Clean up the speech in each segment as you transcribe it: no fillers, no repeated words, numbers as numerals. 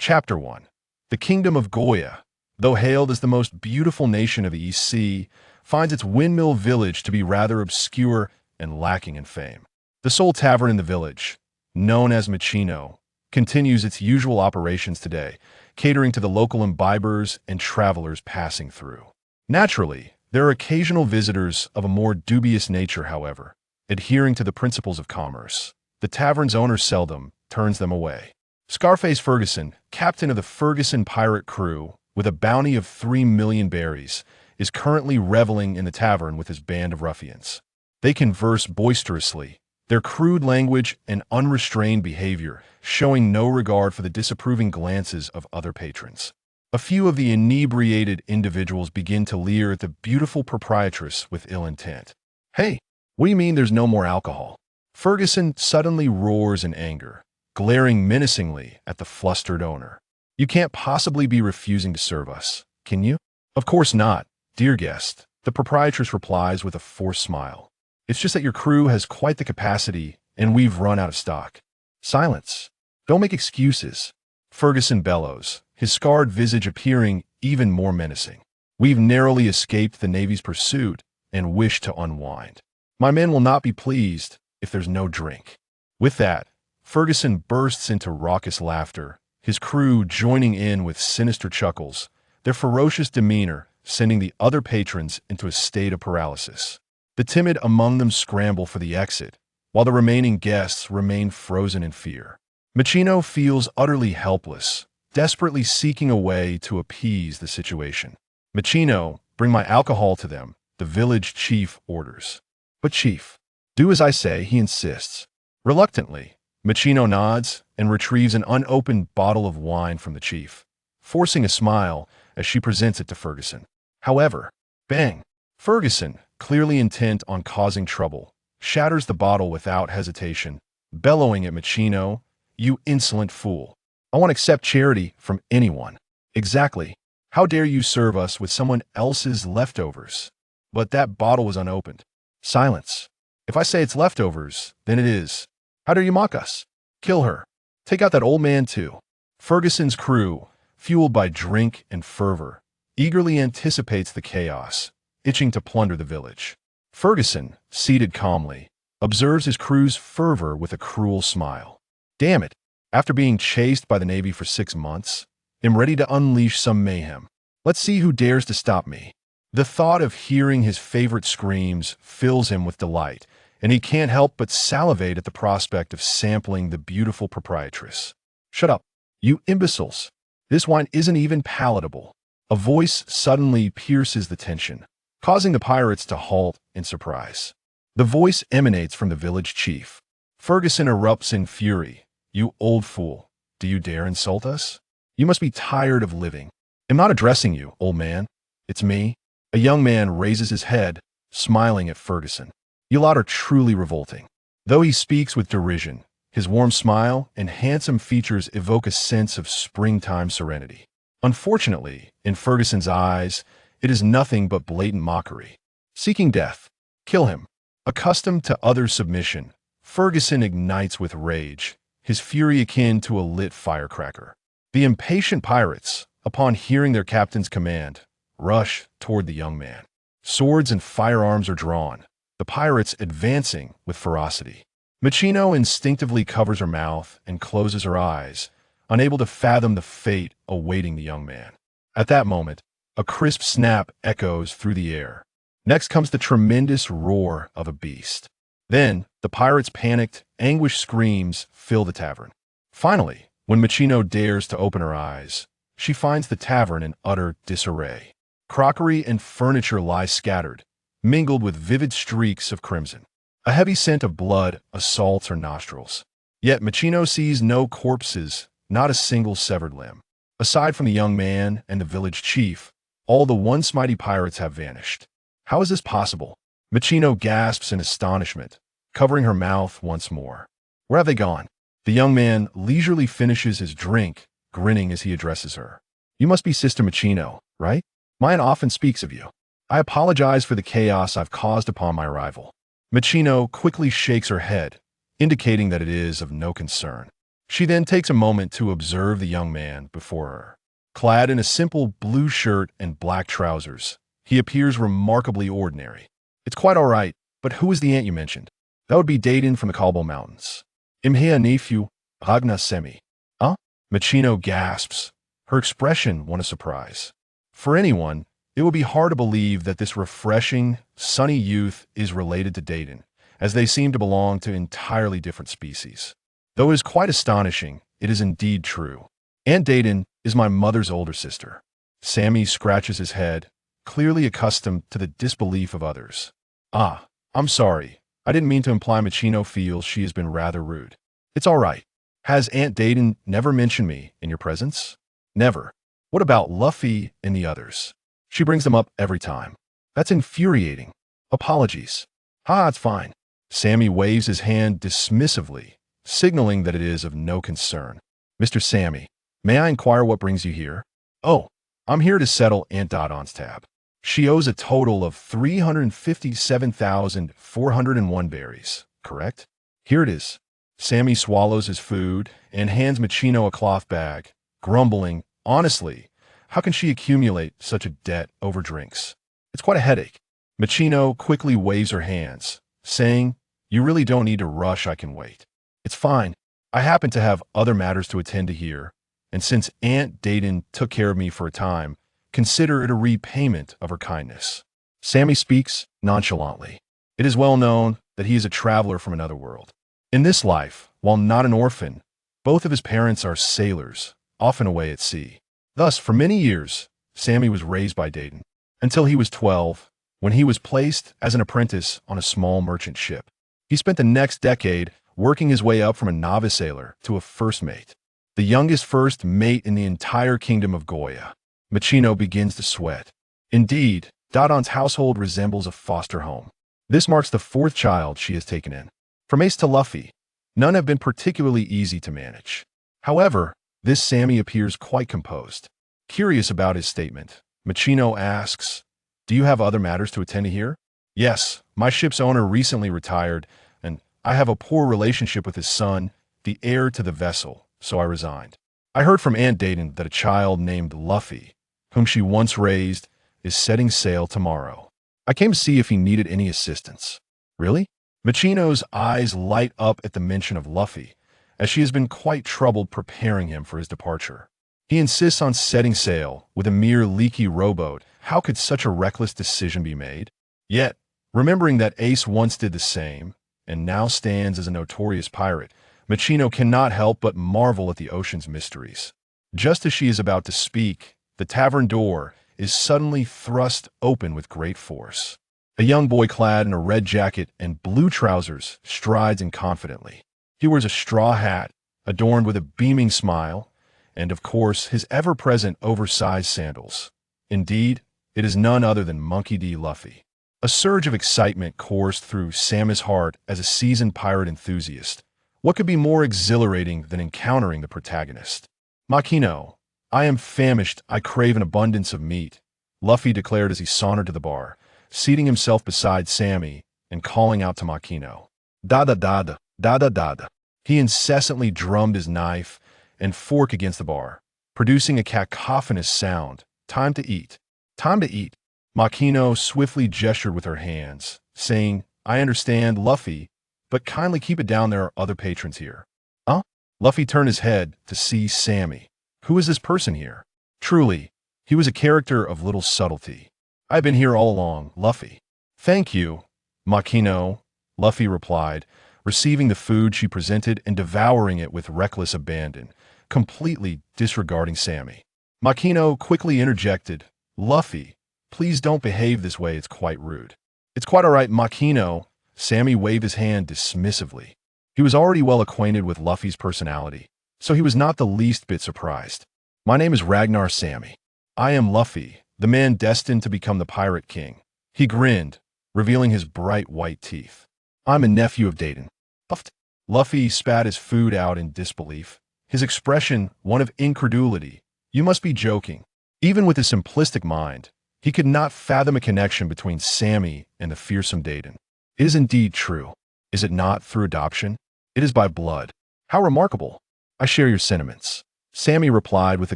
Chapter 1. The Kingdom of Goya, though hailed as the most beautiful nation of the East Sea, finds its windmill village to be rather obscure and lacking in fame. The sole tavern in the village, known as Machino, continues its usual operations today, catering to the local imbibers and travelers passing through. Naturally, there are occasional visitors of a more dubious nature, however. Adhering to the principles of commerce, the tavern's owner seldom turns them away. Scarface Ferguson, captain of the Ferguson pirate crew, with a bounty of 3 million berries, is currently reveling in the tavern with his band of ruffians. They converse boisterously, their crude language and unrestrained behavior showing no regard for the disapproving glances of other patrons. A few of the inebriated individuals begin to leer at the beautiful proprietress with ill intent. "Hey, what do you mean there's no more alcohol?" Ferguson suddenly roars in anger, glaring menacingly at the flustered owner. "You can't possibly be refusing to serve us, can you?" "Of course not, dear guest," the proprietress replies with a forced smile. "It's just that your crew has quite the capacity, and we've run out of stock." "Silence. Don't make excuses," Ferguson bellows, his scarred visage appearing even more menacing. "We've narrowly escaped the Navy's pursuit and wish to unwind. My men will not be pleased if there's no drink." With that, Ferguson bursts into raucous laughter, his crew joining in with sinister chuckles, their ferocious demeanor sending the other patrons into a state of paralysis. The timid among them scramble for the exit, while the remaining guests remain frozen in fear. Machino feels utterly helpless, desperately seeking a way to appease the situation. "Machino, bring my alcohol to them," the village chief orders. "But chief, do as I say," he insists. Reluctantly, Machino nods and retrieves an unopened bottle of wine from the chief, forcing a smile as she presents it to Ferguson. However, bang! Ferguson, clearly intent on causing trouble, shatters the bottle without hesitation, bellowing at Machino, "You insolent fool! I won't accept charity from anyone." "Exactly. How dare you serve us with someone else's leftovers?" "But that bottle was unopened." "Silence. If I say it's leftovers, then it is. How dare you mock us?" "Kill her. Take out that old man too." Ferguson's crew, fueled by drink and fervor, eagerly anticipates the chaos, itching to plunder the village. Ferguson, seated calmly, observes his crew's fervor with a cruel smile. "Damn it, after being chased by the Navy for 6 months, I'm ready to unleash some mayhem. Let's see who dares to stop me." The thought of hearing his favorite screams fills him with delight, and he can't help but salivate at the prospect of sampling the beautiful proprietress. "Shut up, you imbeciles. This wine isn't even palatable." A voice suddenly pierces the tension, causing the pirates to halt in surprise. The voice emanates from the village chief. Ferguson erupts in fury. "You old fool, do you dare insult us? You must be tired of living." "I'm not addressing you, old man. It's me." A young man raises his head, smiling at Ferguson. "You lot are truly revolting." Though he speaks with derision, his warm smile and handsome features evoke a sense of springtime serenity. Unfortunately, in Ferguson's eyes, it is nothing but blatant mockery. Seeking death. Kill him. Accustomed to others' submission, Ferguson ignites with rage, his fury akin to a lit firecracker. The impatient pirates, upon hearing their captain's command, rush toward the young man. Swords and firearms are drawn, the pirates advancing with ferocity. Machino instinctively covers her mouth and closes her eyes, unable to fathom the fate awaiting the young man. At that moment, a crisp snap echoes through the air. Next comes the tremendous roar of a beast. Then, the pirates' panicked, anguished screams fill the tavern. Finally, when Machino dares to open her eyes, she finds the tavern in utter disarray. Crockery and furniture lie scattered, mingled with vivid streaks of crimson. A heavy scent of blood assaults her nostrils. Yet Machino sees no corpses, not a single severed limb. Aside from the young man and the village chief, all the once mighty pirates have vanished. How is this possible? Machino gasps in astonishment, covering her mouth once more. Where have they gone? The young man leisurely finishes his drink, grinning as he addresses her. "You must be Sister Machino, right? My aunt often speaks of you. I apologize for the chaos I've caused upon my arrival." Machino quickly shakes her head, indicating that it is of no concern. She then takes a moment to observe the young man before her. Clad in a simple blue shirt and black trousers, he appears remarkably ordinary. It's quite all right, but who is the aunt you mentioned? That would be Daden from the Kalbo Mountains. Imhea nephew, Ragna Semi. Huh? Machino gasps, her expression one of surprise. For anyone, it would be hard to believe that this refreshing, sunny youth is related to Daden, as they seem to belong to entirely different species. Though it is quite astonishing, it is indeed true. Aunt Daden is my mother's older sister. Sammy scratches his head, clearly accustomed to the disbelief of others. Ah, I'm sorry. I didn't mean to imply Machino feels she has been rather rude. It's all right. Has Aunt Daden never mentioned me in your presence? Never. What about Luffy and the others? She brings them up every time. That's infuriating. Apologies. It's fine. Sammy waves his hand dismissively, signaling that it is of no concern. Mr. Sammy, may I inquire what brings you here? Oh, I'm here to settle Aunt Dodon's tab. She owes a total of 357,401 berries, correct? Here it is. Sammy swallows his food and hands Machino a cloth bag, grumbling, honestly, how can she accumulate such a debt over drinks? It's quite a headache. Machino quickly waves her hands, saying, you really don't need to rush, I can wait. It's fine. I happen to have other matters to attend to here, and since Aunt Daden took care of me for a time, consider it a repayment of her kindness. Sammy speaks nonchalantly. It is well known that he is a traveler from another world. In this life, while not an orphan, both of his parents are sailors, often away at sea. Thus, for many years, Sammy was raised by Daden, until he was 12, when he was placed as an apprentice on a small merchant ship. He spent the next decade working his way up from a novice sailor to a first mate, the youngest first mate in the entire kingdom of Goya. Machino begins to sweat. Indeed, Dodon's household resembles a foster home. This marks the fourth child she has taken in. From Ace to Luffy, none have been particularly easy to manage. However, this Sammy appears quite composed. Curious about his statement, Machino asks, do you have other matters to attend to here? Yes, my ship's owner recently retired, and I have a poor relationship with his son, the heir to the vessel, so I resigned. I heard from Aunt Daden that a child named Luffy, whom she once raised, is setting sail tomorrow. I came to see if he needed any assistance. Really? Machino's eyes light up at the mention of Luffy, as she has been quite troubled preparing him for his departure. He insists on setting sail with a mere leaky rowboat. How could such a reckless decision be made? Yet, remembering that Ace once did the same, and now stands as a notorious pirate, Machino cannot help but marvel at the ocean's mysteries. Just as she is about to speak, the tavern door is suddenly thrust open with great force. A young boy clad in a red jacket and blue trousers strides in confidently. He wears a straw hat, adorned with a beaming smile, and of course his ever-present oversized sandals. Indeed, it is none other than Monkey D. Luffy. A surge of excitement coursed through Sammy's heart as a seasoned pirate enthusiast. What could be more exhilarating than encountering the protagonist? Machino, I am famished, I crave an abundance of meat, Luffy declared as he sauntered to the bar, seating himself beside Sammy and calling out to Machino. Dada dada, dada dada. He incessantly drummed his knife and fork against the bar, producing a cacophonous sound. Time to eat. Time to eat. Machino swiftly gestured with her hands, saying, I understand, Luffy, but kindly keep it down, there are other patrons here. Huh? Luffy turned his head to see Sammy. Who is this person here? Truly, he was a character of little subtlety. I've been here all along, Luffy. Thank you, Machino, Luffy replied, receiving the food she presented and devouring it with reckless abandon, completely disregarding Sammy. Machino quickly interjected, Luffy, please don't behave this way, it's quite rude. It's quite all right, Machino. Sammy waved his hand dismissively. He was already well acquainted with Luffy's personality, so he was not the least bit surprised. My name is Ragnar Sammy. I am Luffy, the man destined to become the Pirate King. He grinned, revealing his bright white teeth. I'm a nephew of Daden. Puffed. Luffy spat his food out in disbelief, his expression one of incredulity. You must be joking. Even with his simplistic mind, he could not fathom a connection between Sammy and the fearsome Daden. It is indeed true. Is it not through adoption? It is by blood. How remarkable. I share your sentiments, Sammy replied with a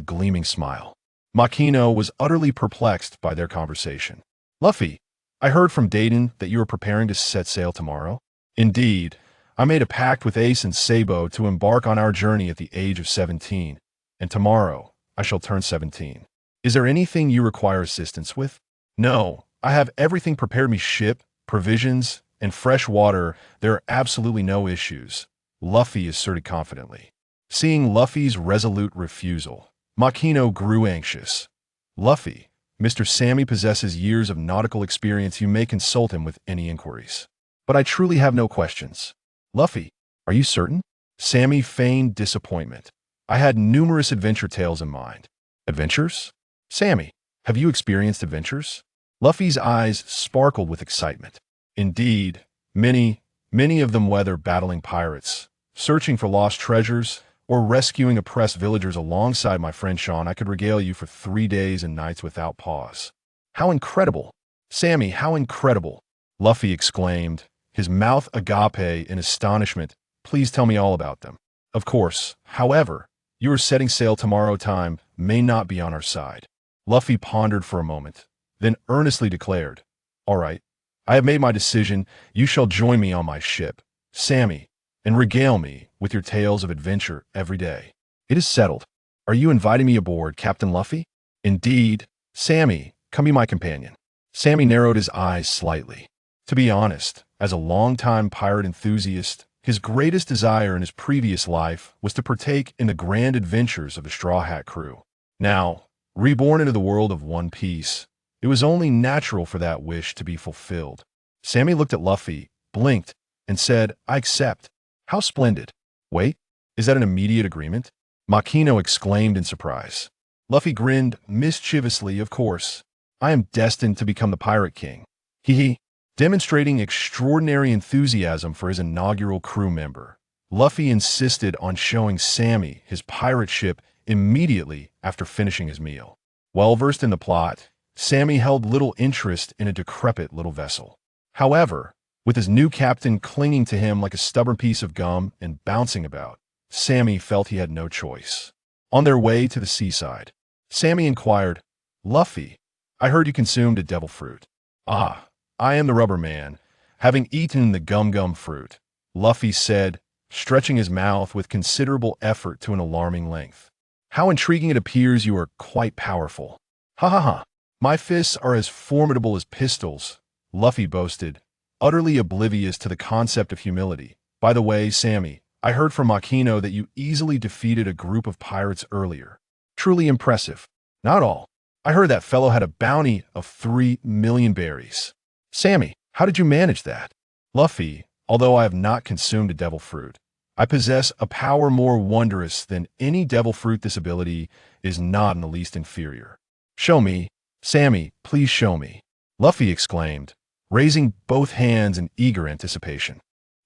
gleaming smile. Makino was utterly perplexed by their conversation. Luffy, I heard from Dayton that you are preparing to set sail tomorrow. Indeed, I made a pact with Ace and Sabo to embark on our journey at the age of 17, and tomorrow I shall turn 17. Is there anything you require assistance with? No, I have everything prepared, me ship, provisions, and fresh water. There are absolutely no issues, Luffy asserted confidently. Seeing Luffy's resolute refusal, Makino grew anxious. Luffy, Mr. Sammy possesses years of nautical experience. You may consult him with any inquiries. But I truly have no questions. Luffy, are you certain? Sammy feigned disappointment. I had numerous adventure tales in mind. Adventures? Sammy, have you experienced adventures? Luffy's eyes sparkled with excitement. Indeed, many of them, whether battling pirates, searching for lost treasures, or rescuing oppressed villagers alongside my friend Sean. I could regale you for 3 days and nights without pause. How incredible! Sammy, how incredible! Luffy exclaimed, his mouth agape in astonishment. Please tell me all about them. Of course, however, you are setting sail tomorrow. Time may not be on our side. Luffy pondered for a moment, then earnestly declared, All right, I have made my decision. You shall join me on my ship, Sammy, and regale me with your tales of adventure every day. It is settled. Are you inviting me aboard, Captain Luffy? Indeed. Sammy, come be my companion. Sammy narrowed his eyes slightly. To be honest, as a longtime pirate enthusiast, his greatest desire in his previous life was to partake in the grand adventures of the Straw Hat crew. Now, reborn into the world of One Piece, it was only natural for that wish to be fulfilled. Sammy looked at Luffy, blinked, and said, I accept. How splendid. Wait, is that an immediate agreement? Makino exclaimed in surprise. Luffy grinned mischievously. Of course. I am destined to become the Pirate King. Hee. Demonstrating extraordinary enthusiasm for his inaugural crew member, Luffy insisted on showing Sammy his pirate ship immediately after finishing his meal. Well versed in the plot, Sammy held little interest in a decrepit little vessel. However, with his new captain clinging to him like a stubborn piece of gum and bouncing about, Sammy felt he had no choice. On their way to the seaside, Sammy inquired, Luffy, I heard you consumed a devil fruit. Ah, I am the rubber man, having eaten the gum fruit, Luffy said, stretching his mouth with considerable effort to an alarming length. How intriguing it appears. You are quite powerful. Ha ha ha. My fists are as formidable as pistols, Luffy boasted, utterly oblivious to the concept of humility. By the way, Sammy, I heard from Makino that you easily defeated a group of pirates earlier. Truly impressive. Not all. I heard that fellow had a bounty of 3 million berries. Sammy, how did you manage that? Luffy, although I have not consumed a devil fruit, I possess a power more wondrous than any devil fruit. This ability is not in the least inferior. Show me, Sammy, please show me, Luffy exclaimed, raising both hands in eager anticipation.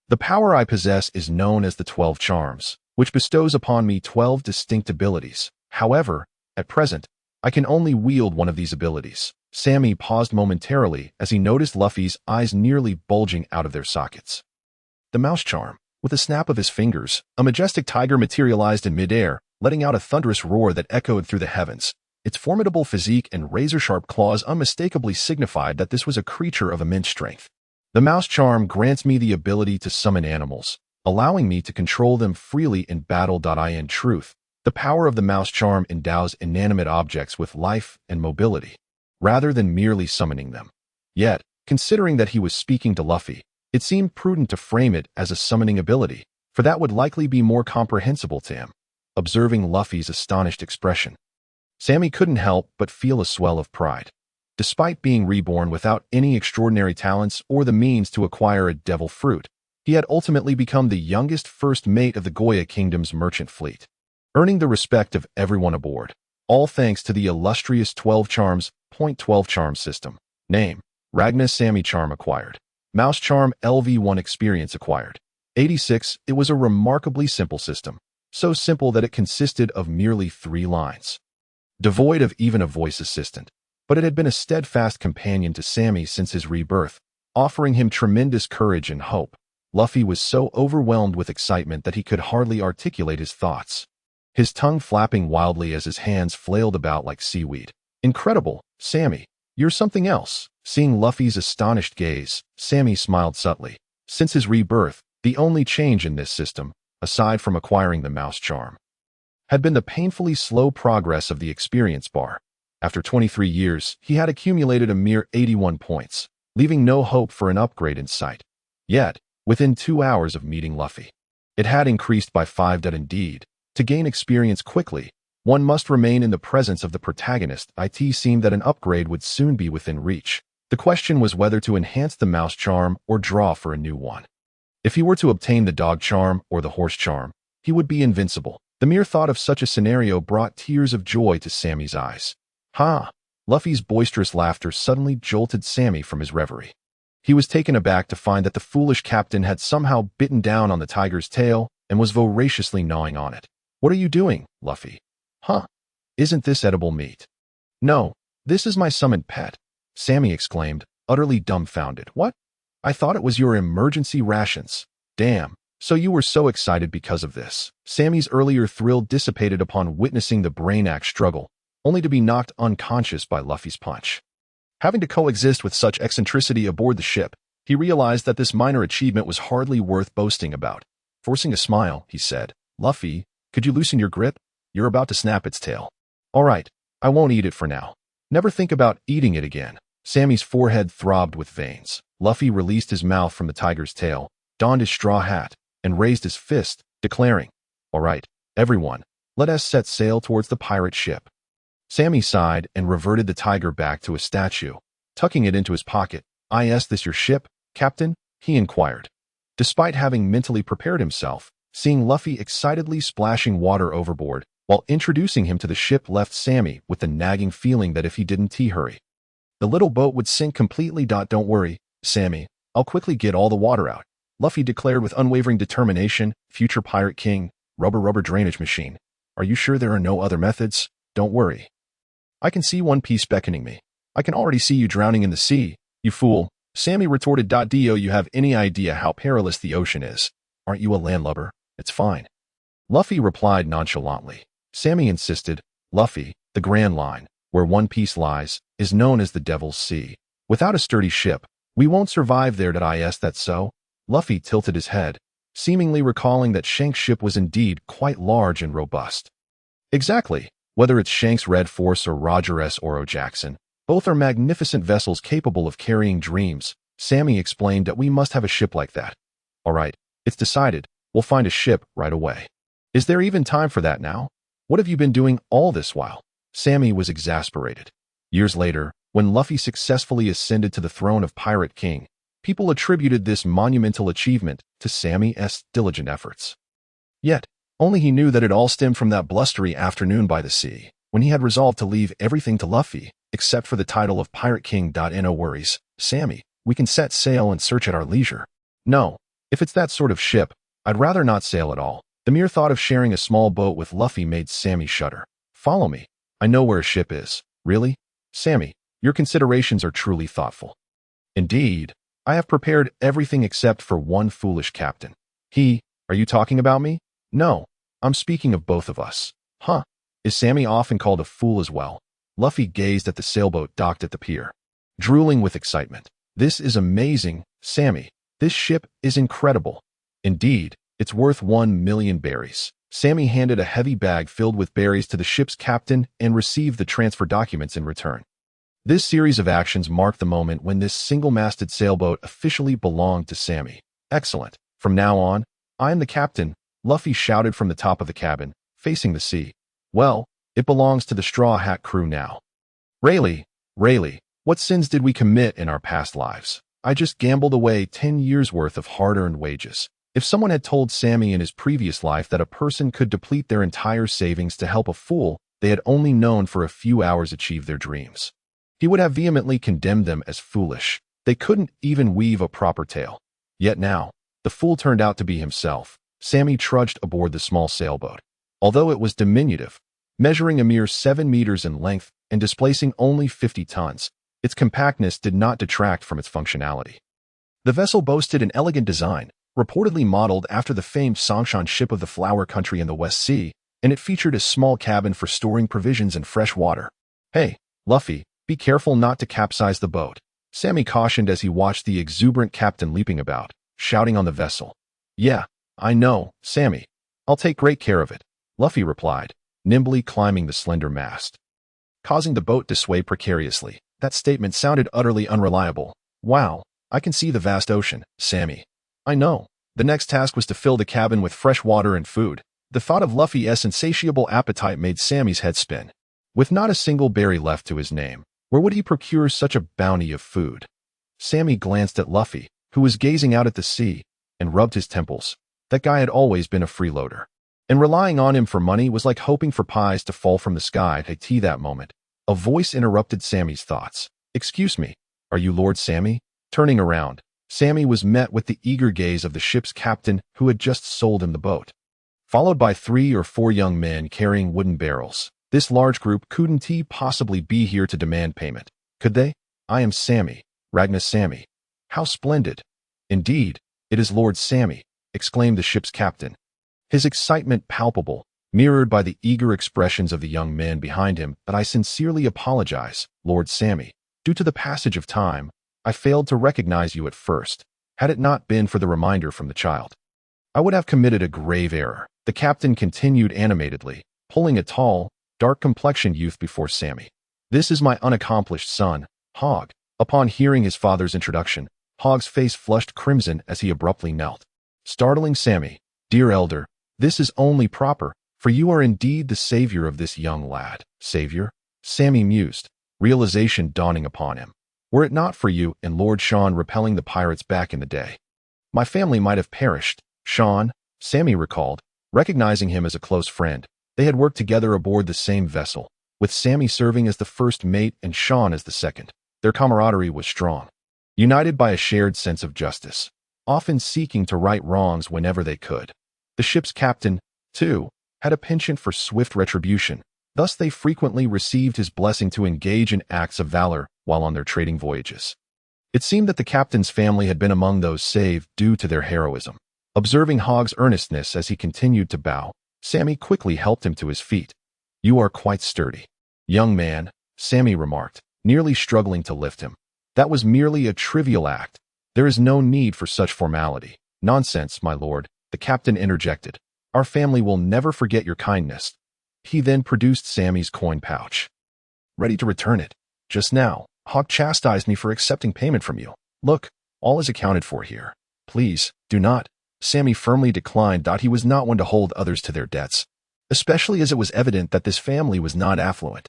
The power I possess is known as the 12 Charms, which bestows upon me 12 distinct abilities. However, at present, I can only wield one of these abilities. Sammy paused momentarily as he noticed Luffy's eyes nearly bulging out of their sockets. The Mouse Charm. With a snap of his fingers, a majestic tiger materialized in midair, letting out a thunderous roar that echoed through the heavens. Its formidable physique and razor-sharp claws unmistakably signified that this was a creature of immense strength. The Mouse Charm grants me the ability to summon animals, allowing me to control them freely in battle. In truth, the power of the Mouse Charm endows inanimate objects with life and mobility, rather than merely summoning them. Yet, considering that he was speaking to Luffy, it seemed prudent to frame it as a summoning ability, for that would likely be more comprehensible to him. Observing Luffy's astonished expression, Sammy couldn't help but feel a swell of pride. Despite being reborn without any extraordinary talents or the means to acquire a devil fruit, he had ultimately become the youngest first mate of the Goya Kingdom's merchant fleet, earning the respect of everyone aboard, all thanks to the illustrious 12 Charms, .12 Charm system. Name, Ravenous Sammy Charm acquired. Mouse Charm LV1 experience acquired. 86. It was a remarkably simple system, so simple that it consisted of merely 3 lines, devoid of even a voice assistant, but it had been a steadfast companion to Sammy since his rebirth, offering him tremendous courage and hope. Luffy was so overwhelmed with excitement that he could hardly articulate his thoughts, his tongue flapping wildly as his hands flailed about like seaweed. Incredible, Sammy. You're something else. Seeing Luffy's astonished gaze, Sammy smiled subtly. Since his rebirth, the only change in this system, aside from acquiring the mouse charm, had been the painfully slow progress of the experience bar. After 23 years, he had accumulated a mere 81 points, leaving no hope for an upgrade in sight. Yet, within 2 hours of meeting Luffy, it had increased by 5. Indeed, to gain experience quickly, one must remain in the presence of the protagonist. It seemed that an upgrade would soon be within reach. The question was whether to enhance the mouse charm or draw for a new one. If he were to obtain the dog charm or the horse charm, he would be invincible. The mere thought of such a scenario brought tears of joy to Sammy's eyes. Ha! Luffy's boisterous laughter suddenly jolted Sammy from his reverie. He was taken aback to find that the foolish captain had somehow bitten down on the tiger's tail and was voraciously gnawing on it. What are you doing, Luffy? Huh? Isn't this edible meat? No, this is my summoned pet, Sammy exclaimed, utterly dumbfounded. What? I thought it was your emergency rations. Damn, so you were so excited because of this. Sammy's earlier thrill dissipated upon witnessing the brain-act struggle, only to be knocked unconscious by Luffy's punch. Having to coexist with such eccentricity aboard the ship, he realized that this minor achievement was hardly worth boasting about. Forcing a smile, he said, Luffy, could you loosen your grip? You're about to snap its tail. All right, I won't eat it for now. Never think about eating it again. Sammy's forehead throbbed with veins. Luffy released his mouth from the tiger's tail, donned his straw hat, and raised his fist, declaring, All right, everyone, let us set sail towards the pirate ship. Sammy sighed and reverted the tiger back to a statue, tucking it into his pocket. Is this your ship, Captain? He inquired. Despite having mentally prepared himself, seeing Luffy excitedly splashing water overboard while introducing him to the ship left Sammy with the nagging feeling that if he didn't hurry, the little boat would sink completely. Don't worry, Sammy, I'll quickly get all the water out, Luffy declared with unwavering determination. Future Pirate King, rubber drainage machine. Are you sure there are no other methods? Don't worry. I can see One Piece beckoning me. I can already see you drowning in the sea, you fool, Sammy retorted. Do you have any idea how perilous the ocean is? Aren't you a landlubber? It's fine. Luffy replied nonchalantly. Sammy insisted, Luffy, the Grand Line, where One Piece lies, is known as the Devil's Sea. Without a sturdy ship, we won't survive there. Is that so? Luffy tilted his head, seemingly recalling that Shanks' ship was indeed quite large and robust. Exactly. Whether it's Shanks' Red Force or Roger S. Oro Jackson, both are magnificent vessels capable of carrying dreams. Sammy explained that we must have a ship like that. All right, it's decided. We'll find a ship right away. Is there even time for that now? What have you been doing all this while? Sammy was exasperated. Years later, when Luffy successfully ascended to the throne of Pirate King, people attributed this monumental achievement to Sammy's diligent efforts. Yet, only he knew that it all stemmed from that blustery afternoon by the sea, when he had resolved to leave everything to Luffy, except for the title of Pirate King. No worries, Sammy, we can set sail and search at our leisure. No, if it's that sort of ship, I'd rather not sail at all. The mere thought of sharing a small boat with Luffy made Sammy shudder. Follow me. I know where a ship is. Really? Sammy, your considerations are truly thoughtful. Indeed, I have prepared everything except for one foolish captain. Are you talking about me? No, I'm speaking of both of us. Huh? Is Sammy often called a fool as well? Luffy gazed at the sailboat docked at the pier, drooling with excitement. This is amazing, Sammy. This ship is incredible. Indeed, it's worth 1,000,000 berries. Sammy handed a heavy bag filled with berries to the ship's captain and received the transfer documents in return. This series of actions marked the moment when this single-masted sailboat officially belonged to Sammy. Excellent. From now on, I am the captain, Luffy shouted from the top of the cabin, facing the sea. Well, it belongs to the Straw Hat crew now. Rayleigh, what sins did we commit in our past lives? I just gambled away 10 years' worth of hard-earned wages. If someone had told Sammy in his previous life that a person could deplete their entire savings to help a fool they had only known for a few hours achieve their dreams, he would have vehemently condemned them as foolish. They couldn't even weave a proper tale. Yet now, the fool turned out to be himself. Sammy trudged aboard the small sailboat. Although it was diminutive, measuring a mere 7 meters in length and displacing only 50 tons, its compactness did not detract from its functionality. The vessel boasted an elegant design, reportedly modeled after the famed Songshan ship of the Flower Country in the West Sea, and it featured a small cabin for storing provisions and fresh water. "Hey, Luffy, be careful not to capsize the boat," Sammy cautioned as he watched the exuberant captain leaping about, shouting on the vessel. "Yeah, I know, Sammy. I'll take great care of it," Luffy replied, nimbly climbing the slender mast, causing the boat to sway precariously. That statement sounded utterly unreliable. "Wow, I can see the vast ocean, Sammy." "I know." The next task was to fill the cabin with fresh water and food. The thought of Luffy's insatiable appetite made Sammy's head spin. With not a single berry left to his name, where would he procure such a bounty of food? Sammy glanced at Luffy, who was gazing out at the sea, and rubbed his temples. That guy had always been a freeloader, and relying on him for money was like hoping for pies to fall from the sky. At that moment, a voice interrupted Sammy's thoughts. "Excuse me, are you Lord Sammy?" Turning around, Sammy was met with the eager gaze of the ship's captain who had just sold him the boat, followed by 3 or 4 young men carrying wooden barrels. This large group couldn't possibly be here to demand payment, could they? "I am Sammy, ravenous Sammy." "How splendid." "Indeed, it is Lord Sammy," exclaimed the ship's captain, his excitement palpable, mirrored by the eager expressions of the young men behind him. "But I sincerely apologize, Lord Sammy. Due to the passage of time, I failed to recognize you at first. Had it not been for the reminder from the child, I would have committed a grave error." The captain continued animatedly, pulling a tall, dark-complexioned youth before Sammy. "This is my unaccomplished son, Hog." Upon hearing his father's introduction, Hog's face flushed crimson as he abruptly knelt, startling Sammy. "Dear elder, this is only proper, for you are indeed the savior of this young lad." "Savior?" Sammy mused, realization dawning upon him. "Were it not for you and Lord Sean repelling the pirates back in the day, my family might have perished." "Sean?" Sammy recalled, recognizing him as a close friend. They had worked together aboard the same vessel, with Sammy serving as the first mate and Sean as the second. Their camaraderie was strong, united by a shared sense of justice, often seeking to right wrongs whenever they could. The ship's captain, too, had a penchant for swift retribution, thus they frequently received his blessing to engage in acts of valor while on their trading voyages. It seemed that the captain's family had been among those saved due to their heroism. Observing Hog's earnestness as he continued to bow, Sammy quickly helped him to his feet. "You are quite sturdy, young man," Sammy remarked, nearly struggling to lift him. "That was merely a trivial act. There is no need for such formality." "Nonsense, my lord," the captain interjected. "Our family will never forget your kindness." He then produced Sammy's coin pouch, ready to return it. "Just now, Hog chastised me for accepting payment from you. Look, all is accounted for here. Please, do not." Sammy firmly declined. He was not one to hold others to their debts, especially as it was evident that this family was not affluent.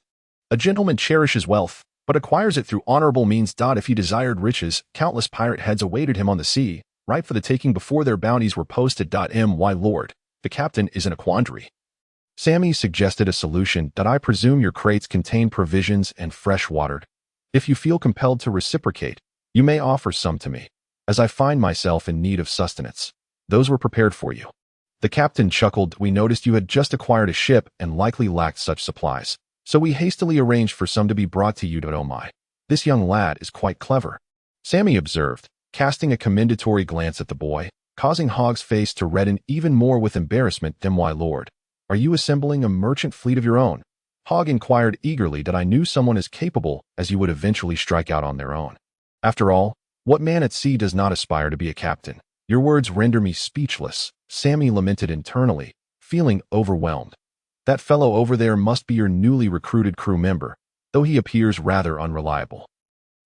A gentleman cherishes wealth, but acquires it through honorable means. If he desired riches, countless pirate heads awaited him on the sea, ripe for the taking before their bounties were posted. My lord, the captain is in a quandary. Sammy suggested a solution. "I presume your crates contain provisions and fresh water. If you feel compelled to reciprocate, you may offer some to me, as I find myself in need of sustenance." "Those were prepared for you." The captain chuckled. "We noticed you had just acquired a ship and likely lacked such supplies, so we hastily arranged for some to be brought to you. Oh my, this young lad is quite clever," Sammy observed, casting a commendatory glance at the boy, causing Hog's face to redden even more with embarrassment. "My lord, are you assembling a merchant fleet of your own?" Hog inquired eagerly. "I knew someone as capable as you would eventually strike out on their own. After all, what man at sea does not aspire to be a captain?" "Your words render me speechless," Sammy lamented internally, feeling overwhelmed. "That fellow over there must be your newly recruited crew member, though he appears rather unreliable."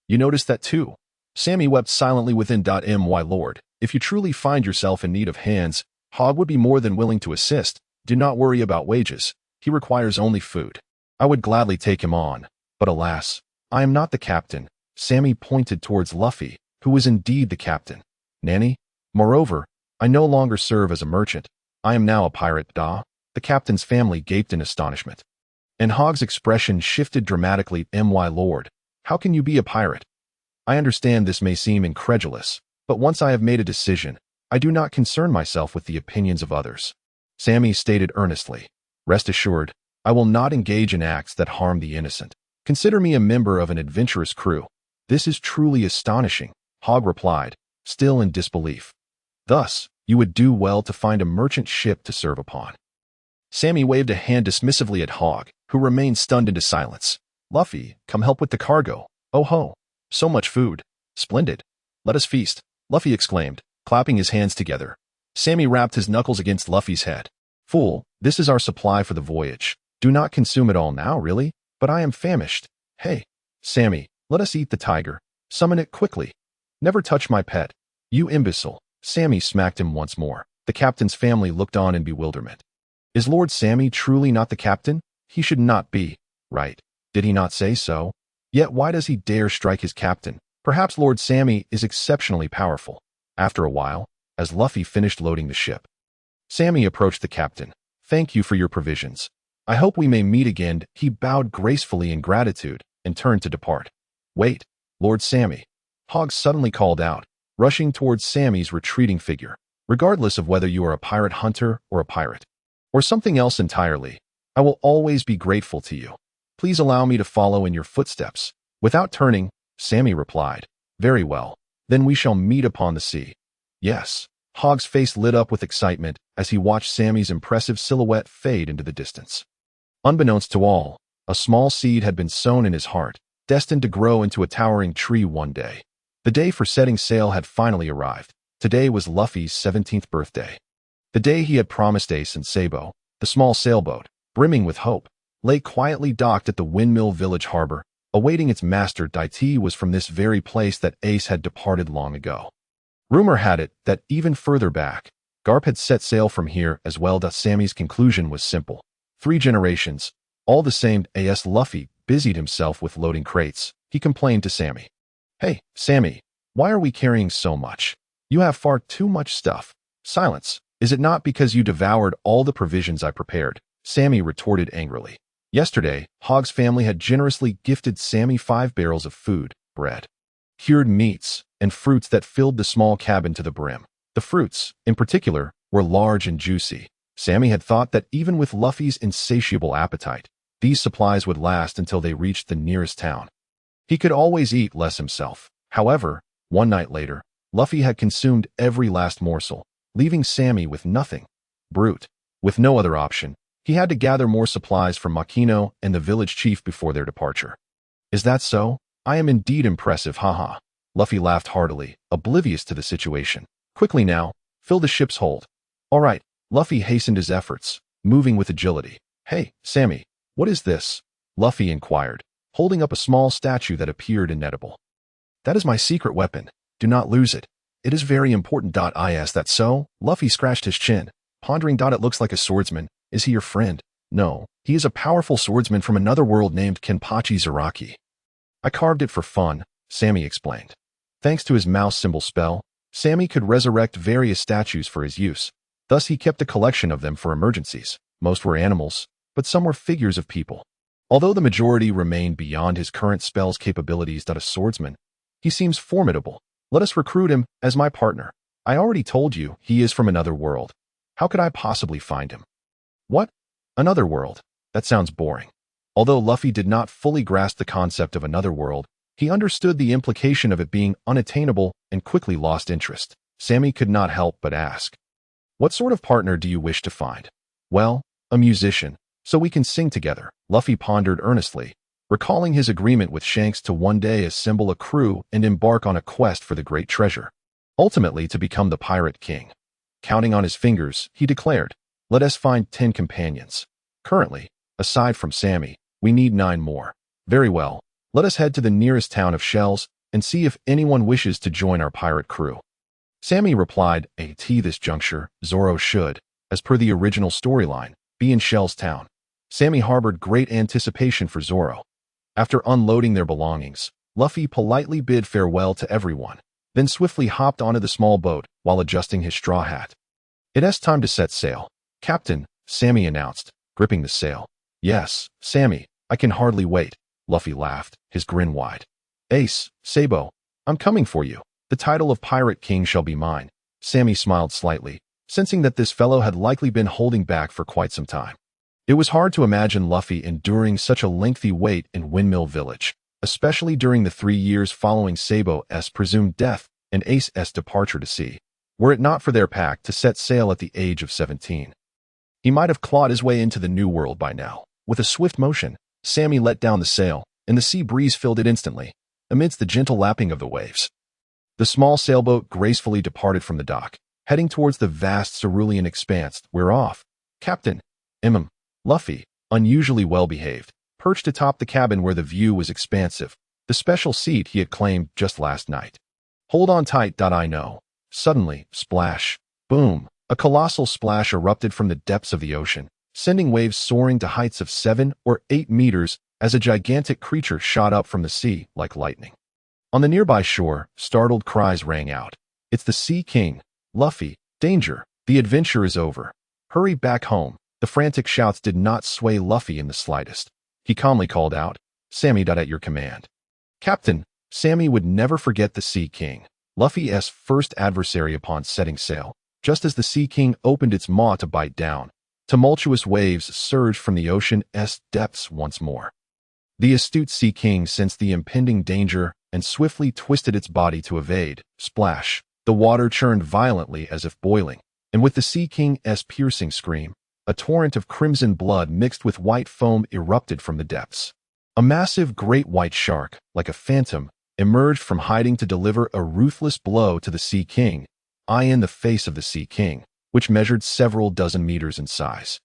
"You noticed that too?" Sammy wept silently within. "My lord, if you truly find yourself in need of hands, Hog would be more than willing to assist. Do not worry about wages. He requires only food. I would gladly take him on, but alas, I am not the captain." Sammy pointed towards Luffy, who was indeed the captain. "Nanny? Moreover, I no longer serve as a merchant. I am now a pirate." The captain's family gaped in astonishment, and Hog's expression shifted dramatically. "My lord, how can you be a pirate? I understand this may seem incredulous, but once I have made a decision, I do not concern myself with the opinions of others." Sammy stated earnestly, "Rest assured, I will not engage in acts that harm the innocent. Consider me a member of an adventurous crew." "This is truly astonishing," Hog replied, still in disbelief. Thus, you would do well to find a merchant ship to serve upon. Sammy waved a hand dismissively at Hog, who remained stunned into silence. Luffy, come help with the cargo. Oh ho. So much food. Splendid. Let us feast, Luffy exclaimed, clapping his hands together. Sammy rapped his knuckles against Luffy's head. Fool, this is our supply for the voyage. Do not consume it all now, really, but I am famished. Hey, Sammy, let us eat the tiger. Summon it quickly. Never touch my pet. You imbecile. Sammy smacked him once more. The captain's family looked on in bewilderment. Is Lord Sammy truly not the captain? He should not be, right? Did he not say so? Yet why does he dare strike his captain? Perhaps Lord Sammy is exceptionally powerful. After a while, as Luffy finished loading the ship, Sammy approached the captain. Thank you for your provisions. I hope we may meet again. He bowed gracefully in gratitude and turned to depart. Wait, Lord Sammy. Hog suddenly called out, rushing towards Sammy's retreating figure. Regardless of whether you are a pirate hunter or a pirate, or something else entirely, I will always be grateful to you. Please allow me to follow in your footsteps. Without turning, Sammy replied, Very well, then we shall meet upon the sea. Yes. Hog's face lit up with excitement as he watched Sammy's impressive silhouette fade into the distance. Unbeknownst to all, a small seed had been sown in his heart, destined to grow into a towering tree one day. The day for setting sail had finally arrived. Today was Luffy's 17th birthday. The day he had promised Ace and Sabo, the small sailboat, brimming with hope, lay quietly docked at the Windmill Village harbor, awaiting its master. Daiti was from this very place that Ace had departed long ago. Rumor had it that even further back, Garp had set sail from here as well. Sammy's conclusion was simple. 3 generations, all the same. As Luffy busied himself with loading crates, he complained to Sammy. Hey, Sammy, why are we carrying so much? You have far too much stuff. Silence. Is it not because you devoured all the provisions I prepared? Sammy retorted angrily. Yesterday, Hog's family had generously gifted Sammy 5 barrels of food, bread, cured meats, and fruits that filled the small cabin to the brim. The fruits, in particular, were large and juicy. Sammy had thought that even with Luffy's insatiable appetite, these supplies would last until they reached the nearest town. He could always eat less himself. However, one night later, Luffy had consumed every last morsel, leaving Sammy with nothing. Brute. With no other option, he had to gather more supplies from Makino and the village chief before their departure. Is that so? I am indeed impressive, haha. Luffy laughed heartily, oblivious to the situation. Quickly now, fill the ship's hold. All right, Luffy hastened his efforts, moving with agility. Hey, Sammy, what is this? Luffy inquired, holding up a small statue that appeared inedible. That is my secret weapon. Do not lose it. It is very important. Is that so? Luffy scratched his chin, pondering. It looks like a swordsman. Is he your friend? No, he is a powerful swordsman from another world named Kenpachi Zaraki. I carved it for fun, Sammy explained. Thanks to his mouse symbol spell, Sammy could resurrect various statues for his use. Thus he kept a collection of them for emergencies. Most were animals, but some were figures of people. Although the majority remained beyond his current spell's capabilities. A swordsman, he seems formidable. Let us recruit him as my partner. I already told you he is from another world. How could I possibly find him? What? Another world? That sounds boring. Although Luffy did not fully grasp the concept of another world, he understood the implication of it being unattainable and quickly lost interest. Sammy could not help but ask, what sort of partner do you wish to find? Well, a musician, so we can sing together. Luffy pondered earnestly, recalling his agreement with Shanks to one day assemble a crew and embark on a quest for the great treasure, ultimately to become the Pirate King. Counting on his fingers, he declared, let us find 10 companions. Currently, aside from Sammy, we need 9 more. Very well, let us head to the nearest town of Shells and see if anyone wishes to join our pirate crew. Sammy replied, at this juncture, Zoro should, as per the original storyline, be in Shells town. Sammy harbored great anticipation for Zoro. After unloading their belongings, Luffy politely bid farewell to everyone, then swiftly hopped onto the small boat while adjusting his straw hat. It's time to set sail. Captain, Sammy announced, gripping the sail. Yes, Sammy, I can hardly wait. Luffy laughed, his grin wide. Ace, Sabo, I'm coming for you. The title of Pirate King shall be mine. Sammy smiled slightly, sensing that this fellow had likely been holding back for quite some time. It was hard to imagine Luffy enduring such a lengthy wait in Windmill Village, especially during the 3 years following Sabo's presumed death and Ace's departure to sea. were it not for their pact to set sail at the age of 17. He might have clawed his way into the New World by now. With a swift motion, Sammy let down the sail, and the sea breeze filled it instantly, amidst the gentle lapping of the waves. The small sailboat gracefully departed from the dock, heading towards the vast cerulean expanse whereof Captain Luffy, unusually well-behaved, perched atop the cabin where the view was expansive, the special seat he had claimed just last night. Hold on tight, I know. Suddenly, splash, boom, a colossal splash erupted from the depths of the ocean, sending waves soaring to heights of 7 or 8 meters as a gigantic creature shot up from the sea like lightning. On the nearby shore, startled cries rang out. It's the Sea King. Luffy, danger, the adventure is over. Hurry back home. The frantic shouts did not sway Luffy in the slightest. He calmly called out, Sammy, at your command. Captain, Sammy would never forget the Sea King, Luffy's first adversary upon setting sail. Just as the Sea King opened its maw to bite down, tumultuous waves surged from the ocean's depths once more. The astute Sea King sensed the impending danger and swiftly twisted its body to evade. Splash! The water churned violently as if boiling, and with the Sea King's piercing scream, a torrent of crimson blood mixed with white foam erupted from the depths. A massive great white shark, like a phantom, emerged from hiding to deliver a ruthless blow to the Sea King, in the face of the Sea King, which measured several dozen meters in size.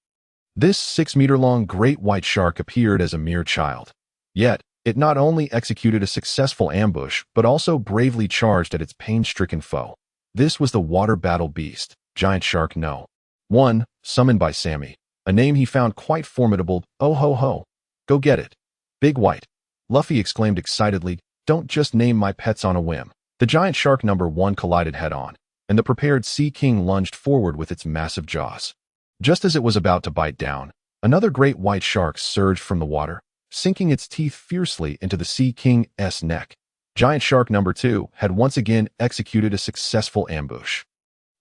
This 6-meter-long great white shark appeared as a mere child. Yet, it not only executed a successful ambush, but also bravely charged at its pain-stricken foe. This was the water battle beast, Giant Shark No. 1, summoned by Sammy, a name he found quite formidable. Oh ho ho, go get it. Big White, Luffy exclaimed excitedly, don't just name my pets on a whim. The Giant Shark No. 1 collided head-on, and the prepared Sea King lunged forward with its massive jaws. Just as it was about to bite down, another great white shark surged from the water, sinking its teeth fiercely into the Sea King's neck. Giant Shark No. 2 had once again executed a successful ambush.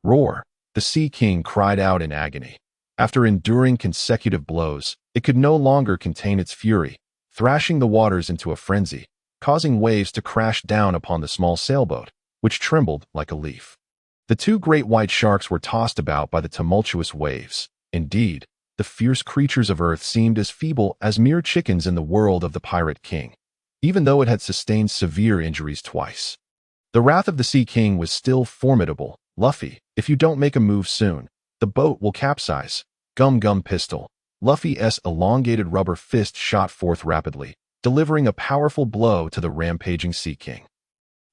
Roar! The Sea King cried out in agony. After enduring consecutive blows, it could no longer contain its fury, thrashing the waters into a frenzy, causing waves to crash down upon the small sailboat, which trembled like a leaf. The two great white sharks were tossed about by the tumultuous waves. Indeed, the fierce creatures of Earth seemed as feeble as mere chickens in the world of the Pirate King, even though it had sustained severe injuries twice. The wrath of the Sea King was still formidable. Luffy, if you don't make a move soon, the boat will capsize. Gum Gum Pistol. Luffy's elongated rubber fist shot forth rapidly, delivering a powerful blow to the rampaging Sea King.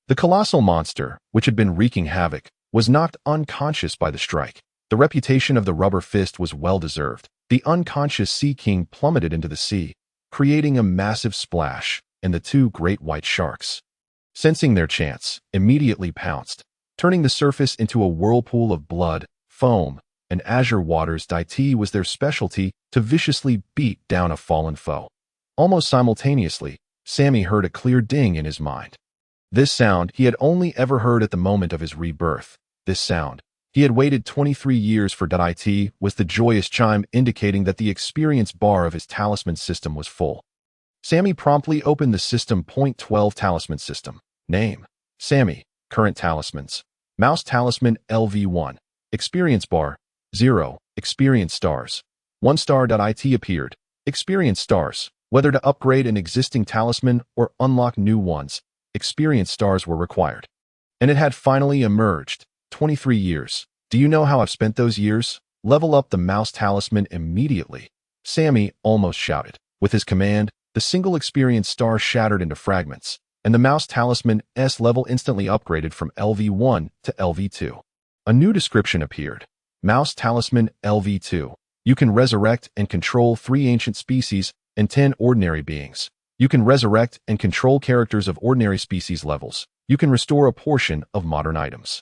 The colossal monster, which had been wreaking havoc, was knocked unconscious by the strike. The reputation of the rubber fist was well-deserved. The unconscious Sea King plummeted into the sea, creating a massive splash, and the two great white sharks, sensing their chance, immediately pounced, turning the surface into a whirlpool of blood, foam, and azure waters. It was their specialty to viciously beat down a fallen foe. Almost simultaneously, Sammy heard a clear ding in his mind. This sound he had only ever heard at the moment of his rebirth. This sound he had waited 23 years for. It was the joyous chime indicating that the experience bar of his talisman system was full. Sammy promptly opened the system. Point 12 Talisman System. Name: Sammy. Current talismans: Mouse Talisman LV1. Experience bar: 0. Experience stars: 1 star. It appeared. Experience stars. Whether to upgrade an existing talisman or unlock new ones, experience stars were required. And it had finally emerged. 23 years. Do you know how I've spent those years? Level up the Mouse Talisman immediately, Sammy almost shouted. With his command, the single experience star shattered into fragments, and the Mouse Talisman's level instantly upgraded from LV1 to LV2. A new description appeared. Mouse Talisman LV2. You can resurrect and control 3 ancient species and 10 ordinary beings. You can resurrect and control characters of ordinary species levels. You can restore a portion of modern items.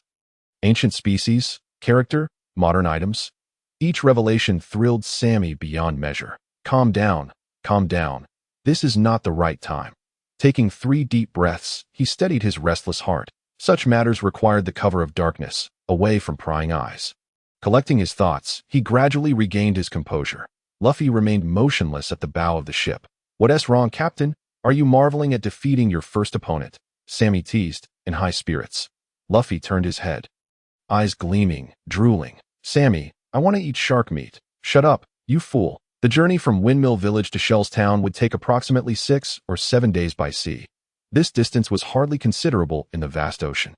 Ancient species, character, modern items. Each revelation thrilled Sammy beyond measure. Calm down, calm down. This is not the right time. Taking 3 deep breaths, he steadied his restless heart. Such matters required the cover of darkness, away from prying eyes. Collecting his thoughts, he gradually regained his composure. Luffy remained motionless at the bow of the ship. What's wrong, Captain? Are you marveling at defeating your first opponent? Sammy teased, in high spirits. Luffy turned his head. eyes gleaming, drooling. "Sammy, I want to eat shark meat." "Shut up, you fool." The journey from Windmill Village to Shell's Town would take approximately 6 or 7 days by sea. This distance was hardly considerable in the vast ocean.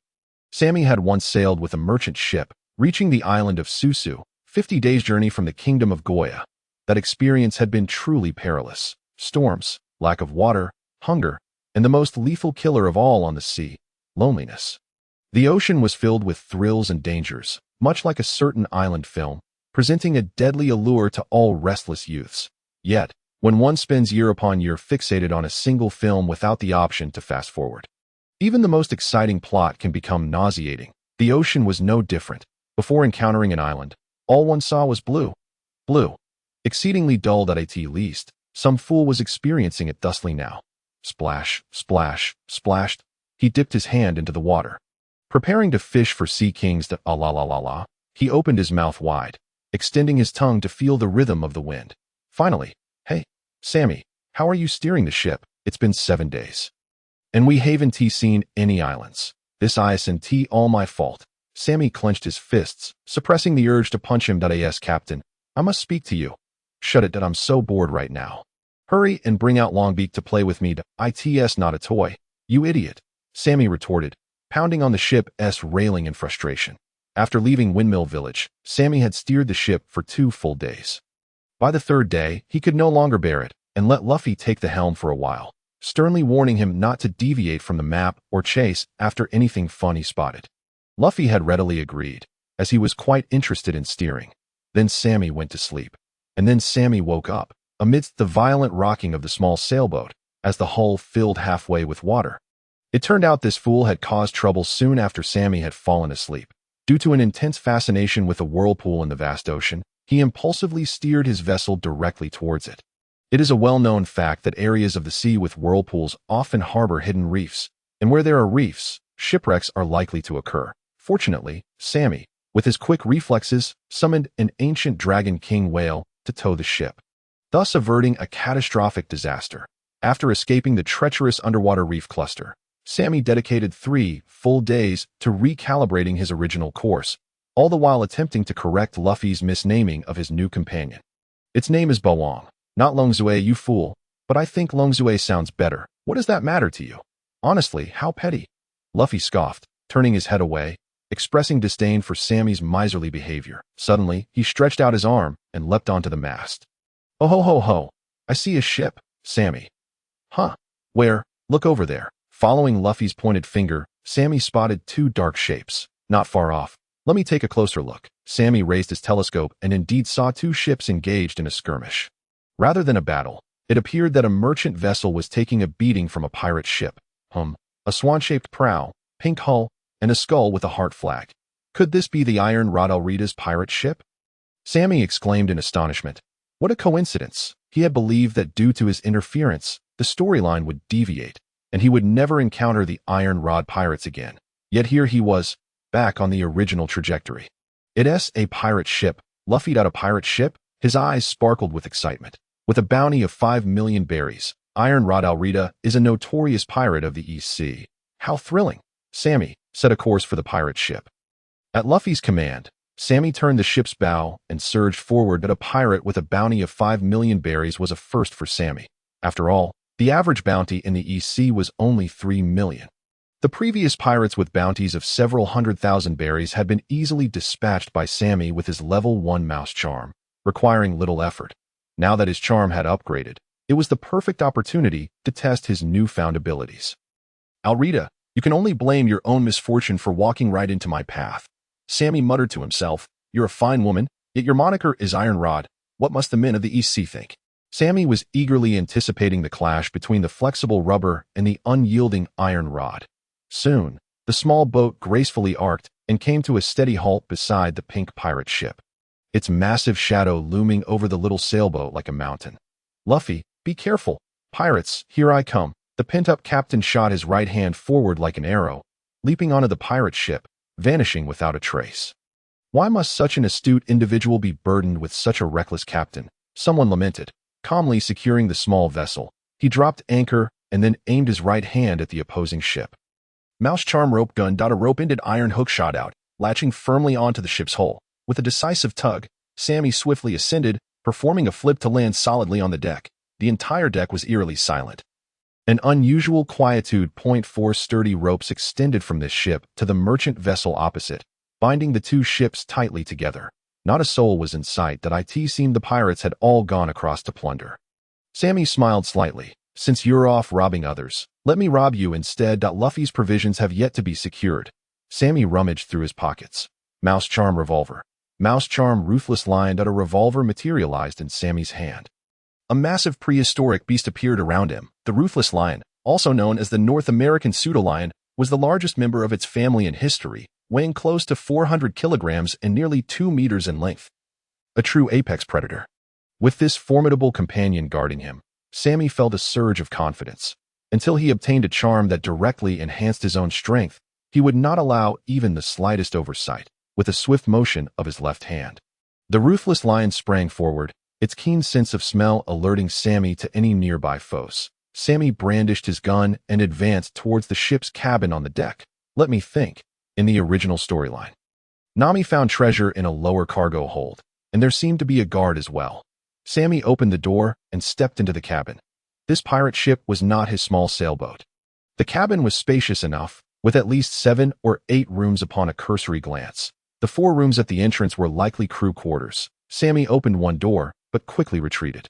Sammy had once sailed with a merchant ship, reaching the island of Susu, 50 days' journey from the kingdom of Goya. That experience had been truly perilous. Storms, lack of water, hunger, and the most lethal killer of all on the sea, loneliness. The ocean was filled with thrills and dangers, much like a certain island film, presenting a deadly allure to all restless youths. Yet, when one spends year upon year fixated on a single film without the option to fast forward, even the most exciting plot can become nauseating. The ocean was no different. Before encountering an island, all one saw was blue. Blue. Exceedingly dull at least. Some fool was experiencing it thusly now. Splash, splash, splashed. He dipped his hand into the water. Preparing to fish for sea kings to la, he opened his mouth wide, extending his tongue to feel the rhythm of the wind. Finally, "Hey, Sammy, how are you steering the ship? It's been 7 days. And we haven't seen any islands. This isn't all my fault." Sammy clenched his fists, suppressing the urge to punch him. "Yes, Captain, I must speak to you." "Shut it, I'm so bored right now." "Hurry and bring out Longbeak to play with me. It's not a toy, you idiot," Sammy retorted, pounding on the ship's railing in frustration. After leaving Windmill Village, Sammy had steered the ship for 2 full days. By the 3rd day, he could no longer bear it and let Luffy take the helm for a while, sternly warning him not to deviate from the map or chase after anything fun he spotted. Luffy had readily agreed, as he was quite interested in steering. Then Sammy went to sleep. And then Sammy woke up, amidst the violent rocking of the small sailboat, as the hull filled halfway with water. It turned out this fool had caused trouble soon after Sammy had fallen asleep. Due to an intense fascination with the whirlpool in the vast ocean, he impulsively steered his vessel directly towards it. It is a well-known fact that areas of the sea with whirlpools often harbor hidden reefs, and where there are reefs, shipwrecks are likely to occur. Fortunately, Sammy, with his quick reflexes, summoned an ancient Dragon King whale to tow the ship, thus averting a catastrophic disaster. After escaping the treacherous underwater reef cluster, Sammy dedicated 3 full days to recalibrating his original course, all the while attempting to correct Luffy's misnaming of his new companion. "Its name is Boang, not Longzue, you fool, but I think Longzue sounds better. What does that matter to you? Honestly, how petty." Luffy scoffed, turning his head away, expressing disdain for Sammy's miserly behavior. Suddenly, he stretched out his arm and leapt onto the mast. "Oh ho ho ho, I see a ship, Sammy." "Huh? Where? Look over there." Following Luffy's pointed finger, Sammy spotted 2 dark shapes, not far off. "Let me take a closer look." Sammy raised his telescope and indeed saw 2 ships engaged in a skirmish. Rather than a battle, it appeared that a merchant vessel was taking a beating from a pirate ship. A swan-shaped prow, pink hull, and a skull with a heart flag. Could this be the Iron Rod Alrita's pirate ship? Sammy exclaimed in astonishment. What a coincidence! He had believed that due to his interference, the storyline would deviate, and he would never encounter the Iron Rod pirates again. Yet here he was, back on the original trajectory. It's a pirate ship. Luffy got a pirate ship? His eyes sparkled with excitement. With a bounty of 5 million berries, Iron Rod Alrita is a notorious pirate of the East Sea. How thrilling! Sammy set a course for the pirate ship. At Luffy's command, Sammy turned the ship's bow and surged forward, but a pirate with a bounty of 5 million berries was a first for Sammy. After all, the average bounty in the East Sea was only 3 million. The previous pirates with bounties of several 100,000 berries had been easily dispatched by Sammy with his level 1 mouse charm, requiring little effort. Now that his charm had upgraded, it was the perfect opportunity to test his newfound abilities. Alrita, you can only blame your own misfortune for walking right into my path. Sammy muttered to himself, you're a fine woman, yet your moniker is Iron Rod. What must the men of the East Sea think? Sammy was eagerly anticipating the clash between the flexible rubber and the unyielding iron rod. Soon, the small boat gracefully arced and came to a steady halt beside the pink pirate ship, its massive shadow looming over the little sailboat like a mountain. Luffy, be careful. Pirates, here I come. The pent-up captain shot his right hand forward like an arrow, leaping onto the pirate ship, vanishing without a trace. Why must such an astute individual be burdened with such a reckless captain? Someone lamented. Calmly securing the small vessel, he dropped anchor and then aimed his right hand at the opposing ship. Mouse charm rope gun. A rope-ended iron hook shot out, latching firmly onto the ship's hull. With a decisive tug, Sammy swiftly ascended, performing a flip to land solidly on the deck. The entire deck was eerily silent. An unusual quietude. 4 sturdy ropes extended from this ship to the merchant vessel opposite, binding the two ships tightly together. Not a soul was in sight. That it seemed the pirates had all gone across to plunder. Sammy smiled slightly. Since you're off robbing others, let me rob you instead. Luffy's provisions have yet to be secured. Sammy rummaged through his pockets. Mouse charm revolver. Mouse charm ruthless lion. A revolver materialized in Sammy's hand. A massive prehistoric beast appeared around him. The ruthless lion, also known as the North American pseudolion, was the largest member of its family in history, weighing close to 400 kilograms and nearly 2 meters in length. A true apex predator. With this formidable companion guarding him, Sammy felt a surge of confidence. Until he obtained a charm that directly enhanced his own strength, he would not allow even the slightest oversight. With a swift motion of his left hand, the ruthless lion sprang forward, its keen sense of smell alerting Sammy to any nearby foes. Sammy brandished his gun and advanced towards the ship's cabin on the deck. Let me think. In the original storyline, Nami found treasure in a lower cargo hold, and there seemed to be a guard as well. Sammy opened the door and stepped into the cabin. This pirate ship was not his small sailboat. The cabin was spacious enough, with at least 7 or 8 rooms upon a cursory glance. The 4 rooms at the entrance were likely crew quarters. Sammy opened one door, but quickly retreated.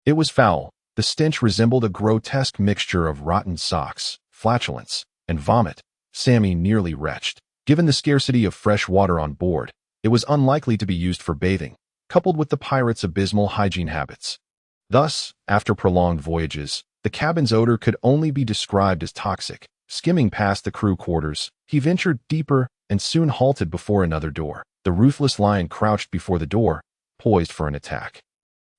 It was foul. The stench resembled a grotesque mixture of rotten socks, flatulence, and vomit. Sammy nearly retched. Given the scarcity of fresh water on board, it was unlikely to be used for bathing, coupled with the pirates' abysmal hygiene habits. Thus, after prolonged voyages, the cabin's odor could only be described as toxic. Skimming past the crew quarters, he ventured deeper and soon halted before another door. The ruthless lion crouched before the door, poised for an attack.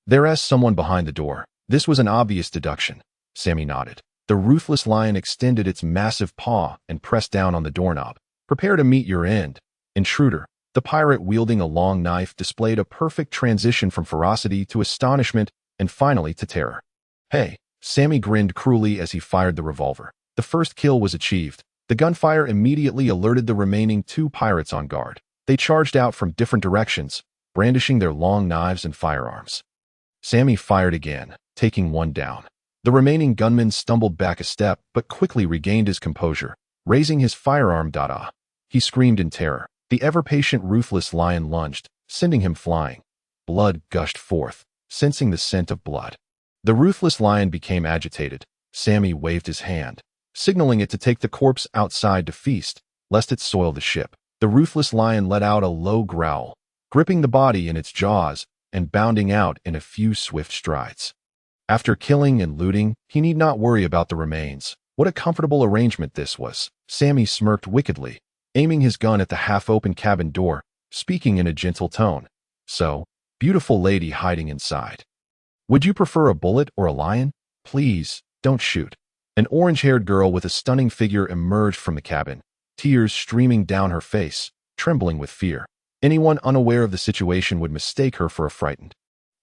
There's someone behind the door. This was an obvious deduction. Sammy nodded. The ruthless lion extended its massive paw and pressed down on the doorknob. Prepare to meet your end, intruder. The pirate wielding a long knife displayed a perfect transition from ferocity to astonishment and finally to terror. Hey, Sammy grinned cruelly as he fired the revolver. The first kill was achieved. The gunfire immediately alerted the remaining 2 pirates on guard. They charged out from different directions, brandishing their long knives and firearms. Sammy fired again, taking one down. The remaining gunman stumbled back a step but quickly regained his composure, raising his firearm. He screamed in terror. The ever-patient ruthless lion lunged, sending him flying. Blood gushed forth, sensing the scent of blood. The ruthless lion became agitated. Sammy waved his hand, signaling it to take the corpse outside to feast, lest it soil the ship. The ruthless lion let out a low growl, gripping the body in its jaws and bounding out in a few swift strides. After killing and looting, he need not worry about the remains. What a comfortable arrangement this was. Sammy smirked wickedly, aiming his gun at the half-open cabin door, speaking in a gentle tone. So, beautiful lady hiding inside. Would you prefer a bullet or a lion? Please, don't shoot. An orange-haired girl with a stunning figure emerged from the cabin, tears streaming down her face, trembling with fear. Anyone unaware of the situation would mistake her for a frightened,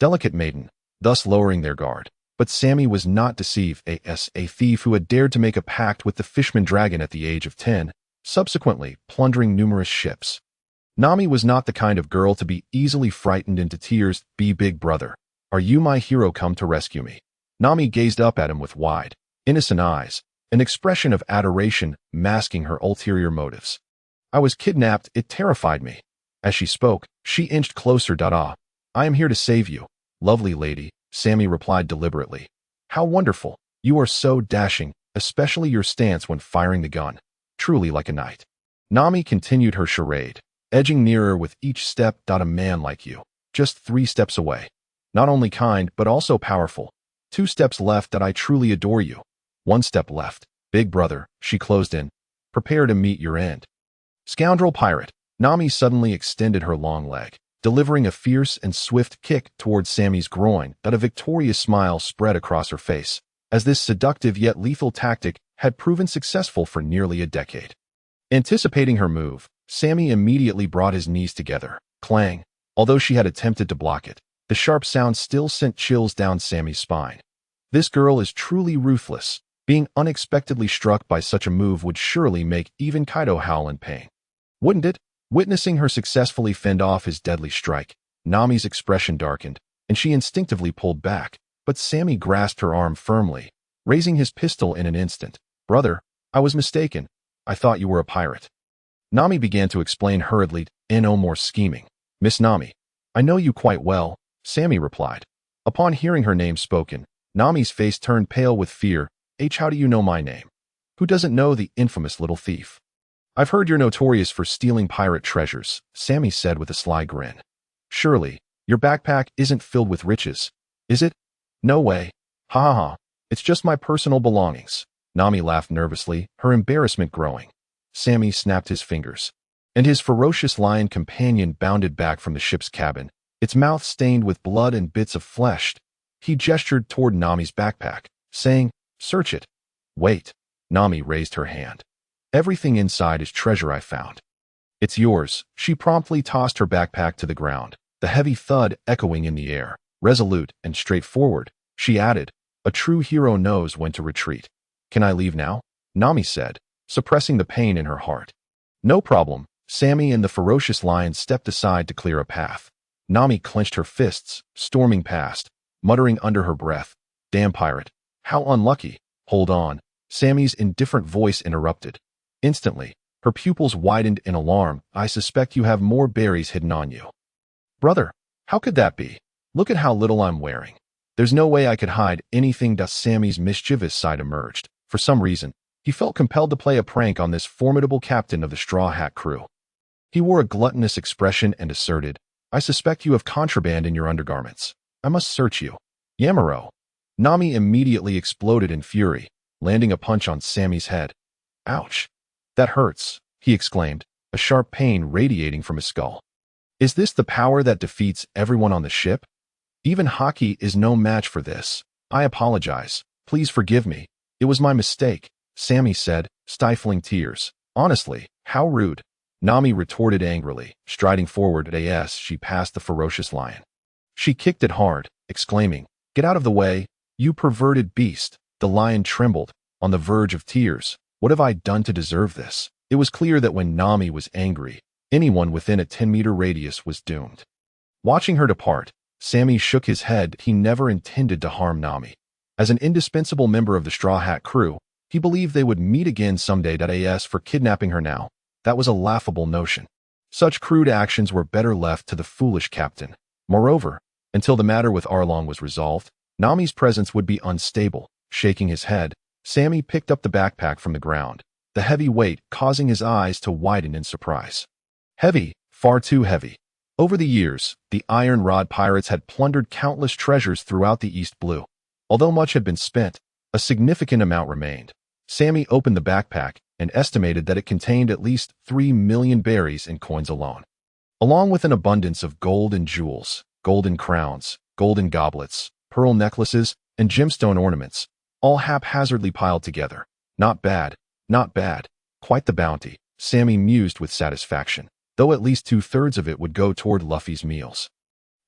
delicate maiden, thus lowering their guard. But Sammy was not deceived. A thief who had dared to make a pact with the Fishman Dragon at the age of 10, subsequently plundering numerous ships. Nami was not the kind of girl to be easily frightened into tears. Be big brother. Are you my hero come to rescue me? Nami gazed up at him with wide, innocent eyes, an expression of adoration masking her ulterior motives. I was kidnapped. It terrified me. As she spoke, she inched closer. I am here to save you, lovely lady, Sammy replied deliberately. How wonderful. You are so dashing, especially your stance when firing the gun. Truly like a knight. Nami continued her charade, edging nearer with each step. A man like you, just 3 steps away. Not only kind, but also powerful. 2 steps left. I truly adore you. 1 step left. Big brother, she closed in. Prepare to meet your end. Scoundrel pirate. Nami suddenly extended her long leg, delivering a fierce and swift kick towards Sammy's groin. A victorious smile spread across her face, as this seductive yet lethal tactic had proven successful for nearly a decade. Anticipating her move, Sammy immediately brought his knees together. Clang. Although she had attempted to block it, the sharp sound still sent chills down Sammy's spine. This girl is truly ruthless. Being unexpectedly struck by such a move would surely make even Kaido howl in pain. Wouldn't it? Witnessing her successfully fend off his deadly strike, Nami's expression darkened, and she instinctively pulled back, but Sammy grasped her arm firmly, raising his pistol in an instant. "Brother, I was mistaken. I thought you were a pirate." Nami began to explain hurriedly, "No more scheming. Miss Nami, I know you quite well," Sammy replied. Upon hearing her name spoken, Nami's face turned pale with fear. "How do you know my name? Who doesn't know the infamous little thief?" "I've heard you're notorious for stealing pirate treasures," Sammy said with a sly grin. "Surely, your backpack isn't filled with riches, is it?" "No way. Ha ha ha. It's just my personal belongings." Nami laughed nervously, her embarrassment growing. Sammy snapped his fingers, and his ferocious lion companion bounded back from the ship's cabin, its mouth stained with blood and bits of flesh. He gestured toward Nami's backpack, saying, "Search it." "Wait." Nami raised her hand. "Everything inside is treasure I found." "It's yours." She promptly tossed her backpack to the ground, the heavy thud echoing in the air. Resolute and straightforward, she added, "A true hero knows when to retreat." "Can I leave now?" Nami said, suppressing the pain in her heart. "No problem." Sammy and the ferocious lion stepped aside to clear a path. Nami clenched her fists, storming past, muttering under her breath, "Damn pirate. How unlucky." "Hold on." Sammy's indifferent voice interrupted. Instantly, her pupils widened in alarm. "I suspect you have more berries hidden on you." "Brother, how could that be? Look at how little I'm wearing." "There's no way I could hide anything." Sammy's mischievous side emerged. For some reason, he felt compelled to play a prank on this formidable captain of the Straw Hat crew. He wore a gluttonous expression and asserted, "I suspect you have contraband in your undergarments. I must search you." "Yamaro." Nami immediately exploded in fury, landing a punch on Sammy's head. "Ouch. That hurts," he exclaimed, a sharp pain radiating from his skull. "Is this the power that defeats everyone on the ship? Even Haki is no match for this. I apologize. Please forgive me. It was my mistake," Sammy said, stifling tears. "Honestly, how rude." Nami retorted angrily, striding forward as she passed the ferocious lion. She kicked it hard, exclaiming, "Get out of the way, you perverted beast." The lion trembled, on the verge of tears. "What have I done to deserve this?" It was clear that when Nami was angry, anyone within a 10-meter radius was doomed. Watching her depart, Sammy shook his head. He never intended to harm Nami. As an indispensable member of the Straw Hat crew, he believed they would meet again someday. As for kidnapping her now, that was a laughable notion. Such crude actions were better left to the foolish captain. Moreover, until the matter with Arlong was resolved, Nami's presence would be unstable. Shaking his head, Sammy picked up the backpack from the ground, the heavy weight causing his eyes to widen in surprise. Heavy, far too heavy. Over the years, the Iron Rod pirates had plundered countless treasures throughout the East Blue. Although much had been spent, a significant amount remained. Sammy opened the backpack and estimated that it contained at least 3 million berries in coins alone, along with an abundance of gold and jewels, golden crowns, golden goblets, pearl necklaces, and gemstone ornaments, all haphazardly piled together. Not bad, not bad. Quite the bounty, Sammy mused with satisfaction, though at least 2/3 of it would go toward Luffy's meals.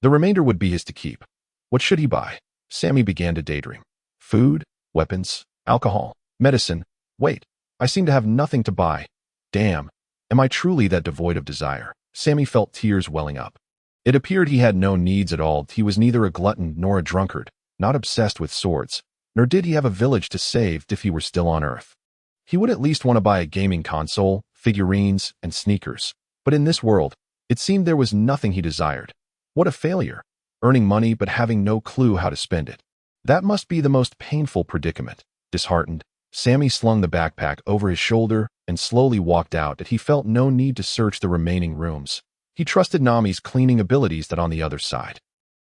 The remainder would be his to keep. What should he buy? Sammy began to daydream. Food, weapons, alcohol, medicine. Wait, I seem to have nothing to buy. Damn, am I truly that devoid of desire? Sammy felt tears welling up. It appeared he had no needs at all. He was neither a glutton nor a drunkard, not obsessed with swords, nor did he have a village to save if he were still on Earth. He would at least want to buy a gaming console, figurines, and sneakers. But in this world, it seemed there was nothing he desired. What a failure! Earning money but having no clue how to spend it. That must be the most painful predicament. Disheartened, Sammy slung the backpack over his shoulder and slowly walked out. He felt no need to search the remaining rooms. He trusted Nami's cleaning abilities on the other side.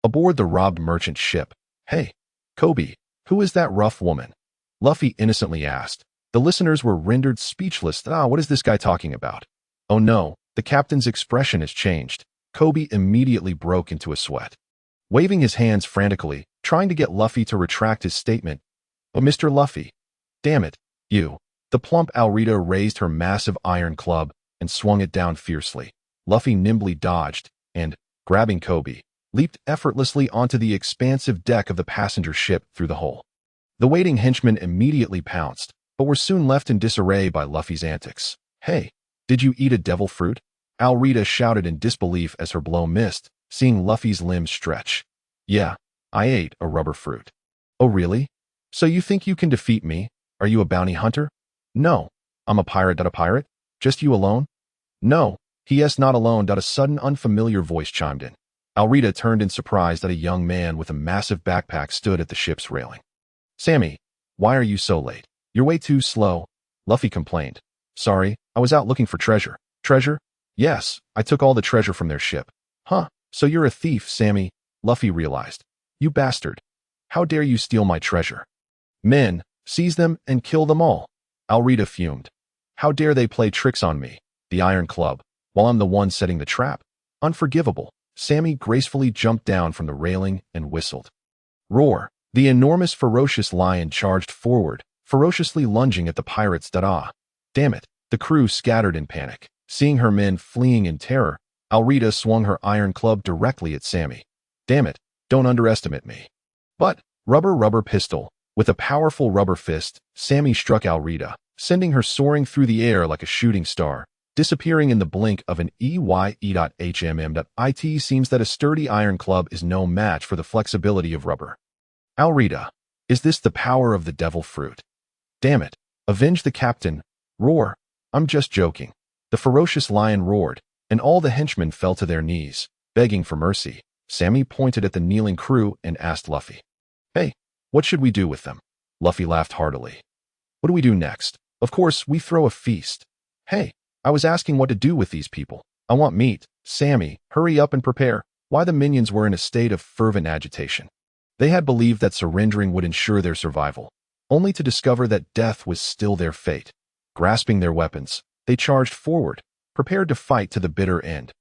Aboard the robbed merchant ship. "Hey, Kobe, who is that rough woman?" Luffy innocently asked. The listeners were rendered speechless. What is this guy talking about? Oh no, the captain's expression has changed. Kobe immediately broke into a sweat, waving his hands frantically, trying to get Luffy to retract his statement. "Oh, Mr. Luffy. Damn it, you." The plump Alrita raised her massive iron club and swung it down fiercely. Luffy nimbly dodged and, grabbing Kobe, leaped effortlessly onto the expansive deck of the passenger ship through the hole. The waiting henchmen immediately pounced, but were soon left in disarray by Luffy's antics. "Hey, did you eat a devil fruit?" Alrita shouted in disbelief as her blow missed, seeing Luffy's limbs stretch. Yeah, I ate a rubber fruit. Oh really? So you think you can defeat me? Are you a bounty hunter? No. I'm a pirate. A pirate? Just you alone? No. He is not alone. A sudden unfamiliar voice chimed in. Alrita turned in surprise that a young man with a massive backpack stood at the ship's railing. Sammy, why are you so late? You're way too slow, Luffy complained. Sorry, I was out looking for treasure. Treasure? Yes, I took all the treasure from their ship. Huh, so you're a thief, Sammy, Luffy realized. You bastard. How dare you steal my treasure? Men, seize them and kill them all. Alrita fumed. How dare they play tricks on me, the Iron Club, while I'm the one setting the trap? Unforgivable. Sammy gracefully jumped down from the railing and whistled. Roar. The enormous ferocious lion charged forward, ferociously lunging at the pirates. Damn it. The crew scattered in panic. Seeing her men fleeing in terror, Alrita swung her iron club directly at Sammy. Damn it. Don't underestimate me. But, rubber pistol. With a powerful rubber fist, Sammy struck Alrita, sending her soaring through the air like a shooting star, disappearing in the blink of an eye. It seems that a sturdy iron club is no match for the flexibility of rubber. Alrita, is this the power of the devil fruit? Damn it, avenge the captain. Roar. I'm just joking. The ferocious lion roared, and all the henchmen fell to their knees, begging for mercy. Sammy pointed at the kneeling crew and asked Luffy. Hey, what should we do with them? Luffy laughed heartily. What do we do next? Of course, we throw a feast. Hey, I was asking what to do with these people. I want meat. Sammy, hurry up and prepare. Why the minions were in a state of fervent agitation. They had believed that surrendering would ensure their survival, only to discover that death was still their fate. Grasping their weapons, they charged forward, prepared to fight to the bitter end.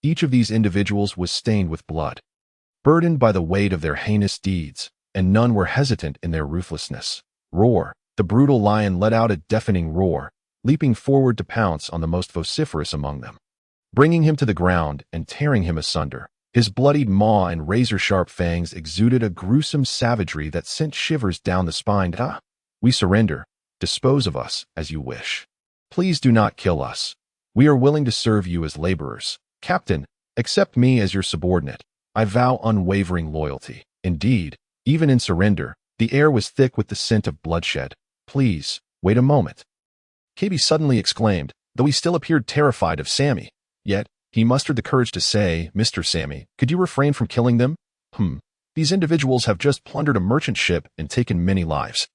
Each of these individuals was stained with blood, burdened by the weight of their heinous deeds, and none were hesitant in their ruthlessness. Roar. The brutal lion let out a deafening roar, leaping forward to pounce on the most vociferous among them, bringing him to the ground and tearing him asunder. His bloodied maw and razor-sharp fangs exuded a gruesome savagery that sent shivers down the spine. We surrender. Dispose of us as you wish. Please do not kill us. We are willing to serve you as laborers. Captain, accept me as your subordinate. I vow unwavering loyalty. Indeed, even in surrender, the air was thick with the scent of bloodshed. Please, wait a moment. KB suddenly exclaimed, though he still appeared terrified of Sammy. Yet, he mustered the courage to say, Mr. Sammy, could you refrain from killing them? These individuals have just plundered a merchant ship and taken many lives.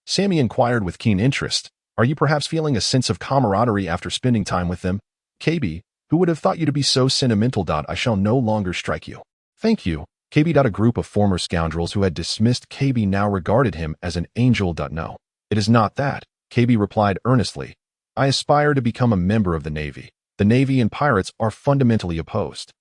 Sammy inquired with keen interest, are you perhaps feeling a sense of camaraderie after spending time with them? KB, who would have thought you to be so sentimental? I shall no longer strike you. Thank you. KB. A group of former scoundrels who had dismissed KB now regarded him as an angel. No, it is not that, KB replied earnestly. I aspire to become a member of the Navy. The Navy and pirates are fundamentally opposed.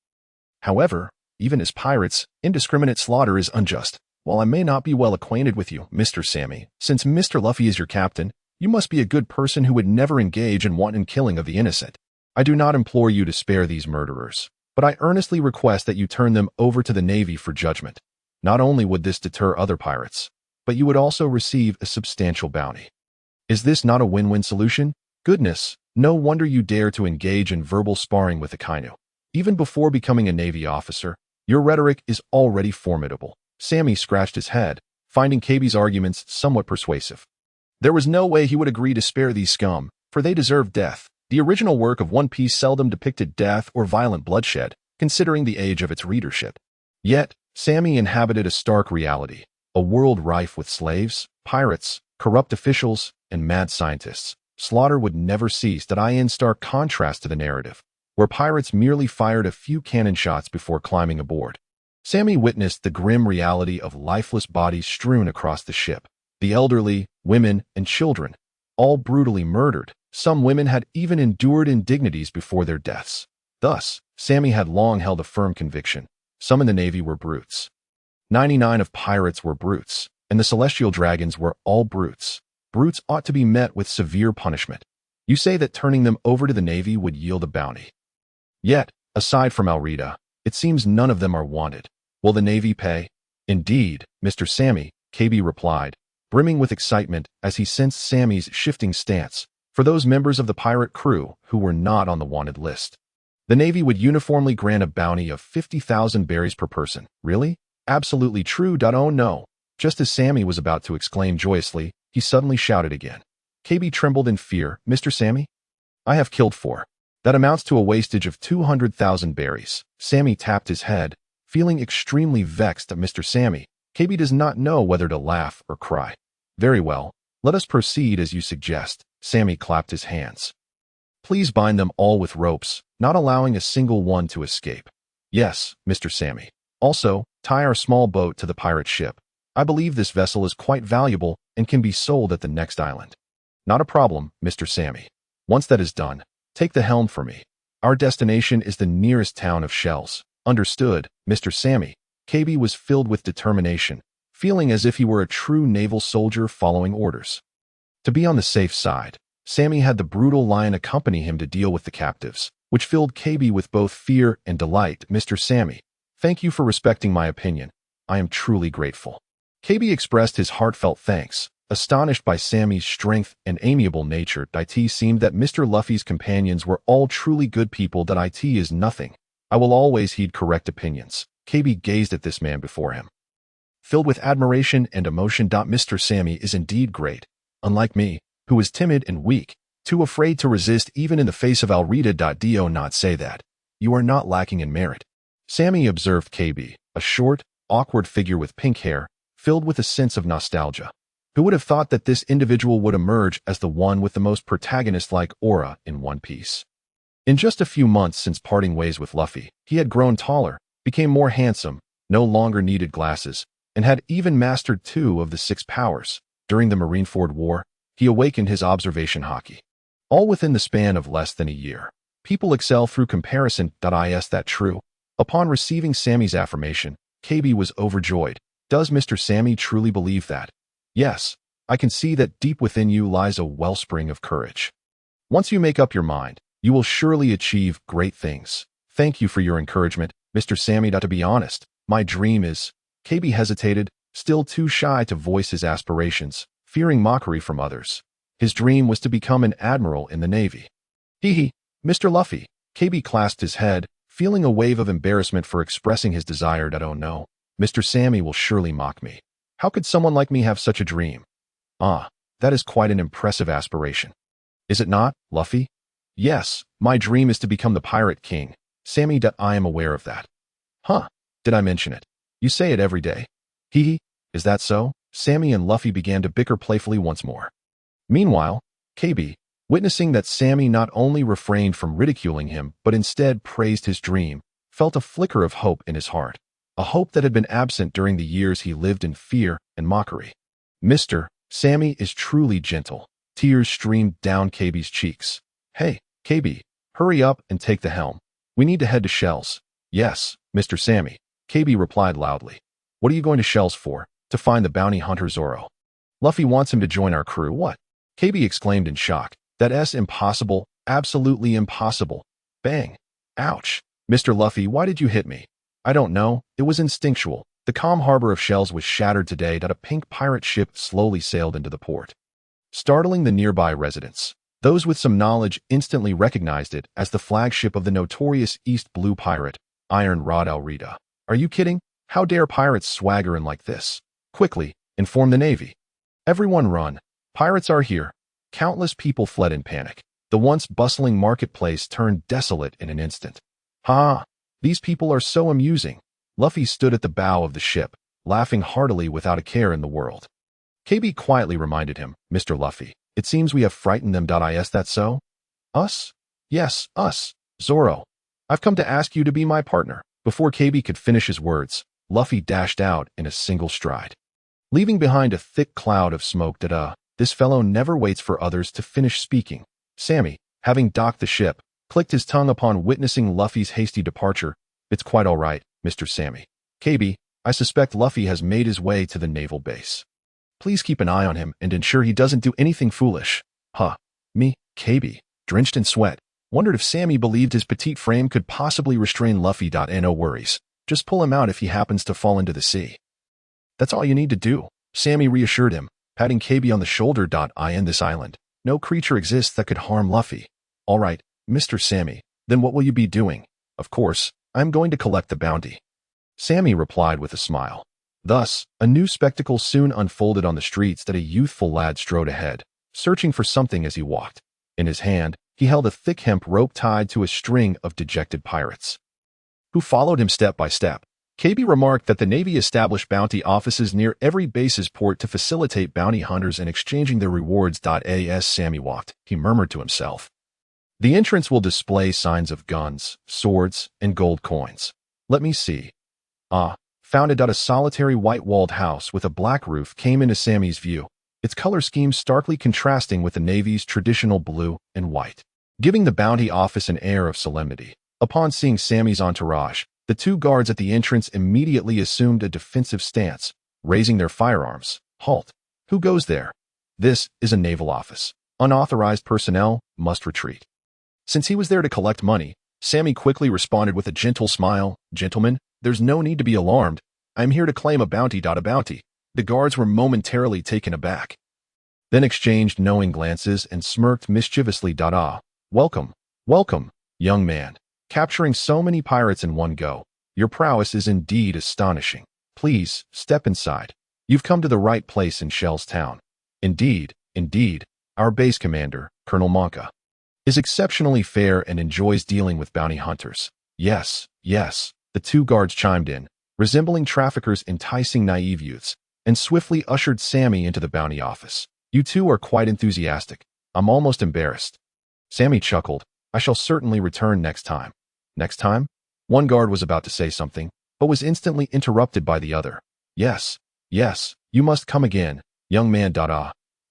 However, even as pirates, indiscriminate slaughter is unjust. While I may not be well acquainted with you, Mr. Sammy, since Mr. Luffy is your captain, you must be a good person who would never engage in wanton killing of the innocent. I do not implore you to spare these murderers, but I earnestly request that you turn them over to the Navy for judgment. Not only would this deter other pirates, but you would also receive a substantial bounty. Is this not a win-win solution? Goodness, no wonder you dare to engage in verbal sparring with Akainu. Even before becoming a Navy officer, your rhetoric is already formidable. Sammy scratched his head, finding KB's arguments somewhat persuasive. There was no way he would agree to spare these scum, for they deserve death. The original work of One Piece seldom depicted death or violent bloodshed, considering the age of its readership. Yet, Sammy inhabited a stark reality, a world rife with slaves, pirates, corrupt officials, and mad scientists. Slaughter would never cease, in stark contrast to the narrative, where pirates merely fired a few cannon shots before climbing aboard. Sammy witnessed the grim reality of lifeless bodies strewn across the ship. The elderly, women, and children, all brutally murdered. Some women had even endured indignities before their deaths. Thus, Sammy had long held a firm conviction. Some in the Navy were brutes. 99 of pirates were brutes, and the celestial dragons were all brutes. Brutes ought to be met with severe punishment. You say that turning them over to the Navy would yield a bounty. Yet, aside from Alrita, it seems none of them are wanted. Will the Navy pay? Indeed, Mr. Sammy, KB replied, brimming with excitement as he sensed Sammy's shifting stance, for those members of the pirate crew who were not on the wanted list. The Navy would uniformly grant a bounty of 50,000 berries per person. Really? Absolutely true. Oh no. Just as Sammy was about to exclaim joyously, he suddenly shouted again. KB trembled in fear. Mr. Sammy? I have killed 4. That amounts to a wastage of 200,000 berries. Sammy tapped his head, feeling extremely vexed at Mr. Sammy. KB does not know whether to laugh or cry. Very well. Let us proceed as you suggest. Sammy clapped his hands. Please bind them all with ropes, not allowing a single one to escape. Yes, Mr. Sammy. Also, tie our small boat to the pirate ship. I believe this vessel is quite valuable and can be sold at the next island. Not a problem, Mr. Sammy. Once that is done, take the helm for me. Our destination is the nearest town of Shells. Understood, Mr. Sammy. KB was filled with determination, feeling as if he were a true naval soldier following orders. To be on the safe side, Sammy had the brutal lion accompany him to deal with the captives, which filled KB with both fear and delight. Mr. Sammy, thank you for respecting my opinion. I am truly grateful. KB expressed his heartfelt thanks, astonished by Sammy's strength and amiable nature. It seemed that Mr. Luffy's companions were all truly good people. It is nothing. I will always heed correct opinions. KB gazed at this man before him, filled with admiration and emotion. Mr. Sammy is indeed great. Unlike me, who is timid and weak, too afraid to resist even in the face of Alrita. Do not say that. You are not lacking in merit. Sammy observed KB, a short, awkward figure with pink hair, filled with a sense of nostalgia. Who would have thought that this individual would emerge as the one with the most protagonist-like aura in One Piece? In just a few months since parting ways with Luffy, he had grown taller, became more handsome, no longer needed glasses, and had even mastered 2 of the 6 powers. During the Marineford War, he awakened his observation Haki. All within the span of less than a year. People excel through comparison. Is that true? Upon receiving Sammy's affirmation, KB was overjoyed. Does Mr. Sammy truly believe that? Yes, I can see that deep within you lies a wellspring of courage. Once you make up your mind, you will surely achieve great things. Thank you for your encouragement, Mr. Sammy. To be honest, my dream is... KB hesitated, still too shy to voice his aspirations, fearing mockery from others. His dream was to become an admiral in the Navy. Mr. Luffy. KB clasped his head, feeling a wave of embarrassment for expressing his desire. Oh no, Mr. Sammy will surely mock me. How could someone like me have such a dream? Ah, that is quite an impressive aspiration. Is it not, Luffy? Yes, my dream is to become the Pirate King. Sammy. I am aware of that. Huh, did I mention it? You say it every day. Is that so? Sammy and Luffy began to bicker playfully once more. Meanwhile, KB, witnessing that Sammy not only refrained from ridiculing him but instead praised his dream, felt a flicker of hope in his heart, a hope that had been absent during the years he lived in fear and mockery. Mr. Sammy is truly gentle. Tears streamed down KB's cheeks. Hey, KB, hurry up and take the helm. We need to head to Shells. Yes, Mr. Sammy, KB replied loudly. What are you going to Shells for? To find the bounty hunter Zoro. Luffy wants him to join our crew. What? KB exclaimed in shock. That's impossible. Absolutely impossible. Bang. Ouch. Mr. Luffy, why did you hit me? I don't know. It was instinctual. The calm harbor of Shells was shattered today. A pink pirate ship slowly sailed into the port, startling the nearby residents. Those with some knowledge instantly recognized it as the flagship of the notorious East Blue pirate, Iron Rod Alrita. Are you kidding? How dare pirates swagger in like this? Quickly, inform the Navy. Everyone run. Pirates are here. Countless people fled in panic. The once bustling marketplace turned desolate in an instant. Ha! These people are so amusing. Luffy stood at the bow of the ship, laughing heartily without a care in the world. KB quietly reminded him, Mr. Luffy, it seems we have frightened them. Is that so? Us? Yes, us. Zoro. I've come to ask you to be my partner. Before KB could finish his words, Luffy dashed out in a single stride, leaving behind a thick cloud of smoke. This fellow never waits for others to finish speaking. Sammy, having docked the ship, clicked his tongue upon witnessing Luffy's hasty departure. It's quite all right, Mr. Sammy. KB, I suspect Luffy has made his way to the naval base. Please keep an eye on him and ensure he doesn't do anything foolish. Me, KB, drenched in sweat, wondered if Sammy believed his petite frame could possibly restrain Luffy. No worries. Just pull him out if he happens to fall into the sea. That's all you need to do, Sammy reassured him, patting KB on the shoulder. In this island, no creature exists that could harm Luffy. All right, Mr. Sammy, Then what will you be doing? Of course, I'm going to collect the bounty. Sammy replied with a smile. Thus, a new spectacle soon unfolded on the streets that a youthful lad strode ahead, searching for something as he walked. In his hand, he held a thick hemp rope tied to a string of dejected pirates, who followed him step by step. KB remarked that the Navy established bounty offices near every base's port to facilitate bounty hunters in exchanging their rewards. As Sammy walked, he murmured to himself. The entrance will display signs of guns, swords, and gold coins. Let me see. Found a solitary white-walled house with a black roof came into Sammy's view, its color scheme starkly contrasting with the Navy's traditional blue and white, giving the bounty office an air of solemnity. Upon seeing Sammy's entourage, the two guards at the entrance immediately assumed a defensive stance, raising their firearms. Halt! Who goes there? This is a naval office. Unauthorized personnel must retreat. Since he was there to collect money, Sammy quickly responded with a gentle smile. Gentlemen, there's no need to be alarmed. I'm here to claim a bounty. A bounty. The guards were momentarily taken aback, then exchanged knowing glances and smirked mischievously. Welcome, young man. Capturing so many pirates in one go. Your prowess is indeed astonishing. Please, step inside. You've come to the right place in Shell's Town. Indeed, our base commander, Colonel Monka, is exceptionally fair and enjoys dealing with bounty hunters. Yes, the two guards chimed in, resembling traffickers enticing naive youths, and swiftly ushered Sammy into the bounty office. You two are quite enthusiastic. I'm almost embarrassed. Sammy chuckled. I shall certainly return next time. Next time? One guard was about to say something, but was instantly interrupted by the other. Yes, you must come again, young man.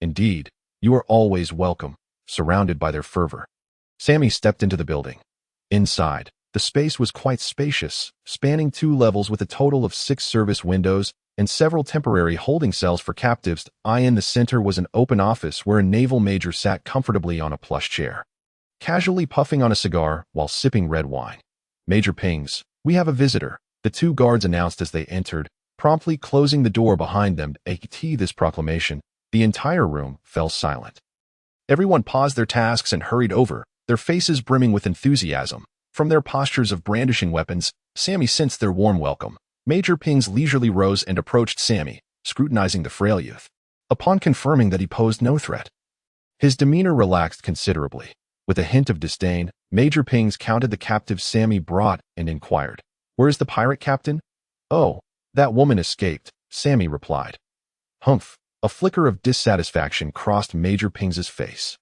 Indeed, you are always welcome, surrounded by their fervor. Sammy stepped into the building. Inside, the space was quite spacious, spanning 2 levels with a total of 6 service windows and several temporary holding cells for captives. In the center was an open office where a naval major sat comfortably on a plush chair, casually puffing on a cigar while sipping red wine. Major Pings, we have a visitor, the 2 guards announced as they entered, promptly closing the door behind them. At this proclamation, the entire room fell silent. Everyone paused their tasks and hurried over, their faces brimming with enthusiasm. From their postures of brandishing weapons, Sammy sensed their warm welcome. Major Pings leisurely rose and approached Sammy, scrutinizing the frail youth. Upon confirming that he posed no threat, his demeanor relaxed considerably. With a hint of disdain, Major Pings counted the captives Sammy brought and inquired, "Where is the pirate captain?" "Oh, that woman escaped," Sammy replied. Humph! A flicker of dissatisfaction crossed Major Pings's face.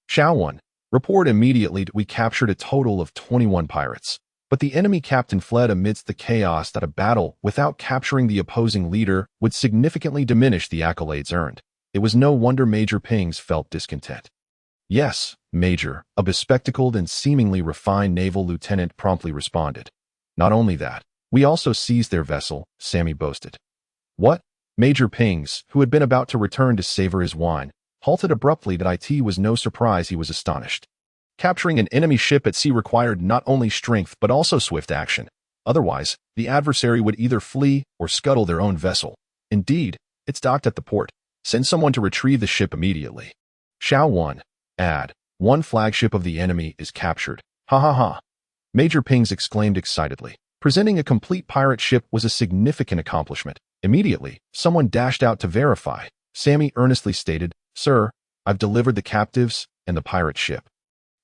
"Shao-1, report immediately that we captured a total of 21 pirates, but the enemy captain fled amidst the chaos that a battle without capturing the opposing leader would significantly diminish the accolades earned." It was no wonder Major Pings felt discontent. "Yes, Major," a bespectacled and seemingly refined naval lieutenant promptly responded. "Not only that, we also seized their vessel," Sammy boasted. "What?" Major Pings, who had been about to return to savor his wine, halted abruptly. It was no surprise he was astonished. Capturing an enemy ship at sea required not only strength but also swift action. Otherwise, the adversary would either flee or scuttle their own vessel. Indeed, it's docked at the port. Send someone to retrieve the ship immediately. Shao-1, add, 1 flagship of the enemy is captured. Ha. Major Pings exclaimed excitedly. Presenting a complete pirate ship was a significant accomplishment. Immediately, someone dashed out to verify. Sammy earnestly stated, "Sir, I've delivered the captives and the pirate ship.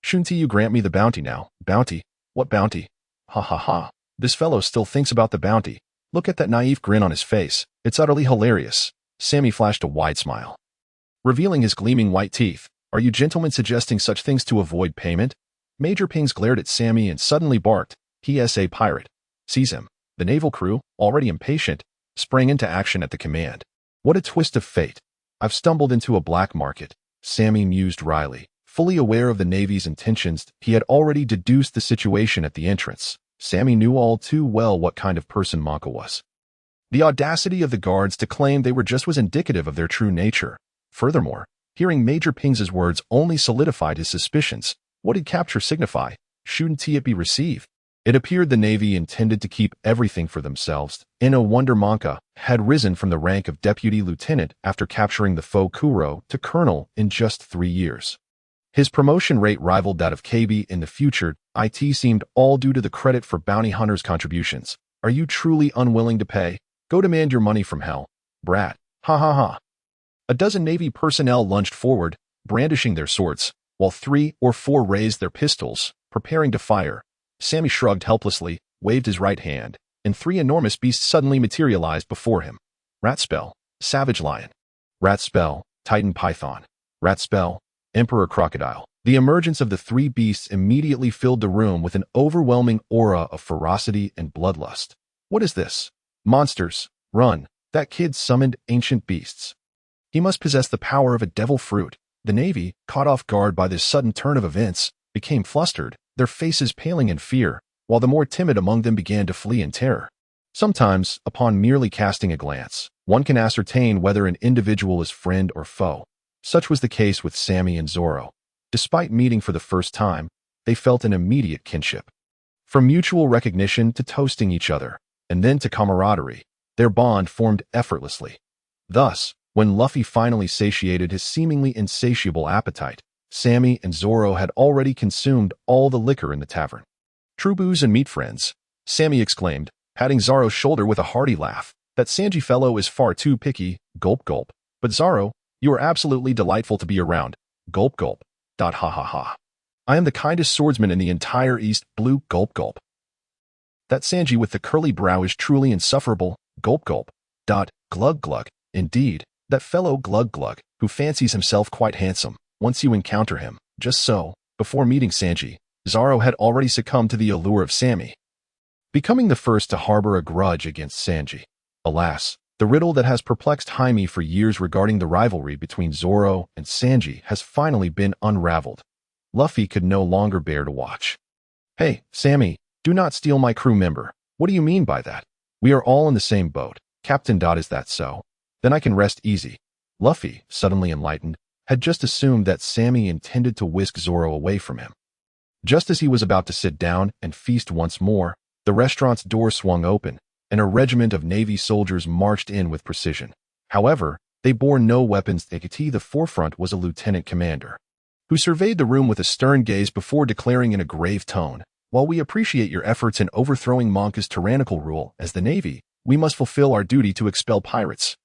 Shouldn't you grant me the bounty now?" "Bounty? What bounty?" Ha. This fellow still thinks about the bounty. Look at that naive grin on his face. It's utterly hilarious. Sammy flashed a wide smile, revealing his gleaming white teeth. "Are you gentlemen suggesting such things to avoid payment?" Major Pings glared at Sammy and suddenly barked, "PSA pirate. Seize him." The naval crew, already impatient, sprang into action at the command. What a twist of fate. I've stumbled into a black market, Sammy mused wryly. Fully aware of the Navy's intentions, he had already deduced the situation at the entrance. Sammy knew all too well what kind of person Monka was. The audacity of the guards to claim they were just was indicative of their true nature. Furthermore, hearing Major Pings's words only solidified his suspicions. What did capture signify? Shouldn't it be received? It appeared the Navy intended to keep everything for themselves. No wonder Monka had risen from the rank of deputy lieutenant after capturing the foe Kuro to colonel in just 3 years. His promotion rate rivaled that of KB in the future. It seemed all due to the credit for bounty hunters' contributions. Are you truly unwilling to pay? Go demand your money from hell, brat. Ha ha ha. A dozen Navy personnel lunged forward, brandishing their swords, while 3 or 4 raised their pistols, preparing to fire. Sammy shrugged helplessly, waved his right hand, and 3 enormous beasts suddenly materialized before him. Rat spell, Savage Lion. Rat spell, Titan Python. Rat spell, Emperor Crocodile. The emergence of the 3 beasts immediately filled the room with an overwhelming aura of ferocity and bloodlust. What is this? Monsters, run. That kid summoned ancient beasts. He must possess the power of a devil fruit. The Navy, caught off guard by this sudden turn of events, became flustered, their faces paling in fear, while the more timid among them began to flee in terror. Sometimes, upon merely casting a glance, one can ascertain whether an individual is friend or foe. Such was the case with Sammy and Zoro. Despite meeting for the first time, they felt an immediate kinship. From mutual recognition to toasting each other, and then to camaraderie, their bond formed effortlessly. Thus, when Luffy finally satiated his seemingly insatiable appetite, Sammy and Zoro had already consumed all the liquor in the tavern. True booze and meat friends, Sammy exclaimed, patting Zoro's shoulder with a hearty laugh. That Sanji fellow is far too picky, gulp gulp. But Zoro, you are absolutely delightful to be around, gulp gulp. Ha ha ha. I am the kindest swordsman in the entire East Blue, gulp gulp. That Sanji with the curly brow is truly insufferable, gulp gulp. Glug glug. Indeed, that fellow glug glug, who fancies himself quite handsome, once you encounter him, just so, before meeting Sanji, Zoro had already succumbed to the allure of Sammy, becoming the first to harbor a grudge against Sanji. Alas, the riddle that has perplexed Jaime for years regarding the rivalry between Zoro and Sanji has finally been unraveled. Luffy could no longer bear to watch. Hey, Sammy, do not steal my crew member. What do you mean by that? We are all in the same boat, Captain. Is that so? Then I can rest easy. Luffy, suddenly enlightened, had just assumed that Sammy intended to whisk Zoro away from him. Just as he was about to sit down and feast once more, the restaurant's door swung open, and a regiment of Navy soldiers marched in with precision. However, they bore no weapons. At the forefront was a lieutenant commander, who surveyed the room with a stern gaze before declaring in a grave tone, "While we appreciate your efforts in overthrowing Monka's tyrannical rule, as the Navy, we must fulfill our duty to expel pirates.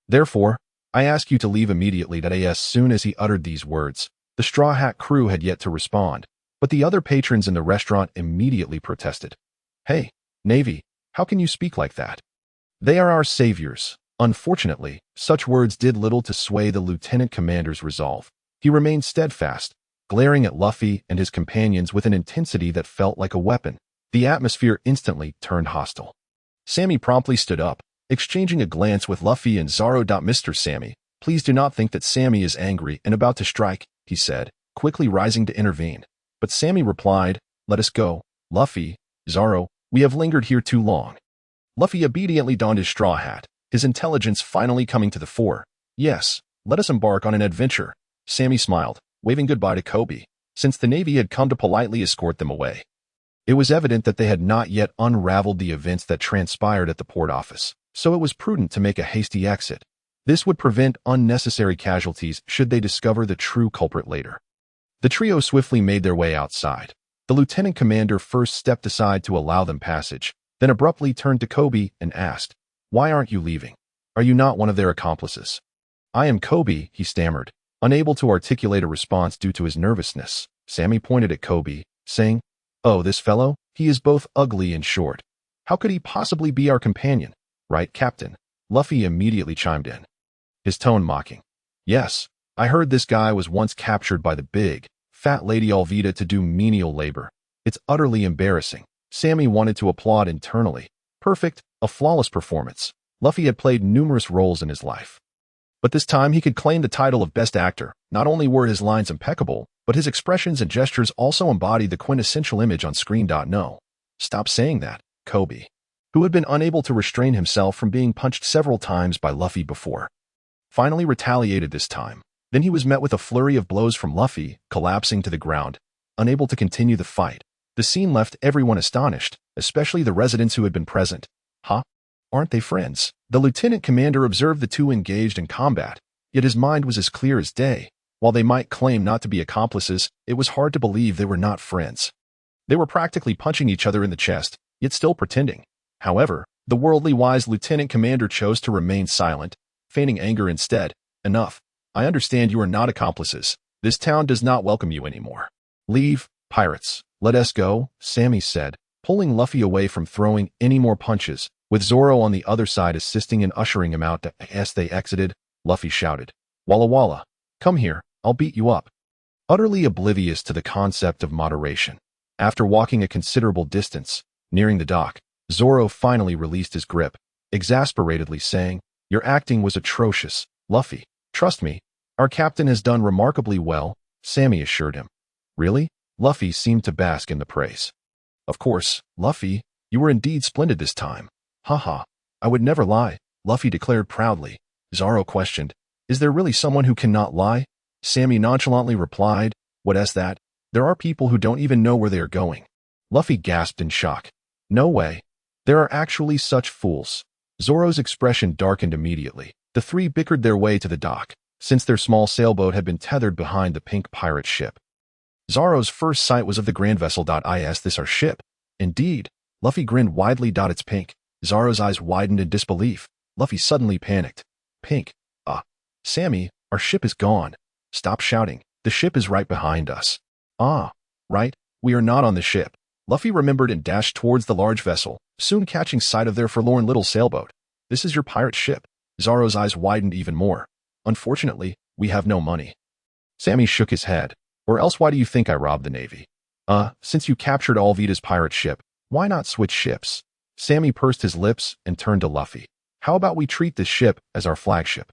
Therefore, I ask you to leave immediately." As soon as he uttered these words, the Straw Hat crew had yet to respond, but the other patrons in the restaurant immediately protested. Hey, Navy, how can you speak like that? They are our saviors. Unfortunately, such words did little to sway the lieutenant commander's resolve. He remained steadfast, glaring at Luffy and his companions with an intensity that felt like a weapon. The atmosphere instantly turned hostile. Sammy promptly stood up, exchanging a glance with Luffy and Zoro. "Mr. Sammy, please do not think that Sammy is angry and about to strike," he said, quickly rising to intervene. But Sammy replied, "Let us go, Luffy, Zoro, we have lingered here too long." Luffy obediently donned his straw hat, his intelligence finally coming to the fore. "Yes, let us embark on an adventure." Sammy smiled, waving goodbye to Kobe, since the Navy had come to politely escort them away. It was evident that they had not yet unraveled the events that transpired at the port office, so it was prudent to make a hasty exit. This would prevent unnecessary casualties should they discover the true culprit later. The trio swiftly made their way outside. The lieutenant commander first stepped aside to allow them passage, then abruptly turned to Kobe and asked, "Why aren't you leaving? Are you not one of their accomplices?" "I am Kobe," he stammered, unable to articulate a response due to his nervousness. Sammy pointed at Kobe, saying, "Oh, this fellow? He is both ugly and short. How could he possibly be our companion? Right, Captain?" Luffy immediately chimed in, his tone mocking. "Yes, I heard this guy was once captured by the big, fat Lady Alvita to do menial labor. It's utterly embarrassing." Sammy wanted to applaud internally. Perfect, a flawless performance. Luffy had played numerous roles in his life, but this time he could claim the title of Best Actor. Not only were his lines impeccable, but his expressions and gestures also embodied the quintessential image on screen. No. Stop saying that, Kobe, who had been unable to restrain himself from being punched several times by Luffy before, finally retaliated this time. Then he was met with a flurry of blows from Luffy, collapsing to the ground, unable to continue the fight. The scene left everyone astonished, especially the residents who had been present. Huh? Aren't they friends? The lieutenant commander observed the two engaged in combat, yet his mind was as clear as day. While they might claim not to be accomplices, it was hard to believe they were not friends. They were practically punching each other in the chest, yet still pretending. However, the worldly wise lieutenant commander chose to remain silent, feigning anger instead. Enough. I understand you are not accomplices. This town does not welcome you anymore. Leave, pirates. Let us go, Sammy said, pulling Luffy away from throwing any more punches, with Zoro on the other side assisting and ushering him out. As they exited, Luffy shouted, "Walla Walla, come here, I'll beat you up." Utterly oblivious to the concept of moderation. After walking a considerable distance, nearing the dock, Zoro finally released his grip, exasperatedly saying, "Your acting was atrocious, Luffy. Trust me, our captain has done remarkably well," Sammy assured him. "Really?" Luffy seemed to bask in the praise. "Of course, Luffy, you were indeed splendid this time." "Haha, I would never lie," Luffy declared proudly. Zoro questioned, "Is there really someone who cannot lie?" Sammy nonchalantly replied, "What is that? There are people who don't even know where they are going." Luffy gasped in shock. "No way. There are actually such fools." Zoro's expression darkened immediately. The three bickered their way to the dock, since their small sailboat had been tethered behind the pink pirate ship. Zoro's first sight was of the grand vessel. Is this our ship? Indeed. Luffy grinned widely. It's pink. Zoro's eyes widened in disbelief. Luffy suddenly panicked. "Pink? Sammy, our ship is gone." "Stop shouting. The ship is right behind us." "Ah, right. We are not on the ship." Luffy remembered and dashed towards the large vessel, soon catching sight of their forlorn little sailboat. "This is your pirate ship." Zoro's eyes widened even more. "Unfortunately, we have no money." Sammy shook his head. "Or else why do you think I robbed the Navy?" Since you captured Alrita's pirate ship, why not switch ships?" Sammy pursed his lips and turned to Luffy. "How about we treat this ship as our flagship?"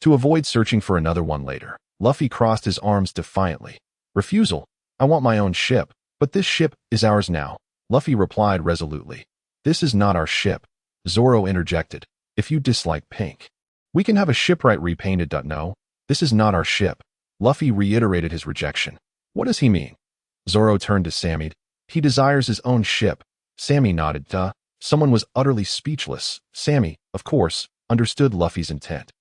To avoid searching for another one later, Luffy crossed his arms defiantly. "Refusal. I want my own ship, but this ship is ours now," Luffy replied resolutely. "This is not our ship," Zoro interjected. "If you dislike pink, we can have a shipwright repainted. No, this is not our ship." Luffy reiterated his rejection. "What does he mean?" Zoro turned to Sammy. "He desires his own ship." Sammy nodded. Someone was utterly speechless. Sammy, of course, understood Luffy's intent.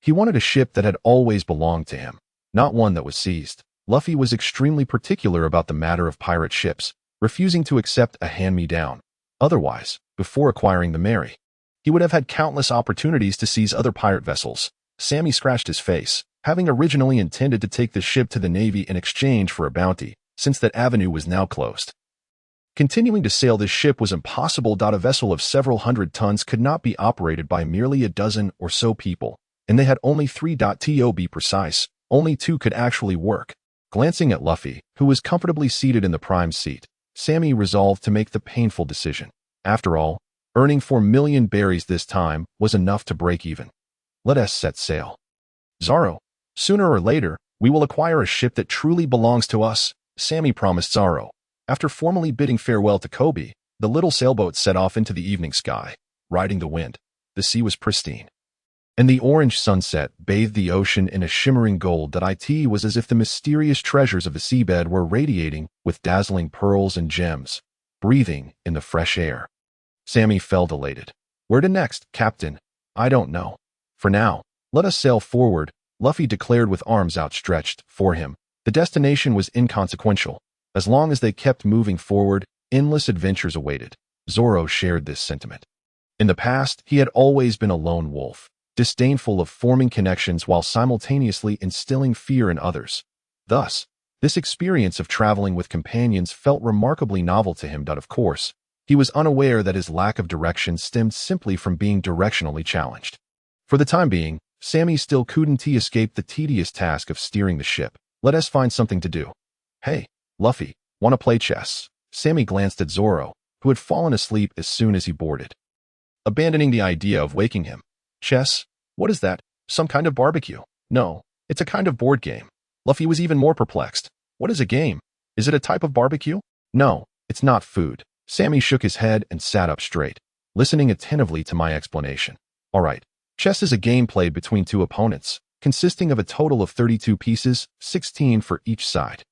He wanted a ship that had always belonged to him, not one that was seized. Luffy was extremely particular about the matter of pirate ships, refusing to accept a hand-me-down. Otherwise, before acquiring the Mary, he would have had countless opportunities to seize other pirate vessels. Sammy scratched his face, having originally intended to take the ship to the Navy in exchange for a bounty, since that avenue was now closed. Continuing to sail this ship was impossible. A vessel of several hundred tons could not be operated by merely a dozen or so people, and they had only 3. To be precise, only 2 could actually work. Glancing at Luffy, who was comfortably seated in the prime seat, Sammy resolved to make the painful decision. After all, earning 4 million berries this time was enough to break even. "Let us set sail." "Zoro, sooner or later, we will acquire a ship that truly belongs to us," Sammy promised Zoro. After formally bidding farewell to Kobe, the little sailboat set off into the evening sky, riding the wind. The sea was pristine, and the orange sunset bathed the ocean in a shimmering gold. It was as if the mysterious treasures of the seabed were radiating with dazzling pearls and gems, breathing in the fresh air. Sammy felt elated. "Where to next, Captain?" "I don't know. For now, let us sail forward," Luffy declared with arms outstretched. For him, the destination was inconsequential. As long as they kept moving forward, endless adventures awaited. Zoro shared this sentiment. In the past, he had always been a lone wolf, disdainful of forming connections while simultaneously instilling fear in others. Thus, this experience of traveling with companions felt remarkably novel to him. Of course, he was unaware that his lack of direction stemmed simply from being directionally challenged. For the time being, Sammy still couldn't escape the tedious task of steering the ship. "Let us find something to do." "Hey, Luffy, want to play chess?" Sammy glanced at Zoro, who had fallen asleep as soon as he boarded, abandoning the idea of waking him. "Chess? What is that? Some kind of barbecue?" "No, it's a kind of board game." Luffy was even more perplexed. "What is a game? Is it a type of barbecue?" "No, it's not food." Sammy shook his head and sat up straight, listening attentively to my explanation. "All right, chess is a game played between 2 opponents, consisting of a total of 32 pieces, 16 for each side.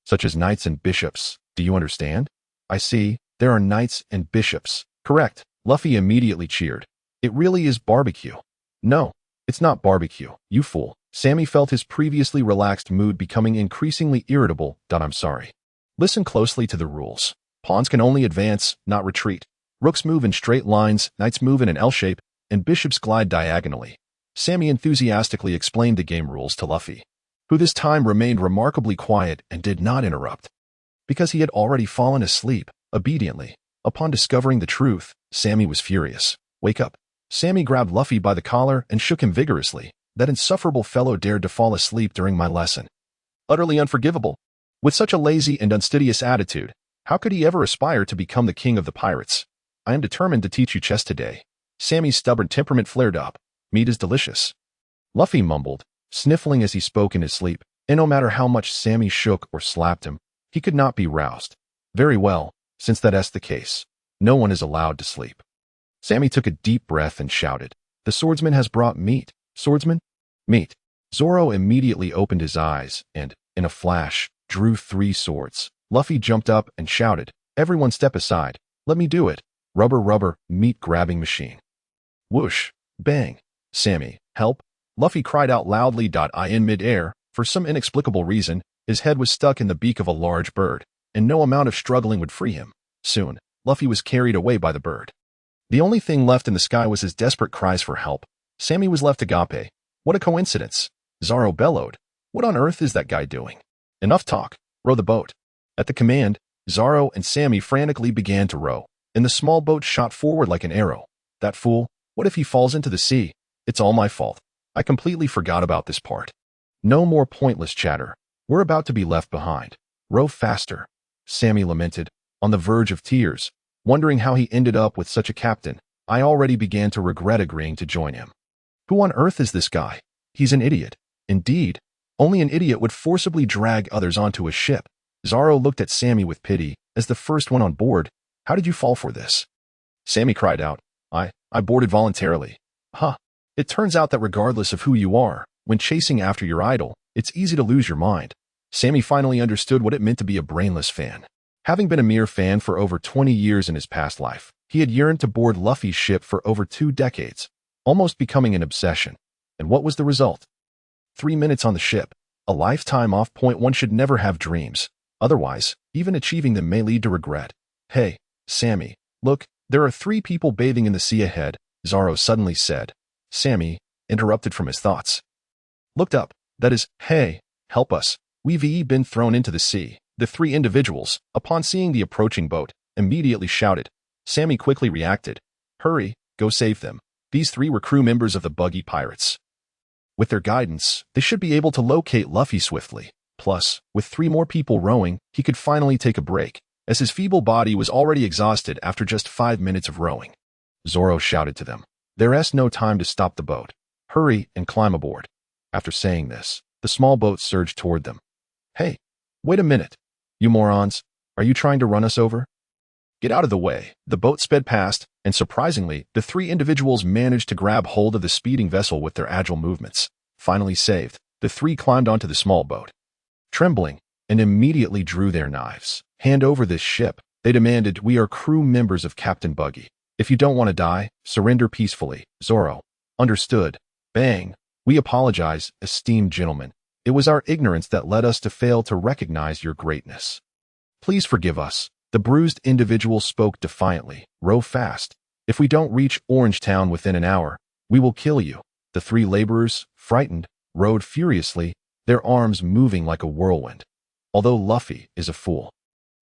Such as knights and bishops. Do you understand?" "I see. There are knights and bishops." "Correct." Luffy immediately cheered. "It really is barbecue." "No, it's not barbecue, you fool," Sammy felt his previously relaxed mood becoming increasingly irritable. I'm sorry. Listen closely to the rules. Pawns can only advance, not retreat. Rooks move in straight lines, knights move in an L shape, and bishops glide diagonally. Sammy enthusiastically explained the game rules to Luffy, who this time remained remarkably quiet and did not interrupt, because he had already fallen asleep, obediently. Upon discovering the truth, Sammy was furious. Wake up. Sammy grabbed Luffy by the collar and shook him vigorously. That insufferable fellow dared to fall asleep during my lesson. Utterly unforgivable. With such a lazy and unstudious attitude, how could he ever aspire to become the king of the pirates? I am determined to teach you chess today. Sammy's stubborn temperament flared up. Meat is delicious. Luffy mumbled, sniffling as he spoke in his sleep, and no matter how much Sammy shook or slapped him, he could not be roused. Very well, since that's the case, no one is allowed to sleep. Sammy took a deep breath and shouted, "The swordsman has brought meat. Swordsman? Meat." Zoro immediately opened his eyes and, in a flash, drew 3 swords. Luffy jumped up and shouted, "Everyone step aside. Let me do it. Rubber, rubber, meat grabbing machine." Whoosh. Bang. Sammy, help. Luffy cried out loudly. In mid-air, for some inexplicable reason, his head was stuck in the beak of a large bird, and no amount of struggling would free him. Soon, Luffy was carried away by the bird. The only thing left in the sky was his desperate cries for help. Sammy was left agape. What a coincidence. Zoro bellowed. What on earth is that guy doing? Enough talk. Row the boat. At the command, Zoro and Sammy frantically began to row, and the small boat shot forward like an arrow. That fool. What if he falls into the sea? It's all my fault. I completely forgot about this part. No more pointless chatter. We're about to be left behind. Row faster. Sammy lamented, on the verge of tears, wondering how he ended up with such a captain. I already began to regret agreeing to join him. Who on earth is this guy? He's an idiot. Indeed, only an idiot would forcibly drag others onto a ship. Zoro looked at Sammy with pity, as the first one on board. How did you fall for this? Sammy cried out, I boarded voluntarily. Huh. It turns out that regardless of who you are, when chasing after your idol, it's easy to lose your mind. Sammy finally understood what it meant to be a brainless fan. Having been a mere fan for over 20 years in his past life, he had yearned to board Luffy's ship for over 2 decades, almost becoming an obsession. And what was the result? 3 minutes on the ship, a lifetime off point. One should never have dreams. Otherwise, even achieving them may lead to regret. Hey, Sammy, look, there are 3 people bathing in the sea ahead, Zoro suddenly said. Sammy, interrupted from his thoughts, looked up. That is, hey, help us. We've been thrown into the sea. The 3 individuals, upon seeing the approaching boat, immediately shouted. Sammy quickly reacted. Hurry, go save them. These 3 were crew members of the Buggy Pirates. With their guidance, they should be able to locate Luffy swiftly. Plus, with 3 more people rowing, he could finally take a break, as his feeble body was already exhausted after just 5 minutes of rowing. Zoro shouted to them. There's no time to stop the boat. Hurry and climb aboard. After saying this, the small boat surged toward them. Hey, wait a minute. You morons, are you trying to run us over? Get out of the way. The boat sped past, and surprisingly, the 3 individuals managed to grab hold of the speeding vessel with their agile movements. Finally saved, the 3 climbed onto the small boat. Trembling, and immediately drew their knives. Hand over this ship, they demanded. We are crew members of Captain Buggy. If you don't want to die, surrender peacefully. Zoro. Understood. Bang. We apologize, esteemed gentlemen. It was our ignorance that led us to fail to recognize your greatness. Please forgive us. The bruised individual spoke defiantly. Row fast. If we don't reach Orange Town within an hour, we will kill you. The 3 laborers, frightened, rowed furiously, their arms moving like a whirlwind. Although Luffy is a fool,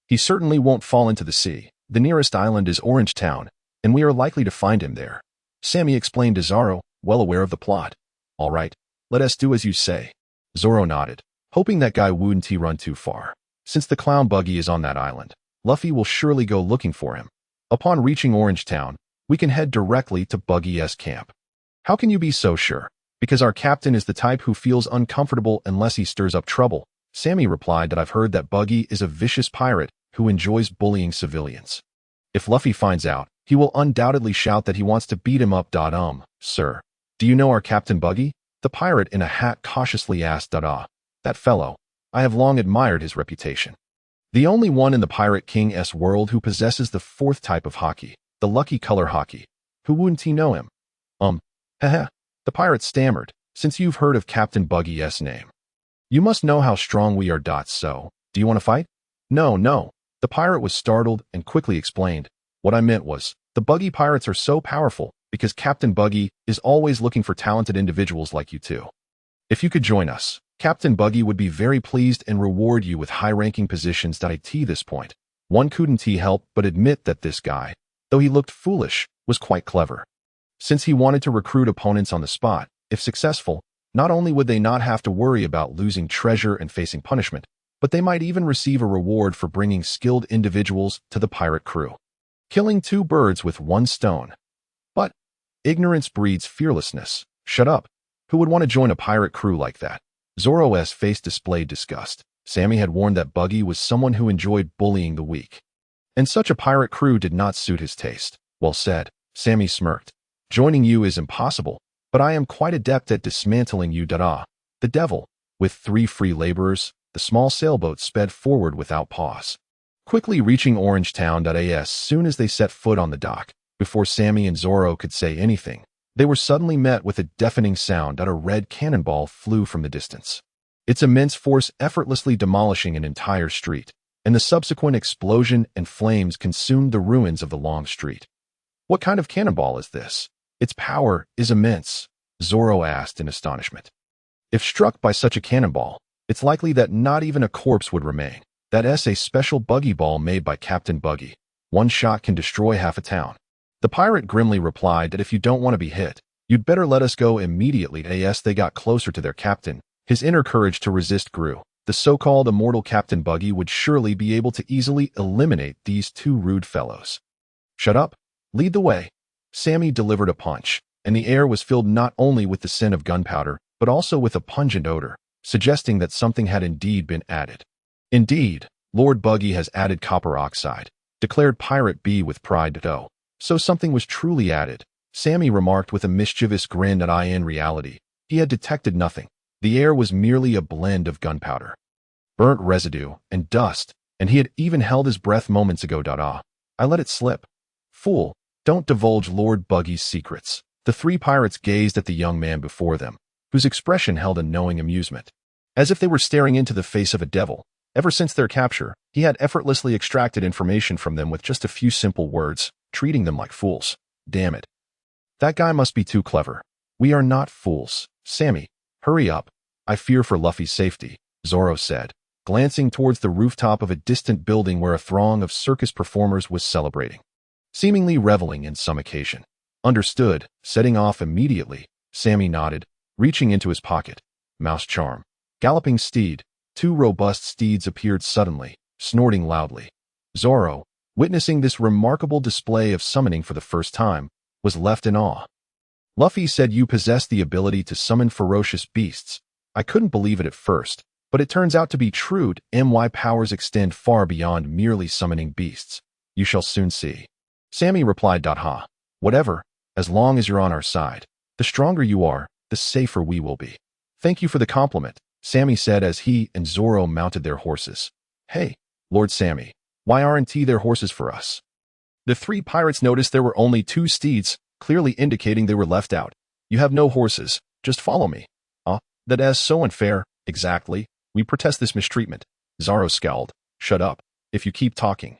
he certainly won't fall into the sea. The nearest island is Orange Town, and we are likely to find him there. Sammy explained to Zoro, well aware of the plot. All right, let us do as you say. Zoro nodded, hoping that guy wouldn't run too far. Since the clown buggy is on that island, Luffy will surely go looking for him. Upon reaching Orange Town, we can head directly to Buggy's camp. How can you be so sure? Because our captain is the type who feels uncomfortable unless he stirs up trouble. Sammy replied that I've heard that Buggy is a vicious pirate who enjoys bullying civilians. If Luffy finds out, he will undoubtedly shout that he wants to beat him up. Sir, do you know our Captain Buggy? The pirate in a hat cautiously asked. That fellow. I have long admired his reputation. The only one in the Pirate King's world who possesses the 4th type of Haki, the lucky color Haki. Who wouldn't he know him? Haha. The pirate stammered. since you've heard of Captain Buggy's name. You must know how strong we are. So, do you want to fight? No, no. The pirate was startled and quickly explained. What I meant was, the Buggy pirates are so powerful because Captain Buggy is always looking for talented individuals like you two. If you could join us, Captain Buggy would be very pleased and reward you with high-ranking positions. At this point, one couldn't help but admit that this guy, though he looked foolish, was quite clever. Since he wanted to recruit opponents on the spot, if successful, not only would they not have to worry about losing treasure and facing punishment, but they might even receive a reward for bringing skilled individuals to the pirate crew. Killing two birds with one stone. But ignorance breeds fearlessness. Shut up. Who would want to join a pirate crew like that? Zoro's face displayed disgust. Sammy had warned that Buggy was someone who enjoyed bullying the weak. And such a pirate crew did not suit his taste. Well said. Sammy smirked. Joining you is impossible, but I am quite adept at dismantling you. The devil. With 3 free laborers, the small sailboat sped forward without pause, quickly reaching Orangetown. As soon as they set foot on the dock, before Sammy and Zoro could say anything, they were suddenly met with a deafening sound. A red cannonball flew from the distance, its immense force effortlessly demolishing an entire street, and the subsequent explosion and flames consumed the ruins of the long street. What kind of cannonball is this? Its power is immense, Zoro asked in astonishment. If struck by such a cannonball, it's likely that not even a corpse would remain. That's a special buggy ball made by Captain Buggy. One shot can destroy half a town. The pirate grimly replied that if you don't want to be hit, you'd better let us go immediately. As they got closer to their captain, his inner courage to resist grew. The so-called immortal Captain Buggy would surely be able to easily eliminate these two rude fellows. Shut up. Lead the way. Sammy delivered a punch, and the air was filled not only with the scent of gunpowder, but also with a pungent odor, suggesting that something had indeed been added. Indeed, Lord Buggy has added copper oxide, declared Pirate B with pride. So something was truly added, Sammy remarked with a mischievous grin. In reality, he had detected nothing. The air was merely a blend of gunpowder, burnt residue, and dust, and he had even held his breath moments ago. I let it slip. Fool, don't divulge Lord Buggy's secrets. The 3 pirates gazed at the young man before them, whose expression held a knowing amusement, as if they were staring into the face of a devil. Ever since their capture, he had effortlessly extracted information from them with just a few simple words, treating them like fools. Damn it. That guy must be too clever. We are not fools. Sammy, hurry up. I fear for Luffy's safety, Zoro said, glancing towards the rooftop of a distant building where a throng of circus performers was celebrating, seemingly reveling in some occasion. Understood, setting off immediately, Sammy nodded, reaching into his pocket. Mouse charm. Galloping steed. 2 robust steeds appeared suddenly, snorting loudly. Zoro, witnessing this remarkable display of summoning for the first time, was left in awe. Luffy said you possess the ability to summon ferocious beasts. I couldn't believe it at first, but it turns out to be true. My powers extend far beyond merely summoning beasts. You shall soon see. Sammy replied. Whatever, as long as you're on our side. The stronger you are, the safer we will be. Thank you for the compliment, Sammy said as he and Zoro mounted their horses. Hey, Lord Sammy, why aren't their horses for us? The 3 pirates noticed there were only 2 steeds, clearly indicating they were left out. You have no horses, just follow me. That is so unfair. Exactly. We protest this mistreatment. Zoro scowled. Shut up. If you keep talking,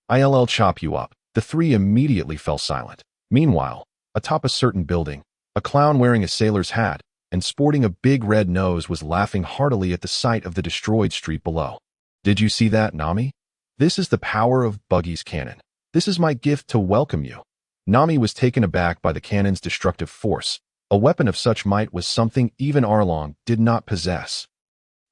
I'll chop you up. The 3 immediately fell silent. Meanwhile, atop a certain building, a clown wearing a sailor's hat and sporting a big red nose was laughing heartily at the sight of the destroyed street below. Did you see that, Nami? This is the power of Buggy's cannon. This is my gift to welcome you. Nami was taken aback by the cannon's destructive force. A weapon of such might was something even Arlong did not possess.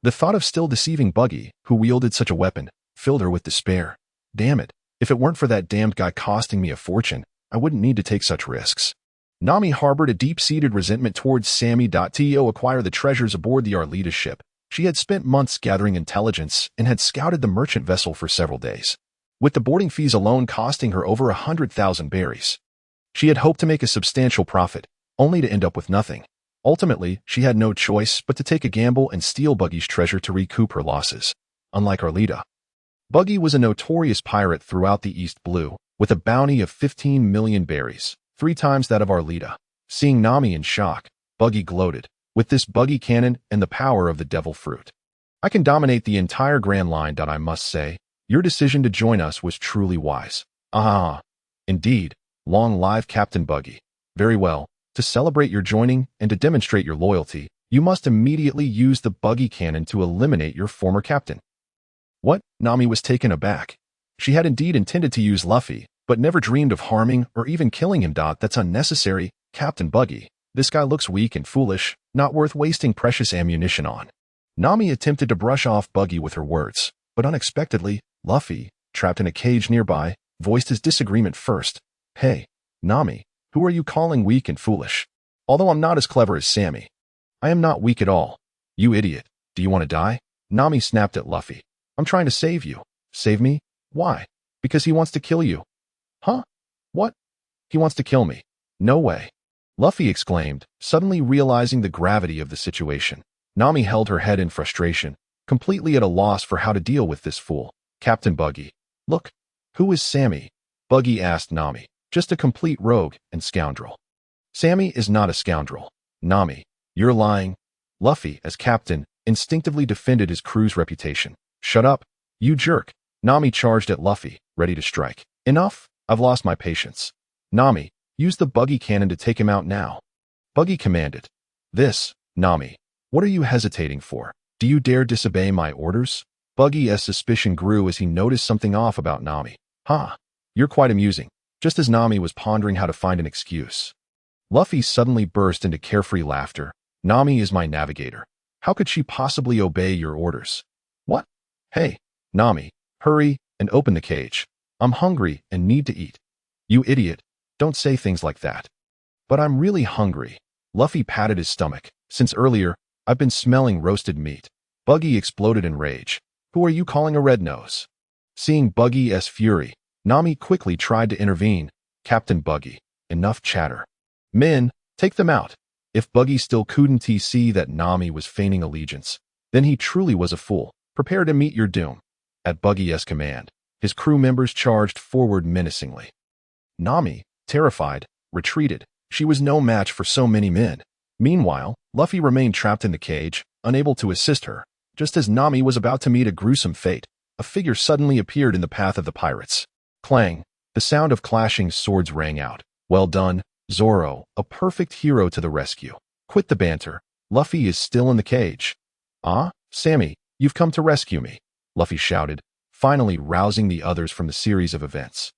The thought of still deceiving Buggy, who wielded such a weapon, filled her with despair. Damn it, if it weren't for that damned guy costing me a fortune, I wouldn't need to take such risks. Nami harbored a deep-seated resentment towards Sammy. To acquire the treasures aboard the Arlita ship, she had spent months gathering intelligence and had scouted the merchant vessel for several days, with the boarding fees alone costing her over 100,000 berries. She had hoped to make a substantial profit, only to end up with nothing. Ultimately, she had no choice but to take a gamble and steal Buggy's treasure to recoup her losses. Unlike Arlita, Buggy was a notorious pirate throughout the East Blue, with a bounty of 15 million berries, 3 times that of Arlita. Seeing Nami in shock, Buggy gloated. with this buggy cannon and the power of the devil fruit. I can dominate the entire Grand Line. I must say, your decision to join us was truly wise. Ah, indeed. Long live Captain Buggy. Very well. To celebrate your joining and to demonstrate your loyalty, you must immediately use the buggy cannon to eliminate your former captain. What? Nami was taken aback. She had indeed intended to use Luffy, but never dreamed of harming or even killing him. That's unnecessary, Captain Buggy. This guy looks weak and foolish, not worth wasting precious ammunition on. Nami attempted to brush off Buggy with her words, but unexpectedly, Luffy, trapped in a cage nearby, voiced his disagreement first. Hey, Nami, who are you calling weak and foolish? Although I'm not as clever as Sammy. I am not weak at all. You idiot. Do you want to die? Nami snapped at Luffy. I'm trying to save you. Save me? Why? Because he wants to kill you. Huh? What? He wants to kill me. No way. Luffy exclaimed, suddenly realizing the gravity of the situation. Nami held her head in frustration, completely at a loss for how to deal with this fool. Captain Buggy. Look, who is Sammy? Buggy asked Nami. Just a complete rogue and scoundrel. Sammy is not a scoundrel. Nami, you're lying. Luffy, as captain, instinctively defended his crew's reputation. Shut up, you jerk. Nami charged at Luffy, ready to strike. Enough, I've lost my patience. Nami, use the buggy cannon to take him out now. Buggy commanded. This, Nami, what are you hesitating for? Do you dare disobey my orders? Buggy's suspicion grew as he noticed something off about Nami. Ha, you're quite amusing. Just as Nami was pondering how to find an excuse, Luffy suddenly burst into carefree laughter. Nami is my navigator. How could she possibly obey your orders? What? Hey, Nami, hurry and open the cage. I'm hungry and need to eat. You idiot, don't say things like that. But I'm really hungry. Luffy patted his stomach. Since earlier, I've been smelling roasted meat. Buggy exploded in rage. Who are you calling a red nose? Seeing Buggy's fury, Nami quickly tried to intervene. Captain Buggy, enough chatter. Men, take them out. If Buggy still couldn't see that Nami was feigning allegiance, then he truly was a fool. Prepare to meet your doom. At Buggy's command, his crew members charged forward menacingly. Nami, terrified, retreated. She was no match for so many men. Meanwhile, Luffy remained trapped in the cage, unable to assist her. Just as Nami was about to meet a gruesome fate, a figure suddenly appeared in the path of the pirates. Clang! The sound of clashing swords rang out. Well done, Zoro, a perfect hero to the rescue. Quit the banter. Luffy is still in the cage. Ah, Sammy, you've come to rescue me, Luffy shouted, finally rousing the others from the series of events.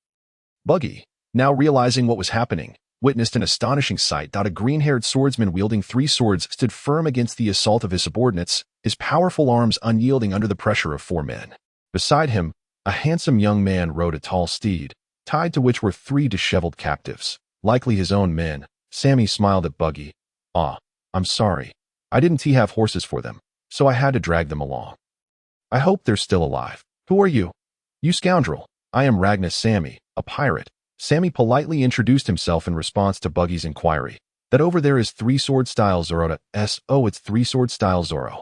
Buggy, now realizing what was happening, witnessed an astonishing sight. A green-haired swordsman wielding 3 swords stood firm against the assault of his subordinates, his powerful arms unyielding under the pressure of 4 men. Beside him, a handsome young man rode a tall steed, tied to which were 3 disheveled captives, likely his own men. Sammy smiled at Buggy. Ah, I'm sorry. I didn't have horses for them, so I had to drag them along. I hope they're still alive. Who are you? You scoundrel. I am ravenous Sammy, a pirate. Sammy politely introduced himself in response to Buggy's inquiry. That over there is 3-sword style Zoro. Oh, it's 3-sword style Zoro.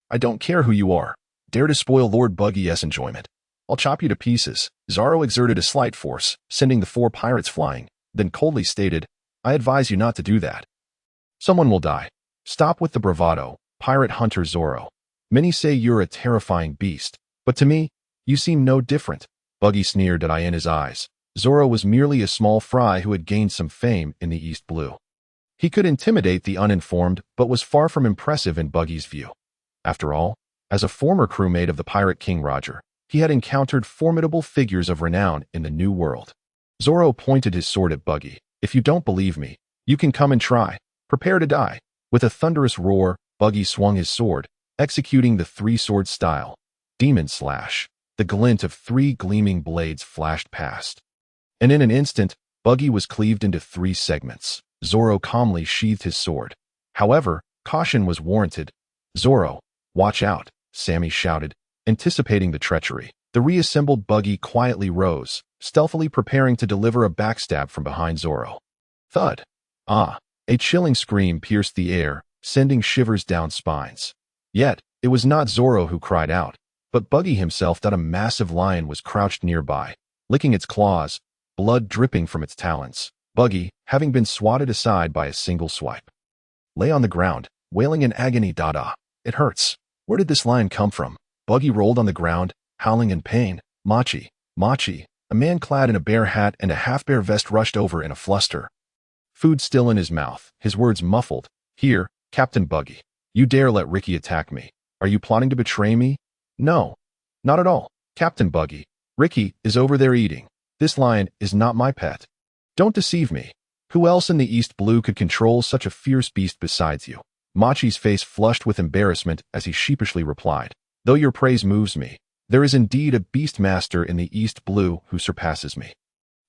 I don't care who you are. Dare to spoil Lord Buggy's enjoyment. I'll chop you to pieces. Zoro exerted a slight force, sending the 4 pirates flying, then coldly stated, I advise you not to do that. Someone will die. Stop with the bravado, pirate hunter Zoro. Many say you're a terrifying beast, but to me, you seem no different. Buggy sneered at in his eyes. Zoro was merely a small fry who had gained some fame in the East Blue. He could intimidate the uninformed, but was far from impressive in Buggy's view. After all, as a former crewmate of the pirate King Roger, he had encountered formidable figures of renown in the New World. Zoro pointed his sword at Buggy. If you don't believe me, you can come and try. Prepare to die. With a thunderous roar, Buggy swung his sword, executing the 3-sword style. Demon Slash. The glint of 3 gleaming blades flashed past. And in an instant, Buggy was cleaved into 3 segments. Zoro calmly sheathed his sword. However, caution was warranted. Zoro, watch out, Sammy shouted, anticipating the treachery. The reassembled Buggy quietly rose, stealthily preparing to deliver a backstab from behind Zoro. Thud! Ah! A chilling scream pierced the air, sending shivers down spines. Yet, it was not Zoro who cried out, but Buggy himself. A massive lion was crouched nearby, licking its claws, blood dripping from its talons. Buggy, having been swatted aside by a single swipe, lay on the ground, wailing in agony. Dada. It hurts. Where did this lion come from? Buggy rolled on the ground, howling in pain. Machi. Machi. A man clad in a bear hat and a half-bear vest rushed over in a fluster. Food still in his mouth, his words muffled. Here, Captain Buggy. You dare let Ricky attack me. Are you plotting to betray me? No. Not at all, Captain Buggy. Ricky is over there eating. This lion is not my pet. Don't deceive me. Who else in the East Blue could control such a fierce beast besides you? Machi's face flushed with embarrassment as he sheepishly replied. Though your praise moves me, there is indeed a beastmaster in the East Blue who surpasses me.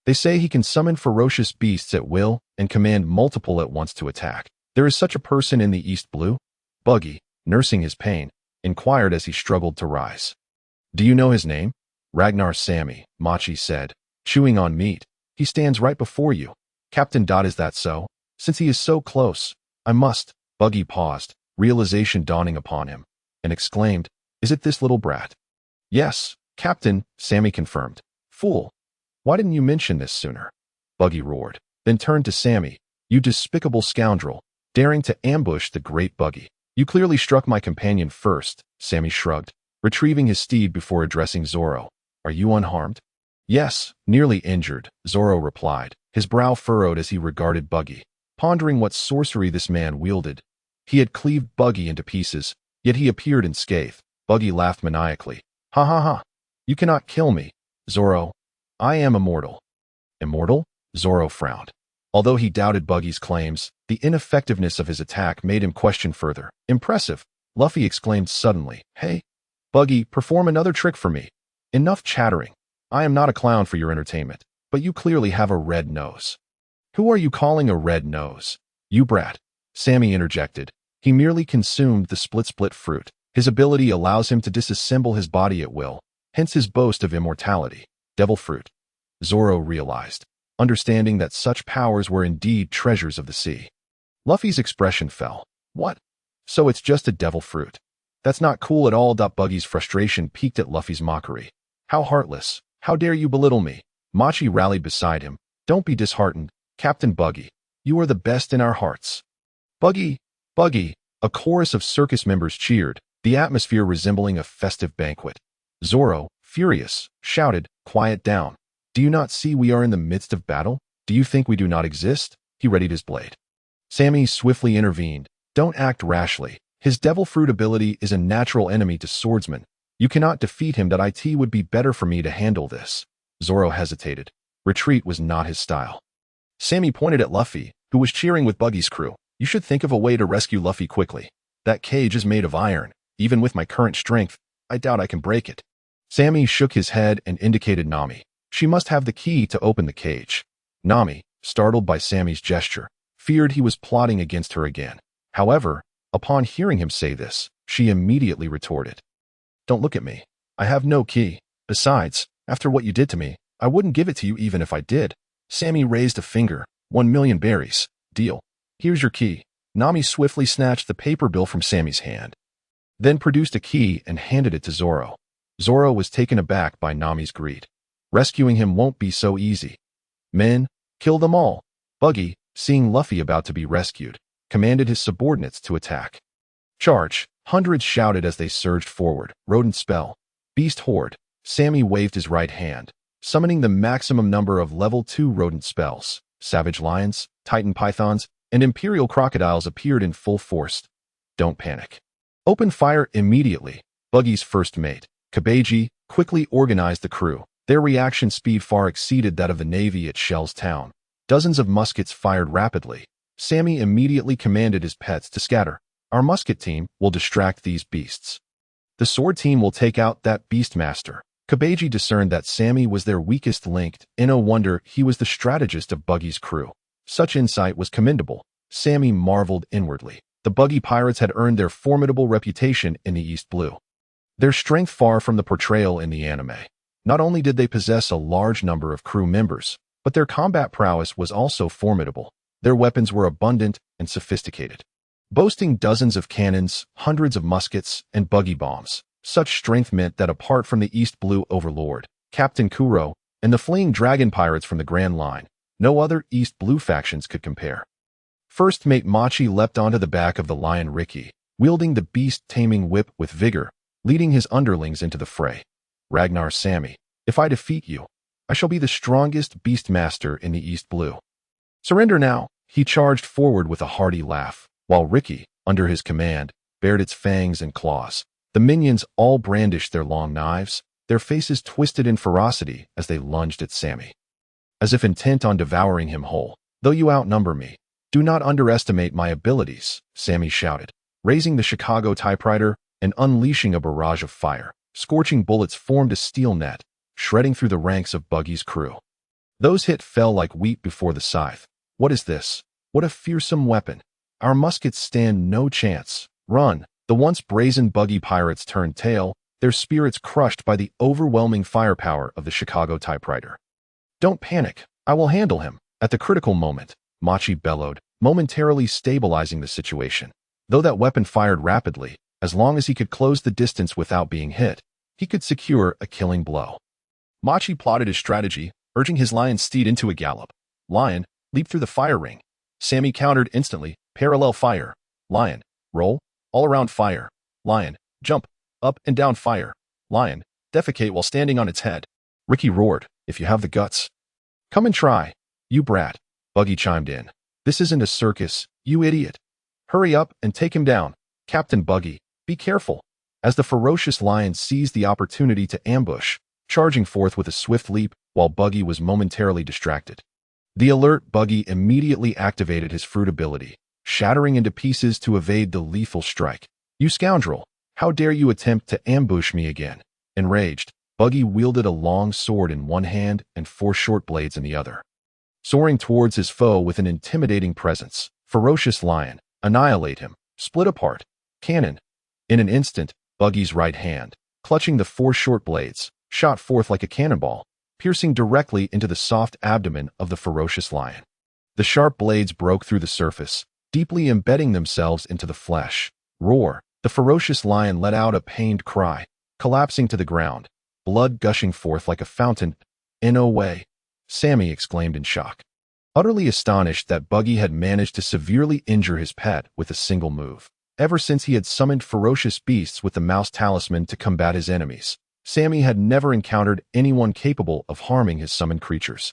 They say he can summon ferocious beasts at will and command multiple at once to attack. There is such a person in the East Blue? Buggy, nursing his pain, inquired as he struggled to rise. Do you know his name? Ragnar Sammy, Machi said, chewing on meat. He stands right before you. Captain. Is that so? Since he is so close, I must. Buggy paused, realization dawning upon him, and exclaimed, Is it this little brat? Yes, Captain, Sammy confirmed. Fool. Why didn't you mention this sooner? Buggy roared, then turned to Sammy. You despicable scoundrel, daring to ambush the great Buggy. You clearly struck my companion first, Sammy shrugged, retrieving his steed before addressing Zoro. Are you unharmed? Yes, nearly injured, Zoro replied, his brow furrowed as he regarded Buggy, pondering what sorcery this man wielded. He had cleaved Buggy into pieces, yet he appeared unscathed. Buggy laughed maniacally. Ha ha ha. You cannot kill me, Zoro. I am immortal. Immortal? Zoro frowned. Although he doubted Buggy's claims, the ineffectiveness of his attack made him question further. Impressive, Luffy exclaimed suddenly. Hey, Buggy, perform another trick for me. Enough chattering. I am not a clown for your entertainment, but you clearly have a red nose. Who are you calling a red nose? You brat, Sammy interjected. He merely consumed the split fruit. His ability allows him to disassemble his body at will, hence his boast of immortality. Devil fruit. Zoro realized, understanding that such powers were indeed treasures of the sea. Luffy's expression fell. What? So it's just a devil fruit? That's not cool at all. Buggy's frustration peaked at Luffy's mockery. How heartless. How dare you belittle me? Machi rallied beside him. Don't be disheartened, Captain Buggy. You are the best in our hearts. Buggy, Buggy. A chorus of circus members cheered, the atmosphere resembling a festive banquet. Zoro, furious, shouted, Quiet down. Do you not see we are in the midst of battle? Do you think we do not exist? He readied his blade. Sammy swiftly intervened. Don't act rashly. His devil fruit ability is a natural enemy to swordsmen. You cannot defeat him. It would be better for me to handle this. Zoro hesitated. Retreat was not his style. Sammy pointed at Luffy, who was cheering with Buggy's crew. You should think of a way to rescue Luffy quickly. That cage is made of iron. Even with my current strength, I doubt I can break it. Sammy shook his head and indicated Nami. She must have the key to open the cage. Nami, startled by Sammy's gesture, feared he was plotting against her again. However, upon hearing him say this, she immediately retorted. Don't look at me. I have no key. Besides, after what you did to me, I wouldn't give it to you even if I did. Sammy raised a finger. 1,000,000 berries. Deal. Here's your key. Nami swiftly snatched the paper bill from Sammy's hand, then produced a key and handed it to Zoro. Zoro was taken aback by Nami's greed. Rescuing him won't be so easy. Men, kill them all. Buggy, seeing Luffy about to be rescued, commanded his subordinates to attack. Charge, hundreds shouted as they surged forward. Rodent spell. Beast horde. Sammy waved his right hand, summoning the maximum number of level 2 rodent spells. Savage lions, titan pythons, and imperial crocodiles appeared in full force. Don't panic. Open fire immediately. Buggy's first mate, Kabeji, quickly organized the crew. Their reaction speed far exceeded that of the Navy at Shell's Town. Dozens of muskets fired rapidly. Sammy immediately commanded his pets to scatter. Our musket team will distract these beasts. The sword team will take out that beastmaster. Kabeji discerned that Sammy was their weakest link, and no wonder he was the strategist of Buggy's crew. Such insight was commendable. Sammy marveled inwardly. The Buggy pirates had earned their formidable reputation in the East Blue. Their strength far from the portrayal in the anime. Not only did they possess a large number of crew members, but their combat prowess was also formidable. Their weapons were abundant and sophisticated, boasting dozens of cannons, hundreds of muskets, and buggy bombs. Such strength meant that apart from the East Blue Overlord, Captain Kuro, and the fleeing dragon pirates from the Grand Line, no other East Blue factions could compare. First mate Machi leapt onto the back of the lion Ricky, wielding the beast-taming whip with vigor, leading his underlings into the fray. Ragnar Sammy, if I defeat you, I shall be the strongest beastmaster in the East Blue. Surrender now. He charged forward with a hearty laugh, while Ricky, under his command, bared its fangs and claws. The minions all brandished their long knives, their faces twisted in ferocity as they lunged at Sammy, as if intent on devouring him whole. Though you outnumber me, do not underestimate my abilities, Sammy shouted, raising the Chicago typewriter and unleashing a barrage of fire. Scorching bullets formed a steel net, shredding through the ranks of Buggy's crew. Those hit fell like wheat before the scythe. What is this? What a fearsome weapon. Our muskets stand no chance. Run. The once brazen Buggy pirates turned tail, their spirits crushed by the overwhelming firepower of the Chicago typewriter. Don't panic. I will handle him. At the critical moment, Machi bellowed, momentarily stabilizing the situation. Though that weapon fired rapidly, as long as he could close the distance without being hit, he could secure a killing blow. Machi plotted his strategy, urging his lion steed into a gallop. Lion, leap through the fire ring. Sammy countered instantly, parallel fire. Lion, roll, all around fire. Lion, jump, up and down fire. Lion, defecate while standing on its head. Ricky roared, if you have the guts. Come and try. You brat. Buggy chimed in. This isn't a circus, you idiot. Hurry up and take him down. Captain Buggy, be careful. As the ferocious lion seized the opportunity to ambush, charging forth with a swift leap while Buggy was momentarily distracted. The alert Buggy immediately activated his fruit ability, shattering into pieces to evade the lethal strike. You scoundrel, how dare you attempt to ambush me again? Enraged, Buggy wielded a long sword in one hand and 4 short blades in the other. Soaring towards his foe with an intimidating presence, ferocious lion, annihilate him, split apart, cannon. In an instant, Buggy's right hand, clutching the 4 short blades, shot forth like a cannonball, piercing directly into the soft abdomen of the ferocious lion. The sharp blades broke through the surface, deeply embedding themselves into the flesh. Roar! The ferocious lion let out a pained cry, collapsing to the ground, blood gushing forth like a fountain. No way! Sammy exclaimed in shock, utterly astonished that Buggy had managed to severely injure his pet with a single move. Ever since he had summoned ferocious beasts with the mouse talisman to combat his enemies, Sammy had never encountered anyone capable of harming his summoned creatures.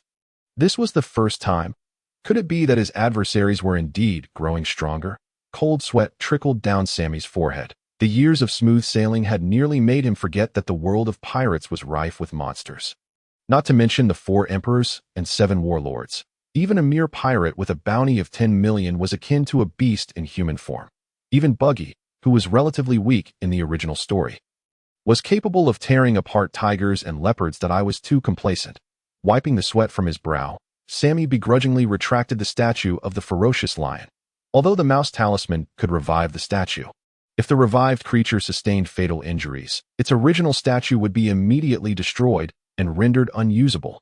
This was the first time. Could it be that his adversaries were indeed growing stronger? Cold sweat trickled down Sammy's forehead. The years of smooth sailing had nearly made him forget that the world of pirates was rife with monsters. Not to mention the 4 emperors and 7 warlords. Even a mere pirate with a bounty of 10 million was akin to a beast in human form. Even Buggy, who was relatively weak in the original story, was capable of tearing apart tigers and leopards. That I was too complacent. Wiping the sweat from his brow, Sammy begrudgingly retracted the statue of the ferocious lion. Although the mouse talisman could revive the statue, if the revived creature sustained fatal injuries, its original statue would be immediately destroyed and rendered unusable.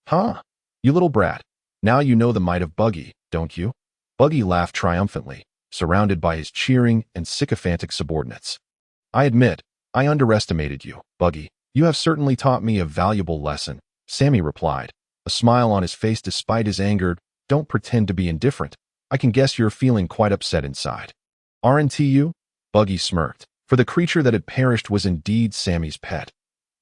Huh? You little brat. Now you know the might of Buggy, don't you? Buggy laughed triumphantly, surrounded by his cheering and sycophantic subordinates. I admit, I underestimated you, Buggy. You have certainly taught me a valuable lesson, Sammy replied, a smile on his face despite his anger. Don't pretend to be indifferent. I can guess you're feeling quite upset inside. Aren't you? Buggy smirked, for the creature that had perished was indeed Sammy's pet.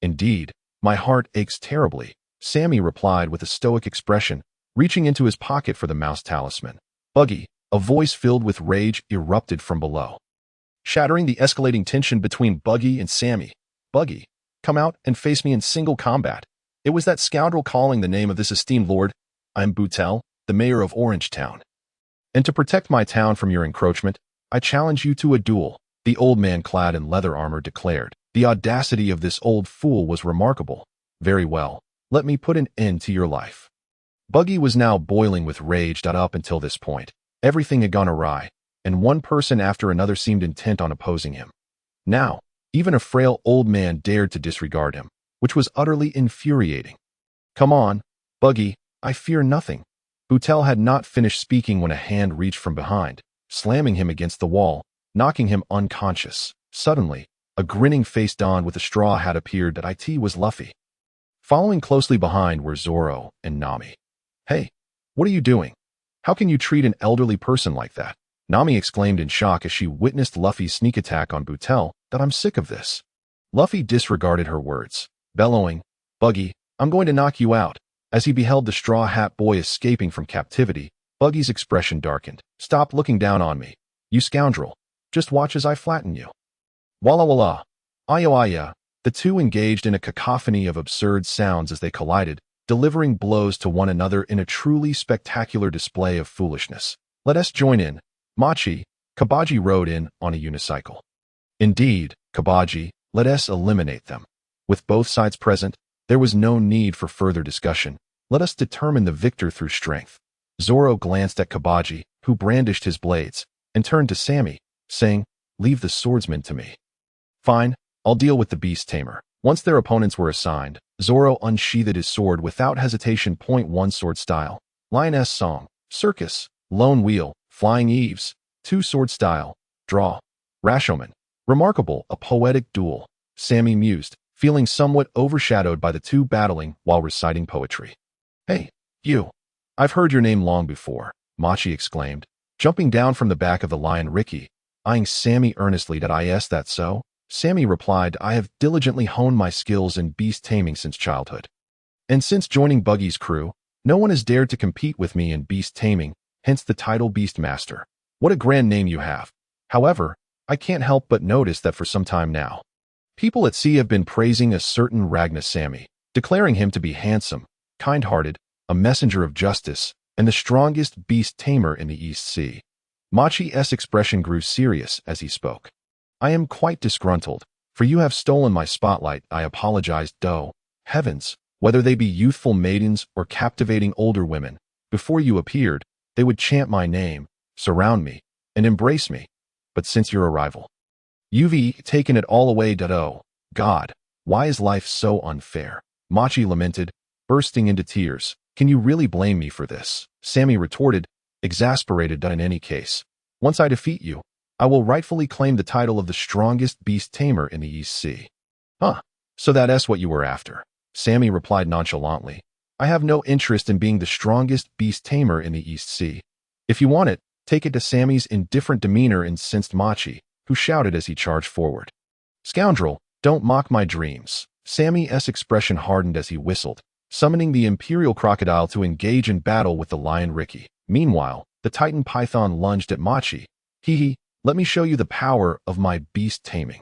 Indeed, my heart aches terribly, Sammy replied with a stoic expression, reaching into his pocket for the mouse talisman. Buggy, a voice filled with rage erupted from below, shattering the escalating tension between Buggy and Sammy. Buggy, come out and face me in single combat. It was that scoundrel calling the name of this esteemed lord. I'm Boutel, the mayor of Orange Town. And to protect my town from your encroachment, I challenge you to a duel, the old man clad in leather armor declared. The audacity of this old fool was remarkable. Very well, let me put an end to your life. Buggy was now boiling with rage. Up until this point, everything had gone awry, and one person after another seemed intent on opposing him. Now, even a frail old man dared to disregard him, which was utterly infuriating. Come on, Buggy, I fear nothing. Boutel had not finished speaking when a hand reached from behind, slamming him against the wall, knocking him unconscious. Suddenly, a grinning face donned with a straw hat appeared. It was Luffy. Following closely behind were Zoro and Nami. Hey, what are you doing? How can you treat an elderly person like that? Nami exclaimed in shock as she witnessed Luffy's sneak attack on Butel. That I'm sick of this. Luffy disregarded her words, bellowing, Buggy, I'm going to knock you out. As he beheld the Straw Hat Boy escaping from captivity, Buggy's expression darkened. Stop looking down on me, you scoundrel. Just watch as I flatten you. Walla walla. Ayo aya. The two engaged in a cacophony of absurd sounds as they collided, delivering blows to one another in a truly spectacular display of foolishness. Let us join in. Machi, Kabaji rode in on a unicycle. Indeed, Kabaji, let us eliminate them. With both sides present, there was no need for further discussion. Let us determine the victor through strength. Zoro glanced at Kabaji, who brandished his blades, and turned to Sammy, saying, Leave the swordsman to me. Fine, I'll deal with the beast tamer. Once their opponents were assigned, Zoro unsheathed his sword without hesitation. 1 Sword style. Lioness song. Circus. Lone wheel. Flying eaves. 2 Sword style. Draw. Rashomon. Remarkable, a poetic duel. Sammy mused, feeling somewhat overshadowed by the two battling while reciting poetry. Hey, you. I've heard your name long before, Machi exclaimed, jumping down from the back of the lion Ricky, eyeing Sammy earnestly. Is that so? Sammy replied, I have diligently honed my skills in beast taming since childhood. And since joining Buggy's crew, no one has dared to compete with me in beast taming, hence the title Beast Master. What a grand name you have. However, I can't help but notice that for some time now, people at sea have been praising a certain ravenous Sammy, declaring him to be handsome, kind-hearted, a messenger of justice, and the strongest beast tamer in the East Sea. Machi's expression grew serious as he spoke. I am quite disgruntled, for you have stolen my spotlight. I apologized. Heavens, whether they be youthful maidens or captivating older women, before you appeared, they would chant my name, surround me, and embrace me. But since your arrival, you've taken it all away. Oh, God, why is life so unfair? Machi lamented, bursting into tears. Can you really blame me for this? Sammy retorted, exasperated. In any case, once I defeat you, I will rightfully claim the title of the strongest beast tamer in the East Sea. Huh, so that's what you were after. Sammy replied nonchalantly. I have no interest in being the strongest beast tamer in the East Sea. If you want it, take it to Sammy's indifferent demeanor, incensed Machi, who shouted as he charged forward. Scoundrel, don't mock my dreams. Sammy's expression hardened as he whistled, summoning the Imperial Crocodile to engage in battle with the Lion Ricky. Meanwhile, the Titan Python lunged at Machi. Hee, let me show you the power of my beast taming.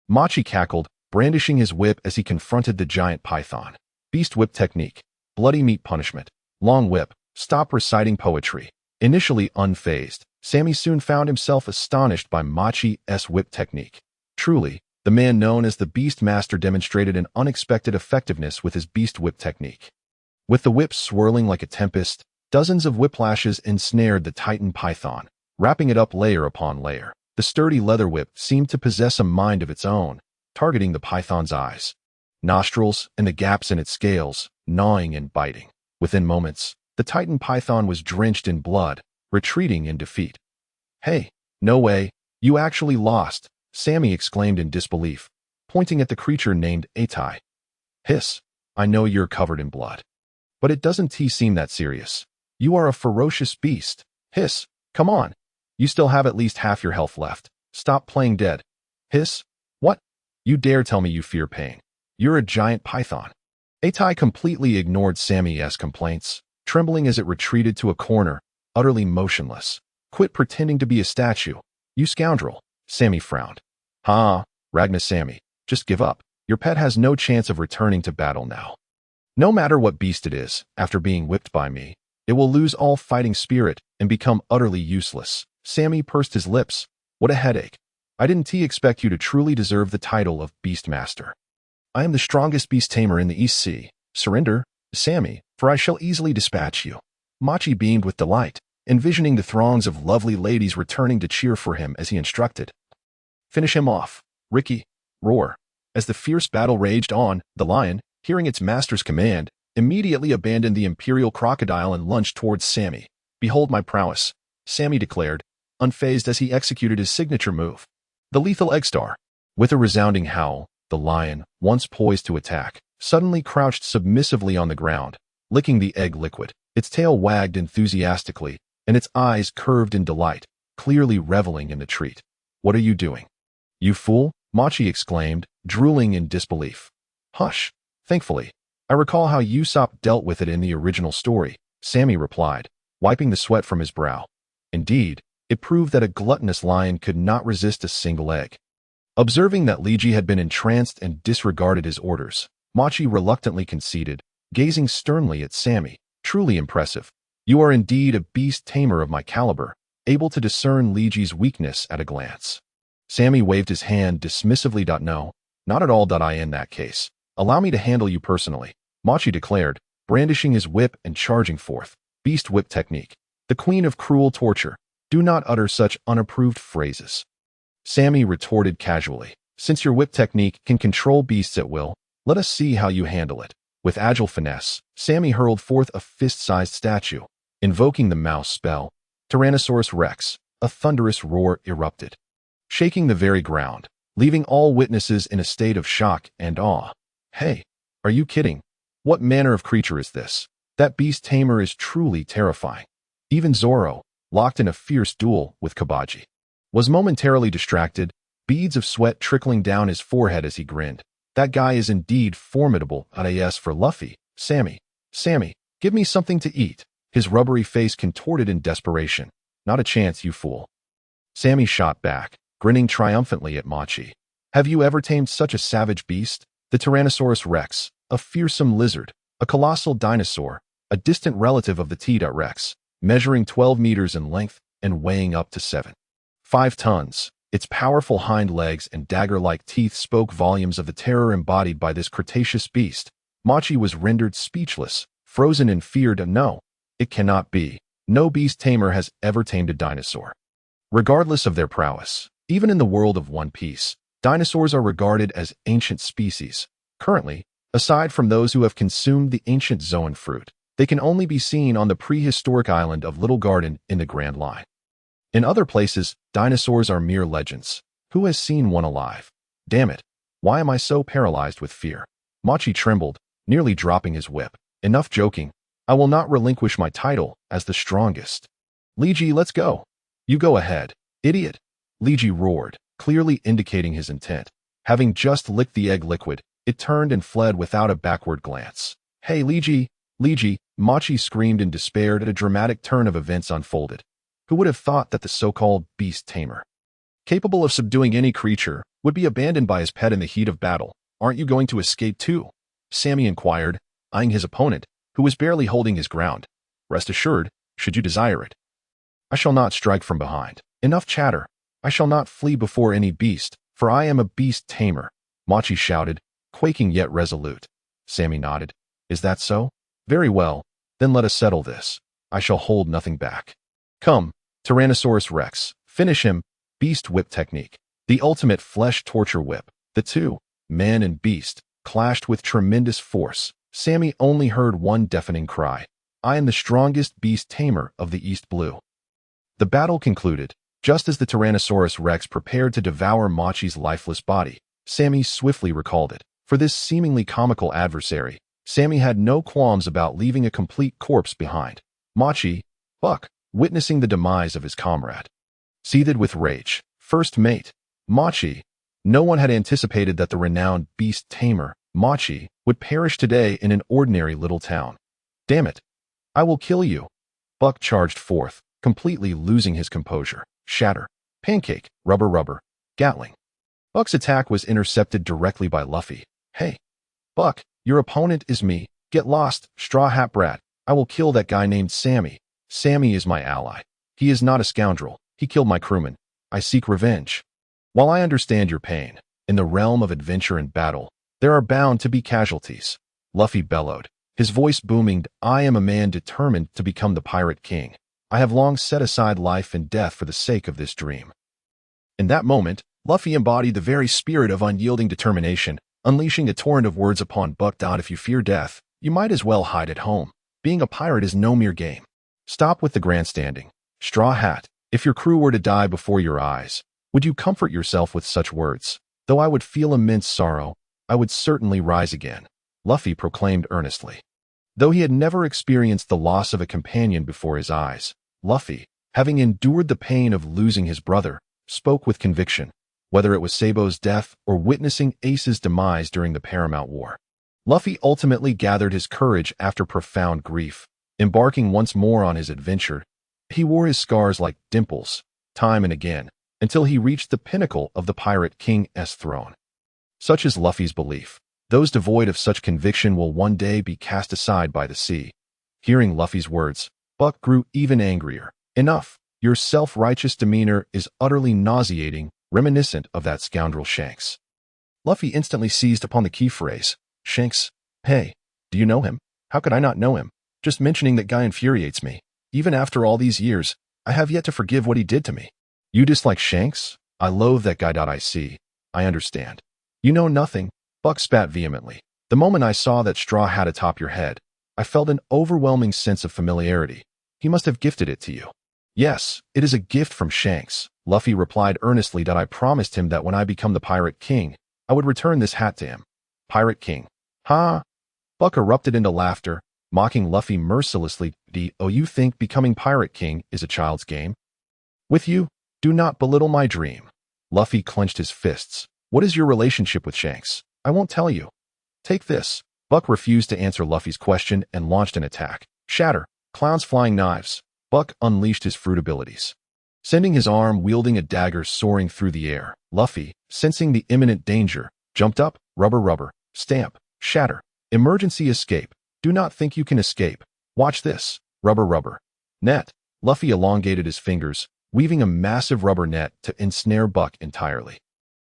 Machi cackled, brandishing his whip as he confronted the giant python. Beast whip technique. Bloody meat punishment. Long whip. Stop reciting poetry. Initially unfazed, Sammy soon found himself astonished by Machi's whip technique. Truly, the man known as the Beast Master demonstrated an unexpected effectiveness with his beast whip technique. With the whip swirling like a tempest, dozens of whiplashes ensnared the Titan Python, wrapping it up layer upon layer. The sturdy leather whip seemed to possess a mind of its own, targeting the python's eyes, nostrils, and the gaps in its scales, gnawing and biting. Within moments, the Titan Python was drenched in blood, retreating in defeat. Hey, no way, you actually lost, Sammy exclaimed in disbelief, pointing at the creature named Atai. Hiss, I know you're covered in blood. But it doesn't seem that serious. You are a ferocious beast. Hiss, come on. You still have at least half your health left. Stop playing dead. Hiss, what? You dare tell me you fear pain? You're a giant python. Atai completely ignored Sammy's complaints, trembling as it retreated to a corner, utterly motionless. Quit pretending to be a statue, you scoundrel, Sammy frowned. Ragna Sammy, just give up. Your pet has no chance of returning to battle now. No matter what beast it is, after being whipped by me, it will lose all fighting spirit and become utterly useless. Sammy pursed his lips. What a headache. I didn't expect you to truly deserve the title of Beast Master. I am the strongest beast tamer in the East Sea. Surrender, Sammy, for I shall easily dispatch you. Machi beamed with delight, envisioning the throngs of lovely ladies returning to cheer for him as he instructed. Finish him off, Ricky, roar. As the fierce battle raged on, the lion, hearing its master's command, immediately abandoned the Imperial Crocodile and lunged towards Sammy. Behold my prowess, Sammy declared, unfazed as he executed his signature move, the lethal egg star. With a resounding howl, the lion, once poised to attack, suddenly crouched submissively on the ground, licking the egg liquid. Its tail wagged enthusiastically, and its eyes curved in delight, clearly reveling in the treat. "What are you doing?" "You fool!" Machi exclaimed, drooling in disbelief. "Hush. Thankfully, I recall how Usopp dealt with it in the original story," Sammy replied, wiping the sweat from his brow. Indeed, it proved that a gluttonous lion could not resist a single egg. Observing that Liji had been entranced and disregarded his orders, Machi reluctantly conceded, gazing sternly at Sammy. "Truly impressive. You are indeed a beast tamer of my caliber, able to discern Liji's weakness at a glance." Sammy waved his hand dismissively. "No, not at all. In that case, allow me to handle you personally," Machi declared, brandishing his whip and charging forth. "Beast whip technique. The queen of cruel torture. Do not utter such unapproved phrases." Sammy retorted casually. "Since your whip technique can control beasts at will, let us see how you handle it." With agile finesse, Sammy hurled forth a fist-sized statue. Invoking the mouse spell, Tyrannosaurus Rex, a thunderous roar erupted, shaking the very ground, leaving all witnesses in a state of shock and awe. "Hey, are you kidding? What manner of creature is this? That beast tamer is truly terrifying." Even Zoro, locked in a fierce duel with Kabaji, was momentarily distracted, beads of sweat trickling down his forehead as he grinned. "That guy is indeed formidable." As for Luffy, Sammy, give me something to eat." His rubbery face contorted in desperation. "Not a chance, you fool." Sammy shot back, grinning triumphantly at Machi. "Have you ever tamed such a savage beast? The Tyrannosaurus Rex, a fearsome lizard, a colossal dinosaur, a distant relative of the T-Rex, measuring 12 meters in length and weighing up to 7.5 tons. Its powerful hind legs and dagger-like teeth spoke volumes of the terror embodied by this Cretaceous beast. Machi was rendered speechless, frozen in fear. "No, it cannot be. No beast tamer has ever tamed a dinosaur." Regardless of their prowess, even in the world of One Piece, dinosaurs are regarded as ancient species. Currently, aside from those who have consumed the ancient Zoan fruit, they can only be seen on the prehistoric island of Little Garden in the Grand Line. In other places, dinosaurs are mere legends. Who has seen one alive? Damn it, why am I so paralyzed with fear? Machi trembled, nearly dropping his whip. "Enough joking. I will not relinquish my title as the strongest." "Liji, let's go." "You go ahead, idiot," Liji roared, clearly indicating his intent. Having just licked the egg liquid, it turned and fled without a backward glance. "Hey, Liji, Machi screamed in despair at a dramatic turn of events unfolded. Who would have thought that the so-called beast tamer, capable of subduing any creature, would be abandoned by his pet in the heat of battle? "Aren't you going to escape too?" Sammy inquired, eyeing his opponent, who was barely holding his ground. "Rest assured, should you desire it. I shall not strike from behind." "Enough chatter. I shall not flee before any beast, for I am a beast tamer," Machi shouted, quaking yet resolute. Sammy nodded. "Is that so? Very well, then let us settle this. I shall hold nothing back. Come, Tyrannosaurus Rex, finish him." Beast whip technique, the ultimate flesh torture whip. The two, man and beast, clashed with tremendous force. Sammy only heard one deafening cry. "I am the strongest beast tamer of the East Blue." The battle concluded, just as the Tyrannosaurus Rex prepared to devour Machi's lifeless body. Sammy swiftly recalled it. For this seemingly comical adversary, Sammy had no qualms about leaving a complete corpse behind. Machi, Buck, witnessing the demise of his comrade, seethed with rage. First mate, Machi. No one had anticipated that the renowned beast tamer, Machi, would perish today in an ordinary little town. "Damn it, I will kill you." Buck charged forth, completely losing his composure. Shatter, pancake, rubber, Gatling. Buck's attack was intercepted directly by Luffy. "Hey, Buck, your opponent is me. Get lost, straw hat brat. I will kill that guy named Sammy. Sammy is my ally. He is not a scoundrel. He killed my crewman. I seek revenge." "While I understand your pain, in the realm of adventure and battle, there are bound to be casualties," Luffy bellowed, his voice booming. "I am a man determined to become the Pirate King. I have long set aside life and death for the sake of this dream." In that moment, Luffy embodied the very spirit of unyielding determination, unleashing a torrent of words upon Buck. "If you fear death, you might as well hide at home. Being a pirate is no mere game. Stop with the grandstanding. Straw Hat, if your crew were to die before your eyes, would you comfort yourself with such words? Though I would feel immense sorrow, I would certainly rise again," Luffy proclaimed earnestly. Though he had never experienced the loss of a companion before his eyes, Luffy, having endured the pain of losing his brother, spoke with conviction, whether it was Sabo's death or witnessing Ace's demise during the Paramount War. Luffy ultimately gathered his courage after profound grief, embarking once more on his adventure. He wore his scars like dimples, time and again, until he reached the pinnacle of the Pirate King's throne. Such is Luffy's belief. Those devoid of such conviction will one day be cast aside by the sea. Hearing Luffy's words, Buck grew even angrier. Enough! Your self-righteous demeanor is utterly nauseating, reminiscent of that scoundrel Shanks. Luffy instantly seized upon the key phrase. Shanks, hey, do you know him? How could I not know him? Just mentioning that guy infuriates me. Even after all these years, I have yet to forgive what he did to me. You dislike Shanks? I loathe that guy. I see. I understand. You know nothing. Buck spat vehemently. The moment I saw that straw hat atop your head, I felt an overwhelming sense of familiarity. He must have gifted it to you. Yes, it is a gift from Shanks. Luffy replied earnestly that I promised him that when I become the Pirate King, I would return this hat to him. Pirate King. Ha! Buck erupted into laughter, mocking Luffy mercilessly. Oh, you think becoming Pirate King is a child's game? With you, do not belittle my dream. Luffy clenched his fists. What is your relationship with Shanks? I won't tell you. Take this. Buck refused to answer Luffy's question and launched an attack. Shatter. Clowns flying knives. Buck unleashed his fruit abilities, sending his arm wielding a dagger soaring through the air. Luffy, sensing the imminent danger, jumped up. Rubber. Stamp. Shatter. Emergency escape. Do not think you can escape. Watch this. Rubber. Net. Luffy elongated his fingers, weaving a massive rubber net to ensnare Buck entirely.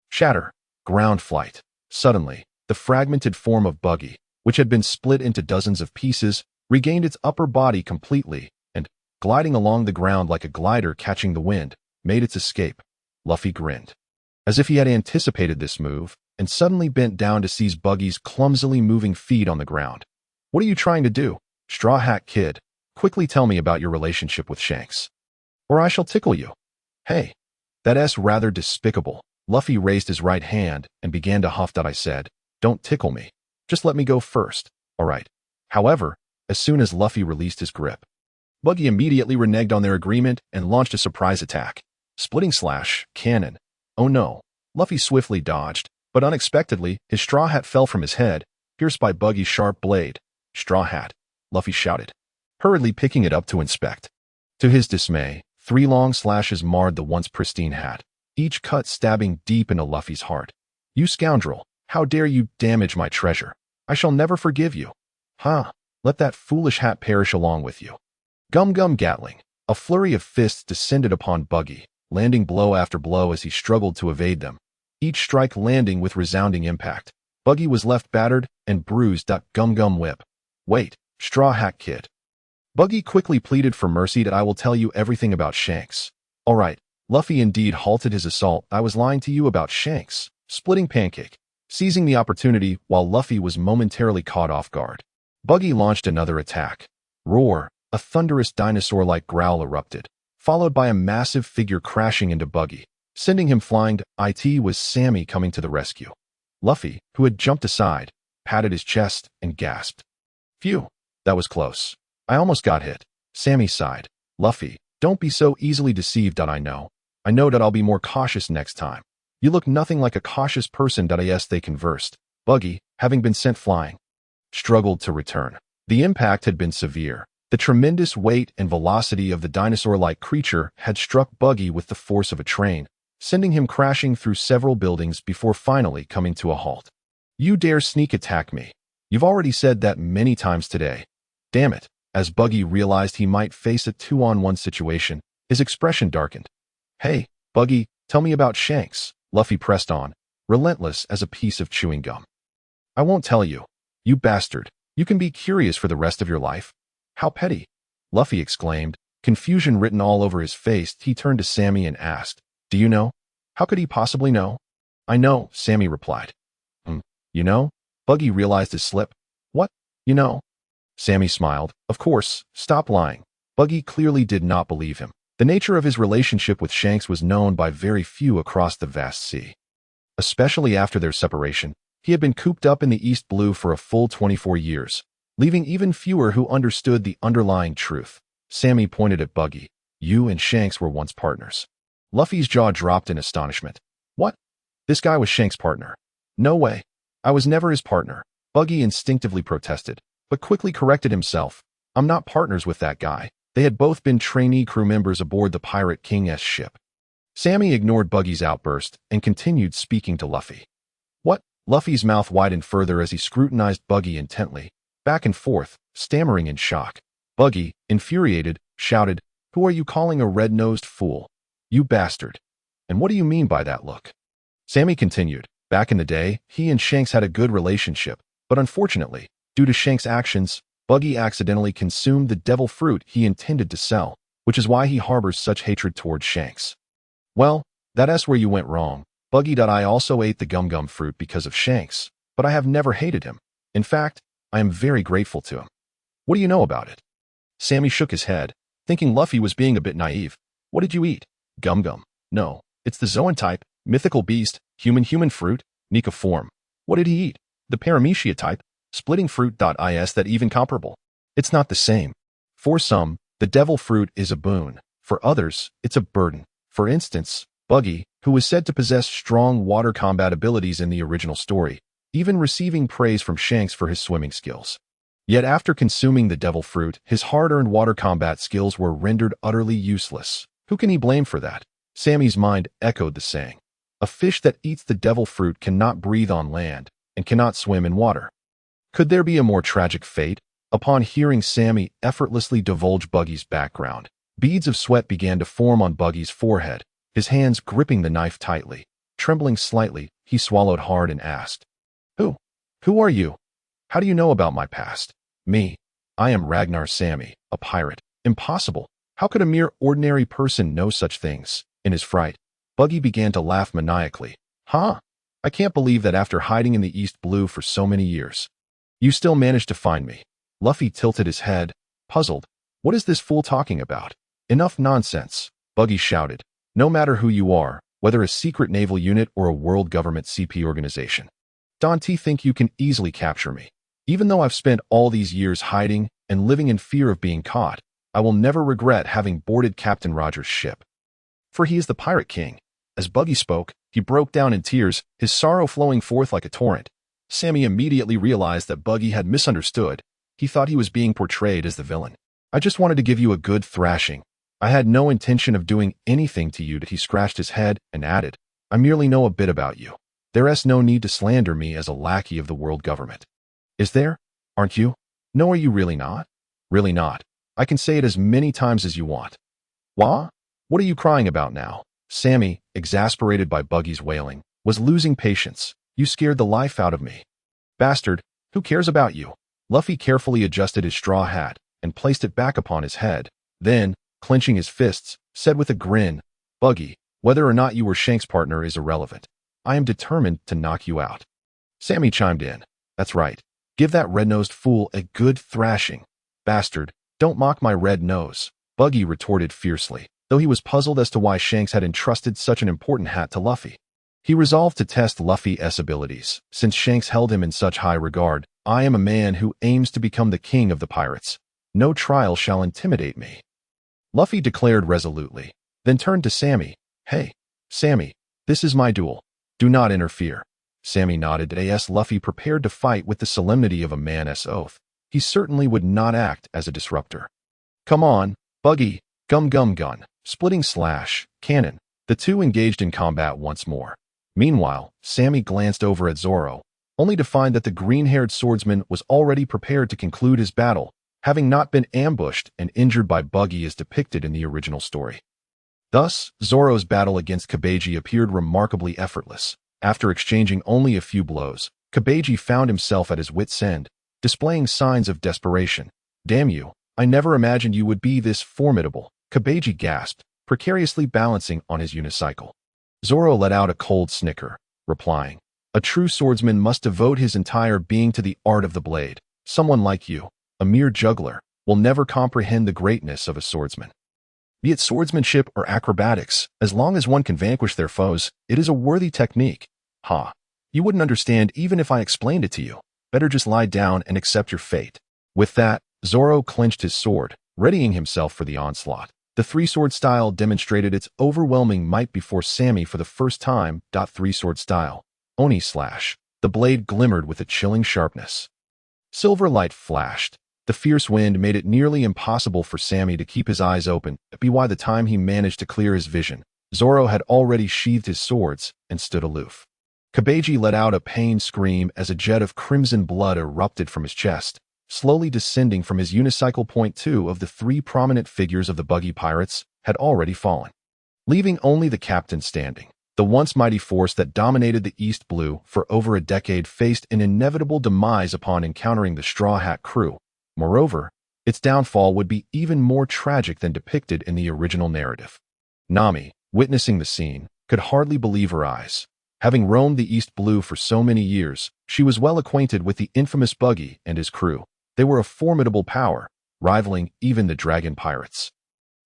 Shatter. Ground flight. Suddenly, the fragmented form of Buggy, which had been split into dozens of pieces, regained its upper body completely and, gliding along the ground like a glider catching the wind, made its escape. Luffy grinned, as if he had anticipated this move, and suddenly bent down to seize Buggy's clumsily moving feet on the ground. What are you trying to do? Straw Hat Kid, quickly tell me about your relationship with Shanks, or I shall tickle you. Hey, that's rather despicable. Luffy raised his right hand and began to huff. I said, don't tickle me. Just let me go first. All right. However, as soon as Luffy released his grip, Buggy immediately reneged on their agreement and launched a surprise attack. Splitting slash, cannon. Oh no. Luffy swiftly dodged, but unexpectedly, his straw hat fell from his head, pierced by Buggy's sharp blade. Straw hat, Luffy shouted, hurriedly picking it up to inspect. To his dismay, 3 long slashes marred the once pristine hat, each cut stabbing deep into Luffy's heart. You scoundrel, how dare you damage my treasure? I shall never forgive you. Huh, let that foolish hat perish along with you. Gum Gatling. A flurry of fists descended upon Buggy, landing blow after blow as he struggled to evade them, each strike landing with resounding impact. Buggy was left battered and bruised. Gum whip. Wait, Straw Hat Kid. Buggy quickly pleaded for mercy. I will tell you everything about Shanks. All right. Luffy indeed halted his assault. I was lying to you about Shanks. Splitting pancake. Seizing the opportunity while Luffy was momentarily caught off guard, Buggy launched another attack. Roar. A thunderous dinosaur-like growl erupted, followed by a massive figure crashing into Buggy, sending him flying. It was Sammy coming to the rescue. Luffy, who had jumped aside, patted his chest and gasped. Phew, that was close. I almost got hit. Sammy sighed. Luffy, don't be so easily deceived. I know that I'll be more cautious next time. You look nothing like a cautious person. Yes, they conversed. Buggy, having been sent flying, struggled to return. The impact had been severe. The tremendous weight and velocity of the dinosaur-like creature had struck Buggy with the force of a train, sending him crashing through several buildings before finally coming to a halt. You dare sneak attack me? You've already said that many times today. Damn it. As Buggy realized he might face a 2-on-1 situation, his expression darkened. Hey, Buggy, tell me about Shanks. Luffy pressed on, relentless as a piece of chewing gum. I won't tell you. You bastard. You can be curious for the rest of your life. How petty. Luffy exclaimed, confusion written all over his face. He turned to Sammy and asked, do you know? How could he possibly know? I know, Sammy replied. You know? Buggy realized his slip. What? You know? Sammy smiled. Of course, stop lying. Buggy clearly did not believe him. The nature of his relationship with Shanks was known by very few across the vast sea. Especially after their separation, he had been cooped up in the East Blue for a full 24 years, leaving even fewer who understood the underlying truth. Sammy pointed at Buggy. You and Shanks were once partners. Luffy's jaw dropped in astonishment. What? This guy was Shanks' partner. No way. I was never his partner. Buggy instinctively protested, but quickly corrected himself. I'm not partners with that guy. They had both been trainee crew members aboard the Pirate King's ship. Sammy ignored Buggy's outburst and continued speaking to Luffy. What? Luffy's mouth widened further as he scrutinized Buggy intently, back and forth, stammering in shock. Buggy, infuriated, shouted, Who are you calling a red-nosed fool? You bastard. And what do you mean by that look? Sammy continued. Back in the day, he and Shanks had a good relationship, but unfortunately, due to Shanks' actions, Buggy accidentally consumed the devil fruit he intended to sell, which is why he harbors such hatred towards Shanks. Well, that's where you went wrong. Buggy. I also ate the gum-gum fruit because of Shanks, but I have never hated him. In fact, I am very grateful to him. What do you know about it? Sammy shook his head, thinking Luffy was being a bit naive. What did you eat? Gum-gum. No, it's the Zoan type, mythical beast, human fruit, Nika form. What did he eat? The Paramecia type, splitting fruit. Is that even comparable? It's not the same. For some, the devil fruit is a boon. For others, it's a burden. For instance, Buggy, who was said to possess strong water combat abilities in the original story, even receiving praise from Shanks for his swimming skills. Yet after consuming the devil fruit, his hard-earned water combat skills were rendered utterly useless. Who can he blame for that? Sammy's mind echoed the saying. A fish that eats the devil fruit cannot breathe on land and cannot swim in water. Could there be a more tragic fate? Upon hearing Sammy effortlessly divulge Buggy's background, beads of sweat began to form on Buggy's forehead, his hands gripping the knife tightly. Trembling slightly, he swallowed hard and asked, Who are you? How do you know about my past? Me. I am Ragnar Sammy, a pirate. Impossible. How could a mere ordinary person know such things? In his fright, Buggy began to laugh maniacally. Huh? I can't believe that after hiding in the East Blue for so many years, you still managed to find me. Luffy tilted his head, puzzled. What is this fool talking about? Enough nonsense, Buggy shouted. No matter who you are, whether a secret naval unit or a world government CP organization, don't you think you can easily capture me? Even though I've spent all these years hiding and living in fear of being caught, I will never regret having boarded Captain Roger's ship. For he is the Pirate King. As Buggy spoke, he broke down in tears, his sorrow flowing forth like a torrent. Sammy immediately realized that Buggy had misunderstood. He thought he was being portrayed as the villain. I just wanted to give you a good thrashing. I had no intention of doing anything to you. He scratched his head and added, I merely know a bit about you. There's no need to slander me as a lackey of the world government. Is there? Aren't you? No, are you really not? Really not. I can say it as many times as you want. What? What are you crying about now? Sammy, exasperated by Buggy's wailing, was losing patience. You scared the life out of me. Bastard, who cares about you? Luffy carefully adjusted his straw hat and placed it back upon his head. Then, clenching his fists, said with a grin, Buggy, whether or not you were Shanks' partner is irrelevant. I am determined to knock you out. Sammy chimed in. That's right. Give that red-nosed fool a good thrashing. Bastard, don't mock my red nose, Buggy retorted fiercely, though he was puzzled as to why Shanks had entrusted such an important hat to Luffy. He resolved to test Luffy's abilities, since Shanks held him in such high regard. I am a man who aims to become the king of the pirates. No trial shall intimidate me. Luffy declared resolutely, then turned to Sammy. Hey, Sammy, this is my duel. Do not interfere. Sammy nodded as Luffy prepared to fight with the solemnity of a man's oath. He certainly would not act as a disruptor. Come on, Buggy, gum gun, splitting slash, cannon. The two engaged in combat once more. Meanwhile, Sammy glanced over at Zoro, only to find that the green-haired swordsman was already prepared to conclude his battle, having not been ambushed and injured by Buggy as depicted in the original story. Thus, Zoro's battle against Kabeji appeared remarkably effortless. After exchanging only a few blows, Kabeji found himself at his wit's end, displaying signs of desperation. Damn you, I never imagined you would be this formidable, Kabeji gasped, precariously balancing on his unicycle. Zoro let out a cold snicker, replying, a true swordsman must devote his entire being to the art of the blade. Someone like you, a mere juggler, will never comprehend the greatness of a swordsman. Be it swordsmanship or acrobatics, as long as one can vanquish their foes, it is a worthy technique. Ha! You wouldn't understand even if I explained it to you. Better just lie down and accept your fate. With that, Zoro clenched his sword, readying himself for the onslaught. The three-sword style demonstrated its overwhelming might before Sammy for the first time. Three-sword style. Oni slash. The blade glimmered with a chilling sharpness. Silver light flashed. The fierce wind made it nearly impossible for Sammy to keep his eyes open. By the time he managed to clear his vision, Zoro had already sheathed his swords and stood aloof. Kabeji let out a pained scream as a jet of crimson blood erupted from his chest, slowly descending from his unicycle. Two of the three prominent figures of the Buggy Pirates had already fallen, leaving only the captain standing. The once mighty force that dominated the East Blue for over a decade faced an inevitable demise upon encountering the Straw Hat crew. Moreover, its downfall would be even more tragic than depicted in the original narrative. Nami, witnessing the scene, could hardly believe her eyes. Having roamed the East Blue for so many years, she was well acquainted with the infamous Buggy and his crew. They were a formidable power, rivaling even the Dragon Pirates,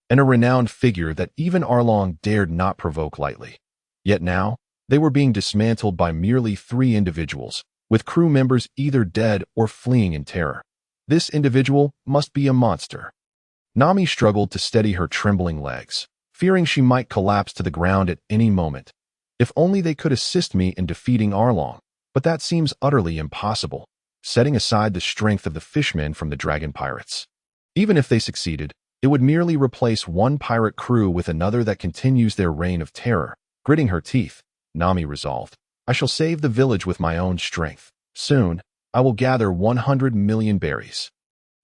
and a renowned figure that even Arlong dared not provoke lightly. Yet now, they were being dismantled by merely three individuals, with crew members either dead or fleeing in terror. This individual must be a monster. Nami struggled to steady her trembling legs, fearing she might collapse to the ground at any moment. If only they could assist me in defeating Arlong, but that seems utterly impossible, setting aside the strength of the fishmen from the Dragon Pirates. Even if they succeeded, it would merely replace one pirate crew with another that continues their reign of terror. Gritting her teeth, Nami resolved, I shall save the village with my own strength. Soon, I will gather 100 million berries.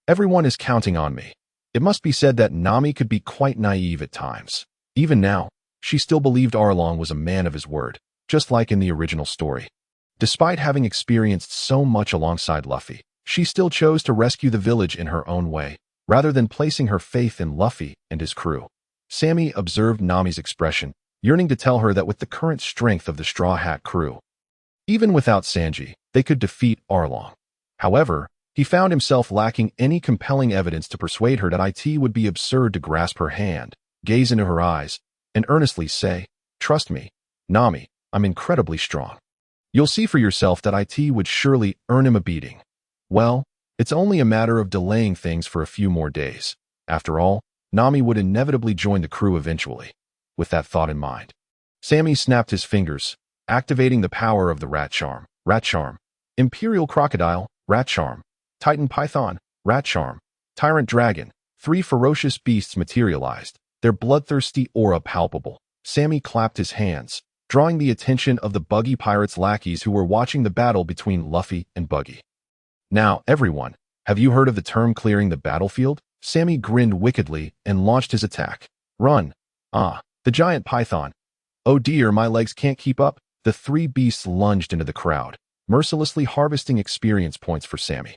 Everyone is counting on me. It must be said that Nami could be quite naive at times. Even now, she still believed Arlong was a man of his word, just like in the original story. Despite having experienced so much alongside Luffy, she still chose to rescue the village in her own way, rather than placing her faith in Luffy and his crew. Sammy observed Nami's expression, yearning to tell her that with the current strength of the Straw Hat crew, even without Sanji, they could defeat Arlong. However, he found himself lacking any compelling evidence to persuade her that it would be absurd to grasp her hand, gaze into her eyes, and earnestly say, Trust me, Nami, I'm incredibly strong. You'll see for yourself that it would surely earn him a beating. Well, it's only a matter of delaying things for a few more days. After all, Nami would inevitably join the crew eventually. With that thought in mind, Sammy snapped his fingers, activating the power of the rat charm, Imperial Crocodile, rat charm, Titan Python, rat charm, Tyrant Dragon. Three ferocious beasts materialized, their bloodthirsty aura palpable. Sammy clapped his hands, drawing the attention of the Buggy Pirates' lackeys who were watching the battle between Luffy and Buggy. Now, everyone, have you heard of the term clearing the battlefield? Sammy grinned wickedly and launched his attack. Run! The giant python. Oh dear, my legs can't keep up. The three beasts lunged into the crowd, mercilessly harvesting experience points for Sammy,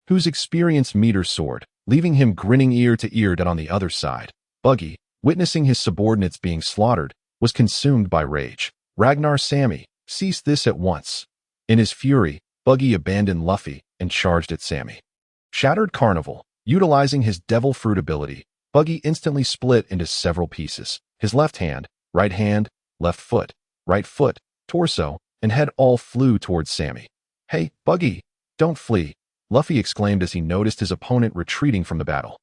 whose experience meter soared, leaving him grinning ear to ear. On the other side, Buggy, witnessing his subordinates being slaughtered, was consumed by rage. Ragnar Sammy, cease this at once. In his fury, Buggy abandoned Luffy and charged at Sammy. Shattered Carnival, utilizing his devil fruit ability, Buggy instantly split into several pieces. His left hand, left foot, right foot, torso, and head all flew towards Sammy. Hey, Buggy, don't flee, Luffy exclaimed as he noticed his opponent retreating from the battle.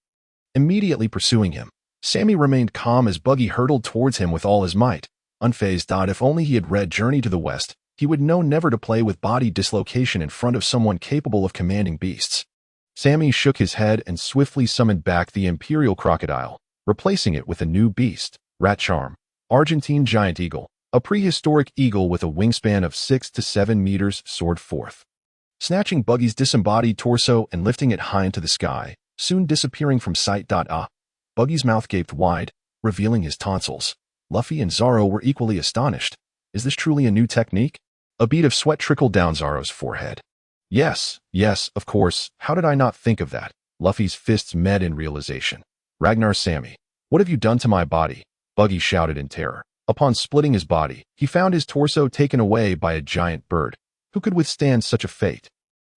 Immediately pursuing him, Sammy remained calm as Buggy hurtled towards him with all his might. Unfazed. If only he had read Journey to the West, he would know never to play with body dislocation in front of someone capable of commanding beasts. Sammy shook his head and swiftly summoned back the Imperial Crocodile, replacing it with a new beast, Rat Charm, Argentine Giant Eagle, a prehistoric eagle with a wingspan of 6 to 7 meters, soared forth, snatching Buggy's disembodied torso and lifting it high into the sky, soon disappearing from sight. Buggy's mouth gaped wide, revealing his tonsils. Luffy and Zoro were equally astonished. Is this truly a new technique? A bead of sweat trickled down Zoro's forehead. Yes, of course, how did I not think of that? Luffy's fists met in realization. Ragnar Sammy, what have you done to my body? Buggy shouted in terror. Upon splitting his body, he found his torso taken away by a giant bird. Who could withstand such a fate?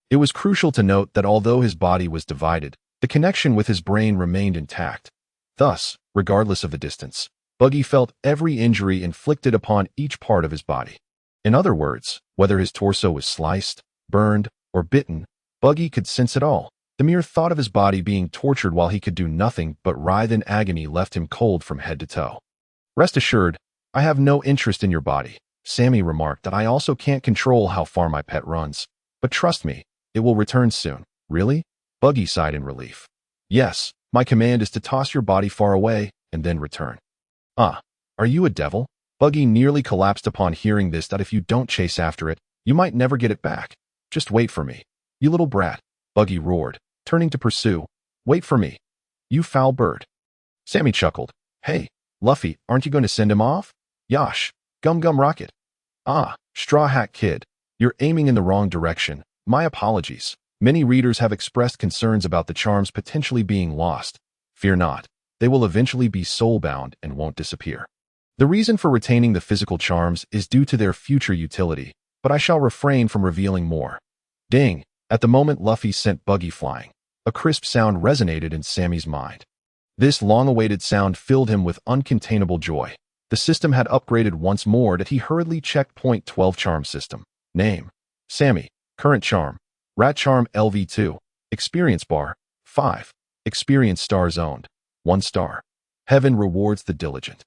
It was crucial to note that although his body was divided, the connection with his brain remained intact. Thus, regardless of the distance, Buggy felt every injury inflicted upon each part of his body. In other words, whether his torso was sliced, burned, or bitten, Buggy could sense it all. The mere thought of his body being tortured while he could do nothing but writhe in agony left him cold from head to toe. Rest assured, I have no interest in your body. Sammy remarked that I also can't control how far my pet runs. But trust me, it will return soon. Really? Buggy sighed in relief. Yes, my command is to toss your body far away and then return. Ah, are you a devil? Buggy nearly collapsed upon hearing this, that if you don't chase after it, you might never get it back. Just wait for me. You little brat, Buggy roared, turning to pursue. Wait for me. You foul bird. Sammy chuckled. Hey, Luffy, aren't you going to send him off? Yosh, gum rocket. Ah, straw hat kid, you're aiming in the wrong direction. My apologies. Many readers have expressed concerns about the charms potentially being lost. Fear not. They will eventually be soul-bound and won't disappear. The reason for retaining the physical charms is due to their future utility, but I shall refrain from revealing more. Ding! At the moment Luffy sent Buggy flying, a crisp sound resonated in Sammy's mind. This long-awaited sound filled him with uncontainable joy. The system had upgraded once more that he hurriedly checked point 12 charm system. Name: Sammy. Current charm: Rat Charm LV2. Experience bar: 5. Experience stars owned: 1 star. Heaven rewards the diligent.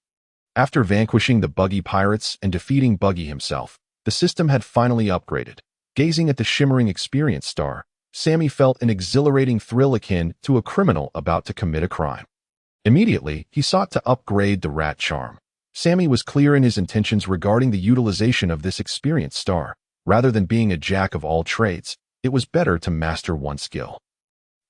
After vanquishing the Buggy pirates and defeating Buggy himself, the system had finally upgraded. Gazing at the shimmering experience star, Sammy felt an exhilarating thrill akin to a criminal about to commit a crime. Immediately, he sought to upgrade the Rat Charm. Sammy was clear in his intentions regarding the utilization of this experience star. Rather than being a jack of all trades, it was better to master one skill.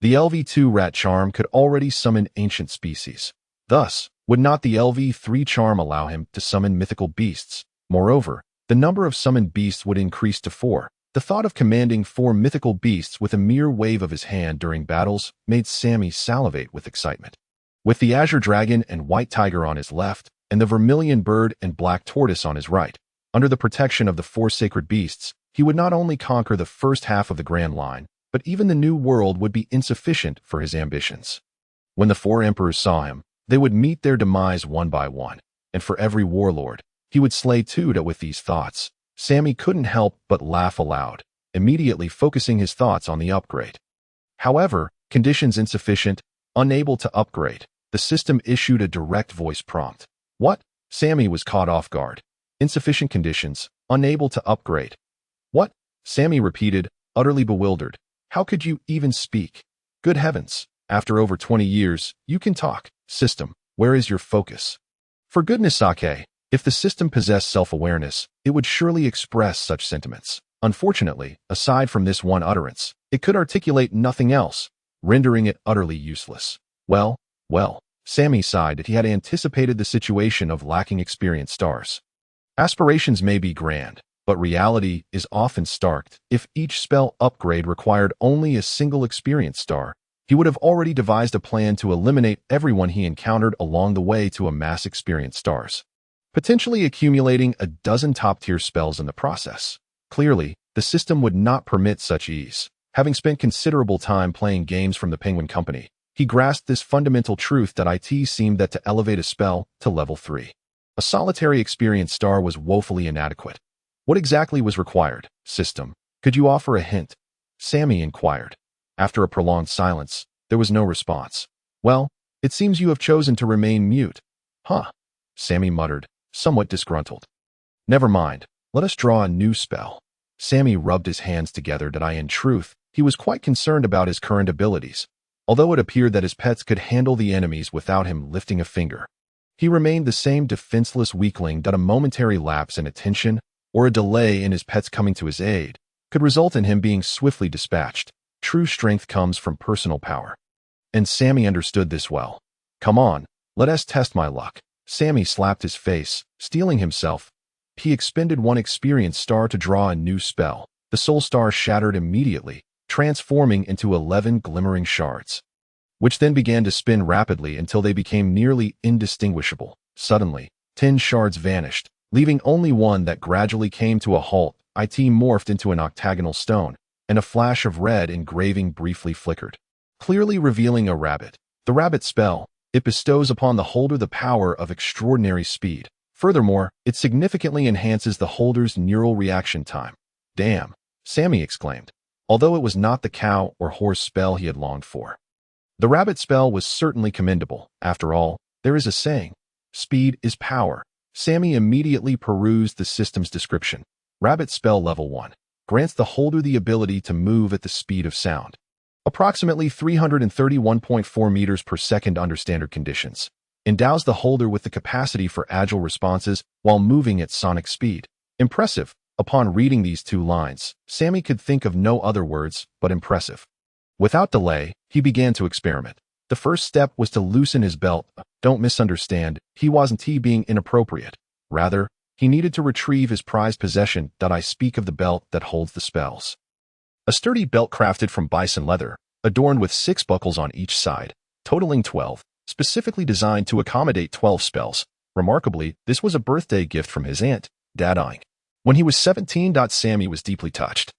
The LV2 Rat Charm could already summon ancient species. Thus, would not the LV3 charm allow him to summon mythical beasts? Moreover, the number of summoned beasts would increase to 4. The thought of commanding 4 mythical beasts with a mere wave of his hand during battles made Sammy salivate with excitement. With the Azure Dragon and White Tiger on his left, and the Vermilion Bird and Black Tortoise on his right, under the protection of the 4 sacred beasts, he would not only conquer the first half of the Grand Line, but even the New World would be insufficient for his ambitions. When the 4 emperors saw him, they would meet their demise one by one, and for every warlord, he would slay 2. With these thoughts, Sammy couldn't help but laugh aloud, immediately focusing his thoughts on the upgrade. However, conditions insufficient, unable to upgrade, the system issued a direct voice prompt. What? Sammy was caught off guard. Insufficient conditions, unable to upgrade. What? Sammy repeated, utterly bewildered. How could you even speak? Good heavens, after over 20 years, you can talk. System, where is your focus? For goodness sake, if the system possessed self-awareness, it would surely express such sentiments. Unfortunately, aside from this one utterance, it could articulate nothing else, rendering it utterly useless. Well, Sammy sighed that he had anticipated the situation of lacking experience stars. Aspirations may be grand, but reality is often stark. If each spell upgrade required only a single experience star, he would have already devised a plan to eliminate everyone he encountered along the way to amass experience stars, potentially accumulating a dozen top-tier spells in the process. Clearly, the system would not permit such ease. Having spent considerable time playing games from the Penguin Company, he grasped this fundamental truth that it seemed that to elevate a spell to level 3, a solitary experience star was woefully inadequate. What exactly was required? System, could you offer a hint? Sammy inquired. After a prolonged silence, there was no response. Well, it seems you have chosen to remain mute. Huh? Sammy muttered, somewhat disgruntled. Never mind, let us draw a new spell. Sammy rubbed his hands together that in truth, he was quite concerned about his current abilities, although it appeared that his pets could handle the enemies without him lifting a finger. He remained the same defenseless weakling that a momentary lapse in attention or a delay in his pets coming to his aid could result in him being swiftly dispatched. True strength comes from personal power. And Sammy understood this well. Come on, let us test my luck. Sammy slapped his face, steeling himself. He expended 1 experience star to draw a new spell. The soul star shattered immediately, transforming into 11 glimmering shards, which then began to spin rapidly until they became nearly indistinguishable. Suddenly, 10 shards vanished, leaving only 1 that gradually came to a halt. It morphed into an octagonal stone, and a flash of red engraving briefly flickered, clearly revealing a rabbit. The rabbit spell, it bestows upon the holder the power of extraordinary speed. Furthermore, it significantly enhances the holder's neural reaction time. Damn, Sammy exclaimed. although it was not the cow or horse spell he had longed for. The rabbit spell was certainly commendable. After all, there is a saying, speed is power. Sammy immediately perused the system's description. Rabbit spell level 1. Grants the holder the ability to move at the speed of sound. Approximately 331.4 meters per second under standard conditions. Endows the holder with the capacity for agile responses while moving at sonic speed. Impressive. Upon reading these 2 lines, Sammy could think of no other words but impressive. Without delay, he began to experiment. The first step was to loosen his belt. Don't misunderstand, he wasn't being inappropriate. Rather, he needed to retrieve his prized possession. I speak of the belt that holds the spells. A sturdy belt crafted from bison leather, adorned with 6 buckles on each side, totaling 12, specifically designed to accommodate 12 spells. Remarkably, this was a birthday gift from his aunt, Daddying. When he was 17. Sammy was deeply touched.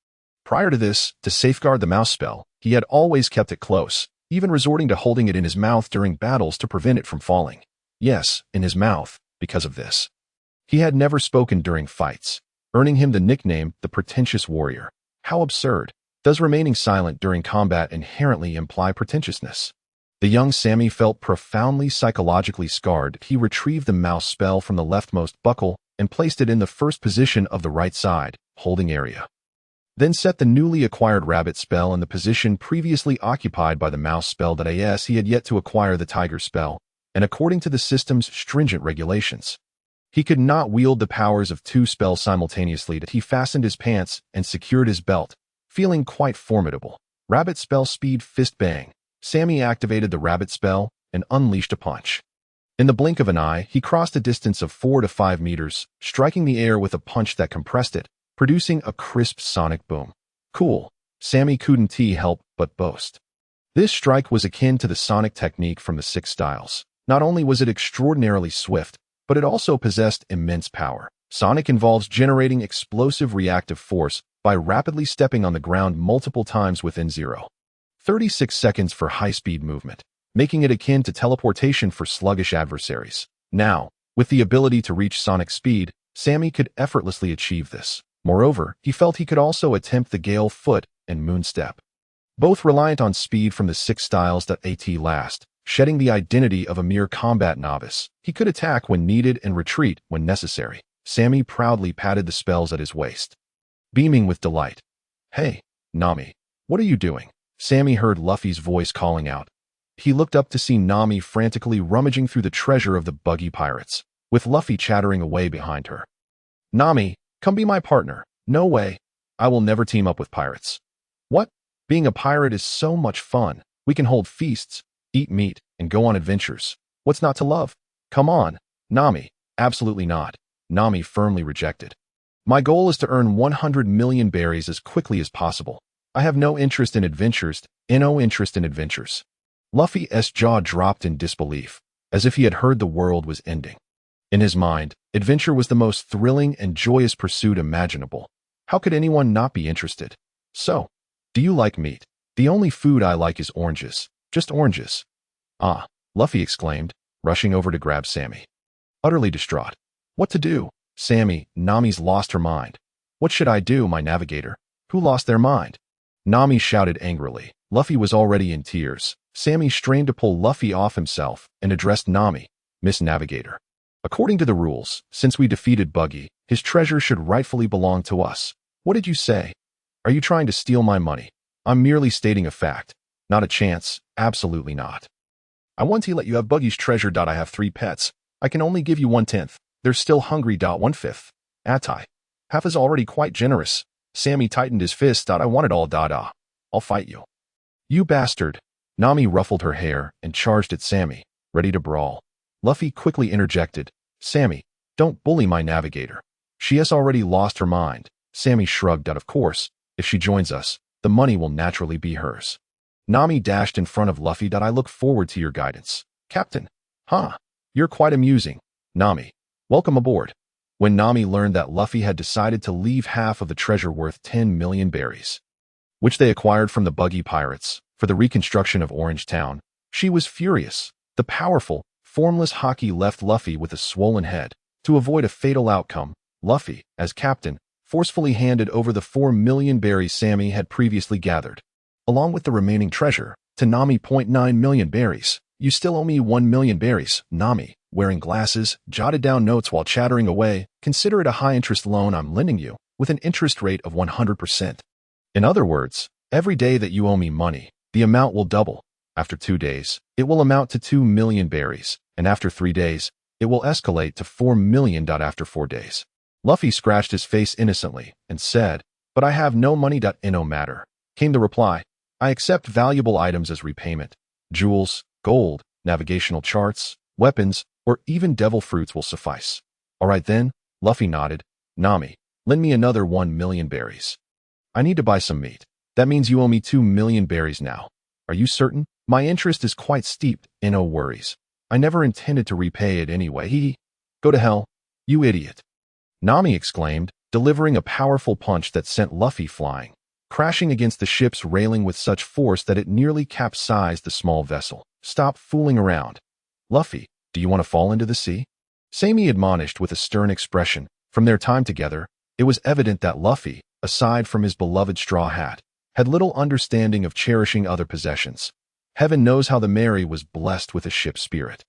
Prior to this, to safeguard the mouse spell, he had always kept it close, even resorting to holding it in his mouth during battles to prevent it from falling. Yes, in his mouth, because of this. He had never spoken during fights, earning him the nickname the Pretentious Warrior. How absurd. Does remaining silent during combat inherently imply pretentiousness? The young Sammy felt profoundly psychologically scarred. He retrieved the mouse spell from the leftmost buckle and placed it in the first position of the right side, holding area. Then set the newly acquired rabbit spell in the position previously occupied by the mouse spell. As he had yet to acquire the tiger spell, and according to the system's stringent regulations, he could not wield the powers of 2 spells simultaneously. He fastened his pants and secured his belt, feeling quite formidable. Rabbit spell speed fist bang. Sammy activated the rabbit spell and unleashed a punch. In the blink of an eye, he crossed a distance of 4 to 5 meters, striking the air with a punch that compressed it, producing a crisp sonic boom. Cool. Sammy couldn't help but boast. This strike was akin to the sonic technique from the 6 styles. Not only was it extraordinarily swift, but it also possessed immense power. Sonic involves generating explosive reactive force by rapidly stepping on the ground multiple times within 0.36 seconds for high-speed movement, making it akin to teleportation for sluggish adversaries. Now, with the ability to reach sonic speed, Sammy could effortlessly achieve this. Moreover, he felt he could also attempt the Gale Foot and Moon Step, both reliant on speed from the 6 styles. At last, shedding the identity of a mere combat novice, he could attack when needed and retreat when necessary. Sammy proudly patted the spells at his waist, beaming with delight. Hey, Nami, what are you doing? Sammy heard Luffy's voice calling out. He looked up to see Nami frantically rummaging through the treasure of the buggy pirates, with Luffy chattering away behind her. Nami, come be my partner. No way. I will never team up with pirates. What? Being a pirate is so much fun. We can hold feasts, eat meat, and go on adventures. What's not to love? Come on. Nami, absolutely not. Nami firmly rejected. My goal is to earn 100 million berries as quickly as possible. I have no interest in adventures. Luffy's jaw dropped in disbelief, as if he had heard the world was ending. In his mind, adventure was the most thrilling and joyous pursuit imaginable. How could anyone not be interested? So, do you like meat? The only food I like is oranges. Just oranges. Ah, Luffy exclaimed, rushing over to grab Sammy. Utterly distraught. What to do? Sammy, Nami's lost her mind. What should I do, my navigator? Who lost their mind? Nami shouted angrily. Luffy was already in tears. Sammy strained to pull Luffy off himself and addressed Nami, Miss Navigator. According to the rules, since we defeated Buggy, his treasure should rightfully belong to us. What did you say? Are you trying to steal my money? I'm merely stating a fact. Not a chance. Absolutely not. I want to let you have Buggy's treasure. I have 3 pets. I can only give you 1/10. They're still hungry. 1/5. Atai. Half is already quite generous. Sammy tightened his fist. I want it all. I'll fight you. You bastard. Nami ruffled her hair and charged at Sammy, ready to brawl. Luffy quickly interjected. Sammy, don't bully my navigator. She has already lost her mind. Sammy shrugged. Of course, if she joins us, the money will naturally be hers. Nami dashed in front of Luffy. I look forward to your guidance. Captain. Huh. You're quite amusing. Nami, welcome aboard. When Nami learned that Luffy had decided to leave half of the treasure worth 10 million berries, which they acquired from the Buggy Pirates, for the reconstruction of Orange Town, she was furious. The powerful, formless Haki left Luffy with a swollen head. To avoid a fatal outcome, Luffy, as captain, forcefully handed over the 4 million berries Sammy had previously gathered, along with the remaining treasure, to Nami. 0.9 million berries. You still owe me 1 million berries. Nami, wearing glasses, jotted down notes while chattering away. Consider it a high-interest loan I'm lending you, with an interest rate of 100%. In other words, every day that you owe me money, the amount will double. After 2 days, it will amount to 2 million berries, and after 3 days, it will escalate to 4 million. After 4 days. Luffy scratched his face innocently and said, "But I have no money. No matter," came the reply. "I accept valuable items as repayment. Jewels, gold, navigational charts, weapons, or even devil fruits will suffice." "All right then," Luffy nodded. "Nami, lend me another 1 million berries. I need to buy some meat." "That means you owe me 2 million berries now." "Are you certain? My interest is quite steep." "No worries. I never intended to repay it anyway." "Go to hell, you idiot," Nami exclaimed, delivering a powerful punch that sent Luffy flying, crashing against the ship's railing with such force that it nearly capsized the small vessel. "Stop fooling around. Luffy, do you want to fall into the sea?" Sami admonished with a stern expression. From their time together, it was evident that Luffy, aside from his beloved straw hat, had little understanding of cherishing other possessions. Heaven knows how the Mary was blessed with a ship spirit.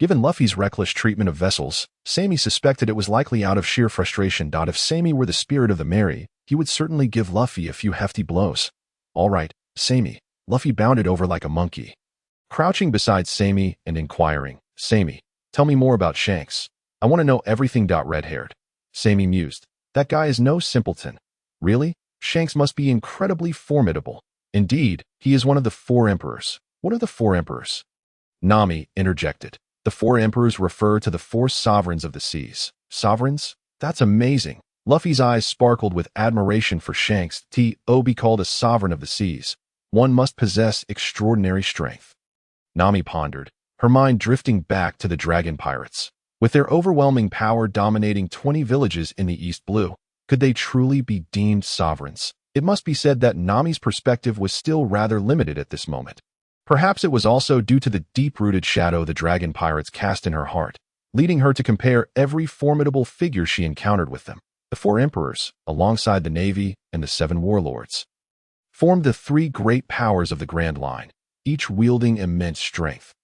Given Luffy's reckless treatment of vessels, Sami suspected it was likely out of sheer frustration. If Sami were the spirit of the Mary, he would certainly give Luffy a few hefty blows. "All right, Sami." Luffy bounded over like a monkey, crouching beside Sami and inquiring, "Sami, tell me more about Shanks. I want to know everything." Red-haired Sami mused. "That guy is no simpleton." "Really? Shanks must be incredibly formidable." "Indeed, he is one of the 4 emperors." "What are the 4 emperors?" Nami interjected. "The 4 emperors refer to the 4 sovereigns of the seas." "Sovereigns? That's amazing." Luffy's eyes sparkled with admiration for Shanks. To be called a sovereign of the seas, one must possess extraordinary strength. Nami pondered, her mind drifting back to the dragon pirates. With their overwhelming power dominating 20 villages in the East Blue, could they truly be deemed sovereigns? It must be said that Nami's perspective was still rather limited at this moment. Perhaps it was also due to the deep-rooted shadow the dragon pirates cast in her heart, leading her to compare every formidable figure she encountered with them. The 4 emperors, alongside the Navy and the 7 warlords, formed the 3 great powers of the Grand Line, each wielding immense strength.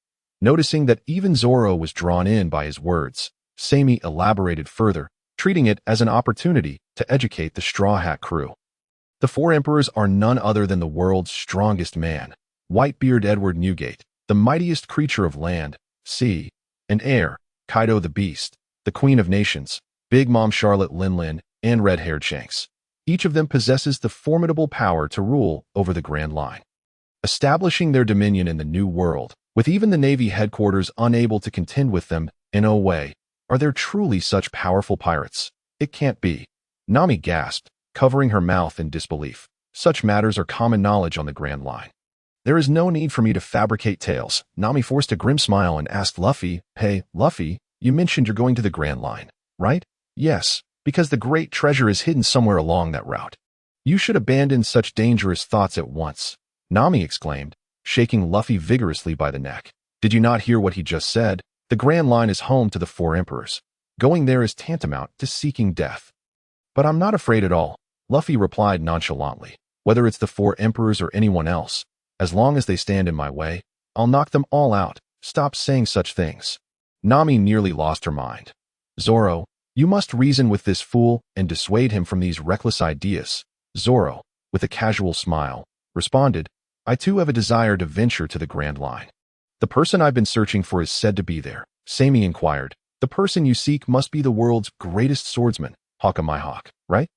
Noticing that even Zoro was drawn in by his words, Sami elaborated further, treating it as an opportunity to educate the Straw Hat crew. The 4 emperors are none other than the world's strongest man, Whitebeard Edward Newgate, the mightiest creature of land, sea, and air, Kaido the Beast, the Queen of Nations, Big Mom Charlotte Linlin, and red-haired Shanks. Each of them possesses the formidable power to rule over the Grand Line, establishing their dominion in the New World, with even the Navy headquarters unable to contend with them. In no way are there truly such powerful pirates. It can't be. Nami gasped, covering her mouth in disbelief. Such matters are common knowledge on the Grand Line. "There is no need for me to fabricate tales." Nami forced a grim smile and asked Luffy, "Hey, Luffy, you mentioned you're going to the Grand Line, right?" "Yes, because the great treasure is hidden somewhere along that route." "You should abandon such dangerous thoughts at once," Nami exclaimed, shaking Luffy vigorously by the neck. "Did you not hear what he just said? The Grand Line is home to the 4 emperors. Going there is tantamount to seeking death." "But I'm not afraid at all," Luffy replied nonchalantly. "Whether it's the 4 emperors or anyone else, as long as they stand in my way, I'll knock them all out." "Stop saying such things." Nami nearly lost her mind. "Zoro, you must reason with this fool and dissuade him from these reckless ideas." Zoro, with a casual smile, responded, "I too have a desire to venture to the Grand Line." "The person I've been searching for is said to be there," Sami inquired. "The person you seek must be the world's greatest swordsman, Mihawk, right?"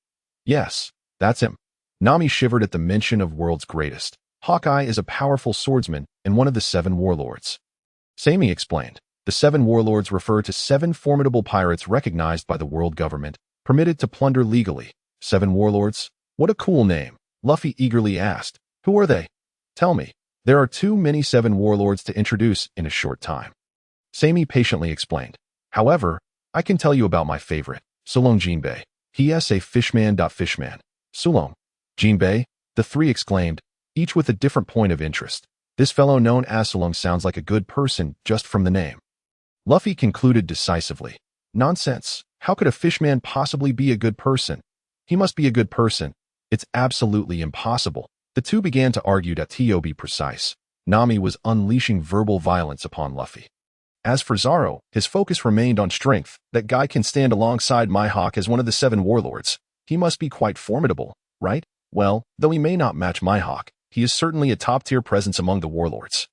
"Yes, that's him." Nami shivered at the mention of world's greatest. "Hawkeye is a powerful swordsman and one of the 7 warlords." Sami explained. The 7 warlords refer to 7 formidable pirates recognized by the world government, permitted to plunder legally. 7 warlords? What a cool name. Luffy eagerly asked. "Who are they?" "Tell me. There are too many 7 warlords to introduce in a short time." Sami patiently explained. "However, I can tell you about my favorite, Sulong Jinbei. He is a fishman. Fishman. Sulong. Jinbei?" the 3 exclaimed, each with a different point of interest. "This fellow known as Sulong sounds like a good person just from the name." Luffy concluded decisively. "Nonsense. How could a fishman possibly be a good person?" He must be a good person. It's absolutely impossible. The two began to argue that to be precise. Nami was unleashing verbal violence upon Luffy. As for Zoro, his focus remained on strength. That guy can stand alongside Mihawk as one of the 7 warlords. He must be quite formidable, right? Well, though he may not match Mihawk, he is certainly a top-tier presence among the warlords.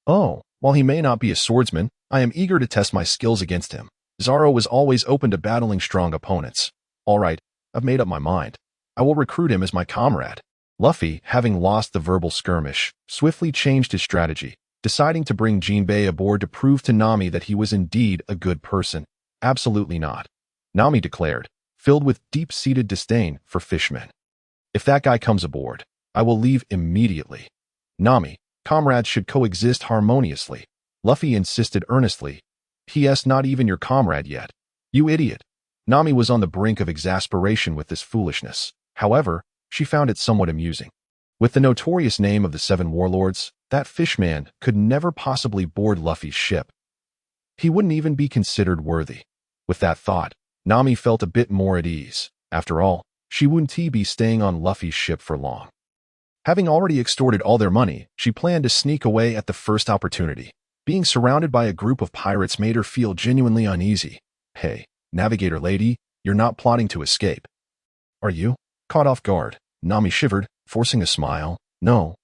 Oh, while he may not be a swordsman, I am eager to test my skills against him. Zoro was always open to battling strong opponents. All right, I've made up my mind. I will recruit him as my comrade. Luffy, having lost the verbal skirmish, swiftly changed his strategy, deciding to bring Jinbei aboard to prove to Nami that he was indeed a good person. Absolutely not, Nami declared, filled with deep-seated disdain for fishmen. If that guy comes aboard, I will leave immediately. Nami, comrades should coexist harmoniously. Luffy insisted earnestly. P.S. Not even your comrade yet. You idiot. Nami was on the brink of exasperation with this foolishness. However, she found it somewhat amusing. With the notorious name of the 7 warlords, that fishman could never possibly board Luffy's ship. He wouldn't even be considered worthy. With that thought, Nami felt a bit more at ease. After all, she wouldn't be staying on Luffy's ship for long. Having already extorted all their money, she planned to sneak away at the first opportunity. Being surrounded by a group of pirates made her feel genuinely uneasy. Hey, navigator lady, you're not plotting to escape. Are you? Caught off guard, Nami shivered, forcing a smile. No,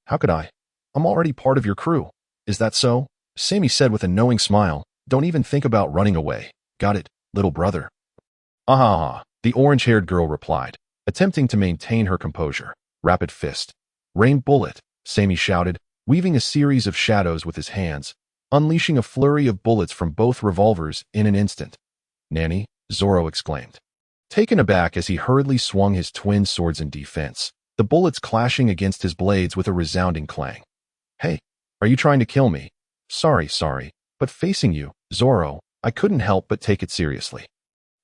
how could I? I'm already part of your crew. Is that so? Sammy said with a knowing smile. Don't even think about running away. Got it, little brother. Ah, the orange-haired girl replied, attempting to maintain her composure. Rapid fist. Rain bullet, Sammy shouted, weaving a series of shadows with his hands, unleashing a flurry of bullets from both revolvers in an instant. Nanny, Zoro exclaimed. Taken aback as he hurriedly swung his twin swords in defense, the bullets clashing against his blades with a resounding clang. Hey, are you trying to kill me? Sorry, but facing you, Zoro, I couldn't help but take it seriously.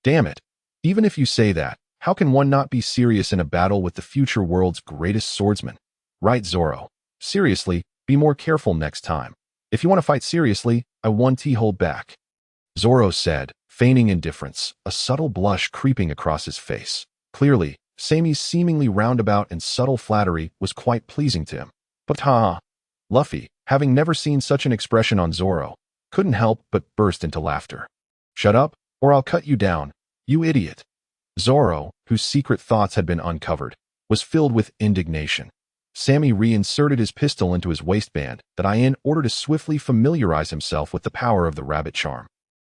Damn it. Even if you say that, how can one not be serious in a battle with the future world's greatest swordsman? Right, Zoro. Seriously, be more careful next time. If you want to fight seriously, I won't hold back. Zoro said, feigning indifference, a subtle blush creeping across his face. Clearly, Sammy's seemingly roundabout and subtle flattery was quite pleasing to him. But Luffy, having never seen such an expression on Zoro, couldn't help but burst into laughter. Shut up, or I'll cut you down, you idiot. Zoro, whose secret thoughts had been uncovered, was filled with indignation. Sammy reinserted his pistol into his waistband in order to swiftly familiarize himself with the power of the rabbit charm.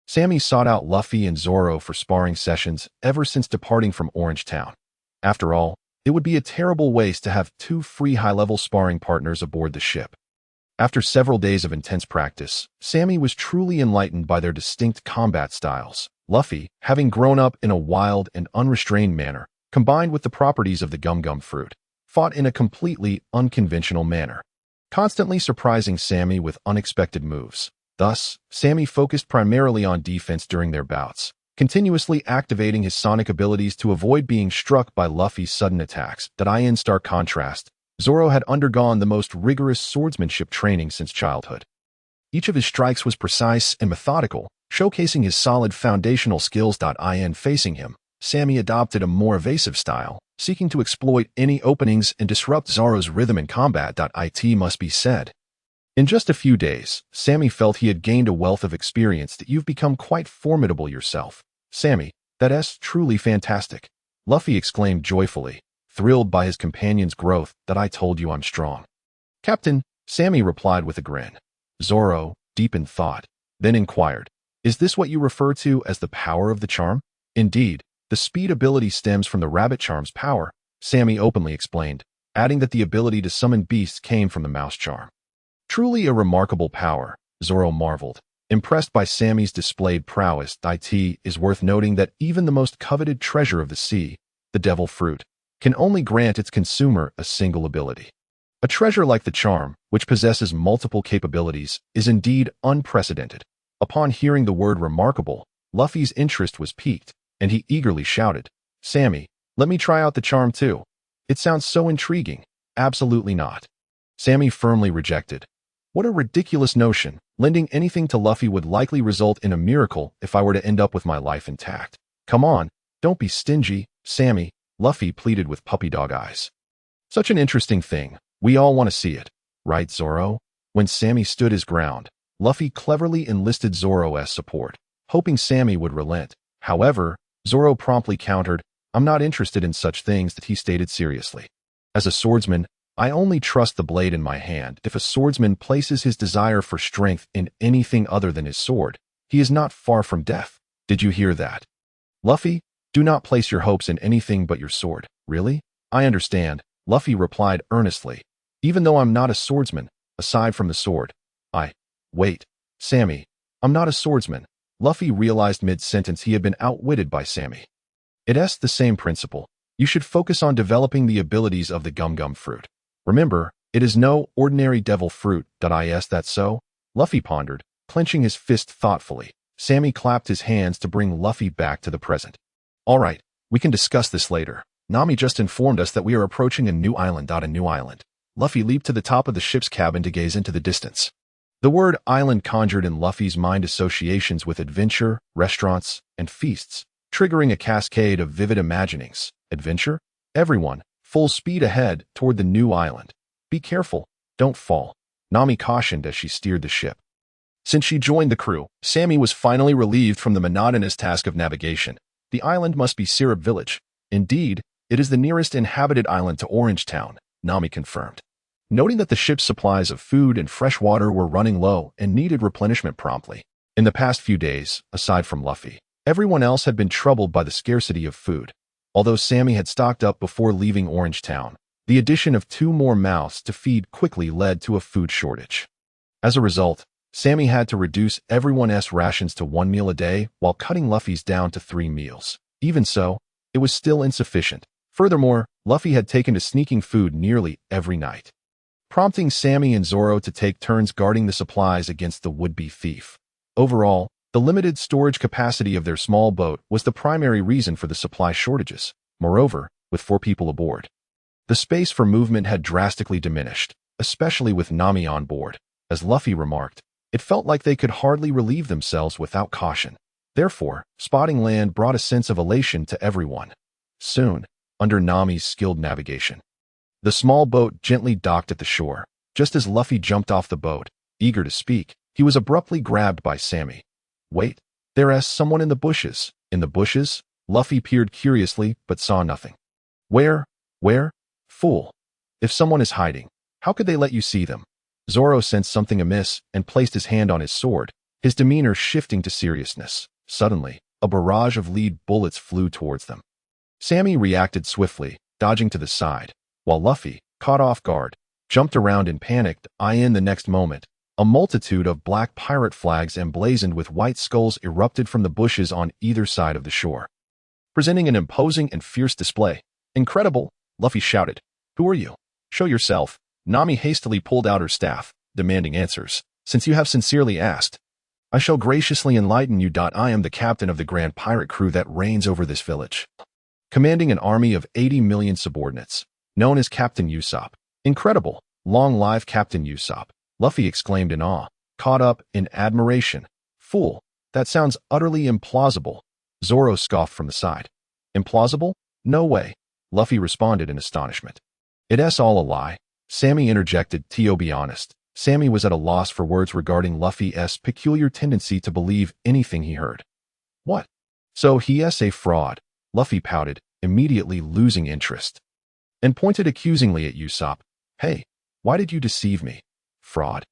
Sammy sought out Luffy and Zoro for sparring sessions ever since departing from Orange Town. After all, it would be a terrible waste to have 2 free high-level sparring partners aboard the ship. After several days of intense practice, Sammy was truly enlightened by their distinct combat styles. Luffy, having grown up in a wild and unrestrained manner, combined with the properties of the gum-gum fruit, fought in a completely unconventional manner, constantly surprising Sammy with unexpected moves. Thus, Sammy focused primarily on defense during their bouts, continuously activating his sonic abilities to avoid being struck by Luffy's sudden attacks. In stark contrast, Zoro had undergone the most rigorous swordsmanship training since childhood. Each of his strikes was precise and methodical, showcasing his solid foundational skills. Facing him, Sammy adopted a more evasive style, seeking to exploit any openings and disrupt Zoro's rhythm in combat. It must be said. In just a few days, Sammy felt he had gained a wealth of experience that you've become quite formidable yourself. Sammy, that's truly fantastic. Luffy exclaimed joyfully, thrilled by his companion's growth. I told you I'm strong. Captain, Sammy replied with a grin. Zoro, deep in thought, then inquired, is this what you refer to as the power of the charm? Indeed, the speed ability stems from the rabbit charm's power, Sammy openly explained, adding that the ability to summon beasts came from the mouse charm. Truly a remarkable power, Zoro marveled, impressed by Sammy's displayed prowess. It is worth noting that even the most coveted treasure of the sea, the devil fruit, can only grant its consumer a single ability. A treasure like the charm, which possesses multiple capabilities, is indeed unprecedented. Upon hearing the word remarkable, Luffy's interest was piqued, and he eagerly shouted, Sammy, let me try out the charm too. It sounds so intriguing. Absolutely not. Sammy firmly rejected. What a ridiculous notion. Lending anything to Luffy would likely result in a miracle if I were to end up with my life intact. Come on, don't be stingy, Sammy. Luffy pleaded with puppy dog eyes. Such an interesting thing. We all want to see it. Right, Zoro? When Sammy stood his ground, Luffy cleverly enlisted Zoro as support, hoping Sammy would relent. However, Zoro promptly countered, I'm not interested in such things, that he stated seriously. As a swordsman, I only trust the blade in my hand. If a swordsman places his desire for strength in anything other than his sword, he is not far from death. Did you hear that? Luffy, do not place your hopes in anything but your sword. Really? I understand, Luffy replied earnestly. Even though I'm not a swordsman, aside from the sword, Wait, Sammy, I'm not a swordsman. Luffy realized mid-sentence he had been outwitted by Sammy. It's the same principle. You should focus on developing the abilities of the gum-gum fruit. Remember, it is no ordinary devil fruit. Is that so? Luffy pondered, clenching his fist thoughtfully. Sammy clapped his hands to bring Luffy back to the present. All right, we can discuss this later. Nami just informed us that we are approaching a new island. A new island. Luffy leaped to the top of the ship's cabin to gaze into the distance. The word island conjured in Luffy's mind associations with adventure, restaurants, and feasts, triggering a cascade of vivid imaginings. Adventure? Everyone, full speed ahead toward the new island. Be careful, don't fall, Nami cautioned as she steered the ship. Since she joined the crew, Sammy was finally relieved from the monotonous task of navigation. The island must be Syrup Village. Indeed, it is the nearest inhabited island to Orange Town, Nami confirmed. Noting that the ship's supplies of food and fresh water were running low and needed replenishment promptly. In the past few days, aside from Luffy, everyone else had been troubled by the scarcity of food. Although Sammy had stocked up before leaving Orange Town, the addition of 2 more mouths to feed quickly led to a food shortage. As a result, Sammy had to reduce everyone's rations to 1 meal a day while cutting Luffy's down to 3 meals. Even so, it was still insufficient. Furthermore, Luffy had taken to sneaking food nearly every night, prompting Sammy and Zoro to take turns guarding the supplies against the would-be thief. Overall, the limited storage capacity of their small boat was the primary reason for the supply shortages. Moreover, with 4 people aboard, the space for movement had drastically diminished, especially with Nami on board. As Luffy remarked, it felt like they could hardly relieve themselves without caution. Therefore, spotting land brought a sense of elation to everyone. Soon, under Nami's skilled navigation, the small boat gently docked at the shore. Just as Luffy jumped off the boat, eager to speak, he was abruptly grabbed by Sammy. Wait, there's someone in the bushes. In the bushes? Luffy peered curiously, but saw nothing. Where? Fool. If someone is hiding, how could they let you see them? Zoro sensed something amiss and placed his hand on his sword, his demeanor shifting to seriousness. Suddenly, a barrage of lead bullets flew towards them. Sammy reacted swiftly, dodging to the side, while Luffy, caught off guard, jumped around and panicked. In the next moment, a multitude of black pirate flags emblazoned with white skulls erupted from the bushes on either side of the shore, presenting an imposing and fierce display. Incredible, Luffy shouted. Who are you? Show yourself. Nami hastily pulled out her staff, demanding answers. Since you have sincerely asked, I shall graciously enlighten you. I am the captain of the grand pirate crew that reigns over this village, commanding an army of 80 million subordinates, known as Captain Usopp. Incredible! Long live Captain Usopp! Luffy exclaimed in awe, caught up in admiration. Fool, that sounds utterly implausible. Zoro scoffed from the side. Implausible? No way, Luffy responded in astonishment. It's all a lie, Sammy interjected. To be honest, Sammy was at a loss for words regarding Luffy's peculiar tendency to believe anything he heard. What? So he's a fraud? Luffy pouted, immediately losing interest, and pointed accusingly at Usopp. Hey, why did you deceive me? Fraud?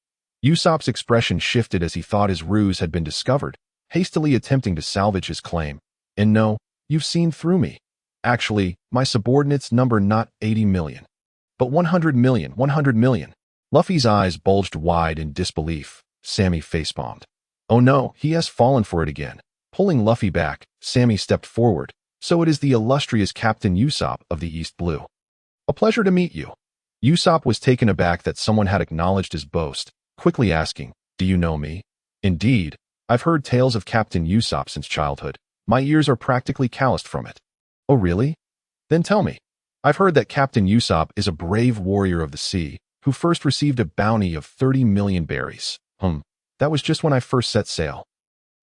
Usopp's expression shifted as he thought his ruse had been discovered, hastily attempting to salvage his claim. And no, you've seen through me. Actually, my subordinates number not 80 million, but 100 million, 100 million. Luffy's eyes bulged wide in disbelief. Sammy facepalmed. Oh no, he has fallen for it again. Pulling Luffy back, Sammy stepped forward. So it is the illustrious Captain Usopp of the East Blue. A pleasure to meet you. Usopp was taken aback that someone had acknowledged his boast, quickly asking, Do you know me? Indeed, I've heard tales of Captain Usopp since childhood. My ears are practically calloused from it. Oh really? Then tell me. I've heard that Captain Usopp is a brave warrior of the sea, who first received a bounty of 30 million berries. That was just when I first set sail.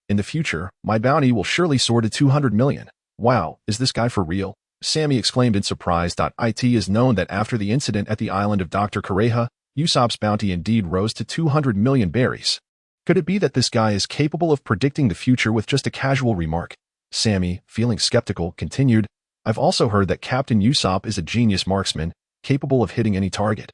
In the future, my bounty will surely soar to 200 million. Wow, is this guy for real? Sammy exclaimed in surprise. It is known that after the incident at the island of Dr. Kureha, Usopp's bounty indeed rose to 200 million berries. Could it be that this guy is capable of predicting the future with just a casual remark? Sammy, feeling skeptical, continued, I've also heard that Captain Usopp is a genius marksman, capable of hitting any target,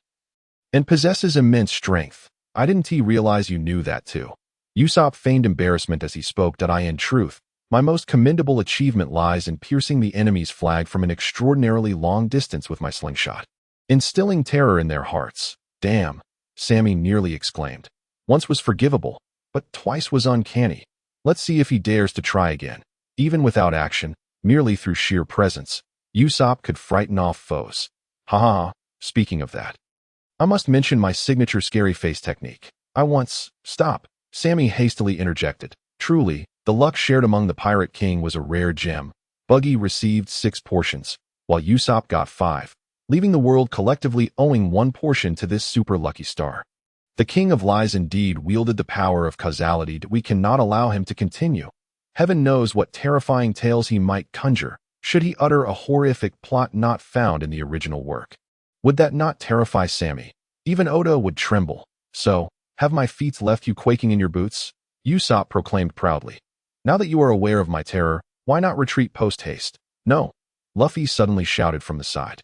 and possesses immense strength. I didn't realize you knew that too. Usopp feigned embarrassment as he spoke. In truth, my most commendable achievement lies in piercing the enemy's flag from an extraordinarily long distance with my slingshot, instilling terror in their hearts. Damn, Sammy nearly exclaimed. Once was forgivable, but twice was uncanny. Let's see if he dares to try again. Even without action, merely through sheer presence, Usopp could frighten off foes. Ha ha ha, speaking of that, I must mention my signature scary face technique. Stop, Sammy hastily interjected. Truly, the luck shared among the Pirate King was a rare gem. Buggy received 6 portions, while Usopp got 5, leaving the world collectively owing 1 portion to this super lucky star. The King of Lies indeed wielded the power of causality. We cannot allow him to continue. Heaven knows what terrifying tales he might conjure, should he utter a horrific plot not found in the original work. Would that not terrify Sammy? Even Oda would tremble. So, have my feet left you quaking in your boots? Usopp proclaimed proudly. Now that you are aware of my terror, why not retreat post-haste? No, Luffy suddenly shouted from the side.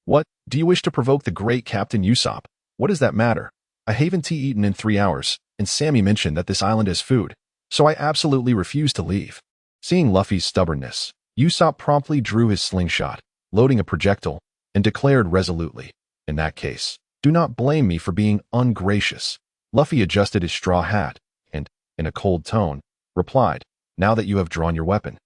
What, do you wish to provoke the great Captain Usopp? What does that matter? I haven't eaten in 3 hours, and Sammy mentioned that this island has food, so I absolutely refuse to leave. Seeing Luffy's stubbornness, Usopp promptly drew his slingshot, loading a projectile, and declared resolutely, in that case, do not blame me for being ungracious. Luffy adjusted his straw hat, and, in a cold tone, replied, now that you have drawn your weapon,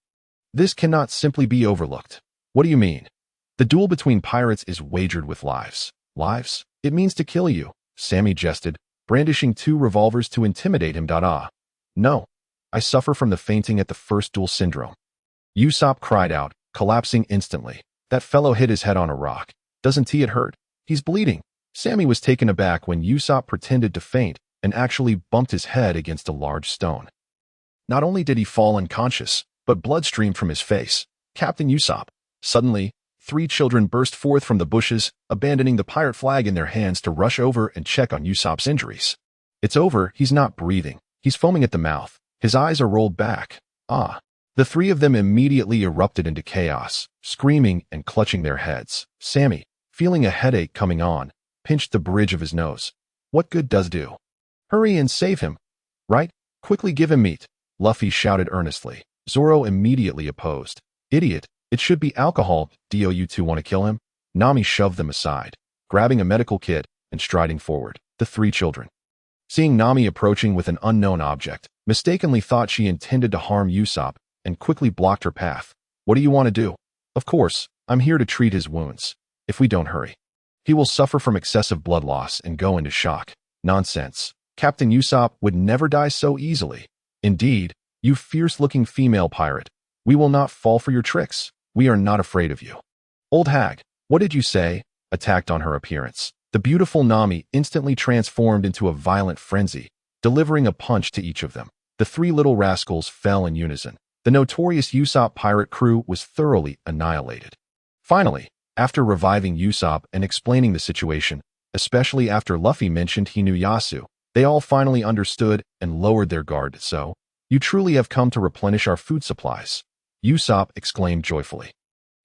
this cannot simply be overlooked. What do you mean? The duel between pirates is wagered with lives. Lives? It means to kill you, Sammy jested, brandishing 2 revolvers to intimidate him. No, I suffer from the fainting at the first duel syndrome. Usopp cried out, collapsing instantly. That fellow hit his head on a rock. Doesn't it hurt? He's bleeding. Sammy was taken aback when Usopp pretended to faint and actually bumped his head against a large stone. Not only did he fall unconscious, but blood streamed from his face. Captain Usopp. Suddenly, 3 children burst forth from the bushes, abandoning the pirate flag in their hands to rush over and check on Usopp's injuries. It's over, he's not breathing. He's foaming at the mouth. His eyes are rolled back. Ah. The 3 of them immediately erupted into chaos, screaming and clutching their heads. Sammy, feeling a headache coming on, pinched the bridge of his nose. What good does do? Hurry and save him. Right? Quickly give him meat, Luffy shouted earnestly. Zoro immediately opposed. Idiot, it should be alcohol. Do you 2 want to kill him? Nami shoved them aside, grabbing a medical kit and striding forward. The 3 children, seeing Nami approaching with an unknown object, mistakenly thought she intended to harm Usopp and quickly blocked her path. What do you want to do? Of course, I'm here to treat his wounds. If we don't hurry, he will suffer from excessive blood loss and go into shock. Nonsense. Captain Usopp would never die so easily. Indeed, you fierce-looking female pirate. We will not fall for your tricks. We are not afraid of you. Old hag, what did you say? Attacked on her appearance, the beautiful Nami instantly transformed into a violent frenzy, delivering a punch to each of them. The 3 little rascals fell in unison. The notorious Usopp pirate crew was thoroughly annihilated. Finally, after reviving Usopp and explaining the situation, especially after Luffy mentioned he knew Yasu, they all finally understood and lowered their guard. So, you truly have come to replenish our food supplies, Usopp exclaimed joyfully,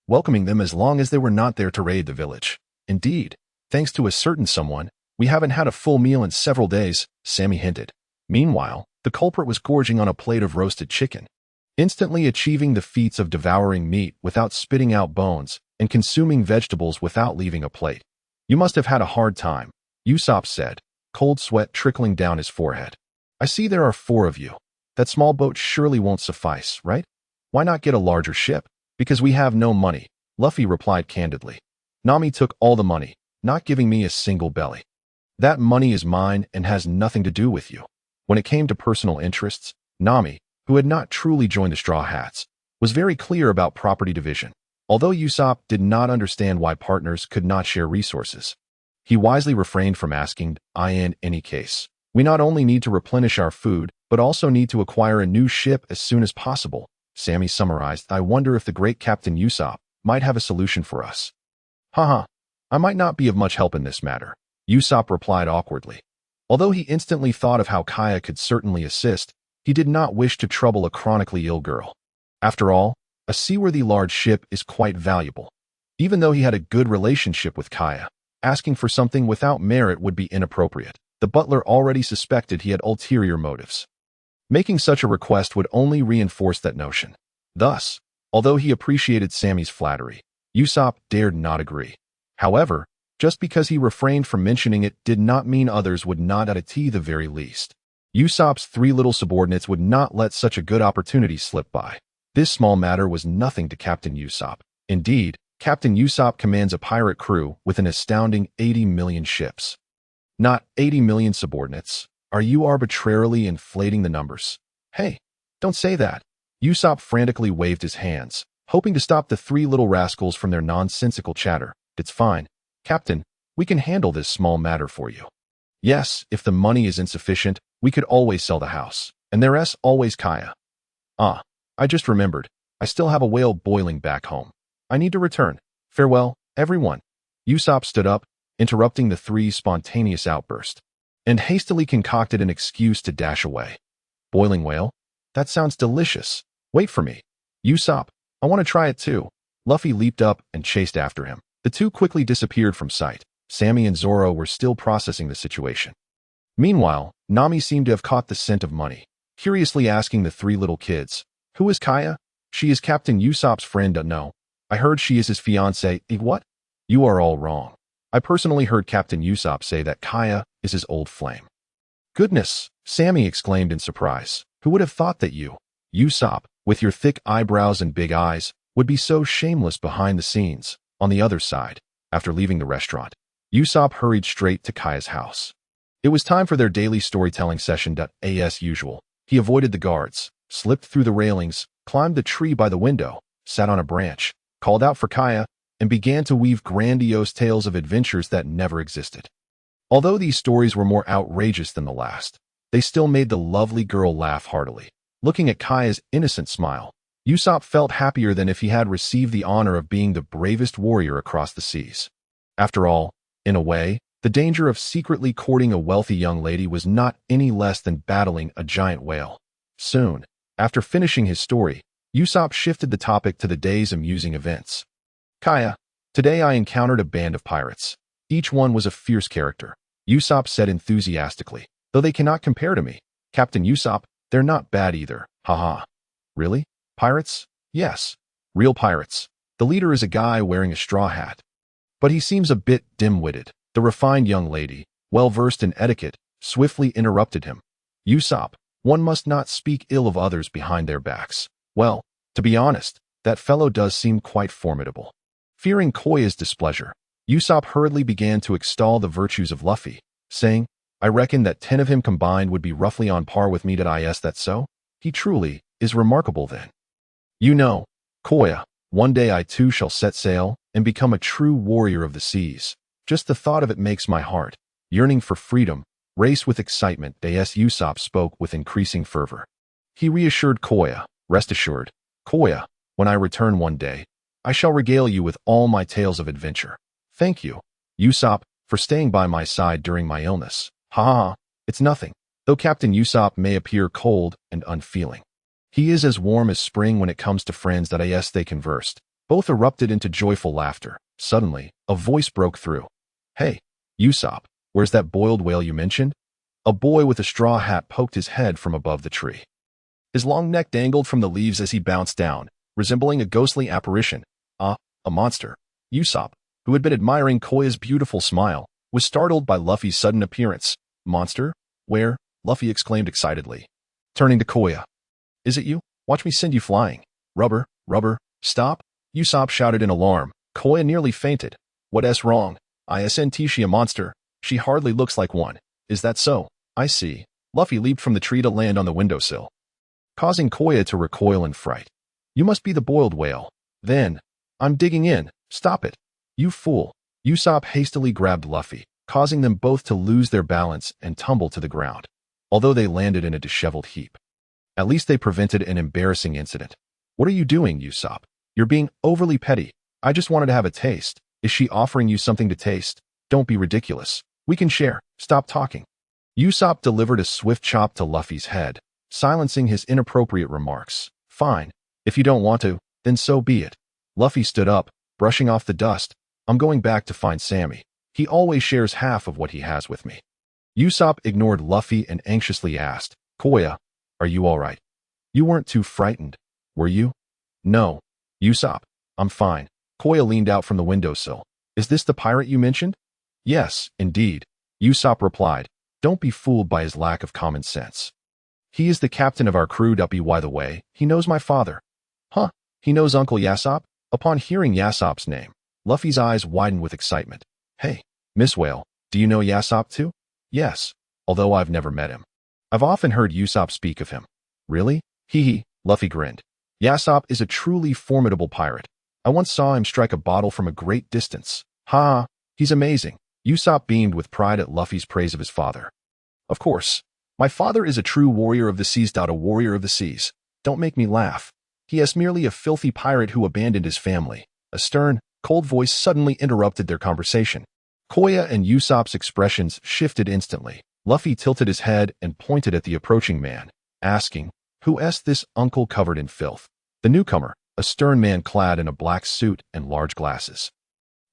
welcoming them as long as they were not there to raid the village. Indeed, thanks to a certain someone, we haven't had a full meal in several days, Sammy hinted. Meanwhile, the culprit was gorging on a plate of roasted chicken, instantly achieving the feats of devouring meat without spitting out bones and consuming vegetables without leaving a plate. You must have had a hard time, Usopp said, cold sweat trickling down his forehead. I see there are 4 of you. That small boat surely won't suffice, right? Why not get a larger ship? Because we have no money, Luffy replied candidly. Nami took all the money, not giving me a single belly. That money is mine and has nothing to do with you. When it came to personal interests, Nami, who had not truly joined the Straw Hats, was very clear about property division. Although Usopp did not understand why partners could not share resources, he wisely refrained from asking. In any case, we not only need to replenish our food, but also need to acquire a new ship as soon as possible, Sammy summarized. I wonder if the great Captain Usopp might have a solution for us. Haha, I might not be of much help in this matter, Usopp replied awkwardly. Although he instantly thought of how Kaya could certainly assist, he did not wish to trouble a chronically ill girl. After all, a seaworthy large ship is quite valuable. Even though he had a good relationship with Kaya, asking for something without merit would be inappropriate. The butler already suspected he had ulterior motives. Making such a request would only reinforce that notion. Thus, although he appreciated Sammy's flattery, Usopp dared not agree. However, just because he refrained from mentioning it did not mean others would not at the very least. Usopp's three little subordinates would not let such a good opportunity slip by. This small matter was nothing to Captain Usopp. Indeed, Captain Usopp commands a pirate crew with an astounding 80 million ships. Not 80 million subordinates. Are you arbitrarily inflating the numbers? Hey, don't say that. Usopp frantically waved his hands, hoping to stop the three little rascals from their nonsensical chatter. It's fine, Captain. We can handle this small matter for you. Yes, if the money is insufficient, we could always sell the house. And there's always Kaya. Ah, I just remembered. I still have a whale boiling back home. I need to return. Farewell, everyone. Usopp stood up, interrupting the three's spontaneous outburst, and hastily concocted an excuse to dash away. Boiling whale? That sounds delicious. Wait for me. Usopp, I want to try it too. Luffy leaped up and chased after him. The two quickly disappeared from sight. Sammy and Zoro were still processing the situation. Meanwhile, Nami seemed to have caught the scent of money, curiously asking the three little kids, "Who is Kaya?" "She is Captain Usopp's friend." "No. I heard she is his fiancée." "What?" "You are all wrong. I personally heard Captain Usopp say that Kaya is his old flame." "Goodness!" Sammy exclaimed in surprise. "Who would have thought that you, Usopp, with your thick eyebrows and big eyes, would be so shameless behind the scenes?" On the other side, after leaving the restaurant, Usopp hurried straight to Kaya's house. It was time for their daily storytelling session. As usual, he avoided the guards, slipped through the railings, climbed the tree by the window, sat on a branch, called out for Kaya, and began to weave grandiose tales of adventures that never existed. Although these stories were more outrageous than the last, they still made the lovely girl laugh heartily. Looking at Kaya's innocent smile, Usopp felt happier than if he had received the honor of being the bravest warrior across the seas. After all, in a way, the danger of secretly courting a wealthy young lady was not any less than battling a giant whale. Soon, after finishing his story, Usopp shifted the topic to the day's amusing events. "Kaya, today I encountered a band of pirates. Each one was a fierce character," Usopp said enthusiastically. "Though they cannot compare to me, Captain Usopp, they're not bad either. Haha." "Really? Pirates?" "Yes, real pirates. The leader is a guy wearing a straw hat. But he seems a bit dim-witted." The refined young lady, well-versed in etiquette, swiftly interrupted him. "Usopp, one must not speak ill of others behind their backs. Well, to be honest, that fellow does seem quite formidable." Fearing Koya's displeasure, Usopp hurriedly began to extol the virtues of Luffy, saying, "I reckon that 10 of him combined would be roughly on par with me. Is that so? He truly is remarkable then. You know, Koya, one day I too shall set sail and become a true warrior of the seas. Just the thought of it makes my heart, yearning for freedom, race with excitement." Usopp spoke with increasing fervor. He reassured Koya, "Rest assured, Koya, when I return one day, I shall regale you with all my tales of adventure. Thank you, Usopp, for staying by my side during my illness." "Ha, it's nothing." Though Captain Usopp may appear cold and unfeeling, he is as warm as spring when it comes to friends. As they conversed, both erupted into joyful laughter. Suddenly, a voice broke through. "Hey, Usopp, where's that boiled whale you mentioned?" A boy with a straw hat poked his head from above the tree. His long neck dangled from the leaves as he bounced down, resembling a ghostly apparition. A monster. Usopp, who had been admiring Koya's beautiful smile, was startled by Luffy's sudden appearance. "Monster? Where?" Luffy exclaimed excitedly, turning to Koya. "Is it you? Watch me send you flying." Rubber, stop!" Usopp shouted in alarm. Koya nearly fainted. "What's wrong?" "Isn't she a monster? She hardly looks like one." "Is that so? I see." Luffy leaped from the tree to land on the windowsill, causing Koya to recoil in fright. "You must be the boiled whale. Then, I'm digging in. Stop it. You fool." Usopp hastily grabbed Luffy, causing them both to lose their balance and tumble to the ground, although they landed in a disheveled heap. At least they prevented an embarrassing incident. "What are you doing, Usopp? You're being overly petty. I just wanted to have a taste. Is she offering you something to taste? Don't be ridiculous. We can share. Stop talking. Usopp delivered a swift chop to Luffy's head, silencing his inappropriate remarks. Fine. If you don't want to, then so be it. Luffy stood up, brushing off the dust. I'm going back to find Sammy. He always shares half of what he has with me. Usopp ignored Luffy and anxiously asked, Koya, are you all right? You weren't too frightened, were you? No. Usopp, I'm fine. Koya leaned out from the windowsill. Is this the pirate you mentioned? Yes, indeed. Usopp replied. Don't be fooled by his lack of common sense. He is the captain of our crew. By the way, he knows my father. Huh? He knows Uncle Yasopp? Upon hearing Yasopp's name, Luffy's eyes widened with excitement. Hey, Miss Whale, do you know Yasopp too? Yes, although I've never met him. I've often heard Usopp speak of him. Really? Hee hee, Luffy grinned. Yasopp is a truly formidable pirate. I once saw him strike a bottle from a great distance. Ha! He's amazing. Usopp beamed with pride at Luffy's praise of his father. Of course. My father is a true warrior of the seas. A warrior of the seas. Don't make me laugh. He is merely a filthy pirate who abandoned his family. A stern, cold voice suddenly interrupted their conversation. Koya and Usopp's expressions shifted instantly. Luffy tilted his head and pointed at the approaching man, asking, Who is this uncle covered in filth? The newcomer, a stern man clad in a black suit and large glasses,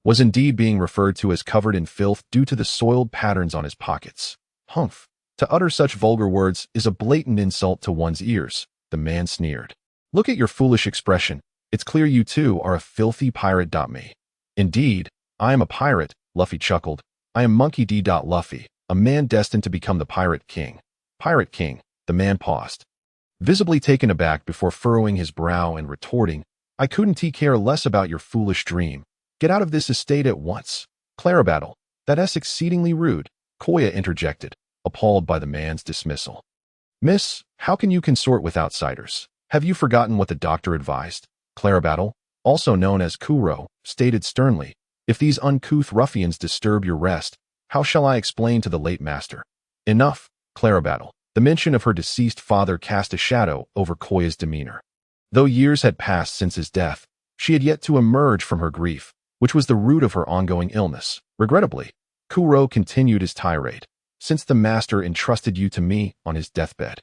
was indeed being referred to as covered in filth due to the soiled patterns on his pockets. Humph! To utter such vulgar words is a blatant insult to one's ears, the man sneered. Look at your foolish expression. It's clear you too are a filthy pirate. Me. Indeed, I am a pirate, Luffy chuckled. I am Monkey D. Luffy, a man destined to become the Pirate King. Pirate King, the man paused, visibly taken aback before furrowing his brow and retorting, I couldn't care less about your foolish dream. Get out of this estate at once. Clarabattle, that's exceedingly rude, Koya interjected, appalled by the man's dismissal. Miss, how can you consort with outsiders? Have you forgotten what the doctor advised? Clarabattle, also known as Kuro, stated sternly, if these uncouth ruffians disturb your rest, how shall I explain to the late master? Enough, Clarabattle. The mention of her deceased father cast a shadow over Koya's demeanor. Though years had passed since his death, she had yet to emerge from her grief, which was the root of her ongoing illness. Regrettably, Kuro continued his tirade. Since the master entrusted you to me on his deathbed,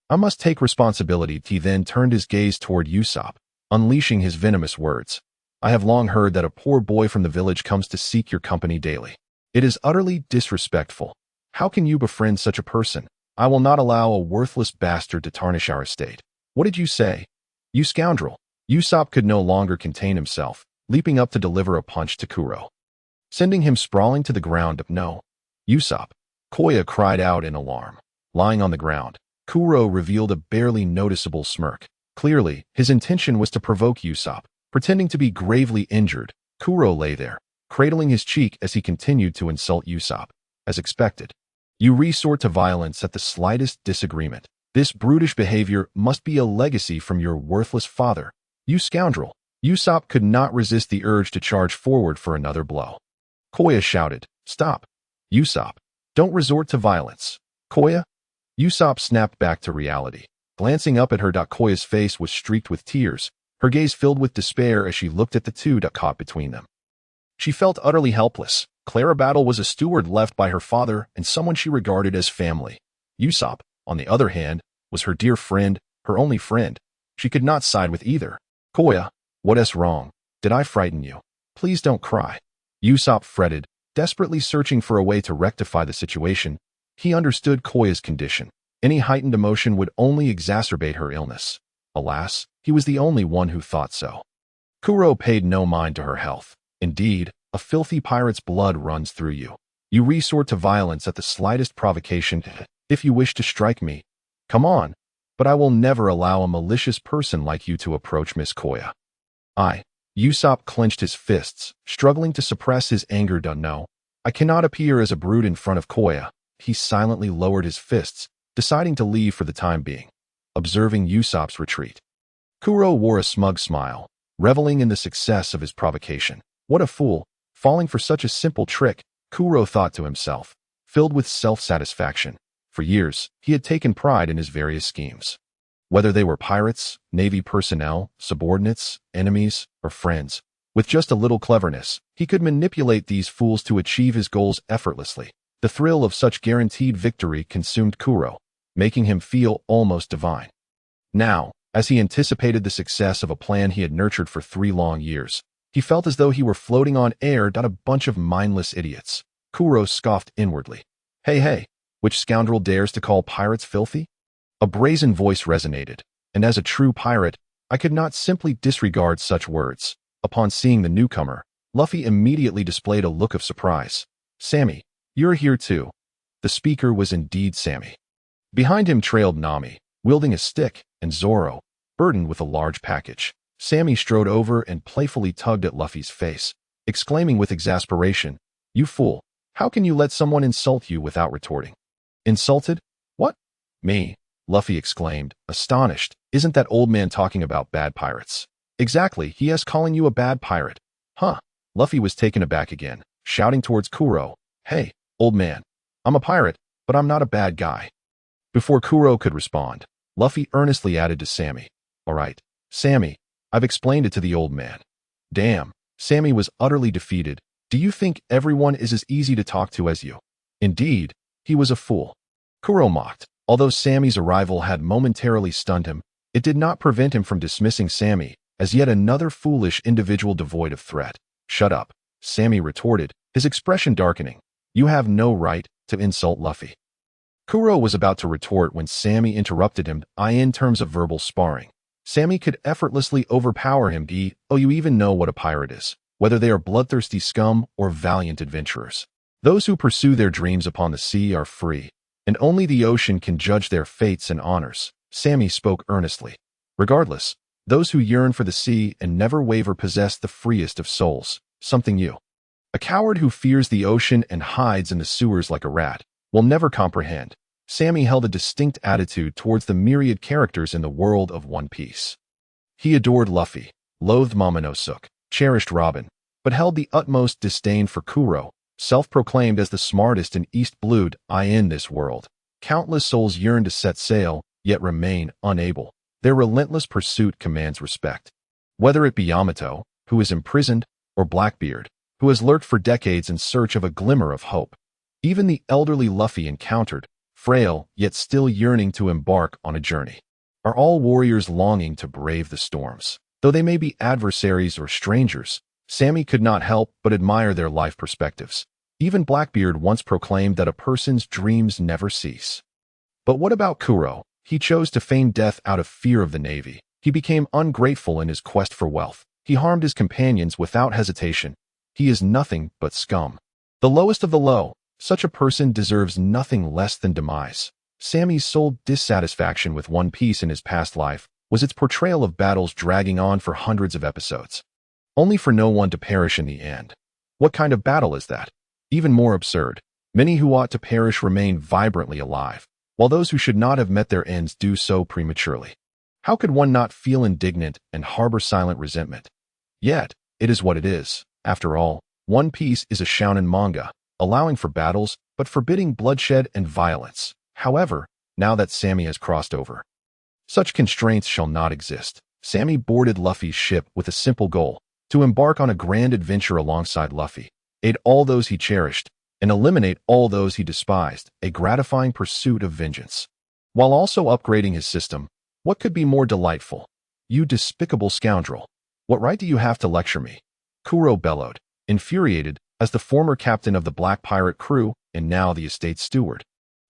I must take responsibility. He then turned his gaze toward Usopp, unleashing his venomous words. I have long heard that a poor boy from the village comes to seek your company daily. It is utterly disrespectful. How can you befriend such a person? I will not allow a worthless bastard to tarnish our estate. What did you say? You scoundrel. Usopp could no longer contain himself, leaping up to deliver a punch to Kuro, sending him sprawling to the ground. No. Usopp, Koya cried out in alarm. Lying on the ground, Kuro revealed a barely noticeable smirk. Clearly, his intention was to provoke Usopp. Pretending to be gravely injured, Kuro lay there, cradling his cheek as he continued to insult Usopp. As expected, you resort to violence at the slightest disagreement. This brutish behavior must be a legacy from your worthless father. You scoundrel. Usopp could not resist the urge to charge forward for another blow. Koya shouted, Stop. Usopp, don't resort to violence. Koya? Usopp snapped back to reality. Glancing up at her, Koya's face was streaked with tears, her gaze filled with despair as she looked at the two caught between them. She felt utterly helpless. Clarabattle was a steward left by her father and someone she regarded as family. Usopp, on the other hand, was her dear friend, her only friend. She could not side with either. Koya, what's wrong? Did I frighten you? Please don't cry. Usopp fretted, desperately searching for a way to rectify the situation. He understood Koya's condition. Any heightened emotion would only exacerbate her illness. Alas, he was the only one who thought so. Kuro paid no mind to her health. Indeed, a filthy pirate's blood runs through you. You resort to violence at the slightest provocation. If you wish to strike me, come on, but I will never allow a malicious person like you to approach Miss Koya. Usopp clenched his fists, struggling to suppress his anger. No, I cannot appear as a brute in front of Koya. He silently lowered his fists, deciding to leave for the time being. Observing Usopp's retreat, Kuro wore a smug smile, reveling in the success of his provocation. What a fool, falling for such a simple trick, Kuro thought to himself, filled with self-satisfaction. For years, he had taken pride in his various schemes. Whether they were pirates, navy personnel, subordinates, enemies, or friends, With just a little cleverness, he could manipulate these fools to achieve his goals effortlessly. The thrill of such guaranteed victory consumed Kuro, making him feel almost divine. Now, as he anticipated the success of a plan he had nurtured for 3 long years, he felt as though he were floating on air, not a bunch of mindless idiots. Kuro scoffed inwardly. Hey, which scoundrel dares to call pirates filthy? A brazen voice resonated, and as a true pirate, I could not simply disregard such words. Upon seeing the newcomer, Luffy immediately displayed a look of surprise. Sammy, you're here too. The speaker was indeed Sammy. Behind him trailed Nami, wielding a stick, and Zoro, burdened with a large package. Sammy strode over and playfully tugged at Luffy's face, exclaiming with exasperation, You fool, how can you let someone insult you without retorting? Insulted? What? Me? Luffy exclaimed, astonished. Isn't that old man talking about bad pirates? Exactly, he is calling you a bad pirate. Huh? Luffy was taken aback again, shouting towards Kuro, Hey, old man, I'm a pirate, but I'm not a bad guy. Before Kuro could respond, Luffy earnestly added to Sammy, All right, Sammy, I've explained it to the old man. Damn, Sammy was utterly defeated. Do you think everyone is as easy to talk to as you? Indeed, he was a fool. Kuro mocked. Although Sammy's arrival had momentarily stunned him, it did not prevent him from dismissing Sammy as yet another foolish individual devoid of threat. Shut up, Sammy retorted, his expression darkening. You have no right to insult Luffy. Kuro was about to retort when Sammy interrupted him. In terms of verbal sparring, Sammy could effortlessly overpower him. You even know what a pirate is, whether they are bloodthirsty scum or valiant adventurers. Those who pursue their dreams upon the sea are free, and only the ocean can judge their fates and honors. Sammy spoke earnestly. Regardless, those who yearn for the sea and never waver possess the freest of souls, something you. A coward who fears the ocean and hides in the sewers like a rat will never comprehend. Sammy held a distinct attitude towards the myriad characters in the world of One Piece. He adored Luffy, loathed Momonosuke, cherished Robin, but held the utmost disdain for Kuro, self-proclaimed as the smartest and East Blued in this world. Countless souls yearn to set sail, yet remain unable. Their relentless pursuit commands respect. Whether it be Yamato, who is imprisoned, or Blackbeard, who has lurked for decades in search of a glimmer of hope. Even the elderly Luffy encountered, frail yet still yearning to embark on a journey, are all warriors longing to brave the storms. Though they may be adversaries or strangers, Sammy could not help but admire their life perspectives. Even Blackbeard once proclaimed that a person's dreams never cease. But what about Kuro? He chose to feign death out of fear of the Navy. He became ungrateful in his quest for wealth. He harmed his companions without hesitation. He is nothing but scum. The lowest of the low. Such a person deserves nothing less than demise. Sammy's sole dissatisfaction with One Piece in his past life was its portrayal of battles dragging on for hundreds of episodes, only for no one to perish in the end. What kind of battle is that? Even more absurd, many who ought to perish remain vibrantly alive, while those who should not have met their ends do so prematurely. How could one not feel indignant and harbor silent resentment? Yet, it is what it is. After all, One Piece is a shounen manga, allowing for battles, but forbidding bloodshed and violence. However, now that Sammy has crossed over, such constraints shall not exist. Sammy boarded Luffy's ship with a simple goal, to embark on a grand adventure alongside Luffy, aid all those he cherished, and eliminate all those he despised, a gratifying pursuit of vengeance. While also upgrading his system, what could be more delightful? You despicable scoundrel! What right do you have to lecture me? Kuro bellowed, infuriated, as the former captain of the Black Pirate crew and now the estate steward.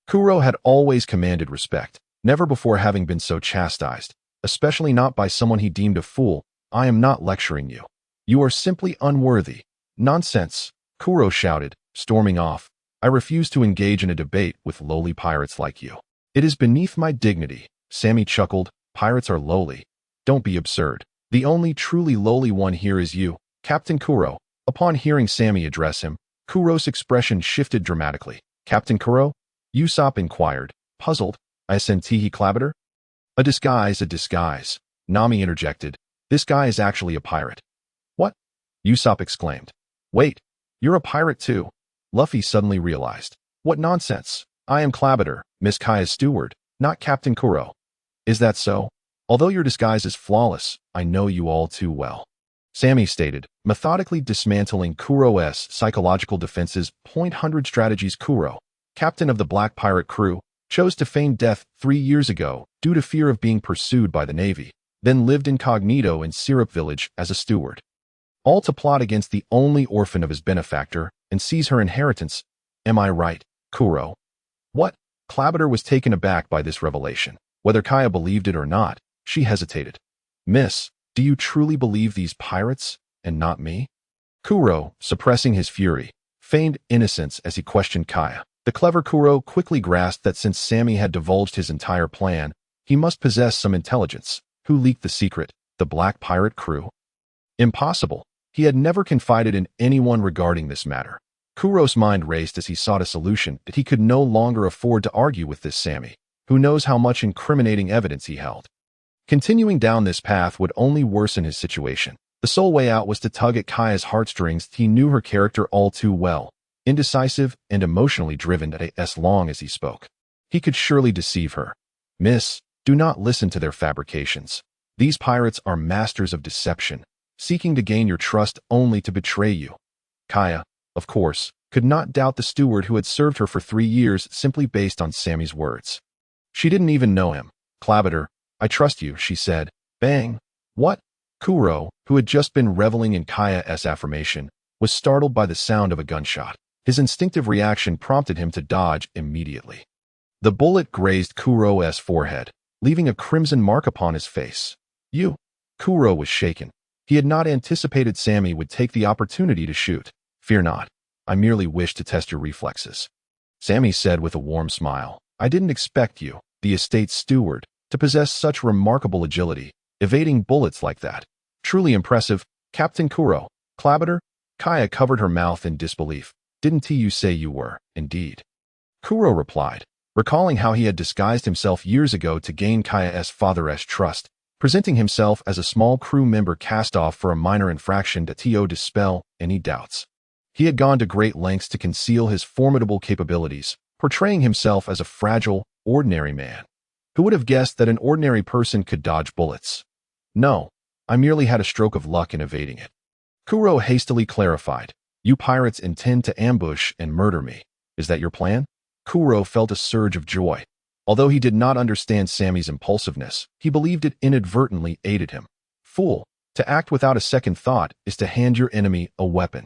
Kuro had always commanded respect, never before having been so chastised, especially not by someone he deemed a fool. I am not lecturing you. You are simply unworthy. Nonsense, Kuro shouted, storming off. I refuse to engage in a debate with lowly pirates like you. It is beneath my dignity. Sammy chuckled. Pirates are lowly. Don't be absurd. The only truly lowly one here is you, Captain Kuro. Upon hearing Sammy address him, Kuro's expression shifted dramatically. Captain Kuro? Usopp inquired, puzzled. I senti clabater? A disguise. Nami interjected. This guy is actually a pirate. What? Usopp exclaimed. Wait, you're a pirate too. Luffy suddenly realized. What nonsense. I am Clabater, Miss Kaya's steward, not Captain Kuro. Is that so? Although your disguise is flawless, I know you all too well. Sammy stated, methodically dismantling Kuro's psychological defenses. 100 strategies. Kuro, captain of the Black Pirate crew, chose to feign death 3 years ago due to fear of being pursued by the Navy, then lived incognito in Syrup Village as a steward. All to plot against the only orphan of his benefactor and seize her inheritance. Am I right, Kuro? What? Clabater was taken aback by this revelation. Whether Kaya believed it or not, she hesitated. Miss, do you truly believe these pirates, and not me? Kuro, suppressing his fury, feigned innocence as he questioned Kaya. The clever Kuro quickly grasped that since Sammy had divulged his entire plan, he must possess some intelligence. Who leaked the secret? The Black Pirate crew? Impossible. He had never confided in anyone regarding this matter. Kuro's mind raced as he sought a solution that he could no longer afford to argue with this Sammy, who knows how much incriminating evidence he held. Continuing down this path would only worsen his situation. The sole way out was to tug at Kaya's heartstrings. He knew her character all too well, indecisive and emotionally driven as long as he spoke. He could surely deceive her. Miss, do not listen to their fabrications. These pirates are masters of deception, seeking to gain your trust only to betray you. Kaya, of course, could not doubt the steward who had served her for 3 years simply based on Sammy's words. She didn't even know him. Clabater, I trust you, she said. Bang! What? Kuro, who had just been reveling in Kaya's affirmation, was startled by the sound of a gunshot. His instinctive reaction prompted him to dodge immediately. The bullet grazed Kuro's forehead, leaving a crimson mark upon his face. You! Kuro was shaken. He had not anticipated Sammy would take the opportunity to shoot. Fear not. I merely wish to test your reflexes. Sammy said with a warm smile. I didn't expect you, the estate's steward, to possess such remarkable agility, evading bullets like that. Truly impressive, Captain Kuro. Clabater? Kaya covered her mouth in disbelief. Didn't you say you were, indeed? Kuro replied, recalling how he had disguised himself years ago to gain Kaya's father's trust, presenting himself as a small crew member cast off for a minor infraction to dispel any doubts. He had gone to great lengths to conceal his formidable capabilities, portraying himself as a fragile, ordinary man. Who would have guessed that an ordinary person could dodge bullets? No, I merely had a stroke of luck in evading it. Kuro hastily clarified, you pirates intend to ambush and murder me. Is that your plan? Kuro felt a surge of joy. Although he did not understand Sammy's impulsiveness, he believed it inadvertently aided him. Fool, to act without a second thought is to hand your enemy a weapon.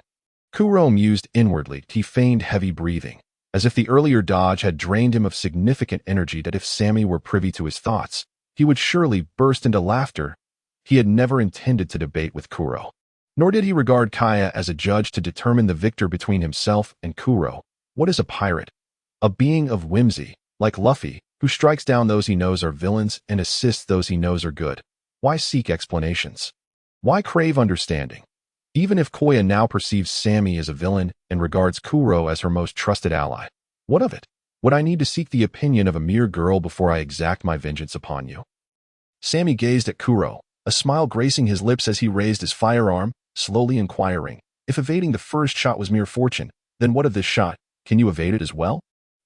Kuro mused inwardly. He feigned heavy breathing, as if the earlier dodge had drained him of significant energy that if Sammy were privy to his thoughts, he would surely burst into laughter. He had never intended to debate with Kuro. Nor did he regard Kaya as a judge to determine the victor between himself and Kuro. What is a pirate? A being of whimsy, like Luffy, who strikes down those he knows are villains and assists those he knows are good. Why seek explanations? Why crave understanding? Even if Koya now perceives Sammy as a villain and regards Kuro as her most trusted ally, what of it? Would I need to seek the opinion of a mere girl before I exact my vengeance upon you? Sammy gazed at Kuro, a smile gracing his lips as he raised his firearm, slowly inquiring, if evading the first shot was mere fortune, then what of this shot? Can you evade it as well?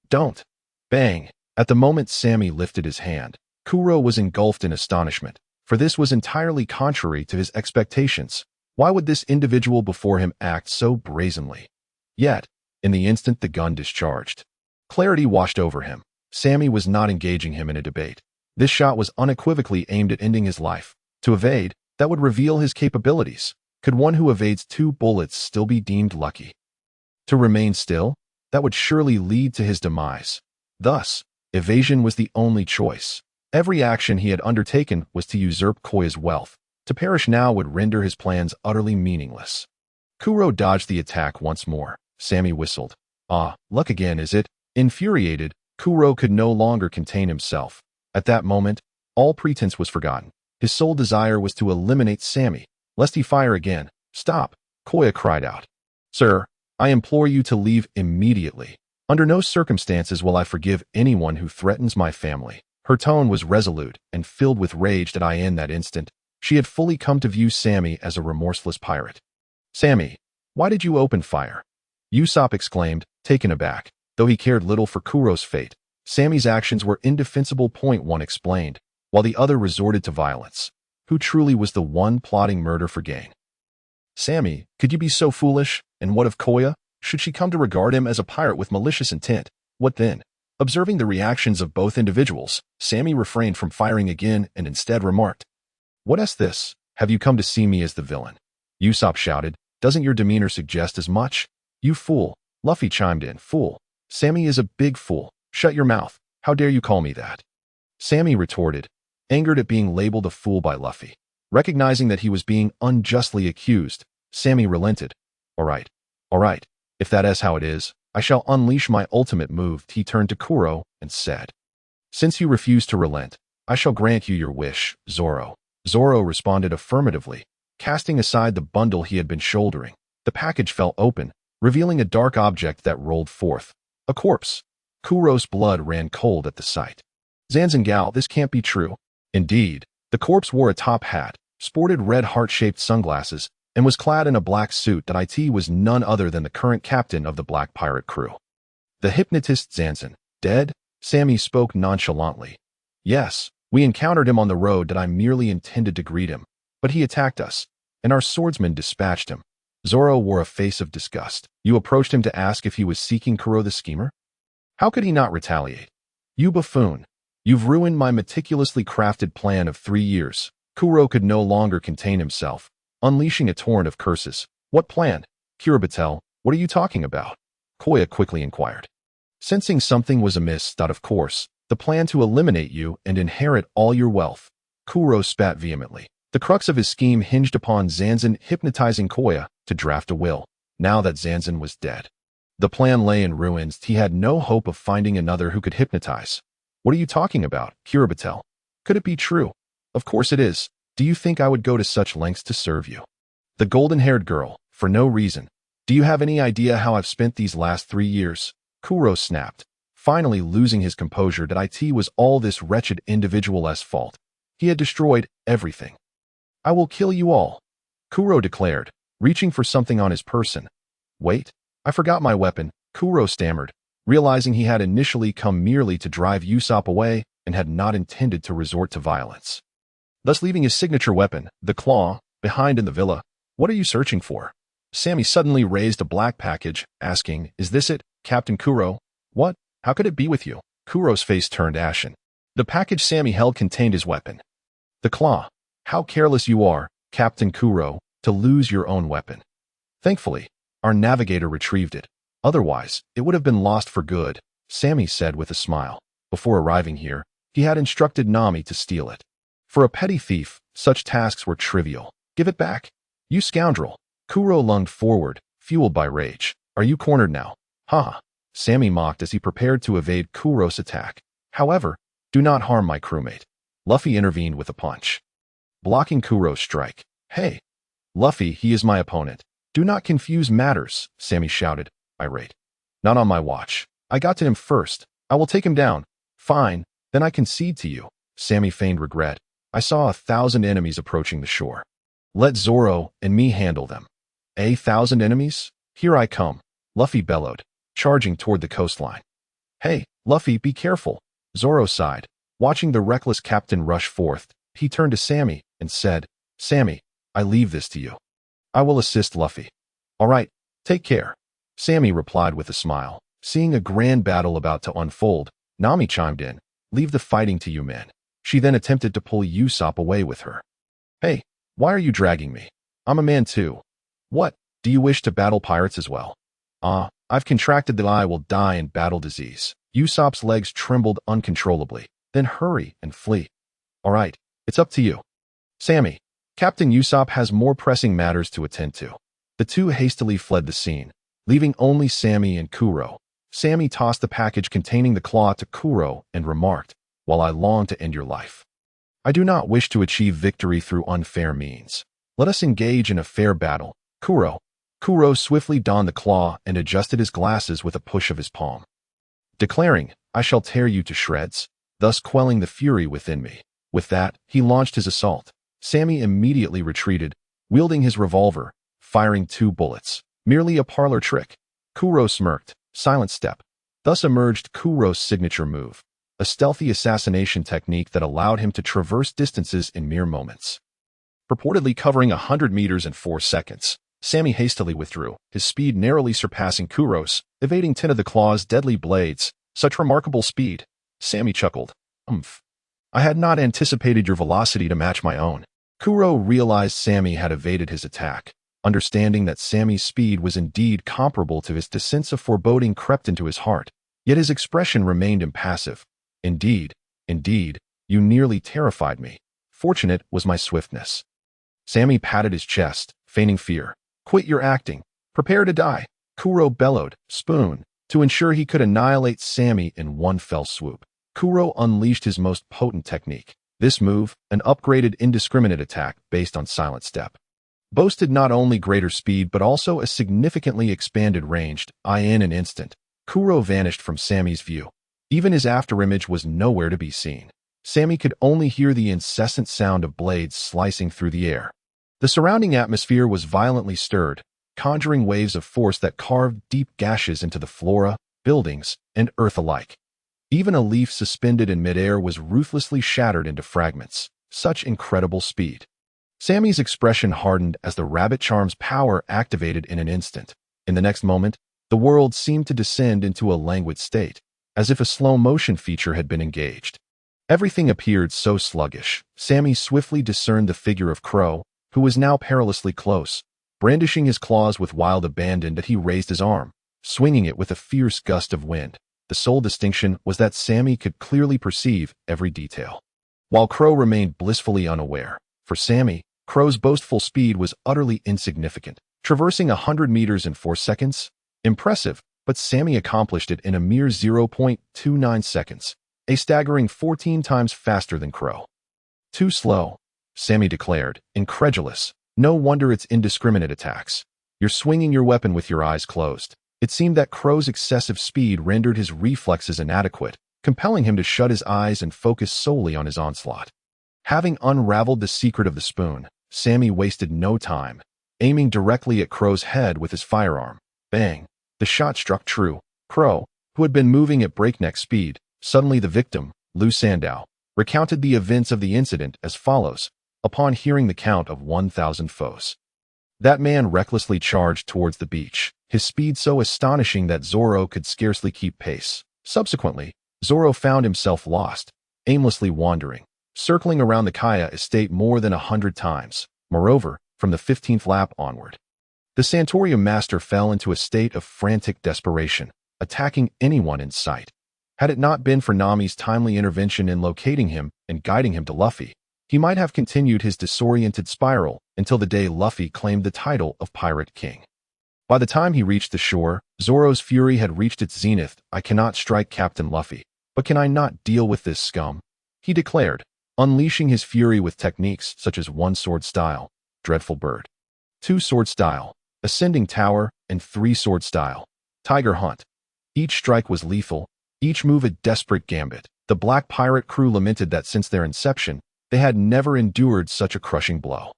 Don't. Bang. At the moment Sammy lifted his hand, Kuro was engulfed in astonishment, for this was entirely contrary to his expectations. Why would this individual before him act so brazenly? Yet, in the instant the gun discharged, clarity washed over him. Sammy was not engaging him in a debate. This shot was unequivocally aimed at ending his life. To evade, that would reveal his capabilities. Could one who evades 2 bullets still be deemed lucky? To remain still? That would surely lead to his demise. Thus, evasion was the only choice. Every action he had undertaken was to usurp Koya's wealth. To perish now would render his plans utterly meaningless. Kuro dodged the attack once more. Sammy whistled. Ah, luck again, is it? Infuriated, Kuro could no longer contain himself. At that moment, all pretense was forgotten. His sole desire was to eliminate Sammy, lest he fire again. Stop, Koya cried out. Sir, I implore you to leave immediately. Under no circumstances will I forgive anyone who threatens my family. Her tone was resolute and filled with rage that in that instant, she had fully come to view Sammy as a remorseless pirate. Sammy, why did you open fire? Usopp exclaimed, taken aback. Though he cared little for Kuro's fate, Sammy's actions were indefensible. One explained, while the other resorted to violence. Who truly was the one plotting murder for gain? Sammy, could you be so foolish? And what of Koya? Should she come to regard him as a pirate with malicious intent? What then? Observing the reactions of both individuals, Sammy refrained from firing again and instead remarked, "What's this? Have you come to see me as the villain?" Usopp shouted, "Doesn't your demeanor suggest as much?" "You fool," Luffy chimed in, "Fool. Sammy is a big fool. Shut your mouth. How dare you call me that?" Sammy retorted, angered at being labeled a fool by Luffy. Recognizing that he was being unjustly accused, Sammy relented. All right. If that is how it is, I shall unleash my ultimate move." He turned to Kuro and said, "Since you refuse to relent, I shall grant you your wish, Zoro." Zoro responded affirmatively, casting aside the bundle he had been shouldering. The package fell open, revealing a dark object that rolled forth. A corpse. Kuro's blood ran cold at the sight. "Zanzangal, this can't be true." Indeed, the corpse wore a top hat, sported red heart-shaped sunglasses, and was clad in a black suit that was none other than the current captain of the Black Pirate crew. The hypnotist Zanzan, dead? Sammy spoke nonchalantly. "Yes, we encountered him on the road that I merely intended to greet him, but he attacked us, and our swordsman dispatched him." Zoro wore a face of disgust. "You approached him to ask if he was seeking Kuro the schemer? How could he not retaliate? You buffoon. You've ruined my meticulously crafted plan of 3 years." Kuro could no longer contain himself, unleashing a torrent of curses. "What plan? Kurabatel, what are you talking about?" Koya quickly inquired. Sensing something was amiss, of course, the plan to eliminate you and inherit all your wealth. Kuro spat vehemently. The crux of his scheme hinged upon Zanzan hypnotizing Koya to draft a will. Now that Zanzan was dead, the plan lay in ruins. He had no hope of finding another who could hypnotize. "What are you talking about, Kurabatel? Could it be true?" "Of course it is. Do you think I would go to such lengths to serve you?" "The golden-haired girl, for no reason. Do you have any idea how I've spent these last 3 years?" Kuro snapped, finally losing his composure that it was all this wretched individual's fault. He had destroyed everything. "I will kill you all," Kuro declared, reaching for something on his person. "Wait, I forgot my weapon," Kuro stammered, realizing he had initially come merely to drive Usopp away and had not intended to resort to violence, thus leaving his signature weapon, the claw, behind in the villa. "What are you searching for?" Sammy suddenly raised a black package, asking, "Is this it, Captain Kuro?" "What? How could it be with you?" Kuro's face turned ashen. The package Sammy held contained his weapon. "The claw. How careless you are, Captain Kuro, to lose your own weapon." "Thankfully, our navigator retrieved it. Otherwise, it would have been lost for good," Sammy said with a smile. Before arriving here, he had instructed Nami to steal it. For a petty thief, such tasks were trivial. "Give it back, you scoundrel." Kuro lunged forward, fueled by rage. "Are you cornered now?" "Ha!" Sammy mocked as he prepared to evade Kuro's attack. "However, do not harm my crewmate." Luffy intervened with a punch, blocking Kuro's strike. "Hey, Luffy, he is my opponent. Do not confuse matters," Sammy shouted, irate. "Not on my watch. I got to him first. I will take him down." "Fine, then I concede to you." Sammy feigned regret. "I saw 1,000 enemies approaching the shore. Let Zoro and me handle them." "A 1,000 enemies? Here I come," Luffy bellowed, charging toward the coastline. "Hey, Luffy, be careful," Zoro sighed. Watching the reckless captain rush forth, he turned to Sammy and said, "Sammy, I leave this to you. I will assist Luffy." "All right, take care," Sammy replied with a smile. Seeing a grand battle about to unfold, Nami chimed in, "Leave the fighting to you men." She then attempted to pull Usopp away with her. "Hey, why are you dragging me? I'm a man too." "What, do you wish to battle pirates as well?" I've contracted the I will die in battle disease." Usopp's legs trembled uncontrollably. "Then hurry and flee." "All right, it's up to you." "Sammy, Captain Usopp has more pressing matters to attend to." The two hastily fled the scene, leaving only Sammy and Kuro. Sammy tossed the package containing the claw to Kuro and remarked, "While I long to end your life, I do not wish to achieve victory through unfair means. Let us engage in a fair battle, Kuro." Kuro swiftly donned the claw and adjusted his glasses with a push of his palm, declaring, "I shall tear you to shreds," thus quelling the fury within me. With that, he launched his assault. Sammy immediately retreated, wielding his revolver, firing 2 bullets. "Merely a parlor trick." Kuro smirked. "Silent step." Thus emerged Kuro's signature move, a stealthy assassination technique that allowed him to traverse distances in mere moments, purportedly covering 100 meters in 4 seconds. Sammy hastily withdrew, his speed narrowly surpassing Kuro's, evading 10 of the claw's deadly blades. Such remarkable speed. Sammy chuckled. Umph. I had not anticipated your velocity to match my own. Kuro realized Sammy had evaded his attack. Understanding that Sammy's speed was indeed comparable to his, the sense of foreboding crept into his heart. Yet his expression remained impassive. Indeed, you nearly terrified me. Fortunate was my swiftness. Sammy patted his chest, feigning fear. Quit your acting. Prepare to die. Kuro bellowed, spoon, to ensure he could annihilate Sammy in one fell swoop. Kuro unleashed his most potent technique. This move, an upgraded indiscriminate attack based on Silent Step, boasted not only greater speed but also a significantly expanded range. In an instant, Kuro vanished from Sammy's view. Even his afterimage was nowhere to be seen. Sammy could only hear the incessant sound of blades slicing through the air. The surrounding atmosphere was violently stirred, conjuring waves of force that carved deep gashes into the flora, buildings, and earth alike. Even a leaf suspended in midair was ruthlessly shattered into fragments. Such incredible speed. Sammy's expression hardened as the rabbit charm's power activated in an instant. In the next moment, the world seemed to descend into a languid state, as if a slow-motion feature had been engaged. Everything appeared so sluggish. Sammy swiftly discerned the figure of Kuro, who was now perilously close. Brandishing his claws with wild abandon that he raised his arm, swinging it with a fierce gust of wind. The sole distinction was that Sammy could clearly perceive every detail, while Kuro remained blissfully unaware. For Sammy, Kuro's boastful speed was utterly insignificant, traversing 100 meters in 4 seconds. Impressive, but Sammy accomplished it in a mere 0.29 seconds, a staggering 14 times faster than Kuro. Too slow, Sammy declared, incredulous. No wonder it's indiscriminate attacks. You're swinging your weapon with your eyes closed. It seemed that Kuro's excessive speed rendered his reflexes inadequate, compelling him to shut his eyes and focus solely on his onslaught. Having unraveled the secret of the spoon, Sammy wasted no time, aiming directly at Kuro's head with his firearm. Bang! The shot struck true. Kuro, who had been moving at breakneck speed, suddenly the victim, Lu Sandow, recounted the events of the incident as follows. Upon hearing the count of 1,000 foes, that man recklessly charged towards the beach, his speed so astonishing that Zoro could scarcely keep pace. Subsequently, Zoro found himself lost, aimlessly wandering, circling around the Kaya estate more than 100 times. Moreover, from the 15th lap onward, the Santorium master fell into a state of frantic desperation, attacking anyone in sight. Had it not been for Nami's timely intervention in locating him and guiding him to Luffy, he might have continued his disoriented spiral until the day Luffy claimed the title of Pirate King. By the time he reached the shore, Zoro's fury had reached its zenith. I cannot strike Captain Luffy, but can I not deal with this scum? He declared, unleashing his fury with techniques such as 1-sword style, Dreadful Bird, 2-sword style, Ascending Tower, and 3-sword style, Tiger Hunt. Each strike was lethal, each move a desperate gambit. The Black Pirate crew lamented that since their inception, they had never endured such a crushing blow.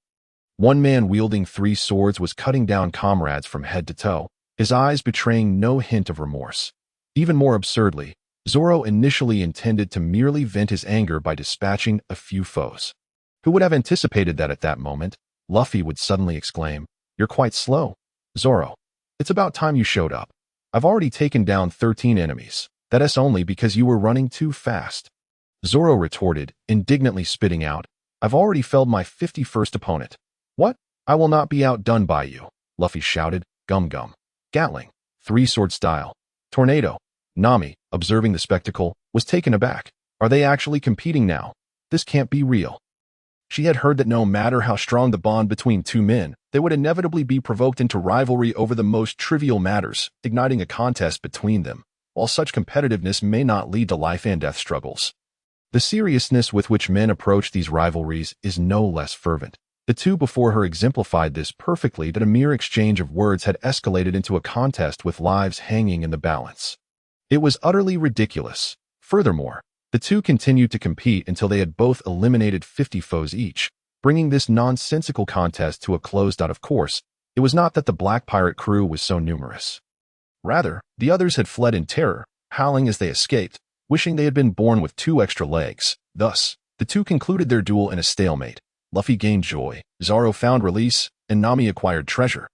One man wielding 3 swords was cutting down comrades from head to toe, his eyes betraying no hint of remorse. Even more absurdly, Zoro initially intended to merely vent his anger by dispatching a few foes. Who would have anticipated that at that moment, Luffy would suddenly exclaim, "You're quite slow, Zoro. It's about time you showed up. I've already taken down 13 enemies. That's only because you were running too fast." Zoro retorted, indignantly spitting out, "I've already felled my 51st opponent." "What? I will not be outdone by you," Luffy shouted. Gum gum. Gatling, 3-sword style, Tornado. Nami, observing the spectacle, was taken aback. Are they actually competing now? This can't be real. She had heard that no matter how strong the bond between two men, they would inevitably be provoked into rivalry over the most trivial matters, igniting a contest between them. While such competitiveness may not lead to life and death struggles, the seriousness with which men approach these rivalries is no less fervent. The two before her exemplified this perfectly, that a mere exchange of words had escalated into a contest with lives hanging in the balance. It was utterly ridiculous. Furthermore, the two continued to compete until they had both eliminated 50 foes each, bringing this nonsensical contest to a close. Of course, it was not that the Black Pirate crew was so numerous. Rather, the others had fled in terror, howling as they escaped, wishing they had been born with 2 extra legs. Thus, the two concluded their duel in a stalemate. Luffy gained joy, Zoro found release, and Nami acquired treasure.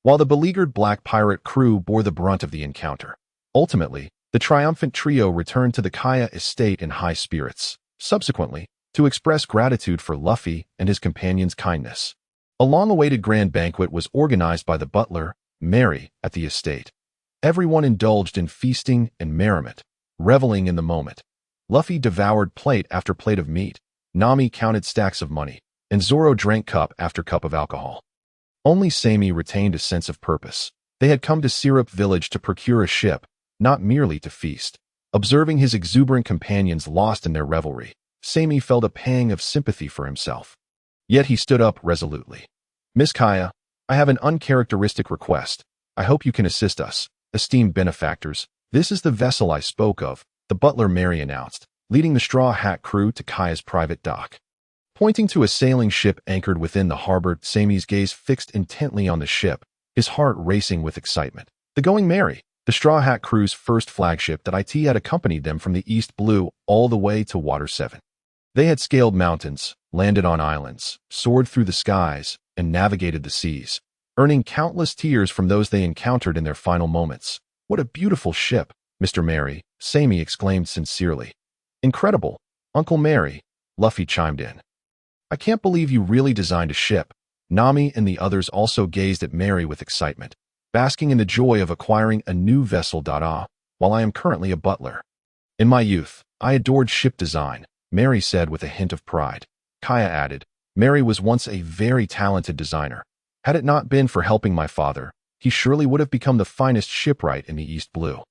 while the beleaguered black pirate crew bore the brunt of the encounter. Ultimately, the triumphant trio returned to the Kaya estate in high spirits, subsequently, to express gratitude for Luffy and his companion's kindness. A long-awaited grand banquet was organized by the butler, Mary, at the estate. Everyone indulged in feasting and merriment, reveling in the moment. Luffy devoured plate after plate of meat, Nami counted stacks of money, and Zoro drank cup after cup of alcohol. Only Sami retained a sense of purpose. They had come to Syrup Village to procure a ship, not merely to feast. Observing his exuberant companions lost in their revelry, Sami felt a pang of sympathy for himself. Yet he stood up resolutely. "Miss Kaya, I have an uncharacteristic request. I hope you can assist us, esteemed benefactors. This is the vessel I spoke of," the butler Mary announced, leading the Straw Hat crew to Kaya's private dock. Pointing to a sailing ship anchored within the harbor, Sami's gaze fixed intently on the ship, his heart racing with excitement. The Going Merry, the Straw Hat crew's first flagship that IT had accompanied them from the East Blue all the way to Water 7. They had scaled mountains, landed on islands, soared through the skies, and navigated the seas, earning countless tears from those they encountered in their final moments. "What a beautiful ship, Mr. Mary," Sami exclaimed sincerely. "Incredible, Uncle Mary," Luffy chimed in. "I can't believe you really designed a ship." Nami and the others also gazed at Mary with excitement, basking in the joy of acquiring a new vessel. While I am currently a butler. In my youth, I adored ship design, Mary said with a hint of pride. Kaya added, "Mary was once a very talented designer. Had it not been for helping my father, he surely would have become the finest shipwright in the East Blue."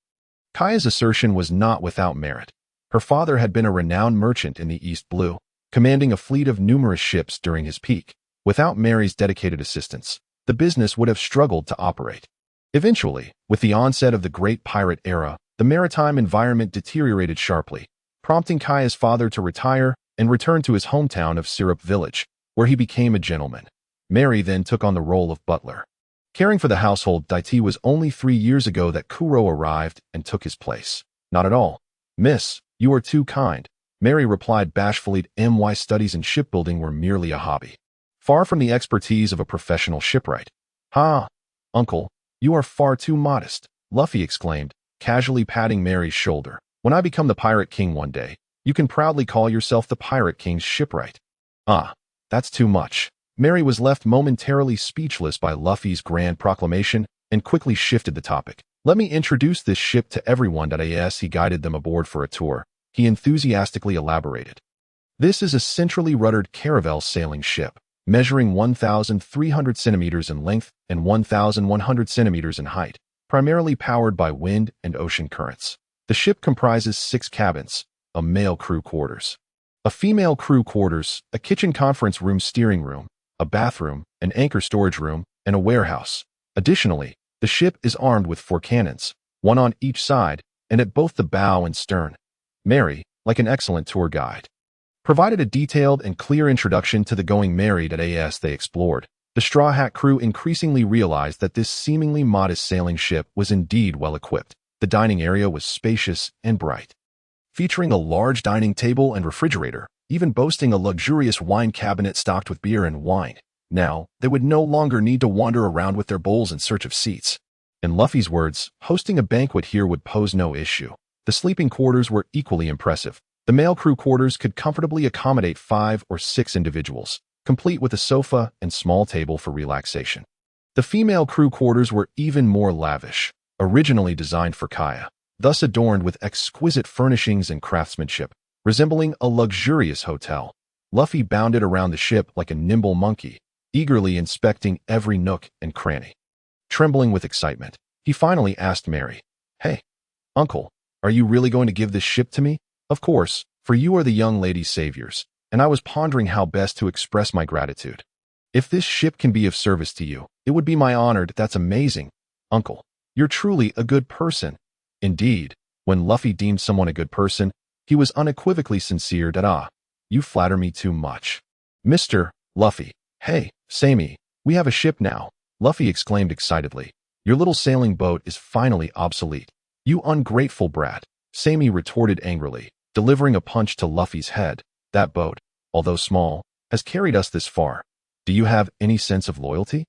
Kaya's assertion was not without merit. Her father had been a renowned merchant in the East Blue, commanding a fleet of numerous ships during his peak. Without Mary's dedicated assistance, the business would have struggled to operate. Eventually, with the onset of the Great Pirate Era, the maritime environment deteriorated sharply, prompting Kaya's father to retire and return to his hometown of Syrup Village, where he became a gentleman. Mary then took on the role of butler. Caring for the household, it was only 3 years ago that Kuro arrived and took his place. "Not at all, miss, you are too kind," Mary replied bashfully. My studies in shipbuilding were merely a hobby, far from the expertise of a professional shipwright. "Ha, uncle, you are far too modest," Luffy exclaimed, casually patting Mary's shoulder. "When I become the Pirate King one day, you can proudly call yourself the Pirate King's shipwright." "Ah, that's too much." Mary was left momentarily speechless by Luffy's grand proclamation and quickly shifted the topic. "Let me introduce this ship to everyone." As he guided them aboard for a tour, he enthusiastically elaborated. "This is a centrally ruddered caravel sailing ship, measuring 1,300 centimeters in length and 1,100 centimeters in height, primarily powered by wind and ocean currents. The ship comprises 6 cabins, a male crew quarters, a female crew quarters, a kitchen conference room steering room, a bathroom, an anchor storage room, and a warehouse. Additionally, the ship is armed with 4 cannons, one on each side, and at both the bow and stern. Mary, like an excellent tour guide, provided a detailed and clear introduction to the Going Merry. As they explored, the Straw Hat crew increasingly realized that this seemingly modest sailing ship was indeed well equipped. The dining area was spacious and bright, featuring a large dining table and refrigerator, even boasting a luxurious wine cabinet stocked with beer and wine. Now, they would no longer need to wander around with their bowls in search of seats. In Luffy's words, hosting a banquet here would pose no issue. The sleeping quarters were equally impressive. The male crew quarters could comfortably accommodate 5 or 6 individuals, complete with a sofa and small table for relaxation. The female crew quarters were even more lavish, originally designed for Kaya, thus adorned with exquisite furnishings and craftsmanship, resembling a luxurious hotel. Luffy bounded around the ship like a nimble monkey, eagerly inspecting every nook and cranny. Trembling with excitement, he finally asked Mary, "Hey, uncle, are you really going to give this ship to me?" "Of course, for you are the young lady's saviors, and I was pondering how best to express my gratitude. If this ship can be of service to you, it would be my honor." "That's amazing, uncle. You're truly a good person." Indeed, when Luffy deemed someone a good person, he was unequivocally sincere. "You flatter me too much, Mr. Luffy." "Hey, Sami, we have a ship now," Luffy exclaimed excitedly. "Your little sailing boat is finally obsolete." "You ungrateful brat," Sami retorted angrily, delivering a punch to Luffy's head. "That boat, although small, has carried us this far. Do you have any sense of loyalty?"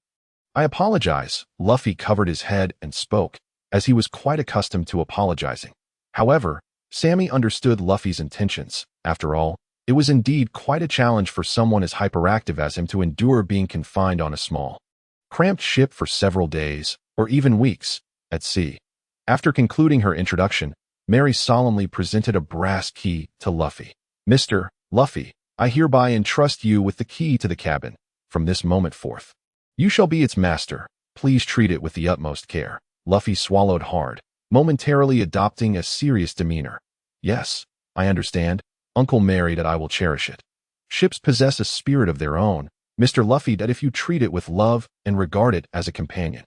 I apologize. Luffy covered his head and spoke, as he was quite accustomed to apologizing. However, Sammy understood Luffy's intentions. After all, it was indeed quite a challenge for someone as hyperactive as him to endure being confined on a small, cramped ship for several days, or even weeks, at sea. After concluding her introduction, Mary solemnly presented a brass key to Luffy. Mr. Luffy, I hereby entrust you with the key to the cabin. From this moment forth, you shall be its master. Please treat it with the utmost care. Luffy swallowed hard, momentarily adopting a serious demeanor. Yes, I understand, Uncle Mary, that I will cherish it. Ships possess a spirit of their own, Mr. Luffy, that if you treat it with love and regard it as a companion,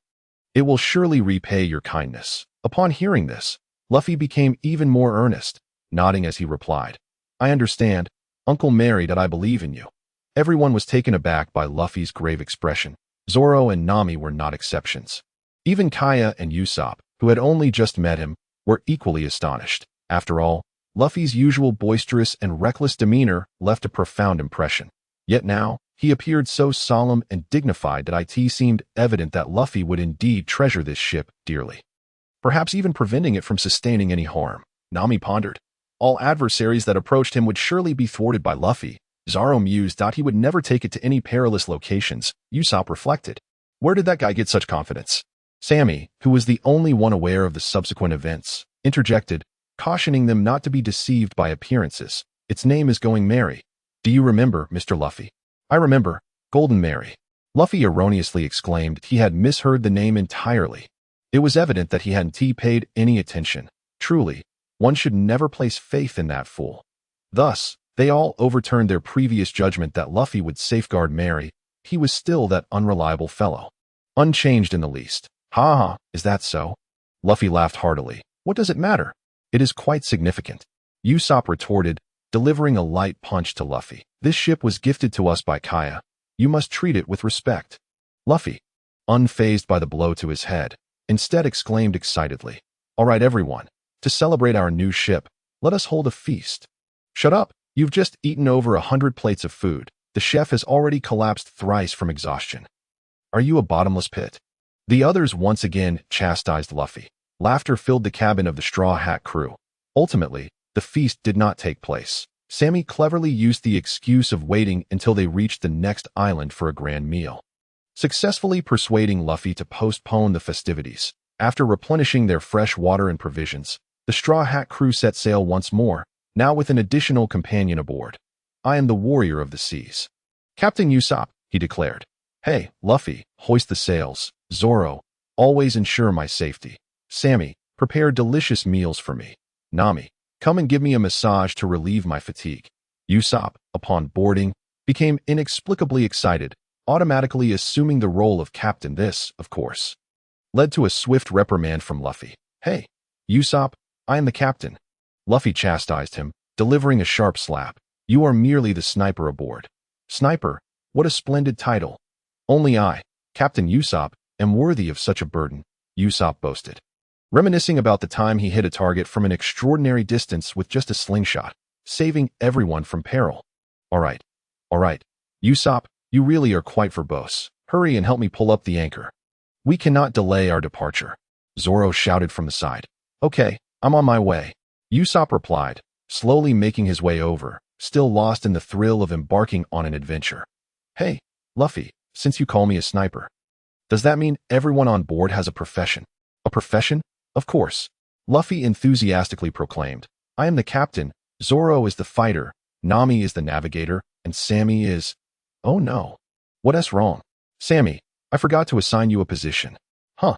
it will surely repay your kindness. Upon hearing this, Luffy became even more earnest, nodding as he replied, I understand, Uncle Mary, that I believe in you. Everyone was taken aback by Luffy's grave expression. Zoro and Nami were not exceptions. Even Kaya and Usopp, who had only just met him, were equally astonished. After all, Luffy's usual boisterous and reckless demeanor left a profound impression. Yet now, he appeared so solemn and dignified that it seemed evident that Luffy would indeed treasure this ship dearly, perhaps even preventing it from sustaining any harm. Nami pondered. All adversaries that approached him would surely be thwarted by Luffy. Zoro mused that he would never take it to any perilous locations. Usopp reflected. Where did that guy get such confidence? Sammy, who was the only one aware of the subsequent events, interjected, cautioning them not to be deceived by appearances. Its name is Going Merry. Do you remember, Mr. Luffy? I remember. Golden Mary. Luffy erroneously exclaimed he had misheard the name entirely. It was evident that he hadn't paid any attention. Truly, one should never place faith in that fool. Thus, they all overturned their previous judgment that Luffy would safeguard Mary. He was still that unreliable fellow. Unchanged in the least. Ha ha, is that so? Luffy laughed heartily. What does it matter? It is quite significant. Usopp retorted, delivering a light punch to Luffy. This ship was gifted to us by Kaya. You must treat it with respect. Luffy, unfazed by the blow to his head, instead exclaimed excitedly, All right, everyone. To celebrate our new ship, let us hold a feast. Shut up. You've just eaten over 100 plates of food. The chef has already collapsed thrice from exhaustion. Are you a bottomless pit? The others once again chastised Luffy. Laughter filled the cabin of the Straw Hat crew. Ultimately, the feast did not take place. Sammy cleverly used the excuse of waiting until they reached the next island for a grand meal, successfully persuading Luffy to postpone the festivities. After replenishing their fresh water and provisions, the Straw Hat crew set sail once more, now with an additional companion aboard. I am the warrior of the seas. Captain Usopp, he declared. Hey, Luffy, hoist the sails. Zoro, always ensure my safety. Sammy, prepare delicious meals for me. Nami, come and give me a massage to relieve my fatigue. Usopp, upon boarding, became inexplicably excited, automatically assuming the role of captain. This, of course, led to a swift reprimand from Luffy. Hey, Usopp, I am the captain. Luffy chastised him, delivering a sharp slap. You are merely the sniper aboard. Sniper, what a splendid title. Only I, Captain Usopp, am worthy of such a burden, Usopp boasted, reminiscing about the time he hit a target from an extraordinary distance with just a slingshot, saving everyone from peril. All right, Usopp, you really are quite verbose. Hurry and help me pull up the anchor. We cannot delay our departure. Zoro shouted from the side. Okay, I'm on my way. Usopp replied, slowly making his way over, still lost in the thrill of embarking on an adventure. Hey, Luffy, since you call me a sniper, does that mean everyone on board has a profession? A profession? Of course. Luffy enthusiastically proclaimed. I am the captain, Zoro is the fighter, Nami is the navigator, and Sammy is… Oh no. What's wrong? Sammy, I forgot to assign you a position. Huh.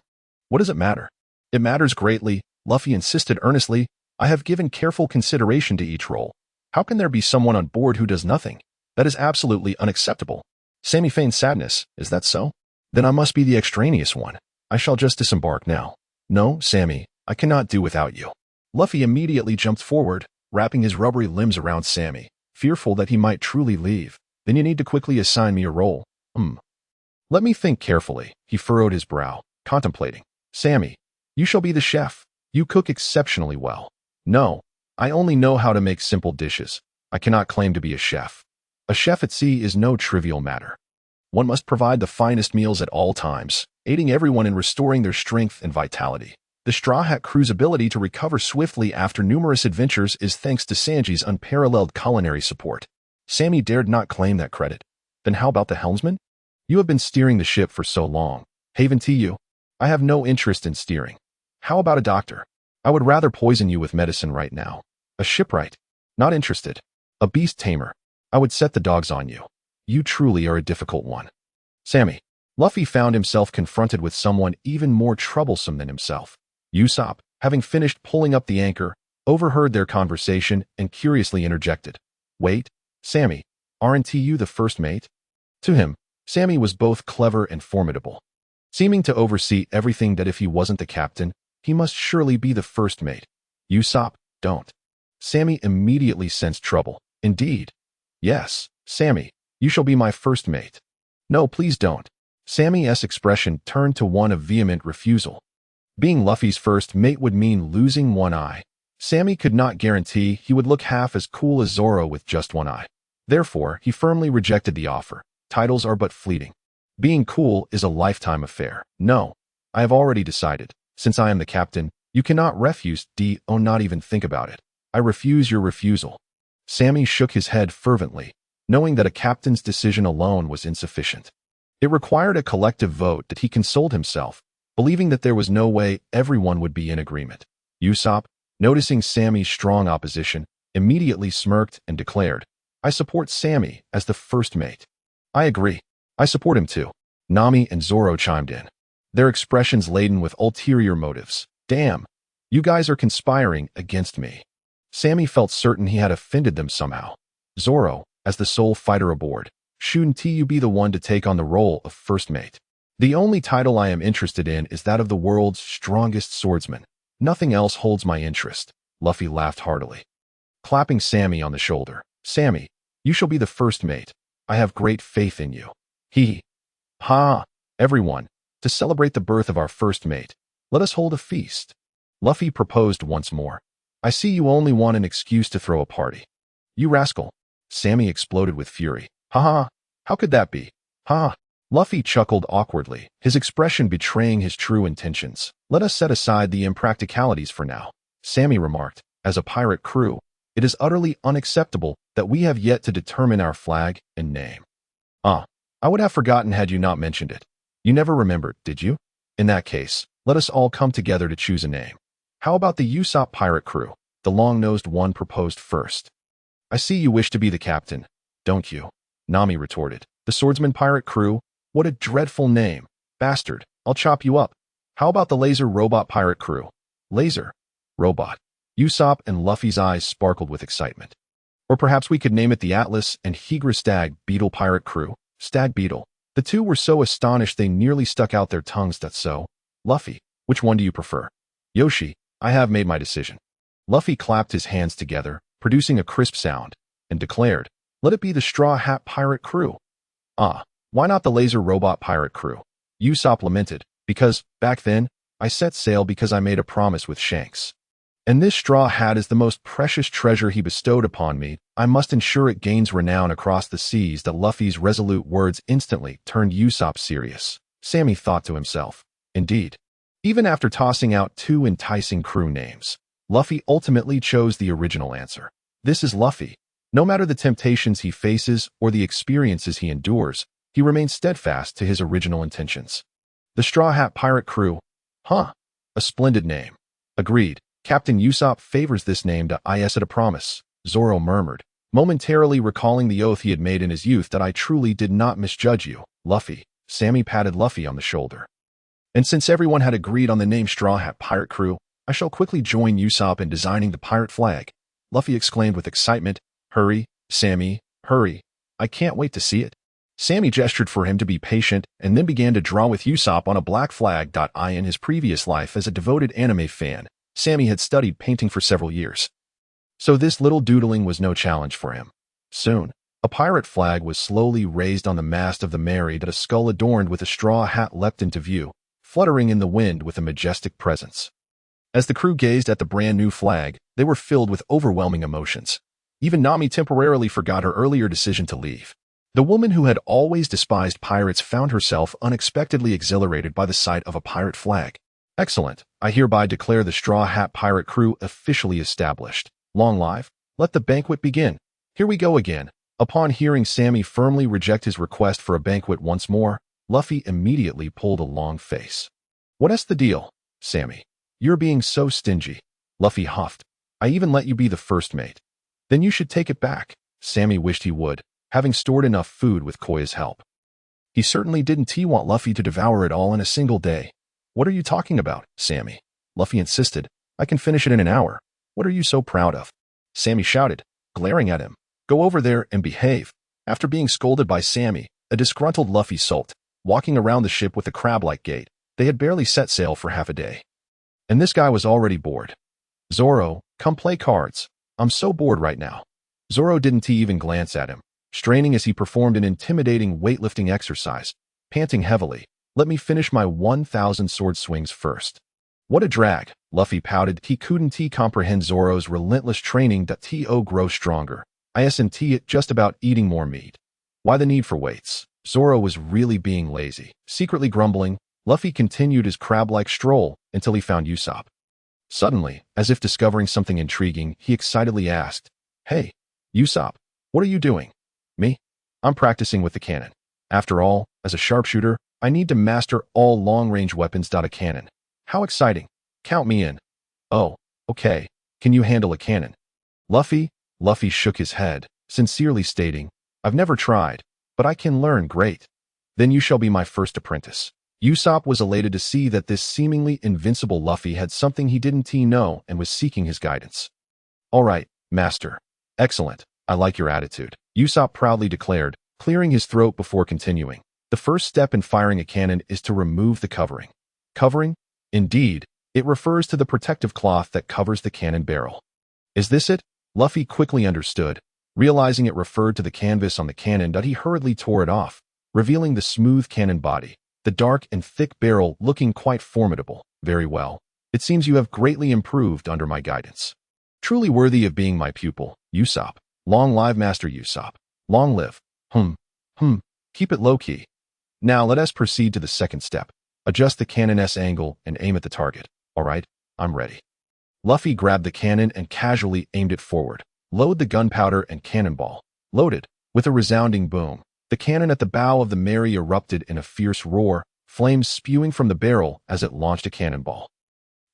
What does it matter? It matters greatly, Luffy insisted earnestly. I have given careful consideration to each role. How can there be someone on board who does nothing? That is absolutely unacceptable. Sammy feigned sadness. Is that so? Then I must be the extraneous one. I shall just disembark now. No, Sammy, I cannot do without you. Luffy immediately jumped forward, wrapping his rubbery limbs around Sammy, fearful that he might truly leave. Then you need to quickly assign me a role. Let me think carefully. He furrowed his brow, contemplating. Sammy, you shall be the chef. You cook exceptionally well. No, I only know how to make simple dishes. I cannot claim to be a chef. A chef at sea is no trivial matter. One must provide the finest meals at all times, aiding everyone in restoring their strength and vitality. The Straw Hat crew's ability to recover swiftly after numerous adventures is thanks to Sanji's unparalleled culinary support. Sammy dared not claim that credit. Then how about the helmsman? You have been steering the ship for so long. Haven to you. I have no interest in steering. How about a doctor? I would rather poison you with medicine right now. A shipwright? Not interested. A beast tamer? I would set the dogs on you. You truly are a difficult one. Sammy. Luffy found himself confronted with someone even more troublesome than himself. Usopp, having finished pulling up the anchor, overheard their conversation and curiously interjected. Wait, Sammy, aren't you the first mate? To him, Sammy was both clever and formidable, seeming to oversee everything that if he wasn't the captain, he must surely be the first mate. Usopp, don't. Sammy immediately sensed trouble. Indeed. Yes, Sammy, you shall be my first mate. No, please don't. Sammy's expression turned to one of vehement refusal. Being Luffy's first mate would mean losing one eye. Sammy could not guarantee he would look half as cool as Zoro with just one eye. Therefore, he firmly rejected the offer. Titles are but fleeting. Being cool is a lifetime affair. No, I have already decided. Since I am the captain, you cannot refuse not even think about it. I refuse your refusal. Sammy shook his head fervently, knowing that a captain's decision alone was insufficient. It required a collective vote that he consoled himself, believing that there was no way everyone would be in agreement. Usopp, noticing Sammy's strong opposition, immediately smirked and declared, I support Sammy as the first mate. I agree. I support him too. Nami and Zoro chimed in, their expressions laden with ulterior motives. Damn, you guys are conspiring against me. Sammy felt certain he had offended them somehow. Zoro, as the sole fighter aboard, shouldn't you be the one to take on the role of first mate? The only title I am interested in is that of the world's strongest swordsman. Nothing else holds my interest. Luffy laughed heartily, clapping Sammy on the shoulder. Sammy, you shall be the first mate. I have great faith in you. Ha! Everyone, to celebrate the birth of our first mate, let us hold a feast. Luffy proposed once more. I see you only want an excuse to throw a party. You rascal. Sammy exploded with fury. Ha ha! How could that be? Ha! Luffy chuckled awkwardly, his expression betraying his true intentions. Let us set aside the impracticalities for now. Sammy remarked, as a pirate crew, it is utterly unacceptable that we have yet to determine our flag and name. I would have forgotten had you not mentioned it. You never remembered, did you? In that case, let us all come together to choose a name. How about the Usopp pirate crew? The long-nosed one proposed first. I see you wish to be the captain, don't you? Nami retorted. The swordsman pirate crew? What a dreadful name. Bastard, I'll chop you up. How about the laser robot pirate crew? Laser. Robot. Usopp and Luffy's eyes sparkled with excitement. Or perhaps we could name it the Atlas and Higra Stag Beetle pirate crew. Stag Beetle. The two were so astonished they nearly stuck out their tongues. That's so. Luffy, which one do you prefer? Yoshi, I have made my decision. Luffy clapped his hands together, producing a crisp sound, and declared, let it be the Straw Hat pirate crew. Why not the laser robot pirate crew? Usopp lamented, because, back then, I set sail because I made a promise with Shanks. And this straw hat is the most precious treasure he bestowed upon me. I must ensure it gains renown across the seas. That Luffy's resolute words instantly turned Usopp serious. Sammy thought to himself. Indeed. Even after tossing out two enticing crew names, Luffy ultimately chose the original answer. This is Luffy. No matter the temptations he faces or the experiences he endures, he remains steadfast to his original intentions. The Straw Hat Pirate Crew. A splendid name. Agreed. Captain Usopp favors this name to is at a promise, Zoro murmured, momentarily recalling the oath he had made in his youth that I truly did not misjudge you, Luffy. Sammy patted Luffy on the shoulder. And since everyone had agreed on the name Straw Hat Pirate Crew, I shall quickly join Usopp in designing the pirate flag. Luffy exclaimed with excitement. Hurry, Sammy, hurry. I can't wait to see it. Sammy gestured for him to be patient and then began to draw with Usopp on a black flag. In his previous life as a devoted anime fan, Sammy had studied painting for several years. So this little doodling was no challenge for him. Soon, a pirate flag was slowly raised on the mast of the Mary. A skull adorned with a straw hat leapt into view, fluttering in the wind with a majestic presence. As the crew gazed at the brand new flag, they were filled with overwhelming emotions. Even Nami temporarily forgot her earlier decision to leave. The woman who had always despised pirates found herself unexpectedly exhilarated by the sight of a pirate flag. Excellent. I hereby declare the Straw Hat Pirate crew officially established. Long live. Let the banquet begin. Here we go again. Upon hearing Sammy firmly reject his request for a banquet once more, Luffy immediately pulled a long face. What's the deal, Sammy? You're being so stingy. Luffy huffed. I even let you be the first mate. Then you should take it back. Sammy wished he would, having stored enough food with Koya's help. He certainly didn't want Luffy to devour it all in a single day. What are you talking about, Sammy? Luffy insisted. I can finish it in an hour. What are you so proud of? Sammy shouted, glaring at him. Go over there and behave. After being scolded by Sammy, a disgruntled Luffy sulked, walking around the ship with a crab-like gait. They had barely set sail for half a day. And this guy was already bored. Zoro, come play cards. I'm so bored right now. Zoro didn't even glance at him, straining as he performed an intimidating weightlifting exercise, panting heavily. Let me finish my 1,000 sword swings first. What a drag, Luffy pouted. He couldn't comprehend Zoro's relentless training that grow stronger. Isn't it just about eating more meat? Why the need for weights? Zoro was really being lazy. Secretly grumbling, Luffy continued his crab-like stroll until he found Usopp. Suddenly, as if discovering something intriguing, he excitedly asked, Hey, Usopp, what are you doing? Me? I'm practicing with the cannon. After all, as a sharpshooter, I need to master all long-range weapons. A cannon. How exciting. Count me in. Oh, okay. Can you handle a cannon? Luffy shook his head, sincerely stating, I've never tried, but I can learn. Great. Then you shall be my first apprentice. Usopp was elated to see that this seemingly invincible Luffy had something he didn't know and was seeking his guidance. All right, master. Excellent. I like your attitude, Usopp proudly declared, clearing his throat before continuing. The first step in firing a cannon is to remove the covering. Covering? Indeed, it refers to the protective cloth that covers the cannon barrel. Is this it? Luffy quickly understood, realizing it referred to the canvas on the cannon. He hurriedly tore it off, revealing the smooth cannon body, the dark and thick barrel looking quite formidable. Very well. It seems you have greatly improved under my guidance. Truly worthy of being my pupil, Usopp. Long live Master Usopp. Long live. Keep it low-key. Now let us proceed to the second step. Adjust the cannon's angle and aim at the target. All right, I'm ready. Luffy grabbed the cannon and casually aimed it forward. Load the gunpowder and cannonball. Loaded. With a resounding boom, the cannon at the bow of the Mary erupted in a fierce roar, flames spewing from the barrel as it launched a cannonball.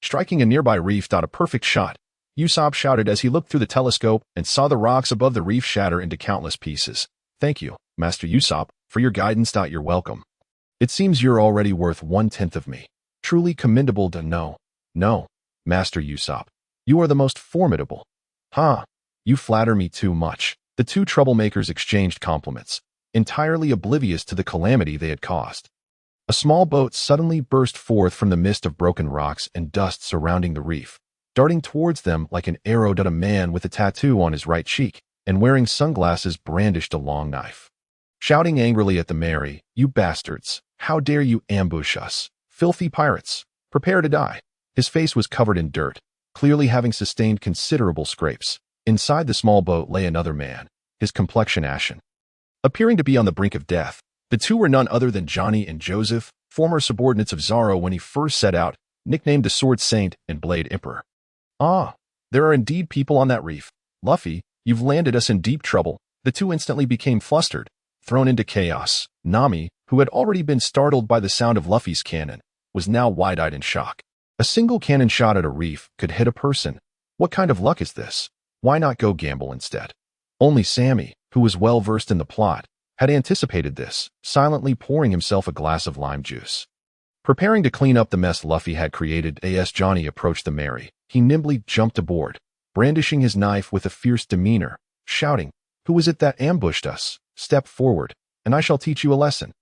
Striking a nearby reef. A perfect shot, Usopp shouted as he looked through the telescope and saw the rocks above the reef shatter into countless pieces. Thank you, Master Usopp, for your guidance. You're welcome. It seems you're already worth 1/10 of me. Truly commendable. No, Master Usopp. You are the most formidable. You flatter me too much. The two troublemakers exchanged compliments, entirely oblivious to the calamity they had caused. A small boat suddenly burst forth from the mist of broken rocks and dust surrounding the reef, darting towards them like an arrow. A man with a tattoo on his right cheek and wearing sunglasses brandished a long knife. Shouting angrily at the Mary, You bastards! How dare you ambush us? Filthy pirates! Prepare to die. His face was covered in dirt, clearly having sustained considerable scrapes. Inside the small boat lay another man, his complexion ashen. Appearing to be on the brink of death, the two were none other than Johnny and Joseph, former subordinates of Zoro when he first set out, nicknamed the Sword Saint and Blade Emperor. There are indeed people on that reef. Luffy, you've landed us in deep trouble. The two instantly became flustered, thrown into chaos. Nami, who had already been startled by the sound of Luffy's cannon, was now wide-eyed in shock. A single cannon shot at a reef could hit a person. What kind of luck is this? Why not go gamble instead? Only Sammy, who was well versed in the plot, had anticipated this, silently pouring himself a glass of lime juice. Preparing to clean up the mess Luffy had created, as Johnny approached the Mary, he nimbly jumped aboard, brandishing his knife with a fierce demeanor, shouting, Who is it that ambushed us? Step forward, and I shall teach you a lesson.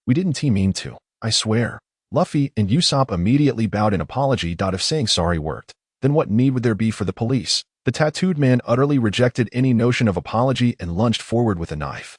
We didn't mean to, I swear. Luffy and Usopp immediately bowed in apology. If saying sorry worked, then what need would there be for the police? The tattooed man utterly rejected any notion of apology and lunged forward with a knife.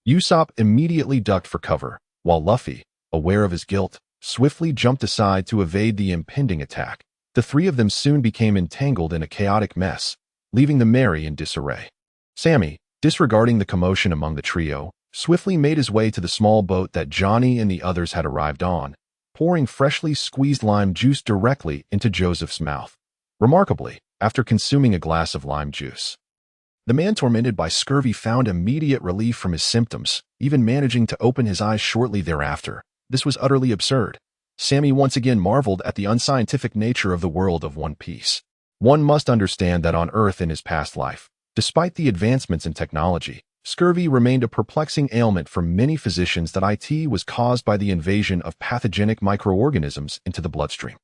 Usopp immediately ducked for cover, while Luffy, aware of his guilt, swiftly jumped aside to evade the impending attack. The three of them soon became entangled in a chaotic mess, leaving the Mary in disarray. Sammy, disregarding the commotion among the trio, swiftly made his way to the small boat that Johnny and the others had arrived on, pouring freshly squeezed lime juice directly into Joseph's mouth. Remarkably, after consuming a glass of lime juice, the man tormented by scurvy found immediate relief from his symptoms, even managing to open his eyes shortly thereafter. This was utterly absurd. Sammy once again marveled at the unscientific nature of the world of One Piece. One must understand that on Earth in his past life, despite the advancements in technology, scurvy remained a perplexing ailment for many physicians that it was caused by the invasion of pathogenic microorganisms into the bloodstream,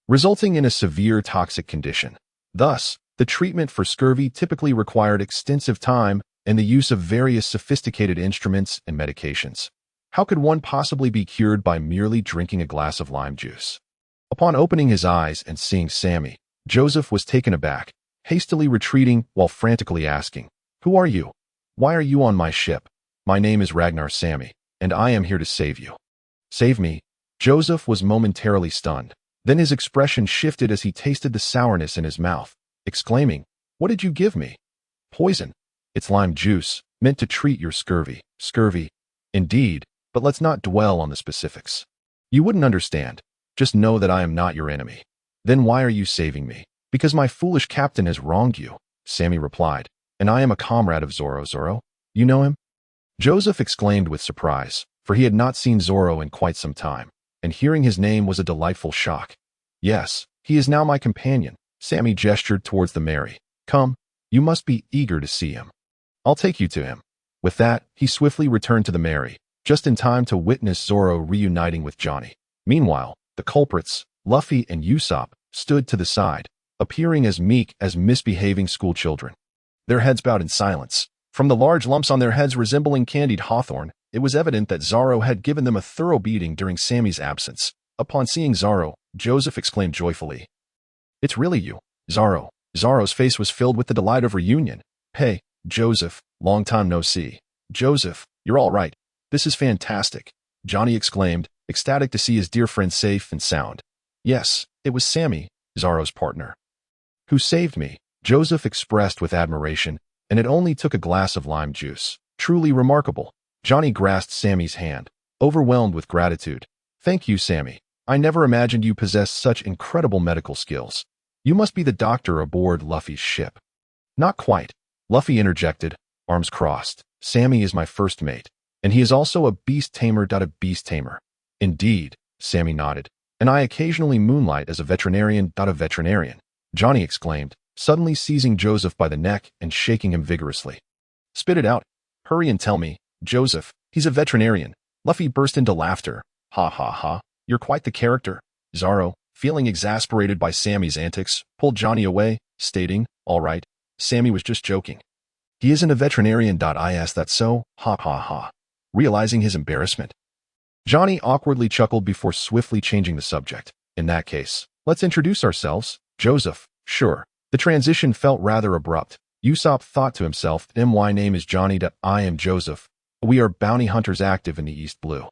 resulting in a severe toxic condition. Thus, the treatment for scurvy typically required extensive time and the use of various sophisticated instruments and medications. How could one possibly be cured by merely drinking a glass of lime juice? Upon opening his eyes and seeing Sammy, Joseph was taken aback, hastily retreating while frantically asking, "Who are you? Why are you on my ship? My name is Ragnar Sammy, and I am here to save you." "Save me?" Joseph was momentarily stunned. Then his expression shifted as he tasted the sourness in his mouth, exclaiming, "What did you give me?" "Poison. It's lime juice, meant to treat your scurvy." "Scurvy? Indeed, but let's not dwell on the specifics. You wouldn't understand. Just know that I am not your enemy." "Then why are you saving me?" "Because my foolish captain has wronged you," Sammy replied, "and I am a comrade of Zoro." "Zoro? You know him?" Joseph exclaimed with surprise, for he had not seen Zoro in quite some time, and hearing his name was a delightful shock. "Yes, he is now my companion." Sammy gestured towards the Mary. "Come, you must be eager to see him. I'll take you to him." With that, he swiftly returned to the Mary, just in time to witness Zoro reuniting with Johnny. Meanwhile, the culprits, Luffy and Usopp, stood to the side, appearing as meek as misbehaving schoolchildren, their heads bowed in silence. From the large lumps on their heads resembling candied hawthorn, it was evident that Zoro had given them a thorough beating during Sammy's absence. Upon seeing Zoro, Joseph exclaimed joyfully, "It's really you, Zoro." Zoro's face was filled with the delight of reunion. "Hey, Joseph, long time no see." "Joseph, you're all right. This is fantastic," Johnny exclaimed, ecstatic to see his dear friend safe and sound. "Yes, it was Sammy, Zoro's partner, who saved me," Joseph expressed with admiration, "and it only took a glass of lime juice. Truly remarkable." Johnny grasped Sammy's hand, overwhelmed with gratitude. "Thank you, Sammy. I never imagined you possessed such incredible medical skills. You must be the doctor aboard Luffy's ship." "Not quite," Luffy interjected, arms crossed. "Sammy is my first mate, and he is also a beast tamer. A beast tamer." "Indeed," Sammy nodded. "And I occasionally moonlight as a veterinarian. A veterinarian," Johnny exclaimed, suddenly seizing Joseph by the neck and shaking him vigorously. "Spit it out. Hurry and tell me, Joseph, he's a veterinarian." Luffy burst into laughter. "Ha ha ha, you're quite the character." Zoro, feeling exasperated by Sammy's antics, pulled Johnny away, stating, "All right, Sammy was just joking. He isn't a veterinarian. I asked that so, ha ha ha." Realizing his embarrassment, Johnny awkwardly chuckled before swiftly changing the subject. "In that case, let's introduce ourselves." "Joseph, sure." The transition felt rather abrupt. Usopp thought to himself, "My name is Johnny. I am Joseph. We are bounty hunters active in the East Blue.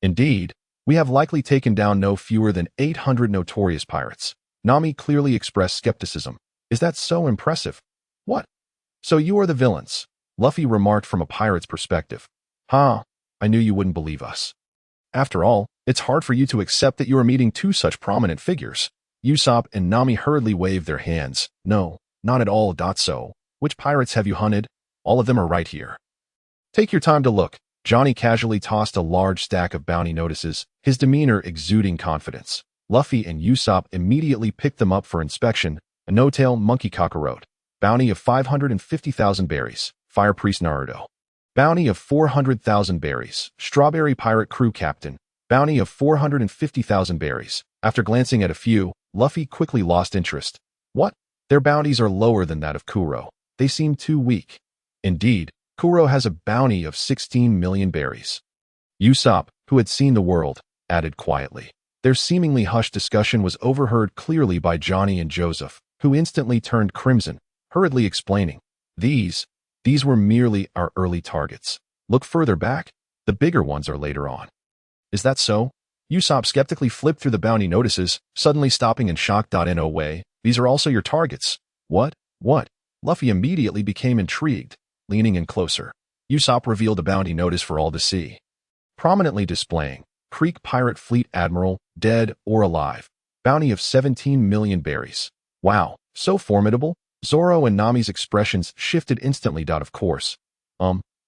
Indeed, we have likely taken down no fewer than 800 notorious pirates." Nami clearly expressed skepticism. "Is that so impressive?" "What? So you are the villains?" Luffy remarked from a pirate's perspective. "Ha, I knew you wouldn't believe us. After all, it's hard for you to accept that you are meeting two such prominent figures." Usopp and Nami hurriedly waved their hands. "No, not at all. So, which pirates have you hunted? All of them are right here. Take your time to look." Johnny casually tossed a large stack of bounty notices, his demeanor exuding confidence. Luffy and Usopp immediately picked them up for inspection. A no-tail monkey cockroach. Bounty of 550,000 berries. Fire Priest Naruto. Bounty of 400,000 berries. Strawberry Pirate Crew Captain. Bounty of 450,000 berries. After glancing at a few, Luffy quickly lost interest. "What? Their bounties are lower than that of Kuro. They seem too weak." "Indeed, Kuro has a bounty of 16 million berries." Usopp, who had seen the world, added quietly. Their seemingly hushed discussion was overheard clearly by Johnny and Joseph, who instantly turned crimson, hurriedly explaining, These were merely our early targets. Look further back. The bigger ones are later on." "Is that so?" Usopp skeptically flipped through the bounty notices, suddenly stopping in shock. "No way. These are also your targets." What? Luffy immediately became intrigued, leaning in closer. Usopp revealed a bounty notice for all to see, prominently displaying Krieg Pirate Fleet Admiral, dead or alive. Bounty of 17 million berries. Wow, so formidable. Zoro and Nami's expressions shifted instantly. Of course.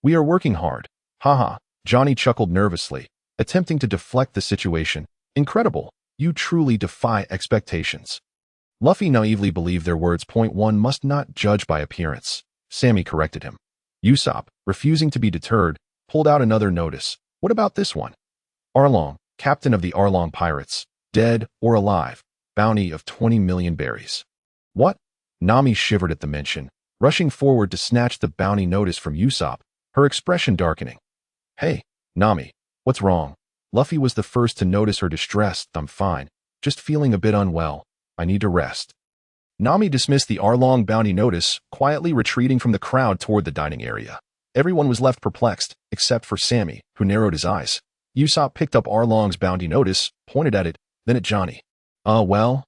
We are working hard. Haha, Johnny chuckled nervously, attempting to deflect the situation. Incredible. You truly defy expectations. Luffy naively believed their words. One must not judge by appearance. Sammy corrected him. Usopp, refusing to be deterred, pulled out another notice. What about this one? Arlong, captain of the Arlong pirates, dead or alive. Bounty of 20 million berries. What? Nami shivered at the mention, rushing forward to snatch the bounty notice from Usopp, her expression darkening. Hey, Nami, what's wrong? Luffy was the first to notice her distress. I'm fine, just feeling a bit unwell. I need to rest. Nami dismissed the Arlong bounty notice, quietly retreating from the crowd toward the dining area. Everyone was left perplexed, except for Sammy, who narrowed his eyes. Usopp picked up Arlong's bounty notice, pointed at it, then at Johnny. Arlong,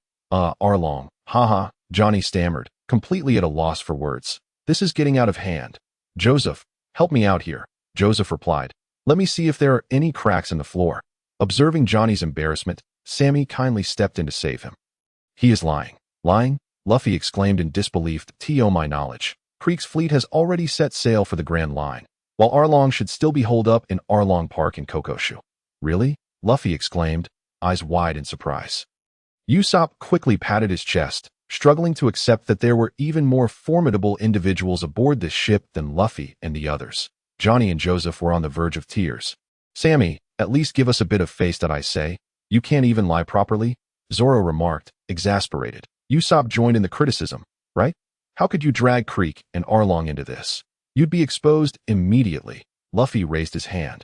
haha, Johnny stammered, completely at a loss for words. This is getting out of hand. Joseph, help me out here, Joseph replied. Let me see if there are any cracks in the floor. Observing Johnny's embarrassment, Sammy kindly stepped in to save him. He is lying. Lying? Luffy exclaimed in disbelief. To my knowledge, Krieg's fleet has already set sail for the Grand Line, while Arlong should still be holed up in Arlong Park in Kokoshu. Really? Luffy exclaimed, eyes wide in surprise. Usopp quickly patted his chest, struggling to accept that there were even more formidable individuals aboard this ship than Luffy and the others. Johnny and Joseph were on the verge of tears. Sammy, at least give us a bit of face, I say. You can't even lie properly? Zoro remarked, exasperated. Usopp joined in the criticism, right? How could you drag Krieg and Arlong into this? You'd be exposed immediately. Luffy raised his hand,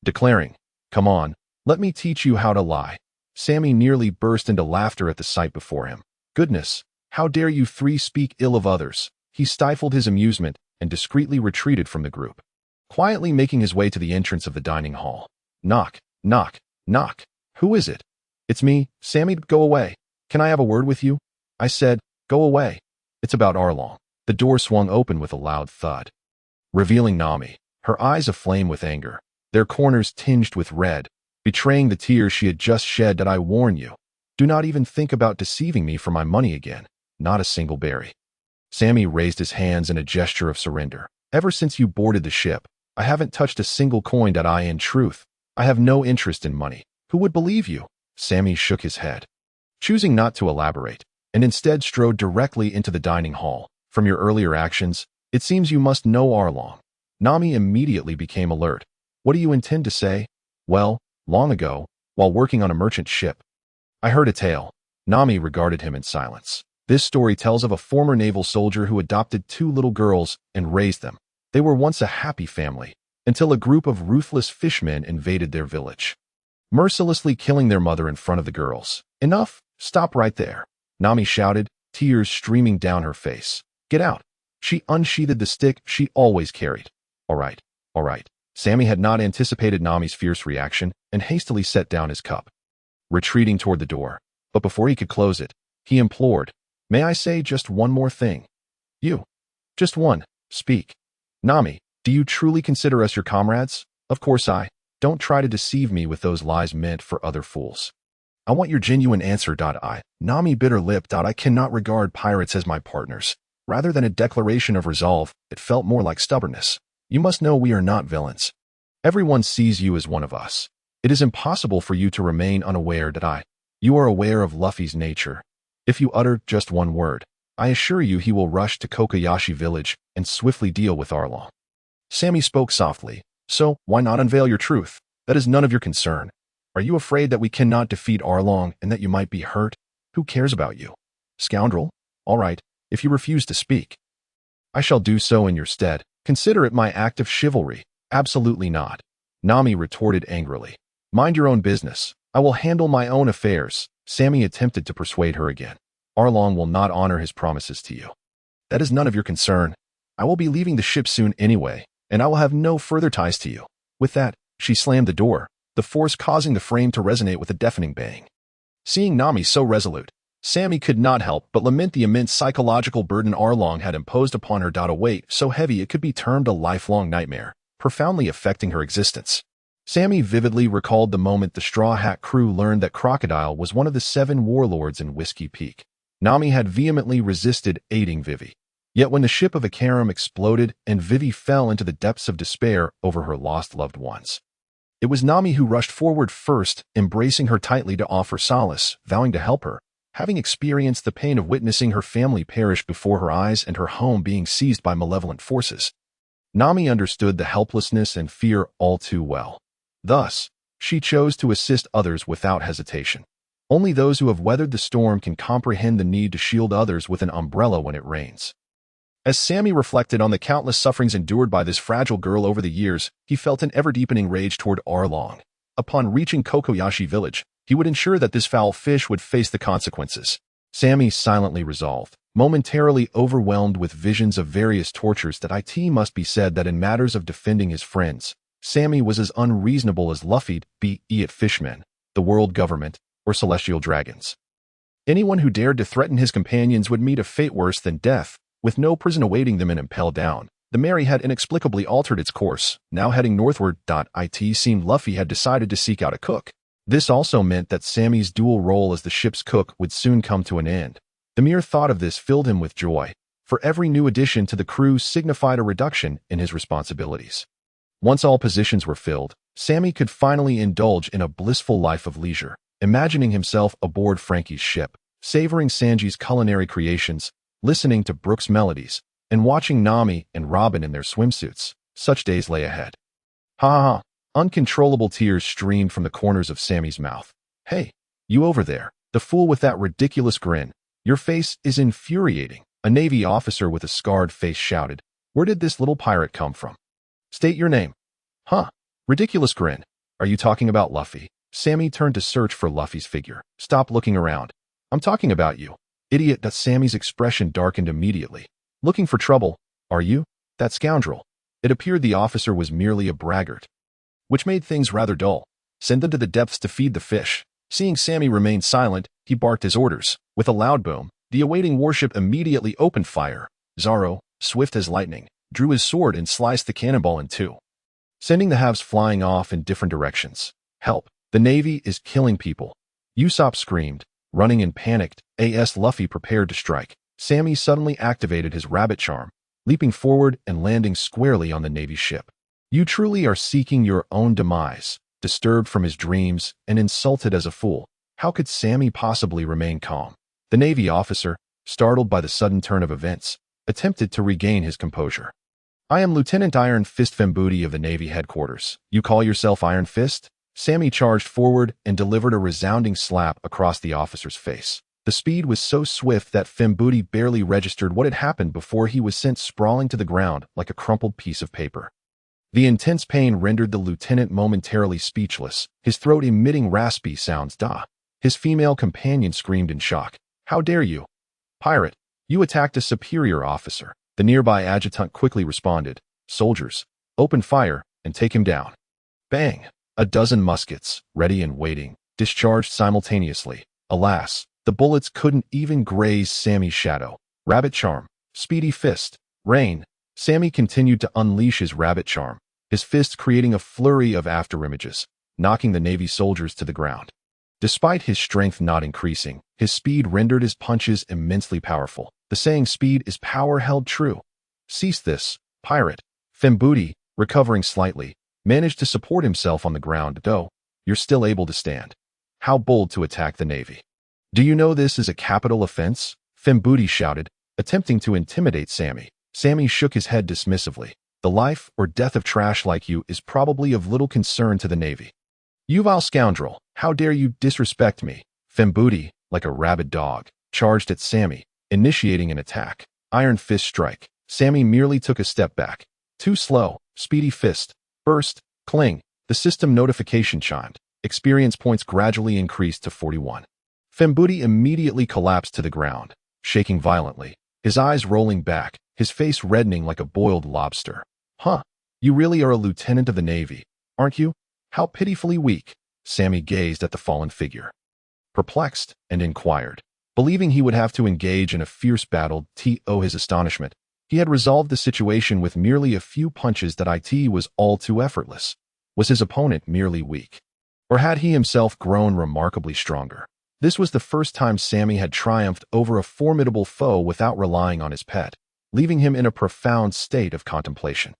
declaring, come on, let me teach you how to lie. Sammy nearly burst into laughter at the sight before him. Goodness, how dare you three speak ill of others? He stifled his amusement and discreetly retreated from the group, quietly making his way to the entrance of the dining hall. Knock, knock, knock. Who is it? It's me, Sammy. Go away. Can I have a word with you? I said, go away. It's about Arlong. The door swung open with a loud thud, revealing Nami, her eyes aflame with anger, their corners tinged with red, betraying the tears she had just shed. I warn you, do not even think about deceiving me for my money again. Not a single berry. Sammy raised his hands in a gesture of surrender. Ever since you boarded the ship, I haven't touched a single coin. In truth, I have no interest in money. Who would believe you? Sammy shook his head, choosing not to elaborate, and instead strode directly into the dining hall. From your earlier actions, it seems you must know Arlong. Nami immediately became alert. What do you intend to say? Well, long ago, while working on a merchant ship, I heard a tale. Nami regarded him in silence. This story tells of a former naval soldier who adopted 2 little girls and raised them. They were once a happy family, until a group of ruthless fishmen invaded their village, mercilessly killing their mother in front of the girls. Enough! Stop right there, Nami shouted, tears streaming down her face. Get out! She unsheathed the stick she always carried. All right. Sammy had not anticipated Nami's fierce reaction and hastily set down his cup, retreating toward the door. But before he could close it, he implored, may I say just one more thing? You. Just one. Speak. Nami, do you truly consider us your comrades? Of course I. Don't try to deceive me with those lies meant for other fools. I want your genuine answer. Nami bit her lip. I cannot regard pirates as my partners. Rather than a declaration of resolve, it felt more like stubbornness. You must know we are not villains. Everyone sees you as one of us. It is impossible for you to remain unaware you are aware of Luffy's nature. If you utter just one word, I assure you he will rush to Kokoyashi village and swiftly deal with Arlong. Sammy spoke softly. So, why not unveil your truth? That is none of your concern. Are you afraid that we cannot defeat Arlong and that you might be hurt? Who cares about you? Scoundrel? All right, if you refuse to speak, I shall do so in your stead. Consider it my act of chivalry. Absolutely not. Nami retorted angrily. Mind your own business. I will handle my own affairs. Sammy attempted to persuade her again. Arlong will not honor his promises to you. That is none of your concern. I will be leaving the ship soon anyway, and I will have no further ties to you. With that, she slammed the door, the force causing the frame to resonate with a deafening bang. Seeing Nami so resolute, Sammy could not help but lament the immense psychological burden Arlong had imposed upon her. A weight so heavy it could be termed a lifelong nightmare. profoundly affecting her existence. Sammy vividly recalled the moment the Straw Hat crew learned that Crocodile was one of the 7 warlords in Whiskey Peak. Nami had vehemently resisted aiding Vivi. Yet when the ship of Akaram exploded and Vivi fell into the depths of despair over her lost loved ones, it was Nami who rushed forward first, embracing her tightly to offer solace, vowing to help her, having experienced the pain of witnessing her family perish before her eyes and her home being seized by malevolent forces. Nami understood the helplessness and fear all too well. Thus, she chose to assist others without hesitation. Only those who have weathered the storm can comprehend the need to shield others with an umbrella when it rains. As Sammy reflected on the countless sufferings endured by this fragile girl over the years, he felt an ever-deepening rage toward Arlong. Upon reaching Kokoyashi village, he would ensure that this foul fish would face the consequences. Sammy silently resolved, momentarily overwhelmed with visions of various tortures that it must be said that in matters of defending his friends, Sammy was as unreasonable as Luffy, be it fishmen, the world government, or celestial dragons. Anyone who dared to threaten his companions would meet a fate worse than death. With no prison awaiting them and impelled down, the Mary had inexplicably altered its course, now heading northward. It seemed Luffy had decided to seek out a cook. This also meant that Sammy's dual role as the ship's cook would soon come to an end. The mere thought of this filled him with joy, for every new addition to the crew signified a reduction in his responsibilities. Once all positions were filled, Sammy could finally indulge in a blissful life of leisure, imagining himself aboard Frankie's ship, savoring Sanji's culinary creations, listening to Brooks' melodies, and watching Nami and Robin in their swimsuits. Such days lay ahead. Ha ha ha! Uncontrollable tears streamed from the corners of Sammy's mouth. Hey, you over there, the fool with that ridiculous grin. Your face is infuriating. A Navy officer with a scarred face shouted. Where did this little pirate come from? State your name. Huh? Ridiculous grin. Are you talking about Luffy? Sammy turned to search for Luffy's figure. Stop looking around. I'm talking about you. Idiot. Sammy's expression darkened immediately. Looking for trouble, are you? That scoundrel. It appeared the officer was merely a braggart, which made things rather dull. Send them to the depths to feed the fish. Seeing Sammy remain silent, he barked his orders. With a loud boom, the awaiting warship immediately opened fire. Zoro, swift as lightning, drew his sword and sliced the cannonball in two, sending the halves flying off in different directions. Help! The Navy is killing people. Usopp screamed, running in panic. As Luffy prepared to strike, Sammy suddenly activated his rabbit charm, leaping forward and landing squarely on the Navy ship. You truly are seeking your own demise. Disturbed from his dreams and insulted as a fool, how could Sammy possibly remain calm? The Navy officer, startled by the sudden turn of events, attempted to regain his composure. I am Lieutenant Iron Fist Fembuti of the Navy headquarters. You call yourself Iron Fist? Sammy charged forward and delivered a resounding slap across the officer's face. The speed was so swift that Fembuti barely registered what had happened before he was sent sprawling to the ground like a crumpled piece of paper. The intense pain rendered the lieutenant momentarily speechless, his throat emitting raspy sounds. His female companion screamed in shock. How dare you? Pirate, you attacked a superior officer. The nearby adjutant quickly responded. Soldiers, open fire and take him down. Bang! A dozen muskets, ready and waiting, discharged simultaneously. Alas, the bullets couldn't even graze Sammy's shadow. Rabbit charm, speedy fist, rain. Sammy continued to unleash his rabbit charm, his fists creating a flurry of afterimages, knocking the Navy soldiers to the ground. Despite his strength not increasing, his speed rendered his punches immensely powerful. The saying speed is power held true. Cease this, pirate. Fembuti, recovering slightly, managed to support himself on the ground. Though, you're still able to stand. How bold to attack the Navy. Do you know this is a capital offense? Fembuti shouted, attempting to intimidate Sammy. Sammy shook his head dismissively. The life or death of trash like you is probably of little concern to the Navy. You vile scoundrel, how dare you disrespect me? Fembuti, like a rabid dog, charged at Sammy, initiating an attack. Iron fist strike. Sammy merely took a step back. Too slow. Speedy fist. Burst. Cling. The system notification chimed. Experience points gradually increased to 41. Fembuti immediately collapsed to the ground, shaking violently, his eyes rolling back, his face reddening like a boiled lobster. Huh, you really are a lieutenant of the Navy, aren't you? How pitifully weak. Sammy gazed at the fallen figure, perplexed, and inquired. Believing he would have to engage in a fierce battle, to his astonishment, He had resolved the situation with merely a few punches that it was all too effortless. Was his opponent merely weak? Or had he himself grown remarkably stronger? This was the first time Sammy had triumphed over a formidable foe without relying on his pet, leaving him in a profound state of contemplation.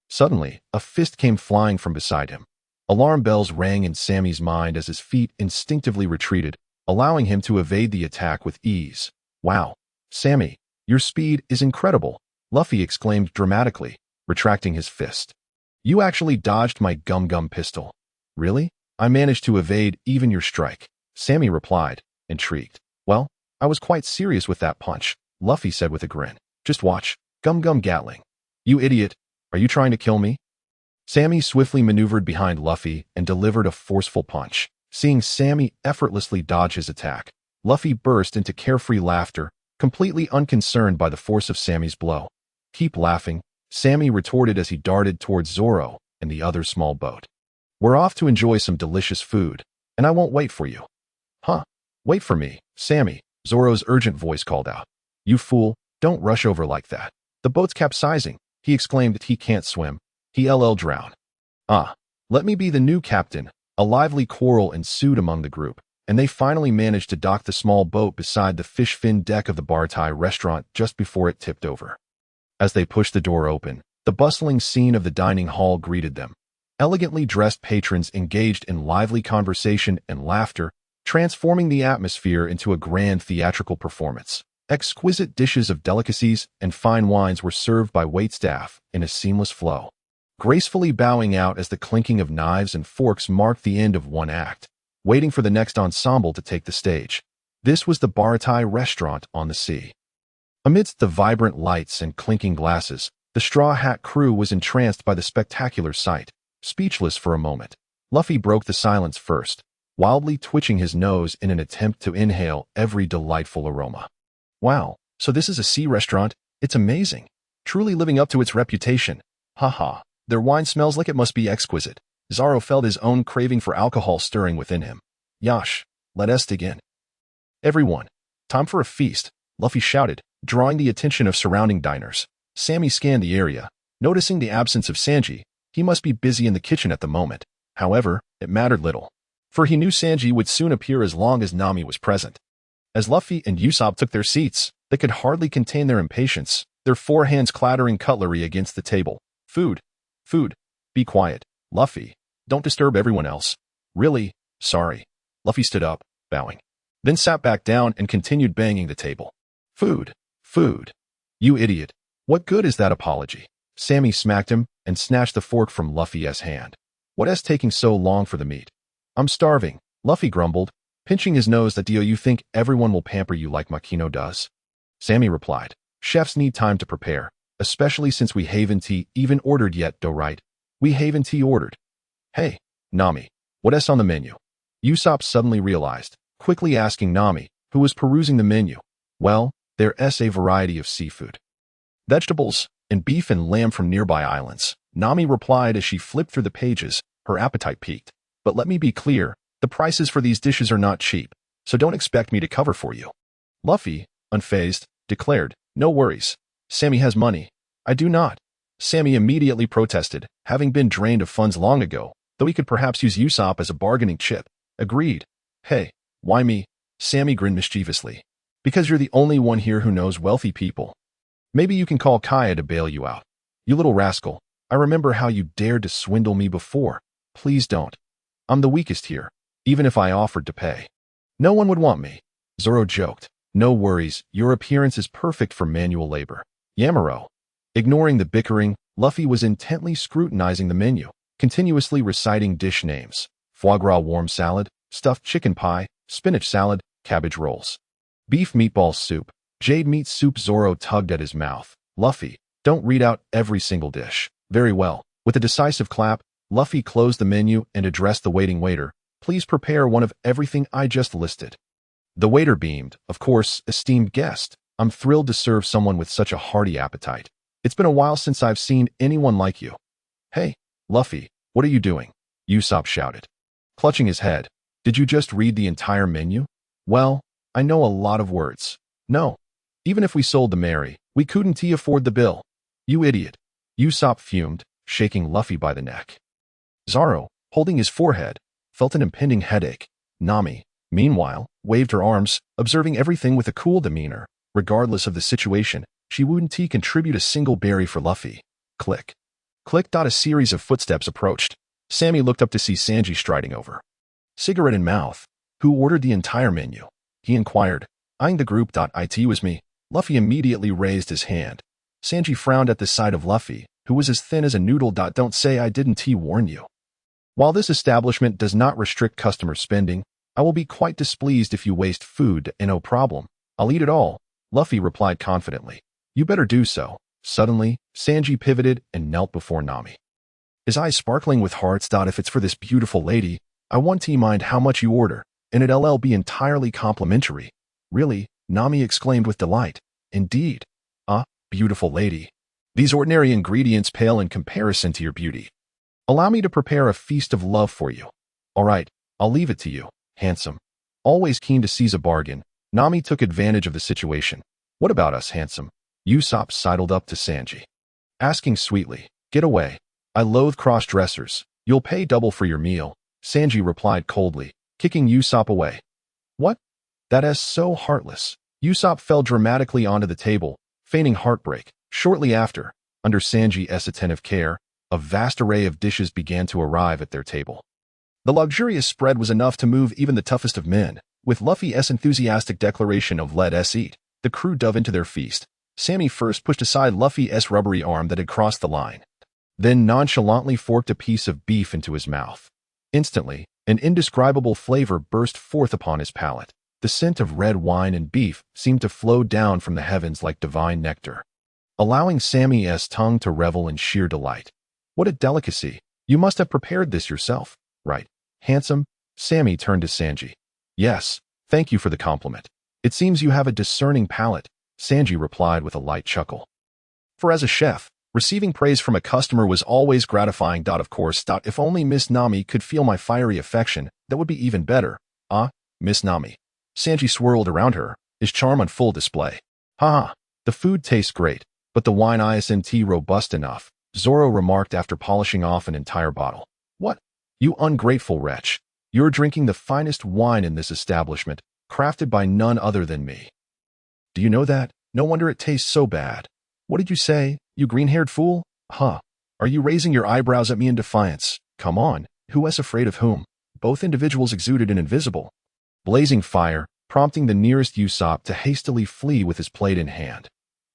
Suddenly, a fist came flying from beside him. Alarm bells rang in Sammy's mind as his feet instinctively retreated, allowing him to evade the attack with ease. "Wow, Sammy, your speed is incredible," Luffy exclaimed dramatically, retracting his fist. "You actually dodged my gum-gum pistol." "Really? I managed to evade even your strike," Sammy replied, intrigued. "Well, I was quite serious with that punch," Luffy said with a grin. "Just watch. Gum-gum Gatling." "You idiot. Are you trying to kill me?" Sammy swiftly maneuvered behind Luffy and delivered a forceful punch. Seeing Sammy effortlessly dodge his attack, Luffy burst into carefree laughter, completely unconcerned by the force of Sammy's blow. "Keep laughing," Sammy retorted as he darted towards Zoro and the other small boat. "We're off to enjoy some delicious food, and I won't wait for you." "Huh? Wait for me, Sammy," Zoro's urgent voice called out. "You fool, don't rush over like that. The boat's capsizing," he exclaimed that he can't swim. He'll drown. "Ah, let me be the new captain." A lively quarrel ensued among the group, and they finally managed to dock the small boat beside the fish fin deck of the Bartai restaurant just before it tipped over. As they pushed the door open, the bustling scene of the dining hall greeted them. Elegantly dressed patrons engaged in lively conversation and laughter, transforming the atmosphere into a grand theatrical performance. Exquisite dishes of delicacies and fine wines were served by waitstaff in a seamless flow, gracefully bowing out as the clinking of knives and forks marked the end of one act, waiting for the next ensemble to take the stage. This was the Bartai restaurant on the sea. Amidst the vibrant lights and clinking glasses, the Straw Hat crew was entranced by the spectacular sight. Speechless for a moment, Luffy broke the silence first, wildly twitching his nose in an attempt to inhale every delightful aroma. "Wow, so this is a sea restaurant? It's amazing. Truly living up to its reputation. Haha, their wine smells like it must be exquisite." Zoro felt his own craving for alcohol stirring within him. "Yash, let us dig in." "Everyone, time for a feast," Luffy shouted, drawing the attention of surrounding diners. Sammy scanned the area, noticing the absence of Sanji. He must be busy in the kitchen at the moment. However, it mattered little, for he knew Sanji would soon appear as long as Nami was present. As Luffy and Usopp took their seats, they could hardly contain their impatience, their forehands clattering cutlery against the table. "Food. Food. Be quiet. Luffy, don't disturb everyone else." "Really? Sorry." Luffy stood up, bowing, then sat back down and continued banging the table. "Food. Food. You idiot. What good is that apology?" Sammy smacked him and snatched the fork from Luffy's hand. "What's taking so long for the meat?" "I'm starving," Luffy grumbled, pinching his nose. "Do you think everyone will pamper you like Makino does?" Sammy replied, "Chefs need time to prepare, especially since we haven't even ordered yet, dough right? We haven't ordered." "Hey, Nami, what's on the menu?" Usopp suddenly realized, quickly asking Nami, who was perusing the menu. "Well, there's a variety of seafood, vegetables, and beef and lamb from nearby islands," Nami replied as she flipped through the pages, her appetite piqued. "But let me be clear, the prices for these dishes are not cheap, so don't expect me to cover for you." Luffy, unfazed, declared, "No worries. Sammy has money. I do not." Sammy immediately protested, having been drained of funds long ago, though he could perhaps use Usopp as a bargaining chip. "Agreed." "Hey, why me?" Sammy grinned mischievously. "Because you're the only one here who knows wealthy people. Maybe you can call Kaya to bail you out." "You little rascal, I remember how you dared to swindle me before. Please don't. I'm the weakest here, even if I offered to pay." "No one would want me," Zoro joked. "No worries, your appearance is perfect for manual labor." Yamaro. Ignoring the bickering, Luffy was intently scrutinizing the menu, continuously reciting dish names: foie gras warm salad, stuffed chicken pie, spinach salad, cabbage rolls, beef meatball soup, jade meat soup. Zoro tugged at his mouth. "Luffy, don't read out every single dish." "Very well." With a decisive clap, Luffy closed the menu and addressed the waiting waiter. "Please prepare one of everything I just listed." The waiter beamed. "Of course, esteemed guest. I'm thrilled to serve someone with such a hearty appetite. It's been a while since I've seen anyone like you." "Hey, Luffy, what are you doing?" Usopp shouted, clutching his head. "Did you just read the entire menu?" "Well, I know a lot of words." "No. Even if we sold the Mary, We couldn't afford the bill. You idiot. Usopp fumed, shaking Luffy by the neck. Zoro, holding his forehead, felt an impending headache. Nami, meanwhile, waved her arms, observing everything with a cool demeanor. Regardless of the situation, she wouldn't contribute a single berry for Luffy. Click. Click. A series of footsteps approached. Sammy looked up to see Sanji striding over. Cigarette in mouth. Who ordered the entire menu? He inquired, eyeing the group. It was me. Luffy immediately raised his hand. Sanji frowned at the sight of Luffy, who was as thin as a noodle. Don't say I didn't warn you. While this establishment does not restrict customer spending, I will be quite displeased if you waste food. No problem. I'll eat it all, Luffy replied confidently. You better do so. Suddenly, Sanji pivoted and knelt before Nami. His eyes sparkling with hearts. If it's for this beautiful lady, I want to mind how much you order, and it'll be entirely complimentary. Really? Nami exclaimed with delight. Indeed. Beautiful lady. These ordinary ingredients pale in comparison to your beauty. Allow me to prepare a feast of love for you. All right, I'll leave it to you, handsome. Always keen to seize a bargain, Nami took advantage of the situation. What about us, handsome? Usopp sidled up to Sanji, asking sweetly, get away. I loathe cross-dressers. You'll pay double for your meal, Sanji replied coldly, kicking Usopp away. What? That is so heartless. Usopp fell dramatically onto the table, feigning heartbreak. Shortly after, under Sanji's attentive care, a vast array of dishes began to arrive at their table. The luxurious spread was enough to move even the toughest of men. With Luffy's enthusiastic declaration of "Let's eat," the crew dove into their feast. Sammy first pushed aside Luffy's rubbery arm that had crossed the line, then nonchalantly forked a piece of beef into his mouth. Instantly, an indescribable flavor burst forth upon his palate. The scent of red wine and beef seemed to flow down from the heavens like divine nectar, allowing Sammy's tongue to revel in sheer delight. What a delicacy! You must have prepared this yourself, right, handsome? Sammy turned to Sanji. Yes, thank you for the compliment. It seems you have a discerning palate, Sanji replied with a light chuckle. For as a chef, receiving praise from a customer was always gratifying. Of course, if only Miss Nami could feel my fiery affection, that would be even better. Miss Nami. Sanji swirled around her, his charm on full display. Ha! The food tastes great, but the wine isn't robust enough, Zoro remarked after polishing off an entire bottle. What? You ungrateful wretch. You're drinking the finest wine in this establishment, crafted by none other than me. Do you know that? No wonder it tastes so bad. What did you say, you green-haired fool? Are you raising your eyebrows at me in defiance? Come on, who is afraid of whom? Both individuals exuded an invisible, blazing fire, prompting the nearest Usopp to hastily flee with his plate in hand.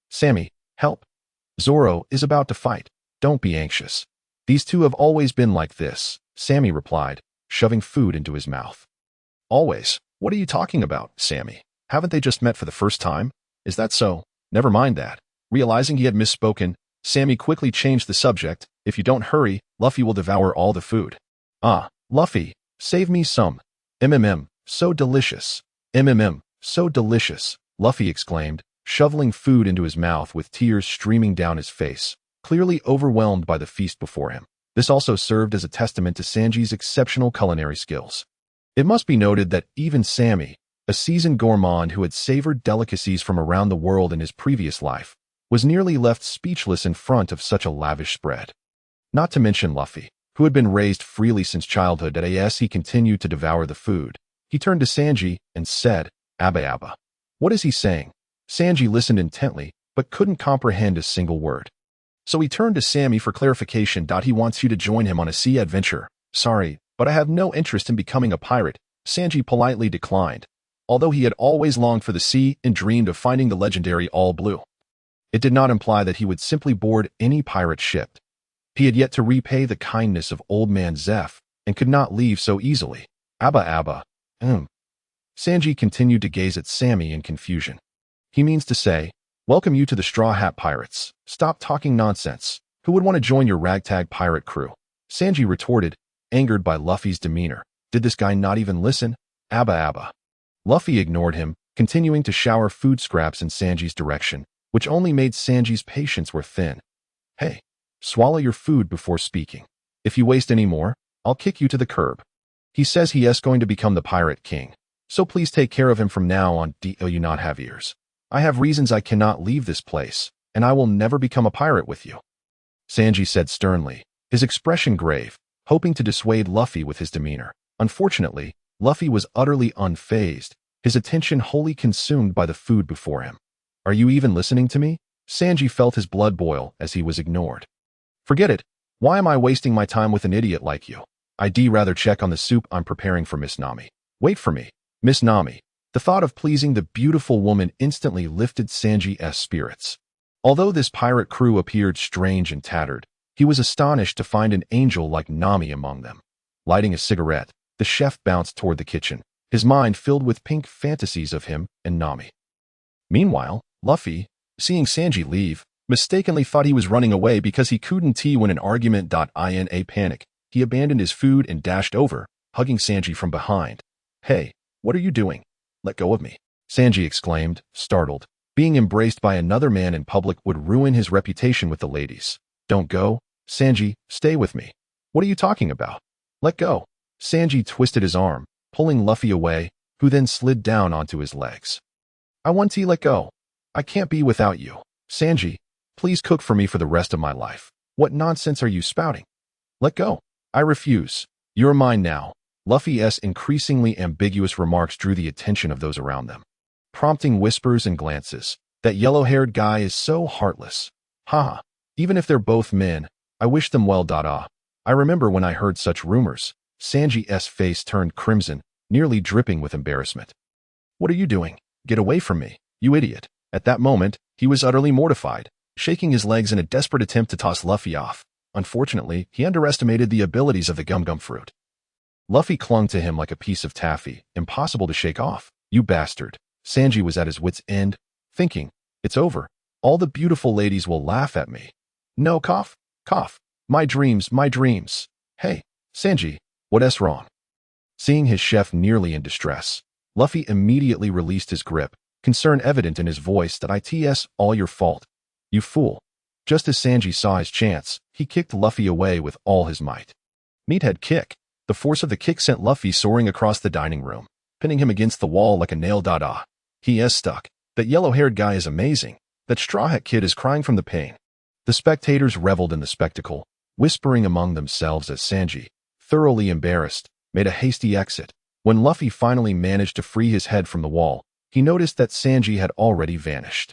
Sammy, help. Zoro is about to fight. Don't be anxious. These two have always been like this, Sammy replied, shoving food into his mouth. Always? What are you talking about, Sammy? Haven't they just met for the first time? Is that so? Never mind that. Realizing he had misspoken, Sammy quickly changed the subject. If you don't hurry, Luffy will devour all the food. Luffy, save me some. So delicious. So delicious, Luffy exclaimed, shoveling food into his mouth with tears streaming down his face, clearly overwhelmed by the feast before him. This also served as a testament to Sanji's exceptional culinary skills. It must be noted that even Sammy, a seasoned gourmand who had savored delicacies from around the world in his previous life, was nearly left speechless in front of such a lavish spread. Not to mention Luffy, who had been raised freely since childhood. As he continued to devour the food, he turned to Sanji and said, Abba Abba. What is he saying? Sanji listened intently, but couldn't comprehend a single word. So he turned to Sammy for clarification. He wants you to join him on a sea adventure. Sorry, but I have no interest in becoming a pirate, Sanji politely declined, although he had always longed for the sea and dreamed of finding the legendary All Blue. It did not imply that he would simply board any pirate ship. He had yet to repay the kindness of Old Man Zeph and could not leave so easily. Abba Abba. Sanji continued to gaze at Sammy in confusion. He means to say, welcome you to the Straw Hat Pirates. Stop talking nonsense. Who would want to join your ragtag pirate crew? Sanji retorted, angered by Luffy's demeanor. Did this guy not even listen? Abba Abba. Luffy ignored him, continuing to shower food scraps in Sanji's direction, which only made Sanji's patience wear thin. Hey, swallow your food before speaking. If you waste any more, I'll kick you to the curb. He says he is going to become the Pirate King, so please take care of him from now on. Do you not have ears? I have reasons I cannot leave this place, and I will never become a pirate with you," Sanji said sternly, his expression grave, hoping to dissuade Luffy with his demeanor. Unfortunately, Luffy was utterly unfazed, his attention wholly consumed by the food before him. "Are you even listening to me?" Sanji felt his blood boil as he was ignored. "Forget it. Why am I wasting my time with an idiot like you? I'd rather check on the soup I'm preparing for Miss Nami. Wait for me, Miss Nami." The thought of pleasing the beautiful woman instantly lifted Sanji's spirits. Although this pirate crew appeared strange and tattered, he was astonished to find an angel like Nami among them. Lighting a cigarette, the chef bounced toward the kitchen, his mind filled with pink fantasies of him and Nami. Meanwhile, Luffy, seeing Sanji leave, mistakenly thought he was running away because he couldn't win an argument. In a panic, he abandoned his food and dashed over, hugging Sanji from behind. "Hey, what are you doing? Let go of me," Sanji exclaimed, startled. Being embraced by another man in public would ruin his reputation with the ladies. "Don't go, Sanji, stay with me." "What are you talking about? Let go." Sanji twisted his arm, pulling Luffy away, who then slid down onto his legs. "I want to let go. I can't be without you. Sanji, please cook for me for the rest of my life. What nonsense are you spouting? Let go." "I refuse. You're mine now." Luffy's increasingly ambiguous remarks drew the attention of those around them, prompting whispers and glances. "That yellow-haired guy is so heartless. Haha. Even if they're both men, I wish them well. I remember when I heard such rumors." Sanji's face turned crimson, nearly dripping with embarrassment. "What are you doing? Get away from me, you idiot." At that moment, he was utterly mortified, shaking his legs in a desperate attempt to toss Luffy off. Unfortunately, he underestimated the abilities of the gum-gum fruit. Luffy clung to him like a piece of taffy, impossible to shake off. "You bastard." Sanji was at his wit's end, thinking, "It's over. All the beautiful ladies will laugh at me. No, cough, cough. My dreams, my dreams. Hey, Sanji, what's wrong?" Seeing his chef nearly in distress, Luffy immediately released his grip, concern evident in his voice. "It's all your fault, you fool." Just as Sanji saw his chance, he kicked Luffy away with all his might. Meathead kick. The force of the kick sent Luffy soaring across the dining room, pinning him against the wall like a nail. He is stuck. That yellow-haired guy is amazing. That straw hat kid is crying from the pain. The spectators reveled in the spectacle, whispering among themselves as Sanji, thoroughly embarrassed, made a hasty exit. When Luffy finally managed to free his head from the wall, he noticed that Sanji had already vanished.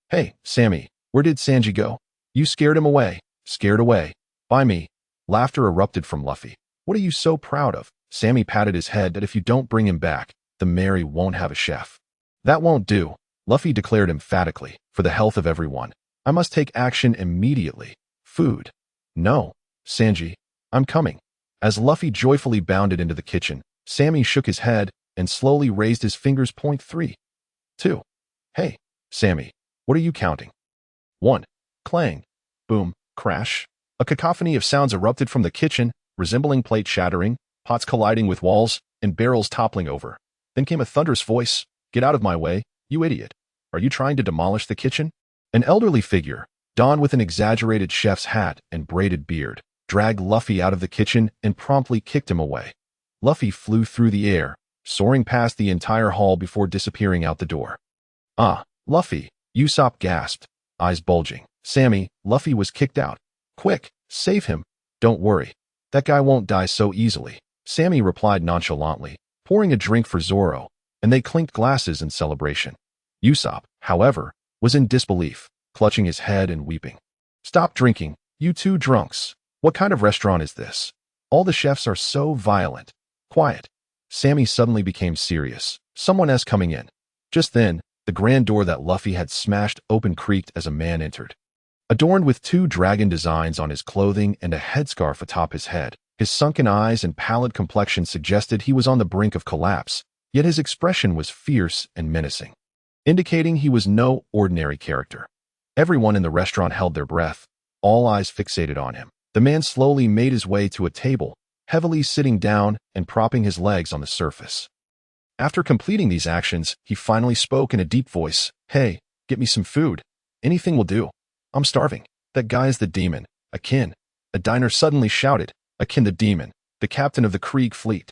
"Hey, Sammy, where did Sanji go? You scared him away." "Scared away? By me?" Laughter erupted from Luffy. "What are you so proud of?" Sammy patted his head. "That if you don't bring him back, the Mary won't have a chef." "That won't do," Luffy declared emphatically. "For the health of everyone, I must take action immediately. Food." "No, Sanji, I'm coming." As Luffy joyfully bounded into the kitchen, Sammy shook his head and slowly raised his fingers. 3, 2. "Hey, Sammy, what are you counting?" 1. Clang. Boom. Crash. A cacophony of sounds erupted from the kitchen, resembling plate shattering, pots colliding with walls, and barrels toppling over. Then came a thunderous voice. "Get out of my way, you idiot. Are you trying to demolish the kitchen?" An elderly figure, donned with an exaggerated chef's hat and braided beard, dragged Luffy out of the kitchen and promptly kicked him away. Luffy flew through the air, soaring past the entire hall before disappearing out the door. "Ah, Luffy," Usopp gasped, eyes bulging. "Sammy, Luffy was kicked out. Quick, save him." "Don't worry. That guy won't die so easily," Sammy replied nonchalantly, pouring a drink for Zoro, and they clinked glasses in celebration. Usopp, however, was in disbelief, clutching his head and weeping. "Stop drinking, you two drunks. What kind of restaurant is this? All the chefs are so violent." "Quiet." Sammy suddenly became serious. "Someone's coming in." Just then, the grand door that Luffy had smashed open creaked as a man entered. Adorned with 2 dragon designs on his clothing and a headscarf atop his head, his sunken eyes and pallid complexion suggested he was on the brink of collapse, yet his expression was fierce and menacing, indicating he was no ordinary character. Everyone in the restaurant held their breath, all eyes fixated on him. The man slowly made his way to a table, heavily sitting down and propping his legs on the surface. After completing these actions, he finally spoke in a deep voice. "Hey, get me some food. Anything will do. I'm starving." "That guy is the demon, Akin," a diner suddenly shouted. Akin the demon, the captain of the Krieg fleet.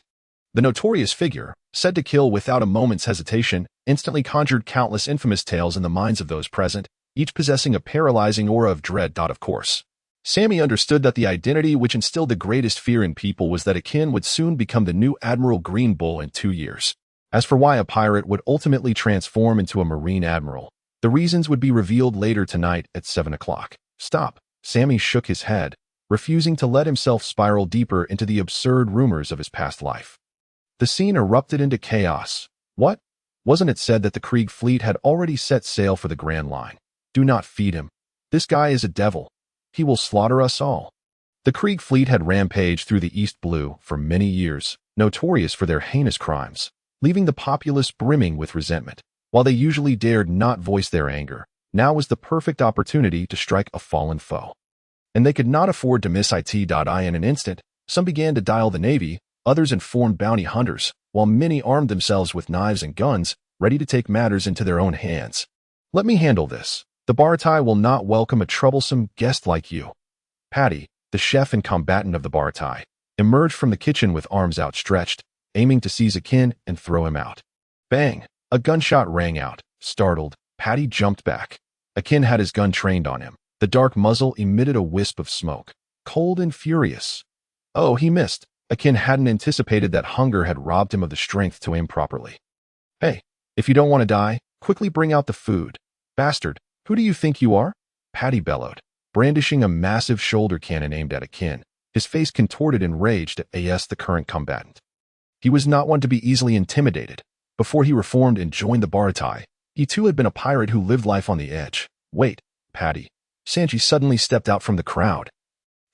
The notorious figure, said to kill without a moment's hesitation, instantly conjured countless infamous tales in the minds of those present, each possessing a paralyzing aura of dread. Of course, Sammy understood that the identity which instilled the greatest fear in people was that Akin would soon become the new Admiral Green Bull in 2 years. As for why a pirate would ultimately transform into a Marine Admiral, the reasons would be revealed later tonight at 7 o'clock. Stop. Sammy shook his head, refusing to let himself spiral deeper into the absurd rumors of his past life. The scene erupted into chaos. What? Wasn't it said that the Krieg fleet had already set sail for the Grand Line? Do not feed him. This guy is a devil. He will slaughter us all. The Krieg fleet had rampaged through the East Blue for many years, notorious for their heinous crimes, leaving the populace brimming with resentment. While they usually dared not voice their anger, now was the perfect opportunity to strike a fallen foe. And they could not afford to miss it. In an instant, some began to dial the Navy, others informed bounty hunters, while many armed themselves with knives and guns, ready to take matters into their own hands. Let me handle this. The Baratai will not welcome a troublesome guest like you. Patty, the chef and combatant of the Baratai, emerged from the kitchen with arms outstretched, aiming to seize Akin and throw him out. Bang! A gunshot rang out. Startled, Patty jumped back. Akin had his gun trained on him. The dark muzzle emitted a wisp of smoke, cold and furious. Oh, he missed. Akin hadn't anticipated that hunger had robbed him of the strength to aim properly. Hey, if you don't want to die, quickly bring out the food. Bastard, who do you think you are? Patty bellowed, brandishing a massive shoulder cannon aimed at Akin, his face contorted in rage at the current combatant. He was not one to be easily intimidated. Before he reformed and joined the Baratai, he too had been a pirate who lived life on the edge. Wait, Patty. Sanji suddenly stepped out from the crowd,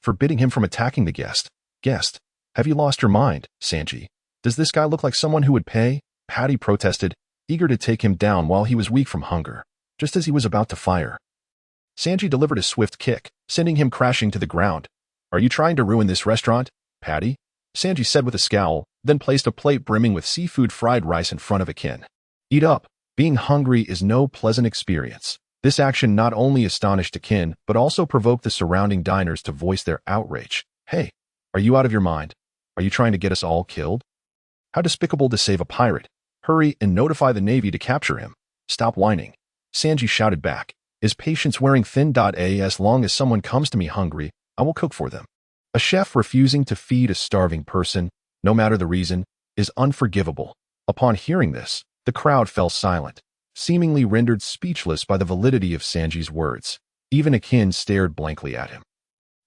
forbidding him from attacking the guest. Guest, have you lost your mind, Sanji? Does this guy look like someone who would pay? Patty protested, eager to take him down while he was weak from hunger. Just as he was about to fire, Sanji delivered a swift kick, sending him crashing to the ground. Are you trying to ruin this restaurant, Patty? Sanji said with a scowl, then placed a plate brimming with seafood fried rice in front of Akin. Eat up. Being hungry is no pleasant experience. This action not only astonished Akin, but also provoked the surrounding diners to voice their outrage. Hey, are you out of your mind? Are you trying to get us all killed? How despicable to save a pirate. Hurry and notify the Navy to capture him. Stop whining. Sanji shouted back. Is patience wearing thin? As long as someone comes to me hungry, I will cook for them. A chef refusing to feed a starving person, no matter the reason, is unforgivable. Upon hearing this, the crowd fell silent, seemingly rendered speechless by the validity of Sanji's words. Even Akin stared blankly at him.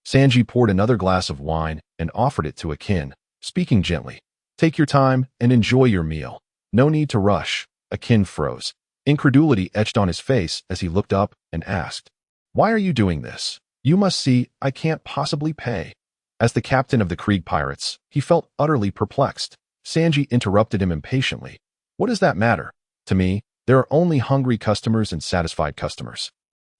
Sanji poured another glass of wine and offered it to Akin, speaking gently. Take your time and enjoy your meal. No need to rush. Akin froze. Incredulity etched on his face as he looked up and asked, Why are you doing this? You must see, I can't possibly pay. As the captain of the Krieg pirates, he felt utterly perplexed. Sanji interrupted him impatiently. What does that matter? To me, there are only hungry customers and satisfied customers.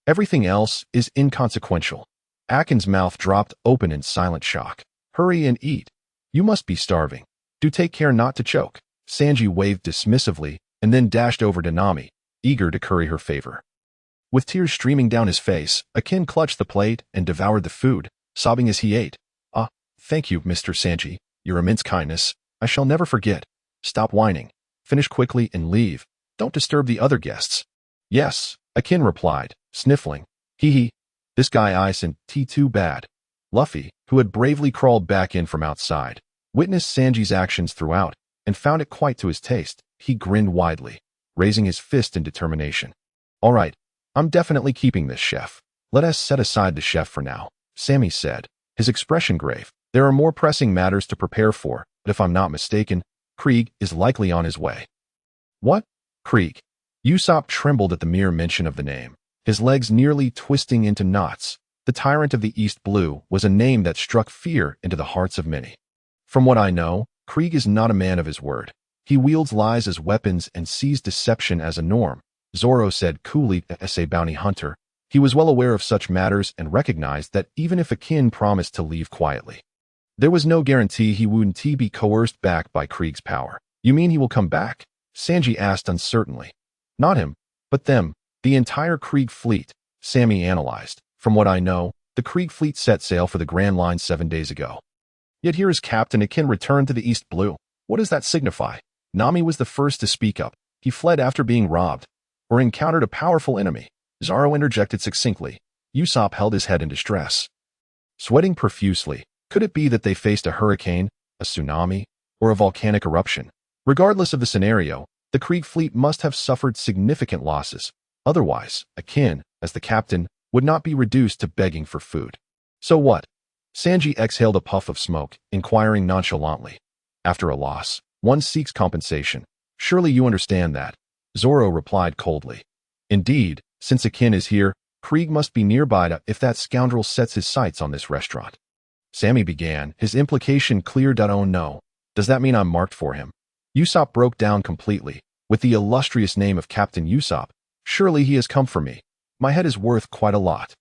Everything else is inconsequential. Akin's mouth dropped open in silent shock. Hurry and eat. You must be starving. Do take care not to choke. Sanji waved dismissively and then dashed over to Nami, eager to curry her favor. With tears streaming down his face, Akin clutched the plate and devoured the food, sobbing as he ate. Thank you, Mr. Sanji. Your immense kindness. I shall never forget. Stop whining. Finish quickly and leave. Don't disturb the other guests. Yes, Akin replied, sniffling. Hee. This guy isn't too bad. Luffy, who had bravely crawled back in from outside, witnessed Sanji's actions throughout and found it quite to his taste. He grinned widely, raising his fist in determination. All right, I'm definitely keeping this chef. Let us set aside the chef for now, Sammy said, his expression grave. There are more pressing matters to prepare for, but if I'm not mistaken, Krieg is likely on his way. What? Krieg? Usopp trembled at the mere mention of the name, his legs nearly twisting into knots. The tyrant of the East Blue was a name that struck fear into the hearts of many. From what I know, Krieg is not a man of his word. He wields lies as weapons and sees deception as a norm, Zoro said coolly as a bounty hunter. He was well aware of such matters and recognized that even if Akin promised to leave quietly, there was no guarantee he wouldn't be coerced back by Krieg's power. You mean he will come back? Sanji asked uncertainly. Not him, but them, the entire Krieg fleet, Sammy analyzed. From what I know, the Krieg fleet set sail for the Grand Line 7 days ago. Yet here is Captain Akin returned to the East Blue. What does that signify? Nami was the first to speak up. He fled after being robbed, or encountered a powerful enemy. Zoro interjected succinctly. Usopp held his head in distress. Sweating profusely, could it be that they faced a hurricane, a tsunami, or a volcanic eruption? Regardless of the scenario, the Krieg fleet must have suffered significant losses. Otherwise, Akin, as the captain, would not be reduced to begging for food. So what? Sanji exhaled a puff of smoke, inquiring nonchalantly. After a loss, one seeks compensation. Surely you understand that. Zoro replied coldly. Indeed, since Akin is here, Krieg must be nearby if that scoundrel sets his sights on this restaurant. Sammy began, his implication clear. Oh no. Does that mean I'm marked for him? Usopp broke down completely. With the illustrious name of Captain Usopp, surely he has come for me. My head is worth quite a lot.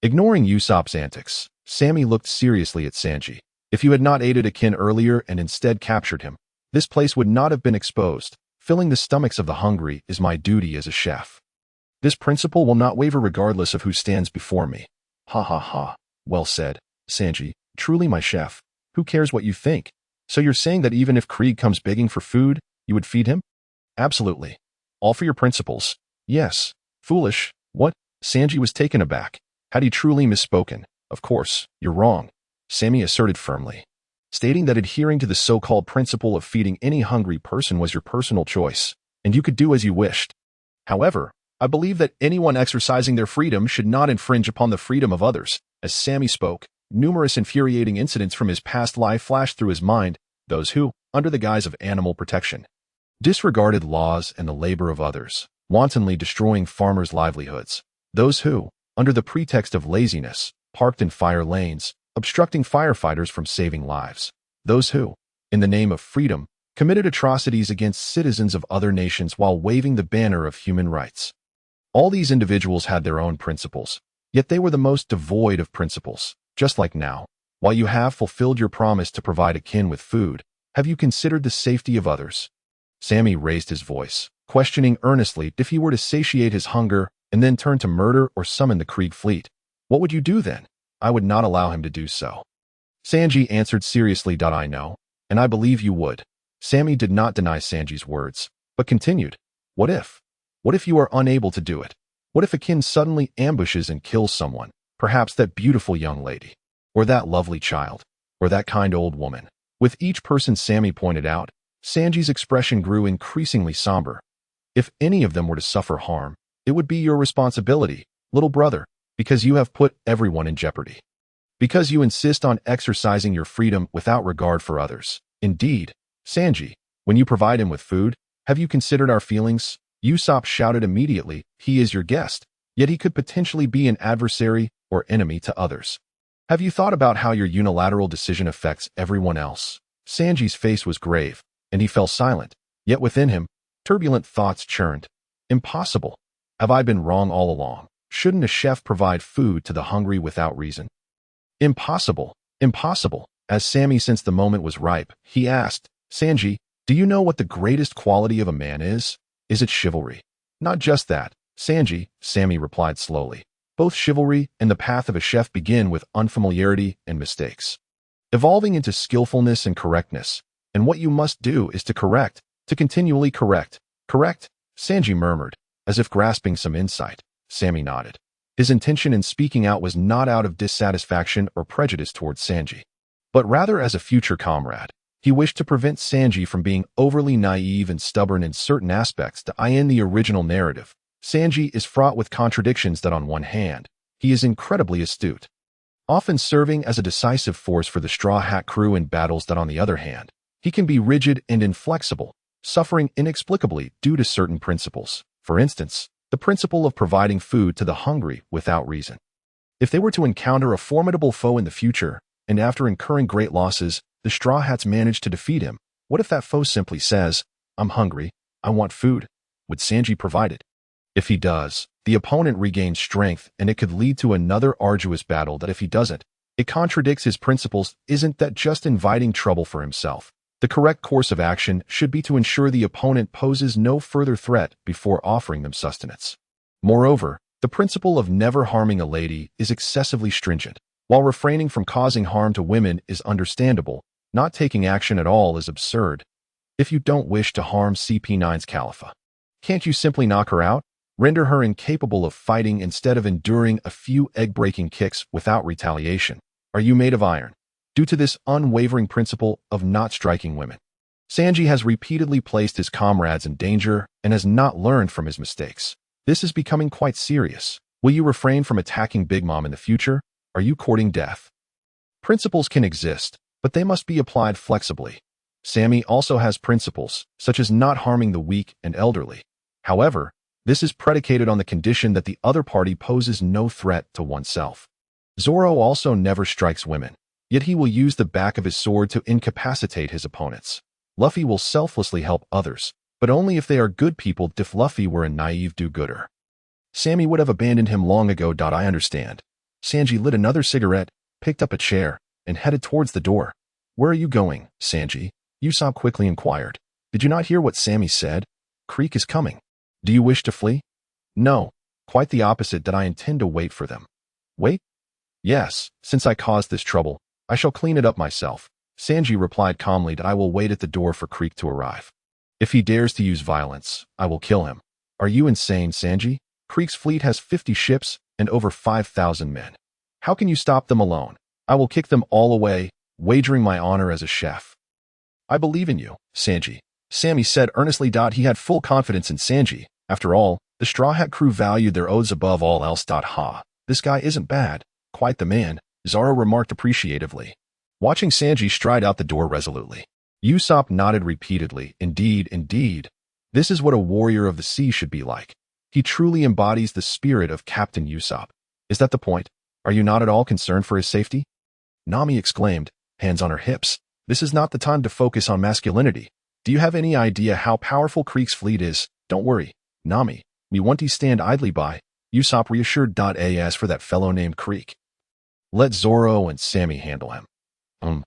Ignoring Usopp's antics, Sammy looked seriously at Sanji. If you had not aided Akin earlier and instead captured him, this place would not have been exposed. Filling the stomachs of the hungry is my duty as a chef. This principle will not waver regardless of who stands before me. Ha ha ha. Well said, Sanji. Truly my chef. Who cares what you think? So you're saying that even if Krieg comes begging for food, you would feed him? Absolutely. All for your principles. Yes. Foolish. What? Sanji was taken aback. Had he truly misspoken? Of course, you're wrong, Sammy asserted firmly, stating that adhering to the so-called principle of feeding any hungry person was your personal choice, and you could do as you wished. However, I believe that anyone exercising their freedom should not infringe upon the freedom of others. As Sammy spoke, numerous infuriating incidents from his past life flashed through his mind, those who, under the guise of animal protection, disregarded laws and the labor of others, wantonly destroying farmers' livelihoods, those who, under the pretext of laziness, parked in fire lanes, obstructing firefighters from saving lives, those who, in the name of freedom, committed atrocities against citizens of other nations while waving the banner of human rights. All these individuals had their own principles, yet they were the most devoid of principles. Just like now, while you have fulfilled your promise to provide Akin with food, have you considered the safety of others? Sammy raised his voice, questioning earnestly if he were to satiate his hunger and then turn to murder or summon the Krieg fleet. What would you do then? I would not allow him to do so. Sanji answered seriously. I know, and I believe you would. Sammy did not deny Sanji's words, but continued. What if? What if you are unable to do it? What if Akin suddenly ambushes and kills someone? Perhaps that beautiful young lady, or that lovely child, or that kind old woman. With each person Sammy pointed out, Sanji's expression grew increasingly somber. If any of them were to suffer harm, it would be your responsibility, little brother, because you have put everyone in jeopardy. Because you insist on exercising your freedom without regard for others. Indeed, Sanji, when you provide him with food, have you considered our feelings? Usopp shouted immediately, he is your guest, yet he could potentially be an adversary or enemy to others. Have you thought about how your unilateral decision affects everyone else? Sanji's face was grave, and he fell silent, yet within him, turbulent thoughts churned. Impossible. Have I been wrong all along? Shouldn't a chef provide food to the hungry without reason? Impossible. Impossible. As Sammy sensed the moment was ripe, he asked, Sanji, do you know what the greatest quality of a man is? Is it chivalry? Not just that, Sanji, Sammy replied slowly. Both chivalry and the path of a chef begin with unfamiliarity and mistakes, evolving into skillfulness and correctness. And what you must do is to correct, to continually correct. Correct? Sanji murmured, as if grasping some insight. Sammy nodded. His intention in speaking out was not out of dissatisfaction or prejudice towards Sanji, but rather as a future comrade. He wished to prevent Sanji from being overly naive and stubborn in certain aspects. In the original narrative, Sanji is fraught with contradictions that on one hand, he is incredibly astute, often serving as a decisive force for the Straw Hat crew in battles. On the other hand, he can be rigid and inflexible, suffering inexplicably due to certain principles. For instance, the principle of providing food to the hungry without reason. If they were to encounter a formidable foe in the future, and after incurring great losses, the Straw Hats manage to defeat him, what if that foe simply says, I'm hungry, I want food? Would Sanji provide it? If he does, the opponent regains strength and it could lead to another arduous battle. If he doesn't, it contradicts his principles. Isn't that just inviting trouble for himself? The correct course of action should be to ensure the opponent poses no further threat before offering them sustenance. Moreover, the principle of never harming a lady is excessively stringent. While refraining from causing harm to women is understandable, not taking action at all is absurd. If you don't wish to harm CP9's Khalifa, Can't you simply knock her out? Render her incapable of fighting instead of enduring a few egg-breaking kicks without retaliation. Are you made of iron? Due to this unwavering principle of not striking women, Sanji has repeatedly placed his comrades in danger and has not learned from his mistakes. This is becoming quite serious. Will you refrain from attacking Big Mom in the future? Are you courting death? Principles can exist, but they must be applied flexibly. Sammy also has principles, such as not harming the weak and elderly. However, this is predicated on the condition that the other party poses no threat to oneself. Zoro also never strikes women, yet he will use the back of his sword to incapacitate his opponents. Luffy will selflessly help others, but only if they are good people. If Luffy were a naive do-gooder, Sammy would have abandoned him long ago. I understand. Sanji lit another cigarette, picked up a chair, and headed towards the door. Where are you going, Sanji? Usopp quickly inquired. Did you not hear what Sammy said? Krieg is coming. Do you wish to flee? No, quite the opposite. I intend to wait for them. Wait? Yes, since I caused this trouble, I shall clean it up myself. Sanji replied calmly that I will wait at the door for Krieg to arrive. If he dares to use violence, I will kill him. Are you insane, Sanji? Krieg's fleet has 50 ships and over 5,000 men. How can you stop them alone? I will kick them all away, wagering my honor as a chef. I believe in you, Sanji, Sammy said earnestly. He had full confidence in Sanji. After all, the Straw Hat crew valued their oaths above all else. Ha, this guy isn't bad. Quite the man, Zoro remarked appreciatively, watching Sanji stride out the door resolutely. Usopp nodded repeatedly. Indeed, indeed. This is what a warrior of the sea should be like. He truly embodies the spirit of Captain Usopp. Is that the point? Are you not at all concerned for his safety? Nami exclaimed, hands on her hips. This is not the time to focus on masculinity. Do you have any idea how powerful Krieg's fleet is? Don't worry, Nami. We won't stand idly by. Usopp reassured. As for that fellow named Krieg, let Zoro and Sammy handle him.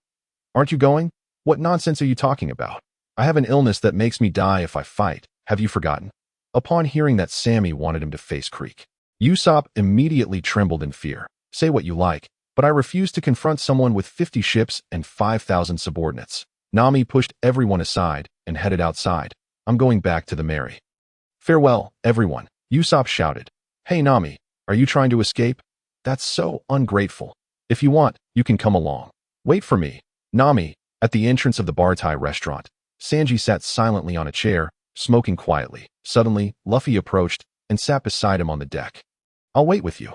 Aren't you going? What nonsense are you talking about? I have an illness that makes me die if I fight. Have you forgotten? Upon hearing that Sammy wanted him to face Krieg, Usopp immediately trembled in fear. Say what you like, but I refuse to confront someone with 50 ships and 5,000 subordinates. Nami pushed everyone aside and headed outside. I'm going back to the Mary. Farewell, everyone, Usopp shouted. Hey Nami, are you trying to escape? That's so ungrateful. If you want, you can come along. Wait for me. Nami, at the entrance of the Bartai restaurant, Sanji sat silently on a chair, smoking quietly. Suddenly, Luffy approached and sat beside him on the deck. I'll wait with you.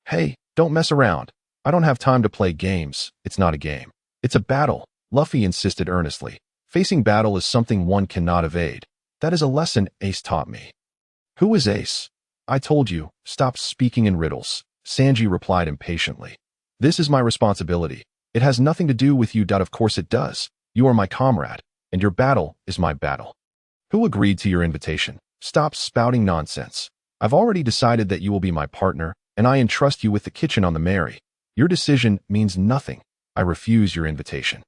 Hey, don't mess around. I don't have time to play games. It's not a game. It's a battle, Luffy insisted earnestly. Facing battle is something one cannot evade. That is a lesson Ace taught me. Who is Ace? I told you, stop speaking in riddles, Sanji replied impatiently. This is my responsibility. It has nothing to do with you. Of course it does. You are my comrade, and your battle is my battle. Who agreed to your invitation? Stop spouting nonsense. I've already decided that you will be my partner, and I entrust you with the kitchen on the Mary. Your decision means nothing. I refuse your invitation.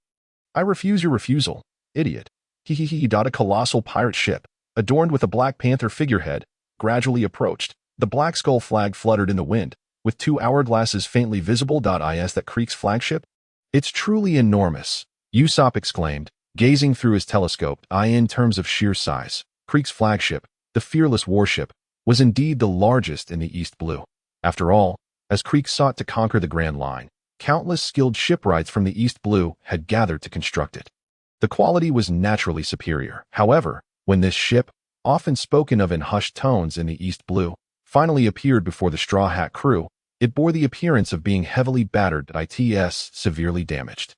I refuse your refusal, idiot. A colossal pirate ship, adorned with a Black Panther figurehead, gradually approached. The Black Skull flag fluttered in the wind, with 2 hourglasses faintly visible. Is that Krieg's flagship? It's truly enormous, Usopp exclaimed, gazing through his telescope. In terms of sheer size, Krieg's flagship, the fearless warship, was indeed the largest in the East Blue. After all, as Krieg sought to conquer the Grand Line, countless skilled shipwrights from the East Blue had gathered to construct it. The quality was naturally superior. However, when this ship, often spoken of in hushed tones in the East Blue, finally appeared before the Straw Hat crew, it bore the appearance of being heavily battered, severely damaged.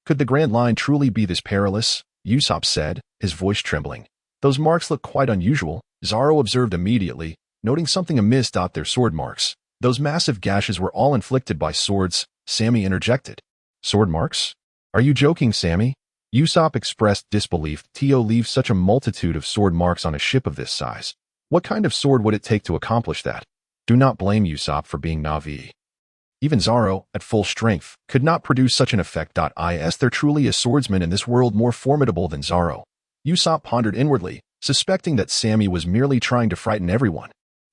Could the Grand Line truly be this perilous? Usopp said, his voice trembling. Those marks look quite unusual, Zoro observed immediately, noting something amiss. Their sword marks. Those massive gashes were all inflicted by swords, Sammy interjected. Sword marks? Are you joking, Sammy? Usopp expressed disbelief. Leave such a multitude of sword marks on a ship of this size. What kind of sword would it take to accomplish that? Do not blame Usopp for being naive. Even Zoro, at full strength, could not produce such an effect. Is there truly a swordsman in this world more formidable than Zoro? Usopp pondered inwardly, suspecting that Sammy was merely trying to frighten everyone.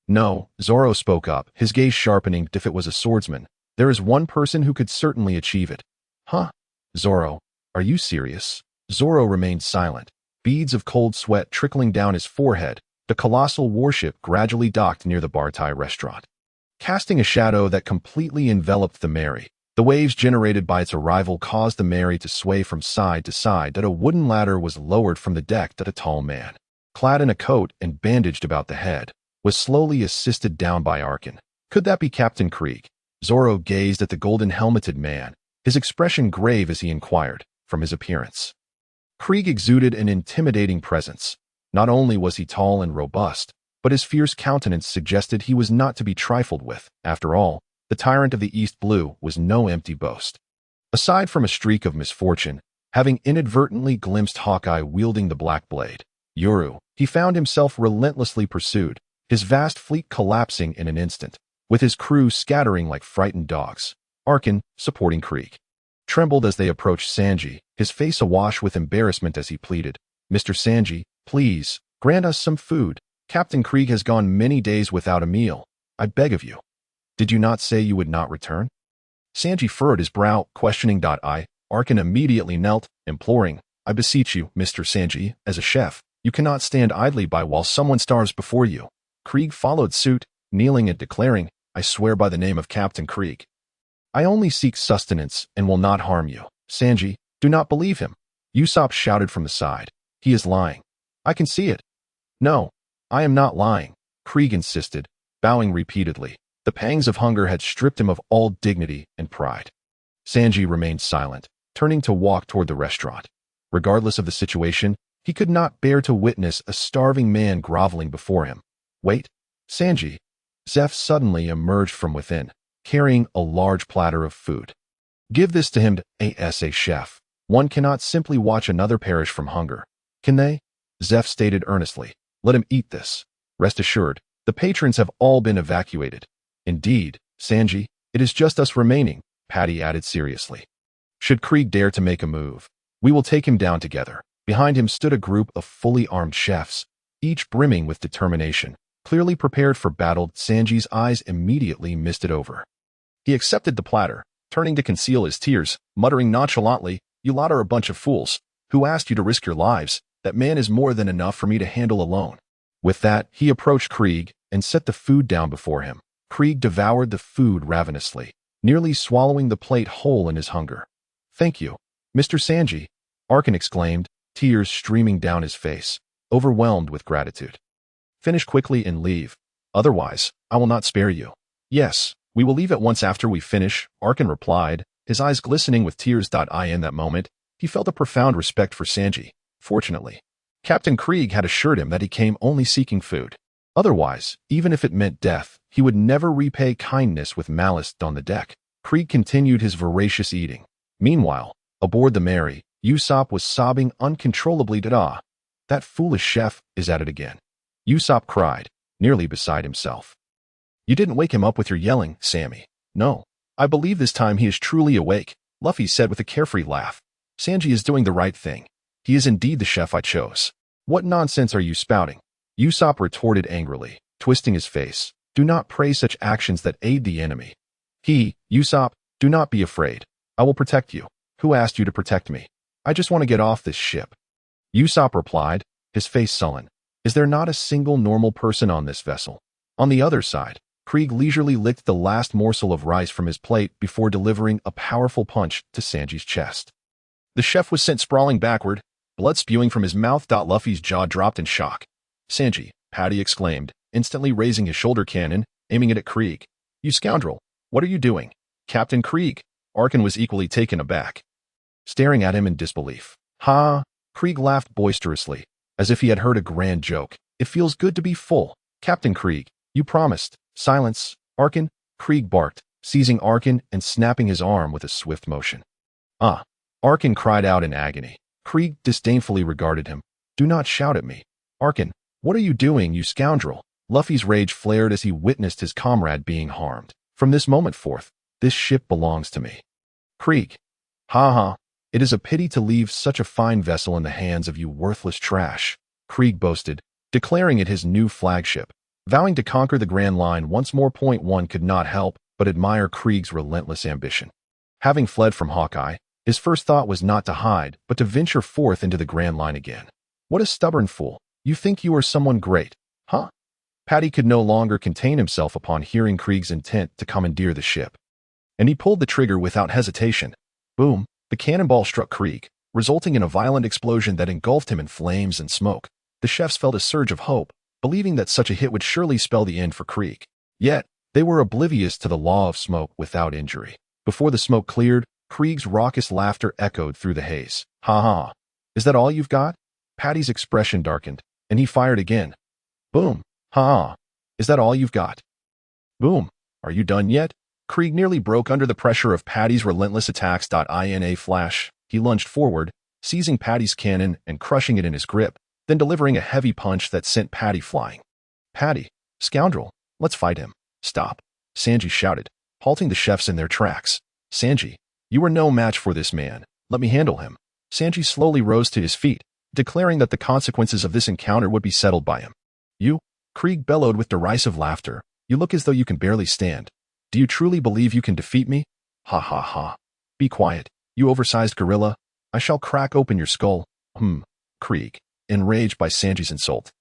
No, Zoro spoke up, his gaze sharpening. If it was a swordsman, there is one person who could certainly achieve it. Huh? Zoro, are you serious? Zoro remained silent, beads of cold sweat trickling down his forehead, the colossal warship gradually docked near the Bartai restaurant, casting a shadow that completely enveloped the Mary. The waves generated by its arrival caused the Mary to sway from side to side that a wooden ladder was lowered from the deck that a tall man, clad in a coat and bandaged about the head, was slowly assisted down by Arkin. Could that be Captain Krieg? Zoro gazed at the golden-helmeted man, his expression grave as he inquired, from his appearance. Krieg exuded an intimidating presence. Not only was he tall and robust, but his fierce countenance suggested he was not to be trifled with. After all, the tyrant of the East Blue was no empty boast. Aside from a streak of misfortune, having inadvertently glimpsed Hawkeye wielding the Black Blade, Yoru, he found himself relentlessly pursued, his vast fleet collapsing in an instant, with his crew scattering like frightened dogs. Arkin, supporting Krieg, trembled as they approached Sanji, his face awash with embarrassment as he pleaded, "Mr. Sanji, please, grant us some food. Captain Krieg has gone many days without a meal. I beg of you. Did you not say you would not return?" Sanji furrowed his brow, questioning. Arkin immediately knelt, imploring, "I beseech you, Mr. Sanji, as a chef, you cannot stand idly by while someone starves before you." Krieg followed suit, kneeling and declaring, "I swear by the name of Captain Krieg, I only seek sustenance and will not harm you." "Sanji, do not believe him," Usopp shouted from the side. "He is lying. I can see it." "No, I am not lying," Krieg insisted, bowing repeatedly. The pangs of hunger had stripped him of all dignity and pride. Sanji remained silent, turning to walk toward the restaurant. Regardless of the situation, he could not bear to witness a starving man groveling before him. "Wait, Sanji." Zeph suddenly emerged from within, carrying a large platter of food. "Give this to him, as a chef. One cannot simply watch another perish from hunger. Can they?" Zeph stated earnestly. "Let him eat this. Rest assured, the patrons have all been evacuated." "Indeed, Sanji, it is just us remaining," Patty added seriously. "Should Krieg dare to make a move, we will take him down together." Behind him stood a group of fully armed chefs, each brimming with determination, clearly prepared for battle. Sanji's eyes immediately misted over. He accepted the platter, turning to conceal his tears, muttering nonchalantly, "You lot are a bunch of fools. Who asked you to risk your lives? That man is more than enough for me to handle alone." With that, he approached Krieg and set the food down before him. Krieg devoured the food ravenously, nearly swallowing the plate whole in his hunger. "Thank you, Mr. Sanji," Arkin exclaimed, tears streaming down his face, overwhelmed with gratitude. "Finish quickly and leave. Otherwise, I will not spare you." "Yes, we will leave at once after we finish," Arkin replied, his eyes glistening with tears. In that moment, he felt a profound respect for Sanji. Fortunately, Captain Krieg had assured him that he came only seeking food. Otherwise, even if it meant death, he would never repay kindness with malice. On the deck, Krieg continued his voracious eating. Meanwhile, aboard the Mary, Usopp was sobbing uncontrollably. "That foolish chef is at it again," Usopp cried, nearly beside himself. "You didn't wake him up with your yelling, Sammy." "No, I believe this time he is truly awake," Luffy said with a carefree laugh. "Sanji is doing the right thing. He is indeed the chef I chose." "What nonsense are you spouting?" Usopp retorted angrily, twisting his face. "Do not praise such actions that aid the enemy." Usopp, do not be afraid. I will protect you." "Who asked you to protect me? I just want to get off this ship," Usopp replied, his face sullen. "Is there not a single normal person on this vessel?" On the other side, Krieg leisurely licked the last morsel of rice from his plate before delivering a powerful punch to Sanji's chest. The chef was sent sprawling backward, blood spewing from his mouth. Luffy's jaw dropped in shock. "Sanji," Patty exclaimed, instantly raising his shoulder cannon, aiming it at Krieg. "You scoundrel, what are you doing?" "Captain Krieg." Arkin was equally taken aback, staring at him in disbelief. "Ha!" Krieg laughed boisterously, as if he had heard a grand joke. "It feels good to be full. Captain Krieg, you promised." "Silence, Arkin," Krieg barked, seizing Arkin and snapping his arm with a swift motion. "Ah!" Arkin cried out in agony. Krieg disdainfully regarded him. "Do not shout at me. Arkin, what are you doing, you scoundrel?" Luffy's rage flared as he witnessed his comrade being harmed. "From this moment forth, this ship belongs to me." "Krieg, ha ha, it is a pity to leave such a fine vessel in the hands of you worthless trash," Krieg boasted, declaring it his new flagship. Vowing to conquer the Grand Line once more. One could not help but admire Krieg's relentless ambition. Having fled from Hawkeye, his first thought was not to hide, but to venture forth into the Grand Line again. "What a stubborn fool. You think you are someone great. Paddy could no longer contain himself upon hearing Krieg's intent to commandeer the ship, and he pulled the trigger without hesitation. Boom! The cannonball struck Krieg, resulting in a violent explosion that engulfed him in flames and smoke. The chefs felt a surge of hope, believing that such a hit would surely spell the end for Krieg. Yet, they were oblivious to the law of smoke without injury. Before the smoke cleared, Krieg's raucous laughter echoed through the haze. Ha ha! Is that all you've got? Paddy's expression darkened, and he fired again. Boom! Ha ha! Is that all you've got? Boom! Are you done yet? Krieg nearly broke under the pressure of Paddy's relentless attacks. In a flash, he lunged forward, seizing Paddy's cannon and crushing it in his grip, then delivering a heavy punch that sent Paddy flying. Paddy, scoundrel, let's fight him. Stop! Sanji shouted, halting the chefs in their tracks. Sanji, you are no match for this man. Let me handle him. Sanji slowly rose to his feet, declaring that the consequences of this encounter would be settled by him. You? Krieg bellowed with derisive laughter. You look as though you can barely stand. Do you truly believe you can defeat me? Ha ha ha. Be quiet, you oversized gorilla. I shall crack open your skull. Krieg, enraged by Sanji's insult,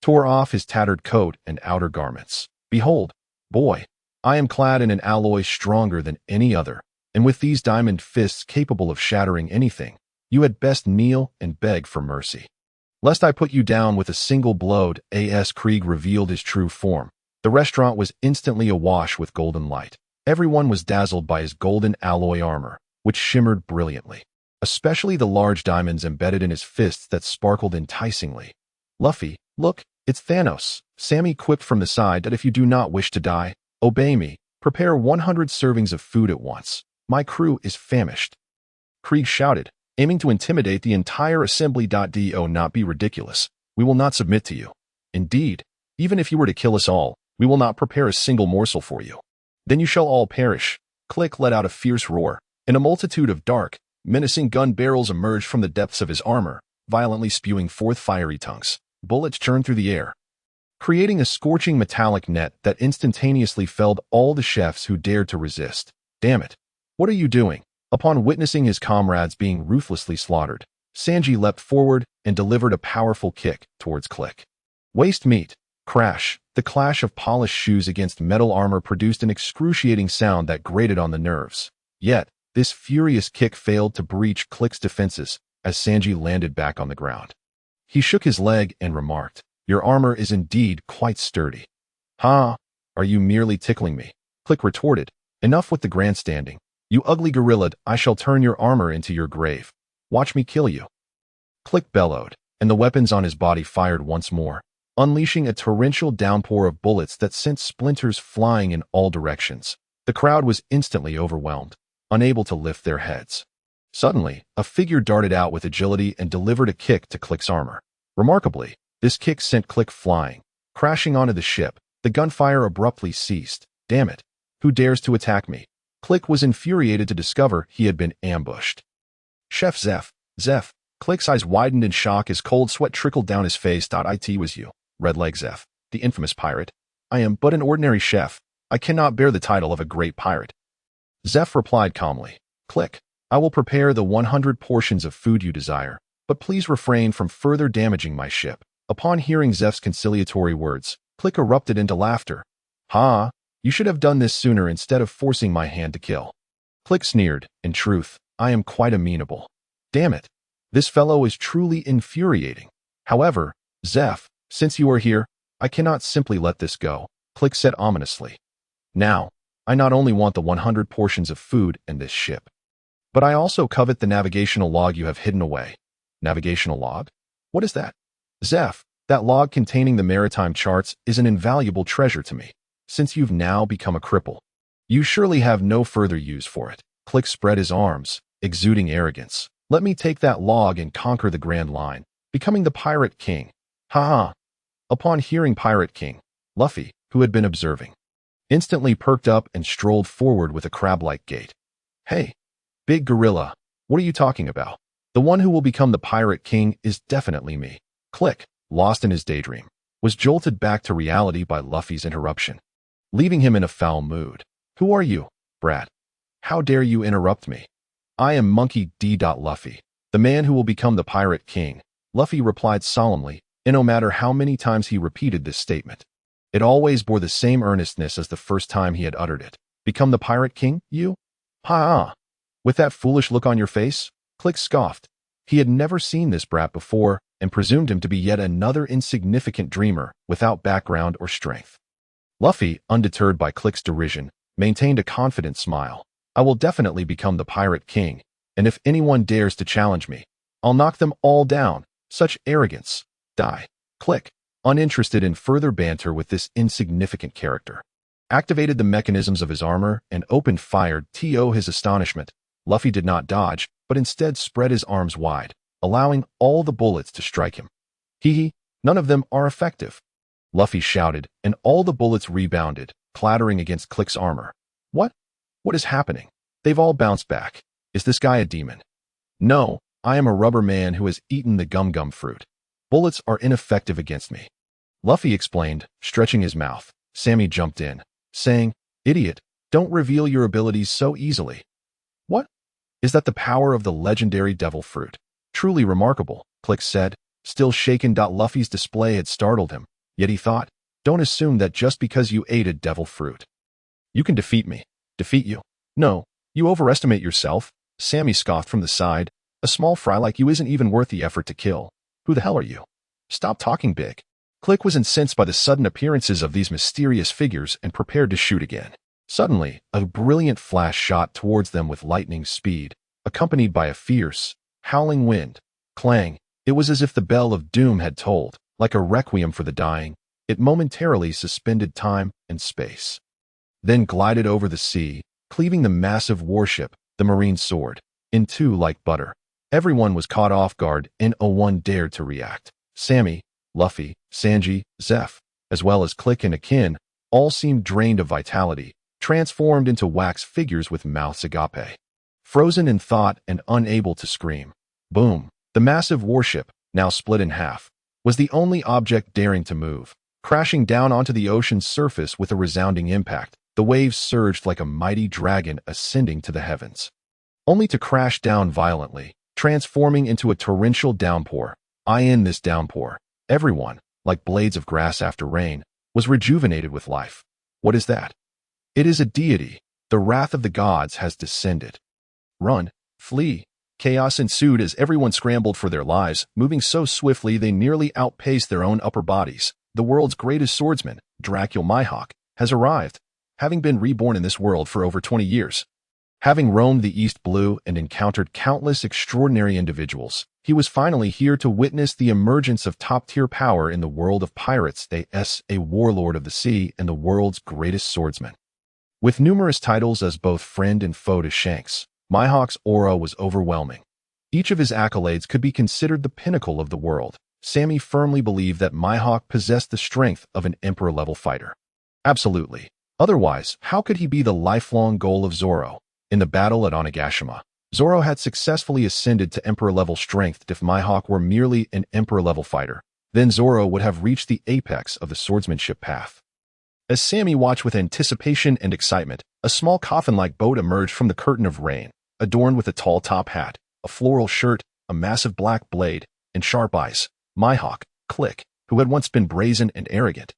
tore off his tattered coat and outer garments. Behold, boy, I am clad in an alloy stronger than any other, and with these diamond fists capable of shattering anything, you had best kneel and beg for mercy, lest I put you down with a single blow. As Krieg revealed his true form, the restaurant was instantly awash with golden light. Everyone was dazzled by his golden alloy armor, which shimmered brilliantly, especially the large diamonds embedded in his fists that sparkled enticingly. Luffy, look, it's Thanos. Sammy quipped from the side that if you do not wish to die, obey me. Prepare 100 servings of food at once. My crew is famished. Krieg shouted, aiming to intimidate the entire assembly. Do not be ridiculous. We will not submit to you. Indeed, even if you were to kill us all, we will not prepare a single morsel for you. Then you shall all perish. Click let out a fierce roar, and a multitude of dark, menacing gun barrels emerged from the depths of his armor, violently spewing forth fiery tongues. Bullets churned through the air, creating a scorching metallic net that instantaneously felled all the chefs who dared to resist. Damn it! What are you doing? Upon witnessing his comrades being ruthlessly slaughtered, Sanji leapt forward and delivered a powerful kick towards Click. Waste meat. Crash! The clash of polished shoes against metal armor produced an excruciating sound that grated on the nerves. Yet, this furious kick failed to breach Click's defenses as Sanji landed back on the ground. He shook his leg and remarked, "Your armor is indeed quite sturdy." "Ha! Are you merely tickling me?" Click retorted. "Enough with the grandstanding. You ugly gorilla, I shall turn your armor into your grave. Watch me kill you." Click bellowed, and the weapons on his body fired once more, unleashing a torrential downpour of bullets that sent splinters flying in all directions. The crowd was instantly overwhelmed, unable to lift their heads. Suddenly, a figure darted out with agility and delivered a kick to Click's armor. Remarkably, this kick sent Click flying, crashing onto the ship. The gunfire abruptly ceased. Damn it! Who dares to attack me? Click was infuriated to discover he had been ambushed. Chef Zeph. Click's eyes widened in shock as cold sweat trickled down his face. It was you, Red-Leg Zeph, the infamous pirate. I am but an ordinary chef. I cannot bear the title of a great pirate. Zeph replied calmly. Click, I will prepare the 100 portions of food you desire, but please refrain from further damaging my ship. Upon hearing Zeph's conciliatory words, Click erupted into laughter. Ha! You should have done this sooner instead of forcing my hand to kill. Click sneered. In truth, I am quite amenable. Damn it! This fellow is truly infuriating. However, Zeph, since you are here, I cannot simply let this go, Click said ominously. Now, I not only want the 100 portions of food and this ship, but I also covet the navigational log you have hidden away. Navigational log? What is that? Zeph, that log containing the maritime charts is an invaluable treasure to me, since you've now become a cripple. You surely have no further use for it. Click spread his arms, exuding arrogance. Let me take that log and conquer the Grand Line, becoming the Pirate King. Ha ha! Upon hearing Pirate King, Luffy, who had been observing, instantly perked up and strolled forward with a crab-like gait. Hey, big gorilla, what are you talking about? The one who will become the Pirate King is definitely me. Click, lost in his daydream, was jolted back to reality by Luffy's interruption, leaving him in a foul mood. Who are you, brat? How dare you interrupt me? I am Monkey D. Luffy, the man who will become the Pirate King, Luffy replied solemnly, and no matter how many times he repeated this statement, It always bore the same earnestness as the first time he had uttered it. Become the Pirate King, you? Ha! With that foolish look on your face? Click scoffed. He had never seen this brat before and presumed him to be yet another insignificant dreamer without background or strength. Luffy, undeterred by Click's derision, maintained a confident smile. I will definitely become the Pirate King, and if anyone dares to challenge me, I'll knock them all down. Such arrogance. Die. Click, uninterested in further banter with this insignificant character, activated the mechanisms of his armor and opened fire. To his astonishment, Luffy did not dodge, but instead spread his arms wide, allowing all the bullets to strike him. Hee, none of them are effective. Luffy shouted, and all the bullets rebounded, clattering against Click's armor. What? What is happening? They've all bounced back. Is this guy a demon? No, I am a rubber man who has eaten the gum-gum fruit. Bullets are ineffective against me. Luffy explained, stretching his mouth. Sammy jumped in, saying, Idiot, don't reveal your abilities so easily. What? Is that the power of the legendary devil fruit? Truly remarkable, Click said, still shaken. Luffy's display had startled him, yet he thought, don't assume that just because you ate a devil fruit, you can defeat me. Defeat you? No, you overestimate yourself. Sammy scoffed from the side. A small fry like you isn't even worth the effort to kill. Who the hell are you? Stop talking big. Click was incensed by the sudden appearances of these mysterious figures and prepared to shoot again. Suddenly, a brilliant flash shot towards them with lightning speed, accompanied by a fierce, howling wind. Clang! It was as if the bell of doom had tolled, like a requiem for the dying. It momentarily suspended time and space, then glided over the sea, cleaving the massive warship, the marine sword, in two like butter. Everyone was caught off guard, and no one dared to react. Sammy, Luffy, Sanji, Zeph, as well as Click and Akin, all seemed drained of vitality, transformed into wax figures with mouths agape. Frozen in thought and unable to scream. Boom! The massive warship, now split in half, was the only object daring to move. Crashing down onto the ocean's surface with a resounding impact, the waves surged like a mighty dragon ascending to the heavens, only to crash down violently, transforming into a torrential downpour. In this downpour, everyone, like blades of grass after rain, was rejuvenated with life. What is that? It is a deity. The wrath of the gods has descended. Run, flee. Chaos ensued as everyone scrambled for their lives, moving so swiftly they nearly outpaced their own upper bodies. The world's greatest swordsman, Dracula Mihawk, has arrived, having been reborn in this world for over 20 years. Having roamed the East Blue and encountered countless extraordinary individuals, he was finally here to witness the emergence of top-tier power in the world of pirates. A warlord of the sea and the world's greatest swordsman. With numerous titles as both friend and foe to Shanks, Mihawk's aura was overwhelming. Each of his accolades could be considered the pinnacle of the world. Sammy firmly believed that Mihawk possessed the strength of an Emperor-level fighter. Absolutely. Otherwise, how could he be the lifelong goal of Zoro? In the battle at Onigashima, Zoro had successfully ascended to Emperor-level strength. If Mihawk were merely an Emperor-level fighter, then Zoro would have reached the apex of the swordsmanship path. As Sammy watched with anticipation and excitement, a small coffin-like boat emerged from the curtain of rain, adorned with a tall top hat, a floral shirt, a massive black blade, and sharp eyes. Mihawk, Click, who had once been brazen and arrogant,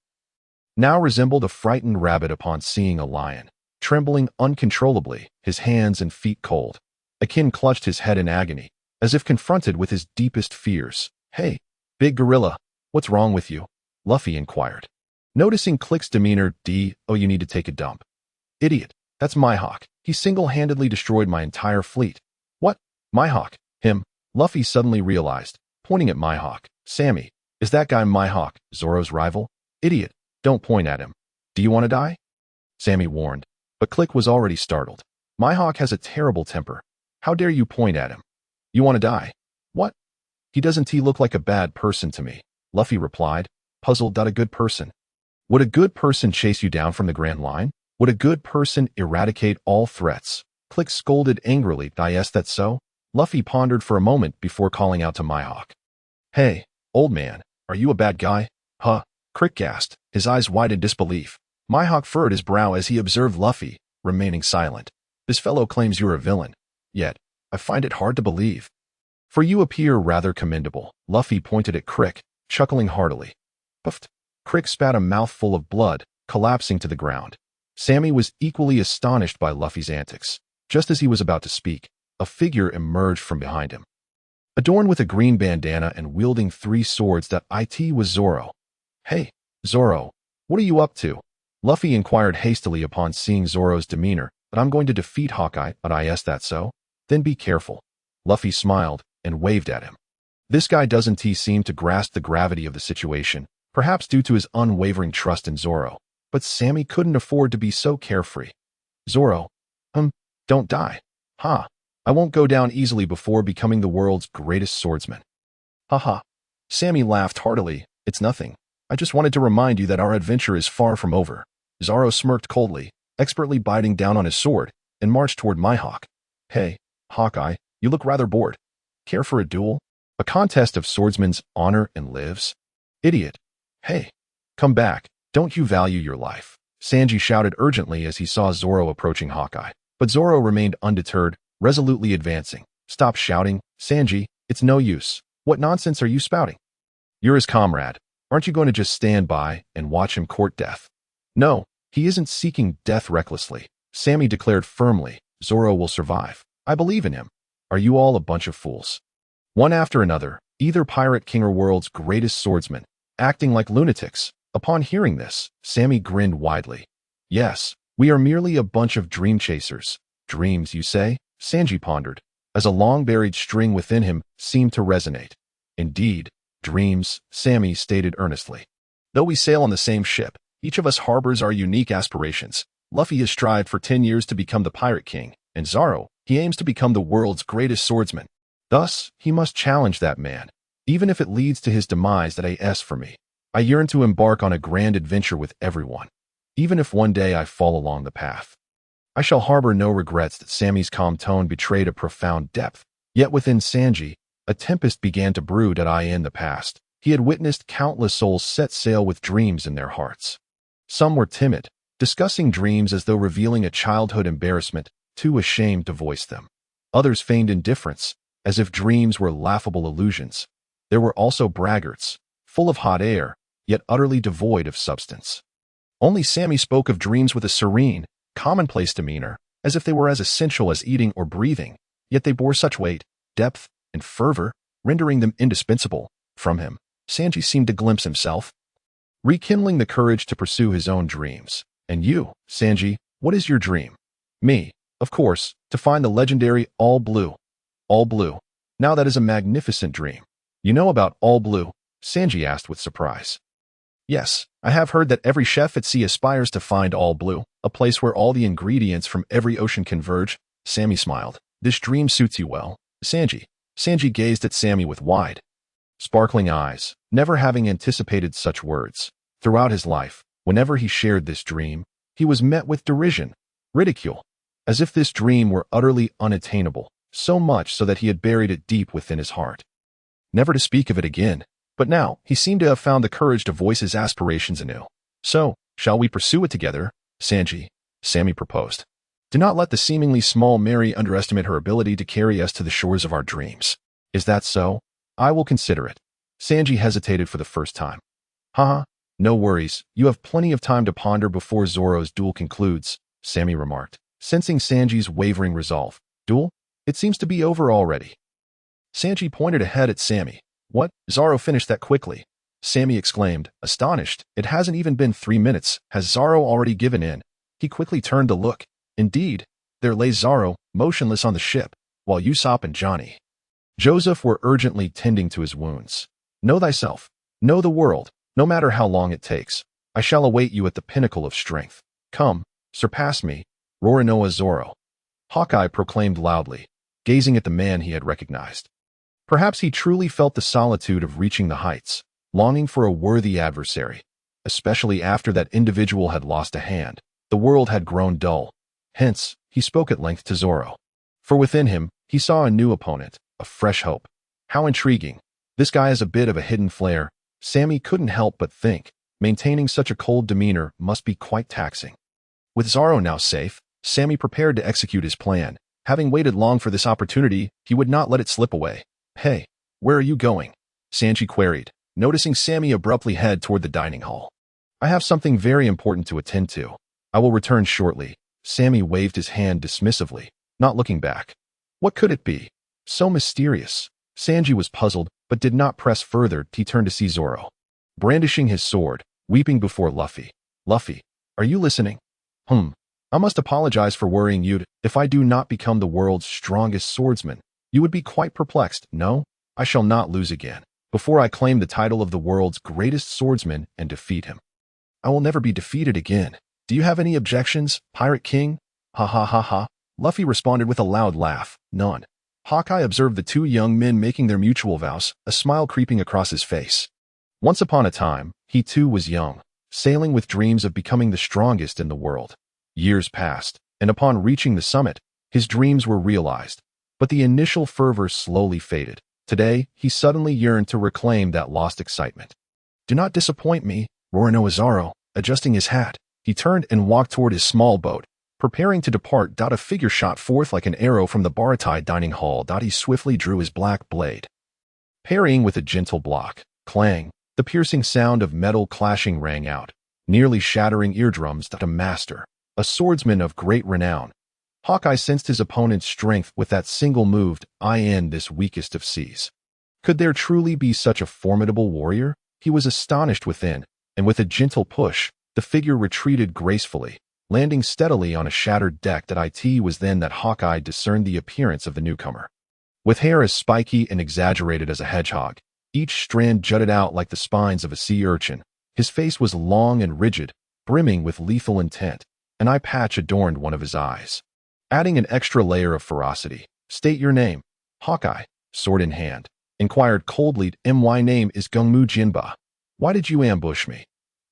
now resembled a frightened rabbit upon seeing a lion. Trembling uncontrollably, his hands and feet cold, Akin clutched his head in agony, as if confronted with his deepest fears. Hey, big gorilla, what's wrong with you? Luffy inquired. Noticing Click's demeanor, oh, you need to take a dump. Idiot, that's Mihawk. He single-handedly destroyed my entire fleet. What? Mihawk? Him? Luffy suddenly realized, pointing at Mihawk. Sammy, is that guy Mihawk, Zoro's rival? Idiot, don't point at him. Do you want to die? Sammy warned, but Click was already startled. Mihawk has a terrible temper. How dare you point at him? You want to die? What? He doesn't look like a bad person to me, Luffy replied, puzzled. A good person? Would a good person chase you down from the Grand Line? Would a good person eradicate all threats? Click scolded angrily. Yes, that's so? Luffy pondered for a moment before calling out to Mihawk. Hey, old man, are you a bad guy? Huh? Krieg gasped, his eyes wide in disbelief. Mihawk furrowed his brow as he observed Luffy, remaining silent. This fellow claims you're a villain. Yet, I find it hard to believe. For you appear rather commendable. Luffy pointed at Krieg, chuckling heartily. Puffed. Krieg spat a mouthful of blood, collapsing to the ground. Sammy was equally astonished by Luffy's antics. Just as he was about to speak, a figure emerged from behind him. Adorned with a green bandana and wielding 3 swords, that it was Zoro. "Hey, Zoro, what are you up to?" Luffy inquired hastily upon seeing Zoro's demeanor. "But I'm going to defeat Hawkeye, but is that so? Then be careful." Luffy smiled and waved at him. This guy doesn't seem to grasp the gravity of the situation, perhaps due to his unwavering trust in Zoro. But Sammy couldn't afford to be so carefree. "Zoro, don't die. Ha. I won't go down easily before becoming the world's greatest swordsman." "Haha." Sammy laughed heartily. "It's nothing. I just wanted to remind you that our adventure is far from over." Zoro smirked coldly, expertly biting down on his sword, and marched toward Mihawk. "Hey, Hawkeye, you look rather bored. Care for a duel? A contest of swordsmen's honor and lives?" "Idiot. Hey, come back. Don't you value your life?" Sanji shouted urgently as he saw Zoro approaching Hawkeye. But Zoro remained undeterred, resolutely advancing. "Stop shouting, Sanji. It's no use. What nonsense are you spouting? You're his comrade. Aren't you going to just stand by and watch him court death?" "No, he isn't seeking death recklessly," Sammy declared firmly. "Zoro will survive. I believe in him. Are you all a bunch of fools?" One after another, either Pirate King or world's greatest swordsman, acting like lunatics. Upon hearing this, Sammy grinned widely. "Yes, we are merely a bunch of dream chasers." "Dreams, you say?" Sanji pondered, as a long-buried string within him seemed to resonate. "Indeed, dreams," Sammy stated earnestly. "Though we sail on the same ship, each of us harbors our unique aspirations. Luffy has strived for 10 years to become the Pirate King, and Zoro, he aims to become the world's greatest swordsman. Thus, he must challenge that man, even if it leads to his demise. That as for me, I yearn to embark on a grand adventure with everyone. Even if one day I fall along the path, I shall harbor no regrets." That Sammy's calm tone betrayed a profound depth. Yet within Sanji, a tempest began to brood. In the past, he had witnessed countless souls set sail with dreams in their hearts. Some were timid, discussing dreams as though revealing a childhood embarrassment, too ashamed to voice them. Others feigned indifference, as if dreams were laughable illusions. There were also braggarts, full of hot air, yet utterly devoid of substance. Only Sammy spoke of dreams with a serene, commonplace demeanor, as if they were as essential as eating or breathing, yet they bore such weight, depth, and fervor, rendering them indispensable. From him, Sanji seemed to glimpse himself, rekindling the courage to pursue his own dreams. "And you, Sanji, what is your dream?" "Me, of course, to find the legendary All Blue." "All Blue? Now that is a magnificent dream." "You know about All Blue?" Sanji asked with surprise. "Yes, I have heard that every chef at sea aspires to find All Blue, a place where all the ingredients from every ocean converge." Sammy smiled. "This dream suits you well, Sanji." Sanji gazed at Sammy with wide, sparkling eyes, never having anticipated such words. Throughout his life, whenever he shared this dream, he was met with derision, ridicule, as if this dream were utterly unattainable, so much so that he had buried it deep within his heart, never to speak of it again. But now, he seemed to have found the courage to voice his aspirations anew. "So, shall we pursue it together, Sanji?" Sammy proposed. "Do not let the seemingly small Mary underestimate her ability to carry us to the shores of our dreams." "Is that so? I will consider it." Sanji hesitated for the first time. "Haha, no worries. You have plenty of time to ponder before Zoro's duel concludes," Sammy remarked, sensing Sanji's wavering resolve. "Duel? It seems to be over already." Sanji pointed ahead at Sammy. "What? Zoro finished that quickly?" Sammy exclaimed, astonished. "It hasn't even been 3 minutes. Has Zoro already given in?" He quickly turned to look. Indeed, there lay Zoro, motionless on the ship, while Usopp and Johnny Joseph were urgently tending to his wounds. "Know thyself. Know the world. No matter how long it takes, I shall await you at the pinnacle of strength. Come, surpass me, Roronoa Zoro." Hawkeye proclaimed loudly, gazing at the man he had recognized. Perhaps he truly felt the solitude of reaching the heights, longing for a worthy adversary, especially after that individual had lost a hand. The world had grown dull. Hence, he spoke at length to Zoro. For within him, he saw a new opponent, a fresh hope. How intriguing. This guy has a bit of a hidden flair. Sammy couldn't help but think, maintaining such a cold demeanor must be quite taxing. With Zoro now safe, Sammy prepared to execute his plan. Having waited long for this opportunity, he would not let it slip away. "Hey, where are you going?" Sanji queried, noticing Sammy abruptly head toward the dining hall. I have something very important to attend to. I will return shortly. Sammy waved his hand dismissively, not looking back. What could it be? So mysterious. Sanji was puzzled, but did not press further. He turned to see Zoro, brandishing his sword, weeping before Luffy. Luffy, are you listening? I must apologize for worrying you. If I do not become the world's strongest swordsman, you would be quite perplexed. No, I shall not lose again before I claim the title of the world's greatest swordsman and defeat him. I will never be defeated again. Do you have any objections, Pirate King? Ha ha ha ha. Luffy responded with a loud laugh. None. Hawkeye observed the two young men making their mutual vows, a smile creeping across his face. Once upon a time, he too was young, sailing with dreams of becoming the strongest in the world. Years passed, and upon reaching the summit, his dreams were realized. But the initial fervor slowly faded. Today, he suddenly yearned to reclaim that lost excitement. Do not disappoint me, roared Zoro, adjusting his hat. He turned and walked toward his small boat, preparing to depart. A figure shot forth like an arrow from the Baratai dining hall. He swiftly drew his black blade, parrying with a gentle block. Clang, the piercing sound of metal clashing rang out, nearly shattering eardrums. A master, a swordsman of great renown. Hawkeye sensed his opponent's strength with that single move. I end this weakest of seas. Could there truly be such a formidable warrior? He was astonished within, and with a gentle push, the figure retreated gracefully, landing steadily on a shattered deck. It was then that Hawkeye discerned the appearance of the newcomer. With hair as spiky and exaggerated as a hedgehog, each strand jutted out like the spines of a sea urchin. His face was long and rigid, brimming with lethal intent. An eye patch adorned one of his eyes, adding an extra layer of ferocity. State your name. Hawkeye, sword in hand, inquired coldly. My name is Gungmu Jinba. Why did you ambush me?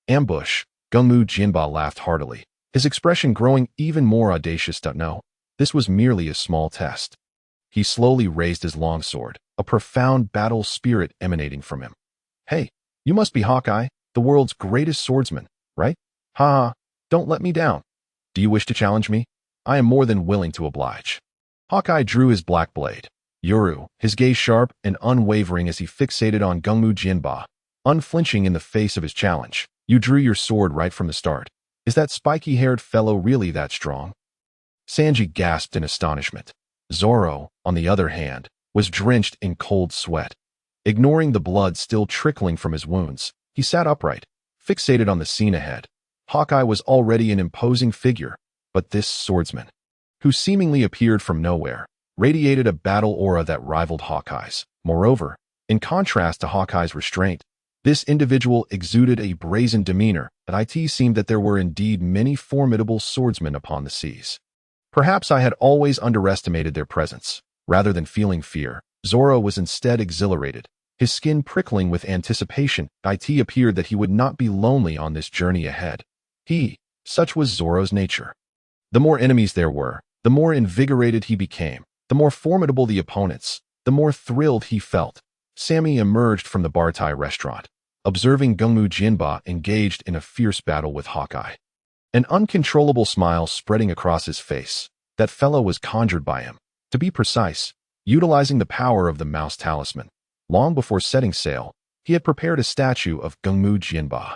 Ambush? Gungmu Jinba laughed heartily, his expression growing even more audacious. No, this was merely a small test. He slowly raised his longsword, a profound battle spirit emanating from him. Hey, you must be Hawkeye, the world's greatest swordsman, right? Ha! Don't let me down. Do you wish to challenge me? I am more than willing to oblige. Hawkeye drew his black blade. Yoru, his gaze sharp and unwavering as he fixated on Gungmu Jinba, unflinching in the face of his challenge. You drew your sword right from the start. Is that spiky-haired fellow really that strong? Sanji gasped in astonishment. Zoro, on the other hand, was drenched in cold sweat. Ignoring the blood still trickling from his wounds, he sat upright, fixated on the scene ahead. Hawkeye was already an imposing figure, but this swordsman, who seemingly appeared from nowhere, radiated a battle aura that rivaled Hawkeye's. Moreover, in contrast to Hawkeye's restraint, this individual exuded a brazen demeanor. It seemed that there were indeed many formidable swordsmen upon the seas. Perhaps I had always underestimated their presence. Rather than feeling fear, Zoro was instead exhilarated, his skin prickling with anticipation. It appeared that he would not be lonely on this journey ahead. Such was Zoro's nature. The more enemies there were, the more invigorated he became. The more formidable the opponents, the more thrilled he felt. Sammy emerged from the Baratai restaurant, observing Gungmu Jinba engaged in a fierce battle with Hawkeye. An uncontrollable smile spreading across his face. That fellow was conjured by him. To be precise, utilizing the power of the mouse talisman. Long before setting sail, he had prepared a statue of Gungmu Jinba.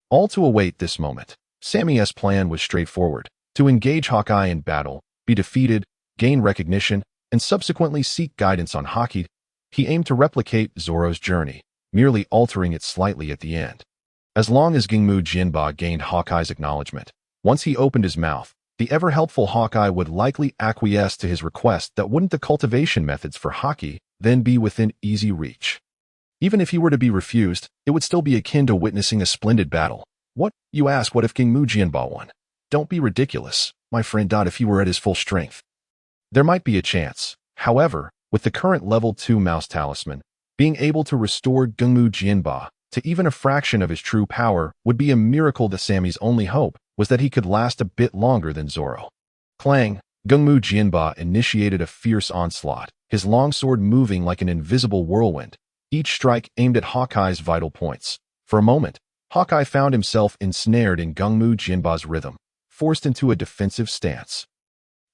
All to await this moment. Sammy's plan was straightforward: to engage Hawkeye in battle, be defeated, gain recognition, and subsequently seek guidance on Haki. He aimed to replicate Zoro's journey, merely altering it slightly at the end. As long as Gungmu Jinba gained Hawkeye's acknowledgement, once he opened his mouth, the ever-helpful Hawkeye would likely acquiesce to his request. That wouldn't the cultivation methods for Haki then be within easy reach. Even if he were to be refused, it would still be akin to witnessing a splendid battle. What, you ask, what if Gungmu Jinba won? Don't be ridiculous, my friend. If he were at his full strength, there might be a chance. However, with the current level 2 mouse talisman, being able to restore Gungmu Jinba to even a fraction of his true power would be a miracle. That Sammy's only hope was that he could last a bit longer than Zoro. Clang! Gungmu Jinba initiated a fierce onslaught, his longsword moving like an invisible whirlwind, each strike aimed at Hawkeye's vital points. For a moment, Hawkeye found himself ensnared in Gungmu Jinba's rhythm, forced into a defensive stance.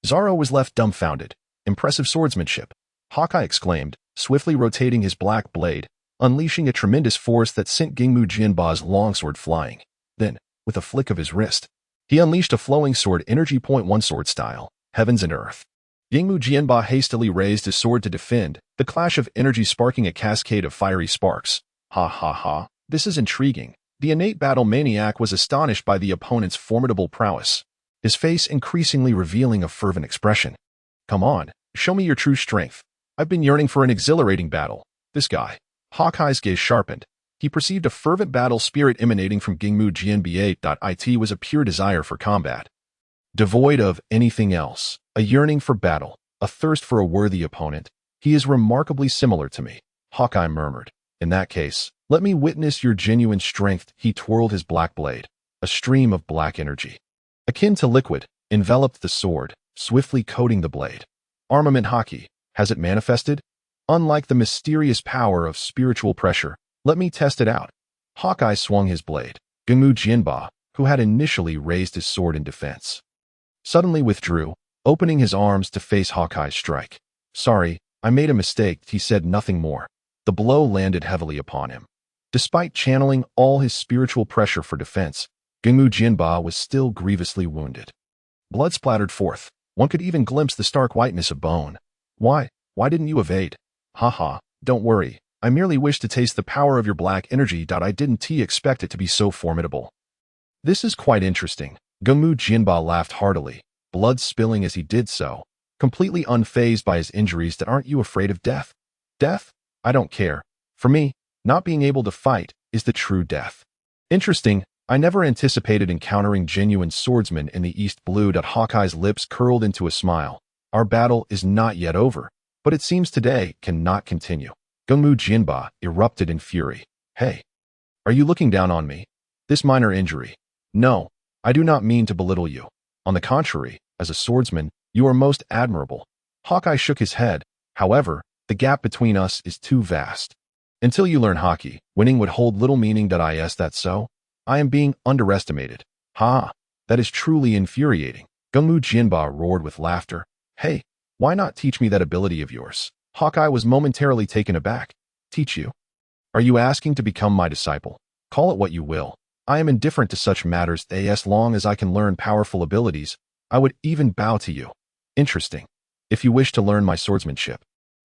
Zoro was left dumbfounded. Impressive swordsmanship, Hawkeye exclaimed, swiftly rotating his black blade, unleashing a tremendous force that sent Gungmu Jinba's longsword flying. Then, with a flick of his wrist. He unleashed a flowing sword, energy point 1 sword style, heavens and earth. Yingmu Jianba hastily raised his sword to defend, the clash of energy sparking a cascade of fiery sparks. Ha ha ha, this is intriguing. The innate battle maniac was astonished by the opponent's formidable prowess, his face increasingly revealing a fervent expression. Come on, show me your true strength. I've been yearning for an exhilarating battle. This guy. Hawkeye's gaze sharpened. He perceived a fervent battle spirit emanating from Yingmu Jianba. It was a pure desire for combat, devoid of anything else. A yearning for battle, a thirst for a worthy opponent. He is remarkably similar to me, Hawkeye murmured. In that case, let me witness your genuine strength. He twirled his black blade. A stream of black energy, akin to liquid, enveloped the sword, swiftly coating the blade. Armament Haki, has it manifested? Unlike the mysterious power of spiritual pressure, let me test it out. Hawkeye swung his blade. Yingmu Jianba, who had initially raised his sword in defense, suddenly withdrew, opening his arms to face Hawkeye's strike. Sorry, I made a mistake, he said, nothing more. The blow landed heavily upon him. Despite channeling all his spiritual pressure for defense, Yingmu Jianba was still grievously wounded. Blood splattered forth. One could even glimpse the stark whiteness of bone. Why didn't you evade? Haha, don't worry. I merely wish to taste the power of your black energy. I didn't expect it to be so formidable. This is quite interesting. Yingmu Jianba laughed heartily, blood spilling as he did so, completely unfazed by his injuries. That aren't you afraid of death? Death? I don't care. For me, not being able to fight is the true death. Interesting, I never anticipated encountering genuine swordsmen in the East Blue. Hawkeye's lips curled into a smile. Our battle is not yet over, but it seems today cannot continue. Yingmu Jianba erupted in fury. Hey, are you looking down on me? This minor injury. No, I do not mean to belittle you. On the contrary, as a swordsman, you are most admirable. Hawkeye shook his head. However, the gap between us is too vast. Until you learn Haki, winning would hold little meaning. Is that so? I am being underestimated. Ha, that is truly infuriating. Yingmu Jianba roared with laughter. Hey, why not teach me that ability of yours? Hawkeye was momentarily taken aback. Teach you? Are you asking to become my disciple? Call it what you will. I am indifferent to such matters. As long as I can learn powerful abilities, I would even bow to you. Interesting. If you wish to learn my swordsmanship,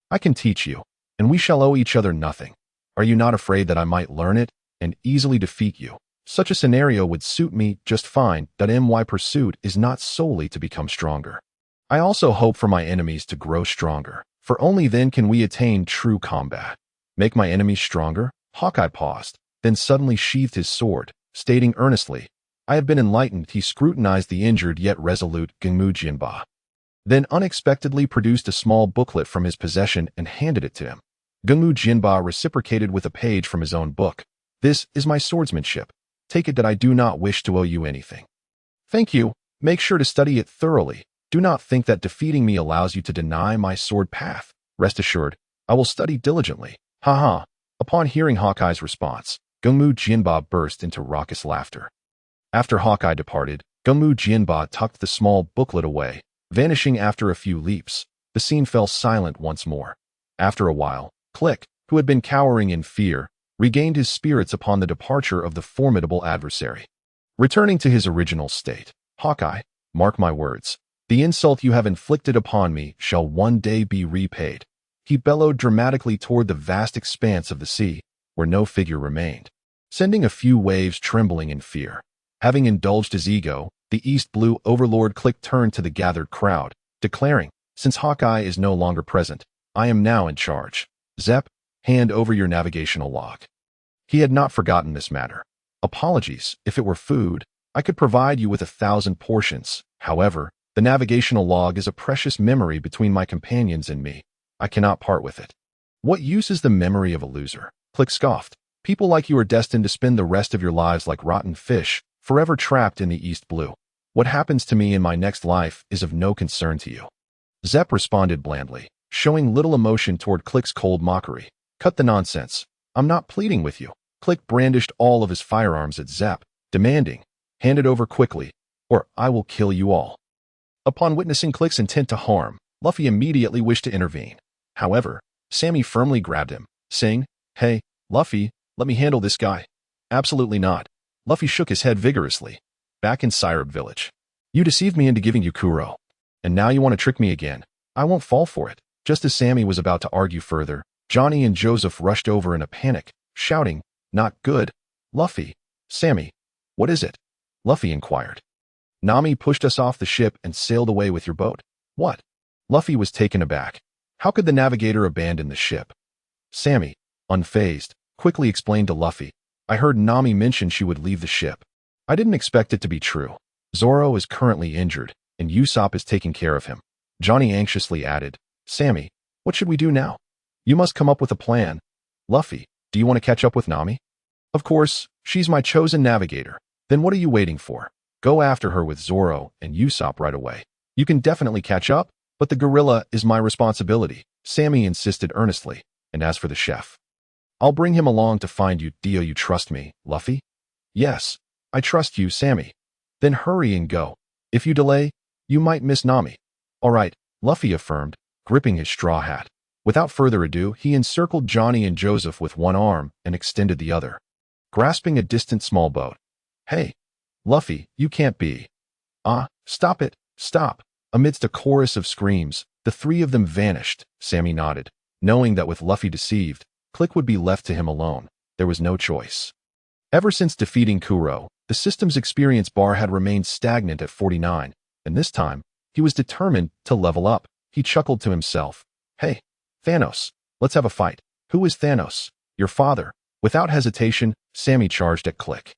I can teach you, and we shall owe each other nothing. Are you not afraid that I might learn it and easily defeat you? Such a scenario would suit me just fine. My pursuit is not solely to become stronger. I also hope for my enemies to grow stronger, for only then can we attain true combat. Make my enemies stronger? Hawkeye paused, then suddenly sheathed his sword, stating earnestly, I have been enlightened. He scrutinized the injured yet resolute Yingmu Jianba, then unexpectedly produced a small booklet from his possession and handed it to him. Yingmu Jianba reciprocated with a page from his own book. This is my swordsmanship. Take it. I do not wish to owe you anything. Thank you. Make sure to study it thoroughly. Do not think that defeating me allows you to deny my sword path. Rest assured, I will study diligently. Haha. Upon hearing Hawkeye's response, Yingmu Jianba burst into raucous laughter. After Hawkeye departed, Yingmu Jianba tucked the small booklet away, vanishing after a few leaps. The scene fell silent once more. After a while, Krieg, who had been cowering in fear, regained his spirits upon the departure of the formidable adversary. Returning to his original state, Hawkeye, mark my words, the insult you have inflicted upon me shall one day be repaid. He bellowed dramatically toward the vast expanse of the sea, where no figure remained, sending a few waves trembling in fear. Having indulged his ego, the East Blue Overlord Krieg turned to the gathered crowd, declaring, since Hawkeye is no longer present, I am now in charge. Zep, hand over your navigational log. He had not forgotten this matter. Apologies, if it were food, I could provide you with 1,000 portions. However, the navigational log is a precious memory between my companions and me. I cannot part with it. What use is the memory of a loser? Krieg scoffed. People like you are destined to spend the rest of your lives like rotten fish, forever trapped in the East Blue. What happens to me in my next life is of no concern to you. Zep responded blandly, showing little emotion toward Krieg's cold mockery. Cut the nonsense. I'm not pleading with you. Krieg brandished all of his firearms at Zep, demanding, hand it over quickly, or I will kill you all. Upon witnessing Krieg's intent to harm, Luffy immediately wished to intervene. However, Sammy firmly grabbed him, saying, Hey, Luffy, let me handle this guy. Absolutely not. Luffy shook his head vigorously. Back in Syrup Village. You deceived me into giving you Kuro. And now you want to trick me again. I won't fall for it. Just as Sammy was about to argue further, Johnny and Joseph rushed over in a panic, shouting, "Not good. Luffy. Sammy. What is it?" Luffy inquired. "Nami pushed us off the ship and sailed away with your boat." "What?" Luffy was taken aback. How could the navigator abandon the ship? Sammy, unfazed, quickly explained to Luffy, "I heard Nami mention she would leave the ship. I didn't expect it to be true. Zoro is currently injured, and Usopp is taking care of him." Johnny anxiously added, "Sammy, what should we do now? You must come up with a plan. Luffy, do you want to catch up with Nami?" "Of course, she's my chosen navigator. Then what are you waiting for? Go after her with Zoro and Usopp right away. You can definitely catch up, but the gorilla is my responsibility," Sammy insisted earnestly. "And as for the chef, I'll bring him along to find you. Do you trust me, Luffy?" "Yes, I trust you, Sammy." "Then hurry and go. If you delay, you might miss Nami." "All right," Luffy affirmed, gripping his straw hat. Without further ado, he encircled Johnny and Joseph with one arm and extended the other, grasping a distant small boat. "Hey, Luffy, you can't be." Stop it, stop." Amidst a chorus of screams, the three of them vanished. Sammy nodded, knowing that with Luffy deceived, Click would be left to him alone. There was no choice. Ever since defeating Kuro, the system's experience bar had remained stagnant at 49, and this time, he was determined to level up. He chuckled to himself. "Hey, Thanos, let's have a fight." "Who is Thanos?" "Your father." Without hesitation, Sammy charged at Click,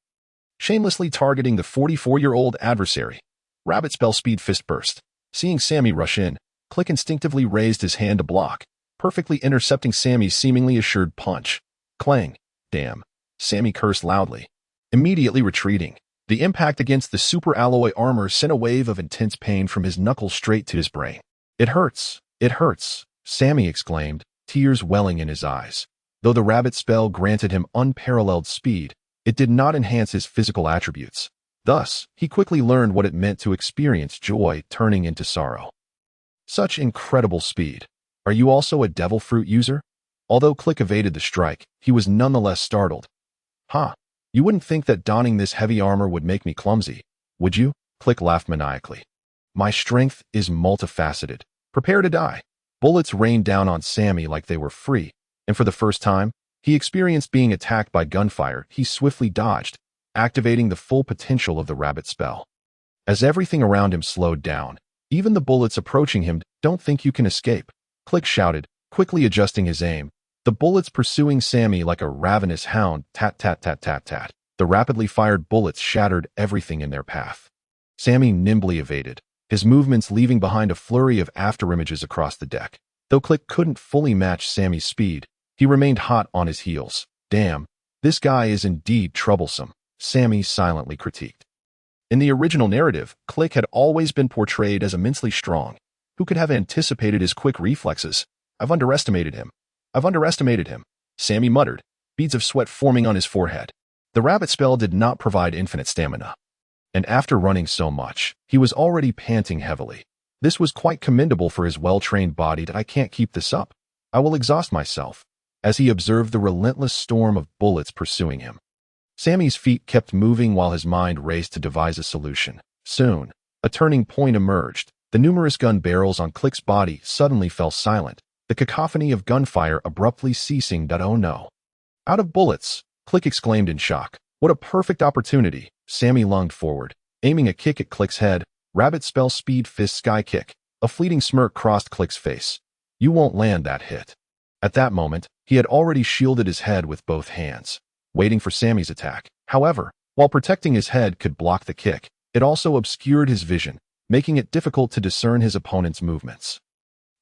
shamelessly targeting the 44-year-old adversary. Rabbit spell speed fist burst. Seeing Sammy rush in, Click instinctively raised his hand to block, perfectly intercepting Sammy's seemingly assured punch. Clang. "Damn." Sammy cursed loudly, immediately retreating. The impact against the super alloy armor sent a wave of intense pain from his knuckles straight to his brain. "It hurts. It hurts," Sammy exclaimed, tears welling in his eyes. Though the rabbit spell granted him unparalleled speed, it did not enhance his physical attributes. Thus, he quickly learned what it meant to experience joy turning into sorrow. Such incredible speed. "Are you also a devil fruit user?" Although Click evaded the strike, he was nonetheless startled. "Huh. You wouldn't think that donning this heavy armor would make me clumsy, would you?" Click laughed maniacally. "My strength is multifaceted. Prepare to die." Bullets rained down on Sammy like they were free, and for the first time, he experienced being attacked by gunfire. He swiftly dodged, activating the full potential of the rabbit spell. As everything around him slowed down, even the bullets approaching him, "Don't think you can escape," Click shouted, quickly adjusting his aim. The bullets pursuing Sammy like a ravenous hound, tat tat tat tat tat. The rapidly fired bullets shattered everything in their path. Sammy nimbly evaded, his movements leaving behind a flurry of afterimages across the deck. Though Click couldn't fully match Sammy's speed, he remained hot on his heels. "Damn, this guy is indeed troublesome," Sammy silently critiqued. In the original narrative, Click had always been portrayed as immensely strong. Who could have anticipated his quick reflexes? I've underestimated him. Sammy muttered, beads of sweat forming on his forehead. The rabbit spell did not provide infinite stamina. And after running so much, he was already panting heavily. This was quite commendable for his well-trained body. "I can't keep this up. I will exhaust myself," as he observed the relentless storm of bullets pursuing him. Sammy's feet kept moving while his mind raced to devise a solution. Soon, a turning point emerged. The numerous gun barrels on Click's body suddenly fell silent, the cacophony of gunfire abruptly ceasing. "Oh no. Out of bullets," Click exclaimed in shock. "What a perfect opportunity." Sammy lunged forward, aiming a kick at Click's head. Rabbit spell speed fist sky kick. A fleeting smirk crossed Click's face. "You won't land that hit." At that moment, he had already shielded his head with both hands, waiting for Sammy's attack. However, while protecting his head could block the kick, it also obscured his vision, making it difficult to discern his opponent's movements.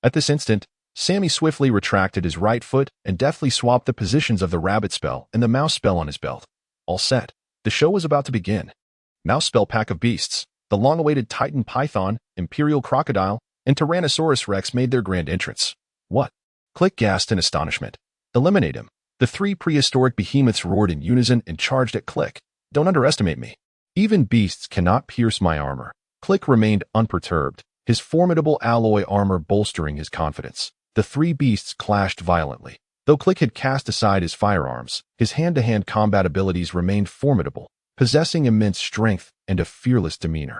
At this instant, Sammy swiftly retracted his right foot and deftly swapped the positions of the rabbit spell and the mouse spell on his belt. All set. The show was about to begin. Mouse spell pack of beasts. The long-awaited Titan Python, Imperial Crocodile, and Tyrannosaurus Rex made their grand entrance. "What?" Click gasped in astonishment. "Eliminate him." The three prehistoric behemoths roared in unison and charged at Click. "Don't underestimate me. Even beasts cannot pierce my armor." Click remained unperturbed, his formidable alloy armor bolstering his confidence. The three beasts clashed violently. Though Click had cast aside his firearms, his hand-to-hand combat abilities remained formidable, possessing immense strength and a fearless demeanor.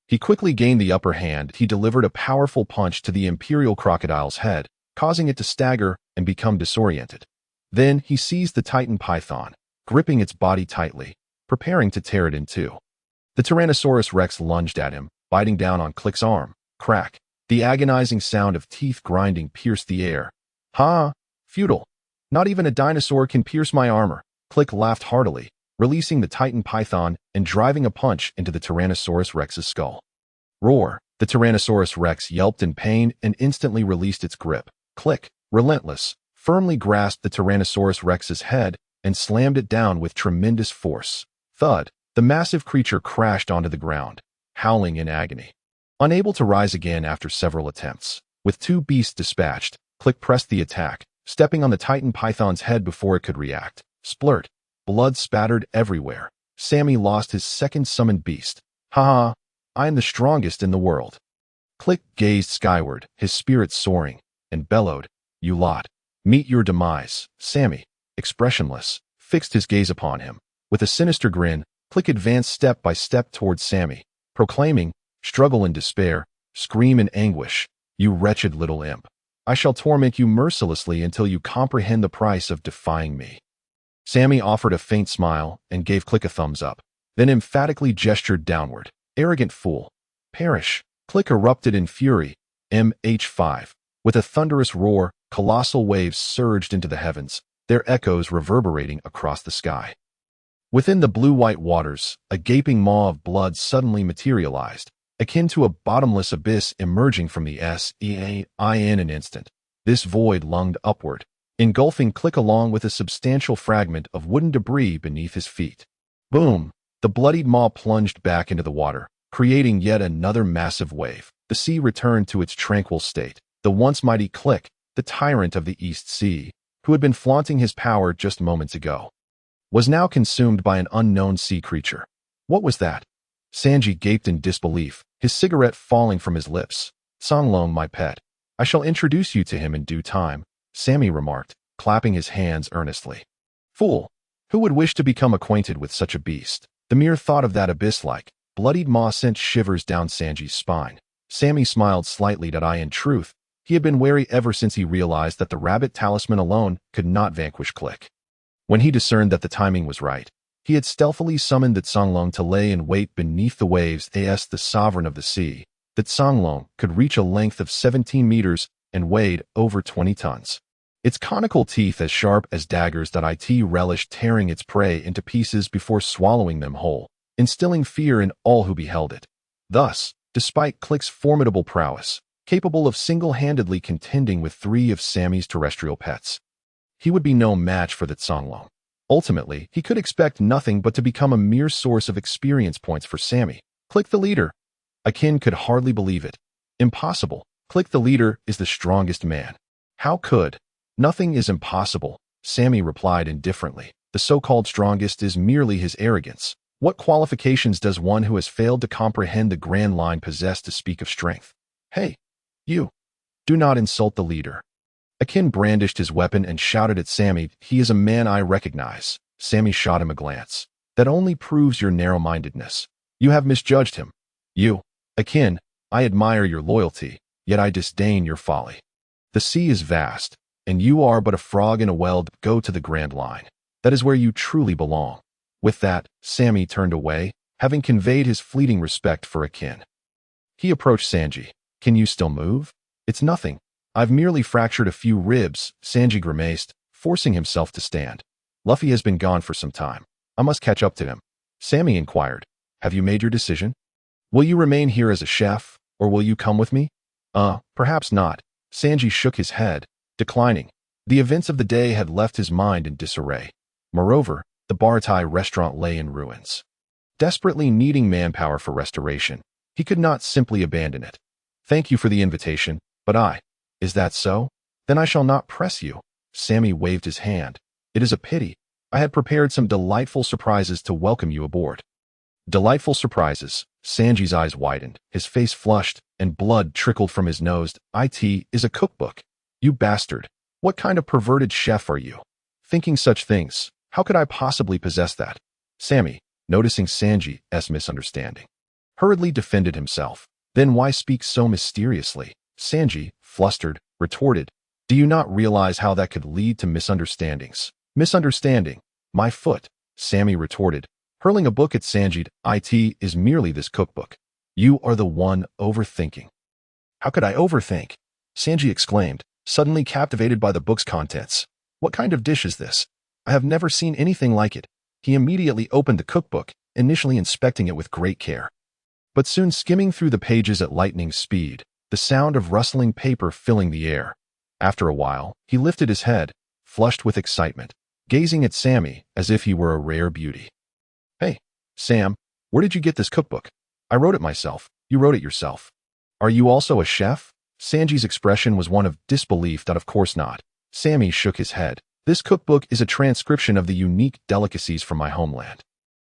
He quickly gained the upper hand. He delivered a powerful punch to the Imperial Crocodile's head, causing it to stagger and become disoriented. Then he seized the Titan Python, gripping its body tightly, preparing to tear it in two. The Tyrannosaurus Rex lunged at him, biting down on Click's arm. Crack! The agonizing sound of teeth grinding pierced the air. Ha! Futile! Not even a dinosaur can pierce my armor. Click laughed heartily, releasing the Titan Python and driving a punch into the Tyrannosaurus Rex's skull. Roar! The Tyrannosaurus Rex yelped in pain and instantly released its grip. Click, relentless, firmly grasped the Tyrannosaurus Rex's head and slammed it down with tremendous force. Thud! The massive creature crashed onto the ground, howling in agony. Unable to rise again after several attempts, with two beasts dispatched, Click pressed the attack, stepping on the Titan Python's head before it could react. Splurt! Blood spattered everywhere. Sammy lost his second summoned beast. Ha! I am the strongest in the world. Click gazed skyward, his spirit soaring, and bellowed, "You lot, meet your demise." Sammy, expressionless, fixed his gaze upon him. With a sinister grin, Click advanced step by step towards Sammy, proclaiming, "Struggle in despair, scream in anguish, you wretched little imp. I shall torment you mercilessly until you comprehend the price of defying me." Sammy offered a faint smile and gave Click a thumbs up, then emphatically gestured downward. "Arrogant fool. Perish." Click erupted in fury. MH5. With a thunderous roar, colossal waves surged into the heavens, their echoes reverberating across the sky. Within the blue-white waters, a gaping maw of blood suddenly materialized, akin to a bottomless abyss emerging from the sea in an instant. This void lunged upward, engulfing Click along with a substantial fragment of wooden debris beneath his feet. Boom! The bloodied maw plunged back into the water, creating yet another massive wave. The sea returned to its tranquil state. The once mighty Click, the tyrant of the East Sea, who had been flaunting his power just moments ago, was now consumed by an unknown sea creature. What was that? Sanji gaped in disbelief, his cigarette falling from his lips. "Songlong, my pet. I shall introduce you to him in due time," Sammy remarked, clapping his hands earnestly. "Fool! Who would wish to become acquainted with such a beast?" The mere thought of that abyss-like, bloodied maw sent shivers down Sanji's spine. Sammy smiled slightly that in truth, he had been wary ever since he realized that the rabbit talisman alone could not vanquish Click. When he discerned that the timing was right, he had stealthily summoned the Songlong to lay in wait beneath the waves as the sovereign of the sea. That Songlong could reach a length of 17 meters and weighed over 20 tons. Its conical teeth as sharp as daggers that it relished tearing its prey into pieces before swallowing them whole, instilling fear in all who beheld it. Thus, despite Click's formidable prowess, capable of single-handedly contending with 3 of Sammy's terrestrial pets, he would be no match for the Songlong. Ultimately, he could expect nothing but to become a mere source of experience points for Sammy. Click the leader. Akin could hardly believe it. Impossible. Click the leader is the strongest man. How could? Nothing is impossible, Sammy replied indifferently. The so-called strongest is merely his arrogance. What qualifications does one who has failed to comprehend the grand line possess to speak of strength? Hey, you. Do not insult the leader. Akin brandished his weapon and shouted at Sammy, "He is a man I recognize." Sammy shot him a glance. "That only proves your narrow-mindedness. You have misjudged him. You, Akin, I admire your loyalty, yet I disdain your folly. The sea is vast, and you are but a frog in a well. Go to the Grand Line. That is where you truly belong." With that, Sammy turned away, having conveyed his fleeting respect for Akin. He approached Sanji. "Can you still move?" "It's nothing. I've merely fractured a few ribs," Sanji grimaced, forcing himself to stand. "Luffy has been gone for some time. I must catch up to him." Sammy inquired, "Have you made your decision? Will you remain here as a chef, or will you come with me?" Perhaps not." Sanji shook his head, declining. The events of the day had left his mind in disarray. Moreover, the Baratai restaurant lay in ruins. Desperately needing manpower for restoration, he could not simply abandon it. "Thank you for the invitation, but Is that so? Then I shall not press you." Sammy waved his hand. "It is a pity. I had prepared some delightful surprises to welcome you aboard." Delightful surprises. Sanji's eyes widened, his face flushed, and blood trickled from his nose. "It is a cookbook. You bastard. What kind of perverted chef are you? Thinking such things. How could I possibly possess that?" "Sammy, noticing Sanji's misunderstanding. Hurriedly defended himself. Then why speak so mysteriously? Sanji, flustered, retorted. Do you not realize how that could lead to misunderstandings? Misunderstanding? My foot, Sammy retorted, hurling a book at Sanji. It is merely this cookbook. You are the one overthinking. How could I overthink? Sanji exclaimed, suddenly captivated by the book's contents. What kind of dish is this? I have never seen anything like it. He immediately opened the cookbook, initially inspecting it with great care. But soon skimming through the pages at lightning speed, the sound of rustling paper filling the air. After a while, he lifted his head, flushed with excitement, gazing at Sammy as if he were a rare beauty. Hey, Sam, where did you get this cookbook? I wrote it myself. You wrote it yourself. Are you also a chef? Sanji's expression was one of disbelief. That of course not. Sammy shook his head. This cookbook is a transcription of the unique delicacies from my homeland.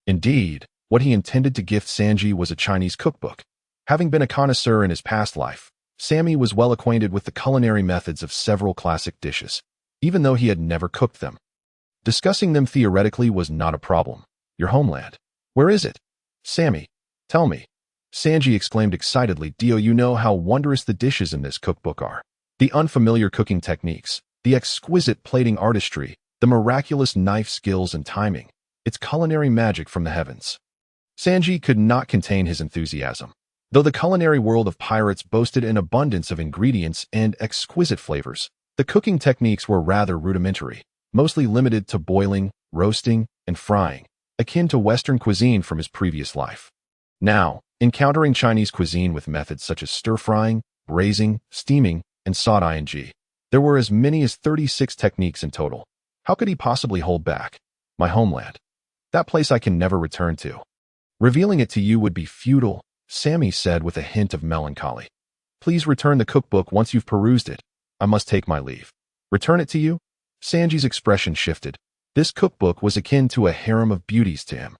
Indeed, what he intended to gift Sanji was a Chinese cookbook. Having been a connoisseur in his past life, Sammy was well acquainted with the culinary methods of several classic dishes, even though he had never cooked them. Discussing them theoretically was not a problem. Your homeland. Where is it? Sammy, tell me. Sanji exclaimed excitedly. Do you know how wondrous the dishes in this cookbook are? The unfamiliar cooking techniques, the exquisite plating artistry, the miraculous knife skills and timing. It's culinary magic from the heavens. Sanji could not contain his enthusiasm. Though the culinary world of pirates boasted an abundance of ingredients and exquisite flavors, the cooking techniques were rather rudimentary, mostly limited to boiling, roasting, and frying, akin to Western cuisine from his previous life. Now, encountering Chinese cuisine with methods such as stir-frying, braising, steaming, and sautéing, there were as many as 36 techniques in total. How could he possibly hold back? My homeland. That place I can never return to. Revealing it to you would be futile, Sammy said with a hint of melancholy. Please return the cookbook once you've perused it. I must take my leave. Return it to you? Sanji's expression shifted. This cookbook was akin to a harem of beauties to him.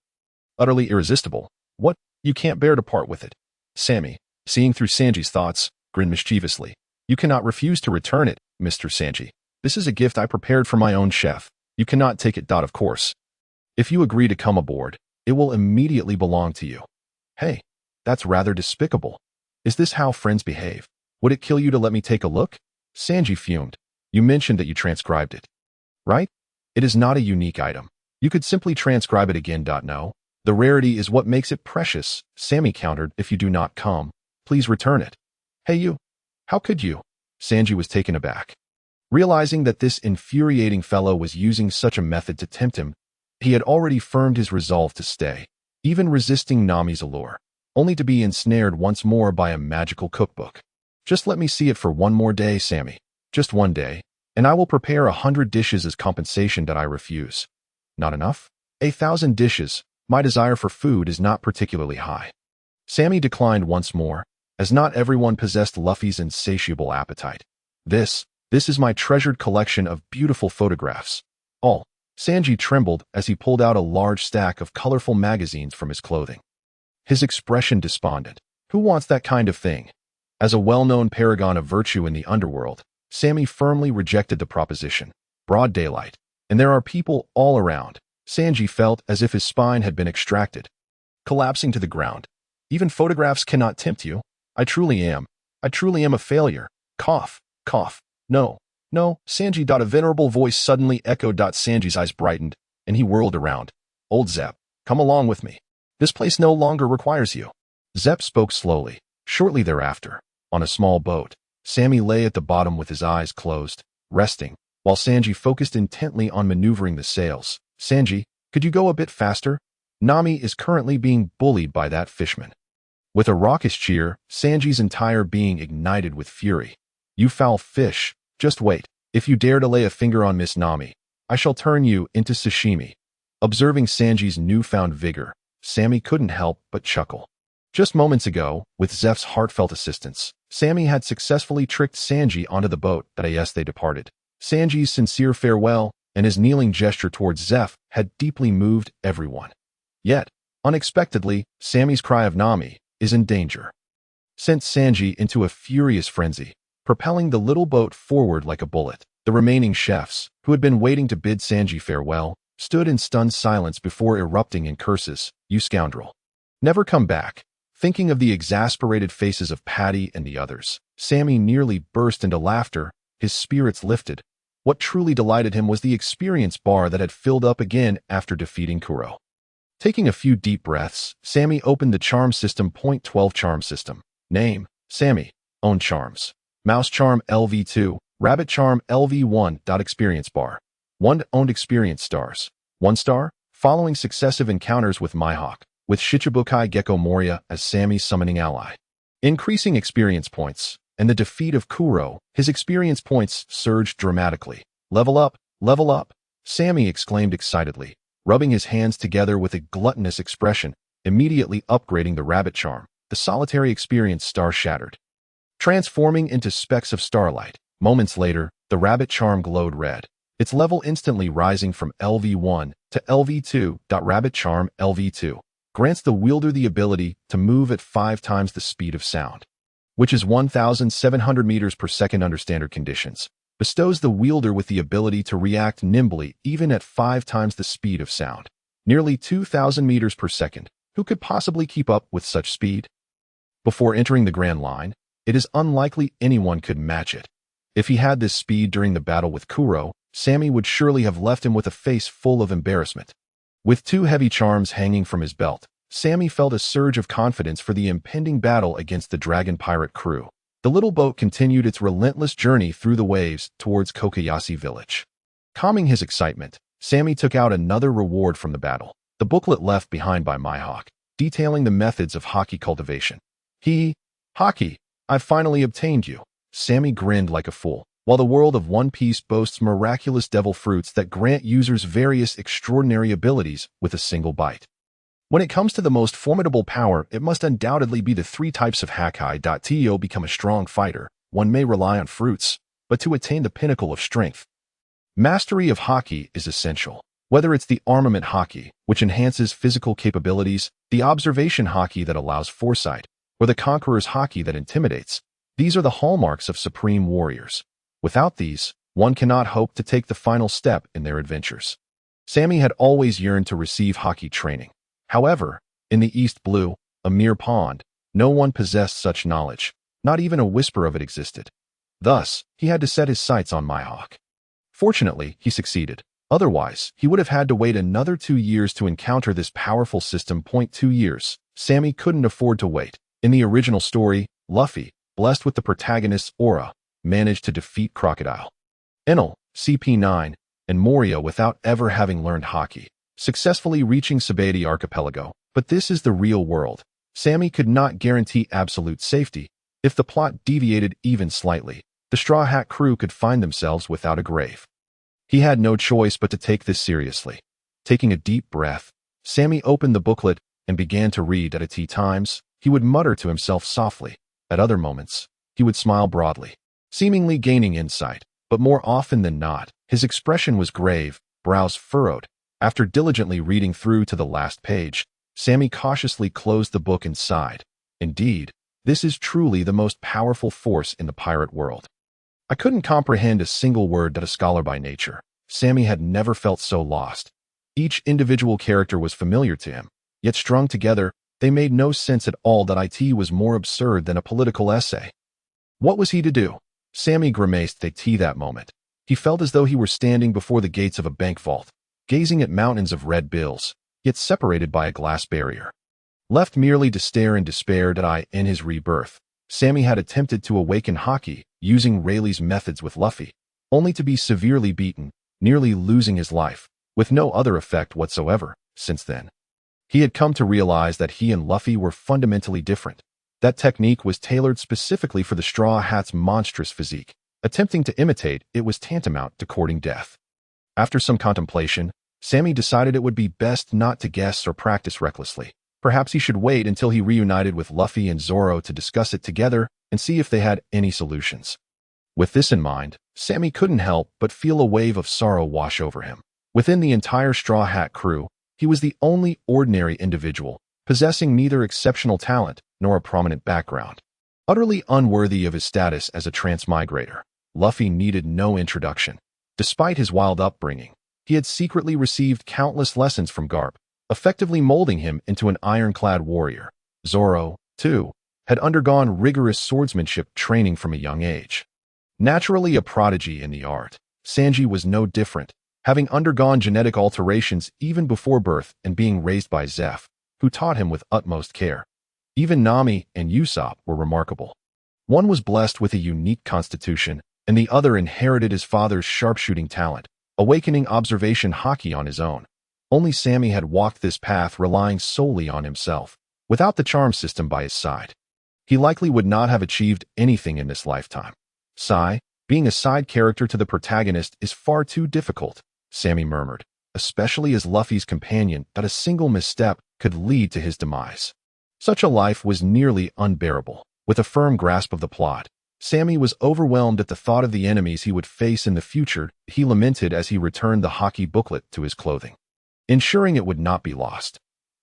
Utterly irresistible. What? You can't bear to part with it. Sammy, seeing through Sanji's thoughts, grinned mischievously. You cannot refuse to return it, Mr. Sanji. This is a gift I prepared for my own chef. You cannot take it. Of course. If you agree to come aboard, it will immediately belong to you. Hey, that's rather despicable. Is this how friends behave? Would it kill you to let me take a look? Sanji fumed. You mentioned that you transcribed it. Right? It is not a unique item. You could simply transcribe it again. No. The rarity is what makes it precious, Sammy countered. If you do not come, please return it. Hey you. How could you? Sanji was taken aback. Realizing that this infuriating fellow was using such a method to tempt him, he had already firmed his resolve to stay, even resisting Nami's allure, only to be ensnared once more by a magical cookbook. Just let me see it for one more day, Sammy. Just one day, and I will prepare 100 dishes as compensation. I refuse. Not enough? 1,000 dishes. My desire for food is not particularly high. Sammy declined once more, as not everyone possessed Luffy's insatiable appetite. This is my treasured collection of beautiful photographs. All. Sanji trembled as he pulled out a large stack of colorful magazines from his clothing. His expression despondent. Who wants that kind of thing? As a well-known paragon of virtue in the underworld, Sammy firmly rejected the proposition. Broad daylight, and there are people all around. Sanji felt as if his spine had been extracted, collapsing to the ground. Even photographs cannot tempt you. I truly am a failure. Cough, cough. No, Sanji. A venerable voice suddenly echoed. Sanji's eyes brightened, and he whirled around. Old Zep, come along with me. This place no longer requires you. Zep spoke slowly. Shortly thereafter, on a small boat, Sammy lay at the bottom with his eyes closed, resting, while Sanji focused intently on maneuvering the sails. Sanji, could you go a bit faster? Nami is currently being bullied by that fishman. With a raucous cheer, Sanji's entire being ignited with fury. You foul fish, just wait. If you dare to lay a finger on Miss Nami, I shall turn you into sashimi. Observing Sanji's newfound vigor, Sammy couldn't help but chuckle. Just moments ago, with Zeph's heartfelt assistance, Sammy had successfully tricked Sanji onto the boat. Yes, they departed. Sanji's sincere farewell and his kneeling gesture towards Zeph had deeply moved everyone. Yet, unexpectedly, Sammy's cry of Nami is in danger sent Sanji into a furious frenzy, propelling the little boat forward like a bullet. The remaining chefs, who had been waiting to bid Sanji farewell, stood in stunned silence before erupting in curses. "You scoundrel. Never come back." Thinking of the exasperated faces of Patty and the others, Sammy nearly burst into laughter, his spirits lifted. What truly delighted him was the experience bar that had filled up again after defeating Kuro. Taking a few deep breaths, Sammy opened the charm system. Point 12 charm system. Name: Sammy. Own charms: Mouse Charm LV2, Rabbit Charm LV1. Experience bar: 1 owned experience stars. 1 star, following successive encounters with Mihawk, with Shichibukai Gecko Moria as Sammy's summoning ally. Increasing experience points, and the defeat of Kuro, his experience points surged dramatically. Level up, Sammy exclaimed excitedly, rubbing his hands together with a gluttonous expression, immediately upgrading the Rabbit Charm. The solitary experience star shattered, transforming into specks of starlight. Moments later, the Rabbit Charm glowed red, its level instantly rising from LV1 to LV2. Rabbit Charm LV2 grants the wielder the ability to move at 5 times the speed of sound, which is 1,700 meters per second under standard conditions, bestows the wielder with the ability to react nimbly even at 5 times the speed of sound, nearly 2,000 meters per second. Who could possibly keep up with such speed? Before entering the Grand Line, it is unlikely anyone could match it. If he had this speed during the battle with Kuro, Sammy would surely have left him with a face full of embarrassment. With 2 heavy charms hanging from his belt, Sammy felt a surge of confidence for the impending battle against the dragon pirate crew. The little boat continued its relentless journey through the waves towards Kokoyashi village. Calming his excitement, Sammy took out another reward from the battle, the booklet left behind by Mihawk, detailing the methods of Haki cultivation. Haki, I've finally obtained you. Sammy grinned like a fool. While the world of One Piece boasts miraculous devil fruits that grant users various extraordinary abilities with a single bite, when it comes to the most formidable power, it must undoubtedly be the 3 types of Haki. To become a strong fighter, one may rely on fruits, but to attain the pinnacle of strength, mastery of Haki is essential. Whether it's the armament Haki, which enhances physical capabilities, the observation Haki that allows foresight, or the conqueror's Haki that intimidates, these are the hallmarks of supreme warriors. Without these, one cannot hope to take the final step in their adventures. Sammy had always yearned to receive Haki training. However, in the East Blue, a mere pond, no one possessed such knowledge. Not even a whisper of it existed. Thus, he had to set his sights on Mihawk. Fortunately, he succeeded. Otherwise, he would have had to wait another 2 years to encounter this powerful system. 2 years. Sammy couldn't afford to wait. In the original story, Luffy, blessed with the protagonist's aura, managed to defeat Crocodile, Enel, CP9, and Moria without ever having learned Haki, successfully reaching Sabaody Archipelago. But this is the real world. Sammy could not guarantee absolute safety. If the plot deviated even slightly, the Straw Hat crew could find themselves without a grave. He had no choice but to take this seriously. Taking a deep breath, Sammy opened the booklet and began to read. At times, he would mutter to himself softly. At other moments, he would smile broadly, seemingly gaining insight. But more often than not, his expression was grave, brows furrowed. After diligently reading through to the last page, Sammy cautiously closed the book and sighed. Indeed, this is truly the most powerful force in the pirate world. I couldn't comprehend a single word. A scholar by nature, Sammy had never felt so lost. Each individual character was familiar to him, yet strung together, they made no sense at all. It was more absurd than a political essay. What was he to do? Sammy grimaced at that moment. He felt as though he were standing before the gates of a bank vault, gazing at mountains of red bills, yet separated by a glass barrier. Left merely to stare in despair. In his rebirth, Sammy had attempted to awaken Haki using Rayleigh's methods with Luffy, only to be severely beaten, nearly losing his life, with no other effect whatsoever. Since then, he had come to realize that he and Luffy were fundamentally different. That technique was tailored specifically for the Straw Hat's monstrous physique. Attempting to imitate it was tantamount to courting death. After some contemplation, Sammy decided it would be best not to guess or practice recklessly. Perhaps he should wait until he reunited with Luffy and Zoro to discuss it together and see if they had any solutions. With this in mind, Sammy couldn't help but feel a wave of sorrow wash over him. Within the entire Straw Hat crew, he was the only ordinary individual, possessing neither exceptional talent nor a prominent background. Utterly unworthy of his status as a transmigrator, Luffy needed no introduction. Despite his wild upbringing, He had secretly received countless lessons from Garp, effectively molding him into an ironclad warrior. Zoro, too, had undergone rigorous swordsmanship training from a young age. Naturally a prodigy in the art, Sanji was no different, having undergone genetic alterations even before birth and being raised by Zeph, who taught him with utmost care. Even Nami and Usopp were remarkable. One was blessed with a unique constitution, and the other inherited his father's sharpshooting talent, awakening observation Haki on his own. Only Sammy had walked this path relying solely on himself, without the charm system by his side. He likely would not have achieved anything in this lifetime. Being a side character to the protagonist is far too difficult, Sammy murmured, especially as Luffy's companion that a single misstep could lead to his demise. Such a life was nearly unbearable. With a firm grasp of the plot, Sammy was overwhelmed at the thought of the enemies he would face in the future. He lamented as he returned the Haki booklet to his clothing, ensuring it would not be lost.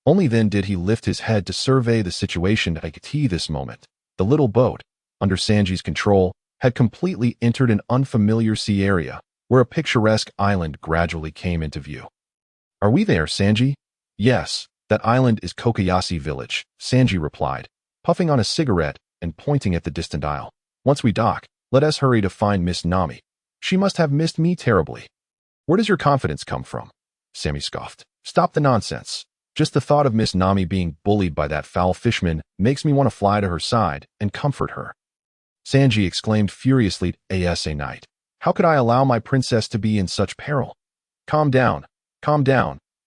Only then did he lift his head to survey the situation at this moment. The little boat, under Sanji's control, had completely entered an unfamiliar sea area, where a picturesque island gradually came into view. "Are we there, Sanji?" "Yes, that island is Kokoyasi village," Sanji replied, puffing on a cigarette and pointing at the distant isle. "Once we dock, let us hurry to find Miss Nami. She must have missed me terribly." "Where does your confidence come from?" Sammy scoffed. "Stop the nonsense. Just the thought of Miss Nami being bullied by that foul fishman makes me want to fly to her side and comfort her." Sanji exclaimed furiously, "Asa night. How could I allow my princess to be in such peril?" Calm down.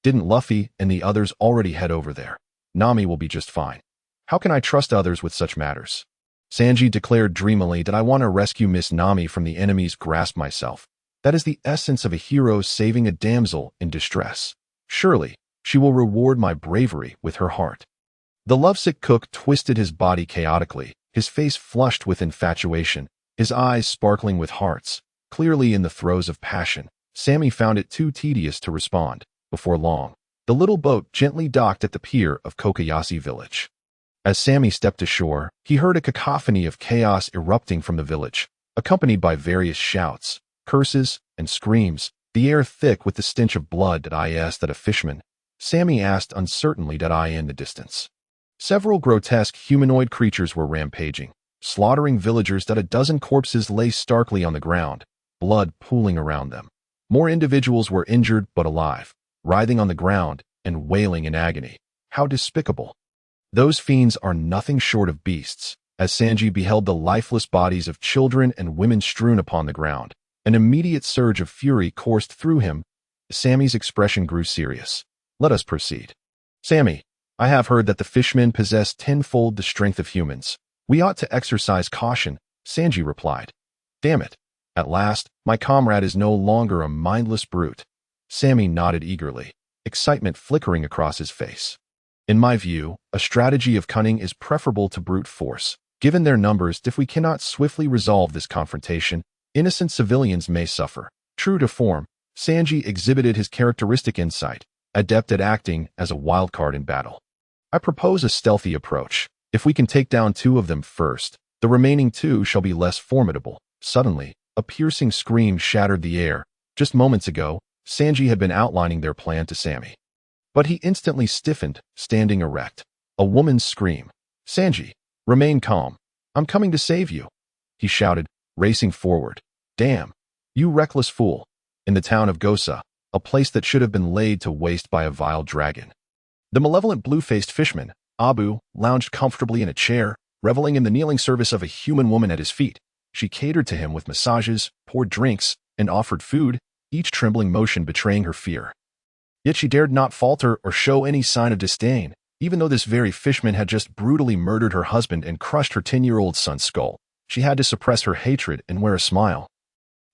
Didn't Luffy and the others already head over there? Nami will be just fine. How can I trust others with such matters?" Sanji declared dreamily that I want to rescue Miss Nami from the enemy's grasp myself. That is the essence of a hero saving a damsel in distress. Surely, she will reward my bravery with her heart. The lovesick cook twisted his body chaotically, his face flushed with infatuation, his eyes sparkling with hearts, clearly in the throes of passion. Sammy found it too tedious to respond. Before long, the little boat gently docked at the pier of Kokoyasi village. As Sammy stepped ashore, he heard a cacophony of chaos erupting from the village, accompanied by various shouts, curses, and screams, the air thick with the stench of blood. "That a fisherman?" Sammy asked uncertainly. In the distance, several grotesque humanoid creatures were rampaging, slaughtering villagers. A dozen corpses lay starkly on the ground, blood pooling around them. More individuals were injured but alive, writhing on the ground and wailing in agony. How despicable! Those fiends are nothing short of beasts. As Sanji beheld the lifeless bodies of children and women strewn upon the ground, an immediate surge of fury coursed through him. Sammy's expression grew serious. "Let us proceed." "Sammy, I have heard that the fishmen possess tenfold the strength of humans. We ought to exercise caution," Sanji replied. "Damn it. At last, my comrade is no longer a mindless brute." Sammy nodded eagerly, excitement flickering across his face. "In my view, a strategy of cunning is preferable to brute force. Given their numbers, if we cannot swiftly resolve this confrontation, innocent civilians may suffer." True to form, Sanji exhibited his characteristic insight, adept at acting as a wildcard in battle. "I propose a stealthy approach. If we can take down 2 of them first, the remaining 2 shall be less formidable." Suddenly, a piercing scream shattered the air. Just moments ago, Sanji had been outlining their plan to Sammy. But he instantly stiffened, standing erect. A woman's scream. "Sanji, remain calm. I'm coming to save you," he shouted, racing forward. "Damn, you reckless fool." In the town of Gosa, a place that should have been laid to waste by a vile dragon, the malevolent blue-faced fishman, Abu, lounged comfortably in a chair, reveling in the kneeling service of a human woman at his feet. She catered to him with massages, poured drinks, and offered food, each trembling motion betraying her fear. Yet she dared not falter or show any sign of disdain, even though this very fishman had just brutally murdered her husband and crushed her 10-year-old son's skull. She had to suppress her hatred and wear a smile.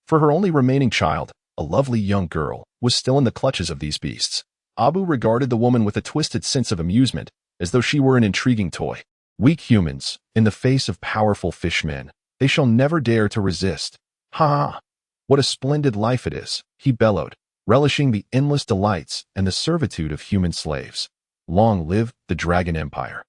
For her only remaining child, a lovely young girl, was still in the clutches of these beasts. Abu regarded the woman with a twisted sense of amusement, as though she were an intriguing toy. Weak humans, in the face of powerful fishmen, they shall never dare to resist. Ha ha! What a splendid life it is, he bellowed, relishing the endless delights and the servitude of human slaves. Long live the Dragon Empire.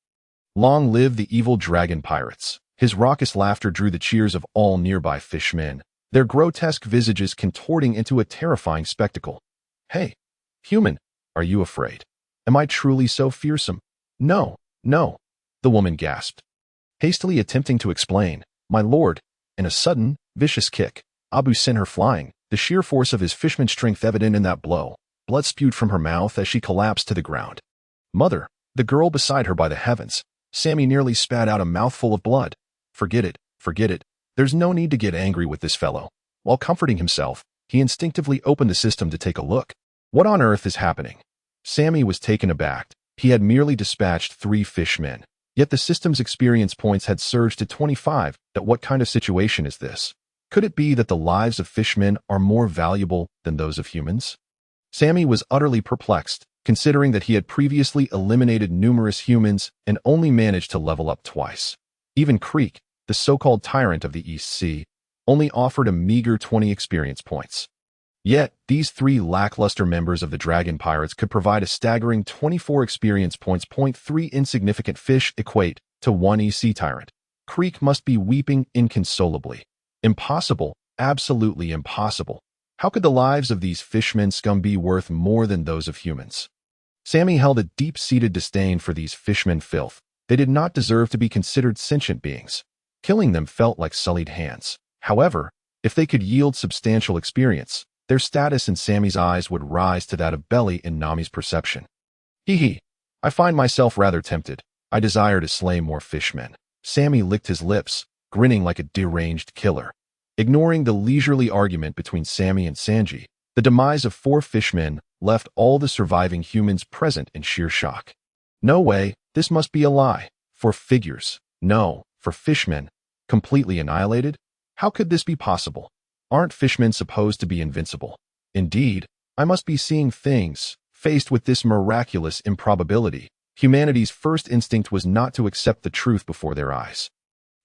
Long live the evil dragon pirates. His raucous laughter drew the cheers of all nearby fishmen, their grotesque visages contorting into a terrifying spectacle. Hey, human, are you afraid? Am I truly so fearsome? No, no, the woman gasped, hastily attempting to explain. My lord, in a sudden, vicious kick, Abu sent her flying, the sheer force of his fishman's strength evident in that blow. Blood spewed from her mouth as she collapsed to the ground. Mother, the girl beside her, by the heavens. Sammy nearly spat out a mouthful of blood. Forget it, forget it. There's no need to get angry with this fellow. While comforting himself, he instinctively opened the system to take a look. What on earth is happening? Sammy was taken aback. He had merely dispatched 3 fishmen. Yet the system's experience points had surged to 25. What kind of situation is this? Could it be that the lives of fishmen are more valuable than those of humans? Sammy was utterly perplexed, considering that he had previously eliminated numerous humans and only managed to level up twice. Even Krieg, the so-called tyrant of the East Sea, only offered a meager 20 experience points. Yet, these 3 lackluster members of the Dragon Pirates could provide a staggering 24 experience points. 3 insignificant fish equate to 1 EC tyrant. Krieg must be weeping inconsolably. Impossible, absolutely impossible. How could the lives of these fishmen scum be worth more than those of humans? Sammy held a deep-seated disdain for these fishmen filth. They did not deserve to be considered sentient beings. Killing them felt like sullied hands. However, if they could yield substantial experience, their status in Sammy's eyes would rise to that of Belly in Nami's perception. Hee. I find myself rather tempted. I desire to slay more fishmen. Sammy licked his lips, grinning like a deranged killer. Ignoring the leisurely argument between Sammy and Sanji, the demise of 4 fishmen left all the surviving humans present in sheer shock. No way, this must be a lie. For figures. No, for fishmen. Completely annihilated? How could this be possible? Aren't fishmen supposed to be invincible? Indeed, I must be seeing things. Faced with this miraculous improbability, humanity's first instinct was not to accept the truth before their eyes,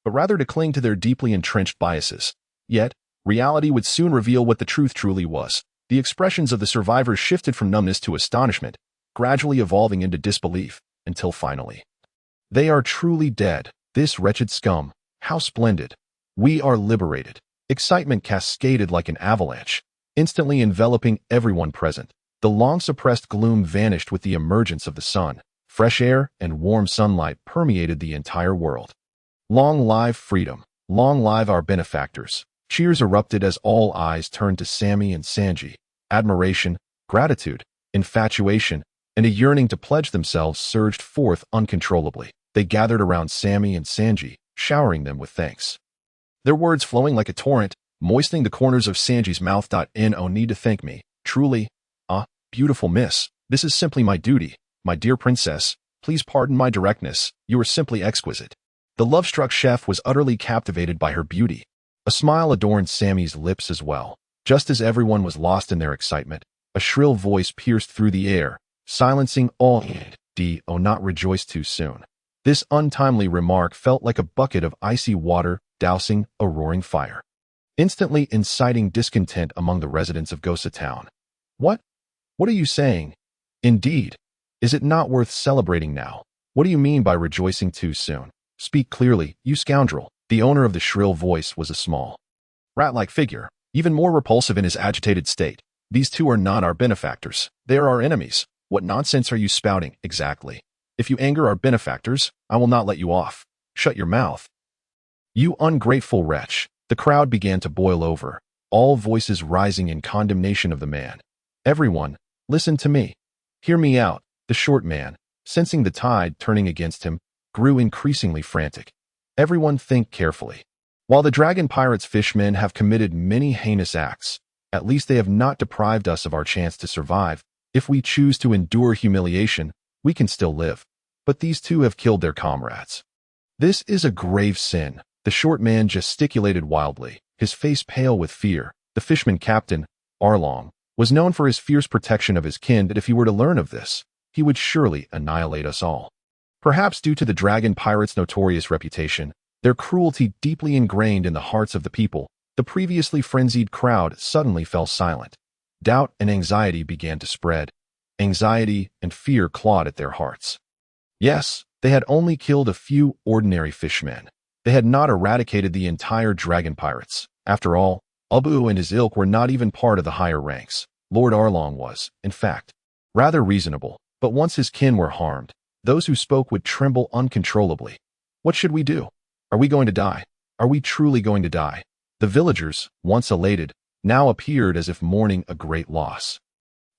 but rather to cling to their deeply entrenched biases. Yet, reality would soon reveal what the truth truly was. The expressions of the survivors shifted from numbness to astonishment, gradually evolving into disbelief, until finally, they are truly dead. This wretched scum. How splendid. We are liberated. Excitement cascaded like an avalanche, instantly enveloping everyone present. The long-suppressed gloom vanished with the emergence of the sun. Fresh air and warm sunlight permeated the entire world. Long live freedom. Long live our benefactors. Cheers erupted as all eyes turned to Sammy and Sanji. Admiration, gratitude, infatuation, and a yearning to pledge themselves surged forth uncontrollably. They gathered around Sammy and Sanji, showering them with thanks. Their words flowing like a torrent, moistening the corners of Sanji's mouth. No need to thank me. Truly, beautiful miss. This is simply my duty. My dear princess, please pardon my directness. You are simply exquisite. The love-struck chef was utterly captivated by her beauty. A smile adorned Sammy's lips as well. Just as everyone was lost in their excitement, a shrill voice pierced through the air, silencing all. Not rejoice too soon. This untimely remark felt like a bucket of icy water dousing a roaring fire, instantly inciting discontent among the residents of Gosa Town. What are you saying? Indeed. Is it not worth celebrating now? What do you mean by rejoicing too soon? Speak clearly, you scoundrel. The owner of the shrill voice was a small, rat-like figure, even more repulsive in his agitated state. These 2 are not our benefactors. They are our enemies. What nonsense are you spouting, exactly? If you anger our benefactors, I will not let you off. Shut your mouth. You ungrateful wretch. The crowd began to boil over, all voices rising in condemnation of the man. Everyone, listen to me. Hear me out. The short man, sensing the tide turning against him, grew increasingly frantic. Everyone think carefully. While the Dragon Pirates fishmen have committed many heinous acts, at least they have not deprived us of our chance to survive. If we choose to endure humiliation, we can still live. But these 2 have killed their comrades. This is a grave sin. The short man gesticulated wildly, his face pale with fear. The fishman captain, Arlong, was known for his fierce protection of his kin, that if he were to learn of this, he would surely annihilate us all. Perhaps due to the Dragon Pirates' notorious reputation, their cruelty deeply ingrained in the hearts of the people, the previously frenzied crowd suddenly fell silent. Doubt and anxiety began to spread. Anxiety and fear clawed at their hearts. Yes, they had only killed a few ordinary fishmen. They had not eradicated the entire Dragon Pirates. After all, Abu and his ilk were not even part of the higher ranks. Lord Arlong was, in fact, rather reasonable, but once his kin were harmed, those who spoke would tremble uncontrollably. What should we do? Are we going to die? Are we truly going to die? The villagers, once elated, now appeared as if mourning a great loss.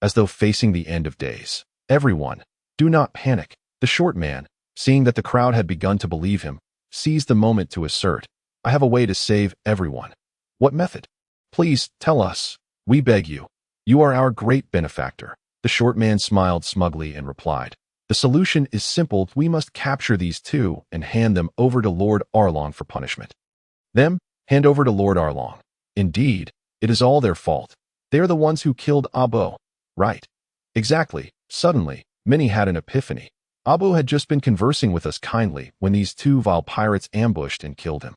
As though facing the end of days. Everyone, do not panic. The short man, seeing that the crowd had begun to believe him, seized the moment to assert, I have a way to save everyone. What method? Please, tell us. We beg you. You are our great benefactor. The short man smiled smugly and replied, the solution is simple. We must capture these two and hand them over to Lord Arlong for punishment. Them? Hand over to Lord Arlong. Indeed, it is all their fault. They are the ones who killed Abo. Right. Exactly. Suddenly, many had an epiphany. Abo had just been conversing with us kindly when these two vile pirates ambushed and killed him.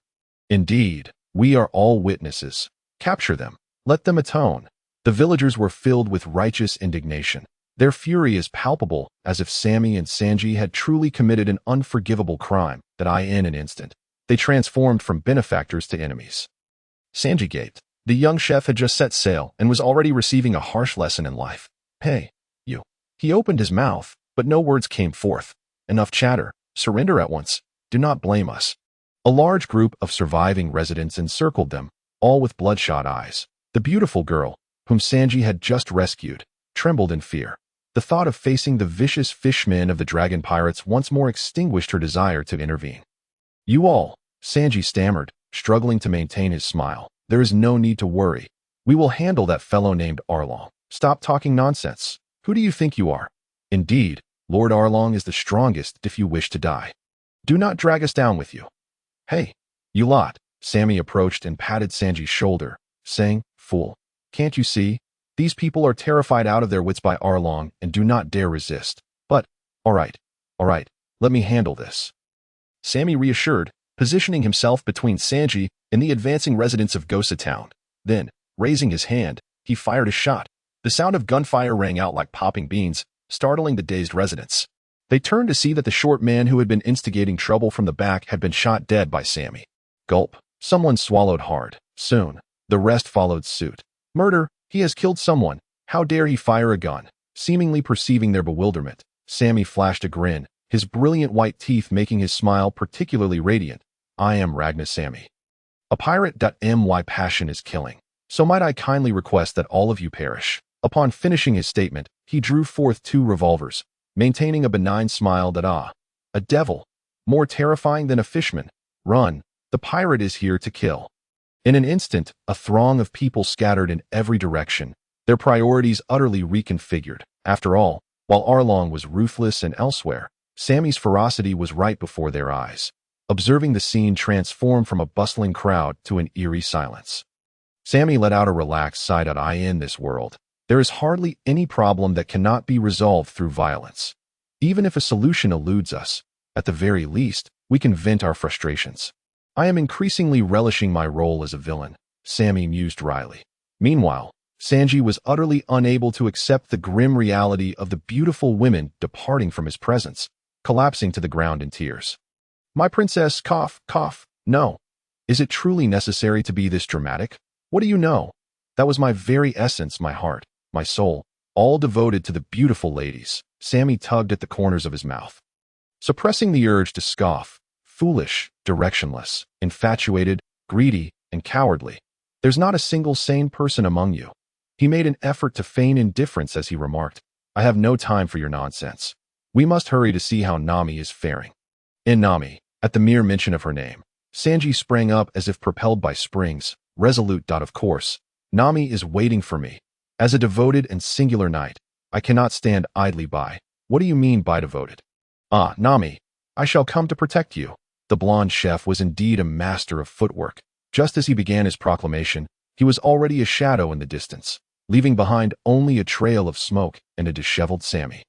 Indeed, we are all witnesses. Capture them. Let them atone. The villagers were filled with righteous indignation. Their fury is palpable, as if Sammy and Sanji had truly committed an unforgivable crime that in an instant, they transformed from benefactors to enemies. Sanji gaped. The young chef had just set sail and was already receiving a harsh lesson in life. Hey, you. He opened his mouth, but no words came forth. Enough chatter. Surrender at once. Do not blame us. A large group of surviving residents encircled them, all with bloodshot eyes. The beautiful girl, whom Sanji had just rescued, trembled in fear. The thought of facing the vicious fishmen of the dragon pirates once more extinguished her desire to intervene. You all, Sanji stammered, struggling to maintain his smile. There is no need to worry. We will handle that fellow named Arlong. Stop talking nonsense. Who do you think you are? Indeed, Lord Arlong is the strongest if you wish to die. Do not drag us down with you. Hey, you lot. Sammy approached and patted Sanji's shoulder, saying, Fool, can't you see? These people are terrified out of their wits by Arlong and do not dare resist. But, all right, let me handle this. Sammy reassured, positioning himself between Sanji and the advancing residents of Gosa Town. Then, raising his hand, he fired a shot. The sound of gunfire rang out like popping beans, startling the dazed residents. They turned to see that the short man who had been instigating trouble from the back had been shot dead by Sammy. Gulp. Someone swallowed hard. Soon, the rest followed suit. Murder. He has killed someone. How dare he fire a gun? Seemingly perceiving their bewilderment, Sammy flashed a grin, his brilliant white teeth making his smile particularly radiant. I am Ragnar Sammy. A pirate.my passion is killing. So might I kindly request that all of you perish. Upon finishing his statement, he drew forth 2 revolvers, maintaining a benign smile that a devil, more terrifying than a fishman. Run, the pirate is here to kill. In an instant, a throng of people scattered in every direction, their priorities utterly reconfigured. After all, while Arlong was ruthless and elsewhere, Sammy's ferocity was right before their eyes. Observing the scene transform from a bustling crowd to an eerie silence. Sammy let out a relaxed sigh. In this world, there is hardly any problem that cannot be resolved through violence. Even if a solution eludes us, at the very least, we can vent our frustrations. I am increasingly relishing my role as a villain, Sammy mused wryly. Meanwhile, Sanji was utterly unable to accept the grim reality of the beautiful women departing from his presence, collapsing to the ground in tears. My princess, cough, no. Is it truly necessary to be this dramatic? What do you know? That was my very essence, my heart, my soul, all devoted to the beautiful ladies. Sammy tugged at the corners of his mouth, suppressing the urge to scoff. Foolish, directionless, infatuated, greedy, and cowardly. There's not a single sane person among you. He made an effort to feign indifference as he remarked, I have no time for your nonsense. We must hurry to see how Nami is faring. In Nami, at the mere mention of her name, Sanji sprang up as if propelled by springs, resolute. Of course, Nami is waiting for me. As a devoted and singular knight, I cannot stand idly by. What do you mean by devoted? Nami, I shall come to protect you. The blonde chef was indeed a master of footwork. Just as he began his proclamation, he was already a shadow in the distance, leaving behind only a trail of smoke and a disheveled Sammy.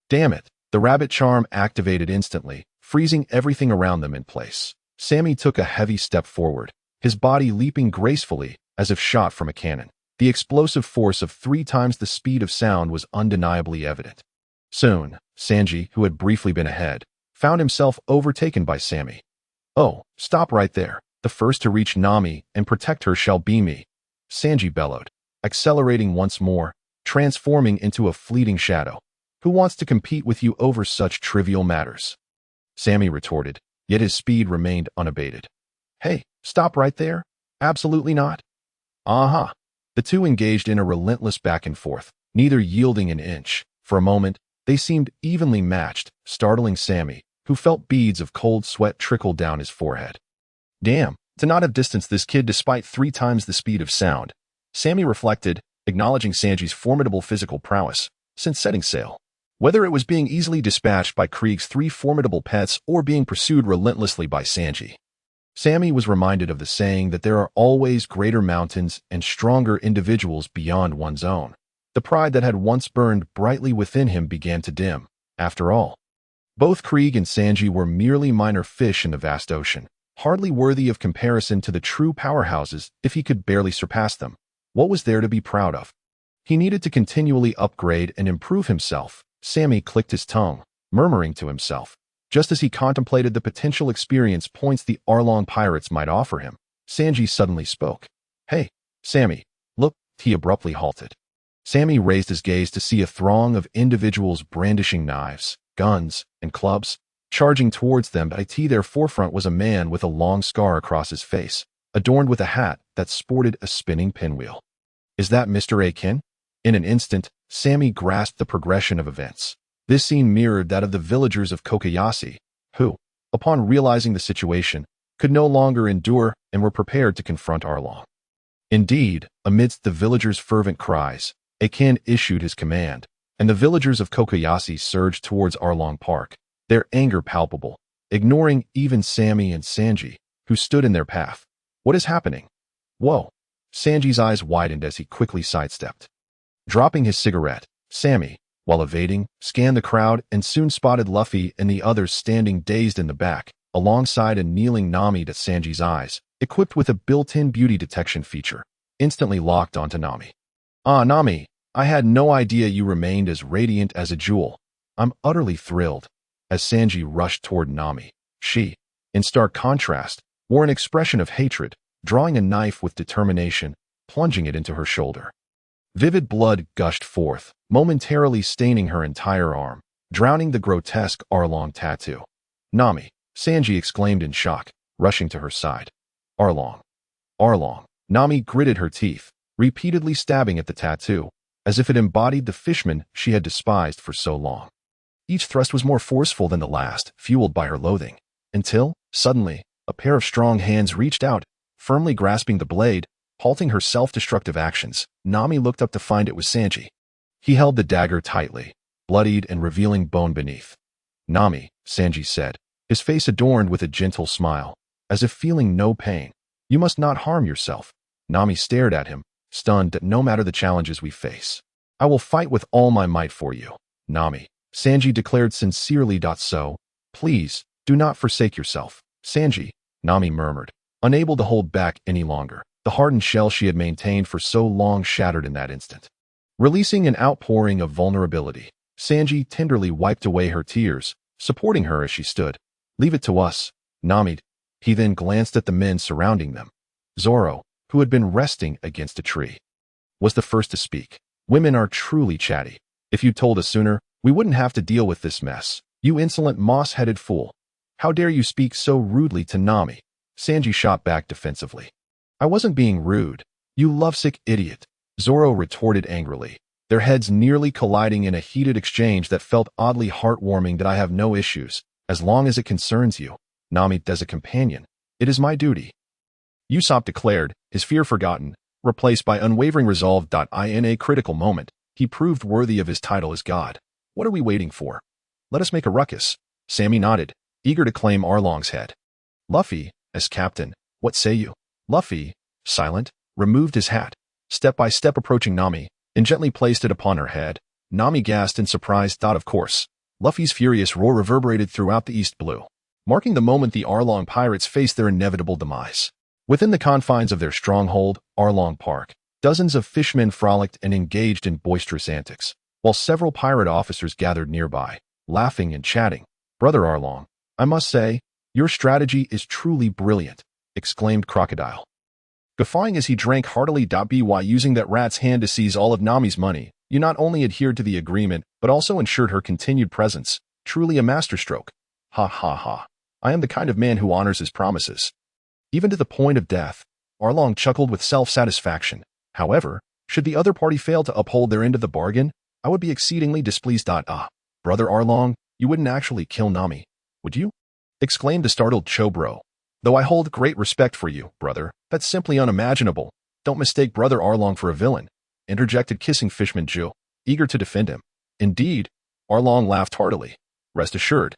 Damn it! The rabbit charm activated instantly, freezing everything around them in place. Sammy took a heavy step forward, his body leaping gracefully as if shot from a cannon. The explosive force of 3 times the speed of sound was undeniably evident. Soon, Sanji, who had briefly been ahead, found himself overtaken by Sammy. Oh, stop right there. The first to reach Nami and protect her shall be me, Sanji bellowed. Accelerating once more, transforming into a fleeting shadow. Who wants to compete with you over such trivial matters? Sammy retorted, yet his speed remained unabated. Hey, stop right there. Absolutely not. Uh-huh. The two engaged in a relentless back and forth, neither yielding an inch. For a moment, they seemed evenly matched, startling Sammy, who felt beads of cold sweat trickle down his forehead. Damn, to not have distanced this kid despite 3 times the speed of sound, Sammy reflected, acknowledging Sanji's formidable physical prowess since setting sail. Whether it was being easily dispatched by Krieg's 3 formidable pets or being pursued relentlessly by Sanji, Sammy was reminded of the saying that there are always greater mountains and stronger individuals beyond one's own. The pride that had once burned brightly within him began to dim. After all, both Krieg and Sanji were merely minor fish in the vast ocean, hardly worthy of comparison to the true powerhouses if he could barely surpass them. What was there to be proud of? He needed to continually upgrade and improve himself. Sammy clicked his tongue, murmuring to himself. Just as he contemplated the potential experience points the Arlong pirates might offer him, Sanji suddenly spoke. Hey, Sammy, look, he abruptly halted. Sammy raised his gaze to see a throng of individuals brandishing knives, guns, and clubs, charging towards them. At their forefront was a man with a long scar across his face, adorned with a hat that sported a spinning pinwheel. Is that Mr. Akin? In an instant, Sammy grasped the progression of events. This scene mirrored that of the villagers of Kokoyasi, who, upon realizing the situation, could no longer endure and were prepared to confront Arlong. Indeed, amidst the villagers' fervent cries, Akin issued his command, and the villagers of Kokoyasi surged towards Arlong Park, their anger palpable, ignoring even Sammy and Sanji, who stood in their path. What is happening? Whoa! Sanji's eyes widened as he quickly sidestepped. Dropping his cigarette, Sammy, while evading, scanned the crowd and soon spotted Luffy and the others standing dazed in the back, alongside a kneeling Nami that Sanji's eyes, equipped with a built-in beauty detection feature, instantly locked onto Nami. Ah, Nami, I had no idea you remained as radiant as a jewel. I'm utterly thrilled. As Sanji rushed toward Nami, she, in stark contrast, wore an expression of hatred, drawing a knife with determination, plunging it into her shoulder. Vivid blood gushed forth, momentarily staining her entire arm, drowning the grotesque Arlong tattoo. Nami, Sanji exclaimed in shock, rushing to her side. Arlong. Arlong. Nami gritted her teeth, repeatedly stabbing at the tattoo, as if it embodied the fishman she had despised for so long. Each thrust was more forceful than the last, fueled by her loathing, until, suddenly, a pair of strong hands reached out, firmly grasping the blade. Halting her self-destructive actions, Nami looked up to find it was Sanji. He held the dagger tightly, bloodied and revealing bone beneath. Nami, Sanji said, his face adorned with a gentle smile, as if feeling no pain. You must not harm yourself. Nami stared at him, stunned that no matter the challenges we face, I will fight with all my might for you. Nami, Sanji declared sincerely. So, please, do not forsake yourself. Sanji, Nami murmured, unable to hold back any longer. The hardened shell she had maintained for so long shattered in that instant. Releasing an outpouring of vulnerability, Sanji tenderly wiped away her tears, supporting her as she stood. Leave it to us, Nami. He then glanced at the men surrounding them. Zoro, who had been resting against a tree, was the first to speak. Women are truly chatty. If you'd told us sooner, we wouldn't have to deal with this mess. You insolent moss-headed fool. How dare you speak so rudely to Nami? Sanji shot back defensively. I wasn't being rude. You lovesick idiot, Zoro retorted angrily, their heads nearly colliding in a heated exchange that felt oddly heartwarming. That I have no issues, as long as it concerns you, Nami. As a companion, it is my duty. Usopp declared, his fear forgotten, replaced by unwavering resolve. In a critical moment, he proved worthy of his title as god. What are we waiting for? Let us make a ruckus. Sammy nodded, eager to claim Arlong's head. Luffy, as captain, what say you? Luffy, silent, removed his hat, step by step approaching Nami, and gently placed it upon her head. Nami gasped in surprise. Of course. Luffy's furious roar reverberated throughout the East Blue, marking the moment the Arlong pirates faced their inevitable demise. Within the confines of their stronghold, Arlong Park, dozens of fishmen frolicked and engaged in boisterous antics, while several pirate officers gathered nearby, laughing and chatting. Brother Arlong, I must say, your strategy is truly brilliant, exclaimed Crocodile, guffawing as he drank heartily. By using that rat's hand to seize all of Nami's money, You not only adhered to the agreement, but also ensured her continued presence. Truly a masterstroke. Ha ha ha. I am the kind of man who honors his promises. Even to the point of death, Arlong chuckled with self-satisfaction. However, should the other party fail to uphold their end of the bargain, I would be exceedingly displeased. Brother Arlong, you wouldn't actually kill Nami, would you? Exclaimed the startled Chobro. Though I hold great respect for you, brother, that's simply unimaginable. Don't mistake Brother Arlong for a villain, interjected Kissing Fishman Jill, eager to defend him. Indeed, Arlong laughed heartily. Rest assured,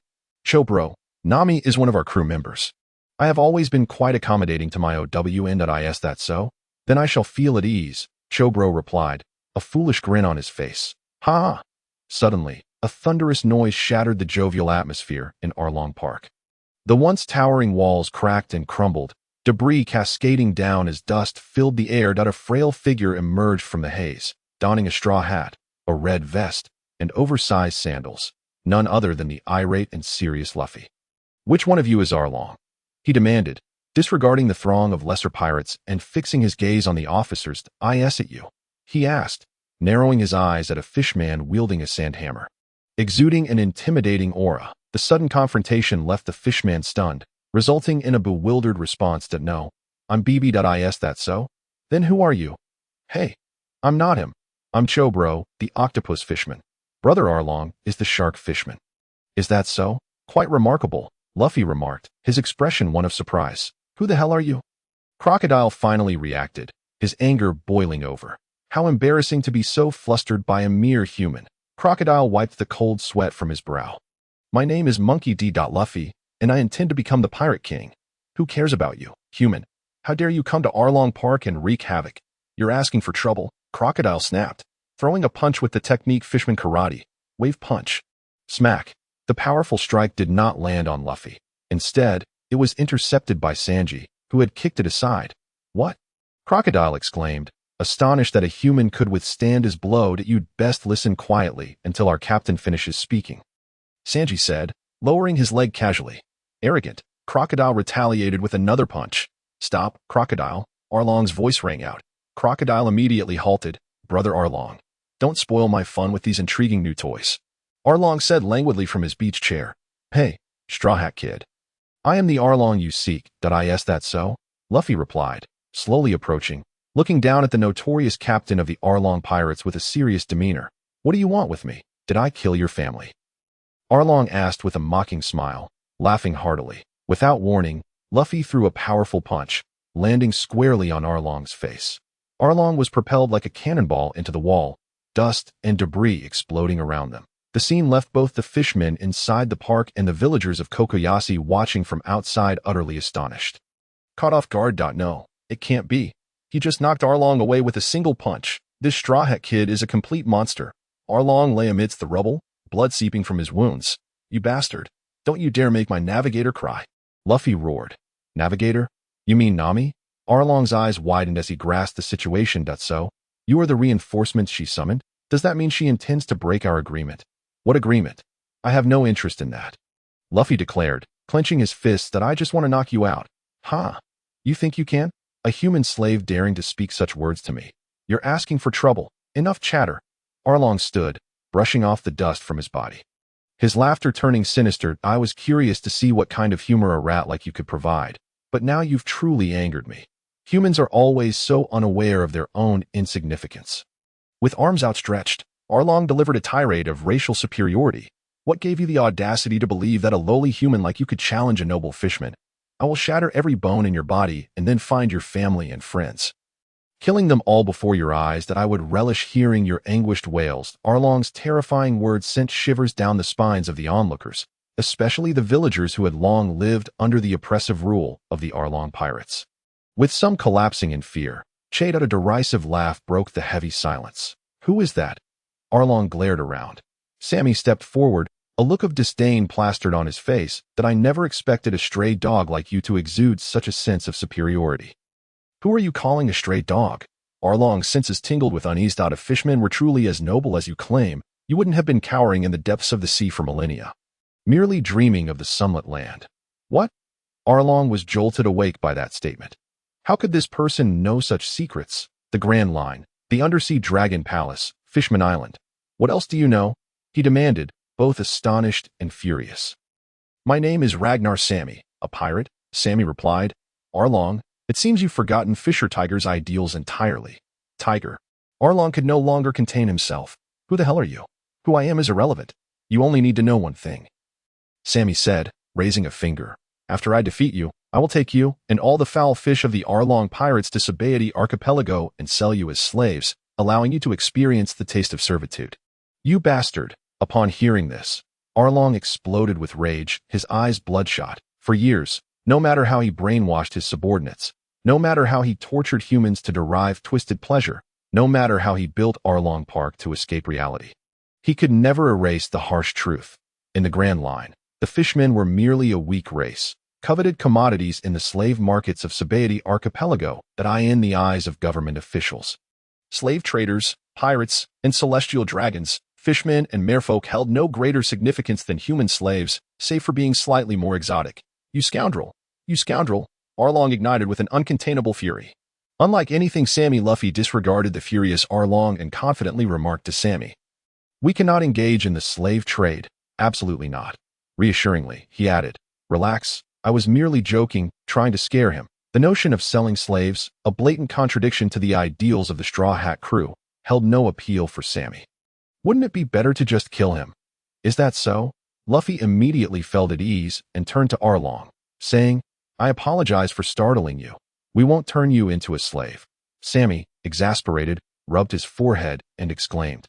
Chobro, Nami is one of our crew members. I have always been quite accommodating to my OWN.is. That so? Then I shall feel at ease, Chobro replied, a foolish grin on his face. Ha! Suddenly, a thunderous noise shattered the jovial atmosphere in Arlong Park. The once towering walls cracked and crumbled, debris cascading down as dust filled the air. A frail figure emerged from the haze, donning a straw hat, a red vest, and oversized sandals, none other than the irate and serious Luffy. Which one of you is Arlong? He demanded, disregarding the throng of lesser pirates and fixing his gaze on the officers. Is it you? He asked, narrowing his eyes at a fishman wielding a sandhammer. Exuding an intimidating aura, the sudden confrontation left the fishman stunned, resulting in a bewildered response that no, I'm BB.is. That so? Then who are you? Hey, I'm not him. I'm Chobro, the octopus fishman. Brother Arlong is the shark fishman. Is that so? Quite remarkable, Luffy remarked, his expression one of surprise. Who the hell are you? Crocodile finally reacted, his anger boiling over. How embarrassing to be so flustered by a mere human. Crocodile wiped the cold sweat from his brow. My name is Monkey D. Luffy, and I intend to become the Pirate King. Who cares about you, human? How dare you come to Arlong Park and wreak havoc? You're asking for trouble, Crocodile snapped, throwing a punch with the technique Fishman Karate. Wave punch. Smack. The powerful strike did not land on Luffy. Instead, it was intercepted by Sanji, who had kicked it aside. What? Crocodile exclaimed, astonished that a human could withstand his blow. You'd best listen quietly until our captain finishes speaking, Sanji said, lowering his leg casually. Arrogant, Crocodile retaliated with another punch. Stop, Crocodile, Arlong's voice rang out. Crocodile immediately halted. Brother Arlong, don't spoil my fun with these intriguing new toys, Arlong said languidly from his beach chair. Hey, Straw Hat Kid. I am the Arlong you seek. Is that so? Luffy replied, slowly approaching, looking down at the notorious captain of the Arlong pirates with a serious demeanor. What do you want with me? Did I kill your family? Arlong asked with a mocking smile, laughing heartily. Without warning, Luffy threw a powerful punch, landing squarely on Arlong's face. Arlong was propelled like a cannonball into the wall, dust and debris exploding around them. The scene left both the fishmen inside the park and the villagers of Kokoyasi watching from outside utterly astonished. Caught off guard. No, it can't be. He just knocked Arlong away with a single punch. This Straw Hat Kid is a complete monster. Arlong lay amidst the rubble, blood seeping from his wounds. You bastard. Don't you dare make my navigator cry. Luffy roared. Navigator? You mean Nami? Arlong's eyes widened as he grasped the situation. So, you are the reinforcements she summoned? Does that mean she intends to break our agreement? What agreement? I have no interest in that, Luffy declared, clenching his fists. I just want to knock you out. Huh? You think you can? A human slave daring to speak such words to me. You're asking for trouble. Enough chatter. Arlong stood, brushing off the dust from his body, his laughter turning sinister. I was curious to see what kind of humor a rat like you could provide, but now you've truly angered me. Humans are always so unaware of their own insignificance. With arms outstretched, Arlong delivered a tirade of racial superiority. What gave you the audacity to believe that a lowly human like you could challenge a noble fishman? I will shatter every bone in your body and then find your family and friends, killing them all before your eyes. That I would relish hearing your anguished wails. Arlong's terrifying words sent shivers down the spines of the onlookers, especially the villagers who had long lived under the oppressive rule of the Arlong pirates. With some collapsing in fear, a derisive laugh broke the heavy silence. Who is that? Arlong glared around. Sammy stepped forward, a look of disdain plastered on his face. That I never expected a stray dog like you to exude such a sense of superiority. Who are you calling a stray dog? Arlong's senses tingled with unease. If fishmen were truly as noble as you claim, you wouldn't have been cowering in the depths of the sea for millennia, merely dreaming of the sunlit land. What? Arlong was jolted awake by that statement. How could this person know such secrets? The Grand Line, the Undersea Dragon Palace, Fishman Island. What else do you know? He demanded, both astonished and furious. My name is Ragnar Sammy, a pirate, Sammy replied. Arlong, it seems you've forgotten Fisher Tiger's ideals entirely. Tiger. Arlong could no longer contain himself. Who the hell are you? Who I am is irrelevant. You only need to know one thing. Sammy said, raising a finger. After I defeat you, I will take you and all the foul fish of the Arlong pirates to Sabaody Archipelago and sell you as slaves, allowing you to experience the taste of servitude. You bastard! Upon hearing this, Arlong exploded with rage, his eyes bloodshot. For years, no matter how he brainwashed his subordinates, no matter how he tortured humans to derive twisted pleasure, no matter how he built Arlong Park to escape reality, he could never erase the harsh truth. In the Grand Line, the fishmen were merely a weak race, coveted commodities in the slave markets of Sabaody Archipelago that eye in the eyes of government officials. Slave traders, pirates, and celestial dragons, fishmen and merfolk held no greater significance than human slaves, save for being slightly more exotic. You scoundrel! You scoundrel! Arlong ignited with an uncontainable fury. Unlike anything Sammy, Luffy disregarded the furious Arlong and confidently remarked to Sammy, "We cannot engage in the slave trade. Absolutely not." Reassuringly, he added, "Relax, I was merely joking, trying to scare him." The notion of selling slaves, a blatant contradiction to the ideals of the Straw Hat crew, held no appeal for Sammy. Wouldn't it be better to just kill him? Is that so? Luffy immediately felt at ease and turned to Arlong, saying, I apologize for startling you. We won't turn you into a slave. Sammy, exasperated, rubbed his forehead and exclaimed,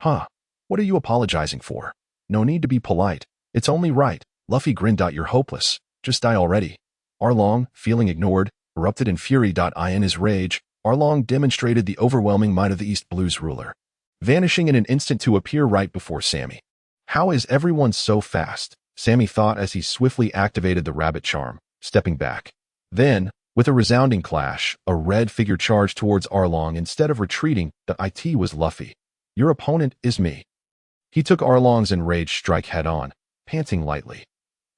Huh, what are you apologizing for? No need to be polite. It's only right. Luffy grinned. You're hopeless. Just die already. Arlong, feeling ignored, erupted in fury. In his rage, Arlong demonstrated the overwhelming might of the East Blue's ruler, vanishing in an instant to appear right before Sammy. How is everyone so fast? Sammy thought as he swiftly activated the rabbit charm, stepping back. Then, with a resounding clash, a red figure charged towards Arlong instead of retreating. It was Luffy. Your opponent is me. He took Arlong's enraged strike head-on, panting lightly.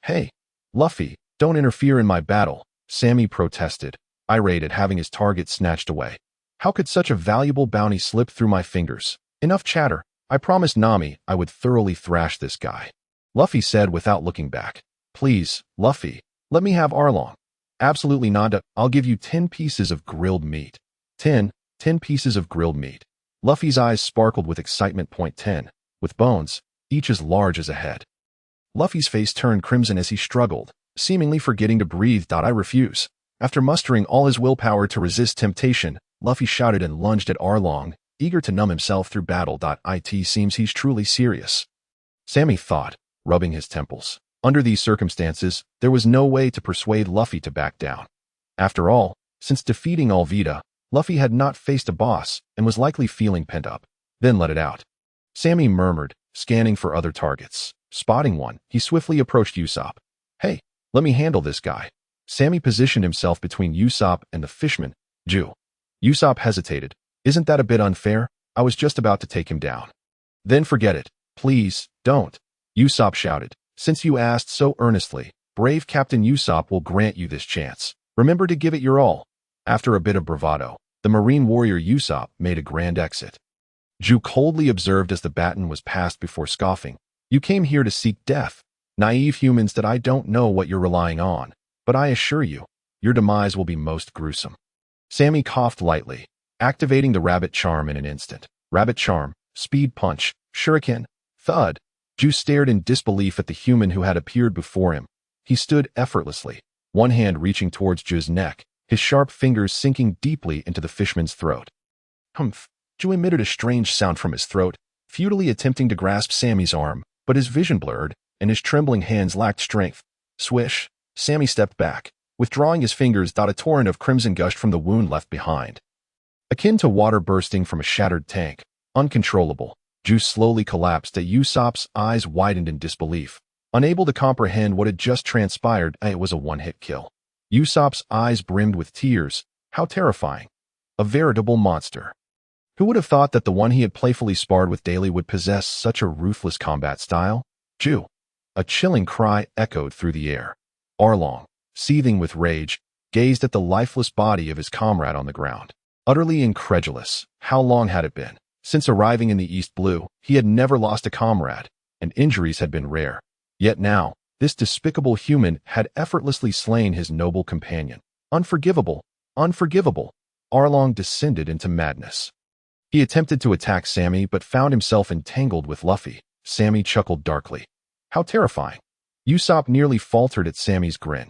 Hey, Luffy, don't interfere in my battle, Sammy protested, irate at having his target snatched away. How could such a valuable bounty slip through my fingers? Enough chatter. I promised Nami I would thoroughly thrash this guy. Luffy said without looking back. Please, Luffy, let me have Arlong. Absolutely not. I'll give you 10 pieces of grilled meat. 10 pieces of grilled meat. Luffy's eyes sparkled with excitement. 10, with bones, each as large as a head. Luffy's face turned crimson as he struggled, seemingly forgetting to breathe. I refuse. After mustering all his willpower to resist temptation, Luffy shouted and lunged at Arlong, eager to numb himself through battle. It seems he's truly serious. Sammy thought, rubbing his temples. Under these circumstances, there was no way to persuade Luffy to back down. After all, since defeating Alrita, Luffy had not faced a boss and was likely feeling pent up. Then let it out. Sammy murmured, scanning for other targets. Spotting one, he swiftly approached Usopp. Hey, let me handle this guy. Sammy positioned himself between Usopp and the fishman, Jew. Usopp hesitated. Isn't that a bit unfair? I was just about to take him down. Then forget it. Please, don't. Usopp shouted. Since you asked so earnestly, brave Captain Usopp will grant you this chance. Remember to give it your all. After a bit of bravado, the marine warrior Usopp made a grand exit. Jew coldly observed as the baton was passed before scoffing. You came here to seek death. Naive humans, that I don't know what you're relying on, but I assure you, your demise will be most gruesome. Sammy coughed lightly, activating the rabbit charm in an instant. Rabbit charm, speed punch, shuriken, thud. Jew stared in disbelief at the human who had appeared before him. He stood effortlessly, one hand reaching towards Jew's neck, his sharp fingers sinking deeply into the fishman's throat. Humph! Jew emitted a strange sound from his throat, futilely attempting to grasp Sammy's arm, but his vision blurred, and his trembling hands lacked strength. Swish! Sammy stepped back, withdrawing his fingers. A torrent of crimson gushed from the wound left behind. Akin to water bursting from a shattered tank, uncontrollable, Jew slowly collapsed. Usopp's eyes widened in disbelief. Unable to comprehend what had just transpired, it was a one-hit kill. Usopp's eyes brimmed with tears. How terrifying. A veritable monster. Who would have thought that the one he had playfully sparred with daily would possess such a ruthless combat style? Jew. A chilling cry echoed through the air. Arlong, seething with rage, gazed at the lifeless body of his comrade on the ground. Utterly incredulous. How long had it been Since arriving in the East Blue, he had never lost a comrade, and injuries had been rare. Yet now, this despicable human had effortlessly slain his noble companion. Unforgivable! Unforgivable! Arlong descended into madness. He attempted to attack Sammy but found himself entangled with Luffy. Sammy chuckled darkly. How terrifying! Usopp nearly faltered at Sammy's grin.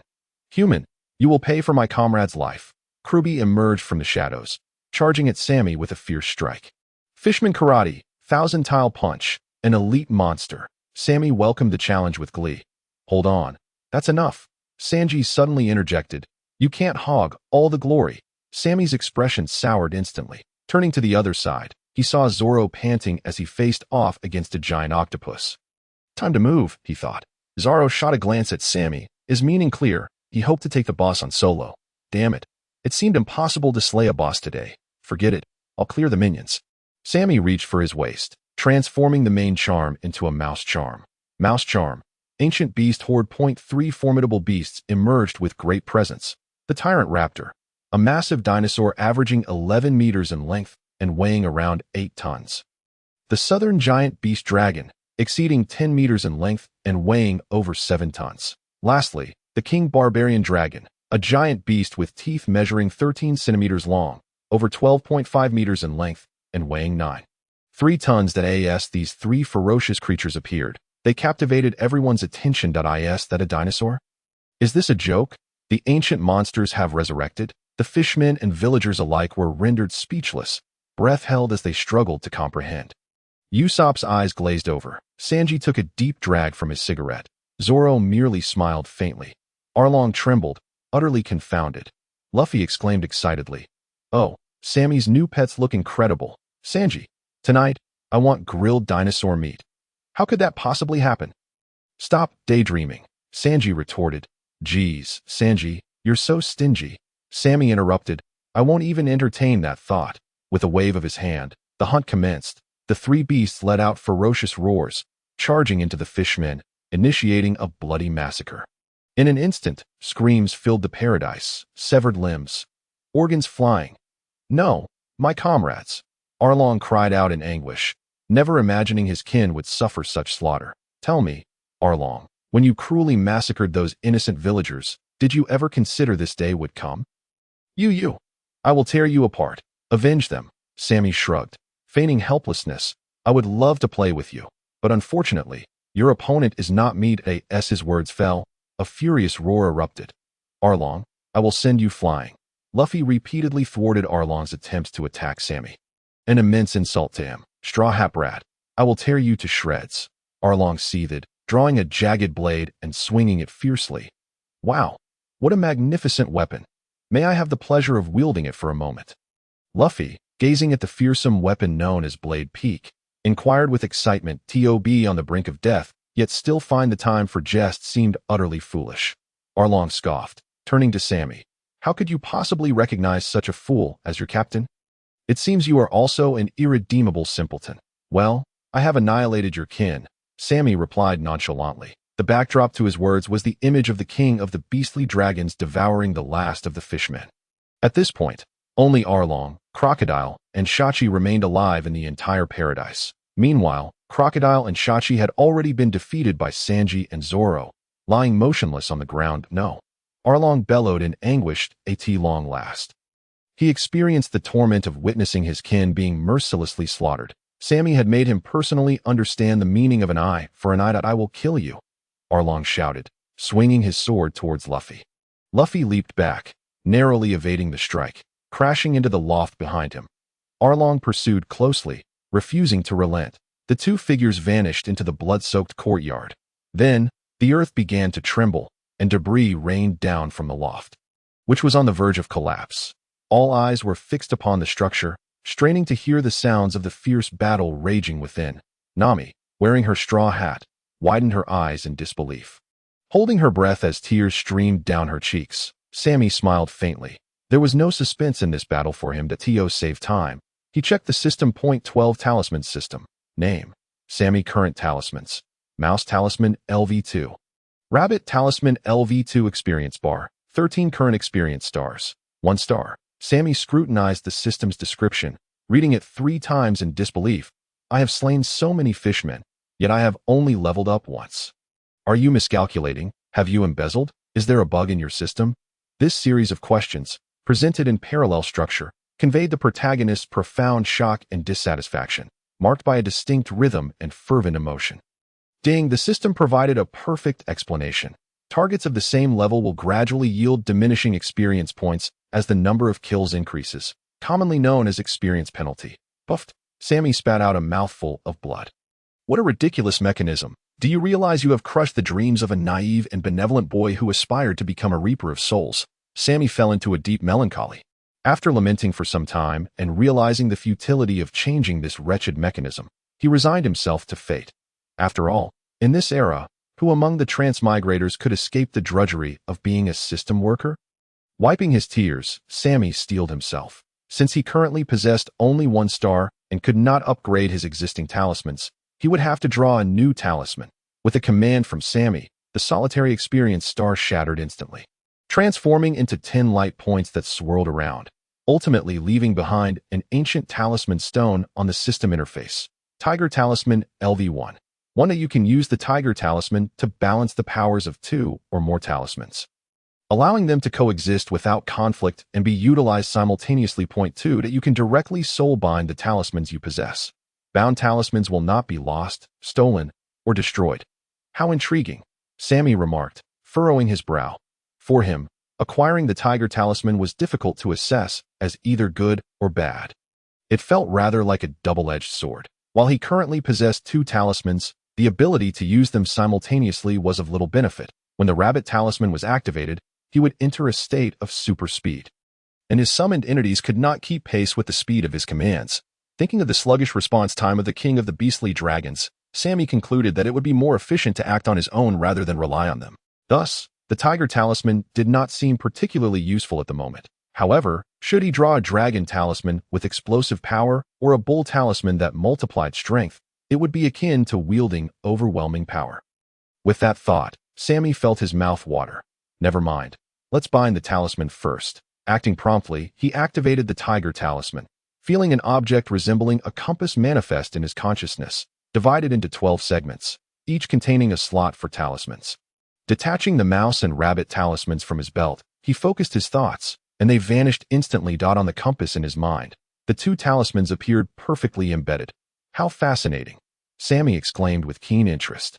Human, you will pay for my comrade's life. Kruby emerged from the shadows, charging at Sammy with a fierce strike. Fishman Karate, Thousand Tile Punch, an elite monster. Sammy welcomed the challenge with glee. Hold on. That's enough. Sanji suddenly interjected. You can't hog all the glory. Sammy's expression soured instantly. Turning to the other side, he saw Zoro panting as he faced off against a giant octopus. Time to move, he thought. Zoro shot a glance at Sammy, his meaning clear. He hoped to take the boss on solo. Damn it. It seemed impossible to slay a boss today. Forget it. I'll clear the minions. Sammy reached for his waist, transforming the main charm into a mouse charm. Mouse charm. Ancient beast horde. 3 formidable beasts emerged with great presence. The Tyrant Raptor, a massive dinosaur averaging 11 meters in length and weighing around 8 tons. The Southern Giant Beast Dragon, exceeding 10 meters in length and weighing over 7 tons. Lastly, the King Barbarian Dragon, a giant beast with teeth measuring 13 centimeters long, over 12.5 meters in length, and weighing 9.3 tons. These 3 ferocious creatures appeared. They captivated everyone's attention. That a dinosaur? Is this a joke? The ancient monsters have resurrected? The fishmen and villagers alike were rendered speechless, breath held as they struggled to comprehend. Usopp's eyes glazed over. Sanji took a deep drag from his cigarette. Zoro merely smiled faintly. Arlong trembled, utterly confounded. Luffy exclaimed excitedly. Oh, Sammy's new pets look incredible. Sanji, tonight, I want grilled dinosaur meat. How could that possibly happen? Stop daydreaming, Sanji retorted. Geez, Sanji, you're so stingy. Sammy interrupted. I won't even entertain that thought. With a wave of his hand, the hunt commenced. The 3 beasts let out ferocious roars, charging into the fishmen, initiating a bloody massacre. In an instant, screams filled the paradise, severed limbs, organs flying. No, my comrades! Arlong cried out in anguish, never imagining his kin would suffer such slaughter. Tell me, Arlong, when you cruelly massacred those innocent villagers, did you ever consider this day would come? I will tear you apart. Avenge them. Sammy shrugged, feigning helplessness. I would love to play with you, but unfortunately, your opponent is not me. As his words fell, a furious roar erupted. Arlong, I will send you flying. Luffy repeatedly thwarted Arlong's attempts to attack Sammy. An immense insult to him. Straw Hat Brat, I will tear you to shreds. Arlong seethed, drawing a jagged blade and swinging it fiercely. Wow, what a magnificent weapon. May I have the pleasure of wielding it for a moment? Luffy, gazing at the fearsome weapon known as Blade Peak, inquired with excitement. To be on the brink of death, yet still find the time for jest seemed utterly foolish. Arlong scoffed, turning to Sammy. How could you possibly recognize such a fool as your captain? It seems you are also an irredeemable simpleton. Well, I have annihilated your kin, Sammy replied nonchalantly. The backdrop to his words was the image of the king of the beastly dragons devouring the last of the fishmen. At this point, only Arlong, Crocodile, and Shachi remained alive in the entire paradise. Meanwhile, Crocodile and Shachi had already been defeated by Sanji and Zoro, lying motionless on the ground. No. Arlong bellowed in anguish at long last. He experienced the torment of witnessing his kin being mercilessly slaughtered. Sammy had made him personally understand the meaning of an eye for an eye. I will kill you, Arlong shouted, swinging his sword towards Luffy. Luffy leaped back, narrowly evading the strike, crashing into the loft behind him. Arlong pursued closely, refusing to relent. The 2 figures vanished into the blood-soaked courtyard. Then, the earth began to tremble, and debris rained down from the loft, which was on the verge of collapse. All eyes were fixed upon the structure, straining to hear the sounds of the fierce battle raging within. Nami, wearing her straw hat, widened her eyes in disbelief. Holding her breath as tears streamed down her cheeks, Sammy smiled faintly. There was no suspense in this battle for him. To save time, he checked the System .12 Talisman system. Name: Sammy. Current talismans: Mouse Talisman LV2, Rabbit Talisman LV2. Experience bar: 13 current experience stars, 1 star. Sammy scrutinized the system's description, reading it 3 times in disbelief. I have slain so many fishmen, yet I have only leveled up once. Are you miscalculating? Have you embezzled? Is there a bug in your system? This series of questions, presented in parallel structure, conveyed the protagonist's profound shock and dissatisfaction, marked by a distinct rhythm and fervent emotion. Ding, the system provided a perfect explanation. Targets of the same level will gradually yield diminishing experience points as the number of kills increases, commonly known as experience penalty. Puffed. Sammy spat out a mouthful of blood. What a ridiculous mechanism. Do you realize you have crushed the dreams of a naive and benevolent boy who aspired to become a reaper of souls? Sammy fell into a deep melancholy. After lamenting for some time and realizing the futility of changing this wretched mechanism, he resigned himself to fate. After all, in this era, who among the transmigrators could escape the drudgery of being a system worker? Wiping his tears, Sammy steeled himself. Since he currently possessed only 1 star and could not upgrade his existing talismans, he would have to draw a new talisman. With a command from Sammy, the solitary experience star shattered instantly, transforming into 10 light points that swirled around, ultimately leaving behind an ancient talisman stone on the system interface. Tiger Talisman LV1. One that you can use the Tiger Talisman to balance the powers of 2 or more talismans, allowing them to coexist without conflict and be utilized simultaneously. Point 2, that you can directly soulbind the talismans you possess. Bound talismans will not be lost, stolen, or destroyed. How intriguing, Sammy remarked, furrowing his brow. For him, acquiring the Tiger Talisman was difficult to assess as either good or bad. It felt rather like a double-edged sword. While he currently possessed 2 talismans, the ability to use them simultaneously was of little benefit. When the Rabbit Talisman was activated, he would enter a state of super speed, and his summoned entities could not keep pace with the speed of his commands. Thinking of the sluggish response time of the King of the Beastly Dragons, Sammy concluded that it would be more efficient to act on his own rather than rely on them. Thus, the Tiger Talisman did not seem particularly useful at the moment. However, should he draw a Dragon Talisman with explosive power or a Bull Talisman that multiplied strength, it would be akin to wielding overwhelming power. With that thought, Sammy felt his mouth water. Never mind. Let's bind the talisman first. Acting promptly, he activated the Tiger Talisman, feeling an object resembling a compass manifest in his consciousness, divided into 12 segments, each containing a slot for talismans. Detaching the Mouse and Rabbit talismans from his belt, he focused his thoughts, and they vanished instantly. On the compass in his mind, the 2 talismans appeared perfectly embedded. How fascinating, Sammy exclaimed with keen interest.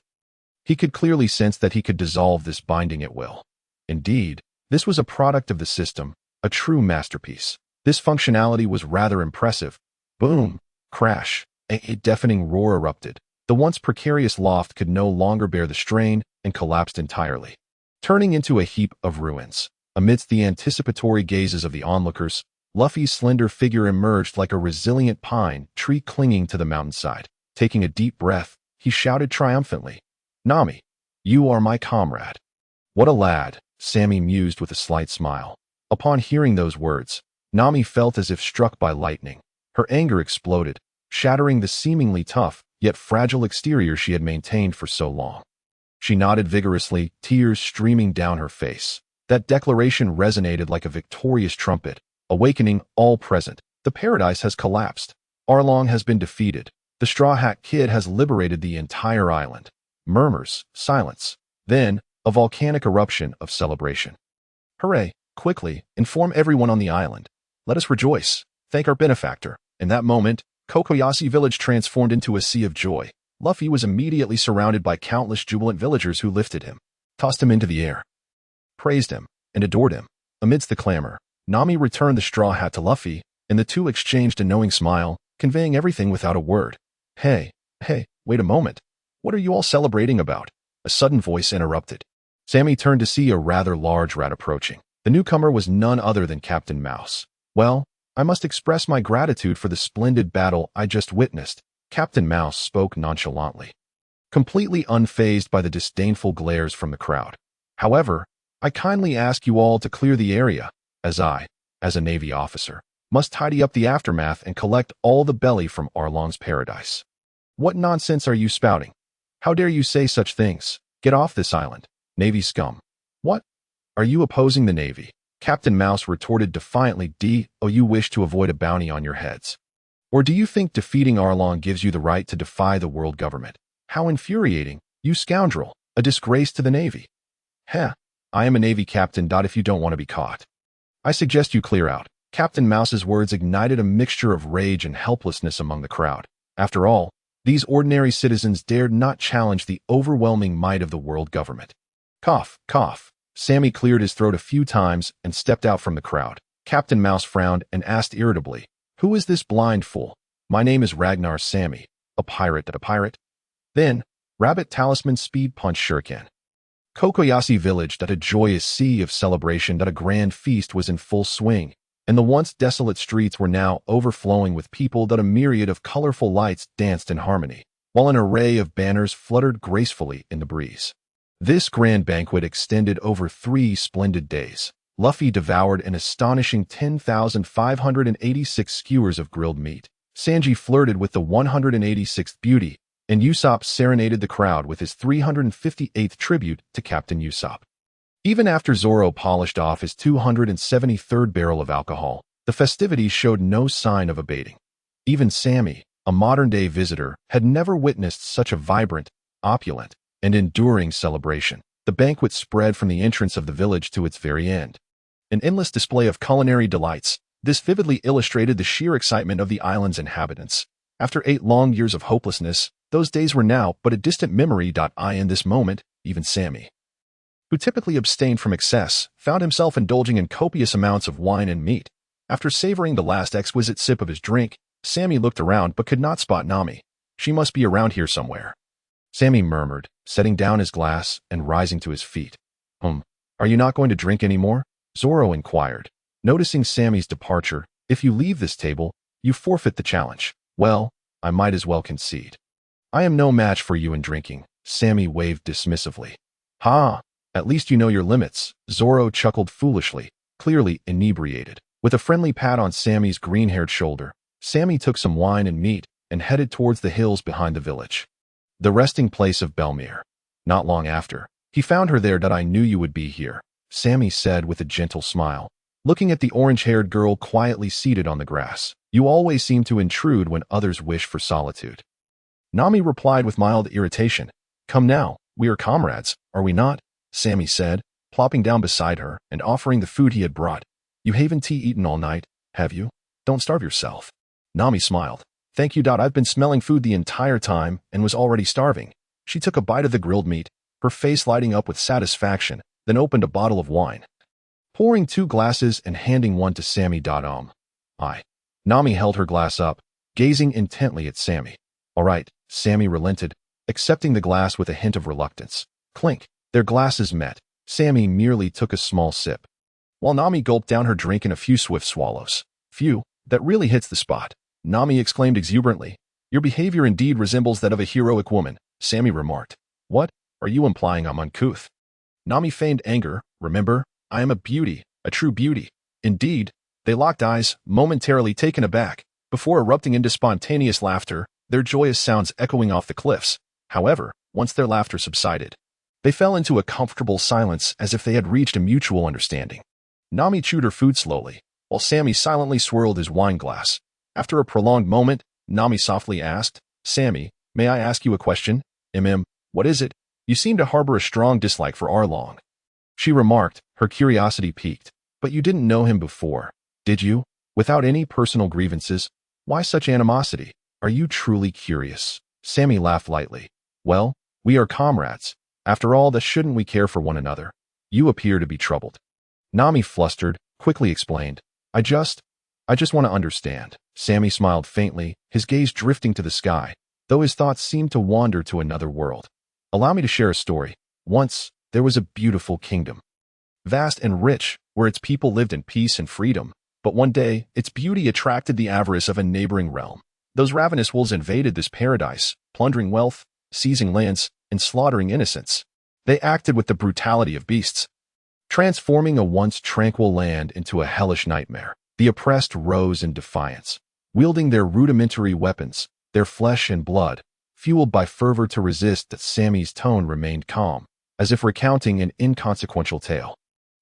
He could clearly sense that he could dissolve this binding at will. Indeed, this was a product of the system, a true masterpiece. This functionality was rather impressive. Boom! Crash! A deafening roar erupted. The once precarious loft could no longer bear the strain and collapsed entirely, turning into a heap of ruins. Amidst the anticipatory gazes of the onlookers, Luffy's slender figure emerged like a resilient pine tree clinging to the mountainside. Taking a deep breath, he shouted triumphantly, "Nami, you are my comrade." What a lad, Sammy mused with a slight smile. Upon hearing those words, Nami felt as if struck by lightning. Her anger exploded, shattering the seemingly tough, yet fragile exterior she had maintained for so long. She nodded vigorously, tears streaming down her face. That declaration resonated like a victorious trumpet, awakening all present. The paradise has collapsed. Arlong has been defeated. The Straw Hat Kid has liberated the entire island. Murmurs, silence. Then, a volcanic eruption of celebration. Hooray! Quickly, inform everyone on the island. Let us rejoice. Thank our benefactor. In that moment, Kokoyashi village transformed into a sea of joy. Luffy was immediately surrounded by countless jubilant villagers who lifted him, tossed him into the air, praised him, and adored him. Amidst the clamor, Nami returned the straw hat to Luffy, and the two exchanged a knowing smile, conveying everything without a word. Hey, wait a moment. What are you all celebrating about? A sudden voice interrupted. Sammy turned to see a rather large rat approaching. The newcomer was none other than Captain Mouse. Well, I must express my gratitude for the splendid battle I just witnessed. Captain Mouse spoke nonchalantly, completely unfazed by the disdainful glares from the crowd. However, I kindly ask you all to clear the area, as I, as a Navy officer, must tidy up the aftermath and collect all the belly from Arlong's paradise. What nonsense are you spouting? How dare you say such things? Get off this island, Navy scum. What? Are you opposing the Navy? Captain Mouse retorted defiantly. Do you wish to avoid a bounty on your heads? Or do you think defeating Arlong gives you the right to defy the world government? How infuriating, you scoundrel, a disgrace to the Navy. Heh, I am a Navy captain. If you don't want to be caught, I suggest you clear out. Captain Mouse's words ignited a mixture of rage and helplessness among the crowd. After all, these ordinary citizens dared not challenge the overwhelming might of the world government. Cough, cough. Sammy cleared his throat a few times and stepped out from the crowd. Captain Mouse frowned and asked irritably, "Who is this blind fool?" "My name is Ragnar Sammy, a pirate." "A pirate?" Then, Rabbit Talisman speed punch shuriken. Kokoyashi village. A joyous sea of celebration. A grand feast was in full swing, and the once desolate streets were now overflowing with people. A myriad of colorful lights danced in harmony, while an array of banners fluttered gracefully in the breeze. This grand banquet extended over 3 splendid days. Luffy devoured an astonishing 10,586 skewers of grilled meat. Sanji flirted with the 186th beauty, and Usopp serenaded the crowd with his 358th tribute to Captain Usopp. Even after Zoro polished off his 273rd barrel of alcohol, the festivities showed no sign of abating. Even Sammy, a modern-day visitor, had never witnessed such a vibrant, opulent, and enduring celebration. The banquet spread from the entrance of the village to its very end. An endless display of culinary delights, this vividly illustrated the sheer excitement of the island's inhabitants. After 8 long years of hopelessness, those days were now but a distant memory. In this moment, even Sammy, who typically abstained from excess, found himself indulging in copious amounts of wine and meat. After savoring the last exquisite sip of his drink, Sammy looked around but could not spot Nami. "She must be around here somewhere," Sammy murmured, setting down his glass and rising to his feet. Are you not going to drink anymore?" Zoro inquired. Noticing Sammy's departure, "If you leave this table, you forfeit the challenge." "Well, I might as well concede. I am no match for you in drinking," Sammy waved dismissively. "Ha, at least you know your limits," Zoro chuckled foolishly, clearly inebriated. With a friendly pat on Sammy's green-haired shoulder, Sammy took some wine and meat and headed towards the hills behind the village, the resting place of Belmere. Not long after, he found her there. "I knew you would be here," Sammy said with a gentle smile, looking at the orange-haired girl quietly seated on the grass. "You always seem to intrude when others wish for solitude." Nami replied with mild irritation. "Come now, we are comrades, are we not?" Sammy said, plopping down beside her and offering the food he had brought. "You haven't eaten all night, have you? Don't starve yourself." Nami smiled. "Thank you. I've been smelling food the entire time and was already starving." She took a bite of the grilled meat, her face lighting up with satisfaction, then opened a bottle of wine, pouring 2 glasses and handing one to Sammy. "I." Nami held her glass up, gazing intently at Sammy. "All right," Sammy relented, accepting the glass with a hint of reluctance. Clink. Their glasses met. Sammy merely took a small sip, while Nami gulped down her drink in a few swift swallows. "Phew, that really hits the spot," Nami exclaimed exuberantly. "Your behavior indeed resembles that of a heroic woman," Sammy remarked. "What? Are you implying I'm uncouth?" Nami feigned anger. "Remember, I am a beauty, a true beauty." Indeed, they locked eyes, momentarily taken aback, before erupting into spontaneous laughter, their joyous sounds echoing off the cliffs. However, once their laughter subsided, they fell into a comfortable silence as if they had reached a mutual understanding. Nami chewed her food slowly, while Sammy silently swirled his wine glass. After a prolonged moment, Nami softly asked, "Sammy, may I ask you a question?" What is it?" "You seem to harbor a strong dislike for Arlong," she remarked, her curiosity piqued. "But you didn't know him before, did you? Without any personal grievances? Why such animosity? Are you truly curious?" Sammy laughed lightly. "Well, we are comrades. After all, shouldn't we care for one another? You appear to be troubled." Nami, flustered, quickly explained. I just want to understand." Sammy smiled faintly, his gaze drifting to the sky, though his thoughts seemed to wander to another world. "Allow me to share a story. Once, there was a beautiful kingdom, vast and rich, where its people lived in peace and freedom. But one day, its beauty attracted the avarice of a neighboring realm. Those ravenous wolves invaded this paradise, plundering wealth, seizing lands, and slaughtering innocents. They acted with the brutality of beasts, transforming a once tranquil land into a hellish nightmare. The oppressed rose in defiance, wielding their rudimentary weapons, their flesh and blood, fueled by fervor to resist. That Sammy's tone remained calm, as if recounting an inconsequential tale.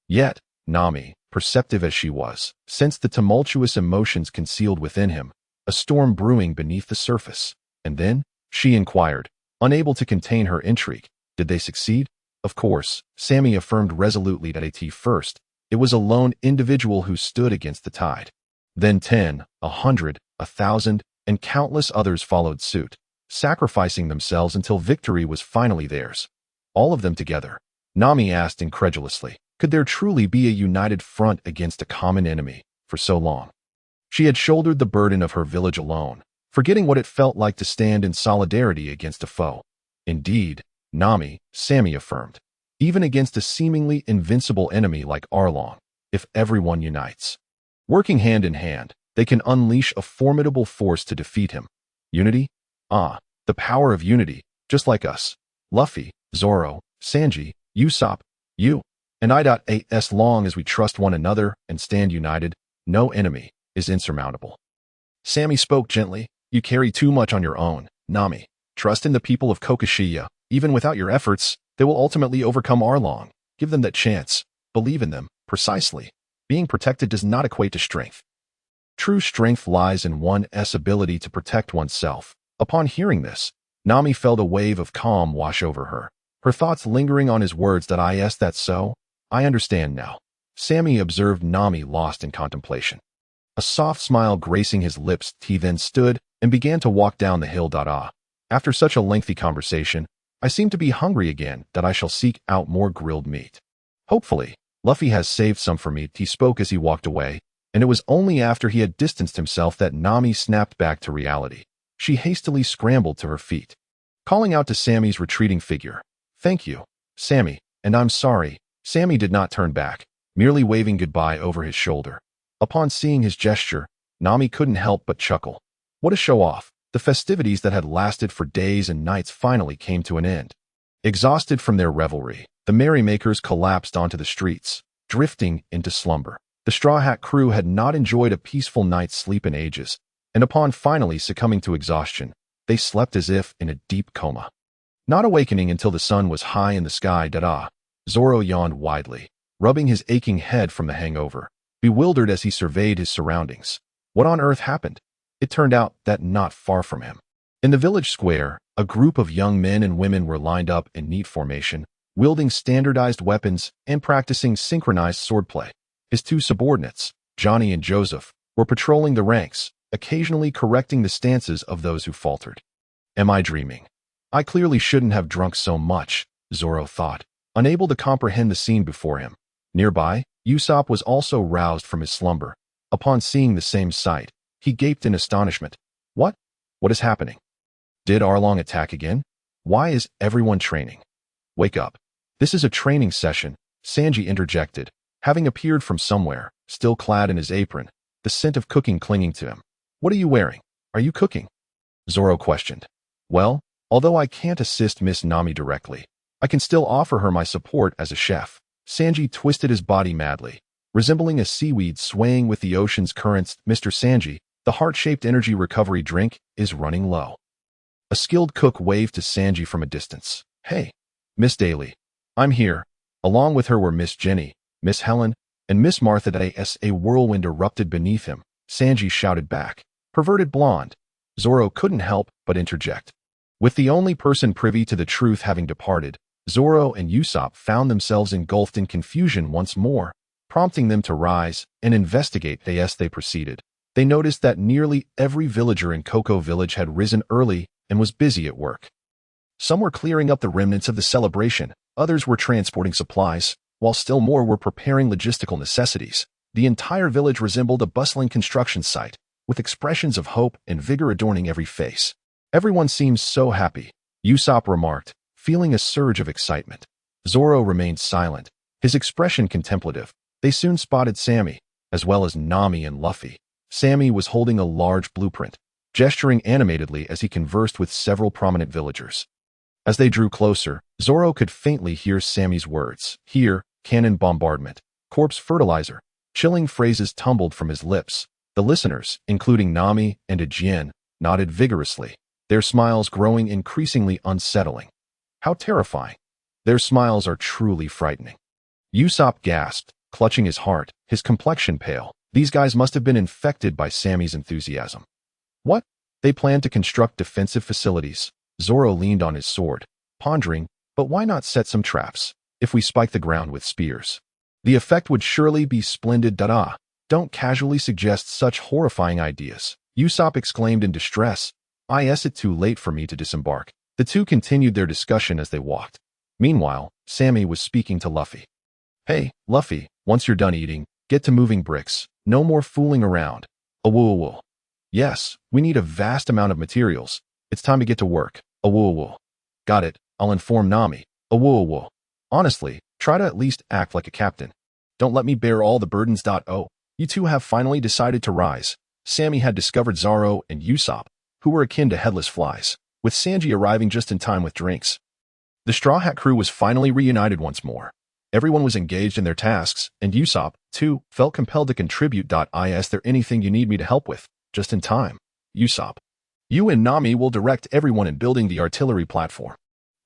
Yet, Nami, perceptive as she was, sensed the tumultuous emotions concealed within him. a storm brewing beneath the surface. And then, she inquired, unable to contain her intrigue, did they succeed? Of course, Sammy affirmed resolutely that at first, it was a lone individual who stood against the tide. Then 10, 100, 1,000, and countless others followed suit, sacrificing themselves until victory was finally theirs. All of them together. Nami asked incredulously, could there truly be a united front against a common enemy for so long? She had shouldered the burden of her village alone, forgetting what it felt like to stand in solidarity against a foe. Indeed, Nami, Sammy affirmed, even against a seemingly invincible enemy like Arlong, if everyone unites. Working hand in hand, they can unleash a formidable force to defeat him. Unity? Ah, the power of unity, just like us. Luffy, Zoro, Sanji, Usopp, you, and I. As long as we trust one another and stand united, no enemy is insurmountable. Sammy spoke gently, you carry too much on your own, Nami. Trust in the people of Kokushiya. Even without your efforts, they will ultimately overcome Arlong. Give them that chance. Believe in them, precisely. Being protected does not equate to strength. True strength lies in one's ability to protect oneself. Upon hearing this, Nami felt a wave of calm wash over her, her thoughts lingering on his words that that's so? I understand now. Sammy observed Nami lost in contemplation. A soft smile gracing his lips, he then stood and began to walk down the hill. After such a lengthy conversation, I seem to be hungry again, that I shall seek out more grilled meat. Hopefully, Luffy has saved some for me, he spoke as he walked away, and it was only after he had distanced himself that Nami snapped back to reality. She hastily scrambled to her feet, calling out to Sammy's retreating figure. Thank you, Sammy, and I'm sorry. Sammy did not turn back, merely waving goodbye over his shoulder. Upon seeing his gesture, Nami couldn't help but chuckle. What a show-off. The festivities that had lasted for days and nights finally came to an end. Exhausted from their revelry, the merrymakers collapsed onto the streets, drifting into slumber. The Straw Hat crew had not enjoyed a peaceful night's sleep in ages, and upon finally succumbing to exhaustion, they slept as if in a deep coma. Not awakening until the sun was high in the sky. Zoro yawned widely, rubbing his aching head from the hangover, bewildered as he surveyed his surroundings. What on earth happened? It turned out that not far from him, in the village square, a group of young men and women were lined up in neat formation, wielding standardized weapons and practicing synchronized swordplay. His two subordinates, Johnny and Joseph, were patrolling the ranks, occasionally correcting the stances of those who faltered. Am I dreaming? I clearly shouldn't have drunk so much, Zoro thought, unable to comprehend the scene before him. Nearby, Usopp was also roused from his slumber. Upon seeing the same sight, he gaped in astonishment. What? What is happening? Did Arlong attack again? Why is everyone training? Wake up. This is a training session, Sanji interjected, having appeared from somewhere, still clad in his apron, the scent of cooking clinging to him. What are you wearing? Are you cooking? Zoro questioned. Well, although I can't assist Miss Nami directly, I can still offer her my support as a chef. Sanji twisted his body madly, resembling a seaweed swaying with the ocean's currents. Mr. Sanji, the heart-shaped energy recovery drink is running low. A skilled cook waved to Sanji from a distance. Hey, Miss Daly. I'm here. Along with her were Miss Jenny, Miss Helen, and Miss Martha. As a whirlwind erupted beneath him, Sanji shouted back. Perverted blonde. Zoro couldn't help but interject. With the only person privy to the truth having departed, Zoro and Usopp found themselves engulfed in confusion once more, prompting them to rise and investigate. As they proceeded, they noticed that nearly every villager in Cocoa Village had risen early and was busy at work. Some were clearing up the remnants of the celebration, others were transporting supplies, while still more were preparing logistical necessities. The entire village resembled a bustling construction site, with expressions of hope and vigor adorning every face. Everyone seems so happy, Usopp remarked, feeling a surge of excitement. Zoro remained silent, his expression contemplative. They soon spotted Sammy, as well as Nami and Luffy. Sammy was holding a large blueprint, gesturing animatedly as he conversed with several prominent villagers. As they drew closer, Zoro could faintly hear Sammy's words. Here, cannon bombardment, corpse fertilizer. Chilling phrases tumbled from his lips. The listeners, including Nami and Ajin, nodded vigorously, their smiles growing increasingly unsettling. How terrifying. Their smiles are truly frightening. Usopp gasped, clutching his heart, his complexion pale. These guys must have been infected by Sammy's enthusiasm. What? They plan to construct defensive facilities. Zoro leaned on his sword, pondering, but why not set some traps? If we spike the ground with spears, the effect would surely be splendid. Don't casually suggest such horrifying ideas, Usopp exclaimed in distress. It's too late for me to disembark. The two continued their discussion as they walked. Meanwhile, Sammy was speaking to Luffy. Hey, Luffy, once you're done eating, get to moving bricks. No more fooling around. Awoo. Yes, we need a vast amount of materials. It's time to get to work. Awoo. Got it, I'll inform Nami. Awoo. Honestly, try to at least act like a captain. Don't let me bear all the burdens. Oh, you two have finally decided to rise. Sammy had discovered Zoro and Usopp, who were akin to headless flies, with Sanji arriving just in time with drinks. The Straw Hat crew was finally reunited once more. Everyone was engaged in their tasks, and Usopp, too, felt compelled to contribute. Is there anything you need me to help with? Just in time. Usopp. You and Nami will direct everyone in building the artillery platform.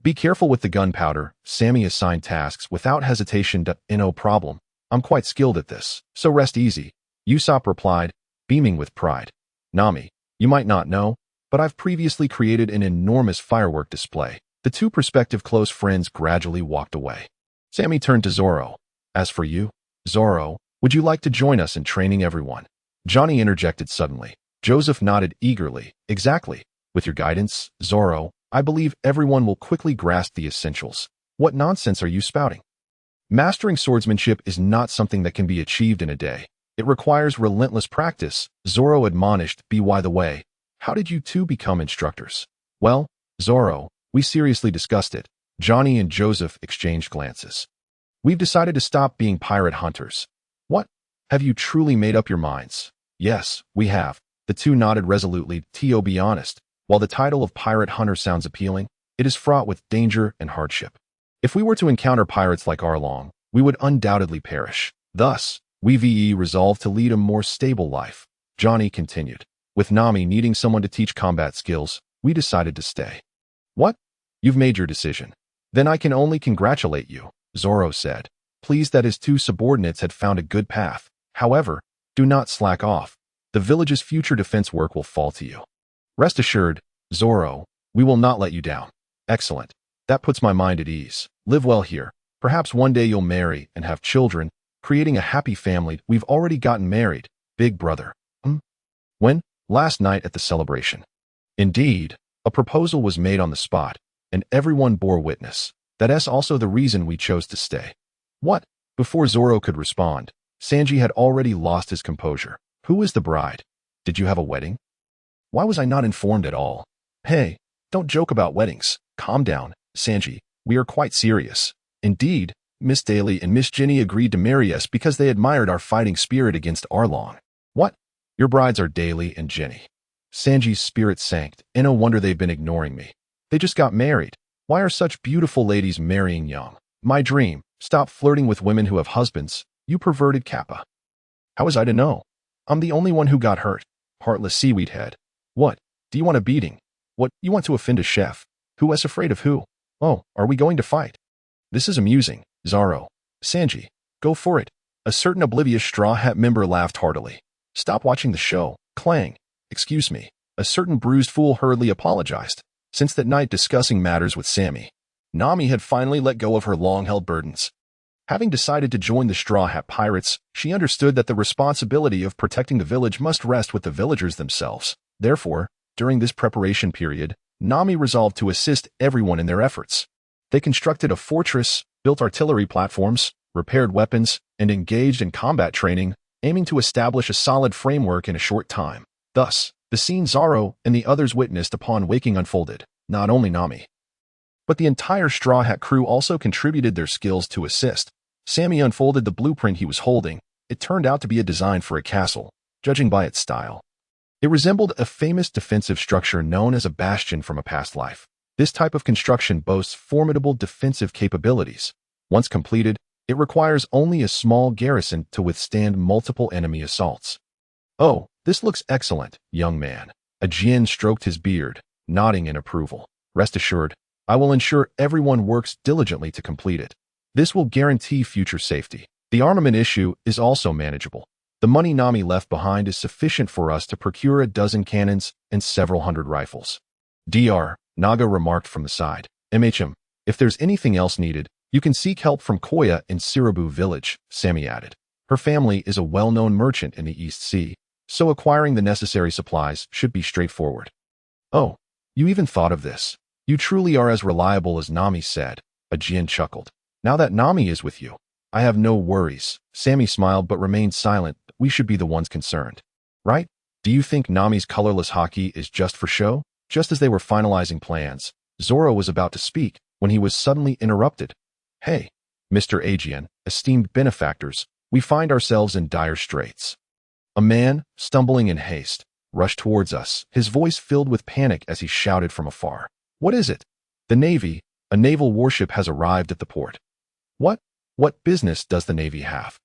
Be careful with the gunpowder. Sammy assigned tasks without hesitation. No problem. I'm quite skilled at this, so rest easy. Usopp replied, beaming with pride. Nami, you might not know, but I've previously created an enormous firework display. The two prospective close friends gradually walked away. Sammy turned to Zoro. As for you, Zoro, would you like to join us in training everyone? Johnny interjected suddenly. Joseph nodded eagerly. Exactly. With your guidance, Zoro, I believe everyone will quickly grasp the essentials. What nonsense are you spouting? Mastering swordsmanship is not something that can be achieved in a day. It requires relentless practice, Zoro admonished. By the way, how did you two become instructors? Well, Zoro, we seriously discussed it. Johnny and Joseph exchanged glances. We've decided to stop being pirate hunters. What? Have you truly made up your minds? Yes, we have. The two nodded resolutely. To be honest, while the title of pirate hunter sounds appealing, it is fraught with danger and hardship. If we were to encounter pirates like Arlong, we would undoubtedly perish. Thus, we resolved to lead a more stable life. Johnny continued. With Nami needing someone to teach combat skills, we decided to stay. What? You've made your decision. Then I can only congratulate you, Zoro said, pleased that his two subordinates had found a good path. However, do not slack off. The village's future defense work will fall to you. Rest assured, Zoro, we will not let you down. Excellent. That puts my mind at ease. Live well here. Perhaps one day you'll marry and have children, creating a happy family. We've already gotten married, big brother. When? Last night at the celebration. Indeed, a proposal was made on the spot, and everyone bore witness. That's also the reason we chose to stay. What? Before Zoro could respond, Sanji had already lost his composure. Who is the bride? Did you have a wedding? Why was I not informed at all? Hey, don't joke about weddings. Calm down, Sanji. We are quite serious. Indeed, Miss Daly and Miss Ginny agreed to marry us because they admired our fighting spirit against Arlong. What? Your brides are Daly and Ginny. Sanji's spirit sank. No wonder they've been ignoring me. They just got married. Why are such beautiful ladies marrying young? My dream. Stop flirting with women who have husbands, you perverted Kappa. How was I to know? I'm the only one who got hurt. Heartless seaweed head. What? Do you want a beating? What? You want to offend a chef? Who is afraid of who? Oh, are we going to fight? This is amusing, Zoro. Sanji, go for it. A certain oblivious Straw Hat member laughed heartily. Stop watching the show. Clang. Excuse me. A certain bruised fool hurriedly apologized. Since that night discussing matters with Sammy, Nami had finally let go of her long-held burdens. Having decided to join the Straw Hat Pirates, she understood that the responsibility of protecting the village must rest with the villagers themselves. Therefore, during this preparation period, Nami resolved to assist everyone in their efforts. They constructed a fortress, built artillery platforms, repaired weapons, and engaged in combat training, aiming to establish a solid framework in a short time. Thus, the scene Zoro and the others witnessed upon waking unfolded. Not only Nami, but the entire Straw Hat crew also contributed their skills to assist. Sammy unfolded the blueprint he was holding. It turned out to be a design for a castle, judging by its style. It resembled a famous defensive structure known as a bastion from a past life. This type of construction boasts formidable defensive capabilities. Once completed, it requires only a small garrison to withstand multiple enemy assaults. Oh, this looks excellent, young man. A Jin stroked his beard, nodding in approval. Rest assured, I will ensure everyone works diligently to complete it. This will guarantee future safety. The armament issue is also manageable. The money Nami left behind is sufficient for us to procure a dozen cannons and several hundred rifles. Dr. Naga remarked from the side. If there's anything else needed, you can seek help from Koya in Sirabu village, Sammy added. Her family is a well-known merchant in the East Sea, so acquiring the necessary supplies should be straightforward. Oh, you even thought of this. You truly are as reliable as Nami said, Ajian chuckled. Now that Nami is with you, I have no worries. Sammy smiled but remained silent. We should be the ones concerned. Right? Do you think Nami's colorless Haki is just for show? Just as they were finalizing plans, Zoro was about to speak when he was suddenly interrupted. Hey, Mr. Ajian, esteemed benefactors, we find ourselves in dire straits. A man, stumbling in haste, rushed towards us, his voice filled with panic as he shouted from afar. What is it? The Navy, a naval warship has arrived at the port. What business does the Navy have?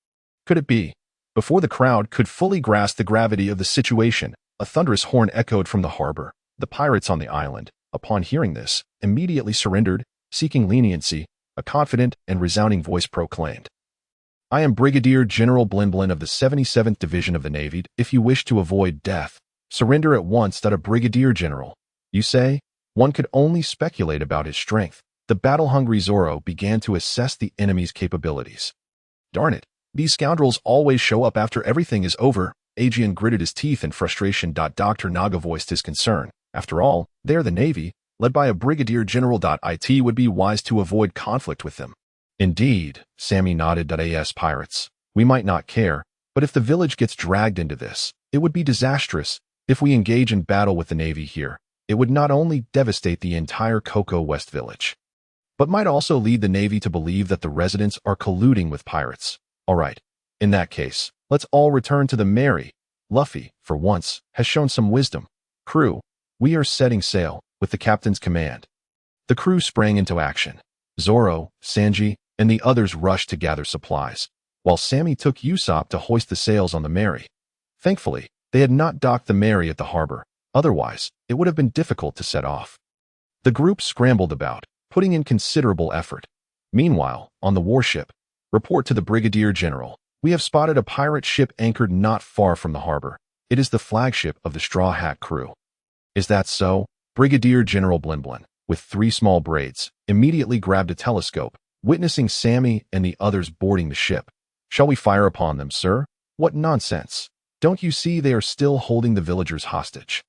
Could it be? Before the crowd could fully grasp the gravity of the situation, a thunderous horn echoed from the harbor. The pirates on the island, upon hearing this, immediately surrendered, seeking leniency. A confident and resounding voice proclaimed. I am Brigadier General Blinblin of the 77th Division of the Navy. If you wish to avoid death, surrender at once. That a Brigadier General, you say? One could only speculate about his strength. The battle-hungry Zoro began to assess the enemy's capabilities. Darn it, these scoundrels always show up after everything is over. Ajian gritted his teeth in frustration. Dr. Naga voiced his concern. After all, they are the Navy, led by a Brigadier General. It would be wise to avoid conflict with them. Indeed, Sammy nodded. As pirates, we might not care, but if the village gets dragged into this, it would be disastrous. If we engage in battle with the Navy here, it would not only devastate the entire Cocoa West village, but might also lead the Navy to believe that the residents are colluding with pirates. All right, in that case, let's all return to the Mary. Luffy, for once, has shown some wisdom. Crew, we are setting sail, with the captain's command. The crew sprang into action. Zoro, Sanji, and the others rushed to gather supplies, while Sammy took Usopp to hoist the sails on the Mary. Thankfully, they had not docked the Mary at the harbor, otherwise, it would have been difficult to set off. The group scrambled about, putting in considerable effort. Meanwhile, on the warship, report to the Brigadier General. We have spotted a pirate ship anchored not far from the harbor. It is the flagship of the Straw Hat crew. Is that so? Brigadier General Blinblin, with 3 small braids, immediately grabbed a telescope, witnessing Sammy and the others boarding the ship. Shall we fire upon them, sir? What nonsense. Don't you see they are still holding the villagers hostage?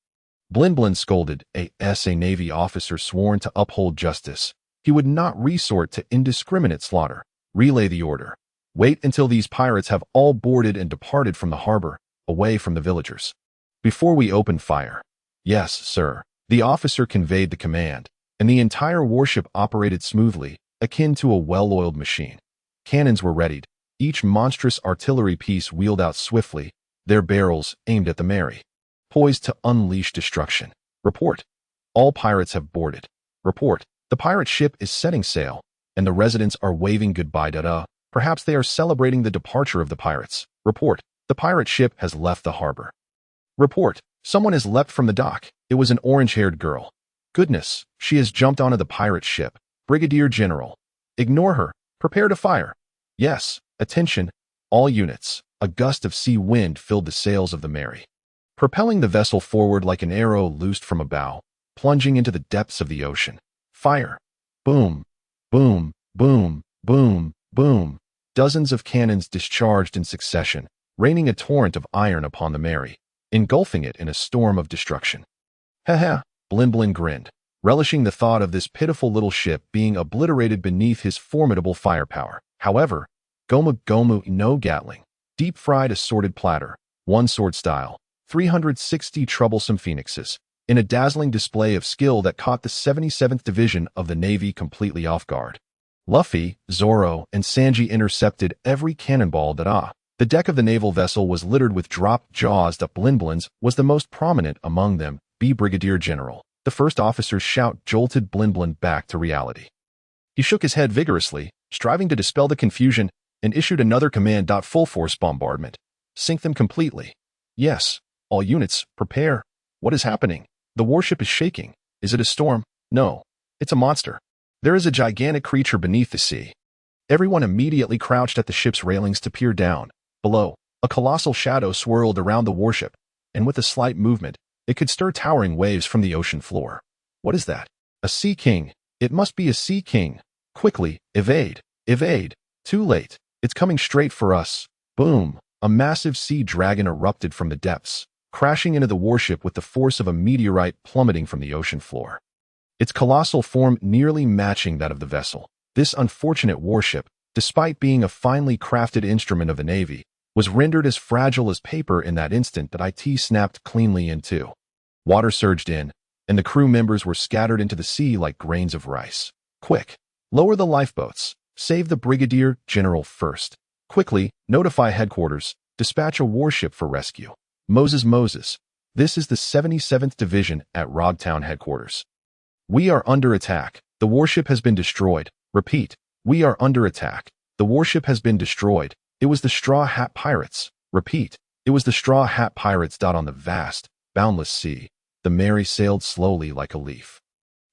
Blinblin scolded. A Navy officer sworn to uphold justice. He would not resort to indiscriminate slaughter. Relay the order. Wait until these pirates have all boarded and departed from the harbor, away from the villagers, before we open fire. Yes, sir. The officer conveyed the command, and the entire warship operated smoothly, akin to a well-oiled machine. Cannons were readied, each monstrous artillery piece wheeled out swiftly, their barrels aimed at the Mary, poised to unleash destruction. Report. All pirates have boarded. Report. The pirate ship is setting sail, and the residents are waving goodbye. Perhaps they are celebrating the departure of the pirates. Report. The pirate ship has left the harbor. Report. Someone has leapt from the dock. It was an orange-haired girl. Goodness, she has jumped onto the pirate ship. Brigadier General. Ignore her. Prepare to fire. Yes, attention, all units. A gust of sea wind filled the sails of the Mary, propelling the vessel forward like an arrow loosed from a bow, plunging into the depths of the ocean. Fire. Boom, boom, boom, boom, boom. Dozens of cannons discharged in succession, raining a torrent of iron upon the Mary, engulfing it in a storm of destruction. Ha, Blinblin grinned, relishing the thought of this pitiful little ship being obliterated beneath his formidable firepower. However, Gomu no Gatling, deep-fried assorted platter, one sword style, 360 troublesome phoenixes, in a dazzling display of skill that caught the 77th Division of the Navy completely off guard. Luffy, Zoro, and Sanji intercepted every cannonball that The deck of the naval vessel was littered with dropped jaws. Blinblin's was the most prominent among them. Brigadier General. The first officer's shout jolted Blinblin back to reality. He shook his head vigorously, striving to dispel the confusion, and issued another command. Full force bombardment. Sink them completely. Yes, all units, prepare. What is happening? The warship is shaking. Is it a storm? No, it's a monster. There is a gigantic creature beneath the sea. Everyone immediately crouched at the ship's railings to peer down. Below, A colossal shadow swirled around the warship, and with a slight movement, it could stir towering waves from the ocean floor. What is that? A sea king. It must be a sea king. Quickly, evade. Evade. Too late. It's coming straight for us. Boom. A massive sea dragon erupted from the depths, crashing into the warship with the force of a meteorite plummeting from the ocean floor. Its colossal form nearly matching that of the vessel. This unfortunate warship, despite being a finely crafted instrument of the Navy, was rendered as fragile as paper in that instant that it snapped cleanly in two. Water surged in, and the crew members were scattered into the sea like grains of rice. Quick! Lower the lifeboats. Save the Brigadier General first. Quickly, notify headquarters. Dispatch a warship for rescue. Moses. This is the 77th Division at Rogtown headquarters. We are under attack. The warship has been destroyed. Repeat, we are under attack. The warship has been destroyed. It was the Straw Hat Pirates. Repeat, it was the Straw Hat Pirates. On the vast, boundless sea, the Mary sailed slowly like a leaf.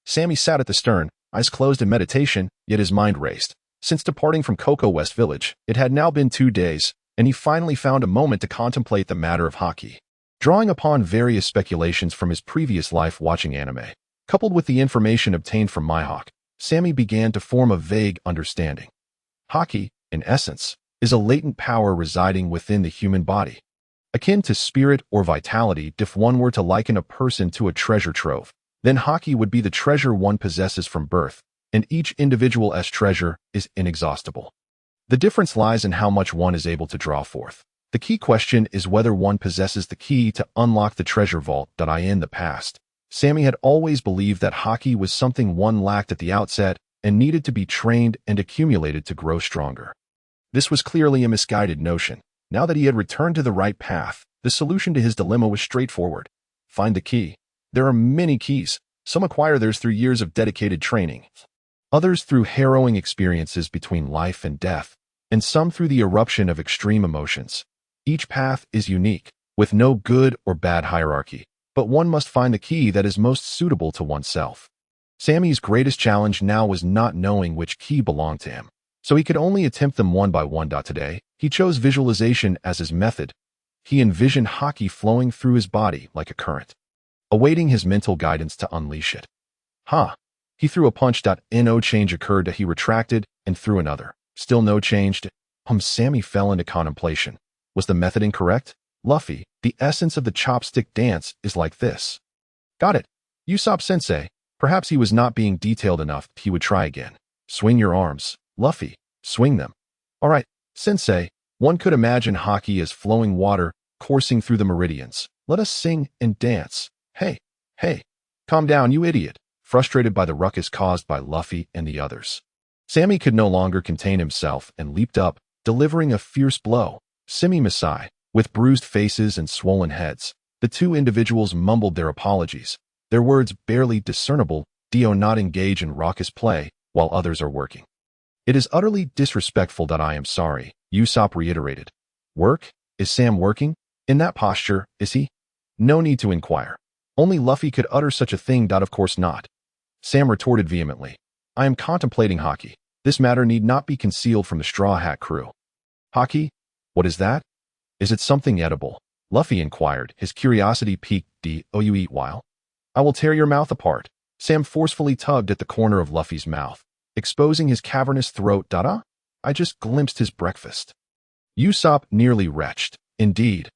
Sammy sat at the stern, eyes closed in meditation, yet his mind raced. Since departing from Cocoa West Village, it had now been 2 days, and he finally found a moment to contemplate the matter of Haki. Drawing upon various speculations from his previous life watching anime, coupled with the information obtained from Mihawk, Sammy began to form a vague understanding. Haki, in essence, is a latent power residing within the human body. Akin to spirit or vitality, if one were to liken a person to a treasure trove, then Haki would be the treasure one possesses from birth, and each individual's treasure is inexhaustible. The difference lies in how much one is able to draw forth. The key question is whether one possesses the key to unlock the treasure vault. In the past, Sammy had always believed that Haki was something one lacked at the outset and needed to be trained and accumulated to grow stronger. This was clearly a misguided notion. Now that he had returned to the right path, the solution to his dilemma was straightforward. Find the key. There are many keys. Some acquire theirs through years of dedicated training, others through harrowing experiences between life and death, and some through the eruption of extreme emotions. Each path is unique, with no good or bad hierarchy, but one must find the key that is most suitable to oneself. Sammy's greatest challenge now was not knowing which key belonged to him, so he could only attempt them one by one. Today, he chose visualization as his method. He envisioned Haki flowing through his body like a current, awaiting his mental guidance to unleash it. He threw a punch. No change occurred. He retracted and threw another. Still no change. Sammy fell into contemplation. Was the method incorrect? Luffy, the essence of the chopstick dance is like this. Got it. Usopp sensei. Perhaps he was not being detailed enough. He would try again. Swing your arms. Luffy, swing them. All right, sensei. One could imagine Haki as flowing water coursing through the meridians. Let us sing and dance. Hey. Calm down, you idiot. Frustrated by the ruckus caused by Luffy and the others, Sammy could no longer contain himself and leaped up, delivering a fierce blow. Simi Masai, with bruised faces and swollen heads, the two individuals mumbled their apologies, their words barely discernible. Do not engage in raucous play while others are working. It is utterly disrespectful. I am sorry, Usopp reiterated. Work? Is Sam working? In that posture, is he? No need to inquire. Only Luffy could utter such a thing. Of course not. Sam retorted vehemently. I am contemplating Haki. This matter need not be concealed from the Straw Hat crew. Haki? What is that? Is it something edible? Luffy inquired, his curiosity piqued. Do you eat while? I will tear your mouth apart. Sam forcefully tugged at the corner of Luffy's mouth, exposing his cavernous throat. I just glimpsed his breakfast. Usopp nearly retched. Indeed.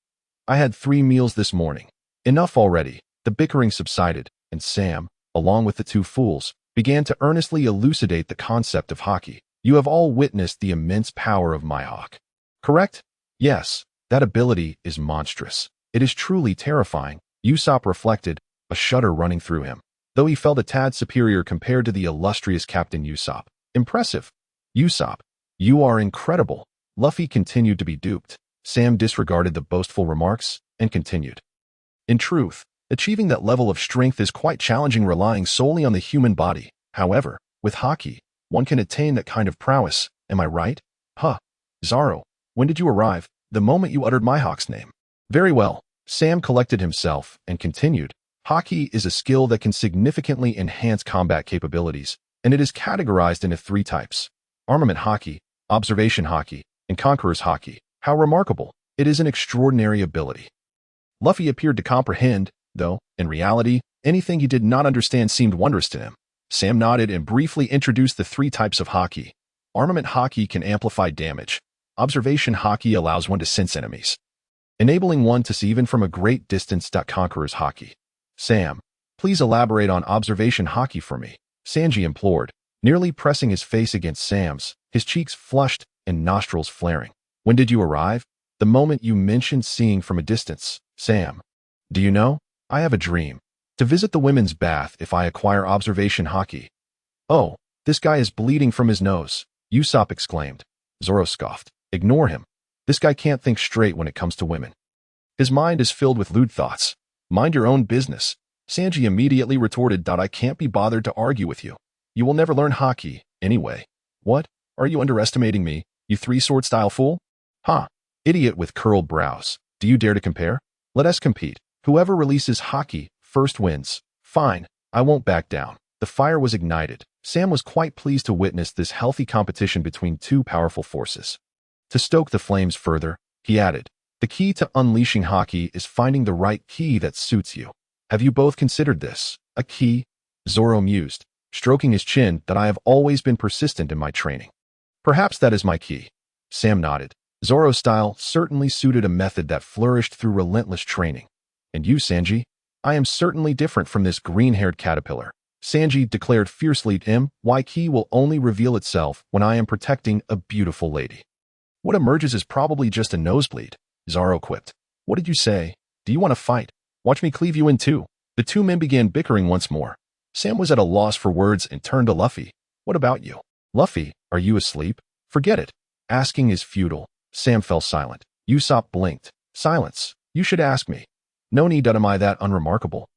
I had 3 meals this morning. Enough already. The bickering subsided, and Sam, along with the two fools, began to earnestly elucidate the concept of Haki. You have all witnessed the immense power of Mihawk. Correct? Yes, that ability is monstrous. It is truly terrifying, Usopp reflected, a shudder running through him, though he felt a tad superior compared to the illustrious Captain Usopp. Impressive. Usopp, you are incredible. Luffy continued to be duped. Sam disregarded the boastful remarks and continued. In truth, achieving that level of strength is quite challenging, relying solely on the human body. However, with Haki, one can attain that kind of prowess. Am I right? Zoro, when did you arrive? The moment you uttered Mihawk's name. Very well. Sam collected himself and continued. Haki is a skill that can significantly enhance combat capabilities, and it is categorized into 3 types. Armament Haki, Observation Haki, and Conqueror's Haki. How remarkable. It is an extraordinary ability. Luffy appeared to comprehend, though, in reality, anything he did not understand seemed wondrous to him. Sam nodded and briefly introduced the 3 types of Haki. Armament Haki can amplify damage. Observation Haki allows one to sense enemies, enabling one to see even from a great distance. Conqueror's Haki. Sam, please elaborate on Observation Haki for me, Sanji implored, nearly pressing his face against Sam's, his cheeks flushed and nostrils flaring. When did you arrive? The moment you mentioned seeing from a distance, Sam. Do you know? I have a dream. To visit the women's bath if I acquire Observation Haki. Oh, this guy is bleeding from his nose, Usopp exclaimed. Zoro scoffed. Ignore him. This guy can't think straight when it comes to women. His mind is filled with lewd thoughts. Mind your own business. Sanji immediately retorted. I can't be bothered to argue with you. You will never learn Haki, anyway. What? Are you underestimating me, you 3-sword style fool? Ha! Idiot with curled brows. Do you dare to compare? Let us compete. Whoever releases Haki first wins. Fine, I won't back down. The fire was ignited. Sam was quite pleased to witness this healthy competition between 2 powerful forces. To stoke the flames further, he added, the key to unleashing Haki is finding the right key that suits you. Have you both considered this? A key? Zoro mused, stroking his chin. I have always been persistent in my training. Perhaps that is my key. Sam nodded. Zoro's style certainly suited a method that flourished through relentless training. And you, Sanji? I am certainly different from this green-haired caterpillar. Sanji declared fiercely. My key will only reveal itself when I am protecting a beautiful lady. What emerges is probably just a nosebleed, Zoro quipped. What did you say? Do you want to fight? Watch me cleave you in 2. The 2 men began bickering once more. Sam was at a loss for words and turned to Luffy. What about you? Luffy, are you asleep? Forget it. Asking is futile. Sam fell silent. Usopp blinked. Silence. You should ask me. No need. Am I that unremarkable?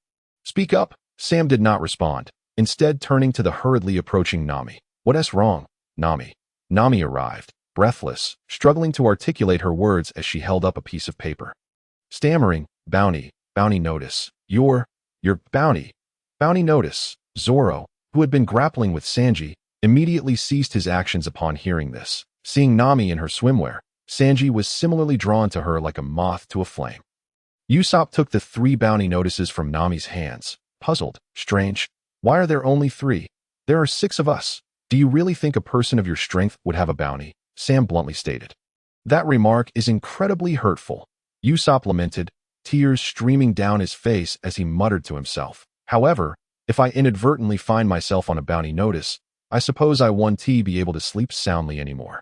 Speak up. Sam did not respond, instead turning to the hurriedly approaching Nami. What's wrong, Nami? Nami arrived, breathless, struggling to articulate her words as she held up a piece of paper. Stammering, bounty notice. Your bounty notice. Zoro, who had been grappling with Sanji, immediately ceased his actions upon hearing this. Seeing Nami in her swimwear, Sanji was similarly drawn to her like a moth to a flame. Usopp took the 3 bounty notices from Nami's hands, puzzled. Strange. Why are there only 3? There are 6 of us. Do you really think a person of your strength would have a bounty? Sam bluntly stated. That remark is incredibly hurtful. Usopp lamented, tears streaming down his face as he muttered to himself. However, if I inadvertently find myself on a bounty notice, I suppose I won't be able to sleep soundly anymore.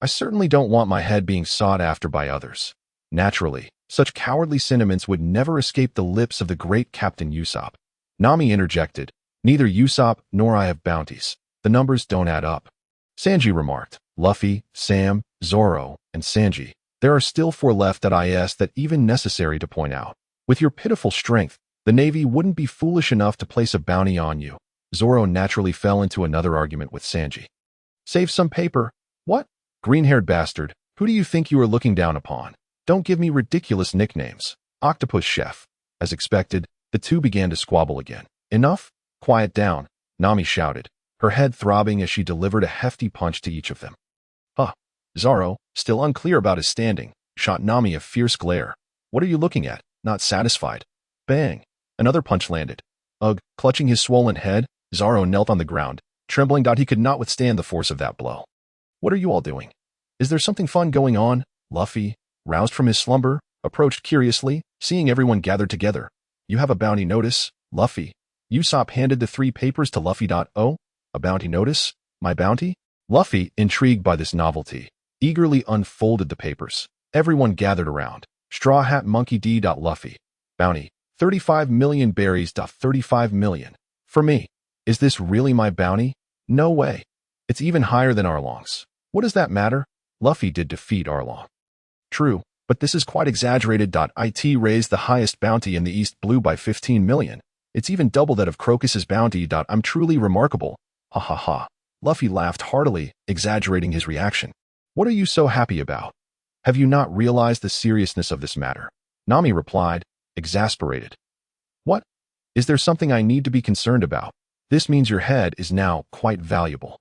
I certainly don't want my head being sought after by others. Naturally, such cowardly sentiments would never escape the lips of the great Captain Usopp. Nami interjected, neither Usopp nor I have bounties. The numbers don't add up. Sanji remarked, Luffy, Sam, Zoro, and Sanji. There are still 4 left that even necessary to point out. With your pitiful strength, the Navy wouldn't be foolish enough to place a bounty on you. Zoro naturally fell into another argument with Sanji. Save some paper. What? Green-haired bastard, who do you think you are looking down upon? Don't give me ridiculous nicknames. Octopus Chef. As expected, the 2 began to squabble again. Enough? Quiet down, Nami shouted, her head throbbing as she delivered a hefty punch to each of them. Huh. Zoro, still unclear about his standing, shot Nami a fierce glare. What are you looking at? Not satisfied. Bang. Another punch landed. Ugh, clutching his swollen head, Zoro knelt on the ground, trembling. He could not withstand the force of that blow. What are you all doing? Is there something fun going on? Luffy, roused from his slumber, approached curiously, seeing everyone gathered together. You have a bounty notice, Luffy. Usopp handed the 3 papers to Luffy. Oh, a bounty notice? My bounty? Luffy, intrigued by this novelty, eagerly unfolded the papers. Everyone gathered around. Straw Hat Monkey D. Luffy. Bounty. 35 million berries. 35 million. For me. Is this really my bounty? No way. It's even higher than Arlong's. What does that matter? Luffy did defeat Arlong. True, but this is quite exaggerated. It raised the highest bounty in the East Blue by 15 million. It's even double that of Crocus's bounty. I'm truly remarkable. Ha ha ha. Luffy laughed heartily, exaggerating his reaction. What are you so happy about? Have you not realized the seriousness of this matter? Nami replied, exasperated. What? Is there something I need to be concerned about? This means your head is now quite valuable.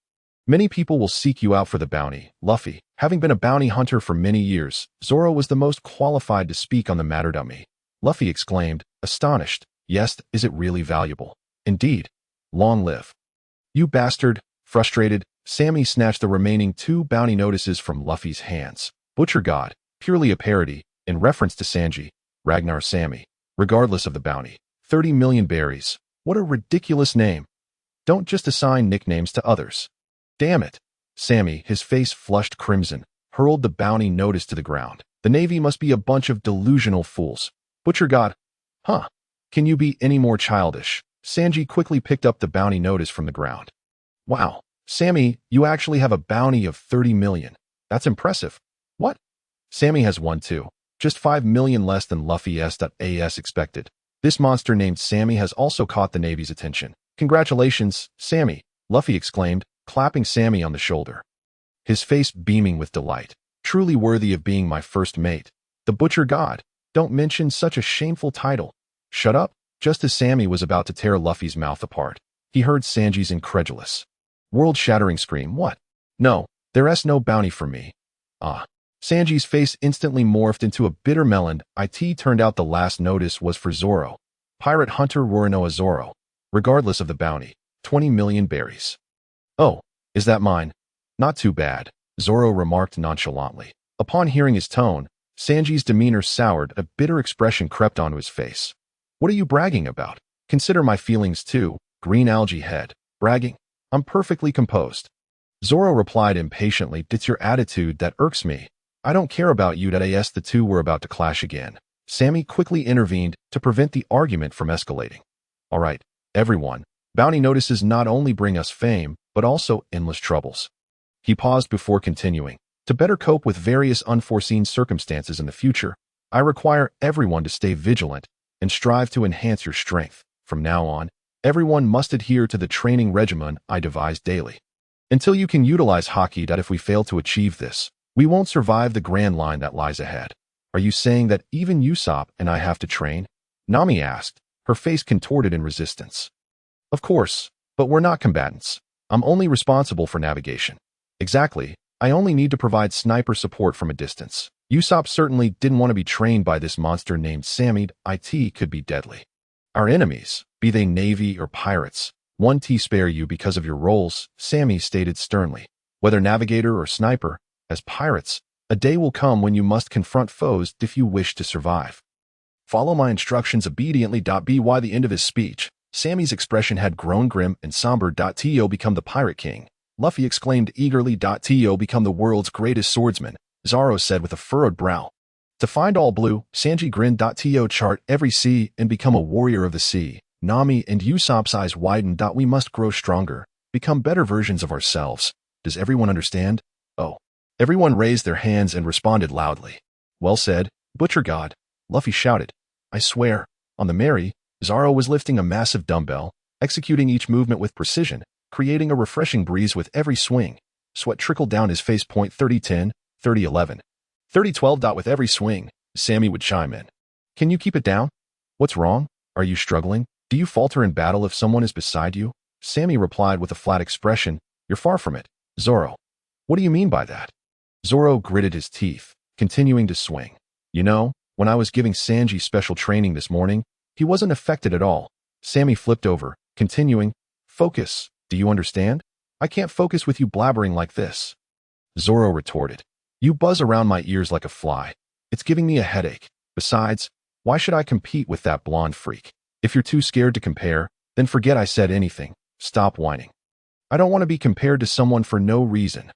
Many people will seek you out for the bounty, Luffy. Having been a bounty hunter for many years, Zoro was the most qualified to speak on the matter. Dummy, Luffy exclaimed, astonished. Yes, is it really valuable? Indeed. Long live. You bastard. Frustrated, Sammy snatched the remaining 2 bounty notices from Luffy's hands. Butcher God, purely a parody, in reference to Sanji, Ragnar Sammy, regardless of the bounty. 30 million berries. What a ridiculous name. Don't just assign nicknames to others. Damn it. Sammy, his face flushed crimson, hurled the bounty notice to the ground. The Navy must be a bunch of delusional fools. Butcher God. Huh. Can you be any more childish? Sanji quickly picked up the bounty notice from the ground. Wow. Sammy, you actually have a bounty of 30 million. That's impressive. What? Sammy has one too. Just 5 million less than Luffy's expected. This monster named Sammy has also caught the Navy's attention. Congratulations, Sammy, Luffy exclaimed, clapping Sammy on the shoulder. His face beaming with delight. Truly worthy of being my first mate. The Butcher God. Don't mention such a shameful title. Shut up. Just as Sammy was about to tear Luffy's mouth apart, he heard Sanji's incredulous, world-shattering scream. What? No, there's no bounty for me. Ah. Sanji's face instantly morphed into a bitter melon. It turned out the last notice was for Zoro. Pirate Hunter Roronoa Zoro. Regardless of the bounty. 20 million berries. Oh, is that mine? Not too bad, Zoro remarked nonchalantly. Upon hearing his tone, Sanji's demeanor soured. A bitter expression crept onto his face. What are you bragging about? Consider my feelings too, green algae head. Bragging? I'm perfectly composed. Zoro replied impatiently. It's your attitude that irks me. I don't care about you. The two were about to clash again. Sammy quickly intervened to prevent the argument from escalating. All right, everyone. Bounty notices not only bring us fame, but also endless troubles. He paused before continuing. To better cope with various unforeseen circumstances in the future, I require everyone to stay vigilant and strive to enhance your strength. From now on, everyone must adhere to the training regimen I devise daily. Until you can utilize Haki. If we fail to achieve this, we won't survive the grand line that lies ahead. Are you saying that even Usopp and I have to train? Nami asked, her face contorted in resistance. Of course, but we're not combatants. I'm only responsible for navigation. Exactly, I only need to provide sniper support from a distance. Usopp certainly didn't want to be trained by this monster named Sammy. It could be deadly. Our enemies, be they Navy or pirates, won't spare you because of your roles, Sammy stated sternly. Whether navigator or sniper, as pirates, a day will come when you must confront foes if you wish to survive. Follow my instructions obediently. By the end of his speech, Sammy's expression had grown grim and somber. To become the Pirate King, Luffy exclaimed eagerly. To become the world's greatest swordsman, Zoro said with a furrowed brow. To find all blue, Sanji grinned. To chart every sea and become a warrior of the sea, Nami and Usopp's eyes widened. We must grow stronger, become better versions of ourselves. Does everyone understand? Oh. Everyone raised their hands and responded loudly. Well said, Butcher God, Luffy shouted. I swear, on the Mary, Zoro was lifting a massive dumbbell, executing each movement with precision, creating a refreshing breeze with every swing. Sweat trickled down his face. 3010, 3011, 3012. With every swing, Sammy would chime in. Can you keep it down? What's wrong? Are you struggling? Do you falter in battle if someone is beside you? Sammy replied with a flat expression. You're far from it, Zoro. What do you mean by that? Zoro gritted his teeth, continuing to swing. You know, when I was giving Sanji special training this morning, he wasn't affected at all. Sammy flipped over, continuing, Focus, do you understand? I can't focus with you blabbering like this. Zoro retorted. You buzz around my ears like a fly. It's giving me a headache. Besides, why should I compete with that blonde freak? If you're too scared to compare, then forget I said anything. Stop whining. I don't want to be compared to someone for no reason.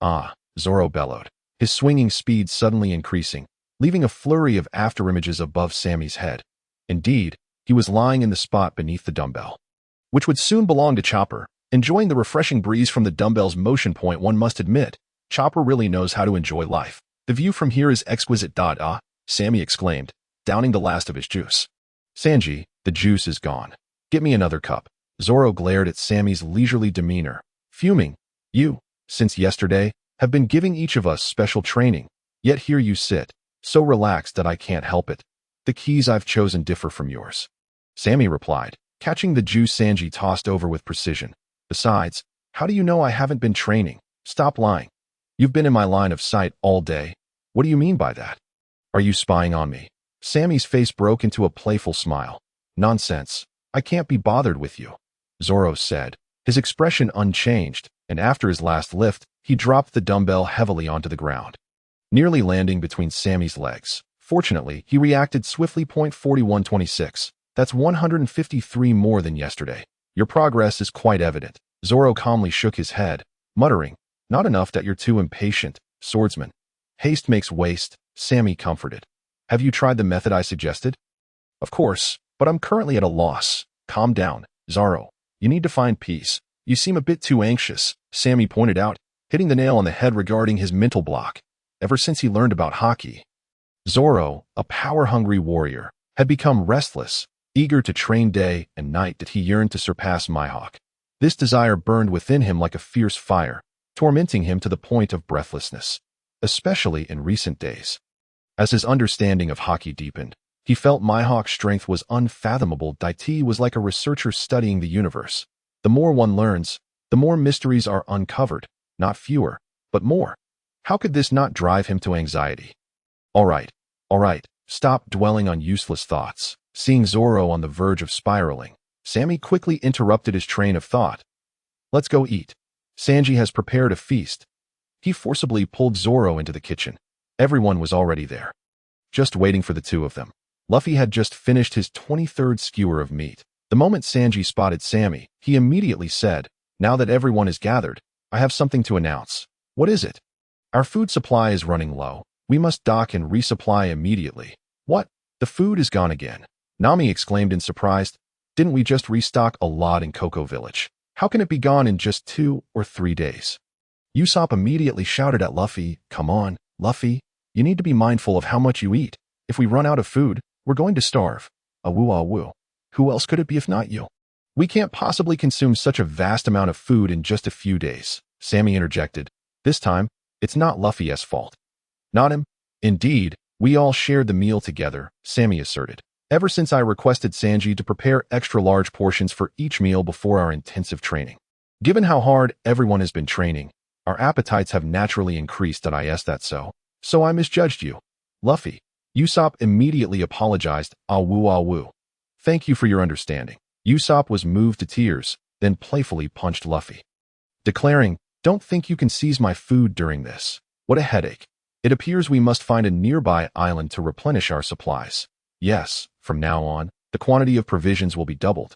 Ah. Zoro bellowed, his swinging speed suddenly increasing, leaving a flurry of afterimages above Sammy's head. Indeed, he was lying in the spot beneath the dumbbell, which would soon belong to Chopper, enjoying the refreshing breeze from the dumbbell's motion point. One must admit, Chopper really knows how to enjoy life. The view from here is exquisite. Sammy exclaimed, downing the last of his juice. Sanji, the juice is gone. Get me another cup. Zoro glared at Sammy's leisurely demeanor, fuming. You, since yesterday, have been giving each of us special training, yet here you sit, so relaxed that I can't help it. The keys I've chosen differ from yours. Sammy replied, catching the juice Sanji tossed over with precision. Besides, How do you know I haven't been training? Stop lying. You've been in my line of sight all day. What do you mean by that? Are you spying on me? Sammy's face broke into a playful smile. Nonsense. I can't be bothered with you, Zoro said, his expression unchanged, and after his last lift, he dropped the dumbbell heavily onto the ground, nearly landing between Sammy's legs. Fortunately, he reacted swiftly. 4126. That's 153 more than yesterday. Your progress is quite evident. Zoro calmly shook his head, muttering, not enough that you're too impatient, swordsman. Haste makes waste, Sammy comforted. Have you tried the method I suggested? Of course, but I'm currently at a loss. Calm down, Zoro. You need to find peace. You seem a bit too anxious, Sammy pointed out, hitting the nail on the head regarding his mental block. Ever since he learned about Haki, Zoro, a power-hungry warrior, had become restless, eager to train day and night that he yearned to surpass Mihawk. This desire burned within him like a fierce fire, tormenting him to the point of breathlessness, especially in recent days. As his understanding of Haki deepened, he felt Mihawk's strength was unfathomable. Daiti was like a researcher studying the universe. The more one learns, the more mysteries are uncovered, not fewer, but more. How could this not drive him to anxiety? All right, stop dwelling on useless thoughts. Seeing Zoro on the verge of spiraling, Sammy quickly interrupted his train of thought. Let's go eat. Sanji has prepared a feast. He forcibly pulled Zoro into the kitchen. Everyone was already there, just waiting for the two of them. Luffy had just finished his 23rd skewer of meat. The moment Sanji spotted Sammy, he immediately said, now that everyone is gathered, I have something to announce. What is it? Our food supply is running low. We must dock and resupply immediately. What? The food is gone again? Nami exclaimed in surprise. Didn't we just restock a lot in Cocoa Village? How can it be gone in just 2 or 3 days? Usopp immediately shouted at Luffy, come on, Luffy, you need to be mindful of how much you eat. If we run out of food, we're going to starve. Awoo. Who else could it be if not you? We can't possibly consume such a vast amount of food in just a few days, Sammy interjected. This time, it's not Luffy's fault. Not him. Indeed, we all shared the meal together, Sammy asserted. Ever since I requested Sanji to prepare extra large portions for each meal before our intensive training. Given how hard everyone has been training, our appetites have naturally increased. That's so I misjudged you. Luffy. Usopp immediately apologized. Awoo. Thank you for your understanding. Usopp was moved to tears, then playfully punched Luffy, declaring, don't think you can seize my food during this. What a headache. It appears we must find a nearby island to replenish our supplies. Yes, from now on, the quantity of provisions will be doubled,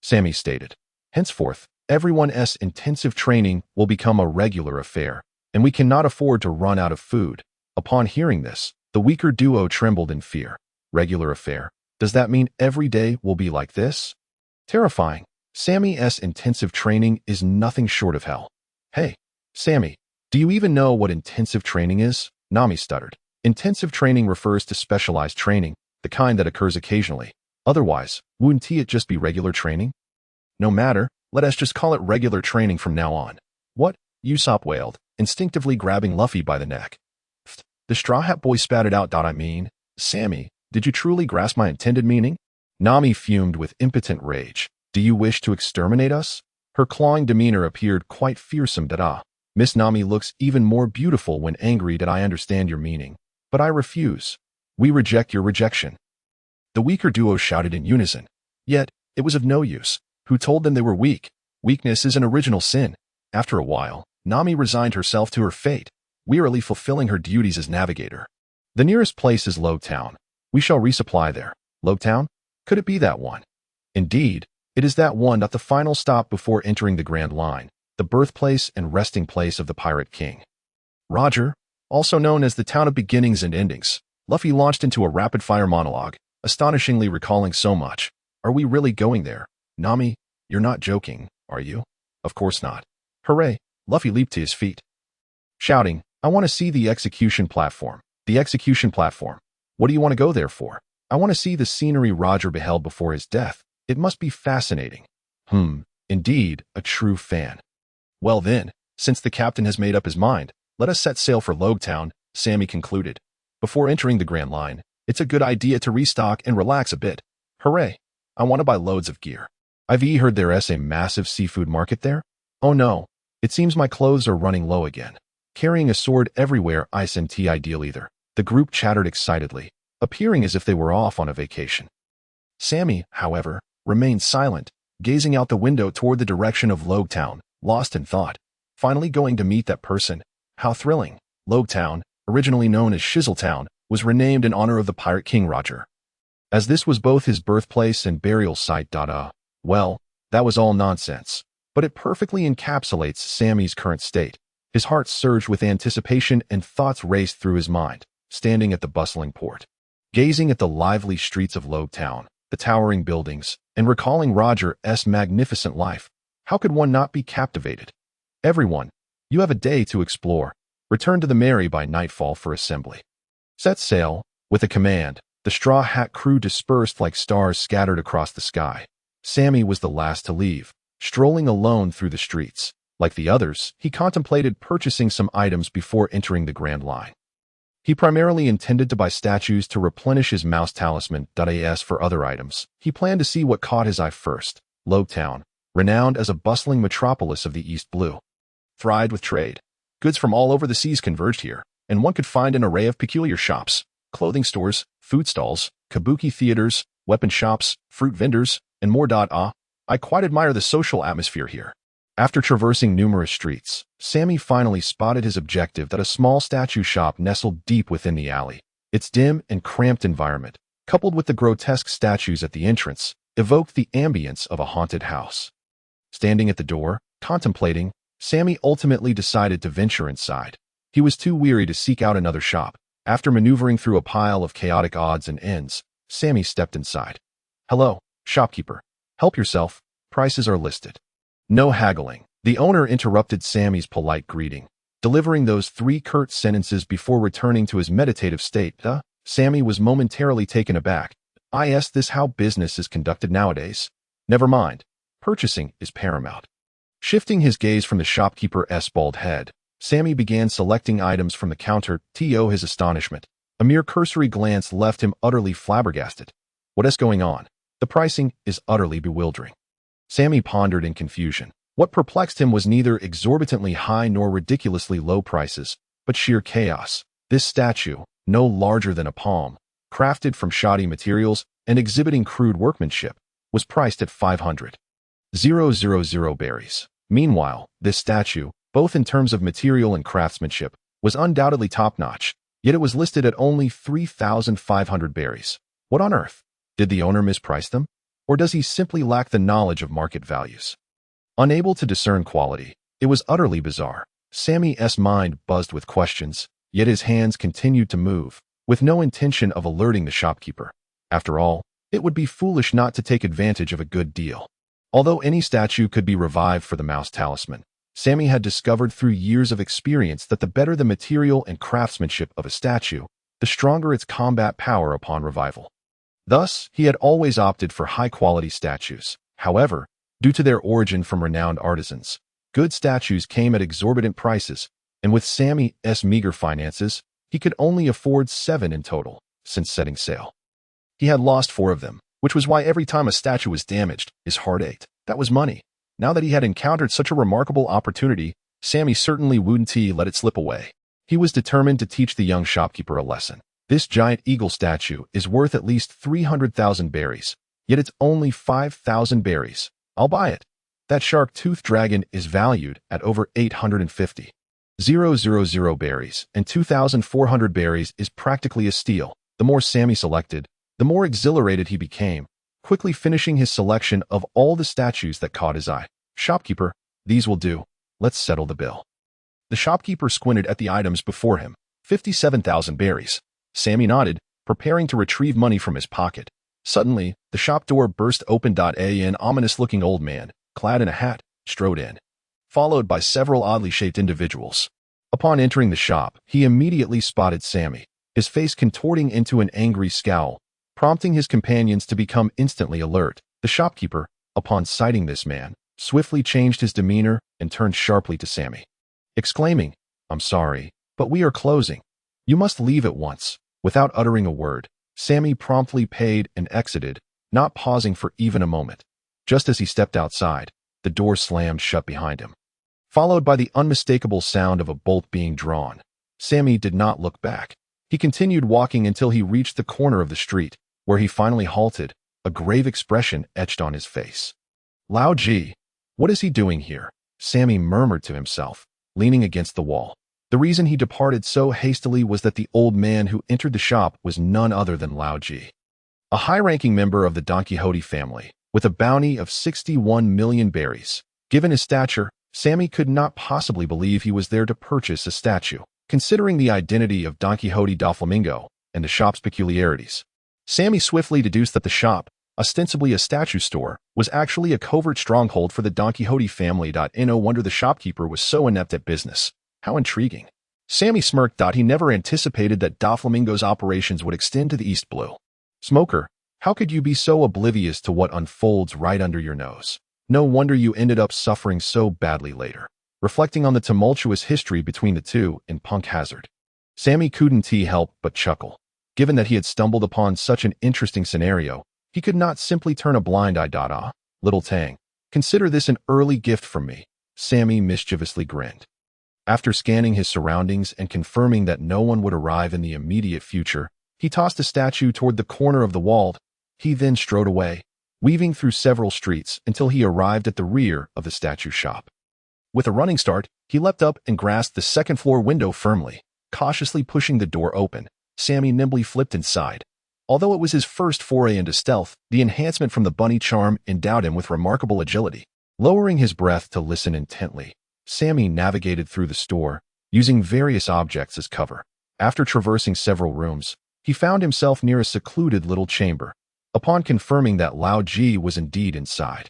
Sammy stated. Henceforth, everyone's intensive training will become a regular affair, and we cannot afford to run out of food. Upon hearing this, the weaker duo trembled in fear. Regular affair? Does that mean every day will be like this? Terrifying. Sammy's intensive training is nothing short of hell. Hey, Sammy, do you even know what intensive training is? Nami stuttered. Intensive training refers to specialized training, the kind that occurs occasionally. Otherwise, wouldn't it just be regular training? No matter, let us just call it regular training from now on. What? Usopp wailed, instinctively grabbing Luffy by the neck. The Straw Hat Boy spatted out. I mean, Sammy, did you truly grasp my intended meaning? Nami fumed with impotent rage. Do you wish to exterminate us? Her clawing demeanor appeared quite fearsome. Miss Nami looks even more beautiful when angry. I understand your meaning, but I refuse. We reject your rejection. The weaker duo shouted in unison. Yet, it was of no use. Who told them they were weak? Weakness is an original sin. After a while, Nami resigned herself to her fate, wearily fulfilling her duties as navigator. The nearest place is Log Town. We shall resupply there. Log Town? Could it be that one? Indeed, it is that one. The final stop before entering the Grand Line, the birthplace and resting place of the Pirate King. Roger, also known as the Town of Beginnings and Endings, Luffy launched into a rapid-fire monologue, astonishingly recalling so much. Are we really going there? Nami, you're not joking, are you? Of course not. Hooray! Luffy leaped to his feet, shouting, I want to see the execution platform. The execution platform. What do you want to go there for? I want to see the scenery Roger beheld before his death. It must be fascinating. Indeed, a true fan. Well then, since the captain has made up his mind, let us set sail for Log Town, Sammy concluded. Before entering the Grand Line, it's a good idea to restock and relax a bit. Hooray! I want to buy loads of gear. I've heard there's a massive seafood market there. Oh no, It seems my clothes are running low again. Carrying a sword everywhere isn't ideal either. The group chattered excitedly, appearing as if they were off on a vacation. Sammy, however, remained silent, gazing out the window toward the direction of Logtown, lost in thought. Finally going to meet that person. How thrilling. Logtown, originally known as Shizzletown, was renamed in honor of the pirate king Roger. As this was both his birthplace and burial site. Well, that was all nonsense. But it perfectly encapsulates Sammy's current state. His heart surged with anticipation and thoughts raced through his mind, standing at the bustling port. Gazing at the lively streets of Logtown, the towering buildings, and recalling Roger's magnificent life, how could one not be captivated? Everyone, you have a day to explore. Return to the Mary by nightfall for assembly. Set sail. With a command, the Straw Hat crew dispersed like stars scattered across the sky. Sammy was the last to leave, strolling alone through the streets. Like the others, he contemplated purchasing some items before entering the Grand Line. He primarily intended to buy statues to replenish his mouse talisman. As for other items, he planned to see what caught his eye first. Logtown, renowned as a bustling metropolis of the East Blue, thrived with trade. Goods from all over the seas converged here, and one could find an array of peculiar shops, clothing stores, food stalls, kabuki theaters, weapon shops, fruit vendors, and more. I quite admire the social atmosphere here. After traversing numerous streets, Sammy finally spotted his objective, that a small statue shop nestled deep within the alley. Its dim and cramped environment, coupled with the grotesque statues at the entrance, evoked the ambience of a haunted house. Standing at the door, contemplating, Sammy ultimately decided to venture inside. He was too weary to seek out another shop. After maneuvering through a pile of chaotic odds and ends, Sammy stepped inside. "Hello, shopkeeper. Help yourself. Prices are listed." No haggling. The owner interrupted Sammy's polite greeting, delivering those 3 curt sentences before returning to his meditative state. Sammy was momentarily taken aback. Is this how business is conducted nowadays? Never mind. Purchasing is paramount. Shifting his gaze from the shopkeeper's bald head, Sammy began selecting items from the counter. To his astonishment, a mere cursory glance left him utterly flabbergasted. What's going on? The pricing is utterly bewildering. Sammy pondered in confusion. What perplexed him was neither exorbitantly high nor ridiculously low prices, but sheer chaos. This statue, no larger than a palm, crafted from shoddy materials and exhibiting crude workmanship, was priced at 500,000 berries. Meanwhile, this statue, both in terms of material and craftsmanship, was undoubtedly top-notch, yet it was listed at only 3,500 berries. What on earth? Did the owner misprice them? Or does he simply lack the knowledge of market values? Unable to discern quality, it was utterly bizarre. Sammy's mind buzzed with questions, yet his hands continued to move, with no intention of alerting the shopkeeper. After all, it would be foolish not to take advantage of a good deal. Although any statue could be revived for the mouse talisman, Sammy had discovered through years of experience that the better the material and craftsmanship of a statue, the stronger its combat power upon revival. Thus, he had always opted for high-quality statues. However, due to their origin from renowned artisans, good statues came at exorbitant prices, and with Sammy's meager finances, he could only afford 7 in total since setting sail. He had lost 4 of them, which was why every time a statue was damaged, his heart ached. That was money. Now that he had encountered such a remarkable opportunity, Sammy certainly wouldn't let it slip away. He was determined to teach the young shopkeeper a lesson. This giant eagle statue is worth at least 300,000 berries, yet it's only 5,000 berries. I'll buy it. That shark-toothed dragon is valued at over 850,000 berries, and 2,400 berries is practically a steal. The more Sammy selected, the more exhilarated he became, quickly finishing his selection of all the statues that caught his eye. "Shopkeeper, these will do. Let's settle the bill." The shopkeeper squinted at the items before him. 57,000 berries. Sammy nodded, preparing to retrieve money from his pocket. Suddenly, the shop door burst open. An ominous-looking old man, clad in a hat, strode in, followed by several oddly shaped individuals. Upon entering the shop, he immediately spotted Sammy, his face contorting into an angry scowl, prompting his companions to become instantly alert. The shopkeeper, upon sighting this man, swiftly changed his demeanor and turned sharply to Sammy, exclaiming, "I'm sorry, but we are closing. You must leave at once." Without uttering a word, Sammy promptly paid and exited, not pausing for even a moment. Just as he stepped outside, the door slammed shut behind him. followed by the unmistakable sound of a bolt being drawn. Sammy did not look back. He continued walking until he reached the corner of the street, where he finally halted, a grave expression etched on his face. Lao Ji, what is he doing here? Sammy murmured to himself, leaning against the wall. The reason he departed so hastily was that the old man who entered the shop was none other than Lao Ji, a high-ranking member of the Don Quixote family, with a bounty of 61 million berries. Given his stature, Sammy could not possibly believe he was there to purchase a statue. Considering the identity of Don Quixote da Flamingo and the shop's peculiarities, Sammy swiftly deduced that the shop, ostensibly a statue store, was actually a covert stronghold for the Don Quixote family. No wonder the shopkeeper was so inept at business. How intriguing. Sammy smirked. He never anticipated that Da Flamingo's operations would extend to the East Blue. Smoker, how could you be so oblivious to what unfolds right under your nose? No wonder you ended up suffering so badly later. Reflecting on the tumultuous history between the two in Punk Hazard, Sammy couldn't help but chuckle. Given that he had stumbled upon such an interesting scenario, he could not simply turn a blind eye. Little Tang, consider this an early gift from me. Sammy mischievously grinned. After scanning his surroundings and confirming that no one would arrive in the immediate future, he tossed the statue toward the corner of the wall. He then strode away, weaving through several streets until he arrived at the rear of the statue shop. With a running start, he leapt up and grasped the second-floor window firmly. Cautiously pushing the door open, Sammy nimbly flipped inside. Although it was his first foray into stealth, the enhancement from the bunny charm endowed him with remarkable agility. Lowering his breath to listen intently, Sammy navigated through the store, using various objects as cover. After traversing several rooms, he found himself near a secluded little chamber. Upon confirming that Lao Ji was indeed inside,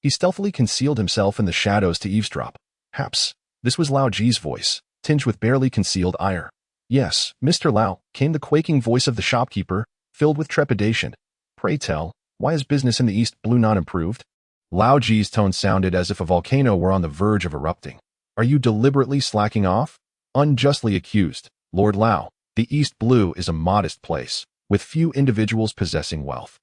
he stealthily concealed himself in the shadows to eavesdrop. Haps, this was Lao Ji's voice, tinged with barely concealed ire. Yes, Mr. Lao, came the quaking voice of the shopkeeper, filled with trepidation. Pray tell, why is business in the East Blue not improved? Lao Ji's tone sounded as if a volcano were on the verge of erupting. Are you deliberately slacking off? Unjustly accused, Lord Lao, the East Blue is a modest place, with few individuals possessing wealth,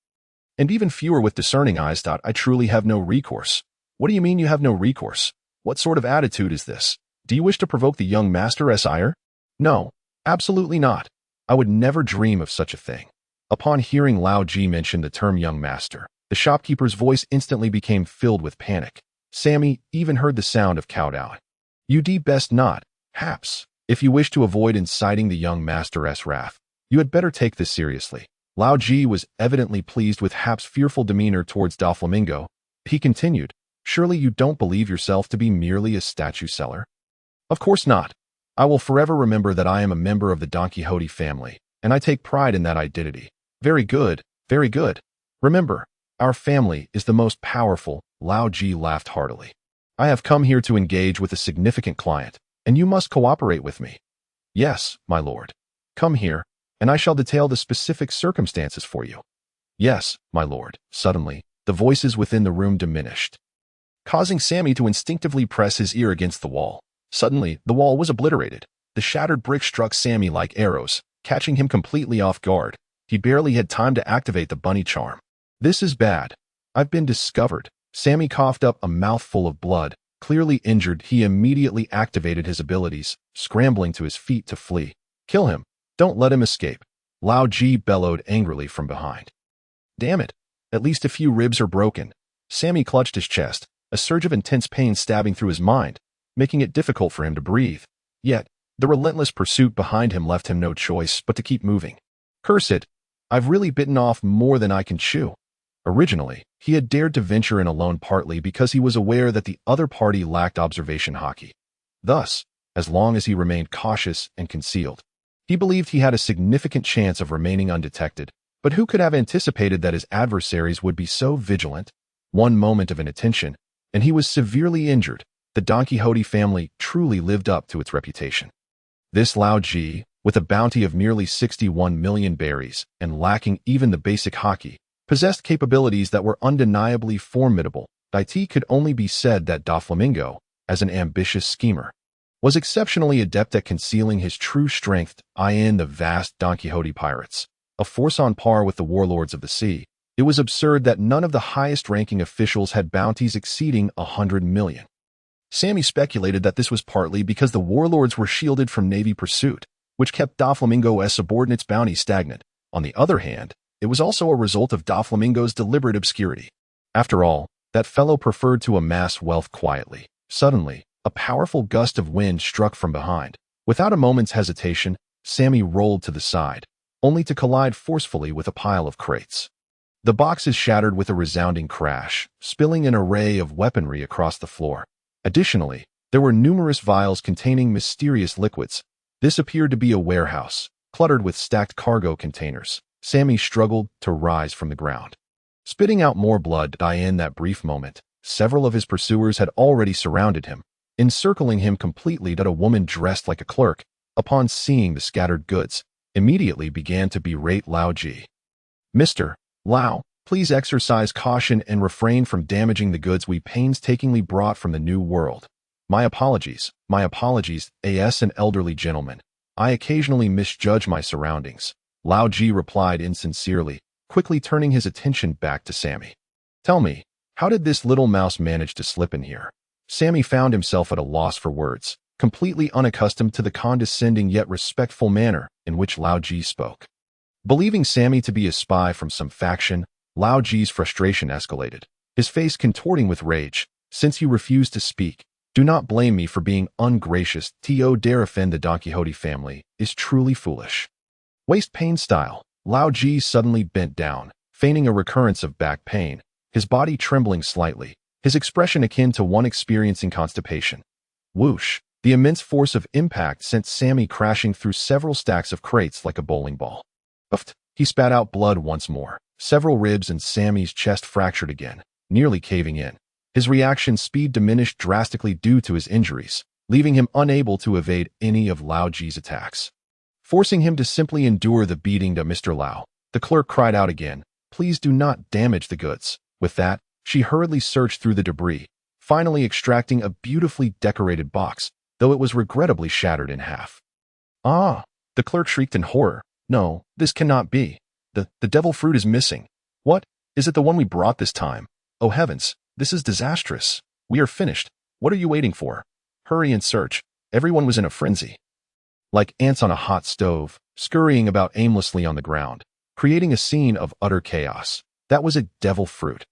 and even fewer with discerning eyes. I truly have no recourse. What do you mean you have no recourse? What sort of attitude is this? Do you wish to provoke the young master's ire? No, absolutely not. I would never dream of such a thing. Upon hearing Lao Ji mention the term young master, the shopkeeper's voice instantly became filled with panic. Sammy even heard the sound of kowtowing. You'd best not, Haps. If you wish to avoid inciting the young master's wrath, you had better take this seriously. Lao Ji was evidently pleased with Hap's fearful demeanor towards Da Flamingo. He continued, surely you don't believe yourself to be merely a statue seller? Of course not. I will forever remember that I am a member of the Don Quixote family, and I take pride in that identity. Very good, very good. Remember, our family is the most powerful. Lao Ji laughed heartily. I have come here to engage with a significant client, and you must cooperate with me. Yes, my lord. Come here, and I shall detail the specific circumstances for you. Yes, my lord. Suddenly, the voices within the room diminished, causing Sammy to instinctively press his ear against the wall. Suddenly, the wall was obliterated. The shattered brick struck Sammy like arrows, catching him completely off guard. He barely had time to activate the bunny charm. This is bad. I've been discovered. Sammy coughed up a mouthful of blood. Clearly injured, he immediately activated his abilities, scrambling to his feet to flee. Kill him. Don't let him escape. Lao Ji bellowed angrily from behind. Damn it. At least a few ribs are broken. Sammy clutched his chest, a surge of intense pain stabbing through his mind, making it difficult for him to breathe. Yet, the relentless pursuit behind him left him no choice but to keep moving. Curse it. I've really bitten off more than I can chew. Originally, he had dared to venture in alone partly because he was aware that the other party lacked observation haki. Thus, as long as he remained cautious and concealed, he believed he had a significant chance of remaining undetected. But who could have anticipated that his adversaries would be so vigilant? One moment of inattention, and he was severely injured. The Don Quixote family truly lived up to its reputation. This Lao Ji, with a bounty of nearly 61 million berries and lacking even the basic haki, possessed capabilities that were undeniably formidable. It could only be said that Da Flamingo, as an ambitious schemer, was exceptionally adept at concealing his true strength in the vast Don Quixote pirates, a force on par with the warlords of the sea. It was absurd that none of the highest-ranking officials had bounties exceeding 100 million. Sammy speculated that this was partly because the warlords were shielded from Navy pursuit, which kept Doflamingo's subordinates' bounty stagnant. On the other hand, it was also a result of Doflamingo's deliberate obscurity. After all, that fellow preferred to amass wealth quietly. Suddenly, a powerful gust of wind struck from behind. Without a moment's hesitation, Sammy rolled to the side, only to collide forcefully with a pile of crates. The boxes shattered with a resounding crash, spilling an array of weaponry across the floor. Additionally, there were numerous vials containing mysterious liquids. This appeared to be a warehouse, cluttered with stacked cargo containers. Sammy struggled to rise from the ground. Spitting out more blood in that brief moment, several of his pursuers had already surrounded him, encircling him completely. A woman dressed like a clerk, upon seeing the scattered goods, immediately began to berate Lao Ji. "Mr. Lao, please exercise caution and refrain from damaging the goods we painstakingly brought from the New World. My apologies, as an elderly gentleman. I occasionally misjudge my surroundings," Lao Ji replied insincerely, quickly turning his attention back to Sammy. "Tell me, how did this little mouse manage to slip in here?" Sammy found himself at a loss for words, completely unaccustomed to the condescending yet respectful manner in which Lao Ji spoke. Believing Sammy to be a spy from some faction, Lao Ji's frustration escalated, his face contorting with rage. "Since you refuse to speak, do not blame me for being ungracious. To dare offend the Don Quixote family is truly foolish." Waist pain style, Lao Ji suddenly bent down, feigning a recurrence of back pain, his body trembling slightly, his expression akin to one experiencing constipation. Whoosh! The immense force of impact sent Sammy crashing through several stacks of crates like a bowling ball. Uffed! He spat out blood once more. Several ribs in Sammy's chest fractured again, nearly caving in. His reaction speed diminished drastically due to his injuries, leaving him unable to evade any of Lao Ji's attacks. Forcing him to simply endure the beating to Mr. Lao, the clerk cried out again, "Please do not damage the goods." With that, she hurriedly searched through the debris, finally extracting a beautifully decorated box, though it was regrettably shattered in half. "Ah!" the clerk shrieked in horror. "No, this cannot be. The devil fruit is missing. What? Is it the one we brought this time? Oh heavens, this is disastrous. We are finished. What are you waiting for? Hurry and search." Everyone was in a frenzy. Like ants on a hot stove, scurrying about aimlessly on the ground, creating a scene of utter chaos. That was a devil fruit.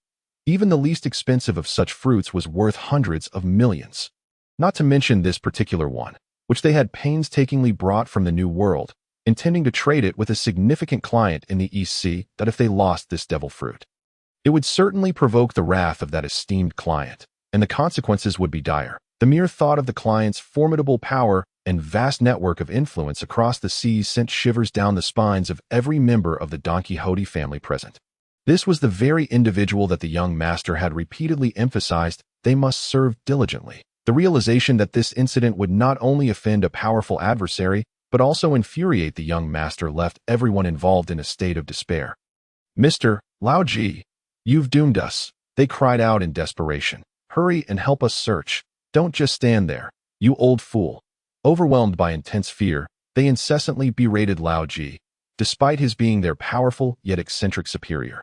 Even the least expensive of such fruits was worth hundreds of millions. Not to mention this particular one, which they had painstakingly brought from the New World, intending to trade it with a significant client in the East Sea. That if they lost this devil fruit, it would certainly provoke the wrath of that esteemed client, and the consequences would be dire. The mere thought of the client's formidable power and vast network of influence across the seas sent shivers down the spines of every member of the Don Quixote family present. This was the very individual that the young master had repeatedly emphasized they must serve diligently. The realization that this incident would not only offend a powerful adversary, but also infuriate the young master left everyone involved in a state of despair. "Mr. Lao Ji, you've doomed us," they cried out in desperation. "Hurry and help us search. Don't just stand there, you old fool." Overwhelmed by intense fear, they incessantly berated Lao Ji, despite his being their powerful yet eccentric superior.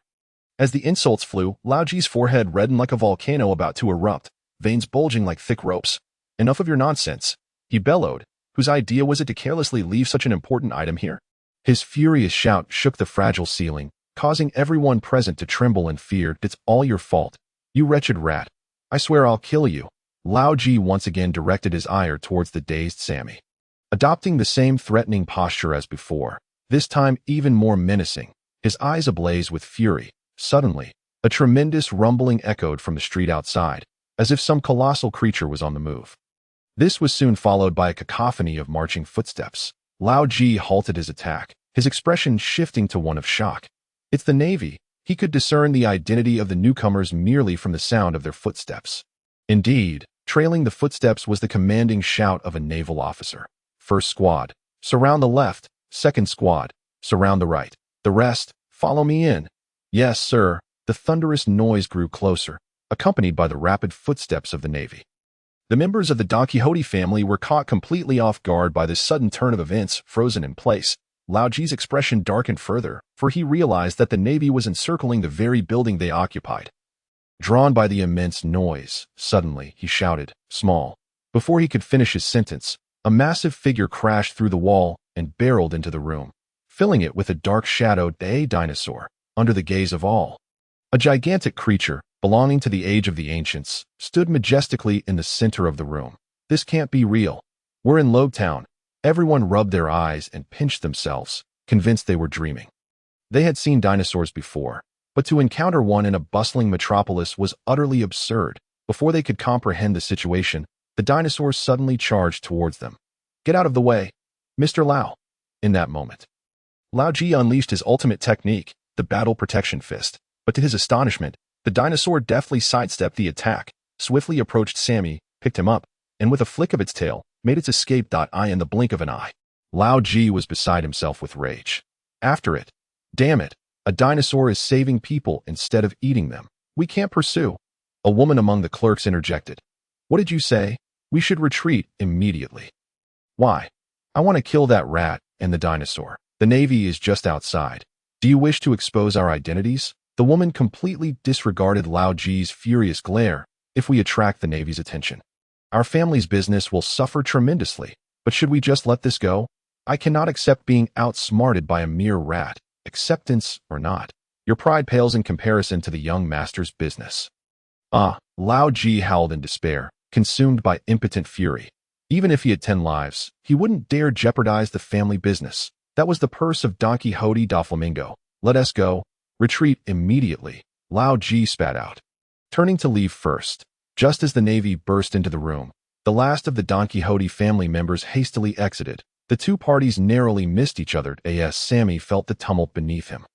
As the insults flew, Lao Ji's forehead reddened like a volcano about to erupt, veins bulging like thick ropes. "Enough of your nonsense," he bellowed. "Whose idea was it to carelessly leave such an important item here?" His furious shout shook the fragile ceiling, causing everyone present to tremble in fear. "It's all your fault, you wretched rat. I swear I'll kill you." Lao Ji once again directed his ire towards the dazed Sammy, adopting the same threatening posture as before, this time even more menacing, his eyes ablaze with fury. Suddenly, a tremendous rumbling echoed from the street outside, as if some colossal creature was on the move. This was soon followed by a cacophony of marching footsteps. Lao Ji halted his attack, his expression shifting to one of shock. "It's the Navy." He could discern the identity of the newcomers merely from the sound of their footsteps. Indeed, trailing the footsteps was the commanding shout of a naval officer. "First squad, surround the left. Second squad, surround the right. The rest, follow me in." "Yes, sir." The thunderous noise grew closer, accompanied by the rapid footsteps of the Navy. The members of the Don Quixote family were caught completely off guard by this sudden turn of events, frozen in place. Lao Ji's expression darkened further, for he realized that the Navy was encircling the very building they occupied. drawn by the immense noise. Suddenly, he shouted, "Small." Before he could finish his sentence, a massive figure crashed through the wall and barreled into the room, filling it with a dark-shadowed dinosaur, under the gaze of all. A gigantic creature, belonging to the age of the ancients, stood majestically in the center of the room. "This can't be real. We're in Lobetown." Everyone rubbed their eyes and pinched themselves, convinced they were dreaming. They had seen dinosaurs before, but to encounter one in a bustling metropolis was utterly absurd. Before they could comprehend the situation, the dinosaurs suddenly charged towards them. "Get out of the way, Mr. Lau." In that moment, Lao Ji unleashed his ultimate technique, the Battle Protection Fist, but to his astonishment, the dinosaur deftly sidestepped the attack, swiftly approached Sammy, picked him up, and with a flick of its tail, made its escape. In the blink of an eye, Lao Ji was beside himself with rage. After it, "Damn it, a dinosaur is saving people instead of eating them. We can't pursue." A woman among the clerks interjected. "What did you say? We should retreat immediately." "Why? I want to kill that rat and the dinosaur. The Navy is just outside. Do you wish to expose our identities?" The woman completely disregarded Lao Ji's furious glare. "If we attract the Navy's attention, our family's business will suffer tremendously. But should we just let this go? I cannot accept being outsmarted by a mere rat. Acceptance or not, your pride pales in comparison to the young master's business." Lao Ji howled in despair, consumed by impotent fury. Even if he had 10 lives, he wouldn't dare jeopardize the family business. That was the purse of Don Quixote da Flamingo. "Let us go. Retreat immediately," Lao Ji spat out, turning to leave first. Just as the Navy burst into the room, the last of the Don Quixote family members hastily exited. The two parties narrowly missed each other as Sammy felt the tumult beneath him.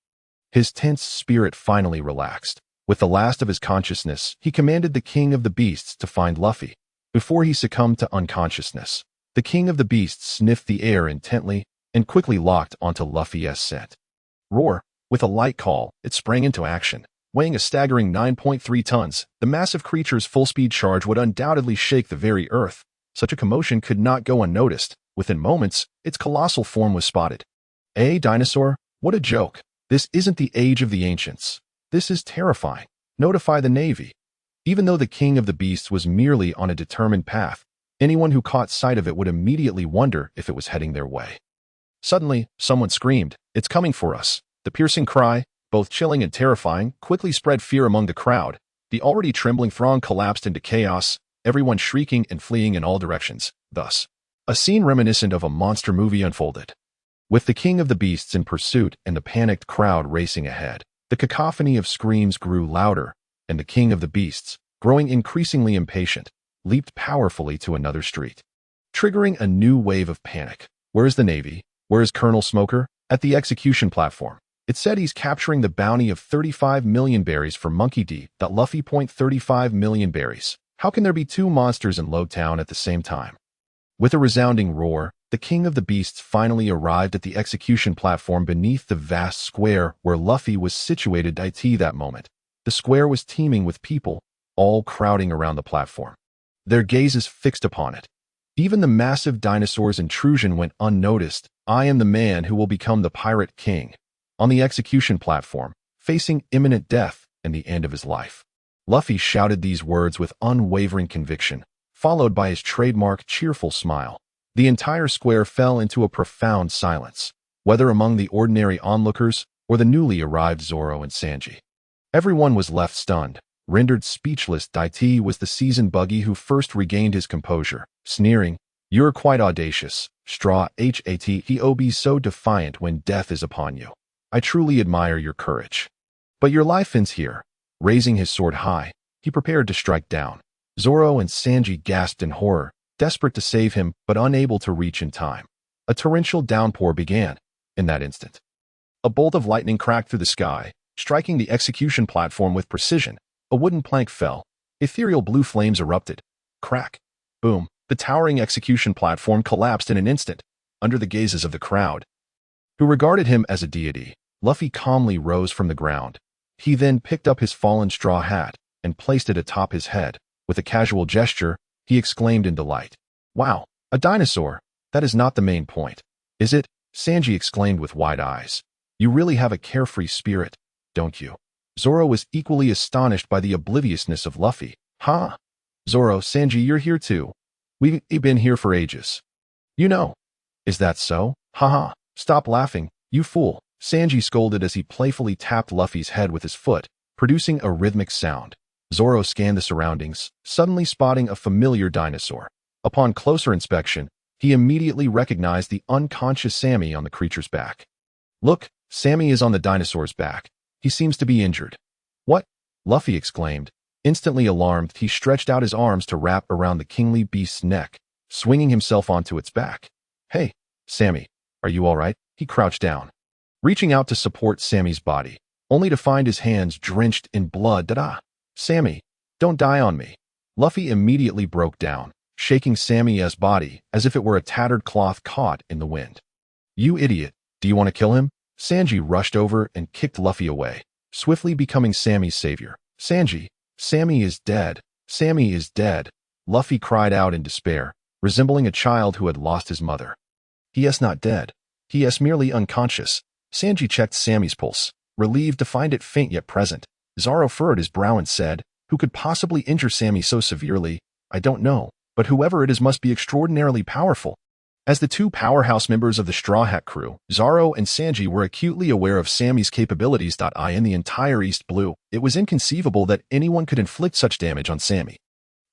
His tense spirit finally relaxed. With the last of his consciousness, he commanded the King of the Beasts to find Luffy. Before he succumbed to unconsciousness, the King of the Beasts sniffed the air intently and quickly locked onto Luffy's scent. Roar! With a light call, it sprang into action. Weighing a staggering 9.3 tons, the massive creature's full-speed charge would undoubtedly shake the very earth. Such a commotion could not go unnoticed. Within moments, its colossal form was spotted. "A dinosaur? What a joke. This isn't the age of the ancients. This is terrifying. Notify the Navy." Even though the King of the Beasts was merely on a determined path, anyone who caught sight of it would immediately wonder if it was heading their way. Suddenly, someone screamed, "It's coming for us." The piercing cry, both chilling and terrifying, quickly spread fear among the crowd. The already trembling throng collapsed into chaos, everyone shrieking and fleeing in all directions. Thus, a scene reminiscent of a monster movie unfolded. With the King of the Beasts in pursuit and the panicked crowd racing ahead, the cacophony of screams grew louder, and the King of the Beasts, growing increasingly impatient, leaped powerfully to another street, triggering a new wave of panic. "Where is the Navy? Where is Colonel Smoker?" At the execution platform, it said he's capturing the bounty of 35 million berries for Monkey D. Luffy. 35 million berries. How can there be two monsters in Lobetown at the same time? With a resounding roar, the King of the Beasts finally arrived at the execution platform beneath the vast square where Luffy was situated. That moment, the square was teeming with people, all crowding around the platform, their gazes fixed upon it. Even the massive dinosaur's intrusion went unnoticed. "I am the man who will become the Pirate King." On the execution platform, facing imminent death and the end of his life, Luffy shouted these words with unwavering conviction, followed by his trademark cheerful smile. The entire square fell into a profound silence, whether among the ordinary onlookers or the newly arrived Zoro and Sanji. Everyone was left stunned, rendered speechless. It was the seasoned Buggy who first regained his composure, sneering, "You're quite audacious, Straw Hat. So defiant when death is upon you. I truly admire your courage. But your life ends here." Raising his sword high, he prepared to strike down. Zoro and Sanji gasped in horror, desperate to save him but unable to reach in time. A torrential downpour began. In that instant, a bolt of lightning cracked through the sky, striking the execution platform with precision. A wooden plank fell. Ethereal blue flames erupted. Crack. Boom. The towering execution platform collapsed in an instant, under the gazes of the crowd, who regarded him as a deity. Luffy calmly rose from the ground. He then picked up his fallen straw hat and placed it atop his head. With a casual gesture, he exclaimed in delight, "Wow, a dinosaur! That is not the main point, is it?" Sanji exclaimed with wide eyes. "You really have a carefree spirit, don't you?" Zoro was equally astonished by the obliviousness of Luffy. Huh? Zoro, Sanji, you're here too. We've been here for ages. You know. Is that so? Haha. Stop laughing, you fool. Sanji scolded as he playfully tapped Luffy's head with his foot, producing a rhythmic sound. Zoro scanned the surroundings, suddenly spotting a familiar dinosaur. Upon closer inspection, he immediately recognized the unconscious Sammy on the creature's back. Look, Sammy is on the dinosaur's back. He seems to be injured. What? Luffy exclaimed. Instantly alarmed, he stretched out his arms to wrap around the kingly beast's neck, swinging himself onto its back. Hey, Sammy, are you all right? He crouched down, reaching out to support Sammy's body, only to find his hands drenched in blood. Sammy, don't die on me. Luffy immediately broke down, shaking Sammy's body as if it were a tattered cloth caught in the wind. You idiot, do you want to kill him? Sanji rushed over and kicked Luffy away, swiftly becoming Sammy's savior. Sanji, Sammy is dead. Sammy is dead. Luffy cried out in despair, resembling a child who had lost his mother. He is not dead. He is merely unconscious. Sanji checked Sammy's pulse, relieved to find it faint yet present. Zoro furrowed his brow and said, who could possibly injure Sammy so severely? I don't know, but whoever it is must be extraordinarily powerful. As the two powerhouse members of the Straw Hat crew, Zoro and Sanji were acutely aware of Sammy's capabilities. In the entire East Blue, it was inconceivable that anyone could inflict such damage on Sammy.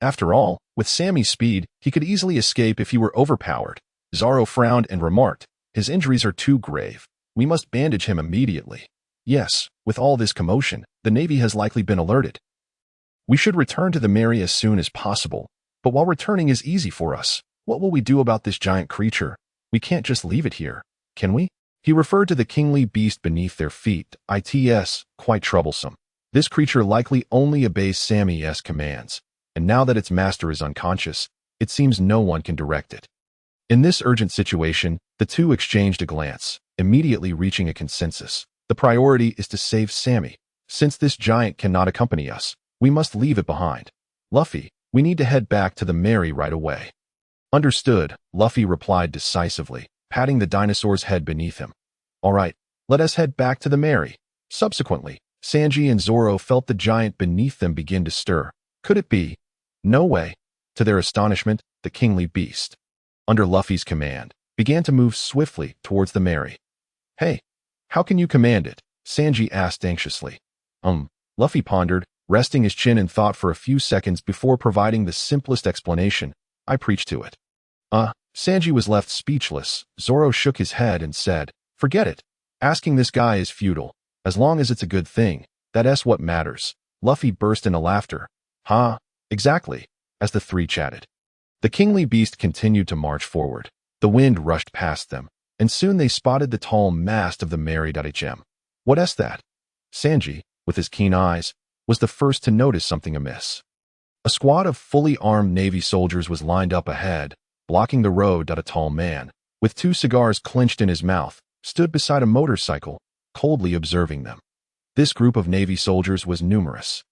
After all, with Sammy's speed, he could easily escape if he were overpowered. Zoro frowned and remarked, his injuries are too grave. We must bandage him immediately. Yes, with all this commotion, the Navy has likely been alerted. We should return to the Mary as soon as possible, but while returning is easy for us, what will we do about this giant creature? We can't just leave it here, can we? He referred to the kingly beast beneath their feet. It's quite troublesome. This creature likely only obeys Sammy's commands, and now that its master is unconscious, it seems no one can direct it. In this urgent situation, the two exchanged a glance, immediately reaching a consensus. The priority is to save Sammy. Since this giant cannot accompany us, we must leave it behind. Luffy, we need to head back to the Mary right away. Understood, Luffy replied decisively, patting the dinosaur's head beneath him. All right, let us head back to the Mary. Subsequently, Sanji and Zoro felt the giant beneath them begin to stir. Could it be? No way. To their astonishment, the kingly beast, under Luffy's command, began to move swiftly towards the Mary. Hey, how can you command it? Sanji asked anxiously. Luffy pondered, resting his chin in thought for a few seconds before providing the simplest explanation. I preach to it. Sanji was left speechless. Zoro shook his head and said, forget it. Asking this guy is futile. As long as it's a good thing, that's what matters. Luffy burst into laughter. Exactly, as the three chatted. The kingly beast continued to march forward. The wind rushed past them, and soon they spotted the tall mast of the Mary. What is that? Sanji, with his keen eyes, was the first to notice something amiss. A squad of fully armed Navy soldiers was lined up ahead, blocking the road. A tall man, with two cigars clenched in his mouth, stood beside a motorcycle, coldly observing them. This group of Navy soldiers was numerous.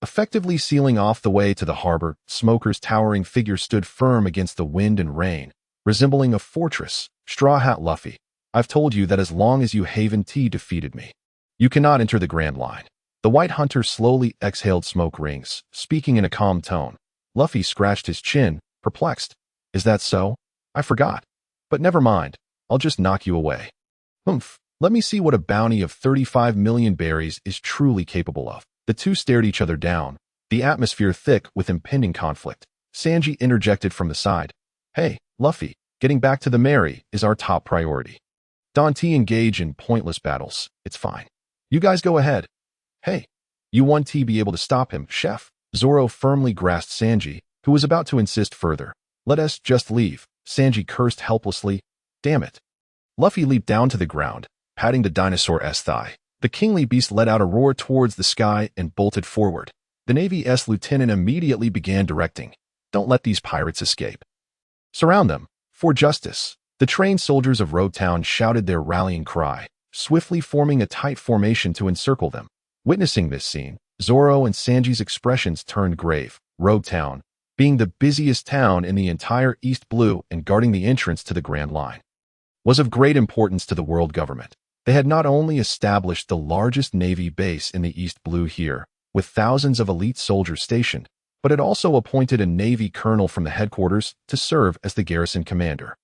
Effectively sealing off the way to the harbor, Smoker's towering figure stood firm against the wind and rain, resembling a fortress. Straw Hat Luffy, I've told you that as long as you haven't defeated me, you cannot enter the Grand Line. The White Hunter slowly exhaled smoke rings, speaking in a calm tone. Luffy scratched his chin, perplexed. Is that so? I forgot. But never mind, I'll just knock you away. Let me see what a bounty of 35 million berries is truly capable of. The two stared each other down, the atmosphere thick with impending conflict. Sanji interjected from the side. Hey, Luffy, getting back to the Mary is our top priority. Don't engage in pointless battles. It's fine. You guys go ahead. Hey, you won't be able to stop him, chef. Zoro firmly grasped Sanji, who was about to insist further. Let us just leave. Sanji cursed helplessly. Damn it. Luffy leaped down to the ground, patting the dinosaur's thigh. The kingly beast let out a roar towards the sky and bolted forward. The Navy's lieutenant immediately began directing. Don't let these pirates escape. Surround them. For justice. The trained soldiers of Road Town shouted their rallying cry, swiftly forming a tight formation to encircle them. Witnessing this scene, Zoro and Sanji's expressions turned grave. Road Town, being the busiest town in the entire East Blue and guarding the entrance to the Grand Line, was of great importance to the world government. They had not only established the largest Navy base in the East Blue here, with thousands of elite soldiers stationed, but had also appointed a Navy colonel from the headquarters to serve as the garrison commander.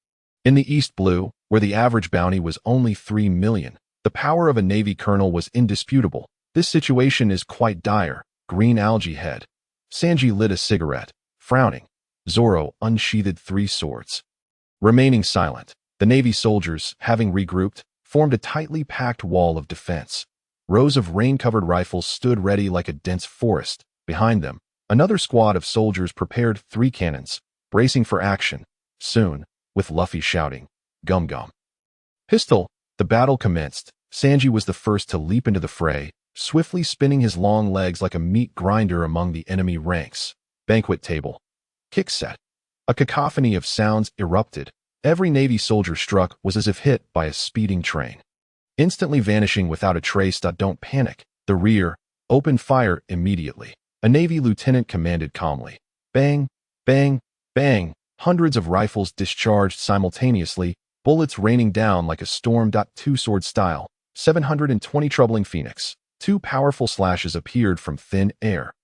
In the East Blue, where the average bounty was only 3 million, the power of a Navy colonel was indisputable. This situation is quite dire. Green algae head. Sanji lit a cigarette, frowning. Zoro unsheathed 3 swords. Remaining silent, the Navy soldiers, having regrouped, formed a tightly packed wall of defense. Rows of rain-covered rifles stood ready like a dense forest. Behind them, another squad of soldiers prepared 3 cannons, bracing for action. Soon, with Luffy shouting, "Gum Gum." Pistol, the battle commenced. Sanji was the first to leap into the fray, swiftly spinning his long legs like a meat grinder among the enemy ranks. Banquet table. Kick set. A cacophony of sounds erupted. Every Navy soldier struck was as if hit by a speeding train, instantly vanishing without a trace. Don't panic. The rear, open fire immediately. A Navy lieutenant commanded calmly. Bang, bang, bang. Hundreds of rifles discharged simultaneously, bullets raining down like a storm. 2-sword style. 720 troubling phoenix. 2 powerful slashes appeared from thin air,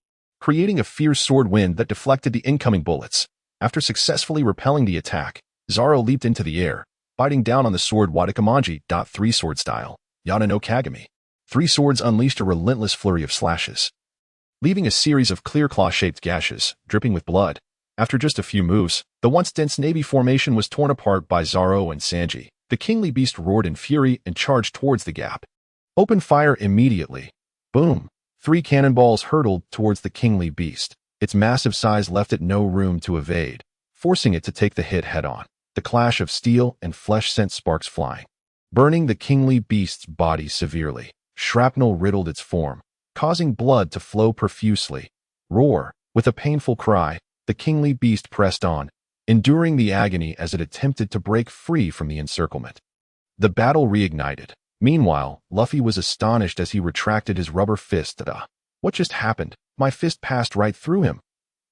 creating a fierce sword wind that deflected the incoming bullets. After successfully repelling the attack, Zoro leaped into the air, biting down on the sword Wadakamanji. 3-sword style. Yada no Kagami. 3 swords unleashed a relentless flurry of slashes, leaving a series of clear claw-shaped gashes, dripping with blood. After just a few moves, the once dense Navy formation was torn apart by Zoro and Sanji. The kingly beast roared in fury and charged towards the gap. Open fire immediately. Boom. 3 cannonballs hurtled towards the kingly beast. Its massive size left it no room to evade, forcing it to take the hit head-on. The clash of steel and flesh sent sparks flying, burning the kingly beast's body severely. Shrapnel riddled its form, causing blood to flow profusely. Roar. With a painful cry, the kingly beast pressed on, enduring the agony as it attempted to break free from the encirclement. The battle reignited. Meanwhile, Luffy was astonished as he retracted his rubber fist. What just happened? My fist passed right through him.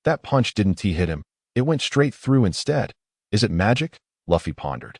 That punch didn't hit him. It went straight through instead. Is it magic? Luffy pondered,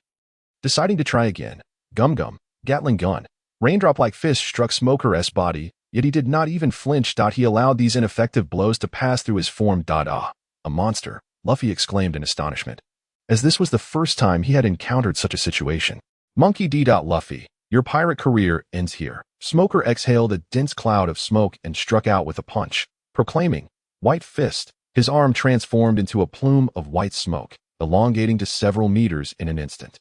deciding to try again. Gum Gum. Gatling gun. Raindrop-like fist struck Smoker's body, yet he did not even flinch. He allowed these ineffective blows to pass through his form. A monster, Luffy exclaimed in astonishment, as this was the first time he had encountered such a situation. Monkey D. Luffy, your pirate career ends here. Smoker exhaled a dense cloud of smoke and struck out with a punch, proclaiming, "White Fist." His arm transformed into a plume of white smoke, elongating to several meters in an instant,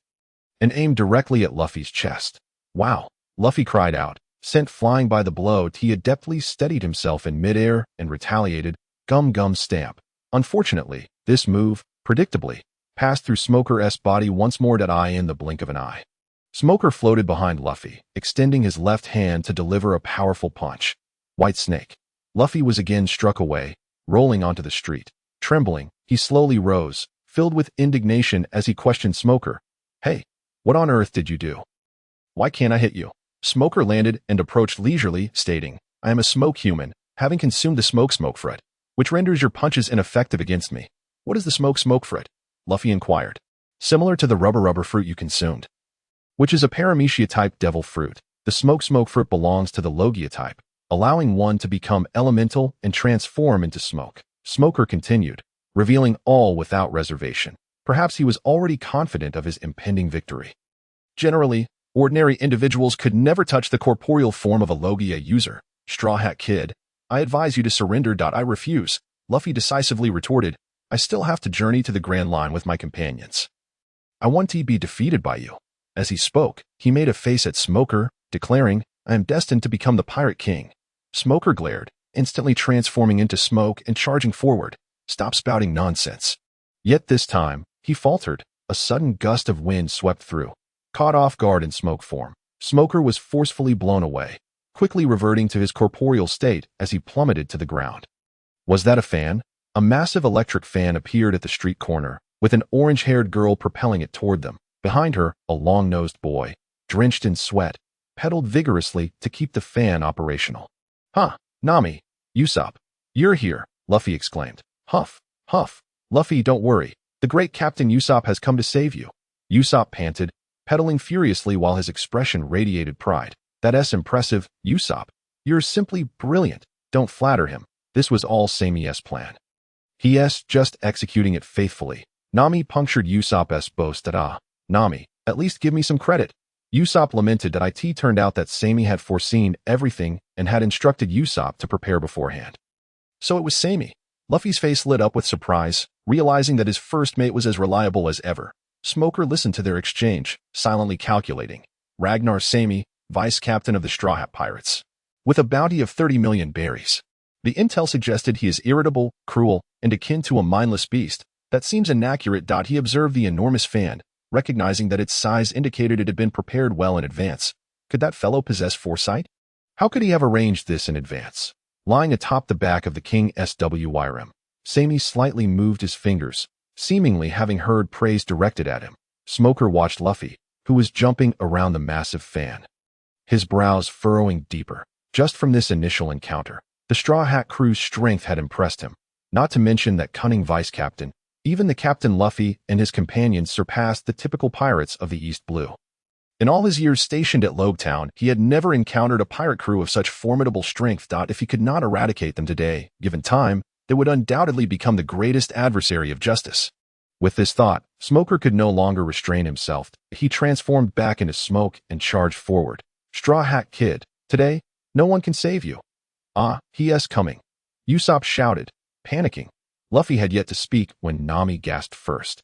and aimed directly at Luffy's chest. Wow! Luffy cried out, sent flying by the blow. He adeptly steadied himself in midair and retaliated. Gum Gum stamp. Unfortunately, this move, predictably, passed through Smoker's body once more. In the blink of an eye, Smoker floated behind Luffy, extending his left hand to deliver a powerful punch. White Snake. Luffy was again struck away, rolling onto the street. Trembling, he slowly rose, filled with indignation as he questioned Smoker. "Hey, what on earth did you do? Why can't I hit you?" Smoker landed and approached leisurely, stating, "I am a smoke human, having consumed the smoke fruit, which renders your punches ineffective against me." "What is the smoke fruit?" Luffy inquired. "Similar to the rubber fruit you consumed, which is a paramecia-type devil fruit. The smoke fruit belongs to the Logia type, allowing one to become elemental and transform into smoke." Smoker continued, revealing all without reservation. Perhaps he was already confident of his impending victory. "Generally, ordinary individuals could never touch the corporeal form of a Logia user. Straw Hat Kid, I advise you to surrender. I refuse," Luffy decisively retorted. "I still have to journey to the Grand Line with my companions. I want to be defeated by you." As he spoke, he made a face at Smoker, declaring, "I am destined to become the Pirate King." Smoker glared, instantly transforming into smoke and charging forward. "Stop spouting nonsense." Yet this time, he faltered. A sudden gust of wind swept through. Caught off guard in smoke form, Smoker was forcefully blown away, quickly reverting to his corporeal state as he plummeted to the ground. Was that a fan? A massive electric fan appeared at the street corner, with an orange-haired girl propelling it toward them. Behind her, a long-nosed boy, drenched in sweat, pedaled vigorously to keep the fan operational. "Huh, Nami, Usopp, you're here," Luffy exclaimed. "Huff, huff, Luffy, don't worry. The great Captain Usopp has come to save you." Usopp panted, pedaling furiously while his expression radiated pride. That's impressive, Usopp. You're simply brilliant. Don't flatter him. This was all Sami's plan. He's just executing it faithfully. Nami punctured Usopp's boast that Nami, at least give me some credit. Usopp lamented that it turned out that Sami had foreseen everything and had instructed Usopp to prepare beforehand. So it was Sami. Luffy's face lit up with surprise, realizing that his first mate was as reliable as ever. Smoker listened to their exchange, silently calculating. Ragnar Sami, vice captain of the Straw Hat Pirates, with a bounty of 30 million berries. The intel suggested he is irritable, cruel, and akin to a mindless beast. That seems inaccurate. He observed the enormous fan, recognizing that its size indicated it had been prepared well in advance. Could that fellow possess foresight? How could he have arranged this in advance? Lying atop the back of the King SWYRM, Sami slightly moved his fingers, seemingly having heard praise directed at him. Smoker watched Luffy, who was jumping around the massive fan, his brows furrowing deeper. Just from this initial encounter, the Straw Hat crew's strength had impressed him, not to mention that cunning vice captain. Even the Captain Luffy and his companions surpassed the typical pirates of the East Blue. In all his years stationed at Logetown, he had never encountered a pirate crew of such formidable strength. If he could not eradicate them today, given time, they would undoubtedly become the greatest adversary of justice. With this thought, Smoker could no longer restrain himself. He transformed back into smoke and charged forward. Straw Hat Kid, today, no one can save you. He is coming. Usopp shouted, panicking. Luffy had yet to speak when Nami gasped first.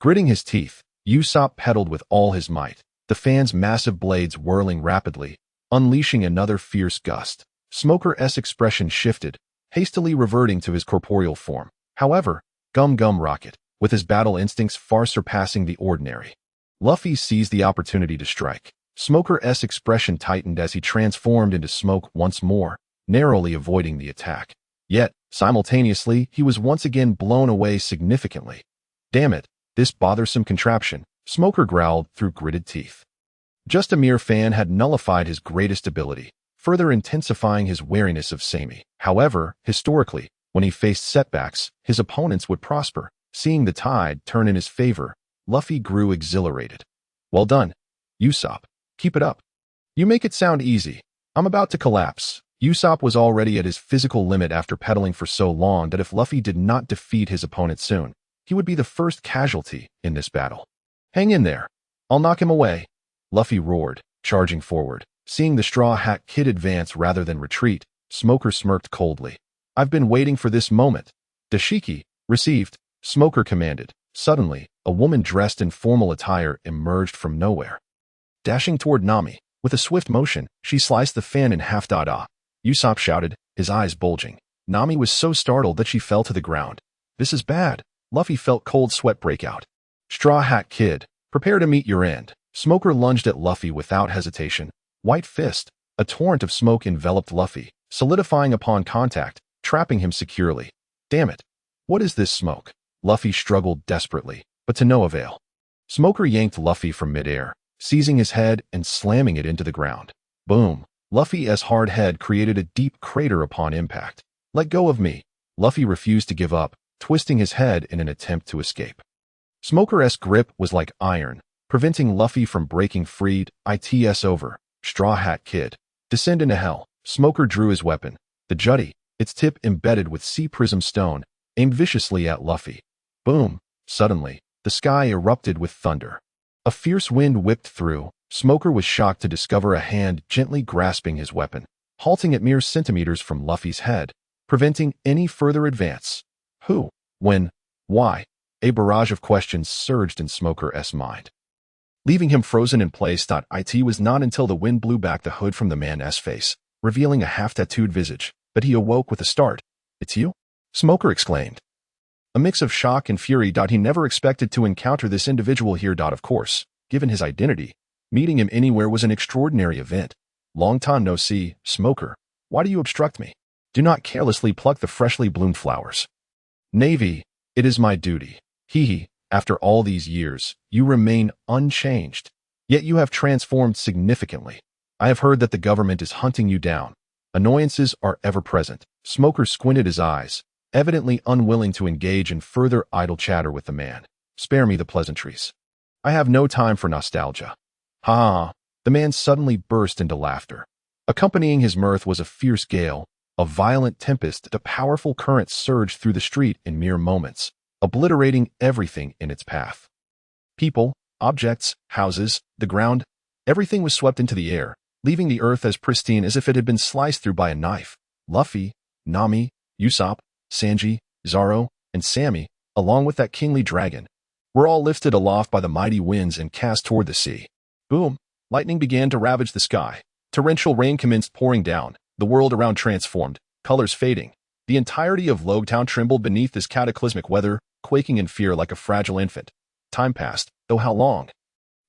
Gritting his teeth, Usopp pedaled with all his might, the fan's massive blades whirling rapidly, unleashing another fierce gust. Smoker's expression shifted, hastily reverting to his corporeal form. However, Gum Rocket, with his battle instincts far surpassing the ordinary. Luffy seized the opportunity to strike. Smoker's expression tightened as he transformed into smoke once more, narrowly avoiding the attack. Yet, simultaneously, he was once again blown away significantly. Damn it, this bothersome contraption, Smoker growled through gritted teeth. Just a mere fan had nullified his greatest ability, further intensifying his wariness of Sami. However, historically, when he faced setbacks, his opponents would prosper. Seeing the tide turn in his favor, Luffy grew exhilarated. Well done, Usopp. Keep it up. You make it sound easy. I'm about to collapse. Usopp was already at his physical limit after pedaling for so long that if Luffy did not defeat his opponent soon, he would be the first casualty in this battle. Hang in there. I'll knock him away. Luffy roared, charging forward. Seeing the Straw Hat Kid advance rather than retreat, Smoker smirked coldly. I've been waiting for this moment. Dashiki, received, Smoker commanded. Suddenly, a woman dressed in formal attire emerged from nowhere. Dashing toward Nami, with a swift motion, she sliced the fan in half. Usopp shouted, his eyes bulging. Nami was so startled that she fell to the ground. This is bad. Luffy felt cold sweat break out. Straw Hat Kid, prepare to meet your end. Smoker lunged at Luffy without hesitation. White fist. A torrent of smoke enveloped Luffy, solidifying upon contact, trapping him securely. Damn it. What is this smoke? Luffy struggled desperately, but to no avail. Smoker yanked Luffy from midair, seizing his head and slamming it into the ground. Boom. Luffy's hard head created a deep crater upon impact. Let go of me. Luffy refused to give up, twisting his head in an attempt to escape. Smoker's grip was like iron, preventing Luffy from breaking free. It's over. Straw Hat Kid. Descend into hell. Smoker drew his weapon, the jutty, its tip embedded with sea prism stone, aimed viciously at Luffy. Boom. Suddenly, the sky erupted with thunder. A fierce wind whipped through. Smoker was shocked to discover a hand gently grasping his weapon, halting it mere centimeters from Luffy's head, preventing any further advance. Who? When? Why? A barrage of questions surged in Smoker's mind, leaving him frozen in place. It was not until the wind blew back the hood from the man's face, revealing a half-tattooed visage, that he awoke with a start. It's you? Smoker exclaimed. A mix of shock and fury. He never expected to encounter this individual here. Of course, given his identity, meeting him anywhere was an extraordinary event. Long time no see, Smoker. Why do you obstruct me? Do not carelessly pluck the freshly bloomed flowers. Navy, it is my duty. After all these years, you remain unchanged. Yet you have transformed significantly. I have heard that the government is hunting you down. Annoyances are ever present. Smoker squinted his eyes, evidently unwilling to engage in further idle chatter with the man. Spare me the pleasantries. I have no time for nostalgia. Ha ha. The man suddenly burst into laughter. Accompanying his mirth was a fierce gale, a violent tempest. The powerful current surged through the street in mere moments, obliterating everything in its path. People, objects, houses, the ground, everything was swept into the air, leaving the earth as pristine as if it had been sliced through by a knife. Luffy, Nami, Usopp, Sanji, Zoro, and Sammy, along with that kingly dragon, were all lifted aloft by the mighty winds and cast toward the sea. Boom! Lightning began to ravage the sky. Torrential rain commenced pouring down, the world around transformed, colors fading. The entirety of Logtown trembled beneath this cataclysmic weather, quaking in fear like a fragile infant. Time passed, though how long?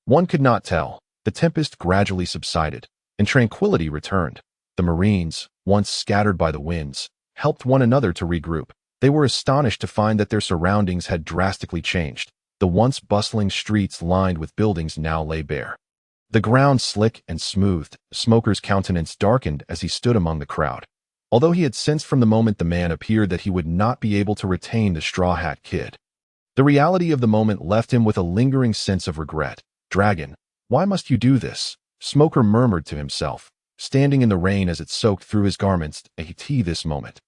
One could not tell. The tempest gradually subsided, and tranquility returned. The Marines, once scattered by the winds, helped one another to regroup. They were astonished to find that their surroundings had drastically changed. The once bustling streets lined with buildings now lay bare. The ground slick and smoothed. Smoker's countenance darkened as he stood among the crowd. Although he had sensed from the moment the man appeared that he would not be able to retain the Straw Hat Kid. The reality of the moment left him with a lingering sense of regret. Dragon, why must you do this? Smoker murmured to himself, standing in the rain as it soaked through his garments. This moment.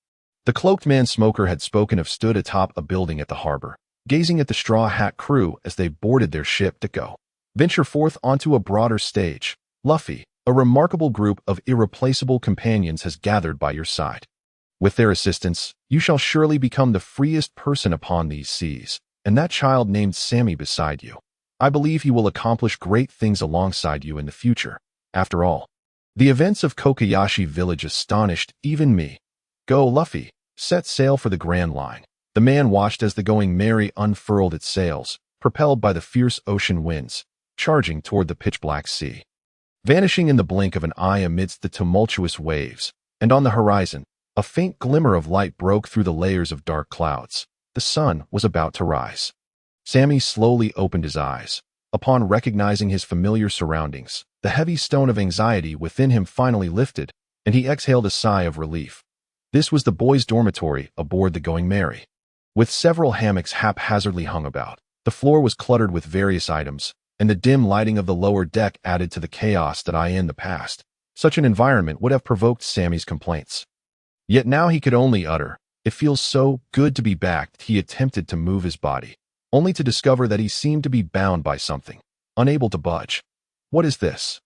The cloaked man Smoker had spoken of stood atop a building at the harbor, gazing at the Straw Hat crew as they boarded their ship to go venture forth onto a broader stage. Luffy, a remarkable group of irreplaceable companions has gathered by your side. With their assistance, you shall surely become the freest person upon these seas, and that child named Sammy beside you. I believe he will accomplish great things alongside you in the future. After all, the events of Kokoyashi Village astonished even me. Go, Luffy, set sail for the Grand Line. The man watched as the Going Merry unfurled its sails, propelled by the fierce ocean winds, charging toward the pitch-black sea. Vanishing in the blink of an eye amidst the tumultuous waves, and on the horizon, a faint glimmer of light broke through the layers of dark clouds. The sun was about to rise. Sammy slowly opened his eyes. Upon recognizing his familiar surroundings, the heavy stone of anxiety within him finally lifted, and he exhaled a sigh of relief. This was the boys' dormitory aboard the Going Merry. With several hammocks haphazardly hung about, the floor was cluttered with various items, and the dim lighting of the lower deck added to the chaos that in the past. Such an environment would have provoked Sammy's complaints. Yet now he could only utter, "It feels so good to be back." He attempted to move his body, only to discover that he seemed to be bound by something, unable to budge. What is this?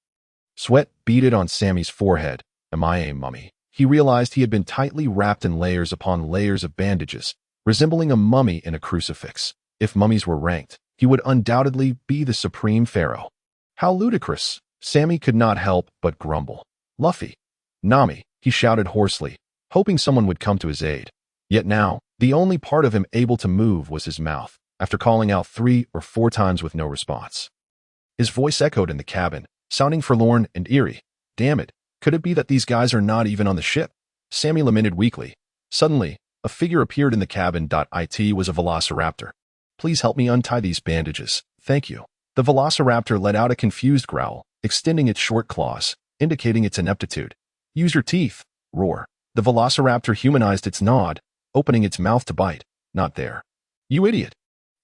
Sweat beaded on Sammy's forehead. Am I a mummy? He realized he had been tightly wrapped in layers upon layers of bandages, resembling a mummy in a crucifix. If mummies were ranked, he would undoubtedly be the supreme pharaoh. How ludicrous! Sammy could not help but grumble. Luffy! Nami! He shouted hoarsely, hoping someone would come to his aid. Yet now, the only part of him able to move was his mouth, after calling out 3 or 4 times with no response. His voice echoed in the cabin, sounding forlorn and eerie. Damn it, could it be that these guys are not even on the ship? Sammy lamented weakly. Suddenly, a figure appeared in the cabin. It was a velociraptor. Please help me untie these bandages. Thank you. The velociraptor let out a confused growl, extending its short claws, indicating its ineptitude. Use your teeth. Roar. The velociraptor humanized its nod, opening its mouth to bite. Not there. You idiot.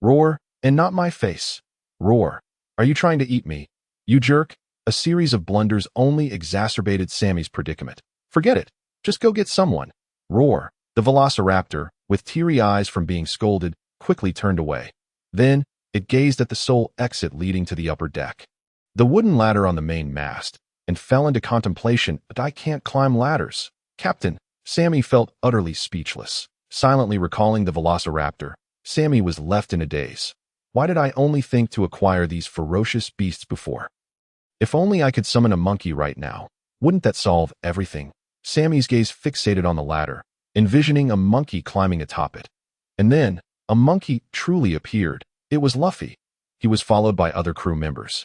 Roar, and not my face. Roar. Are you trying to eat me? You jerk. A series of blunders only exacerbated Sammy's predicament. Forget it. Just go get someone. Roar. The velociraptor, with teary eyes from being scolded, quickly turned away. Then, it gazed at the sole exit leading to the upper deck, the wooden ladder on the main mast, and fell into contemplation. But I can't climb ladders. Captain, Sammy felt utterly speechless. Silently recalling the velociraptor, Sammy was left in a daze. Why did I only think to acquire these ferocious beasts before? If only I could summon a monkey right now. Wouldn't that solve everything? Sammy's gaze fixated on the ladder, envisioning a monkey climbing atop it. And then, a monkey truly appeared. It was Luffy. He was followed by other crew members,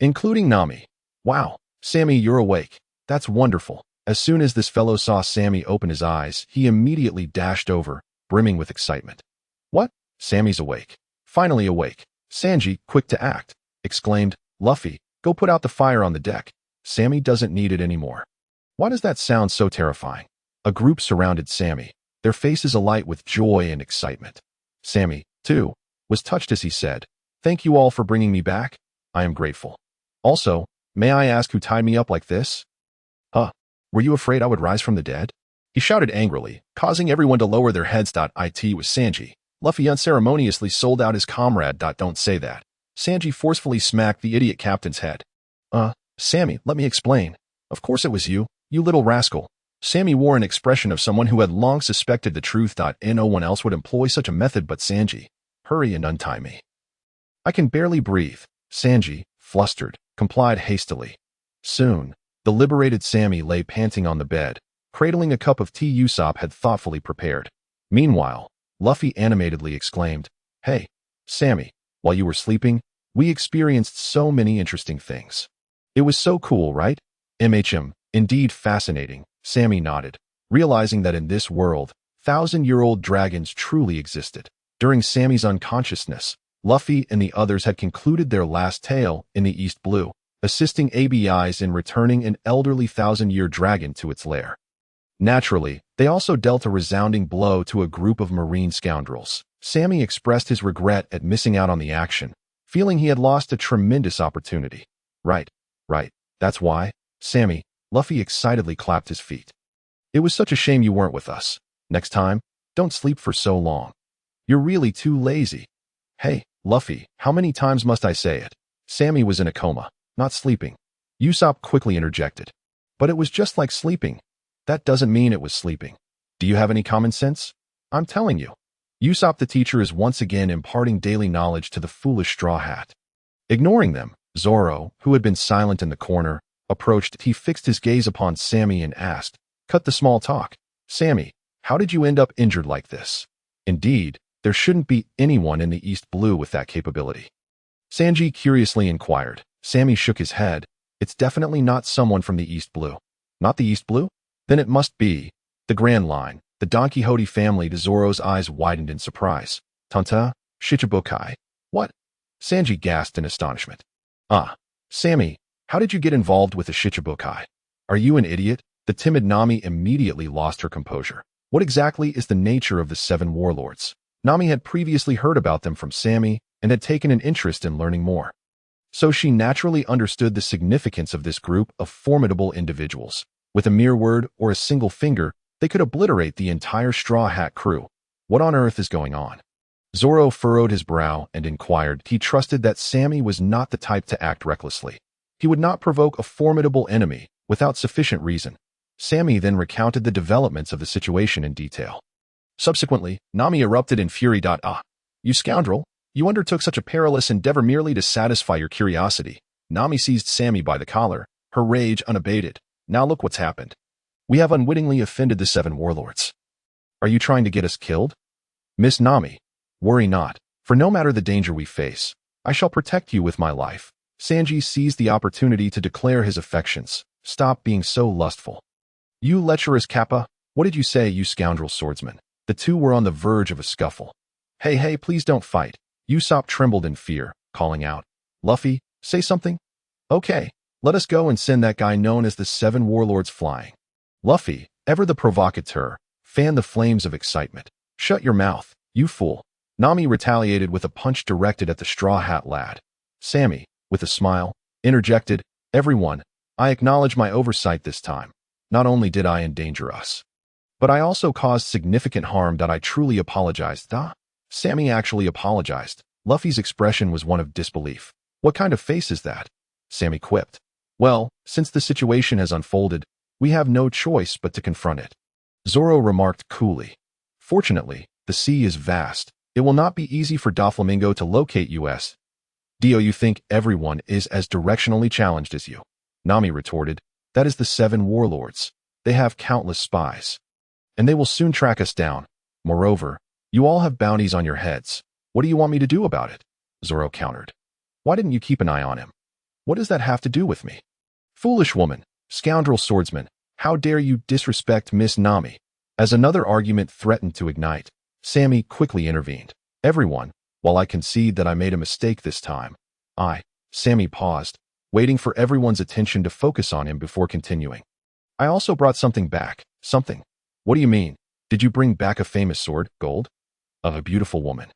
including Nami. Wow, Sammy, you're awake. That's wonderful. As soon as this fellow saw Sammy open his eyes, he immediately dashed over, brimming with excitement. What? Sammy's awake. Finally awake. Sanji, quick to act, exclaimed. Luffy, go put out the fire on the deck. Sammy doesn't need it anymore. Why does that sound so terrifying? A group surrounded Sammy, their faces alight with joy and excitement. Sammy, too, was touched as he said, Thank you all for bringing me back. I am grateful. Also, may I ask who tied me up like this? Huh? Were you afraid I would rise from the dead? He shouted angrily, causing everyone to lower their heads. It was Sanji. Luffy unceremoniously sold out his comrade. Don't say that. Sanji forcefully smacked the idiot captain's head. Sammy, let me explain. Of course it was you, you little rascal. Sammy wore an expression of someone who had long suspected the truth. No one else would employ such a method but Sanji. Hurry and untie me. I can barely breathe. Sanji, flustered, complied hastily. Soon, the liberated Sammy lay panting on the bed, cradling a cup of tea Usopp had thoughtfully prepared. Meanwhile, Luffy animatedly exclaimed, "Hey, Sammy, while you were sleeping, we experienced so many interesting things. It was so cool, right?" Indeed fascinating, Sammy nodded, realizing that in this world, thousand-year-old dragons truly existed. During Sammy's unconsciousness, Luffy and the others had concluded their last tale in the East Blue, assisting ABIs in returning an elderly thousand-year dragon to its lair. Naturally, they also dealt a resounding blow to a group of marine scoundrels. Sammy expressed his regret at missing out on the action, feeling he had lost a tremendous opportunity. Right, that's why, Sammy, Luffy excitedly clapped his feet. It was such a shame you weren't with us. Next time, don't sleep for so long. You're really too lazy. Hey, Luffy, how many times must I say it? Sammy was in a coma, not sleeping. Usopp quickly interjected. But it was just like sleeping. That doesn't mean it was sleeping. Do you have any common sense? I'm telling you. Usopp the teacher is once again imparting daily knowledge to the foolish Straw Hat. Ignoring them, Zoro, who had been silent in the corner, approached. He fixed his gaze upon Sammy and asked, "Cut the small talk. Sammy, how did you end up injured like this?" Indeed, there shouldn't be anyone in the East Blue with that capability. Sanji curiously inquired. Sammy shook his head. It's definitely not someone from the East Blue. Not the East Blue? Then it must be the Grand Line, the Don Quixote family. Zoro's eyes widened in surprise. Tanta, Shichibukai. What? Sanji gasped in astonishment. Sammy, how did you get involved with the Shichibukai? Are you an idiot? The timid Nami immediately lost her composure. What exactly is the nature of the seven warlords? Nami had previously heard about them from Sammy and had taken an interest in learning more. So she naturally understood the significance of this group of formidable individuals. With a mere word or a single finger, they could obliterate the entire Straw Hat crew. What on earth is going on? Zoro furrowed his brow and inquired. He trusted that Sammy was not the type to act recklessly. He would not provoke a formidable enemy without sufficient reason. Sammy then recounted the developments of the situation in detail. Subsequently, Nami erupted in fury. You scoundrel! You undertook such a perilous endeavor merely to satisfy your curiosity. Nami seized Sammy by the collar, her rage unabated. Now look what's happened. We have unwittingly offended the seven warlords. Are you trying to get us killed? Miss Nami, worry not, for no matter the danger we face, I shall protect you with my life. Sanji seized the opportunity to declare his affections. Stop being so lustful. You lecherous Kappa, what did you say, you scoundrel swordsman? The two were on the verge of a scuffle. Hey, please don't fight. Usopp trembled in fear, calling out, Luffy, say something? Okay, let us go and send that guy known as the Seven Warlords flying. Luffy, ever the provocateur, fanned the flames of excitement. Shut your mouth, you fool. Nami retaliated with a punch directed at the Straw Hat lad. Sammy, with a smile, interjected, Everyone, I acknowledge my oversight this time. Not only did I endanger us, but I also caused significant harm. I truly apologized. Sammy actually apologized. Luffy's expression was one of disbelief. What kind of face is that? Sammy quipped. Well, since the situation has unfolded, we have no choice but to confront it. Zoro remarked coolly. Fortunately, the sea is vast. It will not be easy for Doflamingo to locate us. Do you think everyone is as directionally challenged as you? Nami retorted. That is the seven warlords. They have countless spies. And they will soon track us down. Moreover, you all have bounties on your heads. What do you want me to do about it? Zoro countered. Why didn't you keep an eye on him? What does that have to do with me? Foolish woman, scoundrel swordsman, how dare you disrespect Miss Nami? As another argument threatened to ignite, Sammy quickly intervened. Everyone, while I concede that I made a mistake this time, Sammy paused, waiting for everyone's attention to focus on him before continuing. I also brought something back. Something? What do you mean? Did you bring back a famous sword, gold? Of a beautiful woman.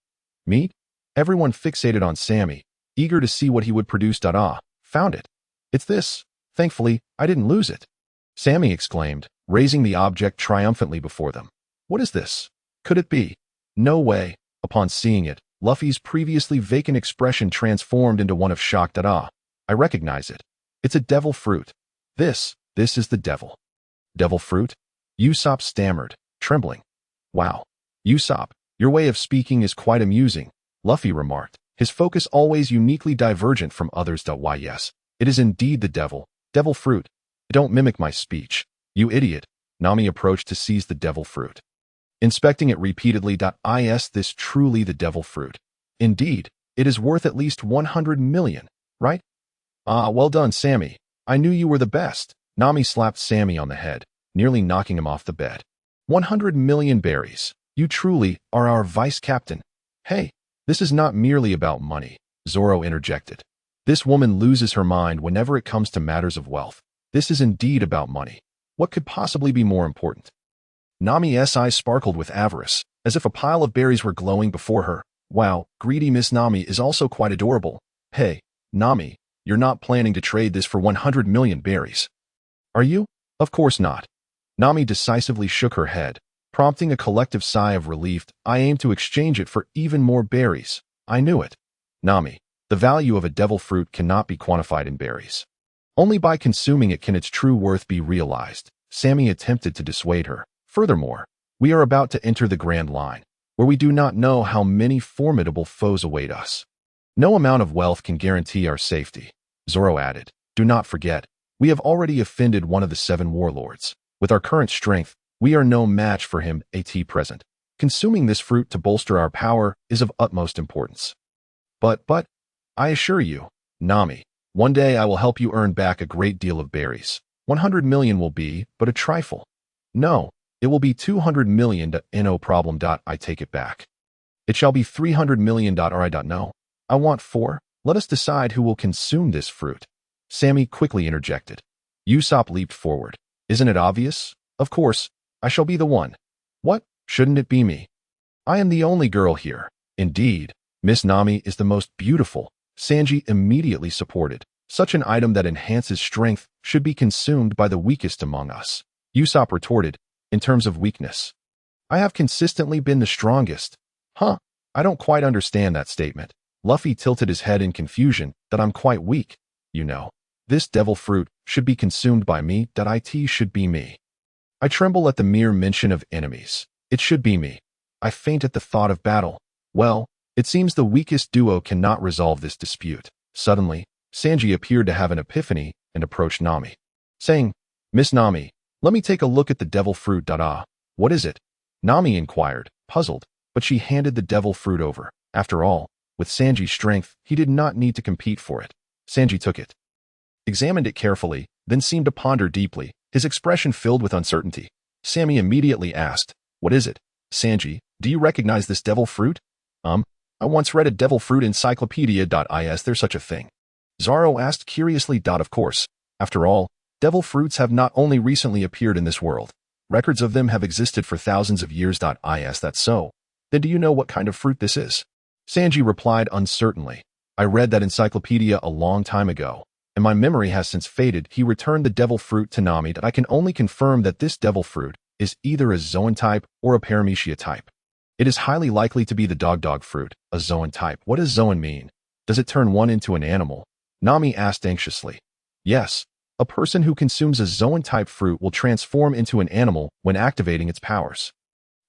Meat? Everyone fixated on Sammy, eager to see what he would produce. Found it. It's this. Thankfully, I didn't lose it. Sammy exclaimed, raising the object triumphantly before them. What is this? Could it be? No way. Upon seeing it, Luffy's previously vacant expression transformed into one of shocked. I recognize it. It's a devil fruit. This is the devil. Devil fruit? Usopp stammered, trembling. Wow. Usopp, your way of speaking is quite amusing, Luffy remarked, his focus always uniquely divergent from others. Why yes, it is indeed the devil fruit. Don't mimic my speech, you idiot. Nami approached to seize the devil fruit. Inspecting it repeatedly. Is this truly the devil fruit? Indeed, it is worth at least 100 million, right? Ah, well done, Sammy. I knew you were the best. Nami slapped Sammy on the head, nearly knocking him off the bed. 100 million berries. You truly are our vice captain. Hey, this is not merely about money, Zoro interjected. This woman loses her mind whenever it comes to matters of wealth. This is indeed about money. What could possibly be more important? Nami's eyes sparkled with avarice, as if a pile of berries were glowing before her. Wow, greedy Miss Nami is also quite adorable. Hey, Nami, you're not planning to trade this for 100 million berries. Are you? Of course not. Nami decisively shook her head, prompting a collective sigh of relief. I aim to exchange it for even more berries. I knew it. Nami, the value of a devil fruit cannot be quantified in berries. Only by consuming it can its true worth be realized. Sammy attempted to dissuade her. Furthermore, we are about to enter the Grand Line, where we do not know how many formidable foes await us. No amount of wealth can guarantee our safety. Zoro added, do not forget, we have already offended one of the 7 warlords. With our current strength, we are no match for him at present. Consuming this fruit to bolster our power is of utmost importance. But, I assure you, Nami, one day I will help you earn back a great deal of berries. 100 million will be but a trifle. No, it will be 200 million. No problem. I take it back. It shall be 300 million. No, I want 4. Let us decide who will consume this fruit. Sammy quickly interjected. Usopp leaped forward. Isn't it obvious? Of course, I shall be the one. What? Shouldn't it be me? I am the only girl here. Indeed, Miss Nami is the most beautiful. Sanji immediately supported. Such an item that enhances strength should be consumed by the weakest among us. Usopp retorted, in terms of weakness. I have consistently been the strongest. Huh, I don't quite understand that statement. Luffy tilted his head in confusion. That I'm quite weak. You know, this devil fruit should be consumed by me. It should be me. I tremble at the mere mention of enemies. It should be me. I faint at the thought of battle. Well, it seems the weakest duo cannot resolve this dispute. Suddenly, Sanji appeared to have an epiphany and approached Nami, saying, Miss Nami, let me take a look at the devil fruit. What is it? Nami inquired, puzzled, but she handed the devil fruit over. After all, with Sanji's strength, he did not need to compete for it. Sanji took it, examined it carefully, then seemed to ponder deeply, his expression filled with uncertainty. Sammy immediately asked, What is it? Sanji, do you recognize this devil fruit? I once read a devil fruit encyclopedia. Is there such a thing? Zoro asked curiously. Of course. After all, devil fruits have not only recently appeared in this world. Records of them have existed for thousands of years. Is that so? Then do you know what kind of fruit this is? Sanji replied uncertainly. I read that encyclopedia a long time ago, and my memory has since faded. He returned the devil fruit to Nami. I can only confirm that this devil fruit is either a Zoan type or a Paramecia type. It is highly likely to be the dog fruit, a Zoan type. What does Zoan mean? Does it turn one into an animal? Nami asked anxiously. Yes, a person who consumes a Zoan type fruit will transform into an animal when activating its powers.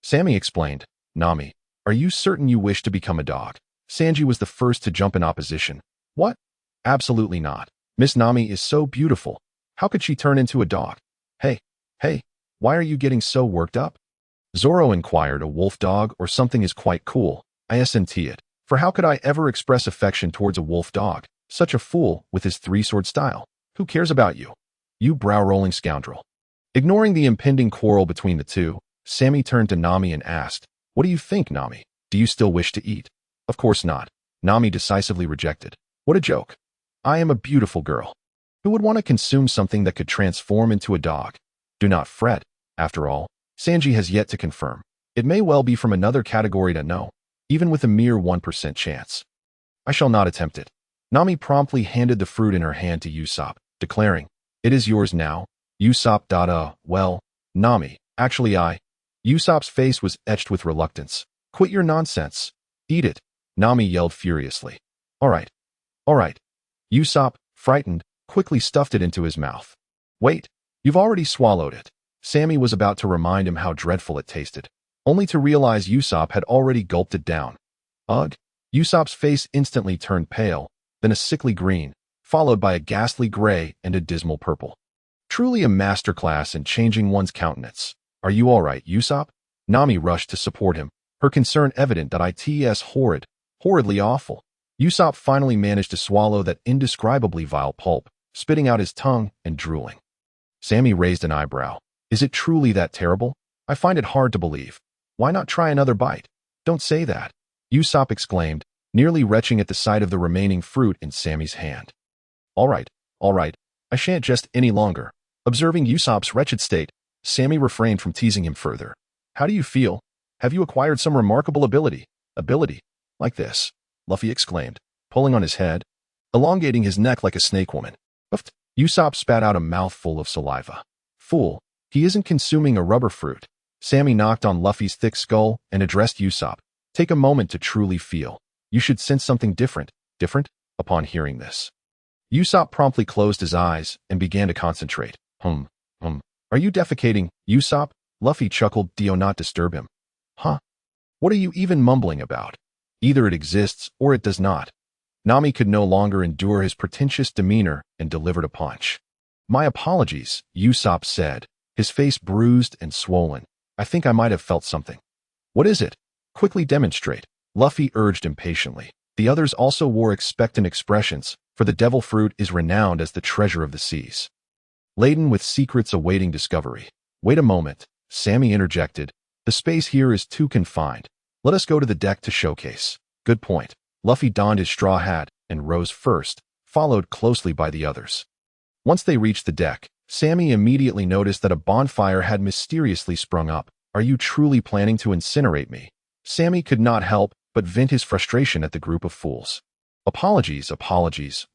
Sammy explained. Nami, are you certain you wish to become a dog? Sanji was the first to jump in opposition. What? Absolutely not. Miss Nami is so beautiful. How could she turn into a dog? Hey, why are you getting so worked up? Zoro inquired. A wolf dog or something is quite cool. Isn't it? For how could I ever express affection towards a wolf dog? Such a fool with his 3-sword style. Who cares about you? You brow-rolling scoundrel. Ignoring the impending quarrel between the two, Sammy turned to Nami and asked, What do you think, Nami? Do you still wish to eat? Of course not. Nami decisively rejected. What a joke. I am a beautiful girl. Who would want to consume something that could transform into a dog? Do not fret. After all, Sanji has yet to confirm. It may well be from another category. No. even with a mere 1% chance. I shall not attempt it. Nami promptly handed the fruit in her hand to Usopp, declaring, "It is yours now." Usopp. Well, Nami, actually Usopp's face was etched with reluctance. "Quit your nonsense. Eat it," Nami yelled furiously. All right. Usopp, frightened, quickly stuffed it into his mouth. "Wait, you've already swallowed it." Sammy was about to remind him how dreadful it tasted, only to realize Usopp had already gulped it down. Ugh! Usopp's face instantly turned pale, then a sickly green, followed by a ghastly gray and a dismal purple. Truly a masterclass in changing one's countenance. "Are you all right, Usopp?" Nami rushed to support him, her concern evident that it's horridly awful. Usopp finally managed to swallow that indescribably vile pulp, spitting out his tongue and drooling. Sammy raised an eyebrow. "Is it truly that terrible? I find it hard to believe. Why not try another bite?" "Don't say that," Usopp exclaimed, nearly retching at the sight of the remaining fruit in Sammy's hand. All right, I shan't jest any longer." Observing Usopp's wretched state, Sammy refrained from teasing him further. "How do you feel? Have you acquired some remarkable ability? Like this?" Luffy exclaimed, pulling on his head, elongating his neck like a snake woman. Uffed. Usopp spat out a mouthful of saliva. "Fool, he isn't consuming a rubber fruit." Sammy knocked on Luffy's thick skull and addressed Usopp. "Take a moment to truly feel. You should sense something different, upon hearing this." Usopp promptly closed his eyes and began to concentrate. Are you defecating, Usopp?" Luffy chuckled. "Do not disturb him." "Huh? What are you even mumbling about? Either it exists or it does not." Nami could no longer endure his pretentious demeanor and delivered a punch. "My apologies," Usopp said, his face bruised and swollen. "I think I might have felt something." "What is it? Quickly demonstrate," Luffy urged impatiently. The others also wore expectant expressions, for the devil fruit is renowned as the treasure of the seas, laden with secrets awaiting discovery. "Wait a moment," Sammy interjected. "The space here is too confined. Let us go to the deck to showcase." "Good point." Luffy donned his straw hat and rose first, followed closely by the others. Once they reached the deck, Sammy immediately noticed that a bonfire had mysteriously sprung up. "Are you truly planning to incinerate me?" Sammy could not help but vent his frustration at the group of fools. Apologies.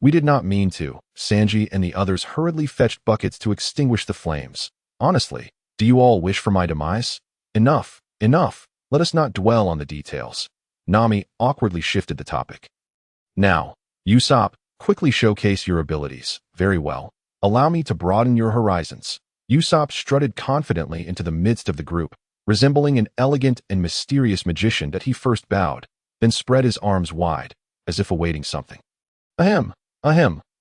We did not mean to." Sanji and the others hurriedly fetched buckets to extinguish the flames. "Honestly, do you all wish for my demise?" Enough. Let us not dwell on the details." Nami awkwardly shifted the topic. "Now, Usopp, quickly showcase your abilities." "Very well. Allow me to broaden your horizons." Usopp strutted confidently into the midst of the group, resembling an elegant and mysterious magician that he first bowed, then spread his arms wide, as if awaiting something. Ahem.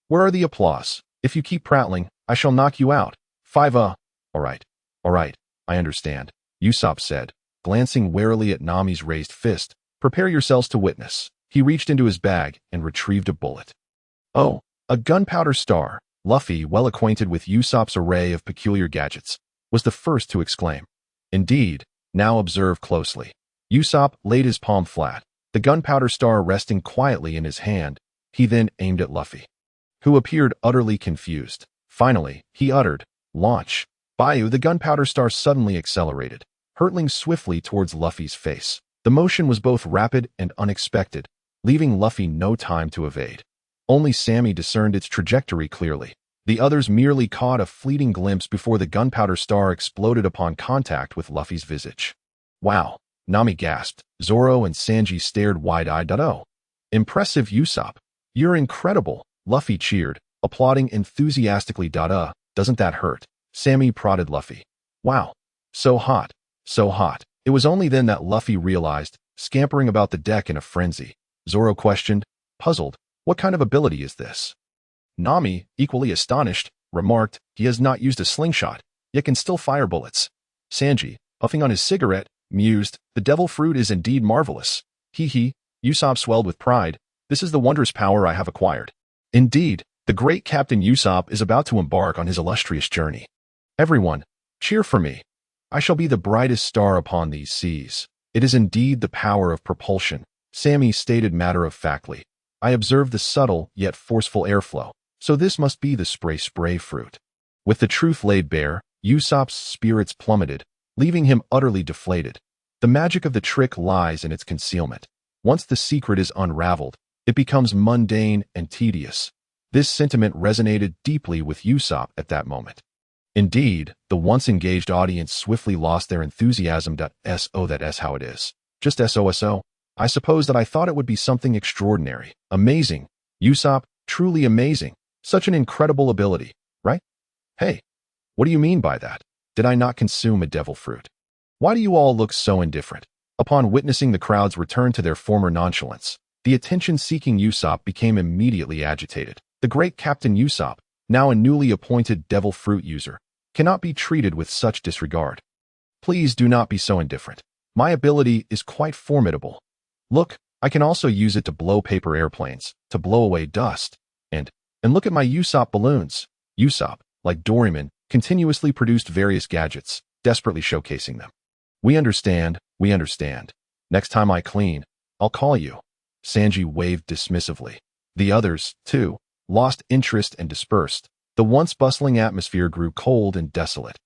Where are the applause? If you keep prattling, I shall knock you out." All right, I understand," Usopp said, glancing warily at Nami's raised fist. "Prepare yourselves to witness." He reached into his bag and retrieved a bullet. "Oh, a gunpowder star." Luffy, well acquainted with Usopp's array of peculiar gadgets, was the first to exclaim. "Indeed. Now observe closely." Usopp laid his palm flat, the gunpowder star resting quietly in his hand. He then aimed at Luffy, who appeared utterly confused. Finally, he uttered, "Launch." The gunpowder star suddenly accelerated, hurtling swiftly towards Luffy's face. The motion was both rapid and unexpected, leaving Luffy no time to evade. Only Sammy discerned its trajectory clearly. The others merely caught a fleeting glimpse before the gunpowder star exploded upon contact with Luffy's visage. "Wow," Nami gasped. Zoro and Sanji stared wide-eyed. "Oh, impressive, Usopp. You're incredible," Luffy cheered, applauding enthusiastically. "Doesn't that hurt?" Sammy prodded Luffy. "Wow, so hot. It was only then that Luffy realized, scampering about the deck in a frenzy. Zoro questioned, puzzled, "What kind of ability is this?" Nami, equally astonished, remarked, "He has not used a slingshot, yet can still fire bullets." Sanji, puffing on his cigarette, mused, "The devil fruit is indeed marvelous. He. Usopp swelled with pride. "This is the wondrous power I have acquired. Indeed, the great Captain Usopp is about to embark on his illustrious journey. Everyone, cheer for me. I shall be the brightest star upon these seas. It is indeed the power of propulsion," Sammy stated matter-of-factly. "I observed the subtle yet forceful airflow, so this must be the spray fruit." With the truth laid bare, Usopp's spirits plummeted, leaving him utterly deflated. The magic of the trick lies in its concealment. Once the secret is unraveled, it becomes mundane and tedious. This sentiment resonated deeply with Usopp at that moment. Indeed, the once engaged audience swiftly lost their enthusiasm. So that's how it is. Just SOSO. I suppose that I thought it would be something extraordinary. Amazing. Usopp, truly amazing. Such an incredible ability, right? Hey, what do you mean by that? Did I not consume a devil fruit? Why do you all look so indifferent? Upon witnessing the crowd's return to their former nonchalance, the attention-seeking Usopp became immediately agitated. The great Captain Usopp, now a newly appointed devil fruit user, cannot be treated with such disregard. Please do not be so indifferent. My ability is quite formidable. Look, I can also use it to blow paper airplanes, to blow away dust, and look at my Usopp balloons. Usopp, like Doraemon, continuously produced various gadgets, desperately showcasing them. We understand. Next time I clean, I'll call you. Sanji waved dismissively. The others, too, lost interest and dispersed. The once bustling atmosphere grew cold and desolate.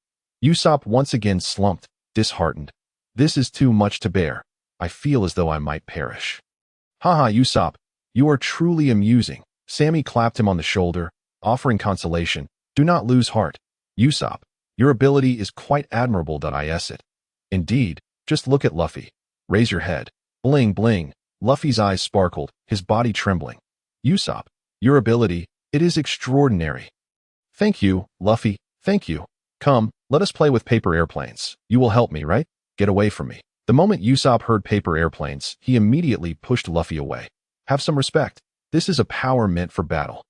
Usopp once again slumped, disheartened. This is too much to bear. I feel as though I might perish. Haha, Usopp, you are truly amusing. Sammy clapped him on the shoulder, offering consolation. Do not lose heart. Usopp, your ability is quite admirable. Is it? Indeed, just look at Luffy. Raise your head. Bling, bling. Luffy's eyes sparkled, his body trembling. Usopp, your ability, it is extraordinary. Thank you, Luffy, thank you. Come, let us play with paper airplanes. You will help me, right? Get away from me. The moment Usopp heard paper airplanes, he immediately pushed Luffy away. Have some respect. This is a power meant for battle.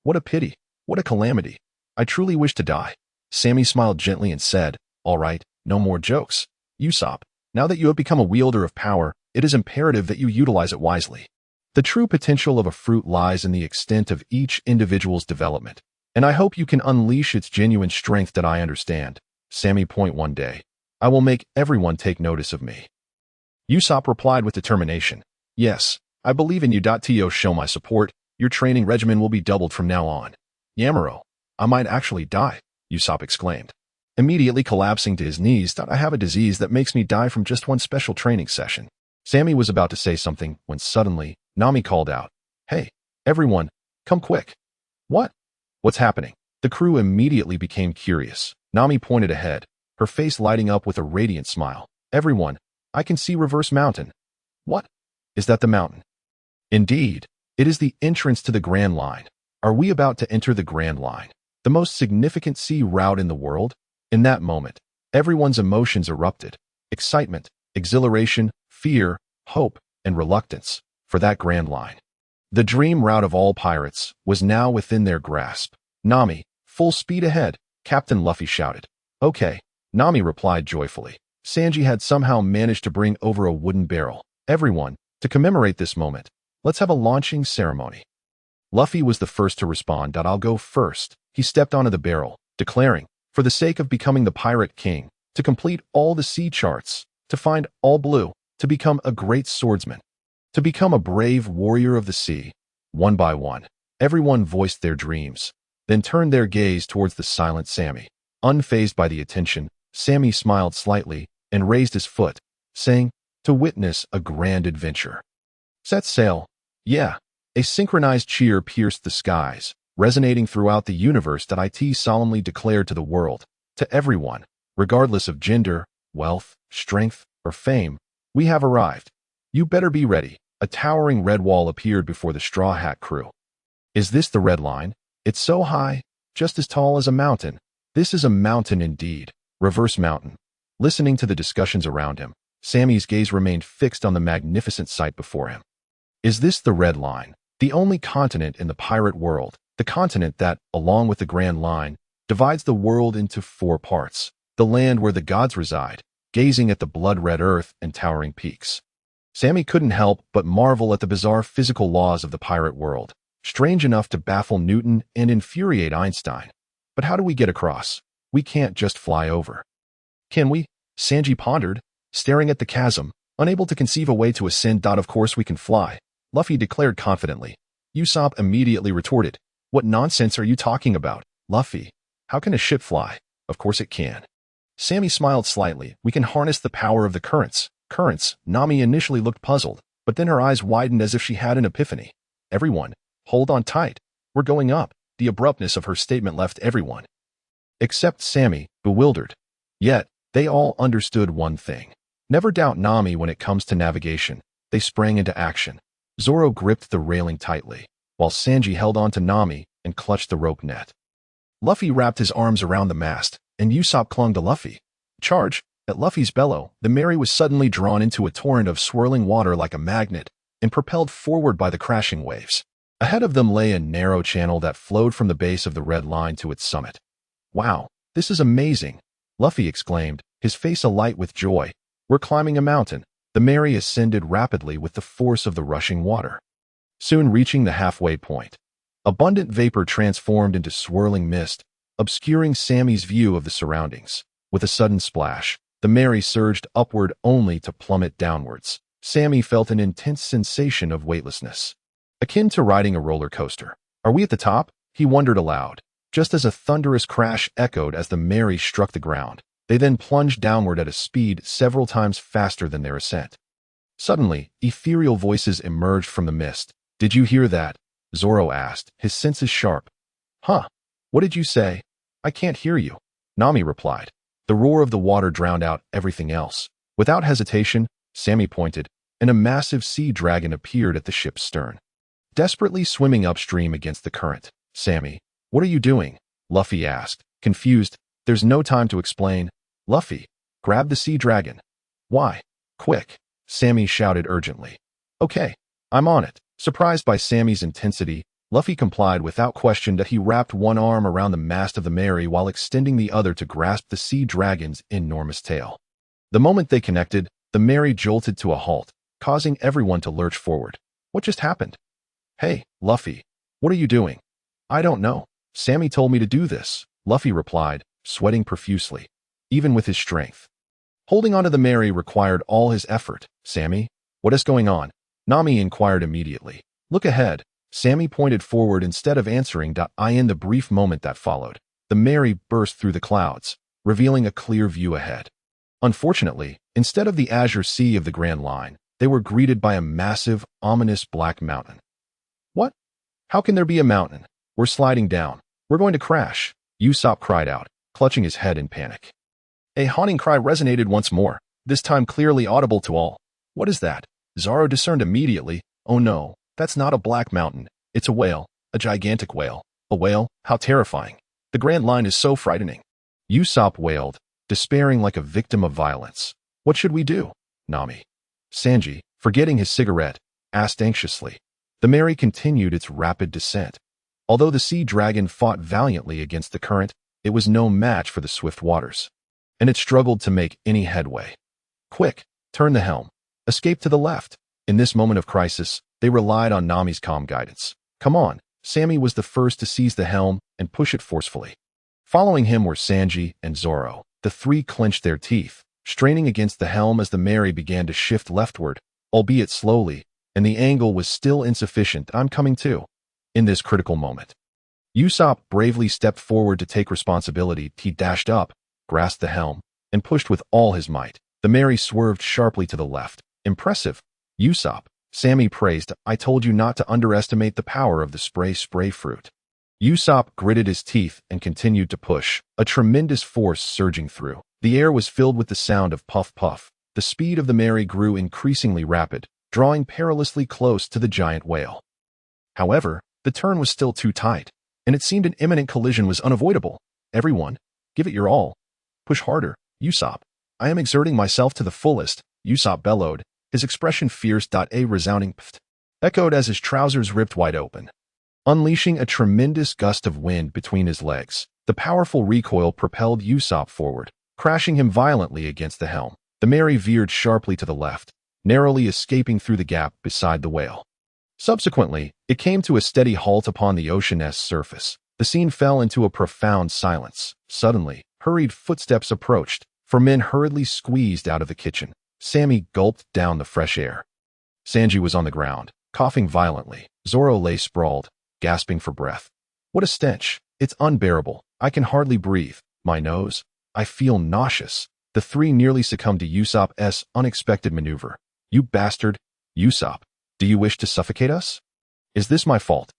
What a pity. What a calamity. I truly wish to die. Sammy smiled gently and said, all right, no more jokes. Usopp, now that you have become a wielder of power, it is imperative that you utilize it wisely. The true potential of a fruit lies in the extent of each individual's development, and I hope you can unleash its genuine strength. That I understand. Sammy. One day, I will make everyone take notice of me. Usopp replied with determination. Yes, I believe in you. To show my support, your training regimen will be doubled from now on. Yamaro, I might actually die, Usopp exclaimed, immediately collapsing to his knees. I have a disease that makes me die from just one special training session. Sammy was about to say something when suddenly, Nami called out, hey, everyone, come quick. What? What's happening? The crew immediately became curious. Nami pointed ahead, her face lighting up with a radiant smile. Everyone, I can see Reverse Mountain. What? Is that the mountain? Indeed, it is the entrance to the Grand Line. Are we about to enter the Grand Line, the most significant sea route in the world? In that moment, everyone's emotions erupted. Excitement, exhilaration, fear, hope, and reluctance for that Grand Line. The dream route of all pirates was now within their grasp. Nami, full speed ahead, Captain Luffy shouted. Okay, Nami replied joyfully. Sanji had somehow managed to bring over a wooden barrel. Everyone, to commemorate this moment, let's have a launching ceremony. Luffy was the first to respond. I'll go first. He stepped onto the barrel, declaring, for the sake of becoming the Pirate King, to complete all the sea charts, to find all blue, to become a great swordsman, to become a brave warrior of the sea. One by one, everyone voiced their dreams, then turned their gaze towards the silent Sammy. Unfazed by the attention, Sammy smiled slightly and raised his foot, saying, to witness a grand adventure. Set sail. Yeah. A synchronized cheer pierced the skies, resonating throughout the universe. It solemnly declared to the world, to everyone, regardless of gender, wealth, strength, or fame, we have arrived. You better be ready. A towering red wall appeared before the Straw Hat crew. Is this the Red Line? It's so high, just as tall as a mountain. This is a mountain indeed. Reverse Mountain. Listening to the discussions around him, Sammy's gaze remained fixed on the magnificent sight before him. Is this the Red Line? The only continent in the pirate world, the continent that, along with the Grand Line, divides the world into 4 parts, the land where the gods reside, gazing at the blood-red earth and towering peaks. Sammy couldn't help but marvel at the bizarre physical laws of the pirate world, strange enough to baffle Newton and infuriate Einstein. But how do we get across? We can't just fly over. Can we? Sanji pondered, staring at the chasm, unable to conceive a way to ascend. Of course we can fly, Luffy declared confidently. Usopp immediately retorted, what nonsense are you talking about, Luffy? How can a ship fly? Of course it can. Sammy smiled slightly. We can harness the power of the currents. Currents? Nami initially looked puzzled. but then her eyes widened as if she had an epiphany. Everyone, hold on tight. We're going up. The abruptness of her statement left everyone, except Sammy, bewildered. Yet, they all understood one thing. Never doubt Nami when it comes to navigation. They sprang into action. Zoro gripped the railing tightly, while Sanji held on to Nami and clutched the rope net. Luffy wrapped his arms around the mast, and Usopp clung to Luffy. Charge! At Luffy's bellow, the Mary was suddenly drawn into a torrent of swirling water like a magnet and propelled forward by the crashing waves. Ahead of them lay a narrow channel that flowed from the base of the red line to its summit. Wow, this is amazing, Luffy exclaimed, his face alight with joy. We're climbing a mountain. The Mary ascended rapidly with the force of the rushing water, soon reaching the halfway point. Abundant vapor transformed into swirling mist, obscuring Sammy's view of the surroundings. With a sudden splash, the Mary surged upward only to plummet downwards. Sammy felt an intense sensation of weightlessness, akin to riding a roller coaster. Are we at the top? He wondered aloud, just as a thunderous crash echoed as the Mary struck the ground. They then plunged downward at a speed several times faster than their ascent. Suddenly, ethereal voices emerged from the mist. Did you hear that? Zoro asked, his senses sharp. Huh? What did you say? I can't hear you, Nami replied. The roar of the water drowned out everything else. Without hesitation, Sammy pointed, and a massive sea dragon appeared at the ship's stern, desperately swimming upstream against the current. Sammy, what are you doing? Luffy asked, confused. There's no time to explain. Luffy, grab the sea dragon. Why? Quick, Sammy shouted urgently. Okay, I'm on it. Surprised by Sammy's intensity, Luffy complied without question that he wrapped one arm around the mast of the Mary while extending the other to grasp the sea dragon's enormous tail. The moment they connected, the Mary jolted to a halt, causing everyone to lurch forward. What just happened? Hey, Luffy, what are you doing? I don't know. Sammy told me to do this, Luffy replied, sweating profusely, even with his strength. Holding onto the Mary required all his effort. Sammy, what is going on? Nami inquired immediately. Look ahead. Sammy pointed forward instead of answering. In the brief moment that followed, the Mary burst through the clouds, revealing a clear view ahead. Unfortunately, instead of the azure sea of the Grand Line, they were greeted by a massive, ominous black mountain. What? How can there be a mountain? We're sliding down. We're going to crash, Usopp cried out, clutching his head in panic. A haunting cry resonated once more, this time clearly audible to all. What is that? Zoro discerned immediately. Oh no, that's not a black mountain. It's a whale, a gigantic whale. A whale? How terrifying. The Grand Line is so frightening. Usopp wailed, despairing like a victim of violence. What should we do? Nami. Sanji, forgetting his cigarette, asked anxiously. The Mary continued its rapid descent. Although the sea dragon fought valiantly against the current, it was no match for the swift waters, and it struggled to make any headway. Quick, turn the helm. Escape to the left. In this moment of crisis, they relied on Nami's calm guidance. Come on. Sammy was the first to seize the helm and push it forcefully. Following him were Sanji and Zoro. The three clenched their teeth, straining against the helm as the Mary began to shift leftward, albeit slowly, and the angle was still insufficient. I'm coming too. In this critical moment, Usopp bravely stepped forward to take responsibility. He dashed up, grasped the helm, and pushed with all his might. The Mary swerved sharply to the left. Impressive, Usopp, Sammy praised. I told you not to underestimate the power of the spray fruit. Usopp gritted his teeth and continued to push, a tremendous force surging through. The air was filled with the sound of puff-puff. The speed of the Mary grew increasingly rapid, drawing perilously close to the giant whale. However, the turn was still too tight, and it seemed an imminent collision was unavoidable. Everyone, give it your all. Push harder, Usopp. I am exerting myself to the fullest, Usopp bellowed, his expression fierce. A resounding pft echoed as his trousers ripped wide open, unleashing a tremendous gust of wind between his legs. The powerful recoil propelled Usopp forward, crashing him violently against the helm. The Mary veered sharply to the left, narrowly escaping through the gap beside the whale. Subsequently, it came to a steady halt upon the ocean's surface. The scene fell into a profound silence. Suddenly, hurried footsteps approached, for men hurriedly squeezed out of the kitchen. Sammy gulped down the fresh air. Sanji was on the ground, coughing violently. Zoro lay sprawled, gasping for breath. What a stench. It's unbearable. I can hardly breathe. My nose. I feel nauseous. The three nearly succumbed to Usopp's unexpected maneuver. You bastard, Usopp, do you wish to suffocate us? Is this my fault?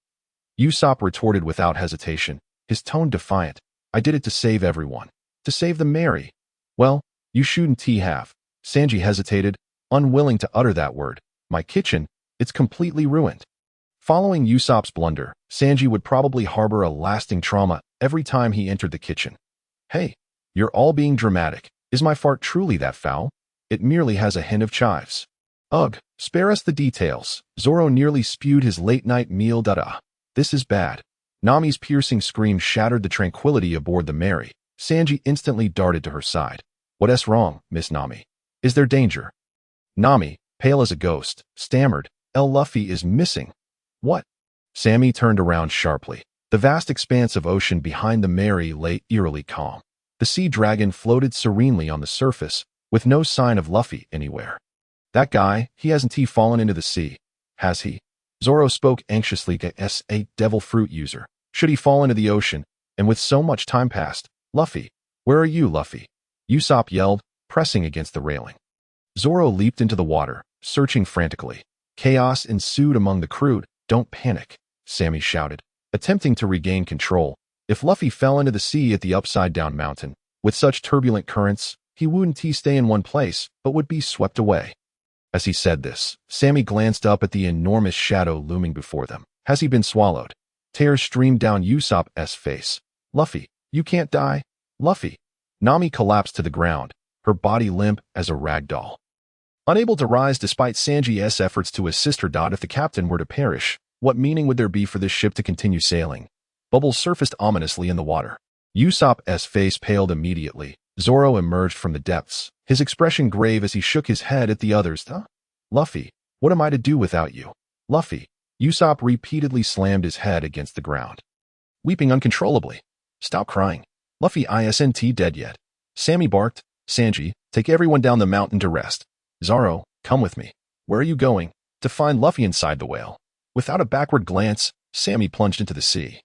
Usopp retorted without hesitation, his tone defiant. I did it to save everyone. To save the Mary. Well, you shouldn't have. Sanji hesitated, unwilling to utter that word. My kitchen, it's completely ruined. Following Usopp's blunder, Sanji would probably harbor a lasting trauma every time he entered the kitchen. Hey, you're all being dramatic. Is my fart truly that foul? It merely has a hint of chives. Ugh, spare us the details. Zoro nearly spewed his late-night meal. This is bad. Nami's piercing scream shattered the tranquility aboard the Mary. Sanji instantly darted to her side. What's wrong, Miss Nami? Is there danger? Nami, pale as a ghost, stammered, Luffy is missing. What? Sammy turned around sharply. The vast expanse of ocean behind the Mary lay eerily calm. The sea dragon floated serenely on the surface, with no sign of Luffy anywhere. That guy, he hasn't fallen into the sea, has he? Zoro spoke anxiously as a devil fruit user. Should he fall into the ocean? And with so much time passed, Luffy, where are you, Luffy? Usopp yelled, pressing against the railing. Zoro leaped into the water, searching frantically. Chaos ensued among the crew. Don't panic, Sammy shouted, attempting to regain control. If Luffy fell into the sea at the upside-down mountain, with such turbulent currents, he wouldn't stay in one place, but would be swept away. As he said this, Sammy glanced up at the enormous shadow looming before them. Has he been swallowed? Tears streamed down Usopp's face. Luffy, you can't die. Luffy. Nami collapsed to the ground, her body limp as a rag doll. Unable to rise despite Sanji's efforts to assist her. If the captain were to perish, what meaning would there be for this ship to continue sailing? Bubbles surfaced ominously in the water. Usopp's face paled immediately. Zoro emerged from the depths, his expression grave as he shook his head at the others. Luffy, what am I to do without you? Luffy. Usopp repeatedly slammed his head against the ground, weeping uncontrollably. Stop crying. Luffy isn't dead yet. Sammy barked. Sanji, take everyone down the mountain to rest. Zoro, come with me. Where are you going? To find Luffy inside the whale. Without a backward glance, Sammy plunged into the sea,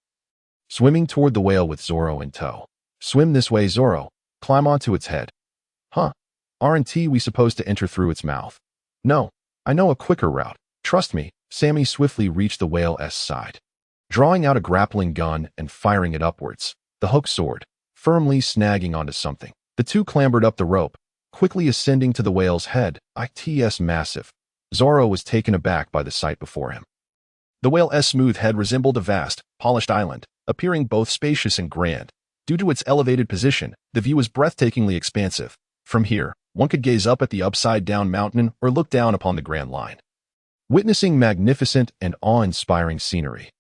swimming toward the whale with Zoro in tow. Swim this way, Zoro. Climb onto its head. Huh? Aren't we supposed to enter through its mouth? No, I know a quicker route. Trust me. Sammy swiftly reached the whale's side, drawing out a grappling gun and firing it upwards, the hook sword firmly snagging onto something. The two clambered up the rope, quickly ascending to the whale's head. It's massive. Zoro was taken aback by the sight before him. The whale's smooth head resembled a vast, polished island, appearing both spacious and grand. Due to its elevated position, the view was breathtakingly expansive. From here, one could gaze up at the upside-down mountain or look down upon the Grand Line, witnessing magnificent and awe-inspiring scenery.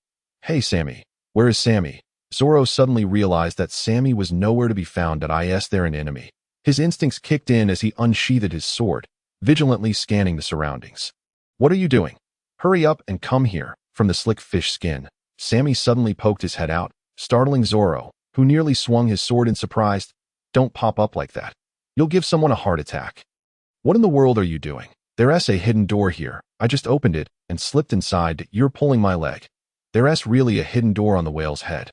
Hey, Sammy. Where is Sammy? Zoro suddenly realized that Sammy was nowhere to be found. There an enemy. His instincts kicked in as he unsheathed his sword, vigilantly scanning the surroundings. What are you doing? Hurry up and come here. From the slick fish skin, Sammy suddenly poked his head out, startling Zoro, who nearly swung his sword in surprise. Don't pop up like that. You'll give someone a heart attack. What in the world are you doing? There's a hidden door here. I just opened it and slipped inside. You're pulling my leg. There's really a hidden door on the whale's head.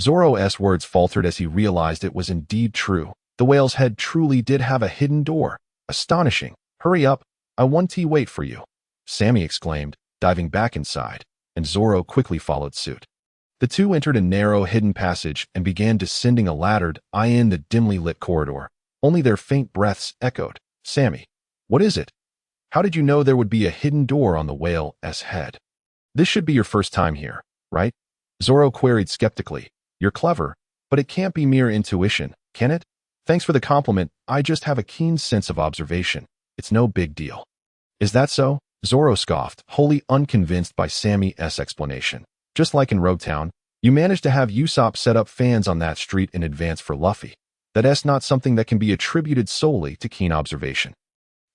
Zoro's words faltered as he realized it was indeed true. The whale's head truly did have a hidden door. Astonishing. Hurry up. I want to wait for you, Sammy exclaimed, diving back inside, and Zoro quickly followed suit. The two entered a narrow hidden passage and began descending a laddered in the dimly lit corridor. Only their faint breaths echoed. Sammy, what is it? How did you know there would be a hidden door on the whale's head? This should be your first time here, right? Zoro queried skeptically. You're clever, but it can't be mere intuition, can it? Thanks for the compliment. I just have a keen sense of observation. It's no big deal. Is that so? Zoro scoffed, wholly unconvinced by Sammy's explanation. Just like in Roguetown, you managed to have Usopp set up fans on that street in advance for Luffy. That's not something that can be attributed solely to keen observation.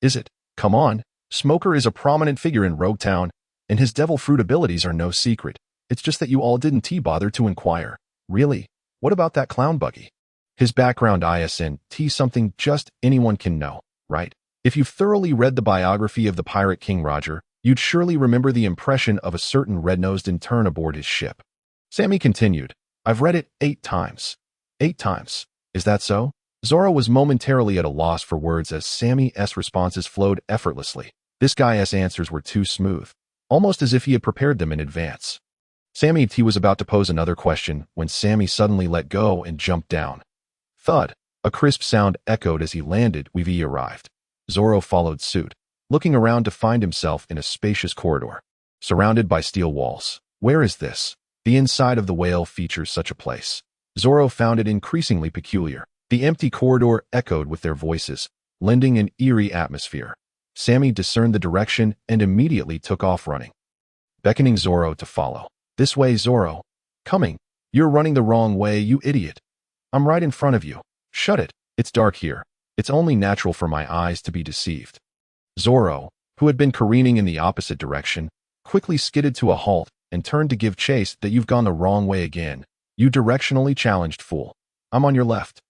Is it? Come on. Smoker is a prominent figure in Roguetown, and his devil fruit abilities are no secret. It's just that you all didn't bother to inquire. Really? What about that clown Buggy? His background isn't something just anyone can know, right? If you've thoroughly read the biography of the pirate King Roger, you'd surely remember the impression of a certain red-nosed intern aboard his ship. Sammy continued. I've read it 8 times. 8 times. Is that so? Zoro was momentarily at a loss for words as Sammy's responses flowed effortlessly. This guy's answers were too smooth, almost as if he had prepared them in advance. Sammy was about to pose another question when Sammy suddenly let go and jumped down. Thud! A crisp sound echoed as he landed. Vivi arrived. Zoro followed suit, looking around to find himself in a spacious corridor, surrounded by steel walls. Where is this? The inside of the whale features such a place. Zoro found it increasingly peculiar. The empty corridor echoed with their voices, lending an eerie atmosphere. Sammy discerned the direction and immediately took off running, beckoning Zoro to follow. This way, Zoro. Coming. You're running the wrong way, you idiot. I'm right in front of you. Shut it. It's dark here. It's only natural for my eyes to be deceived. Zoro, who had been careening in the opposite direction, quickly skidded to a halt and turned to give chase. That you've gone the wrong way again. You directionally challenged fool. I'm on your left.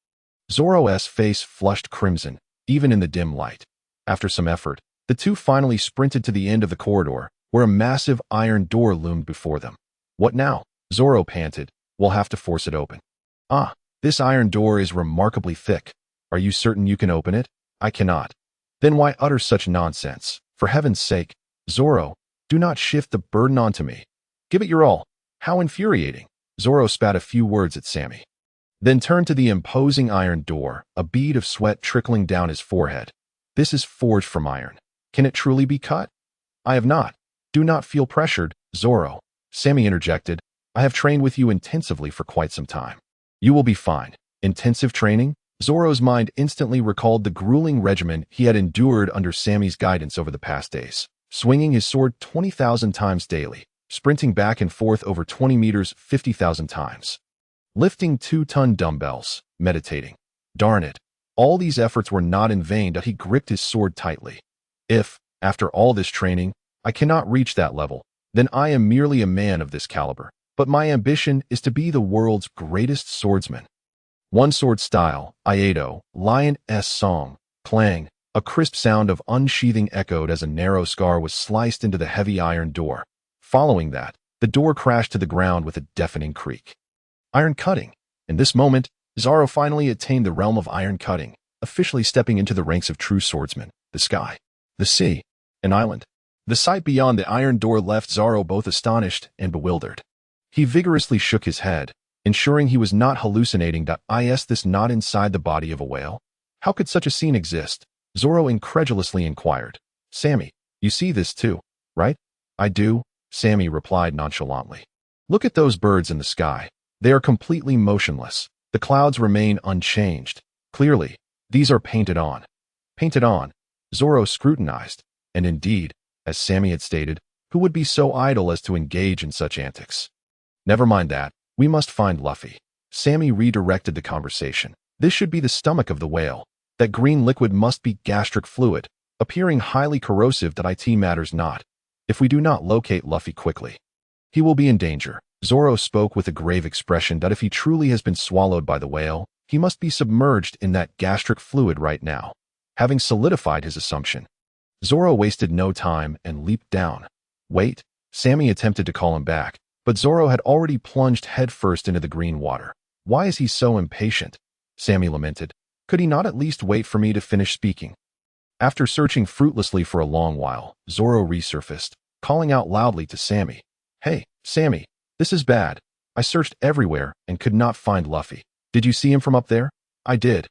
Zoro's face flushed crimson, even in the dim light. After some effort, the two finally sprinted to the end of the corridor, where a massive iron door loomed before them. What now? Zoro panted. We'll have to force it open. Ah, this iron door is remarkably thick. Are you certain you can open it? I cannot. Then why utter such nonsense? For heaven's sake, Zoro, do not shift the burden onto me. Give it your all. How infuriating. Zoro spat a few words at Sammy, then turned to the imposing iron door, a bead of sweat trickling down his forehead. This is forged from iron. Can it truly be cut? I have not. Do not feel pressured, Zoro. Sammy interjected. I have trained with you intensively for quite some time. You will be fine. Intensive training? Zoro's mind instantly recalled the grueling regimen he had endured under Sammy's guidance over the past days, swinging his sword 20,000 times daily, sprinting back and forth over 20 meters 50,000 times, lifting 2-ton dumbbells, meditating. Darn it. All these efforts were not in vain. He gripped his sword tightly. If, after all this training, I cannot reach that level, then I am merely a man of this caliber. But my ambition is to be the world's greatest swordsman. One sword style, Iato, lion's song, clang. A crisp sound of unsheathing echoed as a narrow scar was sliced into the heavy iron door. Following that, the door crashed to the ground with a deafening creak. Iron cutting. In this moment, Zoro finally attained the realm of iron cutting, officially stepping into the ranks of true swordsmen. The sky, the sea, an island. The sight beyond the iron door left Zoro both astonished and bewildered. He vigorously shook his head, ensuring he was not hallucinating. Is this not inside the body of a whale? How could such a scene exist? Zoro incredulously inquired. Sammy, you see this too, right? I do, Sammy replied nonchalantly. Look at those birds in the sky. They are completely motionless. The clouds remain unchanged. Clearly, these are painted on. Painted on. Zoro scrutinized, and indeed, as Sammy had stated, who would be so idle as to engage in such antics? Never mind that. We must find Luffy. Sammy redirected the conversation. This should be the stomach of the whale. That green liquid must be gastric fluid, appearing highly corrosive. It matters not. If we do not locate Luffy quickly, he will be in danger. Zoro spoke with a grave expression. If he truly has been swallowed by the whale, he must be submerged in that gastric fluid right now. Having solidified his assumption, Zoro wasted no time and leaped down. Wait, Sammy attempted to call him back, but Zoro had already plunged headfirst into the green water. Why is he so impatient? Sammy lamented. Could he not at least wait for me to finish speaking? After searching fruitlessly for a long while, Zoro resurfaced, calling out loudly to Sammy. Hey, Sammy, this is bad. I searched everywhere and could not find Luffy. Did you see him from up there? I did.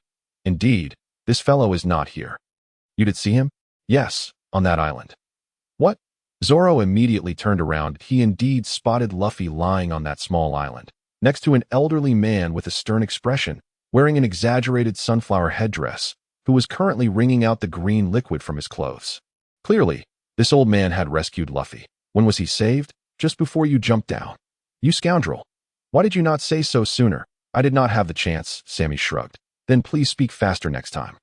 Indeed, this fellow is not here. You did see him? Yes, on that island. What? Zoro immediately turned around. He indeed spotted Luffy lying on that small island, next to an elderly man with a stern expression, wearing an exaggerated sunflower headdress, who was currently wringing out the green liquid from his clothes. Clearly, this old man had rescued Luffy. When was he saved? Just before you jumped down. You scoundrel. Why did you not say so sooner? I did not have the chance, Sammy shrugged. Then please speak faster next time.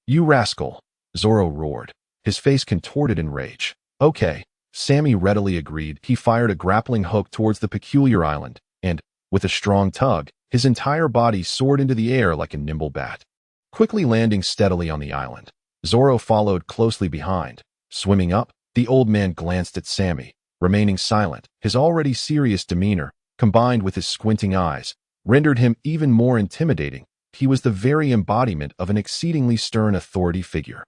You rascal, Zoro roared, his face contorted in rage. Okay, Sammy readily agreed. He fired a grappling hook towards the peculiar island, and, with a strong tug, his entire body soared into the air like a nimble bat, quickly landing steadily on the island. Zoro followed closely behind. Swimming up, the old man glanced at Sammy, remaining silent. His already serious demeanor, combined with his squinting eyes, rendered him even more intimidating. He was the very embodiment of an exceedingly stern authority figure.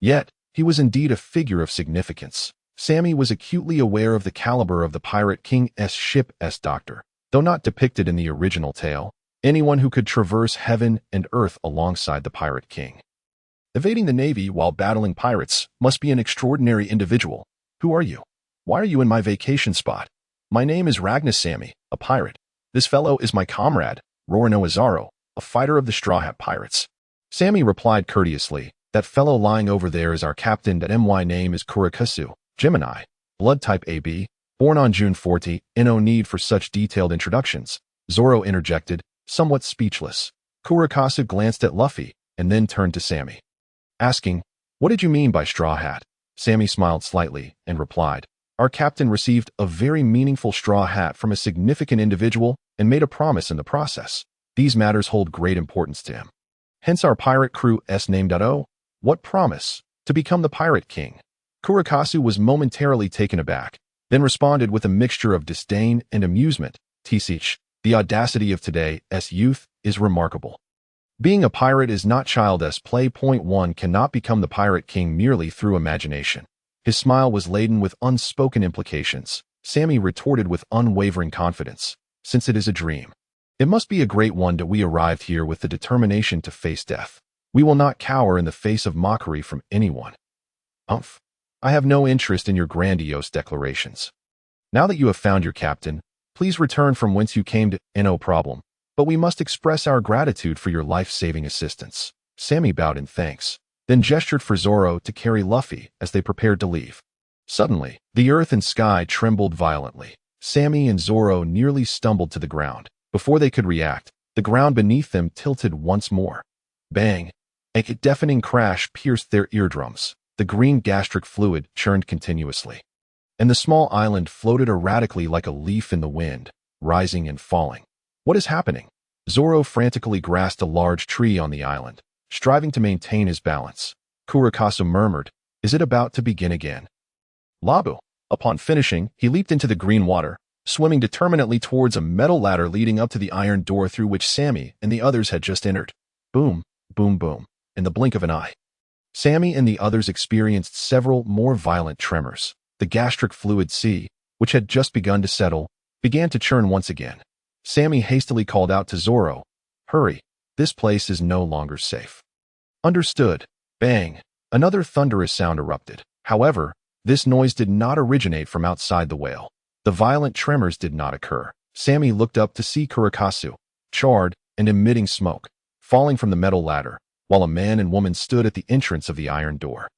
Yet, He was indeed a figure of significance. Sammy was acutely aware of the caliber of the Pirate King's ship's doctor. Though not depicted in the original tale, anyone who could traverse heaven and earth alongside the Pirate King. Evading the Navy while battling pirates must be an extraordinary individual. Who are you? Why are you in my vacation spot? My name is Ragnus Sammy, a pirate. This fellow is my comrade, Rorano Azaro, a fighter of the Straw Hat Pirates. Sammy replied courteously, that fellow lying over there is our captain. That my name is Kurakasu, Gemini, blood type AB, born on June 40, no need for such detailed introductions. Zoro interjected, somewhat speechless. Kurakasu glanced at Luffy, and then turned to Sammy, asking, what did you mean by Straw Hat? Sammy smiled slightly, and replied, our captain received a very meaningful straw hat from a significant individual and made a promise in the process. These matters hold great importance to him. Hence our pirate crew's name. What promise? To become the Pirate King. Kurakasu was momentarily taken aback, then responded with a mixture of disdain and amusement. Tsich, the audacity of today's youth is remarkable. Being a pirate is not child's play. One cannot become the Pirate King merely through imagination. His smile was laden with unspoken implications. Sammy retorted with unwavering confidence, since it is a dream, it must be a great one. We arrived here with the determination to face death. We will not cower in the face of mockery from anyone. Umph. I have no interest in your grandiose declarations. Now that you have found your captain, please return from whence you came. No problem, but we must express our gratitude for your life-saving assistance. Sammy bowed in thanks, then gestured for Zoro to carry Luffy as they prepared to leave. Suddenly, the earth and sky trembled violently. Sammy and Zoro nearly stumbled to the ground. Before they could react, the ground beneath them tilted once more. Bang! A deafening crash pierced their eardrums. The green gastric fluid churned continuously, and the small island floated erratically like a leaf in the wind, rising and falling. What is happening? Zoro frantically grasped a large tree on the island, striving to maintain his balance. Kurakasu murmured, is it about to begin again? Laboon. Upon finishing, he leaped into the green water, swimming determinedly towards a metal ladder leading up to the iron door through which Sammy and the others had just entered. Boom, boom, boom, in the blink of an eye. Sammy and the others experienced several more violent tremors. The gastric fluid sea, which had just begun to settle, began to churn once again. Sammy hastily called out to Zoro, hurry, this place is no longer safe. Understood. Bang! Another thunderous sound erupted. However, this noise did not originate from outside the whale. The violent tremors did not occur. Sammy looked up to see Kurakasu, charred and emitting smoke, falling from the metal ladder, while a man and woman stood at the entrance of the iron door.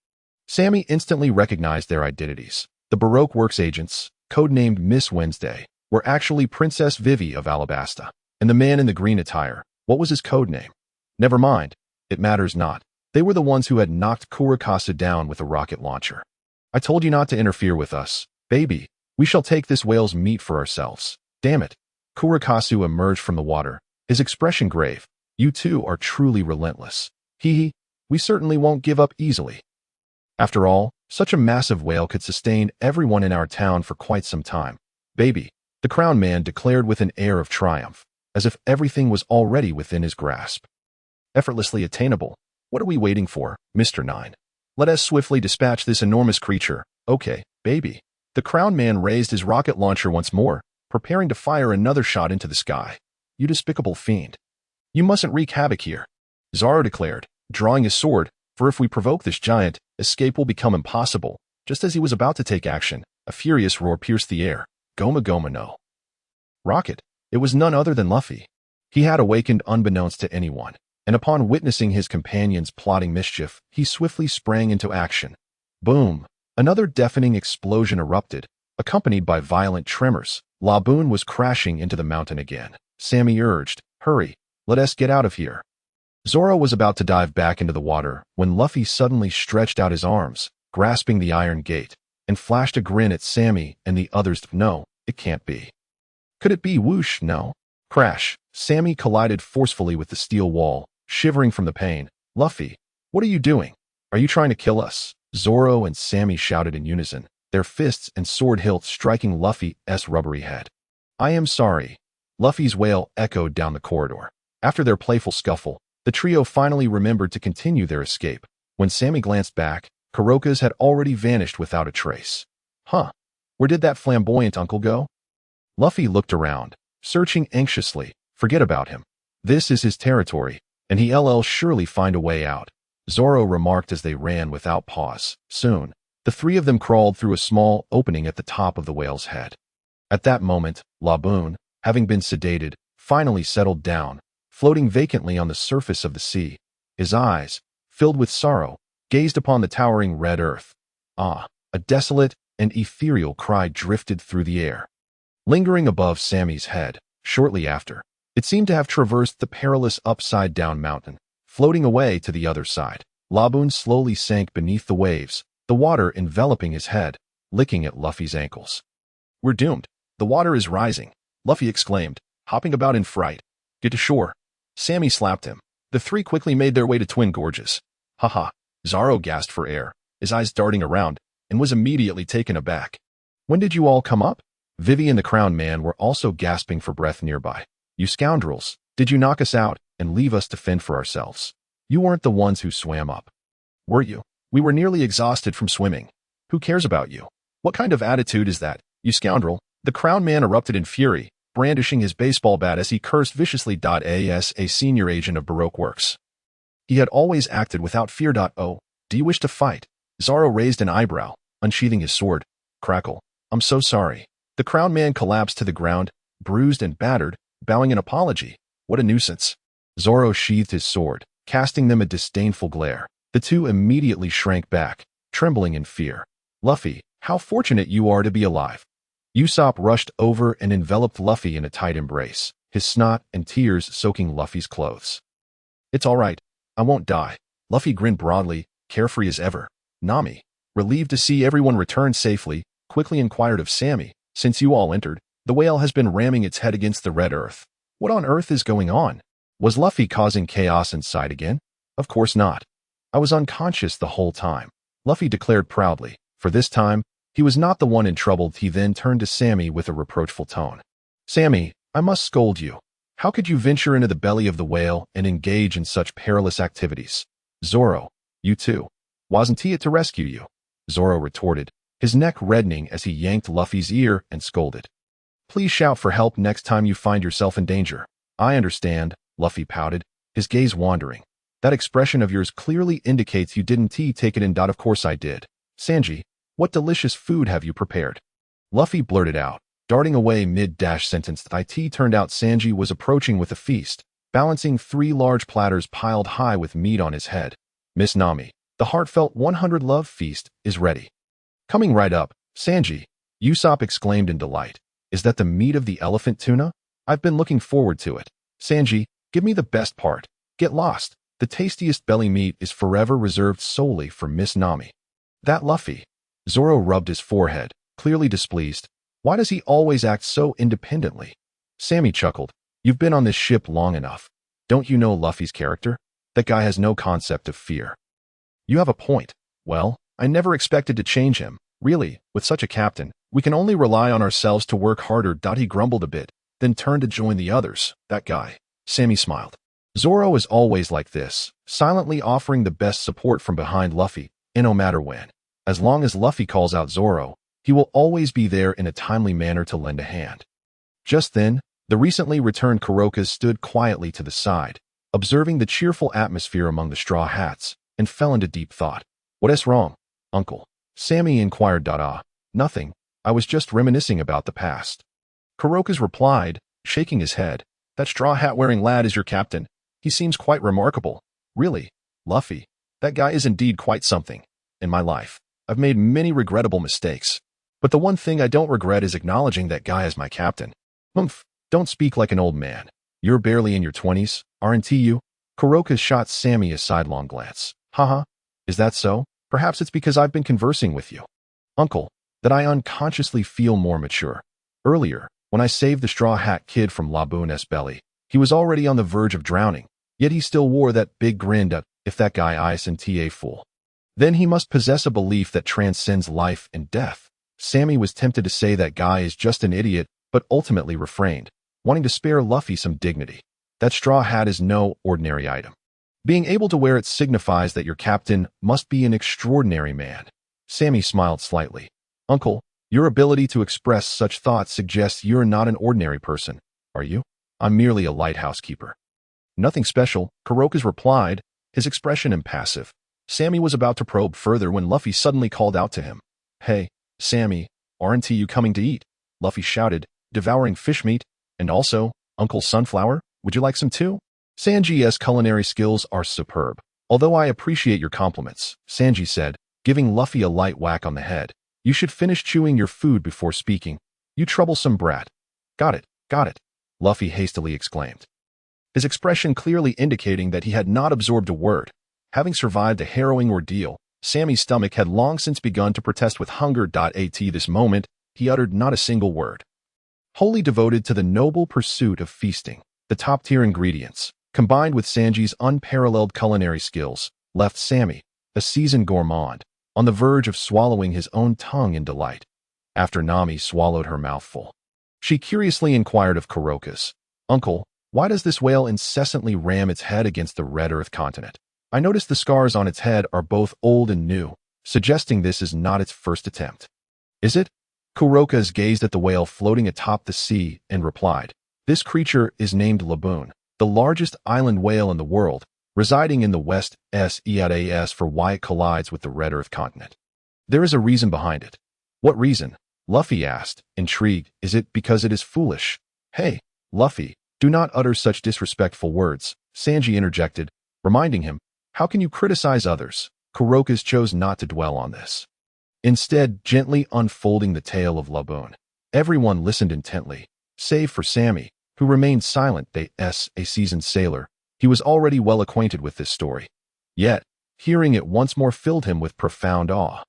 Sammy instantly recognized their identities. The Baroque Works agents, codenamed Miss Wednesday, were actually Princess Vivi of Alabasta. And the man in the green attire, what was his codename? Never mind, it matters not. They were the ones who had knocked Kurakasu down with a rocket launcher. I told you not to interfere with us, baby. We shall take this whale's meat for ourselves. Damn it. Kurakasu emerged from the water, his expression grave. You two are truly relentless. Hee, we certainly won't give up easily. After all, such a massive whale could sustain everyone in our town for quite some time. Baby, the crown man declared with an air of triumph, as if everything was already within his grasp. Effortlessly attainable. What are we waiting for, Mr. Nine? Let us swiftly dispatch this enormous creature. Okay, baby. The crown man raised his rocket launcher once more, preparing to fire another shot into the sky. You despicable fiend. You mustn't wreak havoc here, Zoro declared, drawing his sword, for if we provoke this giant, escape will become impossible. Just as he was about to take action, a furious roar pierced the air. Goma Goma no. Rocket. It was none other than Luffy. He had awakened unbeknownst to anyone, and upon witnessing his companions plotting mischief, he swiftly sprang into action. Boom! Another deafening explosion erupted, accompanied by violent tremors. Laboon was crashing into the mountain again. Sammy urged, hurry, let us get out of here. Zoro was about to dive back into the water when Luffy suddenly stretched out his arms, grasping the iron gate, and flashed a grin at Sammy and the others. No, it can't be. Could it be? Whoosh, no. Crash. Sammy collided forcefully with the steel wall, shivering from the pain. Luffy, what are you doing? Are you trying to kill us? Zoro and Sammy shouted in unison, their fists and sword hilts striking Luffy's rubbery head. I am sorry. Luffy's wail echoed down the corridor. After their playful scuffle, the trio finally remembered to continue their escape. When Sammy glanced back, Kuroka's had already vanished without a trace. Huh? Where did that flamboyant uncle go? Luffy looked around, searching anxiously. Forget about him. This is his territory, and he'll surely find a way out, Zoro remarked as they ran without pause. Soon, the three of them crawled through a small opening at the top of the whale's head. At that moment, Laboon, having been sedated, finally settled down, floating vacantly on the surface of the sea. His eyes, filled with sorrow, gazed upon the towering red earth. Ah, a desolate and ethereal cry drifted through the air. Lingering above Sammy's head, shortly after, it seemed to have traversed the perilous upside-down mountain, floating away to the other side. Laboon slowly sank beneath the waves, the water enveloping his head, licking at Luffy's ankles. We're doomed. The water is rising, Luffy exclaimed, hopping about in fright. Get to shore. Sammy slapped him. The three quickly made their way to Twin Gorges. Haha, Zoro gasped for air, his eyes darting around, and was immediately taken aback. When did you all come up? Vivi and the Crown Man were also gasping for breath nearby. You scoundrels, did you knock us out and leave us to fend for ourselves? You weren't the ones who swam up. Were you? We were nearly exhausted from swimming. Who cares about you? What kind of attitude is that, you scoundrel? The Crown Man erupted in fury, brandishing his baseball bat as he cursed viciously. As a senior agent of Baroque Works, he had always acted without fear. Oh, do you wish to fight? Zoro raised an eyebrow, unsheathing his sword. Crackle. I'm so sorry. The Crown Man collapsed to the ground, bruised and battered, bowing an apology. What a nuisance. Zoro sheathed his sword, casting them a disdainful glare. The two immediately shrank back, trembling in fear. Luffy, how fortunate you are to be alive. Usopp rushed over and enveloped Luffy in a tight embrace, his snot and tears soaking Luffy's clothes. It's all right. I won't die. Luffy grinned broadly, carefree as ever. Nami, relieved to see everyone return safely, quickly inquired of Sammy, since you all entered, the whale has been ramming its head against the red earth. What on earth is going on? Was Luffy causing chaos inside again? Of course not. I was unconscious the whole time, Luffy declared proudly. For this time, he was not the one in trouble. He then turned to Sammy with a reproachful tone. Sammy, I must scold you. How could you venture into the belly of the whale and engage in such perilous activities? Zoro, you too. Wasn't he it to rescue you? Zoro retorted, his neck reddening as he yanked Luffy's ear and scolded. Please shout for help next time you find yourself in danger. I understand, Luffy pouted, his gaze wandering. That expression of yours clearly indicates you didn't take it in. Of course I did. Sanji, what delicious food have you prepared? Luffy blurted out, darting away mid-sentence. It turned out Sanji was approaching with a feast, balancing 3 large platters piled high with meat on his head. Miss Nami, the heartfelt 100 love feast is ready. Coming right up, Sanji, Usopp exclaimed in delight. Is that the meat of the elephant tuna? I've been looking forward to it. Sanji, give me the best part. Get lost. The tastiest belly meat is forever reserved solely for Miss Nami. That Luffy. Zoro rubbed his forehead, clearly displeased. Why does he always act so independently? Sammy chuckled. You've been on this ship long enough. Don't you know Luffy's character? That guy has no concept of fear. You have a point. Well, I never expected to change him. Really, with such a captain, we can only rely on ourselves to work harder. He grumbled a bit, then turned to join the others. That guy. Sammy smiled. Zoro is always like this, silently offering the best support from behind Luffy, and no matter when. As long as Luffy calls out Zoro, he will always be there in a timely manner to lend a hand. Just then, the recently returned Kurokas stood quietly to the side, observing the cheerful atmosphere among the straw hats, and fell into deep thought. What is wrong, uncle? Sammy inquired. Nothing, I was just reminiscing about the past. Kurokas replied, shaking his head. That straw hat-wearing lad is your captain. He seems quite remarkable. Really, Luffy, that guy is indeed quite something. In my life, I've made many regrettable mistakes. But the one thing I don't regret is acknowledging that guy as my captain. Humph, don't speak like an old man. You're barely in your 20s, aren't you? Kurokas shot Sammy a sidelong glance. Haha, is that so? Perhaps it's because I've been conversing with you, uncle, that I unconsciously feel more mature. Earlier, when I saved the Straw Hat Kid from Laboon's belly, he was already on the verge of drowning, yet he still wore that big grin. If that guy isn't a fool, then he must possess a belief that transcends life and death. Sammy was tempted to say that guy is just an idiot, but ultimately refrained, wanting to spare Luffy some dignity. That straw hat is no ordinary item. Being able to wear it signifies that your captain must be an extraordinary man. Sammy smiled slightly. Uncle, your ability to express such thoughts suggests you're not an ordinary person, are you? I'm merely a lighthouse keeper. Nothing special, Kuroka's replied, his expression impassive. Sammy was about to probe further when Luffy suddenly called out to him. Hey, Sammy, aren't you coming to eat? Luffy shouted, devouring fish meat, and also, Uncle Sunflower, would you like some too? Sanji's culinary skills are superb. Although I appreciate your compliments, Sanji said, giving Luffy a light whack on the head. You should finish chewing your food before speaking. You troublesome brat. Got it, Luffy hastily exclaimed. His expression clearly indicating that he had not absorbed a word. Having survived a harrowing ordeal, Sammy's stomach had long since begun to protest with hunger. At this moment, he uttered not a single word. Wholly devoted to the noble pursuit of feasting, the top-tier ingredients, combined with Sanji's unparalleled culinary skills, left Sammy, a seasoned gourmand, on the verge of swallowing his own tongue in delight. After Nami swallowed her mouthful, she curiously inquired of Kuroka's, Uncle, why does this whale incessantly ram its head against the red earth continent? I notice the scars on its head are both old and new, suggesting this is not its first attempt. Is it? Kuroka's gazed at the whale floating atop the sea and replied, This creature is named Laboon, the largest island whale in the world, residing in the West Eas for why it collides with the red earth continent. There is a reason behind it. What reason? Luffy asked, intrigued. Is it because it is foolish? Hey, Luffy, do not utter such disrespectful words, Sanji interjected, reminding him, how can you criticize others? Kuroka's chose not to dwell on this. Instead, gently unfolding the tale of Laboon. Everyone listened intently, save for Sammy, who remained silent. A seasoned sailor, he was already well acquainted with this story. Yet, hearing it once more filled him with profound awe.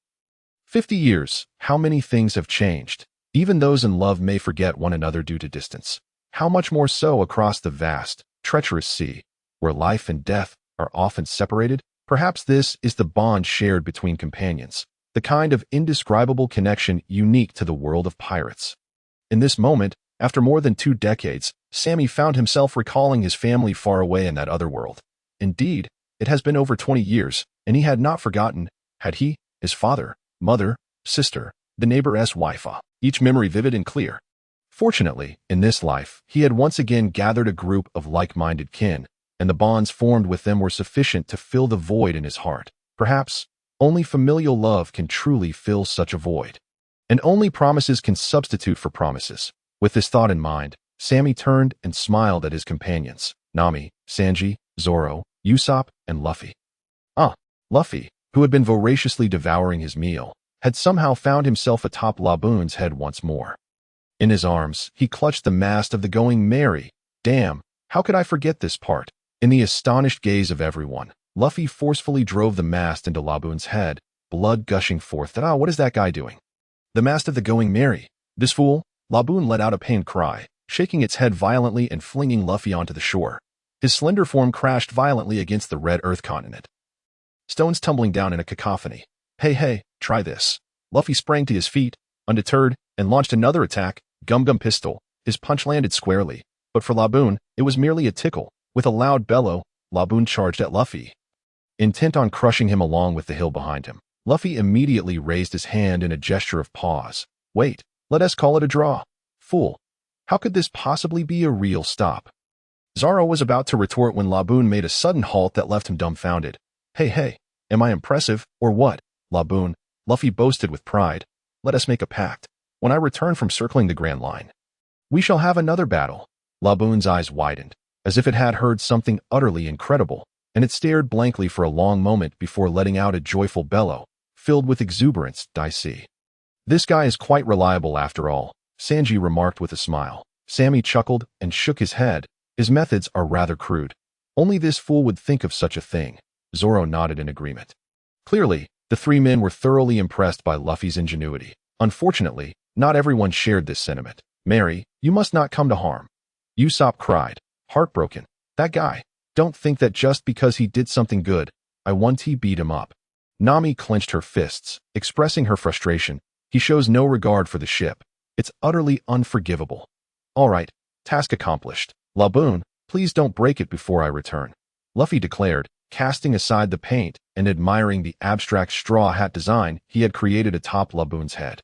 50 years, how many things have changed. Even those in love may forget one another due to distance. How much more so across the vast, treacherous sea, where life and death are often separated? Perhaps this is the bond shared between companions, the kind of indescribable connection unique to the world of pirates. In this moment, after more than 2 decades, Sammy found himself recalling his family far away in that other world. Indeed, it has been over 20 years, and he had not forgotten, had he, his father, mother, sister, the neighbor's wife, each memory vivid and clear. Fortunately, in this life, he had once again gathered a group of like-minded kin, and the bonds formed with them were sufficient to fill the void in his heart. Perhaps, only familial love can truly fill such a void. And only promises can substitute for promises. With this thought in mind, Sammy turned and smiled at his companions, Nami, Sanji, Zoro, Usopp, and Luffy. Luffy, who had been voraciously devouring his meal, had somehow found himself atop Laboon's head once more. In his arms, he clutched the mast of the Going Merry. Damn, how could I forget this part? In the astonished gaze of everyone, Luffy forcefully drove the mast into Laboon's head, blood gushing forth. What is that guy doing? The mast of the Going Merry. This fool? Laboon let out a pained cry, shaking its head violently and flinging Luffy onto the shore. His slender form crashed violently against the red earth continent, stones tumbling down in a cacophony. Hey, try this. Luffy sprang to his feet, undeterred, and launched another attack, Gum Gum Pistol. His punch landed squarely, but for Laboon, it was merely a tickle. With a loud bellow, Laboon charged at Luffy, intent on crushing him along with the hill behind him. Luffy immediately raised his hand in a gesture of pause. Wait, let us call it a draw. Fool. How could this possibly be a real stop? Zoro was about to retort when Laboon made a sudden halt that left him dumbfounded. Hey, am I impressive, or what? Laboon, Luffy boasted with pride. Let us make a pact. When I return from circling the Grand Line, we shall have another battle. Laboon's eyes widened, as if it had heard something utterly incredible, and it stared blankly for a long moment before letting out a joyful bellow, filled with exuberance. I see. This guy is quite reliable after all, Sanji remarked with a smile. Sammy chuckled and shook his head. His methods are rather crude. Only this fool would think of such a thing. Zoro nodded in agreement. Clearly, the 3 men were thoroughly impressed by Luffy's ingenuity. Unfortunately, not everyone shared this sentiment. Mary, you must not come to harm. Usopp cried, heartbroken. That guy. Don't think that just because he did something good, I want to beat him up. Nami clenched her fists, expressing her frustration. He shows no regard for the ship. It's utterly unforgivable. All right, task accomplished. Laboon, please don't break it before I return. Luffy declared, casting aside the paint and admiring the abstract straw hat design he had created atop Laboon's head.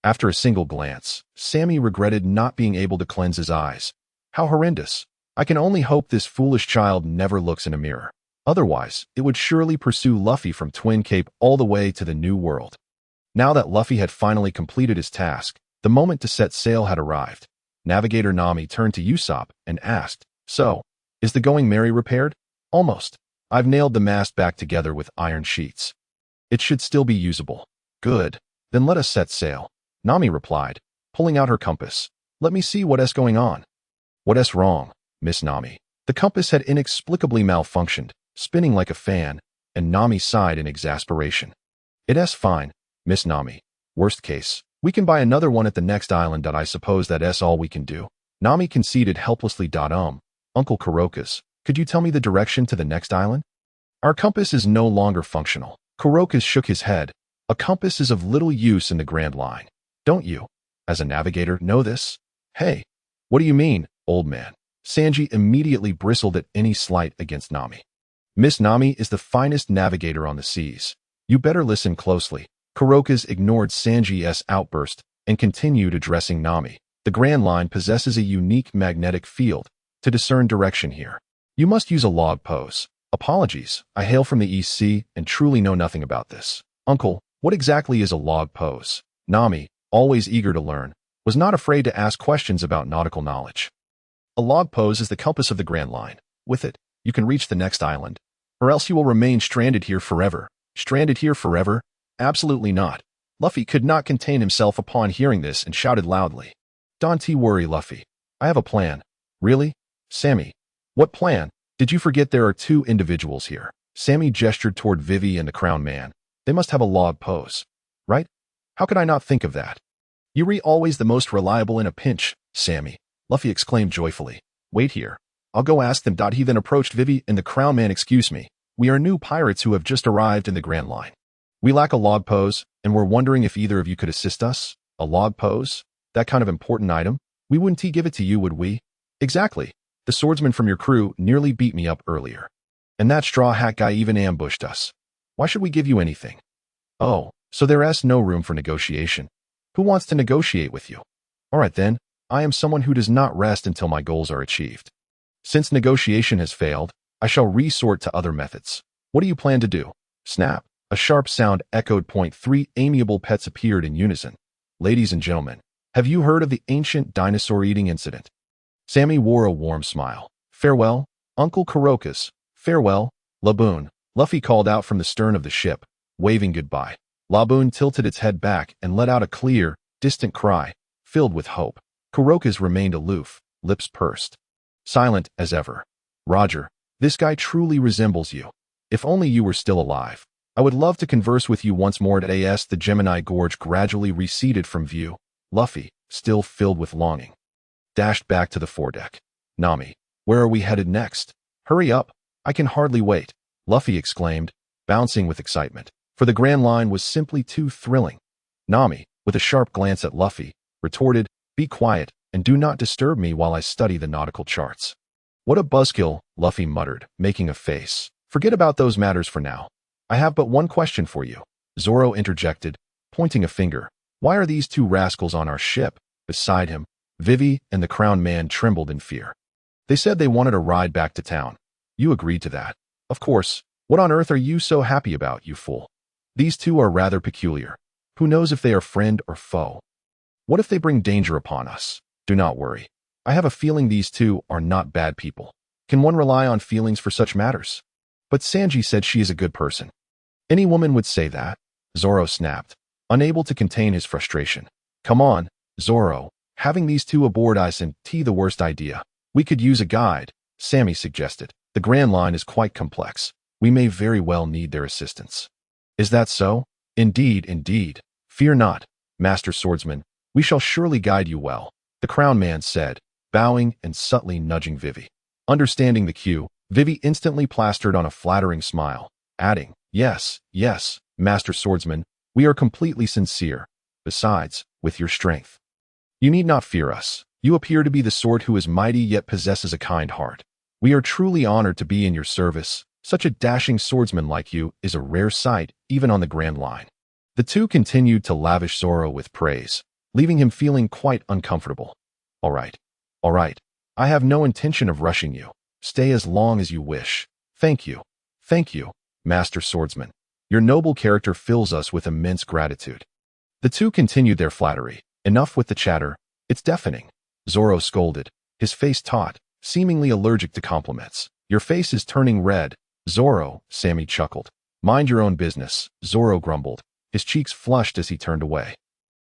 After a single glance, Sammy regretted not being able to cleanse his eyes. How horrendous. I can only hope this foolish child never looks in a mirror. Otherwise, it would surely pursue Luffy from Twin Cape all the way to the New World. Now that Luffy had finally completed his task, the moment to set sail had arrived. Navigator Nami turned to Usopp and asked, "So, is the Going Merry repaired?" "Almost. I've nailed the mast back together with iron sheets. It should still be usable." "Good. Then let us set sail," Nami replied, pulling out her compass. "Let me see what's going on." "What's wrong, Miss Nami?" The compass had inexplicably malfunctioned, spinning like a fan, and Nami sighed in exasperation. "It's fine, Miss Nami. Worst case, we can buy another one at the next island. I suppose that's all we can do." Nami conceded helplessly. Uncle Kuroka's, could you tell me the direction to the next island? Our compass is no longer functional." Kuroka shook his head. "A compass is of little use in the Grand Line. Don't you, as a navigator, know this?" "Hey, what do you mean, old man?" Sanji immediately bristled at any slight against Nami. "Miss Nami is the finest navigator on the seas. You better listen closely." Kuroka's ignored Sanji's outburst and continued addressing Nami. "The Grand Line possesses a unique magnetic field to discern direction here. You must use a log pose." "Apologies, I hail from the East Sea and truly know nothing about this." "Uncle, what exactly is a log pose?" Nami, always eager to learn, was not afraid to ask questions about nautical knowledge. "A log pose is the compass of the Grand Line. With it, you can reach the next island, or else you will remain stranded here forever." "Stranded here forever? Absolutely not." Luffy could not contain himself upon hearing this and shouted loudly. "Don't worry, Luffy. I have a plan." "Really? Sammy, what plan? Did you forget there are two individuals here?" Sammy gestured toward Vivi and the Crown Man. "They must have a log pose, right? How could I not think of that?" "You're always the most reliable in a pinch, Sammy," Luffy exclaimed joyfully. "Wait here. I'll go ask them." He then approached Vivi and the Crown Man. "Excuse me. We are new pirates who have just arrived in the Grand Line. We lack a log pose, and we're wondering if either of you could assist us." "A log pose? That kind of important item? We wouldn't give it to you, would we?" "Exactly. The swordsman from your crew nearly beat me up earlier. And that straw hat guy even ambushed us. Why should we give you anything?" "Oh, so there's no room for negotiation. Who wants to negotiate with you?" "All right then, I am someone who does not rest until my goals are achieved. Since negotiation has failed, I shall resort to other methods. What do you plan to do?" Snap. A sharp sound echoed. Three amiable pets appeared in unison. "Ladies and gentlemen, have you heard of the ancient dinosaur eating incident?" Sammy wore a warm smile. "Farewell, Uncle Kuroka's. Farewell, Laboon," Luffy called out from the stern of the ship, waving goodbye. Laboon tilted its head back and let out a clear, distant cry, filled with hope. Kuroka's remained aloof, lips pursed. Silent as ever. "Roger, this guy truly resembles you. If only you were still alive. I would love to converse with you once more." As the Gemini Gorge gradually receded from view, Luffy, still filled with longing, dashed back to the foredeck. "Nami, where are we headed next?" "Hurry up, I can hardly wait," Luffy exclaimed, bouncing with excitement, for the Grand Line was simply too thrilling. Nami, with a sharp glance at Luffy, retorted, "Be quiet and do not disturb me while I study the nautical charts." "What a buzzkill," Luffy muttered, making a face. "Forget about those matters for now. I have but one question for you," Zoro interjected, pointing a finger. "Why are these two rascals on our ship?" Beside him, Vivi and the Crown Man trembled in fear. "They said they wanted a ride back to town. You agreed to that." "Of course. What on earth are you so happy about, you fool? These two are rather peculiar. Who knows if they are friend or foe? What if they bring danger upon us?" "Do not worry. I have a feeling these two are not bad people. Can one rely on feelings for such matters?" "But Sanji said she is a good person." "Any woman would say that," Zoro snapped, unable to contain his frustration. "Come on, Zoro. Having these two aboard isn't the worst idea. We could use a guide," Sammy suggested. "The Grand Line is quite complex. We may very well need their assistance." "Is that so?" Indeed, indeed. Fear not, Master Swordsman. We shall surely guide you well," the Crown Man said, bowing and subtly nudging Vivi. Understanding the cue, Vivi instantly plastered on a flattering smile, adding, "Yes, yes, Master Swordsman, we are completely sincere. Besides, with your strength, you need not fear us. You appear to be the sort who is mighty yet possesses a kind heart. We are truly honored to be in your service," Such a dashing swordsman like you is a rare sight, even on the Grand Line. The two continued to lavish Zoro with praise, leaving him feeling quite uncomfortable. All right. I have no intention of rushing you. Stay as long as you wish. Thank you, Master Swordsman. Your noble character fills us with immense gratitude. The two continued their flattery. Enough with the chatter. It's deafening. Zoro scolded, his face taut, seemingly allergic to compliments. Your face is turning red, Zoro, Sammy chuckled. Mind your own business, Zoro grumbled, his cheeks flushed as he turned away.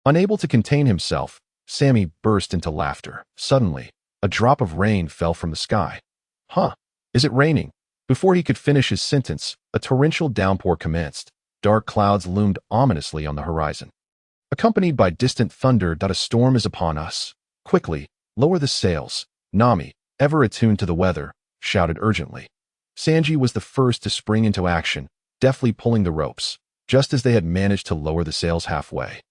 Unable to contain himself, Sammy burst into laughter. Suddenly, a drop of rain fell from the sky. Huh? Is it raining? Before he could finish his sentence, a torrential downpour commenced. Dark clouds loomed ominously on the horizon. Accompanied by distant thunder, a storm is upon us. Quickly, lower the sails. Nami, ever attuned to the weather, shouted urgently. Sanji was the first to spring into action, deftly pulling the ropes, just as they had managed to lower the sails halfway.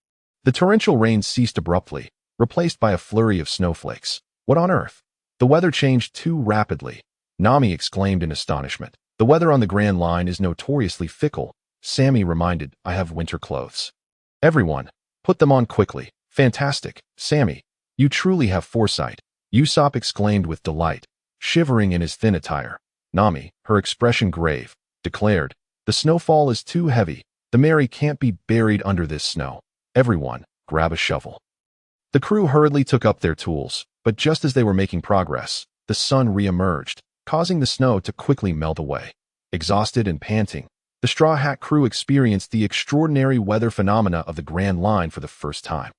The torrential rain ceased abruptly, replaced by a flurry of snowflakes. What on earth? The weather changed too rapidly, Nami exclaimed in astonishment. The weather on the Grand Line is notoriously fickle, Sammy reminded. I have winter clothes. Everyone, put them on quickly. Fantastic, Sammy. You truly have foresight, Usopp exclaimed with delight, shivering in his thin attire. Nami, her expression grave, declared, the snowfall is too heavy. The Mary can't be buried under this snow. Everyone, grab a shovel. The crew hurriedly took up their tools, but just as they were making progress, the sun re-emerged, causing the snow to quickly melt away. Exhausted and panting, the Straw Hat crew experienced the extraordinary weather phenomena of the Grand Line for the first time.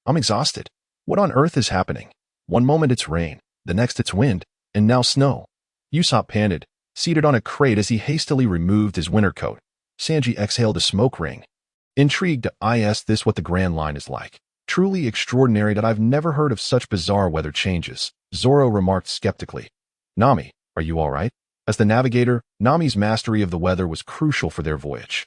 I'm exhausted. What on earth is happening? One moment it's rain, the next it's wind, and now snow. Usopp panted, seated on a crate as he hastily removed his winter coat. Sanji exhaled a smoke ring. Intrigued, is this what the Grand Line is like? Truly extraordinary that I've never heard of such bizarre weather changes, Zoro remarked skeptically. Nami, are you all right? As the navigator, Nami's mastery of the weather was crucial for their voyage.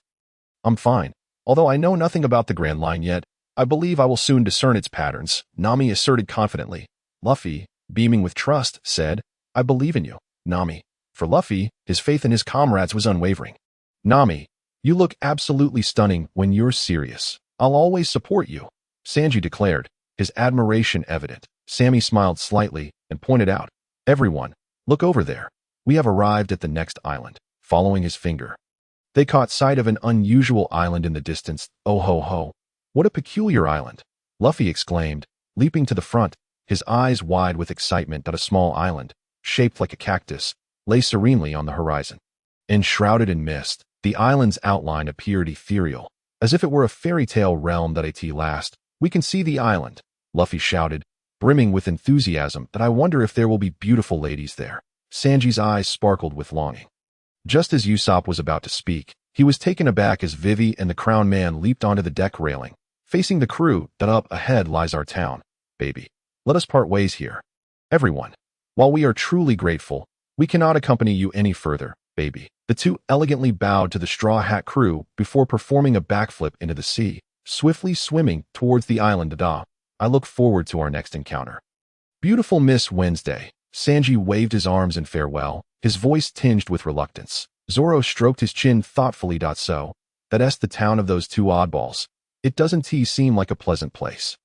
I'm fine. Although I know nothing about the Grand Line yet, I believe I will soon discern its patterns, Nami asserted confidently. Luffy, beaming with trust, said, I believe in you, Nami. For Luffy, his faith in his comrades was unwavering. Nami, you look absolutely stunning when you're serious. I'll always support you, Sanji declared, his admiration evident. Sammy smiled slightly and pointed out, everyone, look over there. We have arrived at the next island, following his finger. They caught sight of an unusual island in the distance. Oh ho ho. What a peculiar island, Luffy exclaimed, leaping to the front, his eyes wide with excitement that a small island, shaped like a cactus, lay serenely on the horizon. Enshrouded in mist, the island's outline appeared ethereal, as if it were a fairy tale realm that at last. We can see the island, Luffy shouted, brimming with enthusiasm that I wonder if there will be beautiful ladies there. Sanji's eyes sparkled with longing. Just as Usopp was about to speak, he was taken aback as Vivi and the Crown Man leaped onto the deck railing, facing the crew. That up ahead lies our town, baby. Let us part ways here. Everyone, while we are truly grateful, we cannot accompany you any further, baby. The two elegantly bowed to the Straw Hat crew before performing a backflip into the sea, swiftly swimming towards the island. I look forward to our next encounter. Beautiful Miss Wednesday. Sanji waved his arms in farewell, his voice tinged with reluctance. Zoro stroked his chin thoughtfully. So, that's the town of those two oddballs. It doesn't seem like a pleasant place.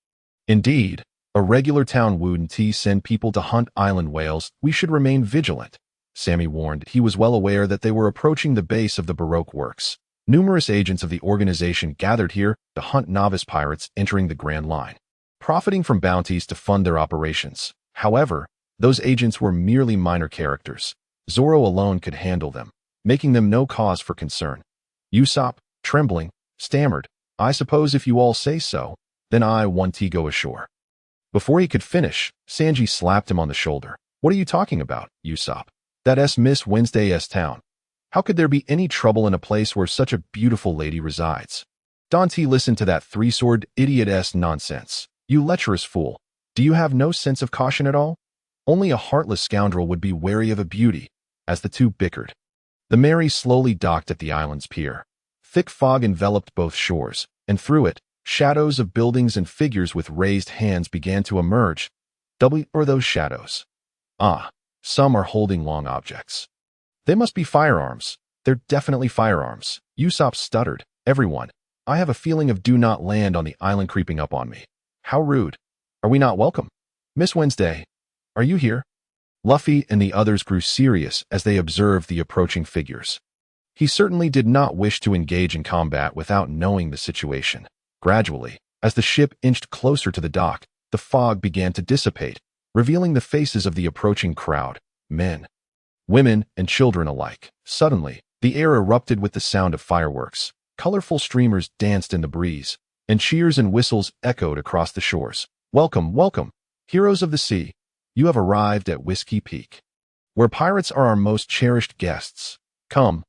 Indeed, a regular town wouldn't send people to hunt island whales. We should remain vigilant, Sammy warned. He was well aware that they were approaching the base of the Baroque Works. Numerous agents of the organization gathered here to hunt novice pirates entering the Grand Line, profiting from bounties to fund their operations. However, those agents were merely minor characters. Zoro alone could handle them, making them no cause for concern. Usopp, trembling, stammered, I suppose if you all say so, then I want to go ashore. Before he could finish, Sanji slapped him on the shoulder. What are you talking about, Usopp? That's Miss Wednesday's town. How could there be any trouble in a place where such a beautiful lady resides? Don't listen to that three-sword idiot-esque nonsense. You lecherous fool. Do you have no sense of caution at all? Only a heartless scoundrel would be wary of a beauty, as the two bickered. The Mary slowly docked at the island's pier. Thick fog enveloped both shores, and through it, shadows of buildings and figures with raised hands began to emerge. Or those shadows? Some are holding long objects. They must be firearms. They're definitely firearms. Usopp stuttered. Everyone, I have a feeling of do not land on the island creeping up on me. How rude. Are we not welcome? Miss Wednesday, are you here? Luffy and the others grew serious as they observed the approaching figures. He certainly did not wish to engage in combat without knowing the situation. Gradually, as the ship inched closer to the dock, the fog began to dissipate, revealing the faces of the approaching crowd, men, women, and children alike. Suddenly, the air erupted with the sound of fireworks. Colorful streamers danced in the breeze, and cheers and whistles echoed across the shores. Welcome, welcome, heroes of the sea. You have arrived at Whiskey Peak, where pirates are our most cherished guests. Come,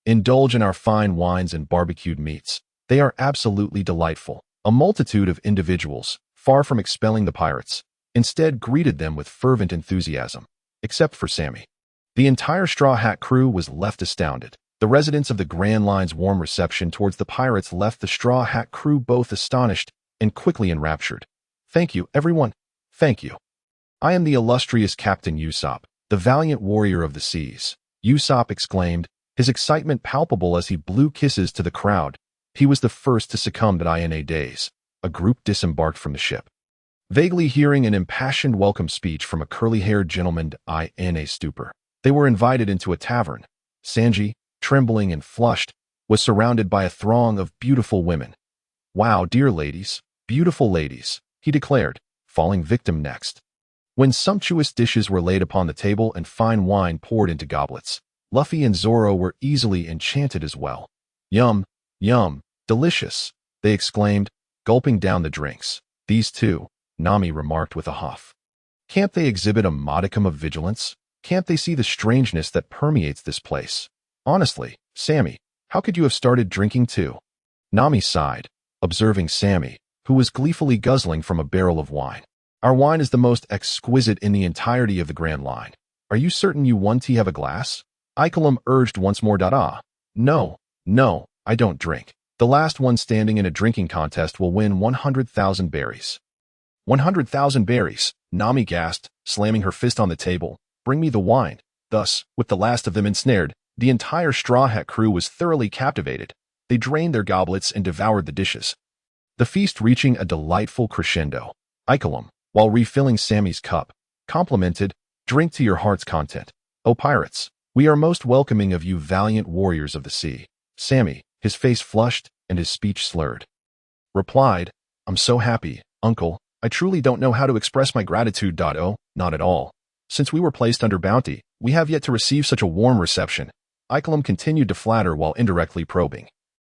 indulge in our fine wines and barbecued meats. They are absolutely delightful. A multitude of individuals, far from expelling the pirates, instead greeted them with fervent enthusiasm, except for Sammy. The entire Straw Hat crew was left astounded. The residents of the Grand Line's warm reception towards the pirates left the Straw Hat crew both astonished and quickly enraptured. Thank you, everyone. Thank you. I am the illustrious Captain Usopp, the valiant warrior of the seas. Usopp exclaimed, his excitement palpable as he blew kisses to the crowd. He was the first to succumb at INA days. A group disembarked from the ship, vaguely hearing an impassioned welcome speech from a curly-haired gentleman to INA stupor. They were invited into a tavern. Sanji, trembling and flushed, was surrounded by a throng of beautiful women. Wow, dear ladies, beautiful ladies, he declared, falling victim next. When sumptuous dishes were laid upon the table and fine wine poured into goblets, Luffy and Zoro were easily enchanted as well. Yum, yum, delicious, they exclaimed, gulping down the drinks. These two, Nami remarked with a huff. Can't they exhibit a modicum of vigilance? Can't they see the strangeness that permeates this place? Honestly, Sammy, how could you have started drinking too? Nami sighed, observing Sammy, who was gleefully guzzling from a barrel of wine. Our wine is the most exquisite in the entirety of the Grand Line. Are you certain you want to have a glass? Icolum urged once more. No, I don't drink. The last one standing in a drinking contest will win 100,000 berries. 100,000 berries, Nami gasped, slamming her fist on the table. Bring me the wine. Thus, with the last of them ensnared, the entire Straw Hat crew was thoroughly captivated. They drained their goblets and devoured the dishes, the feast reaching a delightful crescendo. Icolum, while refilling Sammy's cup, complimented, drink to your heart's content. O pirates, we are most welcoming of you valiant warriors of the sea. Sammy, his face flushed and his speech slurred, replied, I'm so happy, uncle, I truly don't know how to express my gratitude. Oh, not at all. Since we were placed under bounty, we have yet to receive such a warm reception. Icolum continued to flatter while indirectly probing.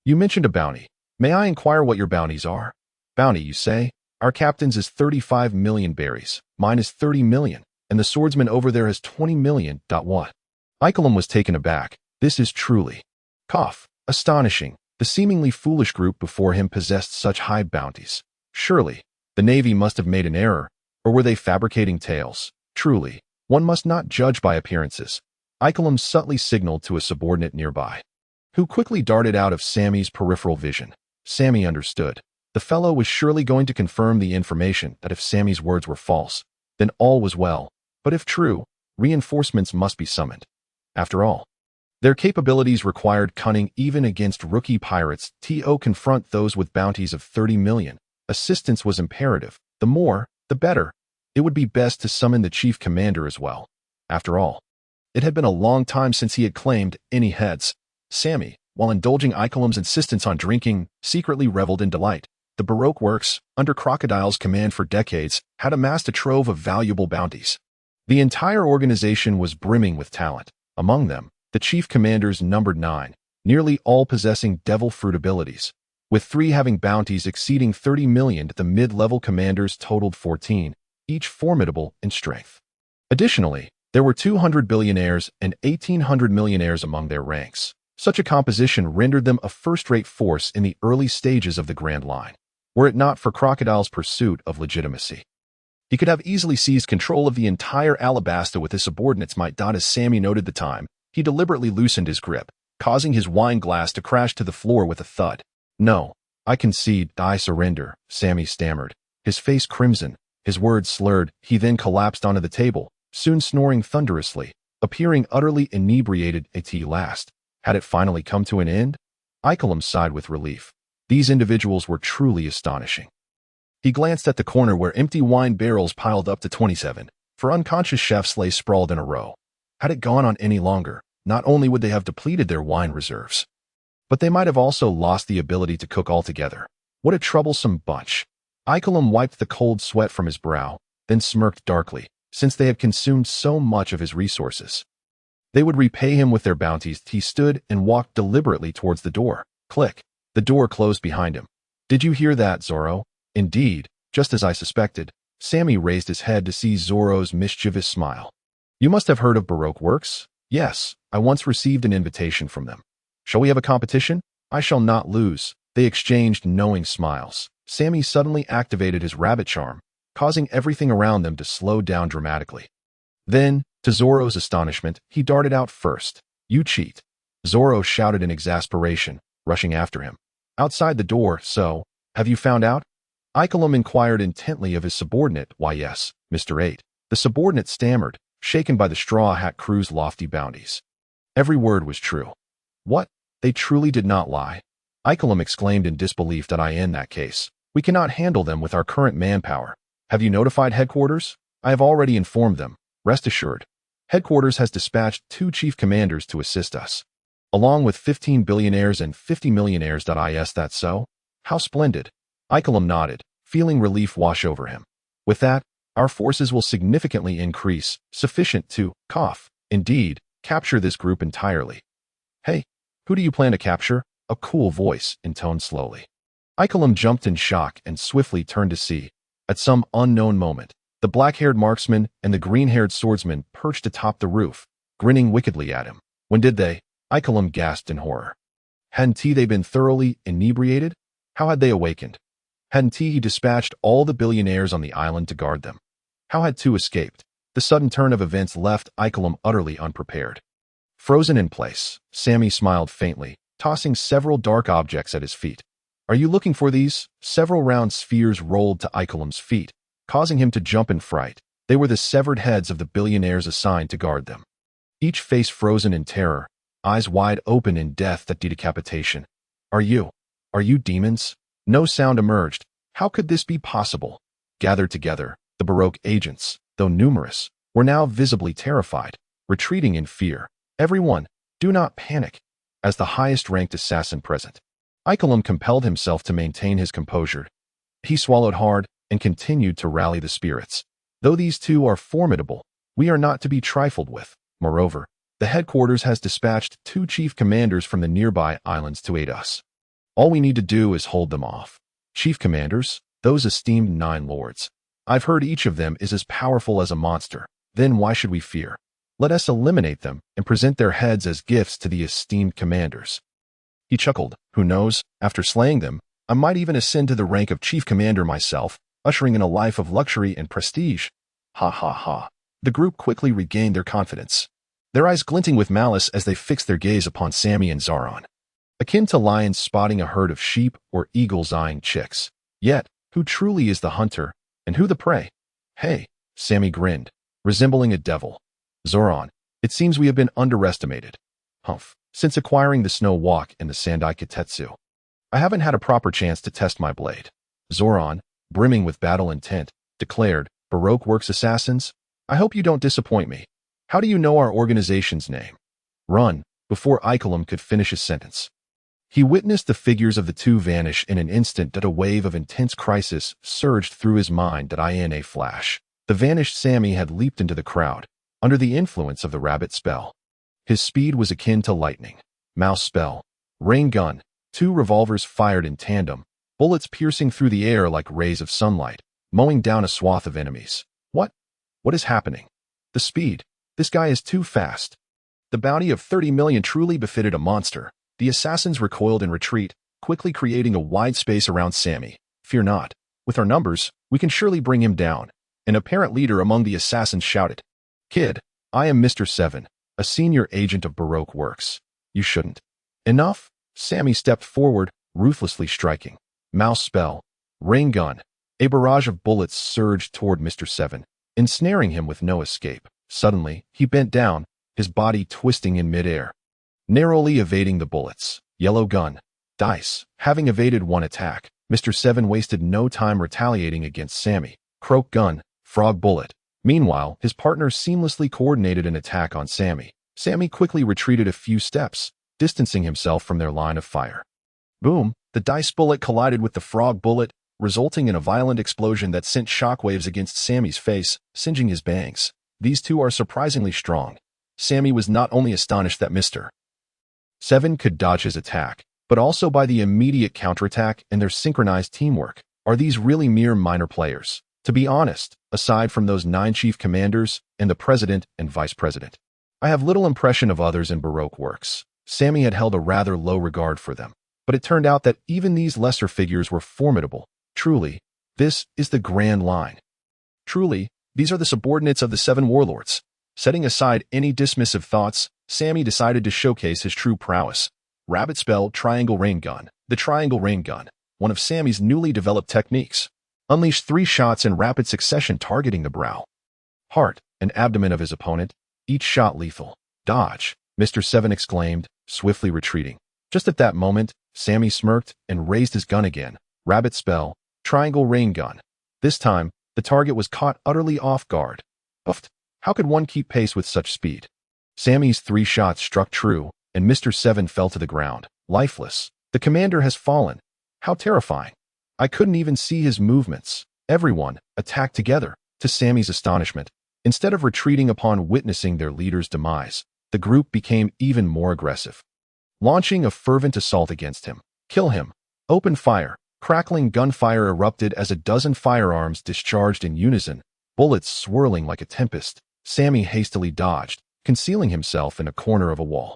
You mentioned a bounty. May I inquire what your bounties are? Bounty, you say? Our captain's is 35 million berries. Mine is 30 million. And the swordsman over there has 20 million. What? Icolum was taken aback. This is truly astonishing. The seemingly foolish group before him possessed such high bounties. Surely, the Navy must have made an error, or were they fabricating tales? Truly, one must not judge by appearances. Icolum subtly signaled to a subordinate nearby, who quickly darted out of Sammy's peripheral vision. Sammy understood. The fellow was surely going to confirm the information that if Sammy's words were false, then all was well, but if true, reinforcements must be summoned. After all, their capabilities required cunning even against rookie pirates. To confront those with bounties of 30 million. Assistance was imperative. The more, the better. It would be best to summon the chief commander as well. After all, it had been a long time since he had claimed any heads. Sammy, while indulging Icolum's insistence on drinking, secretly reveled in delight. The Baroque Works, under Crocodile's command for decades, had amassed a trove of valuable bounties. The entire organization was brimming with talent. Among them, the chief commanders numbered 9, nearly all possessing devil fruit abilities, with 3 having bounties exceeding 30 million. The mid-level commanders totaled 14, each formidable in strength. Additionally, there were 200 billionaires and 1,800 millionaires among their ranks. Such a composition rendered them a first-rate force in the early stages of the Grand Line, were it not for Crocodile's pursuit of legitimacy. He could have easily seized control of the entire Alabasta with his subordinates might. As Sammy noted the time, he deliberately loosened his grip, causing his wine glass to crash to the floor with a thud. No, I concede, I surrender, Sammy stammered, his face crimson, his words slurred. He then collapsed onto the table, soon snoring thunderously. appearing utterly inebriated at last. Had it finally come to an end? Ikelam sighed with relief. These individuals were truly astonishing. He glanced at the corner where empty wine barrels piled up to 27, for unconscious chefs lay sprawled in a row. Had it gone on any longer, not only would they have depleted their wine reserves, but they might have also lost the ability to cook altogether. What a troublesome bunch. Ikelam wiped the cold sweat from his brow, then smirked darkly, since they had consumed so much of his resources. They would repay him with their bounties. He stood and walked deliberately towards the door. Click. The door closed behind him. Did you hear that, Zoro? Indeed, just as I suspected. Sammy raised his head to see Zoro's mischievous smile. You must have heard of Baroque Works? Yes, I once received an invitation from them. Shall we have a competition? I shall not lose. They exchanged knowing smiles. Sammy suddenly activated his rabbit charm, causing everything around them to slow down dramatically. Then, to Zoro's astonishment, he darted out first. You cheat. Zoro shouted in exasperation, rushing after him. Outside the door, so, have you found out? Ikelam inquired intently of his subordinate. Why yes, Mr. 8. The subordinate stammered, shaken by the Straw Hat Crew's lofty bounties. Every word was true. What? They truly did not lie? Ikelam exclaimed in disbelief. In that case, we cannot handle them with our current manpower. Have you notified headquarters? I have already informed them. Rest assured. Headquarters has dispatched 2 chief commanders to assist us, along with 15 billionaires and 50 millionaires. Is that so? How splendid. Ikelam nodded, feeling relief wash over him. With that, our forces will significantly increase, sufficient to, indeed, capture this group entirely. Hey, who do you plan to capture? A cool voice intoned slowly. Ikelam jumped in shock and swiftly turned to see. At some unknown moment, the black-haired marksman and the green-haired swordsman perched atop the roof, grinning wickedly at him. When did they? Ikelam gasped in horror. Hadn't they been thoroughly inebriated? How had they awakened? Hadn't he dispatched all the billionaires on the island to guard them? How had 2 escaped? The sudden turn of events left Ikelam utterly unprepared. Frozen in place, Sammy smiled faintly, tossing several dark objects at his feet. Are you looking for these? Several round spheres rolled to Ikelam's feet, causing him to jump in fright. They were the severed heads of the billionaires assigned to guard them. Each face frozen in terror, eyes wide open in death at decapitation. Are you demons? No sound emerged. How could this be possible? Gathered together, the Baroque agents, though numerous, were now visibly terrified, retreating in fear. Everyone, do not panic. As the highest-ranked assassin present, Ikelam compelled himself to maintain his composure. He swallowed hard and continued to rally the spirits. Though these 2 are formidable, we are not to be trifled with. Moreover, the headquarters has dispatched 2 chief commanders from the nearby islands to aid us. All we need to do is hold them off. Chief commanders, those esteemed 9 lords. I've heard each of them is as powerful as a monster. Then why should we fear? Let us eliminate them and present their heads as gifts to the esteemed commanders. He chuckled. Who knows, after slaying them, I might even ascend to the rank of chief commander myself, ushering in a life of luxury and prestige. Ha ha ha. The group quickly regained their confidence, their eyes glinting with malice as they fixed their gaze upon Sammy and Zoron, akin to lions spotting a herd of sheep or eagles eyeing chicks. Yet, who truly is the hunter, and who the prey? Hey, Sammy grinned, resembling a devil. Zoron, it seems we have been underestimated. Humph. Since acquiring the Snow Walk and the Sandai Kitetsu, I haven't had a proper chance to test my blade. Zoron, brimming with battle intent, declared, Baroque Works assassins, I hope you don't disappoint me. How do you know our organization's name? Run, before Ikelam could finish his sentence. He witnessed the figures of the 2 vanish in an instant. That a wave of intense crisis surged through his mind. In a flash, the vanished Sammy had leaped into the crowd, under the influence of the rabbit spell. His speed was akin to lightning. Mouse spell. Rain gun. 2 revolvers fired in tandem, bullets piercing through the air like rays of sunlight, mowing down a swath of enemies. What? What is happening? The speed. This guy is too fast. The bounty of 30 million truly befitted a monster. The assassins recoiled in retreat, quickly creating a wide space around Sammy. Fear not. With our numbers, we can surely bring him down. An apparent leader among the assassins shouted. Kid, I am Mr. 7. A senior agent of Baroque Works. You shouldn't. Enough? Sammy stepped forward, ruthlessly striking. Mouse spell. Rain gun. A barrage of bullets surged toward Mr. 7, ensnaring him with no escape. Suddenly, he bent down, his body twisting in midair, narrowly evading the bullets. Yellow gun. Dice. Having evaded one attack, Mr. Seven wasted no time retaliating against Sammy. Croak gun. Frog bullet. Meanwhile, his partners seamlessly coordinated an attack on Sammy. Sammy quickly retreated a few steps, distancing himself from their line of fire. Boom! The dice bullet collided with the frog bullet, resulting in a violent explosion that sent shockwaves against Sammy's face, singeing his bangs. These two are surprisingly strong. Sammy was not only astonished that Mr. Seven could dodge his attack, but also by the immediate counterattack and their synchronized teamwork. Are these really mere minor players? To be honest, aside from those 9 chief commanders and the president and vice president, I have little impression of others in Baroque Works. Sammy had held a rather low regard for them, but it turned out that even these lesser figures were formidable. Truly, this is the grand line. Truly, these are the subordinates of the 7 warlords. Setting aside any dismissive thoughts, Sammy decided to showcase his true prowess. Rabbit spell triangle rain gun. The triangle rain gun, one of Sammy's newly developed techniques, unleashed 3 shots in rapid succession targeting the brow, heart, and abdomen of his opponent, each shot lethal. Dodge, Mr. Seven exclaimed, swiftly retreating. Just at that moment, Sammy smirked and raised his gun again. Rabbit spell, triangle rain gun. This time, the target was caught utterly off guard. Uffed. How could one keep pace with such speed? Sammy's 3 shots struck true, and Mr. Seven fell to the ground, lifeless. The commander has fallen. How terrifying. I couldn't even see his movements. Everyone attacked together. To Sammy's astonishment, instead of retreating upon witnessing their leader's demise, the group became even more aggressive, launching a fervent assault against him. Kill him. Open fire. Crackling gunfire erupted as a dozen firearms discharged in unison, bullets swirling like a tempest. Sammy hastily dodged, concealing himself in a corner of a wall.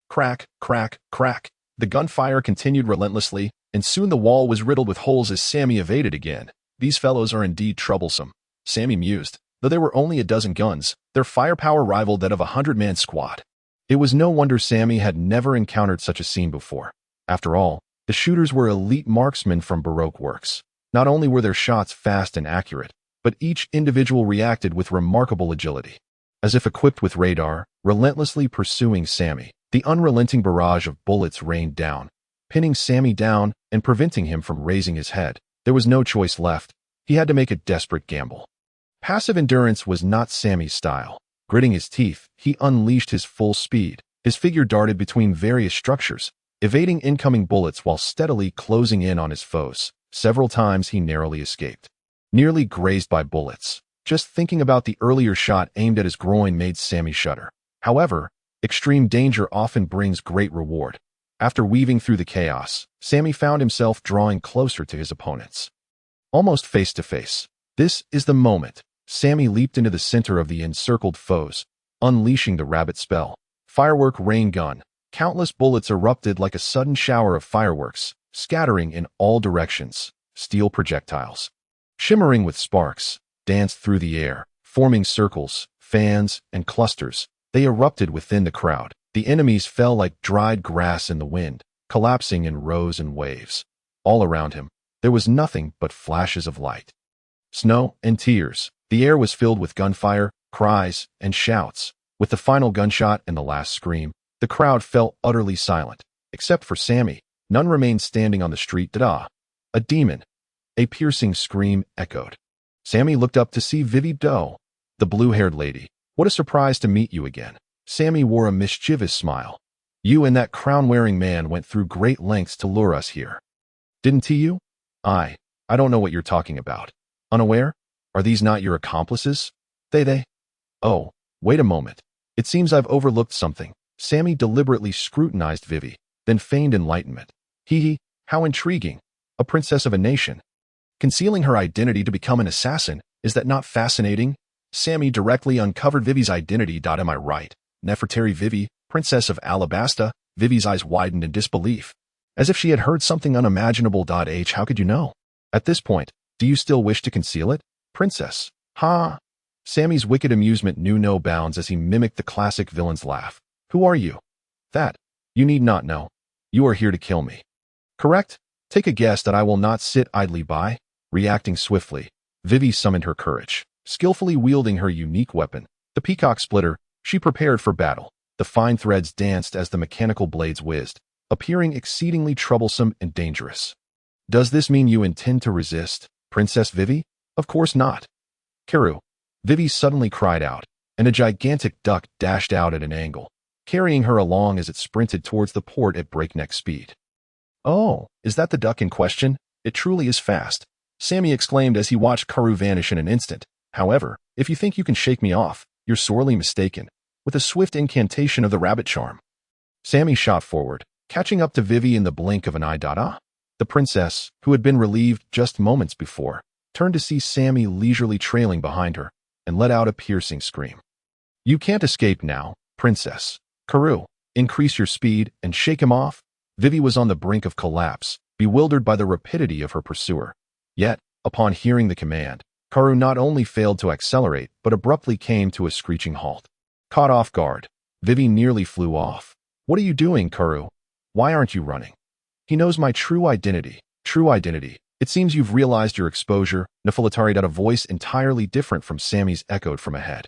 Crack, crack, crack. The gunfire continued relentlessly, and soon the wall was riddled with holes as Sammy evaded again. These fellows are indeed troublesome, Sammy mused. Though there were only a dozen guns, their firepower rivaled that of a 100-man squad. It was no wonder Sammy had never encountered such a scene before. After all, the shooters were elite marksmen from Baroque Works. Not only were their shots fast and accurate, but each individual reacted with remarkable agility. As if equipped with radar, relentlessly pursuing Sammy, the unrelenting barrage of bullets rained down, pinning Sammy down and preventing him from raising his head. There was no choice left. He had to make a desperate gamble. Passive endurance was not Sammy's style. Gritting his teeth, he unleashed his full speed. His figure darted between various structures, evading incoming bullets while steadily closing in on his foes. Several times he narrowly escaped, nearly grazed by bullets. Just thinking about the earlier shot aimed at his groin made Sammy shudder. However, extreme danger often brings great reward. After weaving through the chaos, Sammy found himself drawing closer to his opponents, almost face to face. This is the moment. Sammy leaped into the center of the encircled foes, unleashing the rabbit spell. Firework rain gun. Countless bullets erupted like a sudden shower of fireworks, scattering in all directions. Steel projectiles, shimmering with sparks, danced through the air, forming circles, fans, and clusters. They erupted within the crowd. The enemies fell like dried grass in the wind, collapsing in rows and waves. All around him, there was nothing but flashes of light, snow, and tears. The air was filled with gunfire, cries, and shouts. With the final gunshot and the last scream, the crowd fell utterly silent. Except for Sammy, none remained standing on the street. Da! A demon! A piercing scream echoed. Sammy looked up to see Vivi, the blue-haired lady. What a surprise to meet you again. Sammy wore a mischievous smile. You and that crown-wearing man went through great lengths to lure us here. Didn't you? I don't know what you're talking about. Unaware? Are these not your accomplices? They? Oh, wait a moment. It seems I've overlooked something. Sammy deliberately scrutinized Vivi, then feigned enlightenment. How intriguing. A princess of a nation, concealing her identity to become an assassin. Is that not fascinating? Sammy directly uncovered Vivi's identity. Am I right? Nefertari Vivi, princess of Alabasta. Vivi's eyes widened in disbelief, as if she had heard something unimaginable. How could you know? At this point, do you still wish to conceal it? Princess. Ha! Sammy's wicked amusement knew no bounds as he mimicked the classic villain's laugh. Who are you? That. You need not know. You are here to kill me. Correct? Take a guess that I will not sit idly by. Reacting swiftly, Vivi summoned her courage, skillfully wielding her unique weapon, the peacock splitter. She prepared for battle. The fine threads danced as the mechanical blades whizzed, appearing exceedingly troublesome and dangerous. Does this mean you intend to resist, Princess Vivi? Of course not. Kuro, Vivi suddenly cried out, and a gigantic duck dashed out at an angle, carrying her along as it sprinted towards the port at breakneck speed. Oh, is that the duck in question? It truly is fast, Sammy exclaimed as he watched Kuro vanish in an instant. However, if you think you can shake me off, you're sorely mistaken. With a swift incantation of the rabbit charm, Sammy shot forward, catching up to Vivi in the blink of an eye. The princess, who had been relieved just moments before, turned to see Sammy leisurely trailing behind her and let out a piercing scream. You can't escape now, princess. Kuro, increase your speed and shake him off. Vivi was on the brink of collapse, bewildered by the rapidity of her pursuer. Yet, upon hearing the command, Kuro not only failed to accelerate but abruptly came to a screeching halt. Caught off guard, Vivi nearly flew off. What are you doing, Kuro? Why aren't you running? He knows my true identity. True identity. It seems you've realized your exposure, Nefelatari. A voice entirely different from Sammy's echoed from ahead.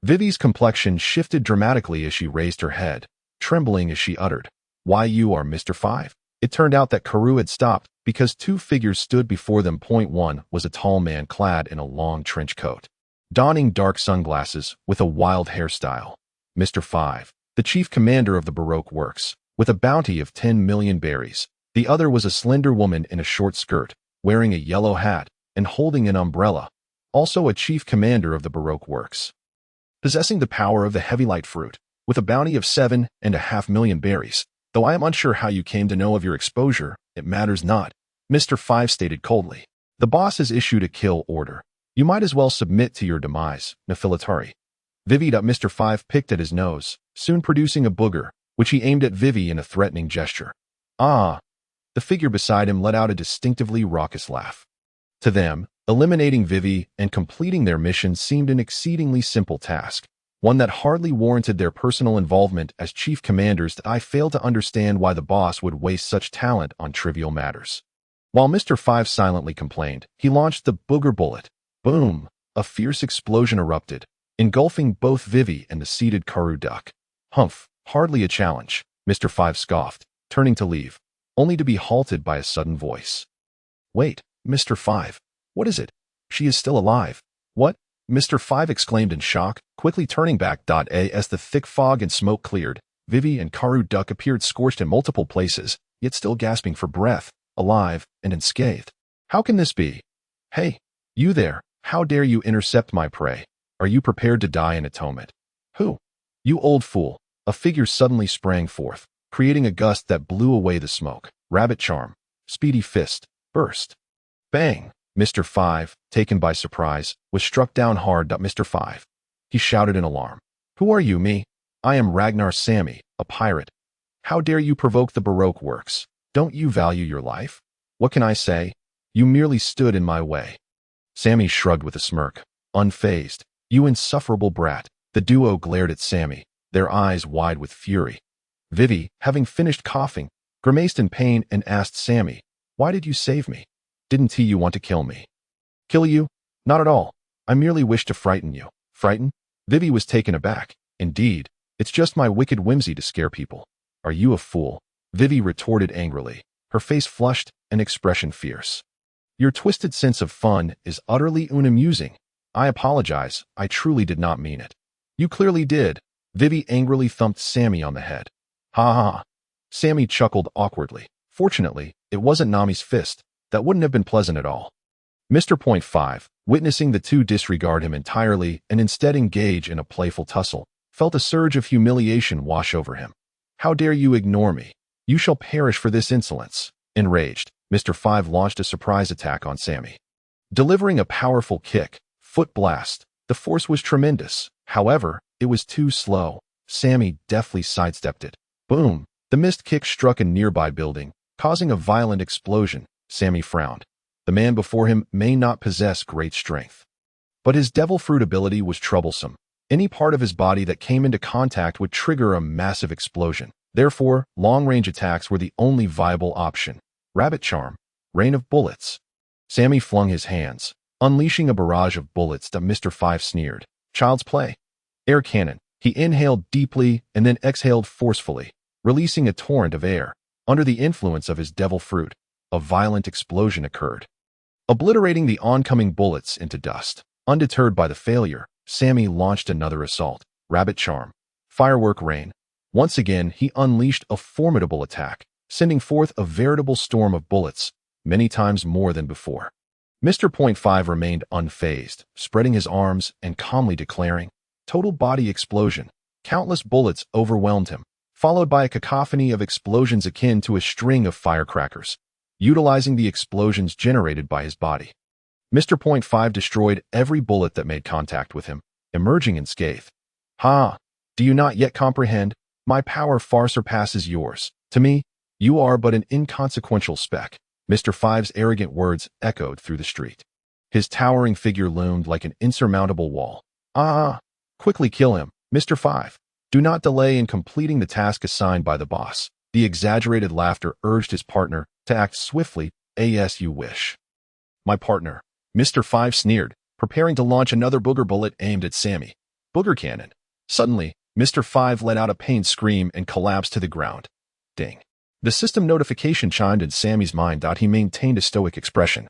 Vivi's complexion shifted dramatically as she raised her head, trembling as she uttered, Why you are Mr. 5? It turned out that Kuro had stopped because two figures stood before them. One was a tall man clad in a long trench coat, donning dark sunglasses with a wild hairstyle. Mr. 5, the chief commander of the Baroque Works, with a bounty of 10 million berries. The other was a slender woman in a short skirt, wearing a yellow hat and holding an umbrella, also a chief commander of the Baroque Works, possessing the power of the heavy light fruit, with a bounty of 7.5 million berries. Though I am unsure how you came to know of your exposure, it matters not, Mr. 5 stated coldly. The boss has issued a kill order. You might as well submit to your demise, Nefelatari. Vivi. Mr. 5 picked at his nose, soon producing a booger, which he aimed at Vivi in a threatening gesture. Ah! The figure beside him let out a distinctively raucous laugh. To them, eliminating Vivi and completing their mission seemed an exceedingly simple task, one that hardly warranted their personal involvement as chief commanders. I fail to understand why the boss would waste such talent on trivial matters. While Mr. 5 silently complained, he launched the booger bullet. Boom! A fierce explosion erupted, engulfing both Vivi and the seated Kuro duck. Humph, hardly a challenge, Mr. 5 scoffed, turning to leave, only to be halted by a sudden voice. Wait, Mr. 5, what is it? She is still alive. What? Mr. 5 exclaimed in shock, quickly turning back. As the thick fog and smoke cleared, Vivi and Kuro duck appeared scorched in multiple places, yet still gasping for breath, alive and unscathed. How can this be? Hey, you there, how dare you intercept my prey? Are you prepared to die in atonement? Who? You old fool. A figure suddenly sprang forth, creating a gust that blew away the smoke. Rabbit charm. Speedy fist. Burst. Bang! Mr. 5, taken by surprise, was struck down hard. Mr. 5. He shouted in alarm. Who are you, me? I am Ragnar Sammy, a pirate. How dare you provoke the Baroque Works? Don't you value your life? What can I say? You merely stood in my way. Sammy shrugged with a smirk, unfazed. You insufferable brat. The duo glared at Sammy, their eyes wide with fury. Vivi, having finished coughing, grimaced in pain and asked Sammy, Why did you save me? Didn't you want to kill me? Kill you? Not at all. I merely wished to frighten you. Frighten? Vivi was taken aback. Indeed, it's just my wicked whimsy to scare people. Are you a fool? Vivi retorted angrily, her face flushed and expression fierce. Your twisted sense of fun is utterly unamusing. I apologize, I truly did not mean it. You clearly did. Vivi angrily thumped Sammy on the head. Ha ha. Sammy chuckled awkwardly. Fortunately, it wasn't Nami's fist. That wouldn't have been pleasant at all. Mr. Point 5, witnessing the two disregard him entirely and instead engage in a playful tussle, felt a surge of humiliation wash over him. How dare you ignore me? You shall perish for this insolence. Enraged, Mr. 5 launched a surprise attack on Sammy. Delivering a powerful kick, foot blast, the force was tremendous. However, it was too slow. Sammy deftly sidestepped it. Boom! The missed kick struck a nearby building, causing a violent explosion. Sammy frowned. The man before him may not possess great strength, but his devil fruit ability was troublesome. Any part of his body that came into contact would trigger a massive explosion. Therefore, long-range attacks were the only viable option. Rabbit charm. Rain of bullets. Sammy flung his hands, unleashing a barrage of bullets. Mr. 5 sneered. Child's play. Air cannon. He inhaled deeply and then exhaled forcefully, releasing a torrent of air. Under the influence of his devil fruit, a violent explosion occurred, obliterating the oncoming bullets into dust. Undeterred by the failure, Sammy launched another assault. Rabbit Charm. Firework Rain. Once again, he unleashed a formidable attack, sending forth a veritable storm of bullets, many times more than before. Mr. Point 5 remained unfazed, spreading his arms and calmly declaring, "Total body explosion." Countless bullets overwhelmed him, followed by a cacophony of explosions akin to a string of firecrackers, utilizing the explosions generated by his body. Mr. Point 5 destroyed every bullet that made contact with him, emerging unscathed. "Ha! Do you not yet comprehend? My power far surpasses yours. To me, you are but an inconsequential speck." Mr. 5's arrogant words echoed through the street. His towering figure loomed like an insurmountable wall. Quickly kill him, Mr. 5. Do not delay in completing the task assigned by the boss." The exaggerated laughter urged his partner to act swiftly, as you wish. "My partner," Mr. 5 sneered, preparing to launch another booger bullet aimed at Sammy. Booger cannon. Suddenly, Mr. 5 let out a pained scream and collapsed to the ground. Ding. The system notification chimed in Sammy's mind. He maintained a stoic expression,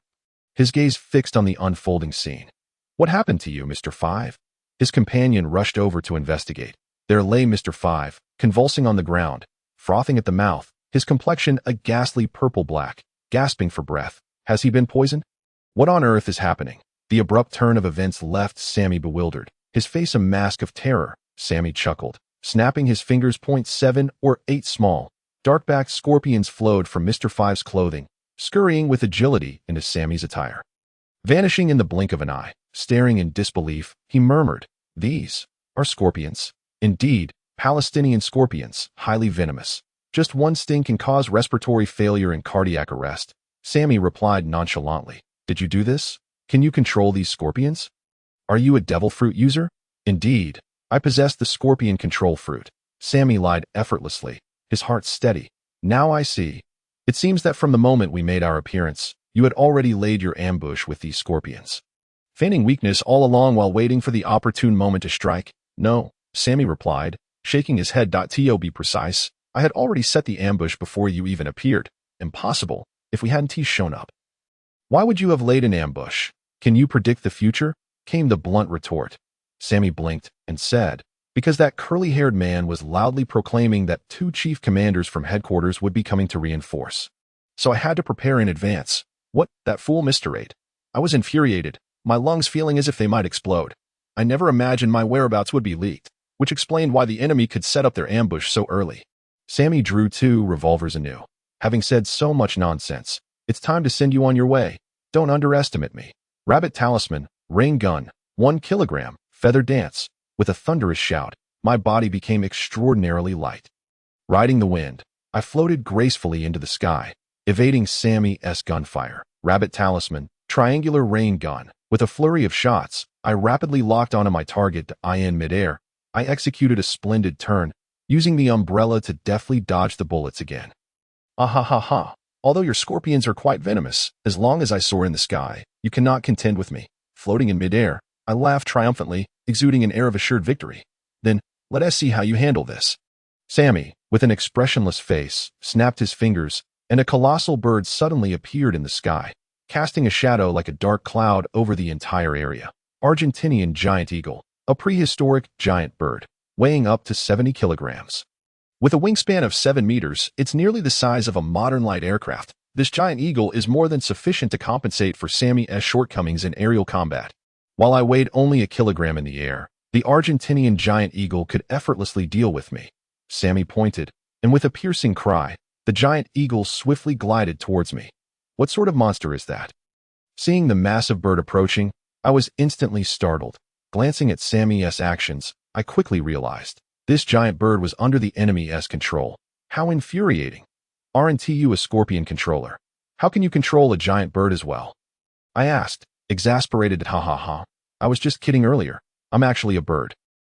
his gaze fixed on the unfolding scene. "What happened to you, Mr. 5? His companion rushed over to investigate. There lay Mr. 5, convulsing on the ground, frothing at the mouth, his complexion a ghastly purple-black, gasping for breath. Has he been poisoned? What on earth is happening? The abrupt turn of events left Sammy bewildered, his face a mask of terror. Sammy chuckled, snapping his fingers. 7 or 8 small, dark-backed scorpions flowed from Mr. 5's clothing, scurrying with agility into Sammy's attire. Vanishing in the blink of an eye, staring in disbelief, he murmured, "These are scorpions." "Indeed, Palestinian scorpions, highly venomous. Just one sting can cause respiratory failure and cardiac arrest." Sammy replied nonchalantly, "Did you do this? Can you control these scorpions? Are you a devil fruit user?" "Indeed, I possess the scorpion control fruit." Sammy lied effortlessly, his heart steady. "Now I see. It seems that from the moment we made our appearance, you had already laid your ambush with these scorpions, feigning weakness all along while waiting for the opportune moment to strike." "No," Sammy replied, shaking his head. To be precise, I had already set the ambush before you even appeared. Impossible, if we hadn't shown up. "Why would you have laid an ambush? Can you predict the future?" came the blunt retort. Sammy blinked and said, "Because that curly-haired man was loudly proclaiming that 2 chief commanders from headquarters would be coming to reinforce. So I had to prepare in advance." "What, that fool Mr. 8? I was infuriated, my lungs feeling as if they might explode. I never imagined my whereabouts would be leaked, which explained why the enemy could set up their ambush so early." Sammy drew 2 revolvers anew. "Having said so much nonsense, it's time to send you on your way. Don't underestimate me." Rabbit Talisman, Rain Gun, 1 kilogram, Feather Dance. With a thunderous shout, my body became extraordinarily light. Riding the wind, I floated gracefully into the sky, evading Sammy's gunfire. Rabbit Talisman, Triangular Rain Gun. With a flurry of shots, I rapidly locked onto my target. In midair, I executed a splendid turn, using the umbrella to deftly dodge the bullets again. "Ah. Although your scorpions are quite venomous, as long as I soar in the sky, you cannot contend with me." Floating in midair, I laughed triumphantly, exuding an air of assured victory. "Then, let us see how you handle this." Sammy, with an expressionless face, snapped his fingers, and a colossal bird suddenly appeared in the sky, casting a shadow like a dark cloud over the entire area. Argentinian Giant Eagle, a prehistoric giant bird, weighing up to 70 kilograms. With a wingspan of 7 meters, it's nearly the size of a modern light aircraft. This giant eagle is more than sufficient to compensate for Sammy's shortcomings in aerial combat. While I weighed only a kilogram in the air, the Argentinian Giant Eagle could effortlessly deal with me. Sammy pointed, and with a piercing cry, the giant eagle swiftly glided towards me. What sort of monster is that? Seeing the massive bird approaching, I was instantly startled. Glancing at Sammy's actions, I quickly realized this giant bird was under the enemy's control. How infuriating. "Aren't you a scorpion controller? How can you control a giant bird as well?" I asked, exasperated. "Ha. I was just kidding earlier. I'm actually a bird."